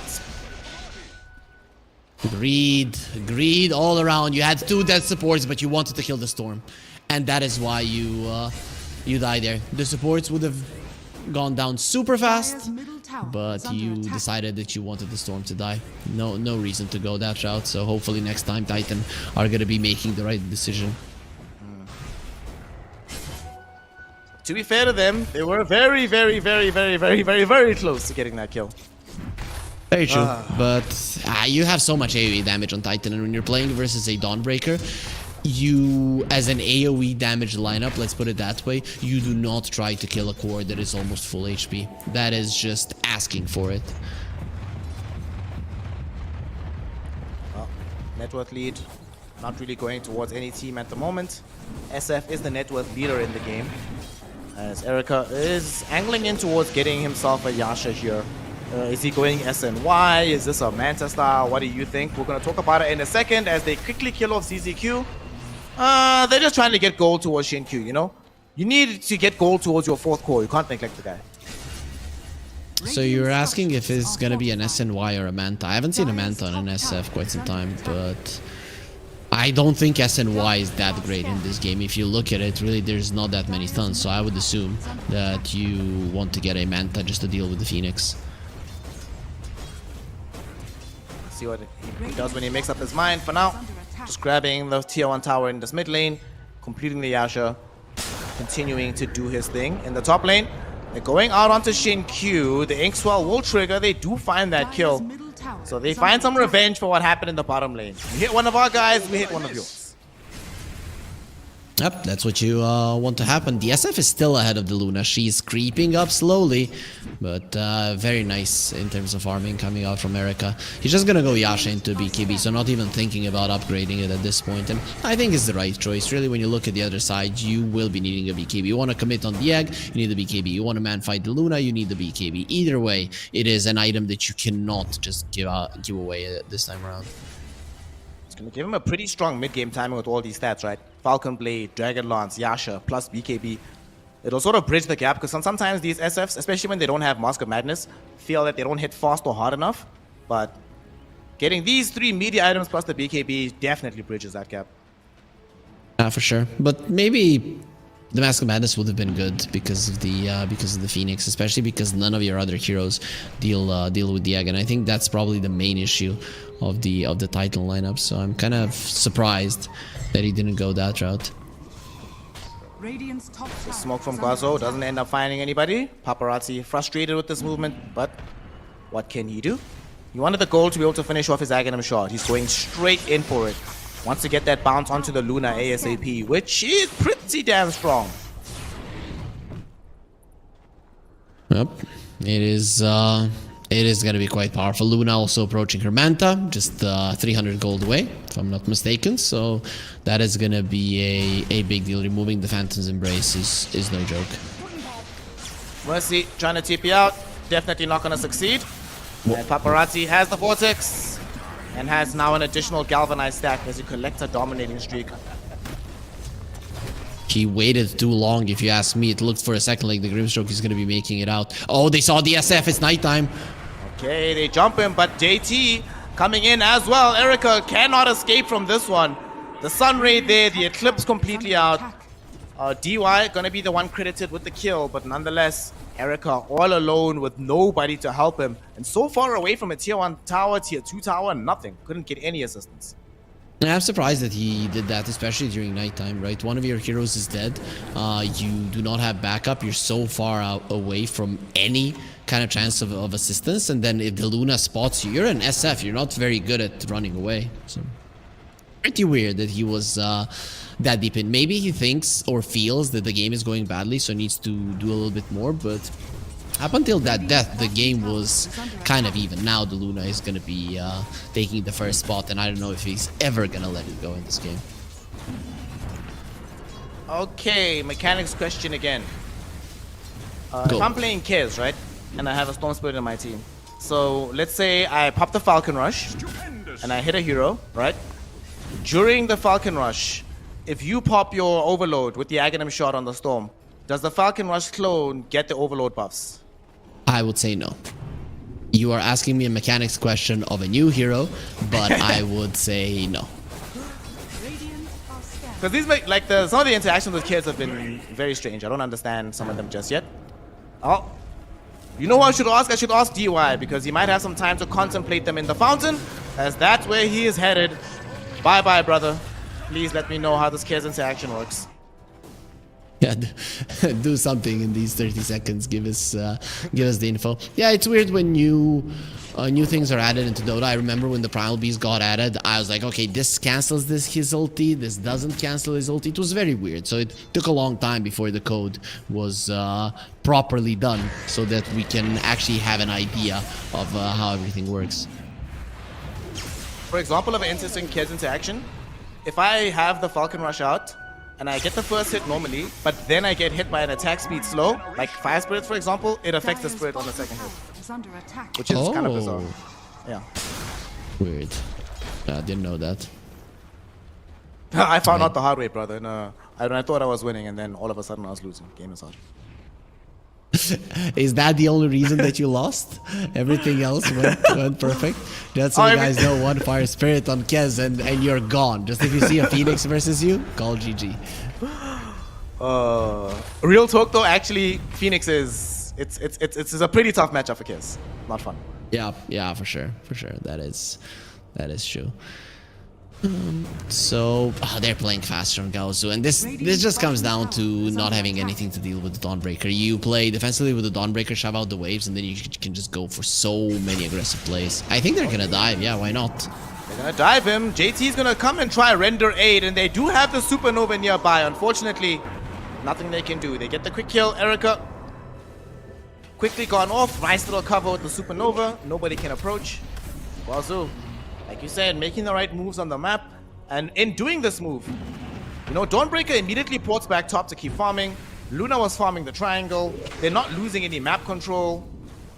Greed all around. You had 2 dead supports, but you wanted to kill the Storm, and that is why you die there. The supports would have gone down super fast, but you decided that you wanted the Storm to die. No reason to go that route. So hopefully next time Titan are gonna be making the right decision. To be fair to them, they were very, very, very, very, very, very, very close to getting that kill. Very true, but you have so much AoE damage on Titan, and when you're playing versus a Dawnbreaker, you, as an AoE damage lineup, let's put it that way, you do not try to kill a core that is almost full HP. That is just asking for it. Well, net worth lead, not really going towards any team at the moment. SF is the net worth leader in the game, as Erica is angling in towards getting himself a Yasha here. Is he going SNY? Is this a Manta style? What do you think? We're going to talk about it in a second as they quickly kill off ZZQ. They're just trying to get gold towards Shin Q, you know? You need to get gold towards your 4th core. You can't neglect the guy. So you're asking if it's gonna be an SNY or a Manta. I haven't seen a Manta on an SF quite some time, but I don't think SNY is that great in this game. If you look at it, really there's not that many stuns, so I would assume that you want to get a Manta just to deal with the Phoenix. See what he does when he makes up his mind. For now, just grabbing the tier 1 tower in this mid lane, completing the Yasha, continuing to do his thing. In the top lane, they're going out onto Shin Q. The Inkswell will trigger. They do find that kill. So they find some revenge for what happened in the bottom lane. We hit one of our guys, we hit one of yours. Yep, that's what you want to happen. The SF is still ahead of the Luna. She's creeping up slowly, but very nice in terms of farming coming out from Erica. He's just gonna go Yasha into BKB, so not even thinking about upgrading it at this point. And I think it's the right choice. Really, when you look at the other side, you will be needing a BKB. You want to commit on the egg, you need the BKB. You want to man fight the Luna, you need the BKB. Either way, it is an item that you cannot just give away this time around. It's gonna give him a pretty strong mid-game timing with all these stats, right? Falcon Blade, Dragon Lance, Yasha, plus BKB. It'll sort of bridge the gap, because sometimes these SFs, especially when they don't have Mask of Madness, feel that they don't hit fast or hard enough. But getting these 3 media items plus the BKB definitely bridges that gap. For sure. But maybe the Mask of Madness would have been good because of the Phoenix, especially because none of your other heroes deal with the egg, and I think that's probably the main issue of the Titan lineup. So I'm kind of surprised that he didn't go that route. The smoke from Guazo doesn't end up finding anybody. Paparazzi frustrated with this movement, but what can he do? He wanted the goal to be able to finish off his Aghanim shot. He's going straight in for it. Wants to get that bounce onto the Luna ASAP, which is pretty damn strong. Yep, it is it is going to be quite powerful. Luna also approaching her Manta, just 300 gold away, if I'm not mistaken. So that is going to be a big deal. Removing the Phantom's Embrace is no joke. Mercy trying to TP out. Definitely not going to succeed. And Paparazzi has the Vortex and has now an additional Galvanized stack as he collects a dominating streak. He waited too long, if you ask me. It looked for a second like the Grimstroke is going to be making it out. Oh, they saw the SF. It's nighttime. Okay, they jump him, but JT coming in as well. Erica cannot escape from this one. The Sun Ray there, the Eclipse completely out. DY gonna be the one credited with the kill, but nonetheless, Erica all alone with nobody to help him. And so far away from a tier 1 tower, tier 2 tower, nothing. Couldn't get any assistance. I'm surprised that he did that, especially during nighttime, right? One of your heroes is dead. You do not have backup. You're so far out away from any kind of chance of assistance. And then if the Luna spots you, you're an SF. You're not very good at running away. So pretty weird that he was that deep in. Maybe he thinks or feels that the game is going badly, so needs to do a little bit more. But up until that death, the game was kind of even. Now the Luna is going to be taking the first spot, and I don't know if he's ever going to let it go in this game. Okay, mechanics question again. If I'm playing Kez, right, and I have a Storm Spirit in my team, so let's say I pop the Falcon Rush, and I hit a hero, right? During the Falcon Rush, if you pop your Overload with the Aghanim shot on the Storm, does the Falcon Rush clone get the Overload buffs? I would say no. You are asking me a mechanics question of a new hero, but I would say no. Because these like some of the interactions with kids have been very strange. I don't understand some of them just yet. Oh, you know what I should ask? I should ask DY because he might have some time to contemplate them in the fountain, as that's where he is headed. Bye bye, brother. Please let me know how this kids interaction works. Yeah, do something in these 30 seconds. Give us the info. Yeah, it's weird when new things are added into Dota. I remember when the Primal Beast got added, I was like, okay, this cancels his ulti, this doesn't cancel his ulti. It was very weird. So it took a long time before the code was properly done, so that we can actually have an idea of how everything works. For example of an interesting kids interaction, if I have the Falcon Rush out, and I get the first hit normally, but then I get hit by an attack speed slow, like Fire Spirits for example, it affects the Spirit on the second hit. Which is kind of bizarre. Yeah. Weird. I didn't know that. I found out the hard way, brother. And, I thought I was winning, and then all of a sudden I was losing. Game is hard. Is that the only reason that you lost? Everything else went perfect. Just so you guys know, one Fire Spirit on Kez and you're gone. Just if you see a Phoenix versus you, call GG. Real talk though, actually, Phoenix is it's a pretty tough matchup for Kez. Not fun. Yeah, for sure. That is true. So they're playing faster on Gaozu, and this just comes down to not having anything to deal with the Dawnbreaker. You play defensively with the Dawnbreaker, shove out the waves, and then you can just go for so many aggressive plays. I think they're gonna dive. Yeah, why not? They're gonna dive him. JT's gonna come and try Render 8, and they do have the Supernova nearby. Unfortunately, nothing they can do. They get the quick kill. Erica quickly gone off. Nice little cover with the Supernova. Nobody can approach. Wazoo, like you said, making the right moves on the map. And in doing this move, you know, Dawnbreaker immediately ports back top to keep farming. Luna was farming the triangle. They're not losing any map control.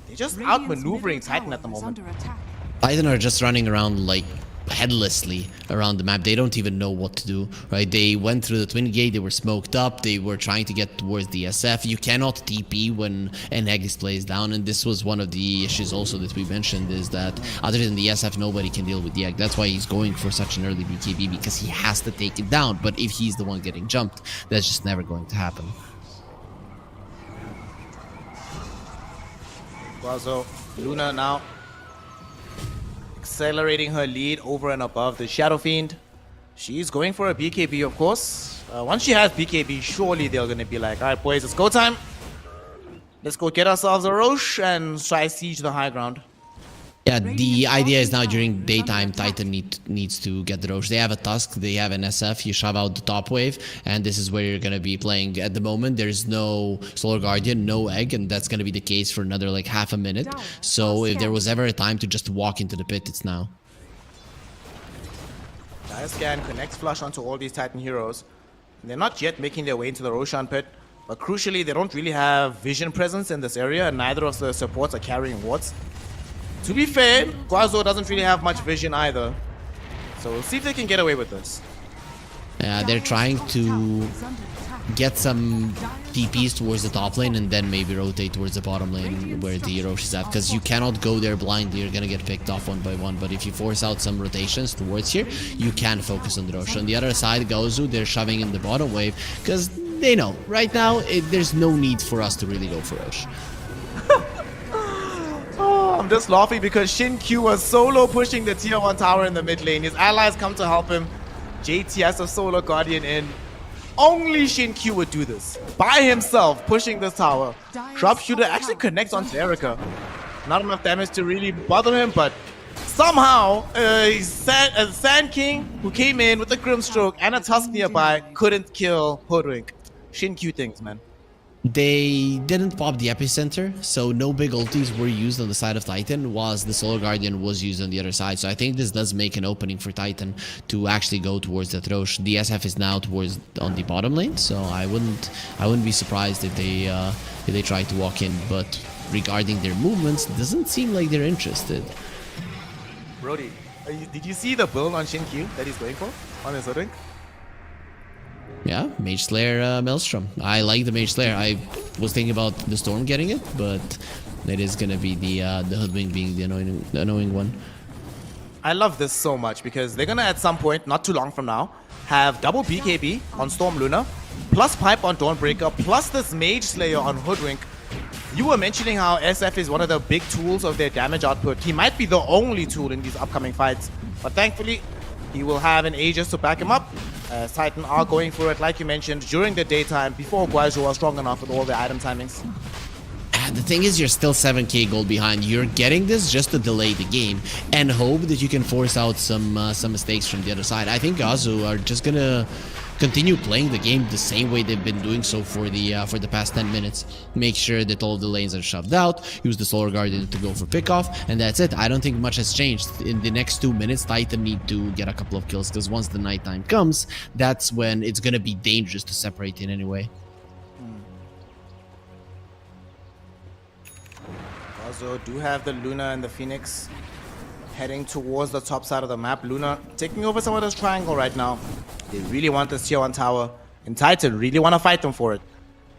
They're just outmaneuvering Titan at the moment. Titan are just running around like headlessly around the map. They don't even know what to do, right? They went through the twin gate, they were smoked up, they were trying to get towards the SF. You cannot TP when an Aegis plays down, and this was one of the issues also that we mentioned, is that other than the SF, nobody can deal with the Egg. That's why he's going for such an early BKB, because he has to take it down. But if he's the one getting jumped, that's just never going to happen. Well, so Luna now accelerating her lead over and above the Shadow Fiend. She's going for a BKB, of course. Once she has BKB, surely they're going to be like, all right, boys, it's go time. Let's go get ourselves a Roche and try siege the high ground. Yeah, the idea is now during daytime, Titan needs to get the Roche. They have a Tusk, they have an SF, you shove out the top wave, and this is where you're going to be playing. At the moment, there's no Solar Guardian, no Egg, and that's going to be the case for another like half a minute. So if there was ever a time to just walk into the pit, it's now. Dire Scan connects flush onto all these Titan heroes. They're not yet making their way into the Roshan pit, but crucially, they don't really have vision presence in this area, and neither of the supports are carrying wards. To be fair, Guazo doesn't really have much vision either. So we'll see if they can get away with this. Yeah, they're trying to get some TPs towards the top lane and then maybe rotate towards the bottom lane where the Roche is at. Because you cannot go there blindly, you're gonna get picked off one by one. But if you force out some rotations towards here, you can focus on the Roche. On the other side, Gaozu, they're shoving in the bottom wave because they know right now there's no need for us to really go for Roche. I'm just laughing because Shin Q was solo pushing the tier 1 tower in the mid lane. His allies come to help him. JT has a Solar Guardian in. Only Shin Q would do this. By himself, pushing this tower. Sharpshooter actually connects onto Erica. Not enough damage to really bother him, but somehow, Sand King, who came in with a Grimstroke and a Tusk nearby, couldn't kill Hoodwink. Shin Q things, man. They didn't pop the epicenter, so no big ultis were used on the side of Titan, whilst the Solar Guardian was used on the other side. So I think this does make an opening for Titan to actually go towards the Roche. The SF is now towards on the bottom lane, so I wouldn't be surprised if they try to walk in. But regarding their movements, it doesn't seem like they're interested. Brody, did you see the build on Shin Q that he's going for on his Hoodwink? Yeah, Mage Slayer Maelstrom. I like the Mage Slayer. I was thinking about the Storm getting it, but it is gonna be the Hoodwink being the annoying one. I love this so much because they're gonna at some point, not too long from now, have double BKB on Storm Luna, plus Pipe on Dawnbreaker, plus this Mage Slayer on Hoodwink. You were mentioning how SF is one of the big tools of their damage output. He might be the only tool in these upcoming fights, but thankfully, he will have an Aegis to back him up. Titan are going for it, like you mentioned, during the daytime, before Guaizhou are strong enough with all the item timings. The thing is, you're still 7k gold behind. You're getting this just to delay the game and hope that you can force out some mistakes from the other side. I think Gazu are just gonna continue playing the game the same way they've been doing so for the past 10 minutes. Make sure that all the lanes are shoved out, use the Solar Guardian to go for pickoff, and that's it. I don't think much has changed. In the next 2 minutes, Titan need to get a couple of kills, because once the nighttime comes, that's when it's gonna be dangerous to separate in anyway. Also do have the Luna and the Phoenix heading towards the top side of the map. Luna taking over some of this triangle right now. They really want this tier 1 tower, and Titan really want to fight them for it.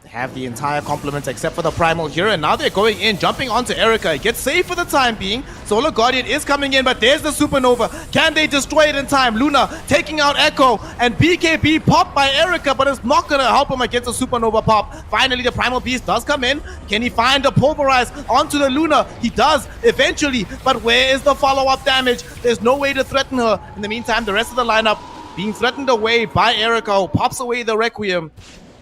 They have the entire complement except for the Primal here, and now they're going in, jumping onto Erica. It gets safe for the time being. Solar Guardian is coming in, but there's the Supernova. Can they destroy it in time? Luna taking out Echo, and BKB popped by Erica, but it's not going to help him against the Supernova pop. Finally, the Primal Beast does come in. Can he find the Pulverize onto the Luna? He does, eventually, but where is the follow-up damage? There's no way to threaten her. In the meantime, the rest of the lineup being threatened away by Erica, who pops away the Requiem.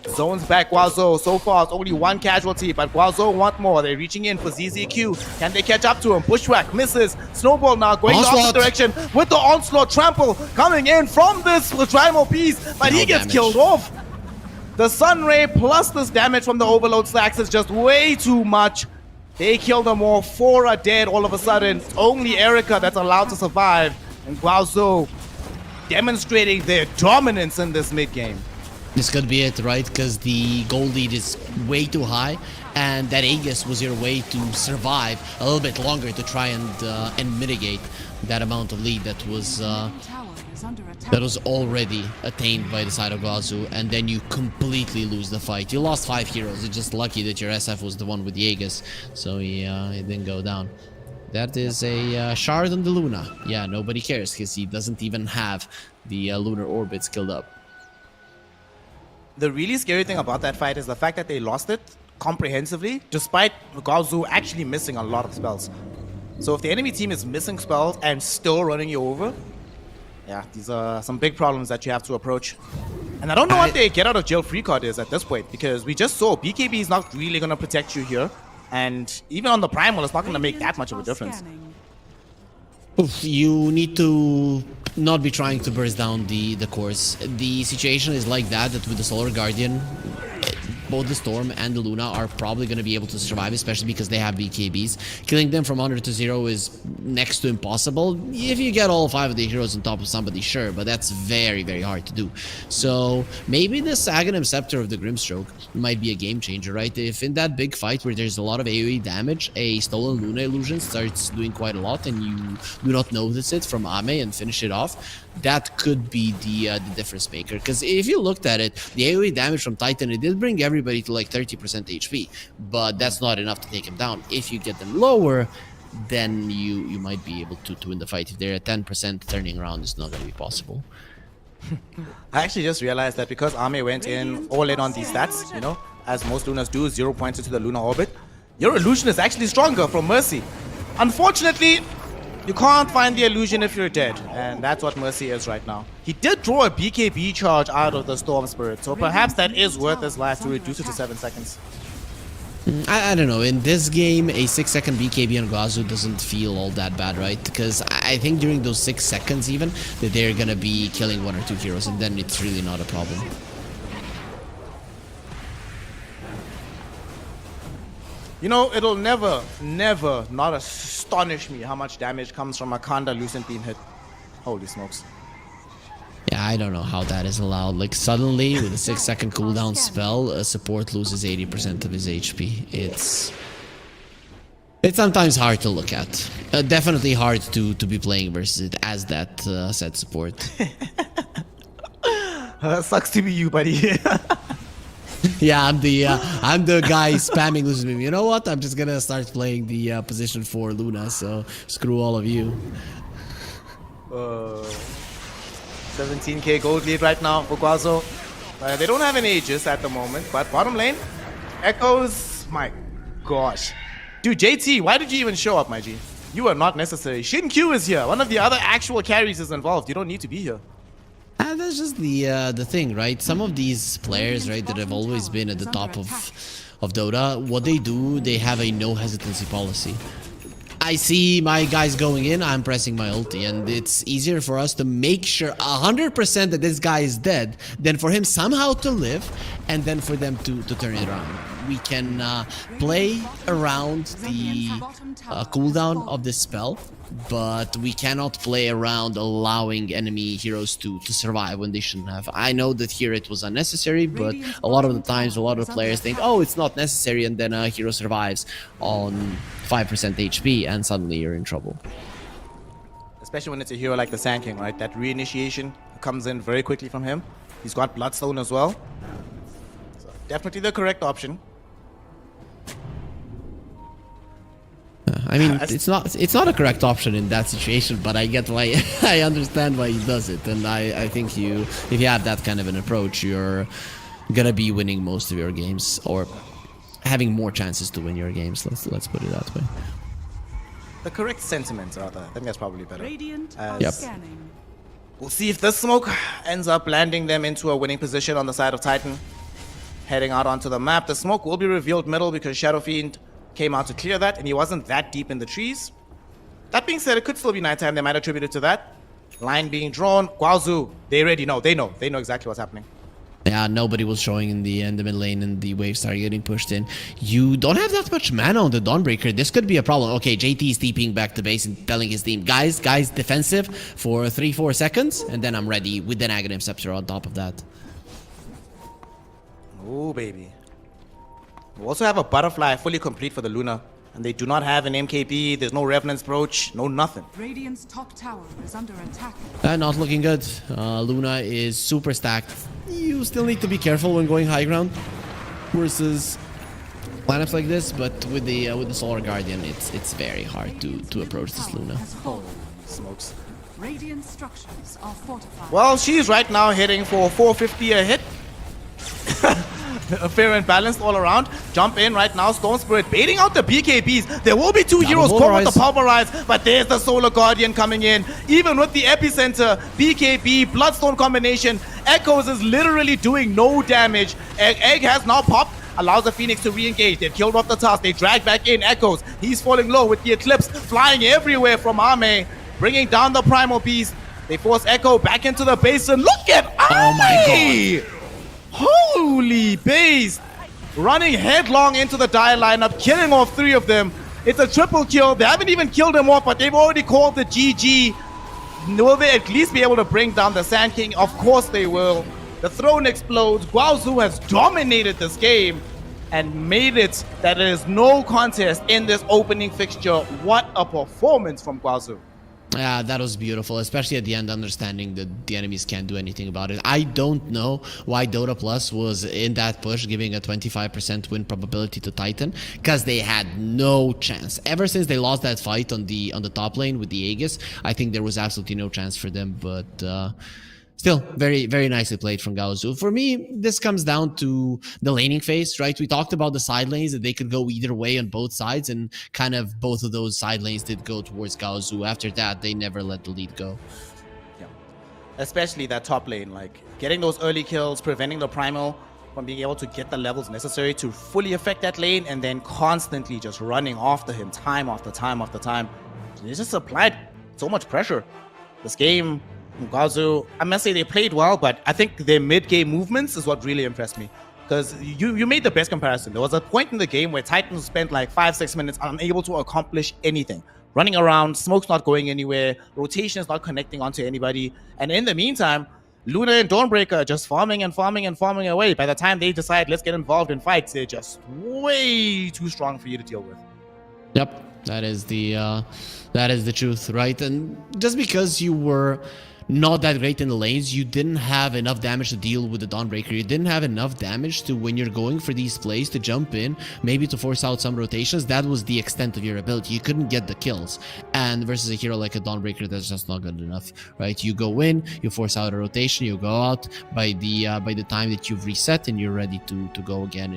Zones back Guazo. So far, it's only one casualty, but Guazo want more. They're reaching in for ZZQ. Can they catch up to him? Bushwhack misses. Snowball now going the opposite direction with the Onslaught. Trample coming in from this Primal Beast, but he gets killed off. The Sunray plus this damage from the Overload Slacks is just way too much. They kill them all. 4 are dead all of a sudden. It's only Erica that's allowed to survive. And Guazo demonstrating their dominance in this mid game. This could be it, right? Because the gold lead is way too high, and that Aegis was your way to survive a little bit longer to try and mitigate that amount of lead that was already attained by the side of Guazu, and then you completely lose the fight. You lost 5 heroes. It's just lucky that your SF was the one with the Aegis, so he didn't go down. That is a shard on the Luna. Yeah, nobody cares because he doesn't even have the lunar orbit skilled up. The really scary thing about that fight is the fact that they lost it comprehensively, despite Guazu actually missing a lot of spells. So if the enemy team is missing spells and still running you over, yeah, these are some big problems that you have to approach. And I don't know what their get out of jail free card is at this point, because we just saw BKB is not really going to protect you here. And even on the Primal, it's not going to make that much of a difference. Oof, you need to not be trying to burst down the course. The situation is like that with the Solar Guardian. Both the Storm and the Luna are probably going to be able to survive, especially because they have BKBs. Killing them from 100 to 0 is next to impossible. If you get all 5 of the heroes on top of somebody, sure, but that's very, very hard to do. So maybe this Aghanim Scepter of the Grimstroke might be a game changer, right? If in that big fight where there's a lot of AoE damage, a Stolen Luna illusion starts doing quite a lot and you do not notice it from Ame and finish it off, that could be the difference maker. Because if you looked at it, the AoE damage from Titan, it did bring everybody to like 30% HP, but that's not enough to take him down. If you get them lower, then you might be able to win the fight. If they're at 10%, turning around is not going to be possible. I actually just realized that because Ame went in all in on these stats, you know, as most Lunas do, 0 points into the Luna orbit, your illusion is actually stronger from Mercy. Unfortunately, you can't find the illusion if you're dead, and that's what Mercy is right now. He did draw a BKB charge out of the Storm Spirit, so perhaps that is worth his life to reduce it to 7 seconds. I don't know, in this game, a 6-second BKB on Guazu doesn't feel all that bad, right? Because I think during those 6 seconds even, that they're gonna be killing 1 or 2 heroes, and then it's really not a problem. You know, it'll never not astonish me how much damage comes from a Kanda Lucent Beam hit. Holy smokes. Yeah, I don't know how that is allowed. Like, suddenly, with a 6-second cooldown spell, a support loses 80% of his HP. It's sometimes hard to look at. Definitely hard to be playing versus it as that said support. Sucks to be you, buddy. Yeah, I'm the guy spamming Lucian Beam. You know what? I'm just gonna start playing the position for Luna, so screw all of you. 17k gold lead right now for Guazo. They don't have any Aegis at the moment, but bottom lane, Echoes, my gosh. Dude, JT, why did you even show up, my G? You are not necessary. Shin Q is here. One of the other actual carries is involved. You don't need to be here. That's just the thing, right? Some of these players, right, that have always been at the top of Dota, what they do, they have a no hesitancy policy. I see my guys going in, I'm pressing my ulti, and it's easier for us to make sure 100% that this guy is dead than for him somehow to live and then for them to turn it around. We can play around the cooldown of this spell, but we cannot play around allowing enemy heroes to survive when they shouldn't have. I know that here it was unnecessary, but a lot of the times a lot of players think, oh, it's not necessary, and then a hero survives on 5% HP and suddenly you're in trouble. Especially when it's a hero like the Sand King, right? That reinitiation comes in very quickly from him. He's got Bloodstone as well. So definitely the correct option. I mean, it's not a correct option in that situation, but I get why. I understand why he does it, and I think if you have that kind of an approach, you're gonna be winning most of your games, or having more chances to win your games. Let's put it that way. The correct sentiment, rather. I think that's probably better. Radiant Yep. scanning. We'll see if this smoke ends up landing them into a winning position on the side of Titan. Heading out onto the map. The smoke will be revealed middle because Shadow Fiend came out to clear that, and he wasn't that deep in the trees. That being said, it could still be nighttime. They might attribute it to that. Line being drawn. Guaozu, they already know. They know exactly what's happening. Yeah, nobody was showing in the mid lane, and the waves started getting pushed in. You don't have that much mana on the Dawnbreaker. This could be a problem. Okay, JT is TPing back to base and telling his team, guys, defensive for 3-4 seconds, and then I'm ready with an Aghanim Scepter on top of that. Oh, baby. We also have a Butterfly fully complete for the Luna. And they do not have an MKB, there's no Revenant's Brooch, no nothing. Radiant's top tower is under attack. Not looking good. Luna is super stacked. You still need to be careful when going high ground versus lineups like this, but with the Solar Guardian, it's very hard to approach this Luna. Smokes. Radiant structures are fortified. Well, she's right now hitting for 450 a hit. Fair and balanced all around. Jump in right now. Storm Spirit baiting out the BKBs. There will be two heroes caught with the Pulverize, but there's the Solar Guardian coming in. Even with the Epicenter, BKB, Bloodstone combination, Echoes is literally doing no damage. Egg has now popped. Allows the Phoenix to re-engage. They've killed off the task. They drag back in Echoes. He's falling low with the Eclipse flying everywhere from Ame. bringing down the Primal Beast. They force Echo back into the basin. Look at Oh my God! Holy beast! Running headlong into the Dire lineup, killing off 3 of them. It's a triple kill. They haven't even killed them off, but they've already called the GG. Will they at least be able to bring down the Sand King? Of course they will. The throne explodes. Guangzhou has dominated this game and made it that there is no contest in this opening fixture. What a performance from Guangzhou. Yeah, that was beautiful, especially at the end, understanding that the enemies can't do anything about it. I don't know why Dota Plus was in that push, giving a 25% win probability to Titan, because they had no chance. Ever since they lost that fight on the top lane with the Aegis, I think there was absolutely no chance for them, but still, very, very nicely played from Guangzhou. For me, this comes down to the laning phase, right? We talked about the side lanes, that they could go either way on both sides, and kind of both of those side lanes did go towards Guangzhou. After that, they never let the lead go. Yeah. Especially that top lane, like getting those early kills, preventing the Primal from being able to get the levels necessary to fully affect that lane, and then constantly just running after him time after time after time. They just applied so much pressure. This game, Guangzhou, I must say they played well, but I think their mid-game movements is what really impressed me. Because you made the best comparison. There was a point in the game where Titans spent like 5-6 minutes unable to accomplish anything. Running around, smoke's not going anywhere, rotation is not connecting onto anybody. And in the meantime, Luna and Dawnbreaker are just farming and farming and farming away. By the time they decide, let's get involved in fights, they're just way too strong for you to deal with. Yep, that is the truth, right? And just because you were not that great in the lanes, you didn't have enough damage to deal with the Dawnbreaker. You didn't have enough damage to, when you're going for these plays, to jump in, maybe to force out some rotations. That was the extent of your ability. You couldn't get the kills. And versus a hero like a Dawnbreaker, that's just not good enough, right? You go in, you force out a rotation, you go out. By the time that you've reset and you're ready to go again,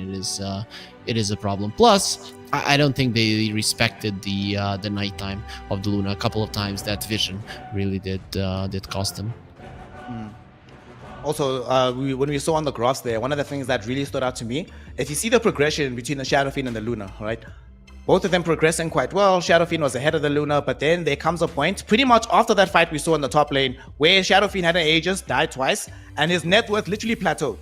it is a problem. Plus, I don't think they respected the nighttime of the Luna. A couple of times that vision really did cost them. Also, when we saw on the graphs there, one of the things that really stood out to me, if you see the progression between the Shadow Fiend and the Luna, right? Both of them progressing quite well. Shadow Fiend was ahead of the Luna, but then there comes a point, pretty much after that fight we saw in the top lane, where Shadow Fiend had an Aegis, died twice, and his net worth literally plateaued.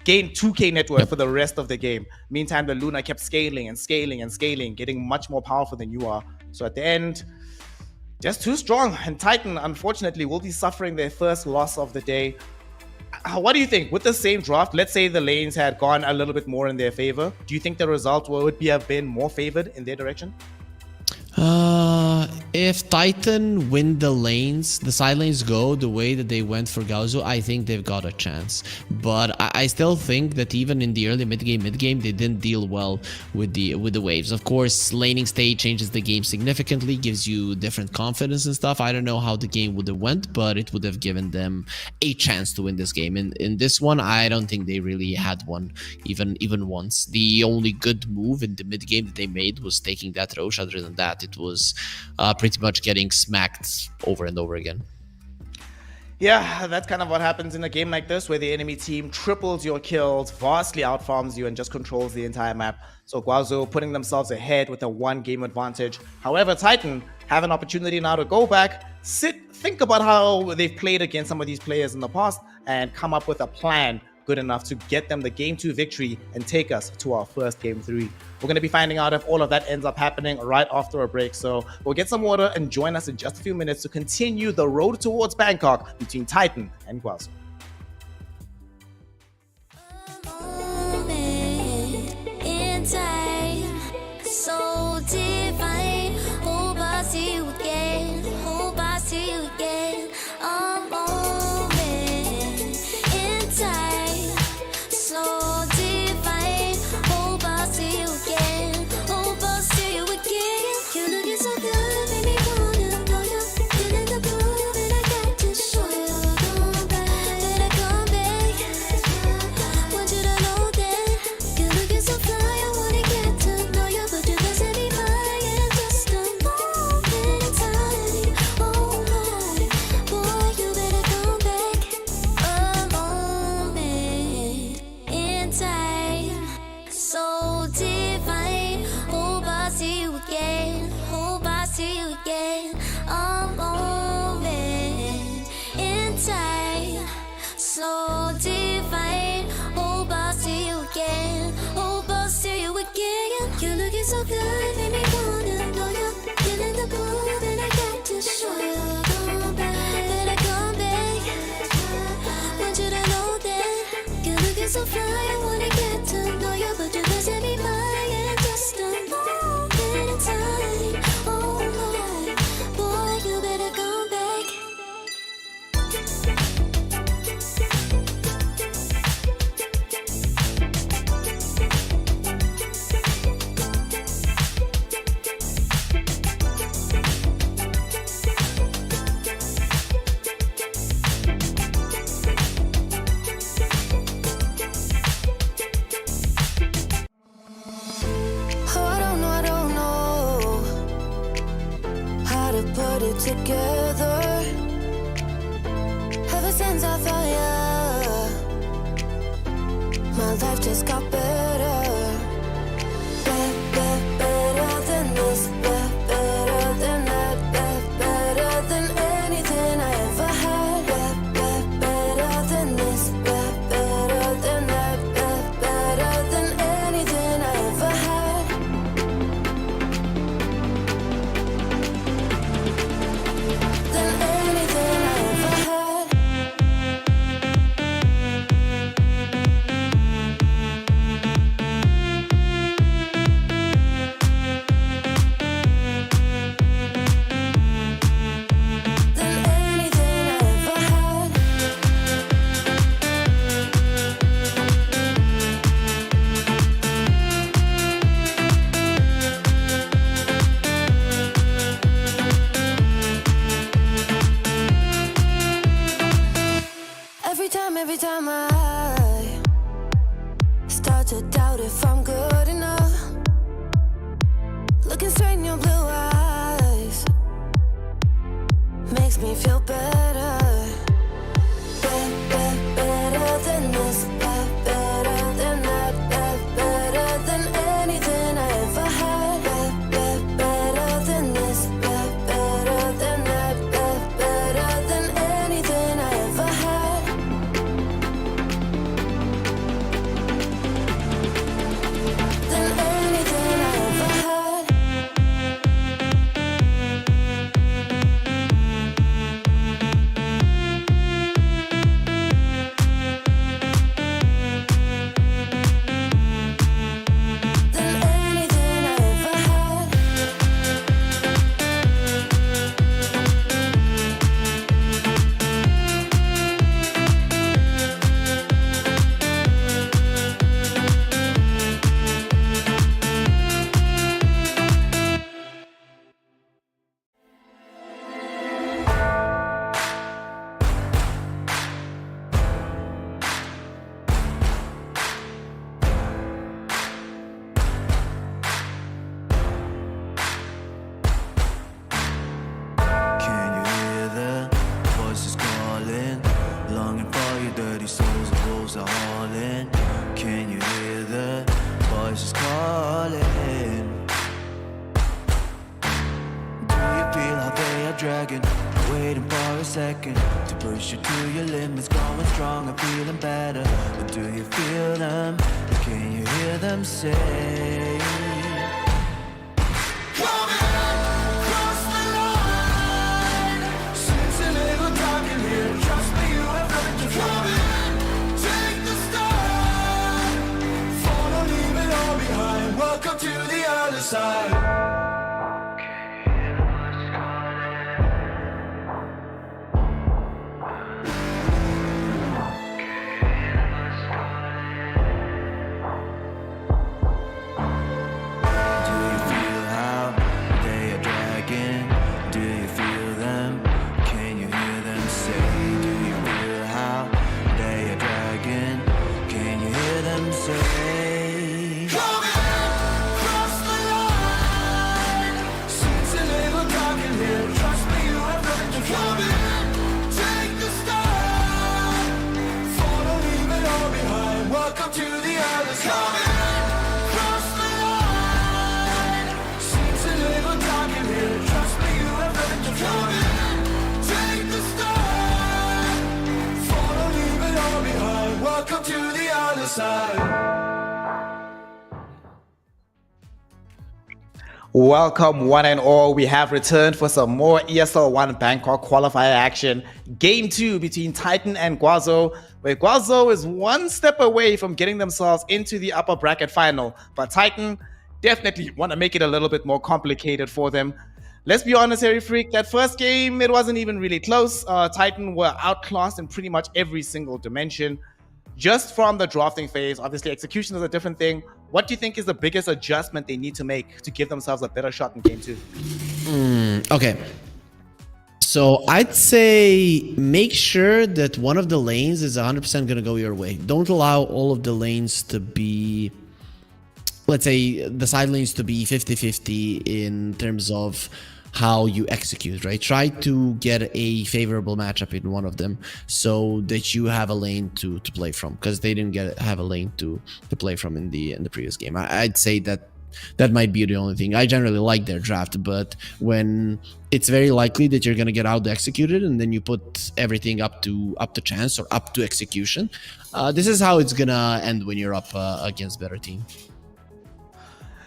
Gained 2k net worth for the rest of the game. Meantime, the Luna kept scaling and scaling and scaling, getting much more powerful than you are. So at the end, just too strong. And Titan, unfortunately, will be suffering their first loss of the day. What do you think? With the same draft, let's say the lanes had gone a little bit more in their favor. Do you think the result would have been more favored in their direction? If Titan win the lanes, the side lanes go the way that they went for Guangzhou, I think they've got a chance. But I still think that even in the early mid game, they didn't deal well with the waves. Of course, laning state changes the game significantly, gives you different confidence and stuff. I don't know how the game would have went, but it would have given them a chance to win this game. In this one, I don't think they really had one, even once. The only good move in the mid game that they made was taking that Roche. Other than that, it was pretty much getting smacked over and over again. Yeah, that's kind of what happens in a game like this, where the enemy team triples your kills, vastly outfarms you, and just controls the entire map. So Guangzhou putting themselves ahead with a 1-game advantage. However, Titan have an opportunity now to go back, think about how they've played against some of these players in the past, and come up with a plan good enough to get them the Game 2 victory and take us to our first Game 3. We're going to be finding out if all of that ends up happening right after a break. So we'll get some water and join us in just a few minutes to continue the road towards Bangkok between Titan and Guangzhou. In time, so divine. Hope I see you again. Hope I see you again. A moment in time, so divine. Hope I see you again. Hope I see you again. You're looking so good, make me wanna know you. Feeling the groove, and I got to show you. Don't back. so fly, I wanna get to know you, but you doesn't be mine. Just a moment in time. Oh my, boy, you better come back. Oh, I don't know how to put it together. Ever since I found you, my life just got better. Better than this, better than that, better than anything I ever had. Better than this, better than that, better than anything I ever had. Than anything I ever had. Than anything I ever had. Every time I start to doubt if I'm good enough, looking straight in your blue eyes makes me feel better. Better than this, better than that, better than anything I ever had. Better than this, better than that, better than anything I ever had. Than anything I ever had. Than anything I ever had. Can you hear the voices calling? Longing for your dirty souls, the wolves are hauling. Can you hear the voices calling? Do you feel how they are dragging? Waiting for a second to push you to your limits, going stronger, feeling better. But do you feel them? Can you hear them say? Welcome to the other side. Do you feel how they are dragging? Do you feel them? Can you hear them say? Do you feel how they are dragging? Can you hear them say? Welcome to the other side. Cross the line. Seems a little dark in here. Trust me, you have nothing to fear. Take the start. Follow, leave it all behind. Welcome to the other side. Welcome, one and all. We have returned for some more ESL One Bangkok qualifier action. Game 2 between Titan and Guazo, where Guazo is one step away from getting themselves into the upper bracket final. But Titan definitely want to make it a little bit more complicated for them. Let's be honest, Harry Freak, that first game, it wasn't even really close. Titan were outclassed in pretty much every single dimension. Just from the drafting phase, obviously execution is a different thing. What do you think is the biggest adjustment they need to make to give themselves a better shot in game 2? Okay. So I'd say make sure that one of the lanes is 100% going to go your way. Don't allow all of the lanes to be, let's say, the side lanes to be 50-50 in terms of how you execute, right? Try to get a favorable matchup in one of them so that you have a lane to play from, because they didn't have a lane to play from in the previous game. I'd say that might be the only thing. I generally like their draft, but when it's very likely that you're gonna get out executed and then you put everything up to chance or up to execution, this is how it's gonna end when you're up against better team.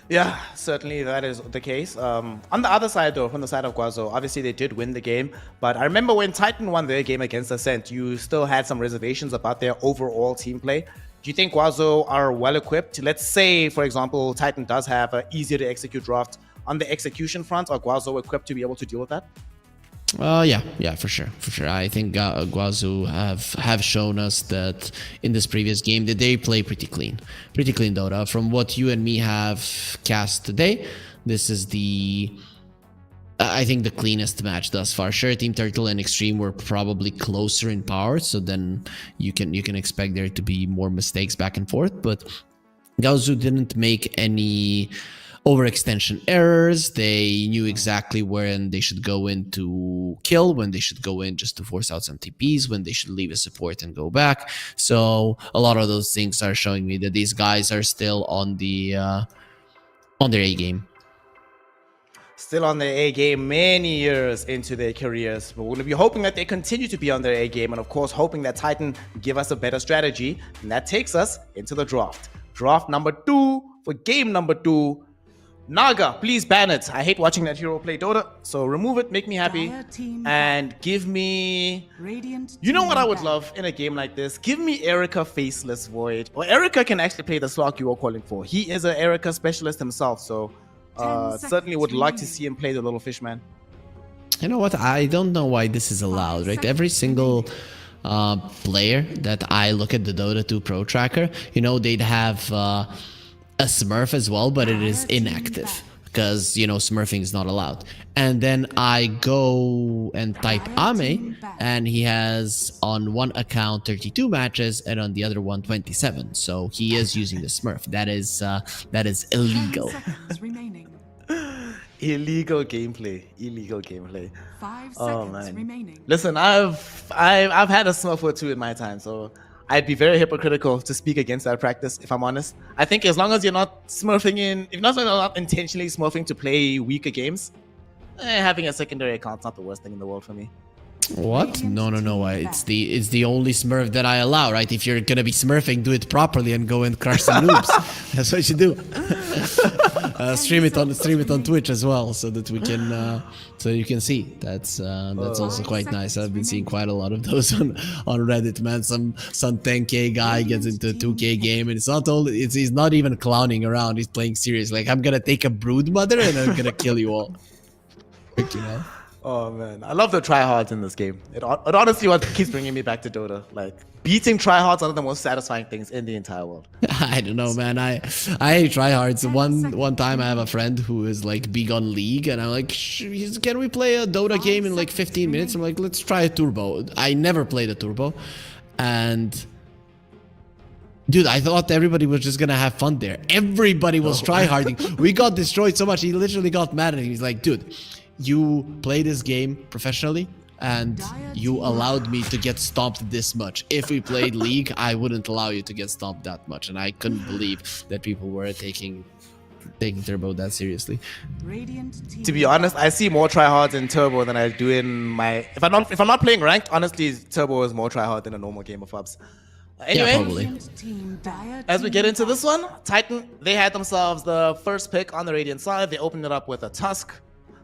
Yeah, certainly that is the case. On the other side, though, from the side of Guazo, obviously they did win the game. But I remember when Titan won their game against Ascent, you still had some reservations about their overall team play. Do you think Guazo are well equipped? Let's say, for example, Titan does have an easier to execute draft. On the execution front, are Guazo equipped to be able to deal with that? Yeah, for sure. I think Guazu have shown us that in this previous game that they play pretty clean Dota. From what you and me have cast today, this is I think the cleanest match thus far. Sure, Team Turtle and Extreme were probably closer in power, so then you can expect there to be more mistakes back and forth, but Guazu didn't make any overextension errors. They knew exactly when they should go in to kill, when they should go in just to force out some TPs, when they should leave a support and go back. So a lot of those things are showing me that these guys are still on their A game. Still on their A game, many years into their careers. But we'll be hoping that they continue to be on their A game, and of course hoping that Titan give us a better strategy. And that takes us into the draft. Draft number 2 for game number 2. Naga, please ban it. I hate watching that hero play Dota, so remove it, make me happy, and give me... You know what I would love in a game like this? Give me Erica Faceless Void. Or Erica can actually play the slot you are calling for. He is an Erica specialist himself, so certainly would like to see him play the little fish man. You know what? I don't know why this is allowed, right? Every single player that I look at the Dota 2 Pro Tracker, they'd have... a Smurf as well, but it is inactive because smurfing is not allowed. And then I go and type Ame, and he has on one account 32 matches and on the other one 27. So he is using the Smurf. That is illegal. Illegal gameplay. 5 seconds remaining. Listen, I've had a Smurf or two in my time, so I'd be very hypocritical to speak against that practice, if I'm honest. I think as long as you're not smurfing if not intentionally smurfing to play weaker games, having a secondary account's not the worst thing in the world for me. What? No. It's the only Smurf that I allow, right? If you're gonna be smurfing, do it properly and go and crush some noobs. That's what you do. Stream it on Twitch as well, so that we can so you can see. That's also quite nice. I've been seeing quite a lot of those on Reddit, man. Some 10K guy gets into a 2K game, and he's not even clowning around. He's playing serious. Like, I'm gonna take a brood mother and I'm gonna kill you all. Oh man, I love the tryhards in this game. It honestly what keeps bringing me back to Dota. Like, beating tryhards are one of the most satisfying things in the entire world. I don't know, man. I hate tryhards. One time I have a friend who is like big on League, and I'm like, can we play a Dota game in like 15 minutes? I'm like, let's try a turbo. I never played a turbo, and dude, I thought everybody was just gonna have fun there. Everybody was tryharding. We got destroyed so much. He literally got mad at him. He's like, dude, you play this game professionally and you allowed me to get stomped this much. If we played League, I wouldn't allow you to get stomped that much. And I couldn't believe that people were taking Turbo that seriously. To be honest, I see more tryhards in Turbo than I do in my... If I'm not playing ranked, honestly, Turbo is more tryhard than a normal game of Ups. Anyway, probably. Team Dire as we Team get into Battle. this one, Titan, they had themselves the first pick on the Radiant side. They opened it up with a Tusk.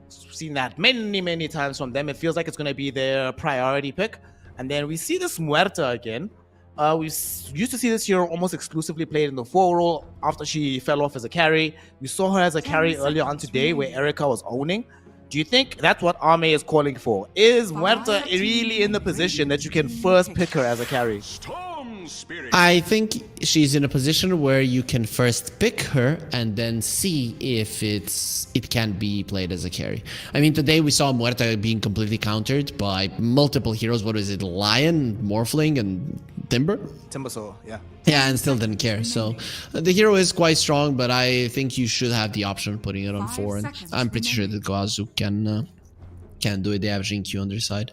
Seen that many times from them. It feels like it's going to be their priority pick. And then we see this Muerta again. Used to see this hero almost exclusively played in the 4 role after she fell off as a carry. We saw her as a carry earlier on today where Erica was owning. Do you think that's what Ame is calling for? Is Muerta really in the position that you can first pick her as a carry? I think she's in a position where you can first pick her and then see if it can be played as a carry. I mean, today we saw Muerta being completely countered by multiple heroes. What is it? Lion, Morphling, and Timber? Timbersaw, yeah. Yeah, and still didn't care. So the hero is quite strong, but I think you should have the option of putting it on 4. And I'm pretty sure that Goazu can do it. They have Jinkyu on their side.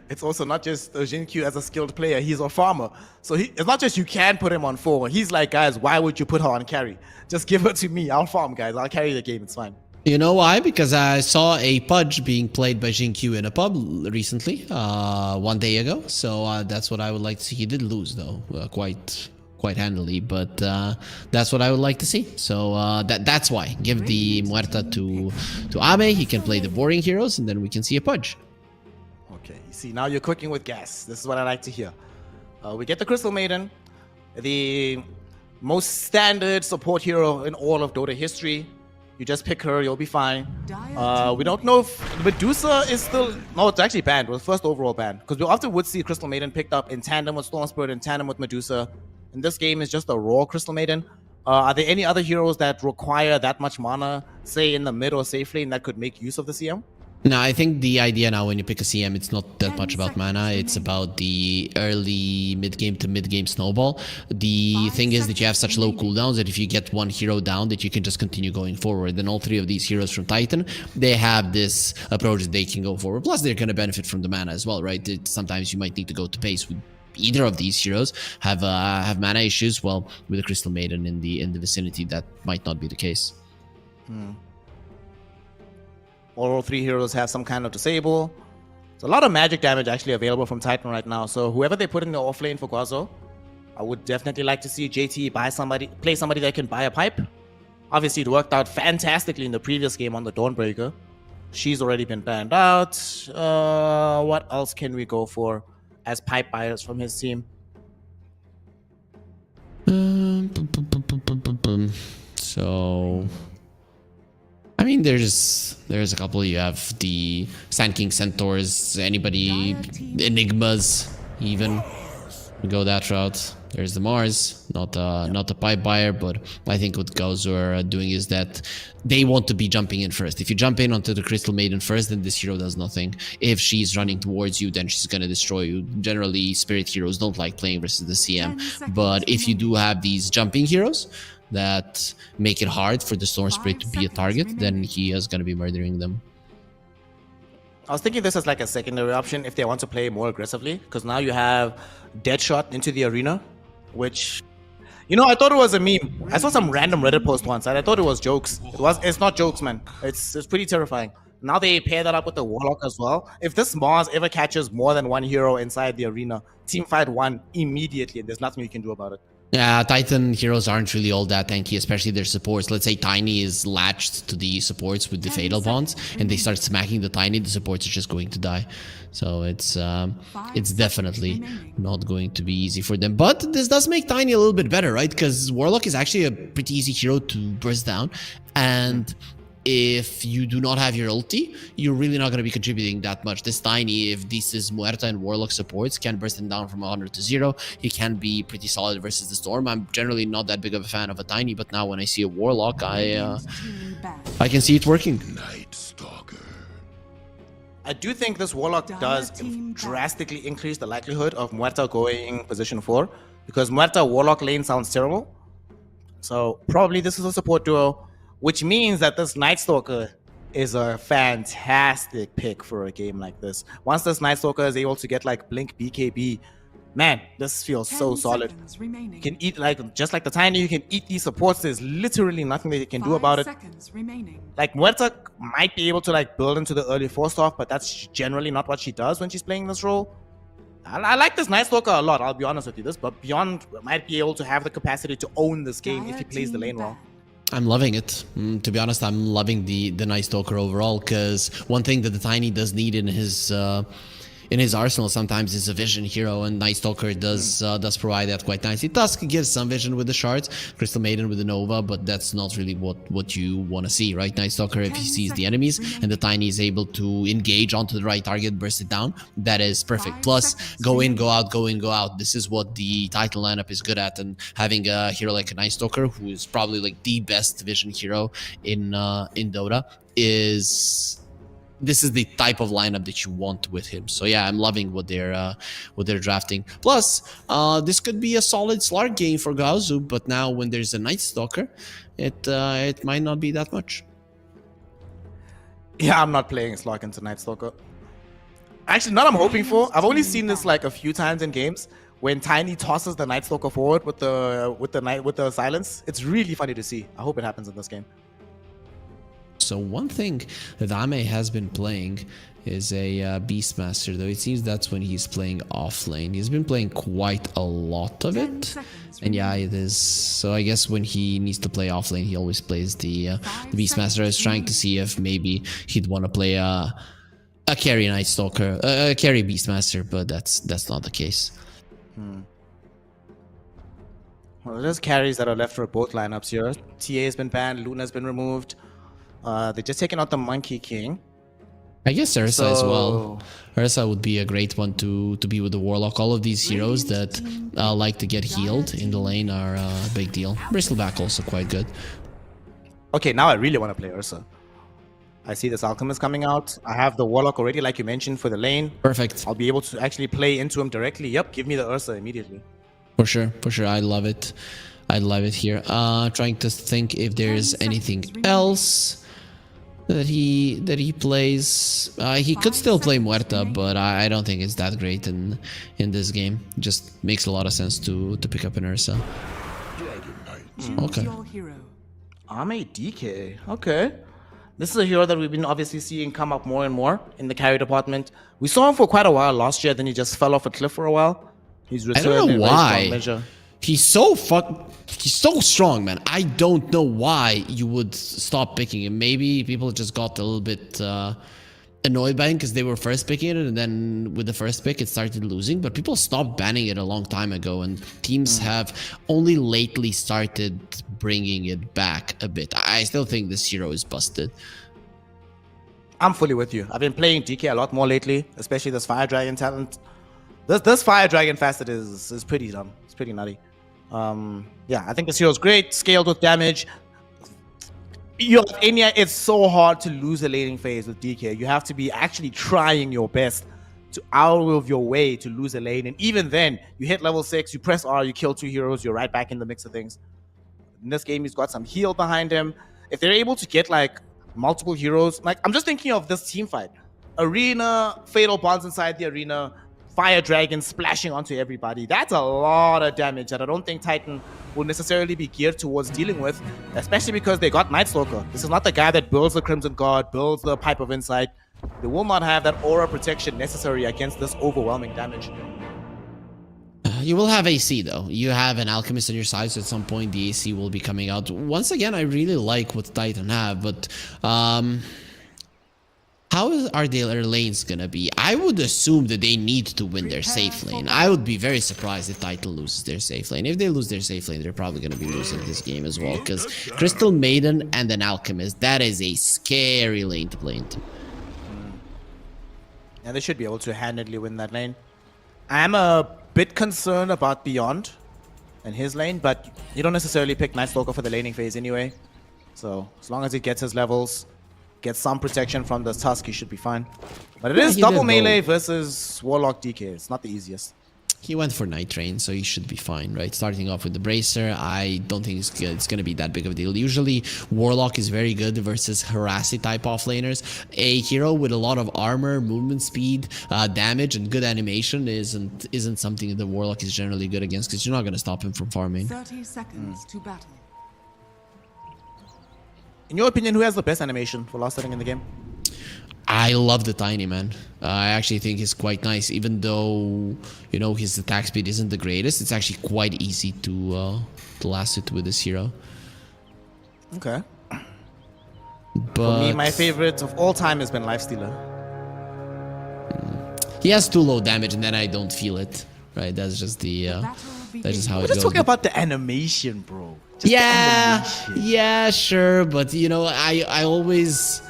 It's also not just Jinkyu as a skilled player, he's a farmer. So it's not just you can put him on 4. He's like, guys, why would you put her on carry? Just give her to me. I'll farm, guys. I'll carry the game. It's fine. You know why? Because I saw a Pudge being played by Jinkyu in a pub recently, 1 day ago. So that's what I would like to see. He did lose, though, quite handily, but that's what I would like to see. So that's why. Give the Muerta to Ame. He can play the boring heroes, and then we can see a Pudge. Okay, you see, now you're cooking with gas. This is what I like to hear. We get the Crystal Maiden, the most standard support hero in all of Dota history. You just pick her, you'll be fine. We don't know if Medusa is still... No, it's actually banned. It was first overall banned. Because we often would see Crystal Maiden picked up in tandem with Storm Spirit, in tandem with Medusa. And this game is just a raw Crystal Maiden. Are there any other heroes that require that much mana, say in the mid or safe lane, that could make use of the CM? No, I think the idea now when you pick a CM, it's not that much about mana. It's about the early mid-game to mid-game snowball. The thing is that you have such low cooldowns that if you get one hero down, that you can just continue going forward. And all 3 of these heroes from Titan, they have this approach that they can go forward. Plus, they're going to benefit from the mana as well, right? Sometimes you might need to go to pace with either of these heroes. Have mana issues. Well, with the Crystal Maiden in the vicinity, that might not be the case. All 3 heroes have some kind of disable. There's a lot of magic damage actually available from Titan right now. So whoever they put in the off lane for Guazo, I would definitely like to see JT play somebody that can buy a pipe. Obviously, it worked out fantastically in the previous game on the Dawnbreaker. She's already been banned out. What else can we go for as pipe buyers from his team? So... I mean, there's a couple. You have the Sand King Centaurs, anybody, Enigmas, even. We go that route. There's the Mars, not a pipe buyer, but I think what Gozu are doing is that they want to be jumping in first. If you jump in onto the Crystal Maiden first, then this hero does nothing. If she's running towards you, then she's gonna destroy you. Generally, Spirit heroes don't like playing versus the CM, but if you do have these jumping heroes that make it hard for the Storm Spirit to be a target, then he is going to be murdering them. I was thinking this as like a secondary option if they want to play more aggressively, because now you have Deadshot into the arena, which, you know, I thought it was a meme. I saw some random Reddit post once and I thought it was jokes. It's not jokes, man. It's pretty terrifying. Now they pair that up with the Warlock as well. If this Mars ever catches more than 1 hero inside the arena, teamfight 1 immediately, and there's nothing you can do about it. Yeah, Titan heroes aren't really all that tanky, especially their supports. Let's say Tiny is latched to the supports with the Fatal Bonds, and they start smacking the Tiny, the supports are just going to die. So it's definitely not going to be easy for them. But this does make Tiny a little bit better, right? Because Warlock is actually a pretty easy hero to burst down, and if you do not have your ulti, you're really not going to be contributing that much. This Tiny, if this is Muerta and Warlock supports, can burst him down from 100 to 0. He can be pretty solid versus the Storm. I'm generally not that big of a fan of a Tiny, but now when I see a Warlock, I can see it working. I do think this Warlock does drastically increase the likelihood of Muerta going position 4, because Muerta Warlock lane sounds terrible. So probably this is a support duo, which means that this Night Stalker is a fantastic pick for a game like this. Once this Night Stalker is able to get like Blink BKB, man, this feels so solid. You can eat, like, just like the Tiny, you can eat these supports. There's literally nothing that you can do about it. Like, Muerta might be able to like build into the early 4-star, but that's generally not what she does when she's playing this role. I like this Night Stalker a lot, I'll be honest with you. But Beyond might be able to have the capacity to own this game if he plays the lane well. I'm loving it. To be honest, I'm loving the Night Stalker overall, because one thing that the Tiny does need in his arsenal sometimes is a vision hero, and Night Stalker does provide that quite nicely. Tusk gives some vision with the shards, Crystal Maiden with the Nova, but that's not really what you want to see, right? Night Stalker, if he sees the enemies and the Tiny is able to engage onto the right target, burst it down, that is perfect. Plus, go in, go out, go in, go out. This is what the title lineup is good at, and having a hero like a Night Stalker, who is probably like the best vision hero in Dota, this is the type of lineup that you want with him. So yeah, I'm loving what they're drafting. Plus, this could be a solid Slark game for Gaozu, but now when there's a Night Stalker, it might not be that much. Yeah, I'm not playing Slark into Night Stalker. Actually, not I'm hoping for. I've only seen this like a few times in games when Tiny tosses the Night Stalker forward with the silence. It's really funny to see. I hope it happens in this game. So one thing that Ame has been playing is a Beastmaster, though it seems that's when he's playing off lane. He's been playing quite a lot of it, and yeah, it is. So I guess when he needs to play off lane, he always plays the Beastmaster. I was trying to see if maybe he'd want to play a carry Night Stalker, a carry Beastmaster, but that's not the case. Well, there's carries that are left for both lineups here. TA has been banned, Luna's been removed. They're just taking out the Monkey King. I guess Ursa as well. Ursa would be a great one to be with the Warlock. All of these heroes that like to get healed in the lane are a big deal. Bristleback also quite good. Okay, now I really want to play Ursa. I see this Alchemist coming out. I have the Warlock already, like you mentioned, for the lane. Perfect. I'll be able to actually play into him directly. Yep, give me the Ursa immediately. For sure. I love it. I love it here. Trying to think if there's anything else that he plays. He could still play Muerta, but I don't think it's that great in this game. It just makes a lot of sense to pick up an Ursa. Okay. Ame DK. Okay. This is a hero that we've been obviously seeing come up more and more in the carry department. We saw him for quite a while last year, then he just fell off a cliff for a while. He's returned. I don't know why. He's so strong, man. I don't know why you would stop picking him. Maybe people just got a little bit annoyed by him because they were first picking it, and then with the first pick it started losing. But people stopped banning it a long time ago, and teams have only lately started bringing it back a bit. I still think this hero is busted. I'm fully with you. I've been playing DK a lot more lately, especially this Fire Dragon talent. This Fire Dragon facet is pretty dumb. It's pretty nutty. Yeah, I think this hero is great, scaled with damage. It's so hard to lose a laning phase with DK. You have to be actually trying your best to out of your way to lose a lane. And even then, you hit level 6, you press R, you kill 2 heroes, you're right back in the mix of things. In this game, he's got some heal behind him. If they're able to get like multiple heroes, like I'm just thinking of this team fight. Arena, Fatal Bonds inside the arena, Fire Dragon splashing onto everybody. That's a lot of damage that I don't think Titan will necessarily be geared towards dealing with, especially because they got Night Stalker. This is not the guy that builds the Crimson Guard, builds the Pipe of Insight. They will not have that aura protection necessary against this overwhelming damage. You will have AC though. You have an Alchemist on your side, so at some point the AC will be coming out. Once again, I really like what Titan have, but how are their lanes gonna be? I would assume that they need to win their safe lane. I would be very surprised if Titan loses their safe lane. If they lose their safe lane, they're probably gonna be losing this game as well, because Crystal Maiden and an Alchemist, that is a scary lane to play into. And they should be able to handedly win that lane. I am a bit concerned about Beyond and his lane, but you don't necessarily pick Night Stalker for the laning phase anyway. So as long as he gets his levels, gets some protection from the Tusk, he should be fine. But it is double melee versus Warlock DK. It's not the easiest. He went for Night Train, so he should be fine, right? Starting off with the Bracer, I don't think it's going to be that big of a deal. Usually, Warlock is very good versus Harassy type offlaners. A hero with a lot of armor, movement speed, damage, and good animation isn't something that the Warlock is generally good against, because you're not going to stop him from farming. 30 seconds to battle. In your opinion, who has the best animation for last setting in the game? I love the Tiny, man. I actually think he's quite nice, even though, you know, his attack speed isn't the greatest. It's actually quite easy to last it with this hero. Okay. But For me, my favorite of all time has been Lifestealer. he has too low damage, and then I don't feel it. Right? That's just the that's just how We're it just goes. talking about the animation, bro. Just the Yeah, animation. yeah, sure, but you know, I always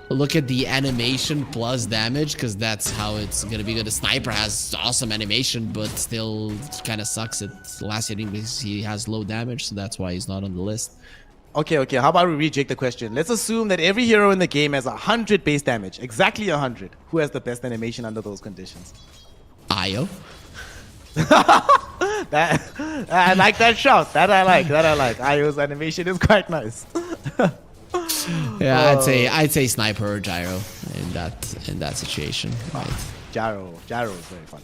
look at the animation plus damage because that's how it's gonna be good. The sniper has awesome animation, but still kind of sucks at last hitting because he has low damage, so that's why he's not on the list. Okay, how about we reject the question? Let's assume that every hero in the game has 100 base damage. Exactly 100. Who has the best animation under those conditions? Io. I like that shout. That I like. Io's animation is quite nice. Yeah, I'd say sniper or gyro in that situation. Right. Gyro is very fun.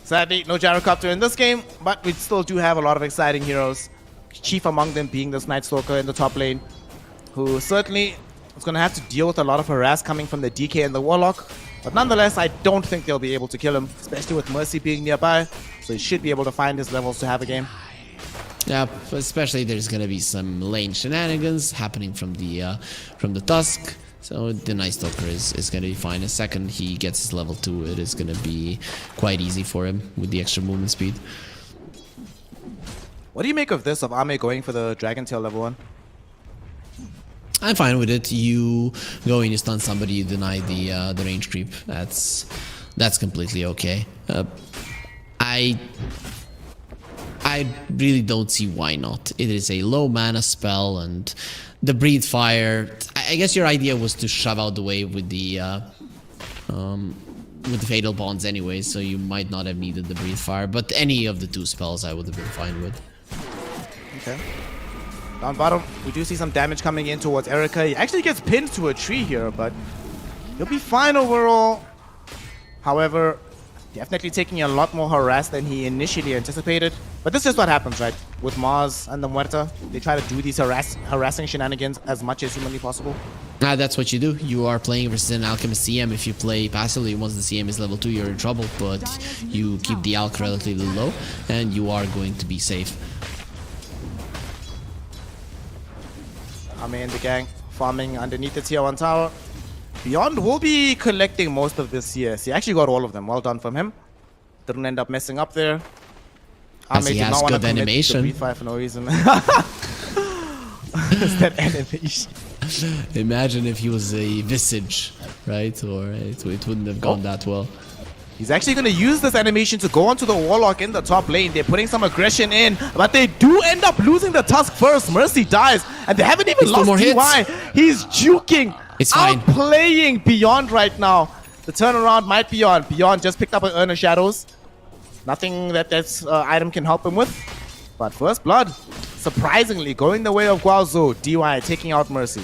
Sadly, no gyrocopter in this game, but we still do have a lot of exciting heroes. Chief among them being this Night Stalker in the top lane, who certainly is going to have to deal with a lot of harass coming from the DK and the Warlock. But nonetheless, I don't think they'll be able to kill him, especially with Mercy being nearby. So he should be able to find his levels to have a game. Yeah, especially there's gonna be some lane shenanigans happening from the Tusk. So the Night Stalker is gonna be fine. The second he gets his level 2, it is gonna be quite easy for him with the extra movement speed. What do you make of this, of Ame going for the Dragon Tail level 1? I'm fine with it. You go in, you stun somebody, you deny the range creep. That's completely okay. I really don't see why not. It is a low mana spell, and the Breathe Fire. I guess your idea was to shove out the wave with the Fatal Bonds anyway, so you might not have needed the Breathe Fire. But any of the 2 spells I would have been fine with. Okay. Down bottom, we do see some damage coming in towards Erica. He actually gets pinned to a tree here, but he'll be fine overall. However, definitely taking a lot more harass than he initially anticipated. But this is what happens, right? With Mars and the Muerta, they try to do these harassing shenanigans as much as humanly possible. That's what you do. You are playing versus an Alchemist CM. If you play passively, once the CM is level 2, you're in trouble. But you keep the Alch relatively low, and you are going to be safe. Ame and the gang farming underneath the tier 1 tower. Beyond will be collecting most of this CS. He actually got all of them. Well done from him. Didn't end up messing up there. As he has good animation. For no reason. It's that animation. Imagine if he was a Visage, right? Or it wouldn't have gone that well. He's actually going to use this animation to go onto the Warlock in the top lane. They're putting some aggression in, but they do end up losing the Tusk first. Mercy dies, and they haven't even lost DY. He's juking. It's fine. Outplaying Beyond right now. The turnaround might be on. Beyond just picked up an Urn of Shadows. Nothing that this item can help him with. But First Blood, surprisingly, going the way of Guaozu. DY taking out Mercy.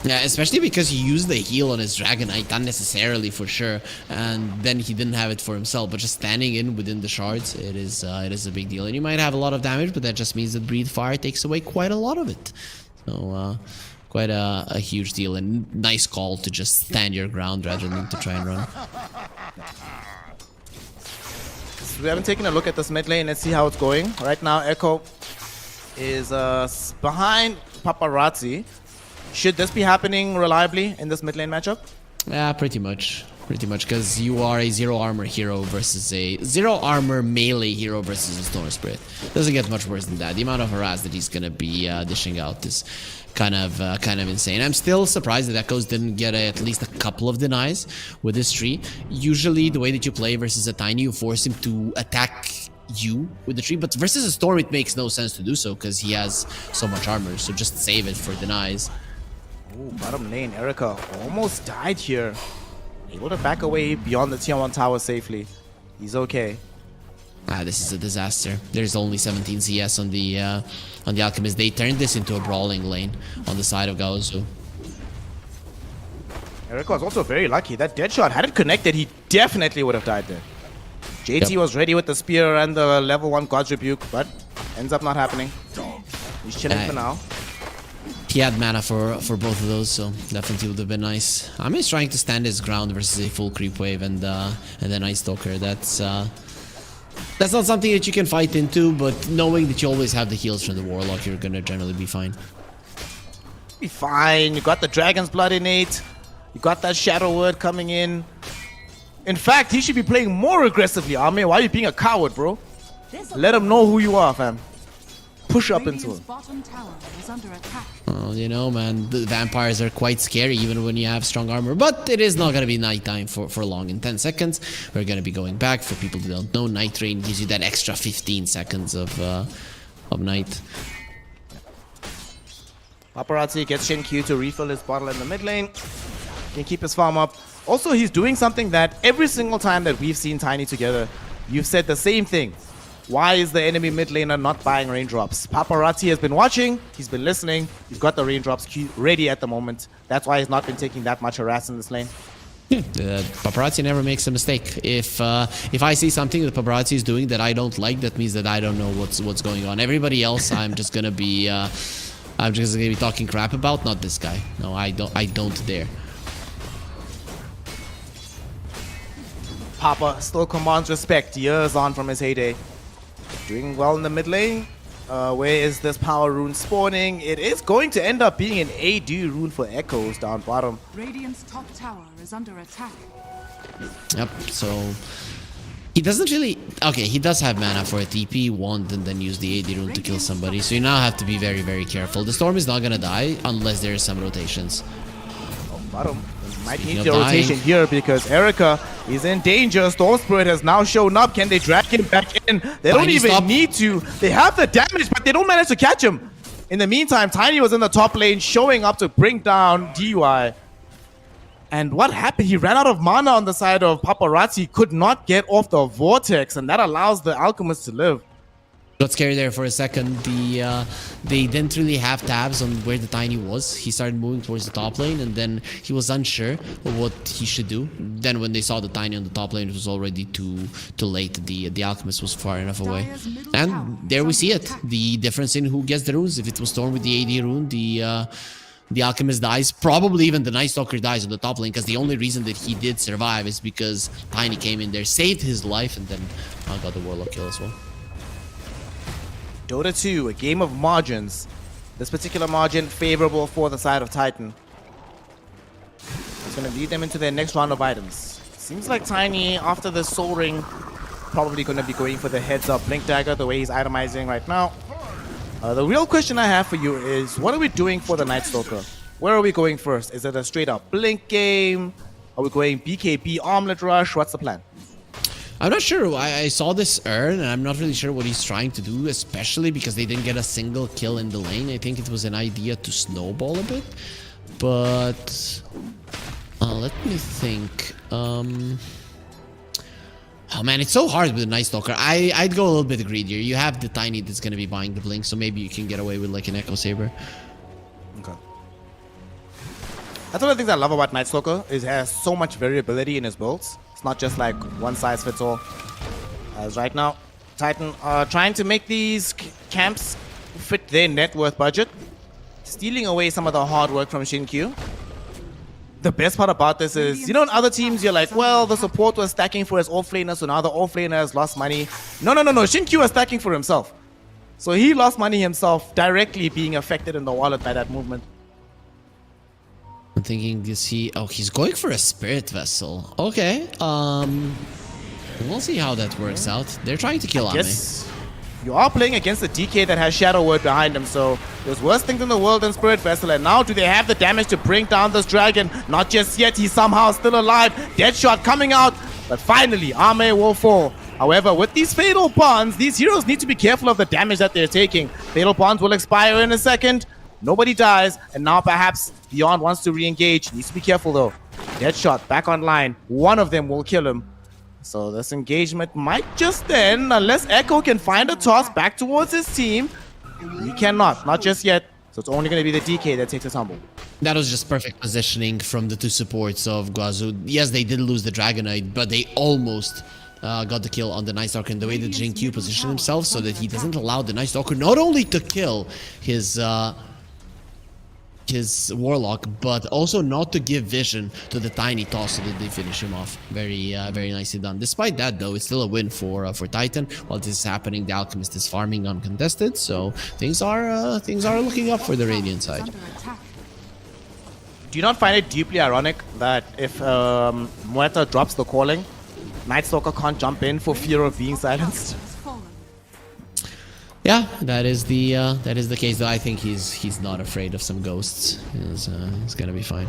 Yeah, especially because he used the heal on his Dragon Knight unnecessarily for sure, and then he didn't have it for himself. But just standing in within the shards, it is a big deal. And you might have a lot of damage, but that just means that Breathe Fire takes away quite a lot of it. So quite a huge deal, and nice call to just stand your ground rather than to try and run. So we haven't taken a look at this mid lane. Let's see how it's going. Right now, Echo is behind Paparazzi. Should this be happening reliably in this mid lane matchup? Yeah, pretty much. Pretty much, because you are a 0 armor hero versus a 0 armor melee hero versus a Storm Spirit. Doesn't get much worse than that. The amount of harass that he's gonna be dishing out is kind of insane. I'm still surprised that Echoes didn't get at least a couple of denies with this tree. Usually, the way that you play versus a Tiny, you force him to attack you with the tree, but versus a Storm, it makes no sense to do so because he has so much armor. So just save it for denies. Ooh, bottom lane, Erica almost died here. Able to back away beyond the tier 1 tower safely. He's okay. This is a disaster. There's only 17 CS on the Alchemist. They turned this into a brawling lane on the side of Gaozu. Erica was also very lucky. That dead shot, had it connected, he definitely would have died there. JT was ready with the spear and the level 1 God's Rebuke, but ends up not happening. He's chilling for now. He had mana for both of those, so definitely would have been nice. Ame is trying to stand his ground versus a full creep wave and then Ice Stalker. That's not something that you can fight into, but knowing that you always have the heals from the Warlock, you're gonna generally be fine. Be fine. You got the Dragon's Blood innate. You got that Shadow Word coming in. In fact, he should be playing more aggressively, Ame. Why are you being a coward, bro? Let him know who you are, fam. Push up into Radiant's him. bottom tower is under attack. Well, you know, man, the vampires are quite scary even when you have strong armor. But it is not going to be nighttime for long. In 10 seconds, we're going to be going back. For people who don't know, Night Rain gives you that extra 15 seconds of night. Paparazzi gets Shin-Q to refill his bottle in the mid lane. Can keep his farm up. Also, he's doing something that every single time that we've seen Tiny together, you've said the same thing. Why is the enemy mid laner not buying raindrops? Paparazzi has been watching, he's been listening, he's got the raindrops ready at the moment. That's why he's not been taking that much harass in this lane. Paparazzi never makes a mistake. If I see something that Paparazzi is doing that I don't like, that means that I don't know what's going on. Everybody else, I'm just gonna be talking crap about. Not this guy. No, I don't dare. Papa still commands respect years on from his heyday. Doing well in the mid lane. Where is this power rune spawning? It is going to end up being an AD rune for Echoes down bottom. Radiant's top tower is under attack. Yep, so he doesn't really... Okay, he does have mana for a TP, wand, and then use the AD rune to kill somebody. So you now have to be very, very careful. The Storm is not gonna die unless there are some rotations. Bottom. Might Speaking need of the dying. rotation here because Erica is in danger. Storm Spirit has now shown up. Can they drag him back in? They don't Tiny, even stop. need to. They have the damage, but they don't manage to catch him. In the meantime, Tiny was in the top lane, showing up to bring down DUI. And what happened? He ran out of mana on the side of Paparazzi, could not get off the Vortex, and that allows the Alchemist to live. Got scary there for a second. They didn't really have tabs on where the Tiny was. He started moving towards the top lane, and then he was unsure of what he should do. Then when they saw the Tiny on the top lane, it was already too late. The Alchemist was far enough away. And there we see it. The difference in who gets the runes. If it was Storm with the AD rune, the Alchemist dies. Probably even the Night Stalker dies on the top lane, because the only reason that he did survive is because Tiny came in there, saved his life, and then got the Warlock kill as well. Dota 2, a game of margins. This particular margin favorable for the side of Titan. It's going to lead them into their next round of items. Seems like Tiny, after the Soul Ring, probably going to be going for the heads-up Blink Dagger, the way he's itemizing right now. The real question I have for you is, what are we doing for the Night Stalker? Where are we going first? Is it a straight-up Blink game? Are we going BKB Armlet Rush? What's the plan? I'm not sure. I saw this earn, and I'm not really sure what he's trying to do, especially because they didn't get a single kill in the lane. I think it was an idea to snowball a bit, but let me think. Oh man, it's so hard with the Night Stalker. I'd go a little bit greedier. You have the Tiny that's going to be buying the blink, so maybe you can get away with like an Echo Saber. Okay. That's one of the things I love about Night Stalker, is it has so much variability in his builds. It's not just like one size fits all. As right now, Titan are trying to make these camps fit their net worth budget, stealing away some of the hard work from Shin-Q. The best part about this is, you know, in other teams, you're like, well, the support was stacking for his offlaner, so now the offlaner has lost money. No. Shin-Q was stacking for himself. So he lost money himself, directly being affected in the wallet by that movement. I'm thinking, is he... Oh, he's going for a Spirit Vessel. Okay. We'll see how that works out. They're trying to kill Ame. Yes. You are playing against a DK that has Shadow Word behind him, so there's worse things in the world than Spirit Vessel. And now do they have the damage to bring down this dragon? Not just yet. He's somehow still alive. Deadshot coming out. But finally, Ame will fall. However, with these Fatal Bonds, these heroes need to be careful of the damage that they're taking. Fatal Bonds will expire in a second. Nobody dies, and now perhaps Beyond wants to re-engage. Needs to be careful though. Deadshot back online. One of them will kill him. So this engagement might just end, unless Echo can find a toss back towards his team. He cannot, not just yet. So it's only going to be the DK that takes a tumble. That was just perfect positioning from the two supports of Guazhou. Yes, they did lose the Dragonite, but they almost got the kill on the Night Stalker, and the way that Jin-Q positioned himself so that he doesn't allow the Night Stalker not only to kill his his Warlock, but also not to give vision to the Tiny toss so that they finish him off. Very nicely done. Despite that, though, it's still a win for Titan. While this is happening, the Alchemist is farming uncontested, so things are looking up for the Radiant side. Under attack. Do you not find it deeply ironic that if Muerta drops the calling, Night Stalker can't jump in for fear of being silenced? Has fallen. Yeah, that is the case. Though I think he's not afraid of some ghosts. He's gonna be fine.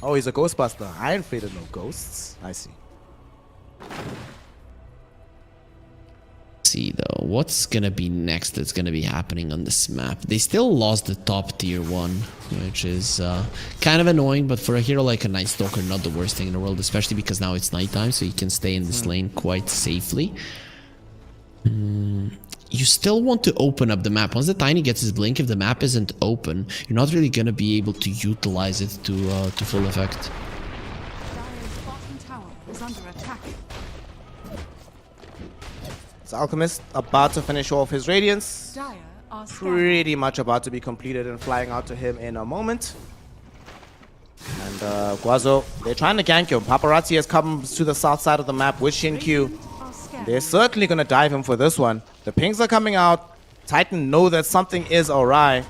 Oh, he's a Ghostbuster. I ain't afraid of no ghosts. I see. See though, what's gonna be next that's gonna be happening on this map? They still lost the top tier 1, which is kind of annoying, but for a hero like a Night Stalker, not the worst thing in the world, especially because now it's nighttime, so you can stay in this lane quite safely. You still want to open up the map. Once the Tiny gets his blink, if the map isn't open, you're not really gonna be able to utilize it to full effect. Dire's bottom tower is under attack. It's Alchemist about to finish off his Radiance. Dire are scanning. Pretty much about to be completed and flying out to him in a moment. And Guazo, they're trying to gank him. Paparazzi has come to the south side of the map with Shin-Q. Are scanning. They're certainly going to dive him for this one. The pings are coming out. Titan know that something is awry.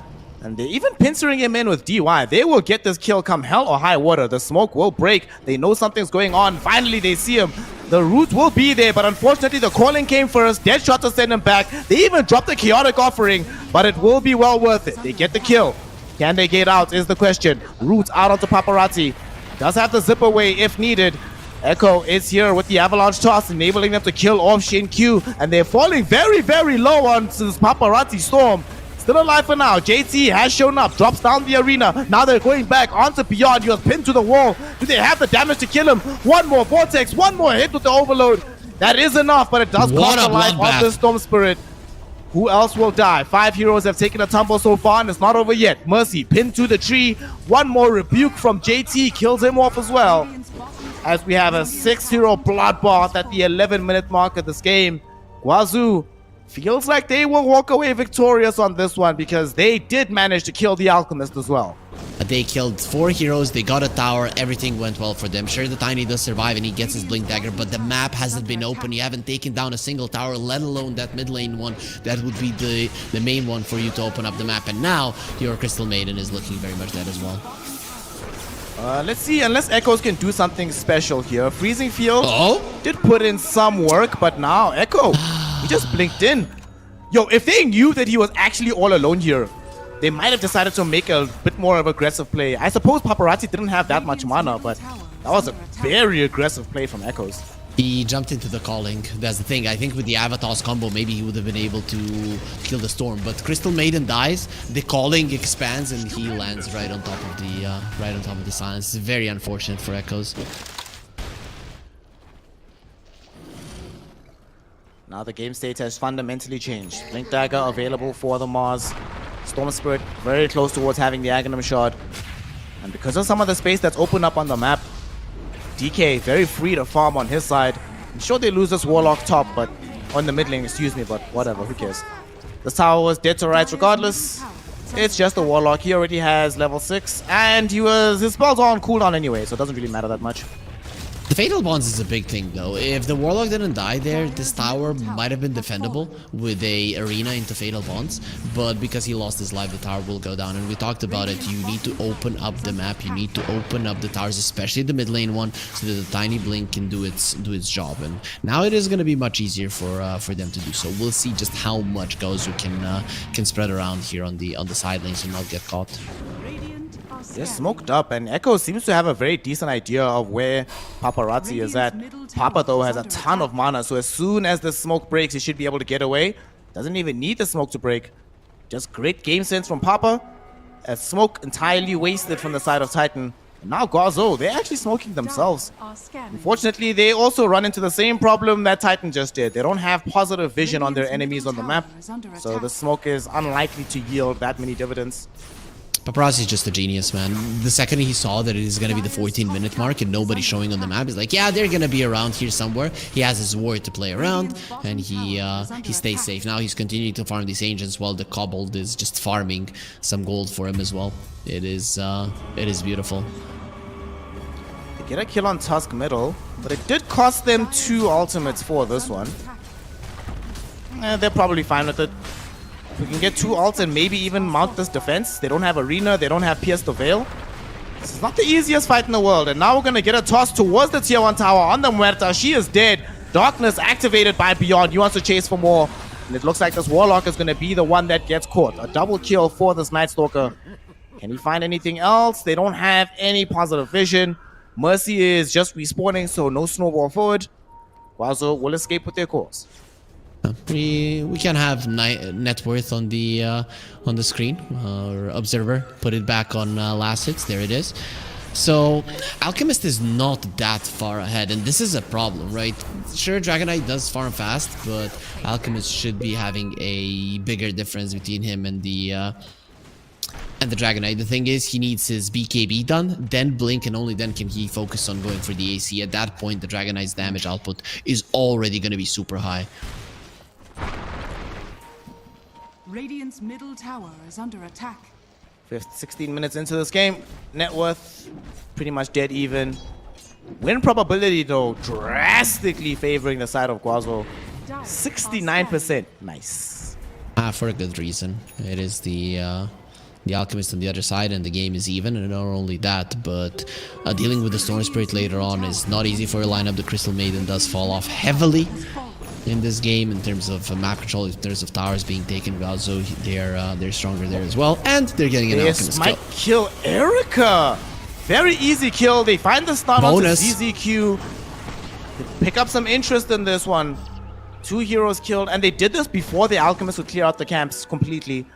And they're even pincering him in with DY. They will get this kill come hell or high water. The smoke will break. They know something's going on. Finally, they see him. The root will be there, but unfortunately, the calling came first. Dead shot to send him back. They even dropped the chaotic offering, but it will be well worth it. They get the kill. Can they get out is the question. Root out onto Paparazzi. Does have the zip away if needed. Echo is here with the avalanche toss, enabling them to kill off Shin-Q, and they're falling very low on this Paparazzi storm. Still alive for now. JT has shown up, drops down the arena. Now they're going back onto Beyond. He was pinned to the wall. Do they have the damage to kill him? One more Vortex, one more hit with the Overload. That is enough, but it does cost the life of the Storm Spirit. Who else will die? 5 heroes have taken a tumble so far, and it's not over yet. Mercy pinned to the tree. One more rebuke from JT kills him off as well. Radiant's bottom As we have a 6-hero bloodbath at the 11-minute mark of this game. Guazu feels like they will walk away victorious on this one because they did manage to kill the Alchemist as well. They killed 4 heroes, they got a tower, everything went well for them. Sure, the Tiny does survive and he gets his Blink Dagger, but the map hasn't been open. You haven't taken down a single tower, let alone that mid lane one. That would be the main one for you to open up the map. And now, your Crystal Maiden is looking very much dead as well. Let's see, unless Echoes can do something special here. Freezing Field did put in some work, but now Echo, he just blinked in. Yo, if they knew that he was actually all alone here, they might have decided to make a bit more of aggressive play. I suppose Paparazzi didn't have that much mana, but that was a very aggressive play from Echoes. He jumped into the calling. That's the thing. I think with the Avatar's combo, maybe he would have been able to kill the storm. But Crystal Maiden dies, the calling expands, and he lands right on top of the silence. It's very unfortunate for Echoes. Now the game state has fundamentally changed. Blink Dagger available for the Mars. Storm Spirit very close towards having the Aghanim Shard. And because of some of the space that's opened up on the map, DK very free to farm on his side. I'm sure they lose this Warlock top, but on the mid lane, excuse me, but whatever, who cares. This tower was dead to rights regardless. It's just a Warlock. He already has level 6, and his spells are on cooldown anyway, so it doesn't really matter that much. The Fatal Bonds is a big thing though. If the Warlock didn't die there, this tower might have been defendable with a arena into Fatal Bonds, but because he lost his life, the tower will go down, and we talked about it. You need to open up the map, you need to open up the towers, especially the mid lane one, so that the Tiny Blink can do its job. And now it is going to be much easier for them to do so. We'll see just how much Gozu can spread around here on the side lanes and not get caught. Radiant are They're scanning. smoked up, and Echo seems to have a very decent idea of where Paparazzi is at. Papa, though, has a ton of mana, so as soon as the smoke breaks, he should be able to get away. Doesn't even need the smoke to break. Just great game sense from Papa. A smoke entirely wasted from the side of Titan. And now Guazo, they're actually smoking themselves. Dire are scanning. Unfortunately, they also run into the same problem that Titan just did. They don't have positive vision on their enemies on the map, so the smoke is unlikely to yield that many dividends. Paparazzi's just a genius, man. The second he saw that it is going to be the 14-minute mark and nobody showing on the map, he's like, yeah, they're going to be around here somewhere. He has his ward to play around, and he stays safe. Now he's continuing to farm these ancients while the kobold is just farming some gold for him as well. It is beautiful. They get a kill on Tusk middle, but it did cost them 2 ultimates for this one. They're probably fine with it. If we can get 2 ults and maybe even mount this defense. They don't have Arena, they don't have Pierce the Veil. This is not the easiest fight in the world. And now we're going to get a toss towards the tier 1 tower on the Muerta. She is dead. Darkness activated by Beyond. He wants to chase for more. And it looks like this Warlock is going to be the one that gets caught. A double kill for this Night Stalker. Can he find anything else? They don't have any positive vision. Mercy is just respawning, so no snowball forward. Guazo will escape with their course. We can have net worth on the screen or observer. Put it back on last hits. There it is. So Alchemist is not that far ahead, and this is a problem, right? Sure, Dragonite does farm fast, but Alchemist should be having a bigger difference between him and the Dragonite. The thing is, he needs his BKB done, then Blink, and only then can he focus on going for the AC. At that point, the Dragonite's damage output is already going to be super high. Radiant's middle tower is under attack. 16 minutes into this game. Net worth pretty much dead even. Win probability though drastically favoring the side of Guazo. 69%. Nice. For a good reason. It is the Alchemist on the other side, and the game is even. And not only that, but dealing with the Storm Spirit later on is not easy for a lineup. The Crystal Maiden does fall off heavily in this game in terms of map control, in terms of towers being taken. Guazo, they're stronger there as well, and they're getting an Alchemist might kill Erica. Very easy kill. They find the stun onto ZZQ. They pick up some interest in this one. 2 heroes killed, and they did this before the Alchemist would clear out the camps completely.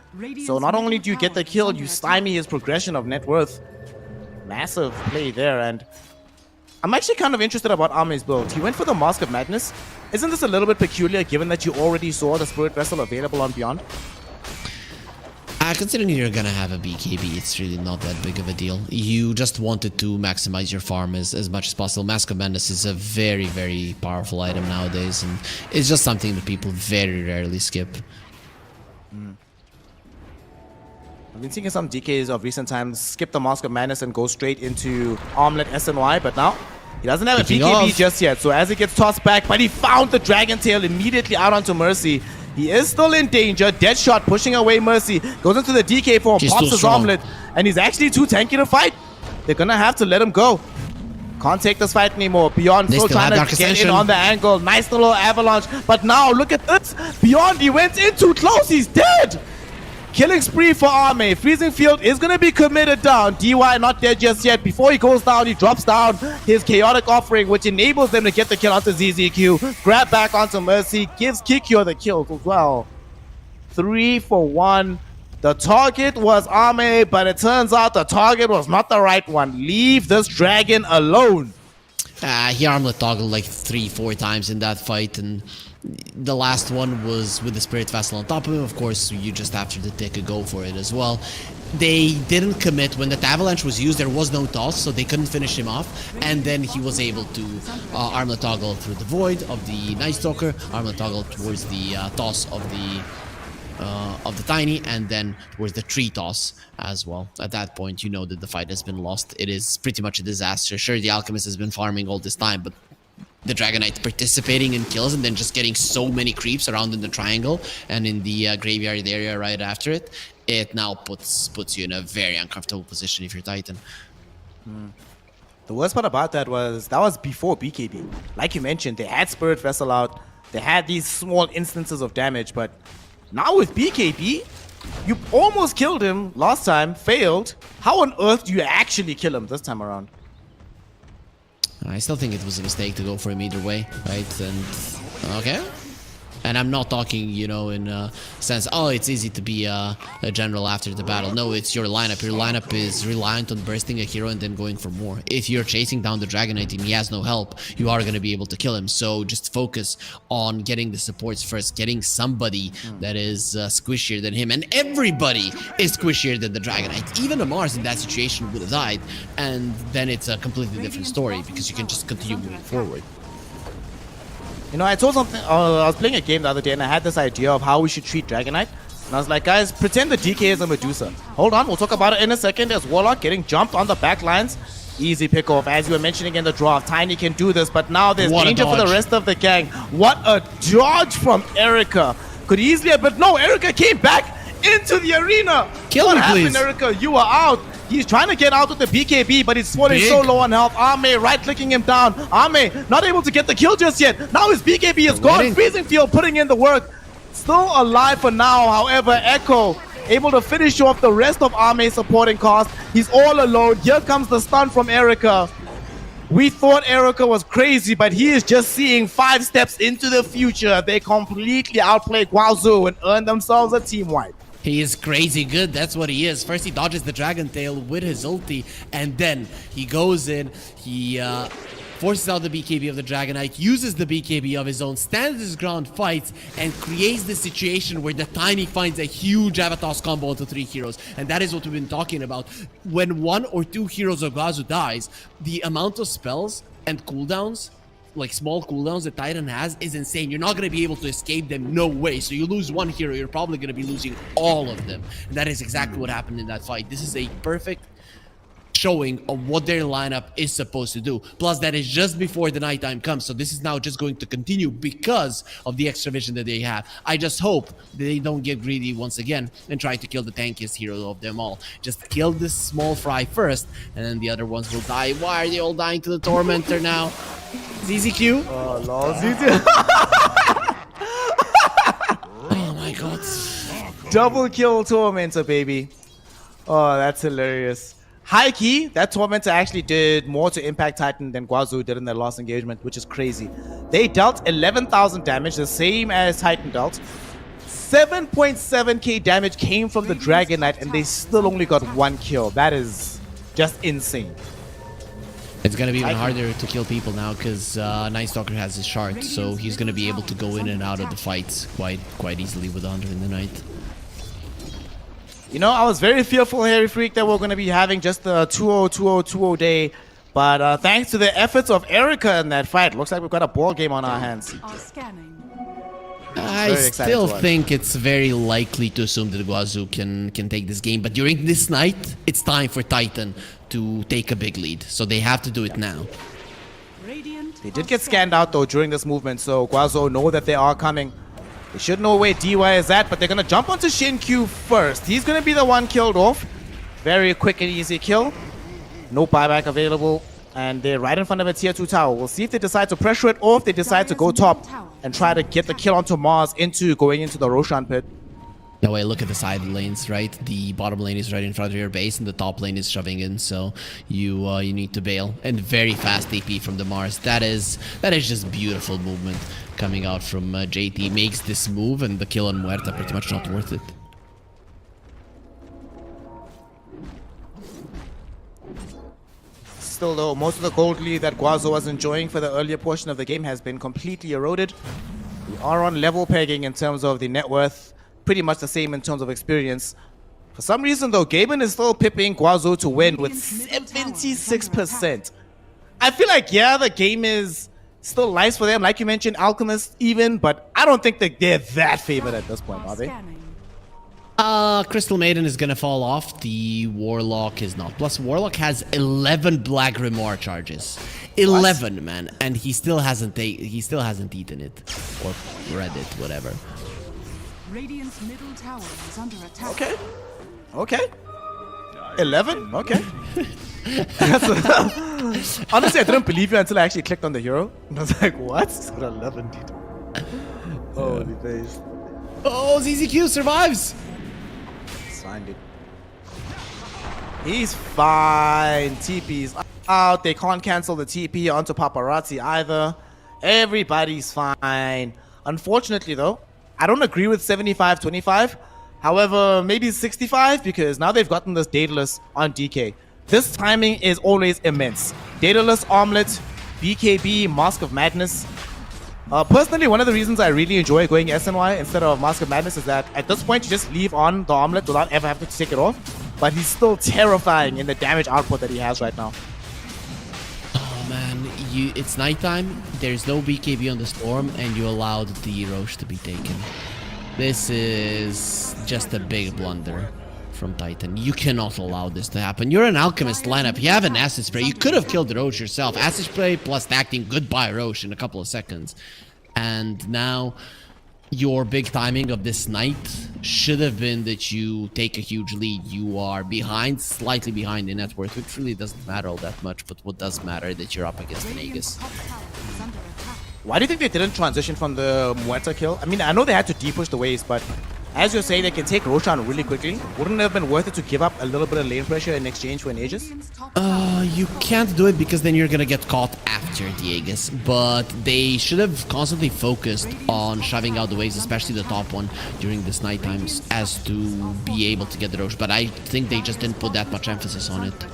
So not only do you get the kill, you stymie his progression of net worth. Massive play there, and I'm actually kind of interested about Ame's build. He went for the Mask of Madness. Isn't this a little bit peculiar given that you already saw the Spirit Vessel available on Beyond? Considering you're gonna have a BKB, it's really not that big of a deal. You just wanted to maximize your farm as much as possible. Mask of Madness is a very, very powerful item nowadays, and it's just something that people very rarely skip. I've been seeing some DKs of recent times skip the Mask of Madness and go straight into Armlet SNY, but now he doesn't have a BKB just yet. So as it gets tossed back, but he found the Dragon Tail immediately out onto Mercy. He is still in danger. Deadshot pushing away Mercy. Goes into the DK form, pops his Armlet, and he's actually too tanky to fight. They're gonna have to let him go. Can't take this fight anymore. Beyond still trying to get in on the angle. Nice little avalanche. But now, look at this. Beyond, he went in too close. He's dead. Killing spree for Arme. Freezing Field is going to be committed down. DY not dead just yet. Before he goes down, he drops down his Chaotic Offering, which enables them to get the kill onto ZZQ. Grab back onto Mercy. Gives Kikyo the kill as well. 3 for 1. The target was Arme, but it turns out the target was not the right one. Leave this dragon alone. He armlet toggled like 3-4 times in that fight, and the last one was with the Spirit Vessel on top of him. Of course, you just have to take a go for it as well. They didn't commit. When the Avalanche was used, there was no toss, so they couldn't finish him off. And then he was able to armlet toggle through the Void of the Night Stalker, armlet toggle towards the toss of the Tiny, and then towards the tree toss as well. At that point, you know that the fight has been lost. It is pretty much a disaster. Sure, the Alchemist has been farming all this time, but the Dragonite participating in kills and then just getting so many creeps around in the triangle and in the graveyard area right after it, it now puts you in a very uncomfortable position if you're Titan. The worst part about that was before BKB. Like you mentioned, they had Spirit Vessel out. They had these small instances of damage, but now with BKB, you almost killed him last time, failed. How on earth do you actually kill him this time around? I still think it was a mistake to go for him either way, right? And okay, And I'm not talking, you know, in a sense, oh, it's easy to be a general after the battle. No, it's your lineup. Your lineup is reliant on bursting a hero and then going for more. If you're chasing down the Dragon Knight and he has no help, you are going to be able to kill him. So just focus on getting the supports first, getting somebody that is squishier than him. And everybody is squishier than the Dragon Knight. Even a Mars in that situation would have died. And then it's a completely different story because you can just continue moving forward. You know, I told something. I was playing a game the other day, and I had this idea of how we should treat Dragon Knight. And I was like, guys, pretend the DK is a Medusa. Hold on, we'll talk about it in a second. There's Warlock getting jumped on the back lines. Easy pickoff, as you were mentioning in the draft. Tiny can do this, but now there's danger for the rest of the gang. What a dodge from Erica. Could easily have, but no, Erica came back into the arena. Kill me, please. What happened, Erica? You are out. He's trying to get out with the BKB, but he's falling so low on health. Ame right-clicking him down. Ame not able to get the kill just yet. Now his BKB is gone. Freezing Field putting in the work. Still alive for now. However, Echo able to finish off the rest of Ame's supporting cast. He's all alone. Here comes the stun from Erica. We thought Erica was crazy, but he is just seeing 5 steps into the future. They completely outplay Guazhou and earn themselves a team wipe. He is crazy good, that's what he is. First he dodges the Dragon Tail with his ulti, and then he goes in, he forces out the BKB of the Dragon Knight, uses the BKB of his own, stands his ground, fights, and creates the situation where the Tiny finds a huge Avatos combo into 3 heroes. And that is what we've been talking about. When 1 or 2 heroes of Guazhou dies, the amount of spells and cooldowns, like small cooldowns that Titan has, is insane. You're not going to be able to escape them, no way. So you lose 1 hero, you're probably going to be losing all of them. And that is exactly what happened in that fight. This is a perfect showing of what their lineup is supposed to do. Plus, that is just before the nighttime comes. So this is now just going to continue because of the extra vision that they have. I just hope that they don't get greedy once again and try to kill the tankiest hero of them all. Just kill this small fry first, and then the other ones will die. Why are they all dying to the Tormentor now? ZZQ? Oh, lol, ZZ. Oh my god. Double kill Tormentor, baby. Oh, that's hilarious. High key, that Tormentor actually did more to impact Titan than Guazhou did in their last engagement, which is crazy. They dealt 11,000 damage, the same as Titan dealt. 7.7k damage came from the Dragon Knight, and they still only got 1 kill. That is just insane. It's gonna be even harder to kill people now because Night Stalker has his shard, so he's gonna be able to go in and out of the fights quite easily with Hunter in the night. You know, I was very fearful, Harry Freak, that we're going to be having just the 2-0, 2-0, 2-0 day. But thanks to the efforts of Erica in that fight, looks like we've got a ball game on our hands. I still think it's very likely to assume that Guazhou can take this game. But during this night, it's time for Titan to take a big lead. So they have to do it now. They did get scanned out, though, during this movement. So Guazhou know that they are coming. They should know where DY is at, but they're going to jump onto Shin-Q first. He's going to be the one killed off. Very quick and easy kill. No buyback available. And they're right in front of a tier 2 tower. We'll see if they decide to pressure it or if they decide to go top and try to get the kill onto Mars going into the Roshan pit. No way, look at the side lanes, right? The bottom lane is right in front of your base and the top lane is shoving in, so you need to bail. And very fast AP from the Mars. That is just beautiful movement coming out from JT. Makes this move and the kill on Muerta pretty much not worth it. Still though, most of the gold lead that Guazhou was enjoying for the earlier portion of the game has been completely eroded. We are on level pegging in terms of the net worth. Pretty much the same in terms of experience. For some reason though, Gaben is still pipping Guazhou to win with 76%. I feel like, yeah, the game is still nice for them, like you mentioned, Alchemist even, but I don't think that they're that favored at this point, are they? Crystal Maiden is gonna fall off. The Warlock is not. Plus, Warlock has 11 Black Grimoire charges. 11, what? Man, and he still hasn't eaten it or read it, whatever. Radiant's middle tower is under attack. Okay. Okay. 11? Okay. Honestly, I didn't believe you until I actually clicked on the hero. And I was like, what? He's got 11, dude. Holy face. Oh, ZZQ survives! He's fine, dude. He's fine. TP's out. They can't cancel the TP onto Paparazzi either. Everybody's fine. Unfortunately, though, I don't agree with 75-25. However, maybe 65 because now they've gotten this Daedalus on DK. This timing is always immense. Daedalus, Omelet, BKB, Mask of Madness. Personally, one of the reasons I really enjoy going SNY instead of Mask of Madness is that at this point you just leave on the Omelet without ever having to take it off. But he's still terrifying in the damage output that he has right now. Oh man, it's nighttime, there's no BKB on the Storm, and you allowed the Roche to be taken. This is just a big blunder from Titan. You cannot allow this to happen. You're an Alchemist lineup. You have an Acid Spray. You could have killed the Roche yourself. Acid Spray plus acting. Goodbye, Roche, in a couple of seconds. And now your big timing of this night should have been that you take a huge lead. You are behind, slightly behind in net worth, which really doesn't matter all that much. But what does matter is that you're up against an Aegis. Why do you think they didn't transition from the Muerta kill? I mean, I know they had to de-push the waves, but as you're saying, they can take Roshan really quickly. Wouldn't it have been worth it to give up a little bit of lane pressure in exchange for an Aegis? You can't do it because then you're gonna get caught after the Aegis. But they should have constantly focused on shoving out the waves, especially the top one during this night times, as to be able to get the Roche. But I think they just didn't put that much emphasis on it.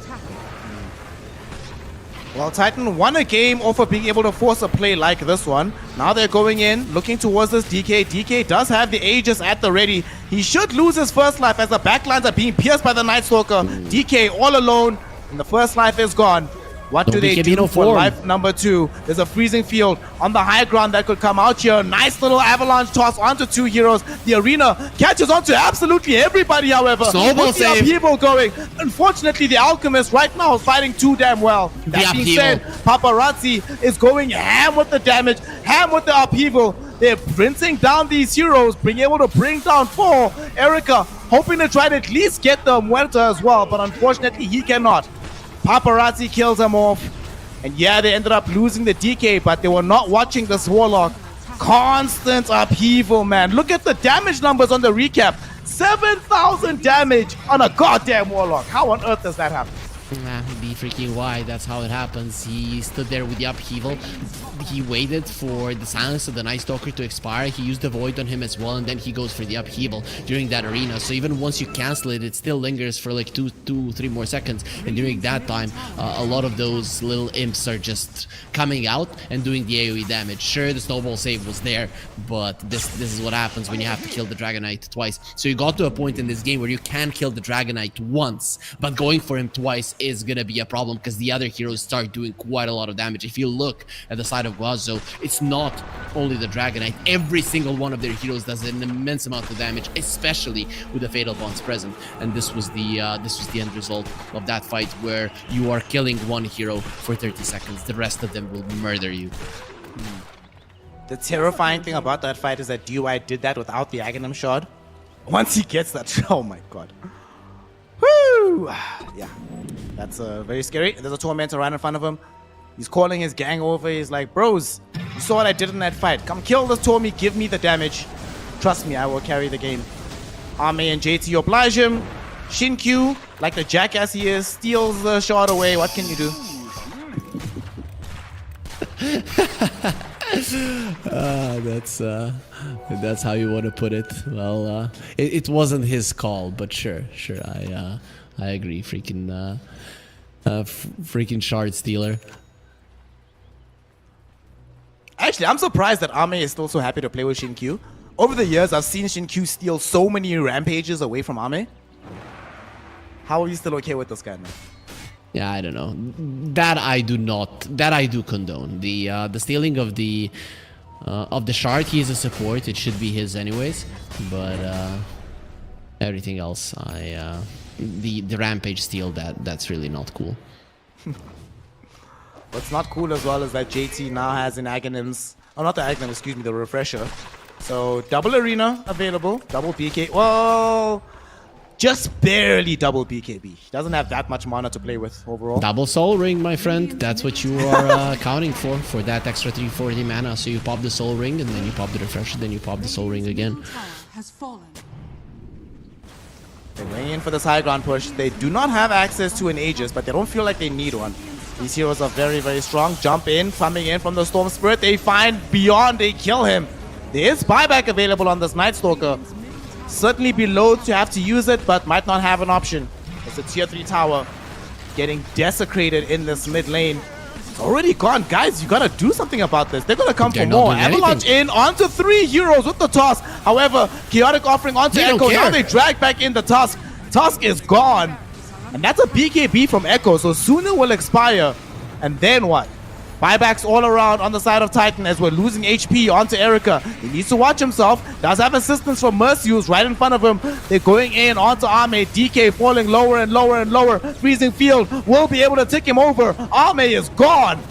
Well, Titan won a game off of being able to force a play like this one. Now they're going in, looking towards this DK. DK does have the Aegis at the ready. He should lose his first life as the backlines are being pierced by the Night Stalker. DK all alone, and the first life is gone. What do they do for life number 2? There's a freezing field on the high ground that could come out here. Nice little avalanche toss onto 2 heroes. The arena catches onto absolutely everybody, however. Snowball save. People going. Unfortunately, the Alchemist right now is fighting too damn well. That being said, Paparazzi is going ham with the damage, ham with the upheaval. They're printing down these heroes, being able to bring down 4. Erica hoping to try to at least get the Muerta as well, but unfortunately he cannot. Paparazzi kills him off. And yeah, they ended up losing the DK, but they were not watching this Warlock. Constant upheaval, man. Look at the damage numbers on the recap. 7,000 damage on a goddamn Warlock. How on earth does that happen? Be freaking why, that's how it happens. He stood there with the upheaval. He waited for the silence of the Night Stalker to expire. He used the void on him as well, and then he goes for the upheaval during that arena. So even once you cancel it, it still lingers for like 2-3 more seconds. And during that time, a lot of those little imps are just coming out and doing the AoE damage. Sure, the snowball save was there, but this is what happens when you have to kill the Dragon Knight twice. So you got to a point in this game where you can kill the Dragon Knight once, but going for him twice is gonna be a problem because the other heroes start doing quite a lot of damage. If you look at the side of Guazzo, it's not only the Dragon Knight. Every single one of their heroes does an immense amount of damage, especially with the Fatal Bonds present. And this was the end result of that fight, where you are killing one hero for 30 seconds. The rest of them will murder you. The terrifying thing about that fight is that DUI did that without the Aghanim Shard. Once he gets that, oh my god. Woo! Yeah, that's very scary. There's a Tormentor right in front of him. He's calling his gang over. He's like, bros, you saw what I did in that fight. Come kill this Tormy, give me the damage. Trust me, I will carry the game. Ame and JT oblige him. Shinkyu, like the jackass he is, steals the shard away. What can you do? That's how you want to put it. Well, it wasn't his call, but sure, I agree. Freaking shard stealer. Actually, I'm surprised that Ame is still so happy to play with Shinkyu. Over the years, I've seen Shinkyu steal so many rampages away from Ame. How are you still okay with this guy, man? Yeah, I don't know. That I do not. That I do condone. The stealing of the shard. He is a support. It should be his anyways. But everything else, the rampage steal. That's really not cool. What's not cool as well is that JT now has an Aghanim's... Oh, not the Aghanim, excuse me, the Refresher. So, double Arena available, double BK... Well, just barely double BKB. He doesn't have that much mana to play with overall. Double Soul Ring, my friend. That's what you are counting for that extra 340 mana. So you pop the Soul Ring, and then you pop the Refresher, then you pop the Soul Ring again. They're going in for this high ground push. They do not have access to an Aegis, but they don't feel like they need one. These heroes are very, very strong. Jump in, coming in from the Storm Spirit. They find Beyond, they kill him. There is buyback available on this Night Stalker. Certainly be loath to have to use it, but might not have an option. It's a tier 3 tower getting desecrated in this mid lane. It's already gone. Guys, you gotta do something about this. They're gonna come for more. Avalanche in onto 3 heroes with the Tusk. However, Chaotic offering onto Echo. Now they drag back in the Tusk. Tusk is gone. And that's a BKB from Echo, so sooner will expire. And then what? Buybacks all around on the side of Titan as we're losing HP onto Erica. He needs to watch himself. Does have assistance from Mercy, who's right in front of him. They're going in onto Ame. DK falling lower and lower and lower. Freezing Field will be able to tick him over. Ame is gone.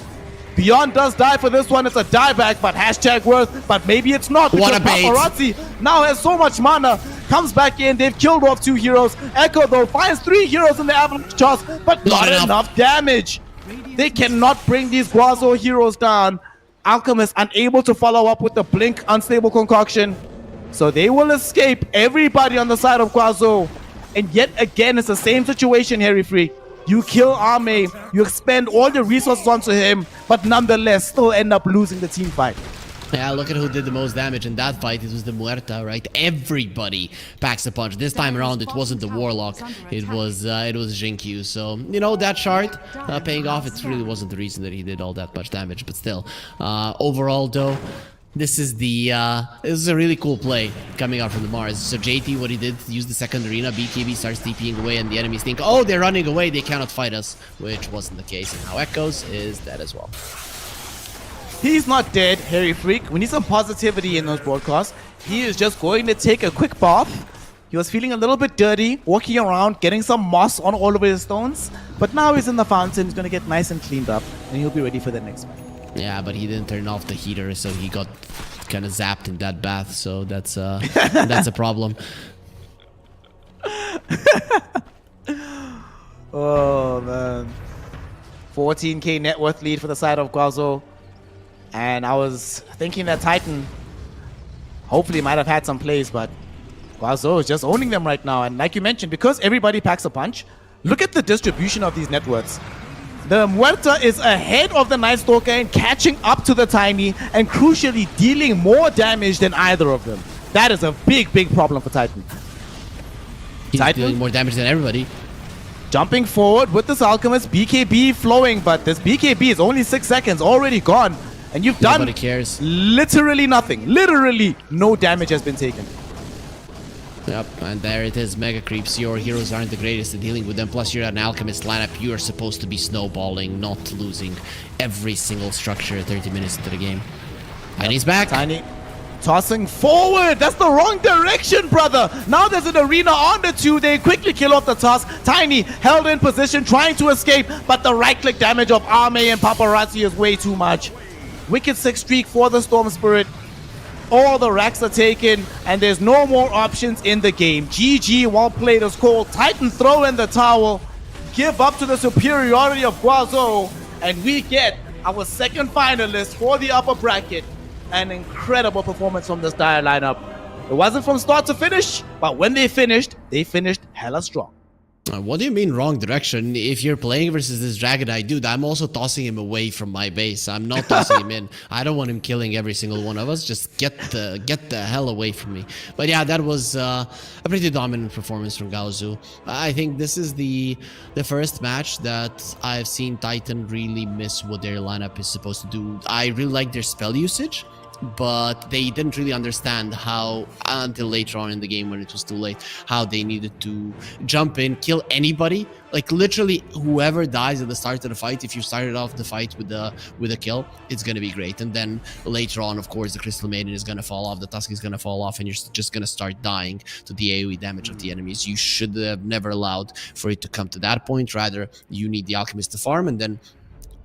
Beyond does die for this one. It's a dieback, but hashtag worth. But maybe it's not. What a bait. Paparazzi now has so much mana. Comes back in. They've killed off 2 heroes. Echo, though, finds 3 heroes in the Avalanche toss, but not enough damage. They cannot bring these Guazo heroes down. Alchemist unable to follow up with the Blink unstable concoction. So they will escape everybody on the side of Guazo. And yet again, it's the same situation, Harry Freak. You kill Ame, you expend all your resources onto him, but nonetheless still end up losing the team fight. Yeah, look at who did the most damage in that fight. It was the Muerta, right? Everybody packs a punch. This time around, it wasn't the Warlock. It was Jinkyu. So, you know, that shard paying off. It really wasn't the reason that he did all that much damage. But still, overall, though, this is a really cool play coming out from the Mars. So JT, what he did, use the second arena. BKB starts TPing away, and the enemies think, oh, they're running away. They cannot fight us, which wasn't the case. And now Echoes is dead as well. He's not dead, Harry Freak. We need some positivity in those broadcasts. He is just going to take a quick bath. He was feeling a little bit dirty, walking around, getting some moss on all over his stones. But now he's in the fountain. He's going to get nice and cleaned up, and he'll be ready for the next one. Yeah, but he didn't turn off the heater, so he got kind of zapped in that bath. So that's that's a problem. Oh, man. 14k net worth lead for the side of Guazo. And I was thinking that Titan hopefully might have had some plays, but Guazo is just owning them right now. And like you mentioned, because everybody packs a punch, look at the distribution of these net worths. The Muerta is ahead of the Night Stalker and catching up to the Tiny and crucially dealing more damage than either of them. That is a big, big problem for Titan. He's dealing more damage than everybody. Jumping forward with this Alchemist, BKB flowing, but this BKB is only 6 seconds, already gone. And you've done literally nothing. Literally no damage has been taken. Yep, and there it is, Mega Creeps. Your heroes aren't the greatest at dealing with them. Plus, you're an Alchemist lineup. You are supposed to be snowballing, not losing every single structure 30 minutes into the game. Tiny's back. Tiny tossing forward. That's the wrong direction, brother. Now there's an arena on the 2. They quickly kill off the toss. Tiny held in position, trying to escape, but the right-click damage of Ame and Paparazzi is way too much. Wicked 6 streak for the Storm Spirit. All the racks are taken, and there's no more options in the game. GG, well played is called. Titan throw in the towel, give up to the superiority of Guazo, and we get our second finalist for the upper bracket. An incredible performance from this Dire lineup. It wasn't from start to finish, but when they finished hella strong. What do you mean wrong direction? If you're playing versus this Dragonite dude, I'm also tossing him away from my base. I'm not tossing him in. I don't want him killing every single one of us. Just get the hell away from me. But yeah, that was a pretty dominant performance from Gaozu. I think this is the first match that I've seen Titan really miss what their lineup is supposed to do. I really like their spell usage, but they didn't really understand how, until later on in the game when it was too late, how they needed to jump in, kill anybody. Like literally whoever dies at the start of the fight, if you started off the fight with a kill, it's gonna be great. And then later on, of course, the Crystal Maiden is gonna fall off, the Tusk is gonna fall off, and you're just gonna start dying to the AoE damage of the enemies. You should have never allowed for it to come to that point. Rather, you need the Alchemist to farm, and then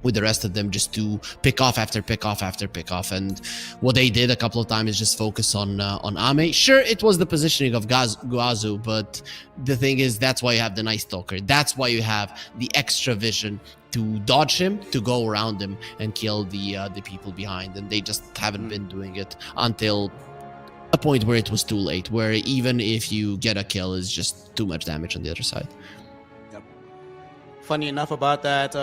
with the rest of them just to pick off after pick off after pick off. And what they did a couple of times is just focus on Ame. Sure, it was the positioning of Guazu, but the thing is, that's why you have the Night Stalker. That's why you have the extra vision to dodge him, to go around him and kill the people behind. And they just haven't been doing it until a point where it was too late, where even if you get a kill, it's just too much damage on the other side. Funny enough about that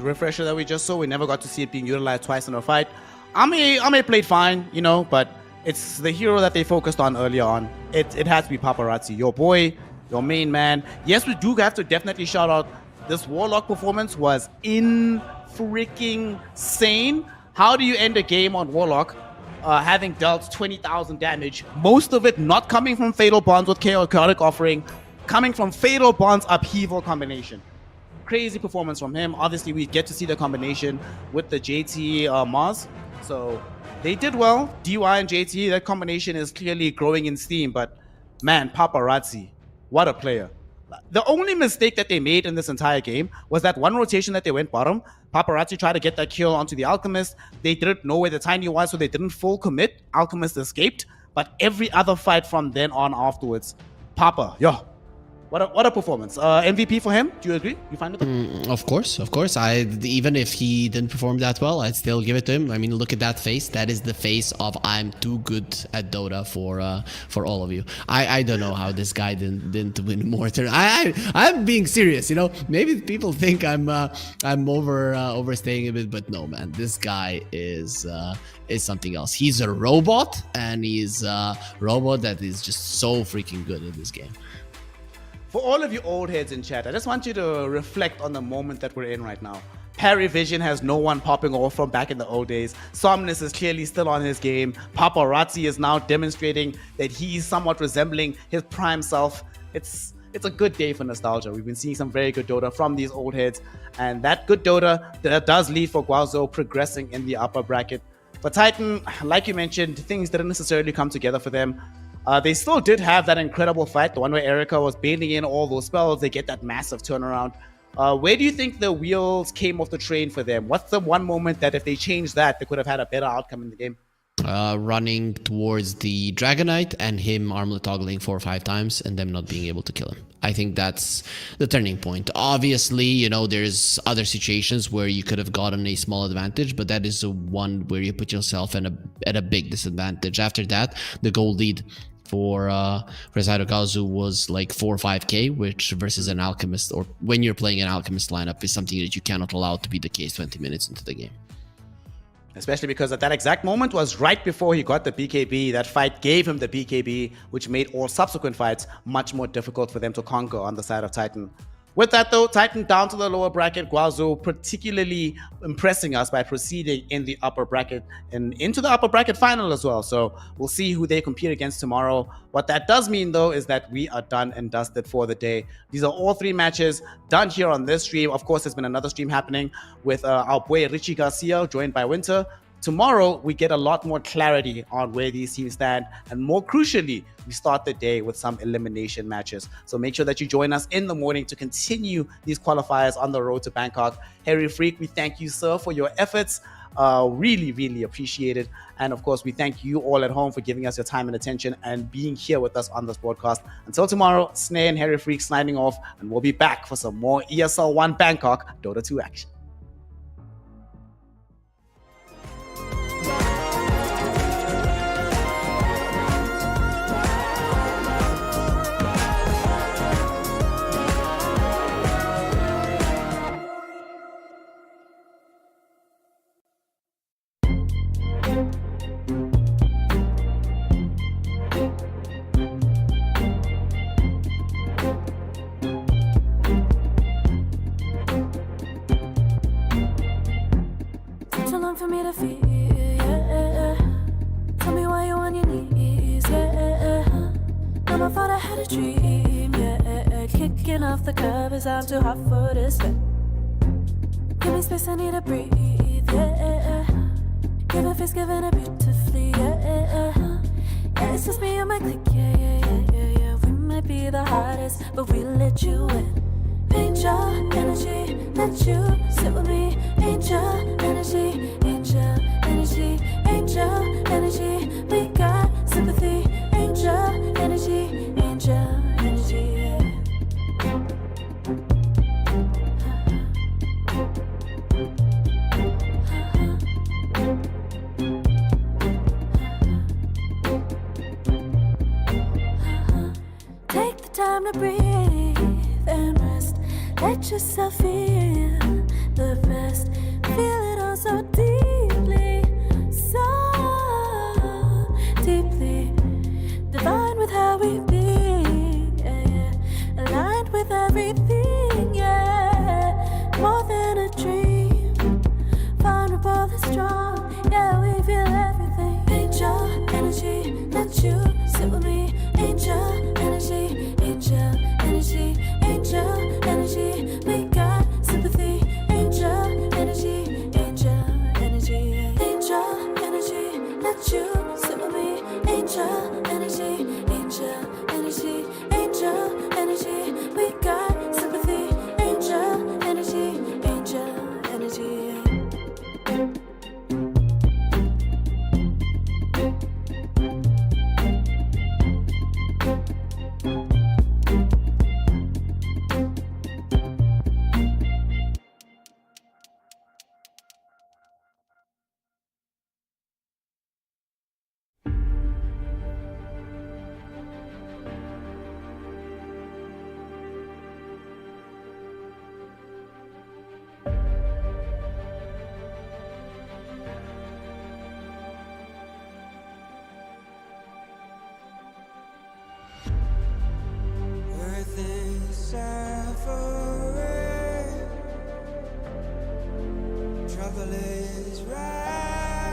refresher that we just saw, we never got to see it being utilized twice in a fight. Ame played fine, you know, but it's the hero that they focused on earlier on. It has to be Paparazzi, your boy, your main man. Yes, we do have to definitely shout out this Warlock performance was in freaking sane. How do you end a game on Warlock having dealt 20,000 damage, most of it not coming from Fatal Bonds with Chaotic Offering, coming from Fatal Bonds Upheaval combination? Crazy performance from him. Obviously, we get to see the combination with the JT Mars. So they did well. DY and JT, that combination is clearly growing in steam. But man, Paparazzi, what a player. The only mistake that they made in this entire game was that one rotation that they went bottom. Paparazzi tried to get that kill onto the Alchemist. They didn't know where the Tiny was, so they didn't full commit. Alchemist escaped. But every other fight from then on afterwards, Papa, yo, what a performance. MVP for him, do you agree? You find it? Of course. Even if he didn't perform that well, I'd still give it to him. I mean, look at that face. That is the face of I'm too good at Dota for all of you. I don't know how this guy didn't win more turn. I'm being serious, you know. Maybe people think I'm overstaying a bit, but no, man. This guy is something else. He's a robot, and he's a robot that is just so freaking good at this game. For all of you old heads in chat, I just want you to reflect on the moment that we're in right now. Parry Vision has no one popping off from back in the old days. Somnus is clearly still on his game. Paparazzi is now demonstrating that he's somewhat resembling his prime self. It's a good day for nostalgia. We've been seeing some very good Dota from these old heads, and that good Dota that does lead for Guangzhou progressing in the upper bracket. For Titan, like you mentioned, things didn't necessarily come together for them. They still did have that incredible fight, the one where Erica was baiting in all those spells. They get that massive turnaround. Where do you think the wheels came off the train for them? What's the one moment that if they changed that, they could have had a better outcome in the game? Running towards the Dragon Knight and him armlet toggling 4 or 5 times and them not being able to kill him. I think that's the turning point. Obviously, you know, there's other situations where you could have gotten a small advantage, but that is the one where you put yourself at a big disadvantage. After that, the goal lead for Saitokazu was like 4 or 5k, which versus an Alchemist, or when you're playing an Alchemist lineup, is something that you cannot allow to be the case 20 minutes into the game. Especially because at that exact moment was right before he got the BKB. That fight gave him the BKB, which made all subsequent fights much more difficult for them to conquer on the side of Titan. With that though, Titan down to the lower bracket. Guangzhou particularly impressing us by proceeding in the upper bracket and into the upper bracket final as well. So we'll see who they compete against tomorrow. What that does mean though is that we are done and dusted for the day. These are all 3 matches done here on this stream. Of course, there's been another stream happening with our boy Richie Garcia, joined by Winter. Tomorrow, we get a lot more clarity on where these teams stand. And more crucially, we start the day with some elimination matches. So make sure that you join us in the morning to continue these qualifiers on the road to Bangkok. Harry Freak, we thank you, sir, for your efforts. Really, really appreciate it. And of course, we thank you all at home for giving us your time and attention and being here with us on this broadcast. Until tomorrow, Snare and Harry Freak signing off, and we'll be back for some more ESL One Bangkok Dota 2 action. Too long for me to feel, yeah. Tell me why you on your knees, yeah. Never thought I had a dream, yeah. Kicking off the covers, I'm too hot for this bed. Give me space, I need to breathe, yeah. Give a face, giving it beautifully, yeah. Yeah, it's just me and my clique, yeah. We might be the hottest, but we let you in. Angel energy, let you sit with me. Angel energy, angel energy, angel energy. We got sympathy. Angel energy, angel energy. Take the time to breathe and rest. Let yourself feel the best. Feel it all so deeply, so deep. we've been, yeah, yeah. Aligned with everything, yeah. More than a dream, vulnerable and strong, yeah, we feel everything. Angel energy, let you sit with me. Angel energy, angel energy, angel energy. We got sympathy. Angel energy, angel energy, angel energy. Let you sit with me. Angel energy, angel energy, angel energy. We got sympathy. Angel energy, angel energy. Earth is suffering, trouble is rising,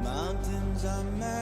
mountains are melting.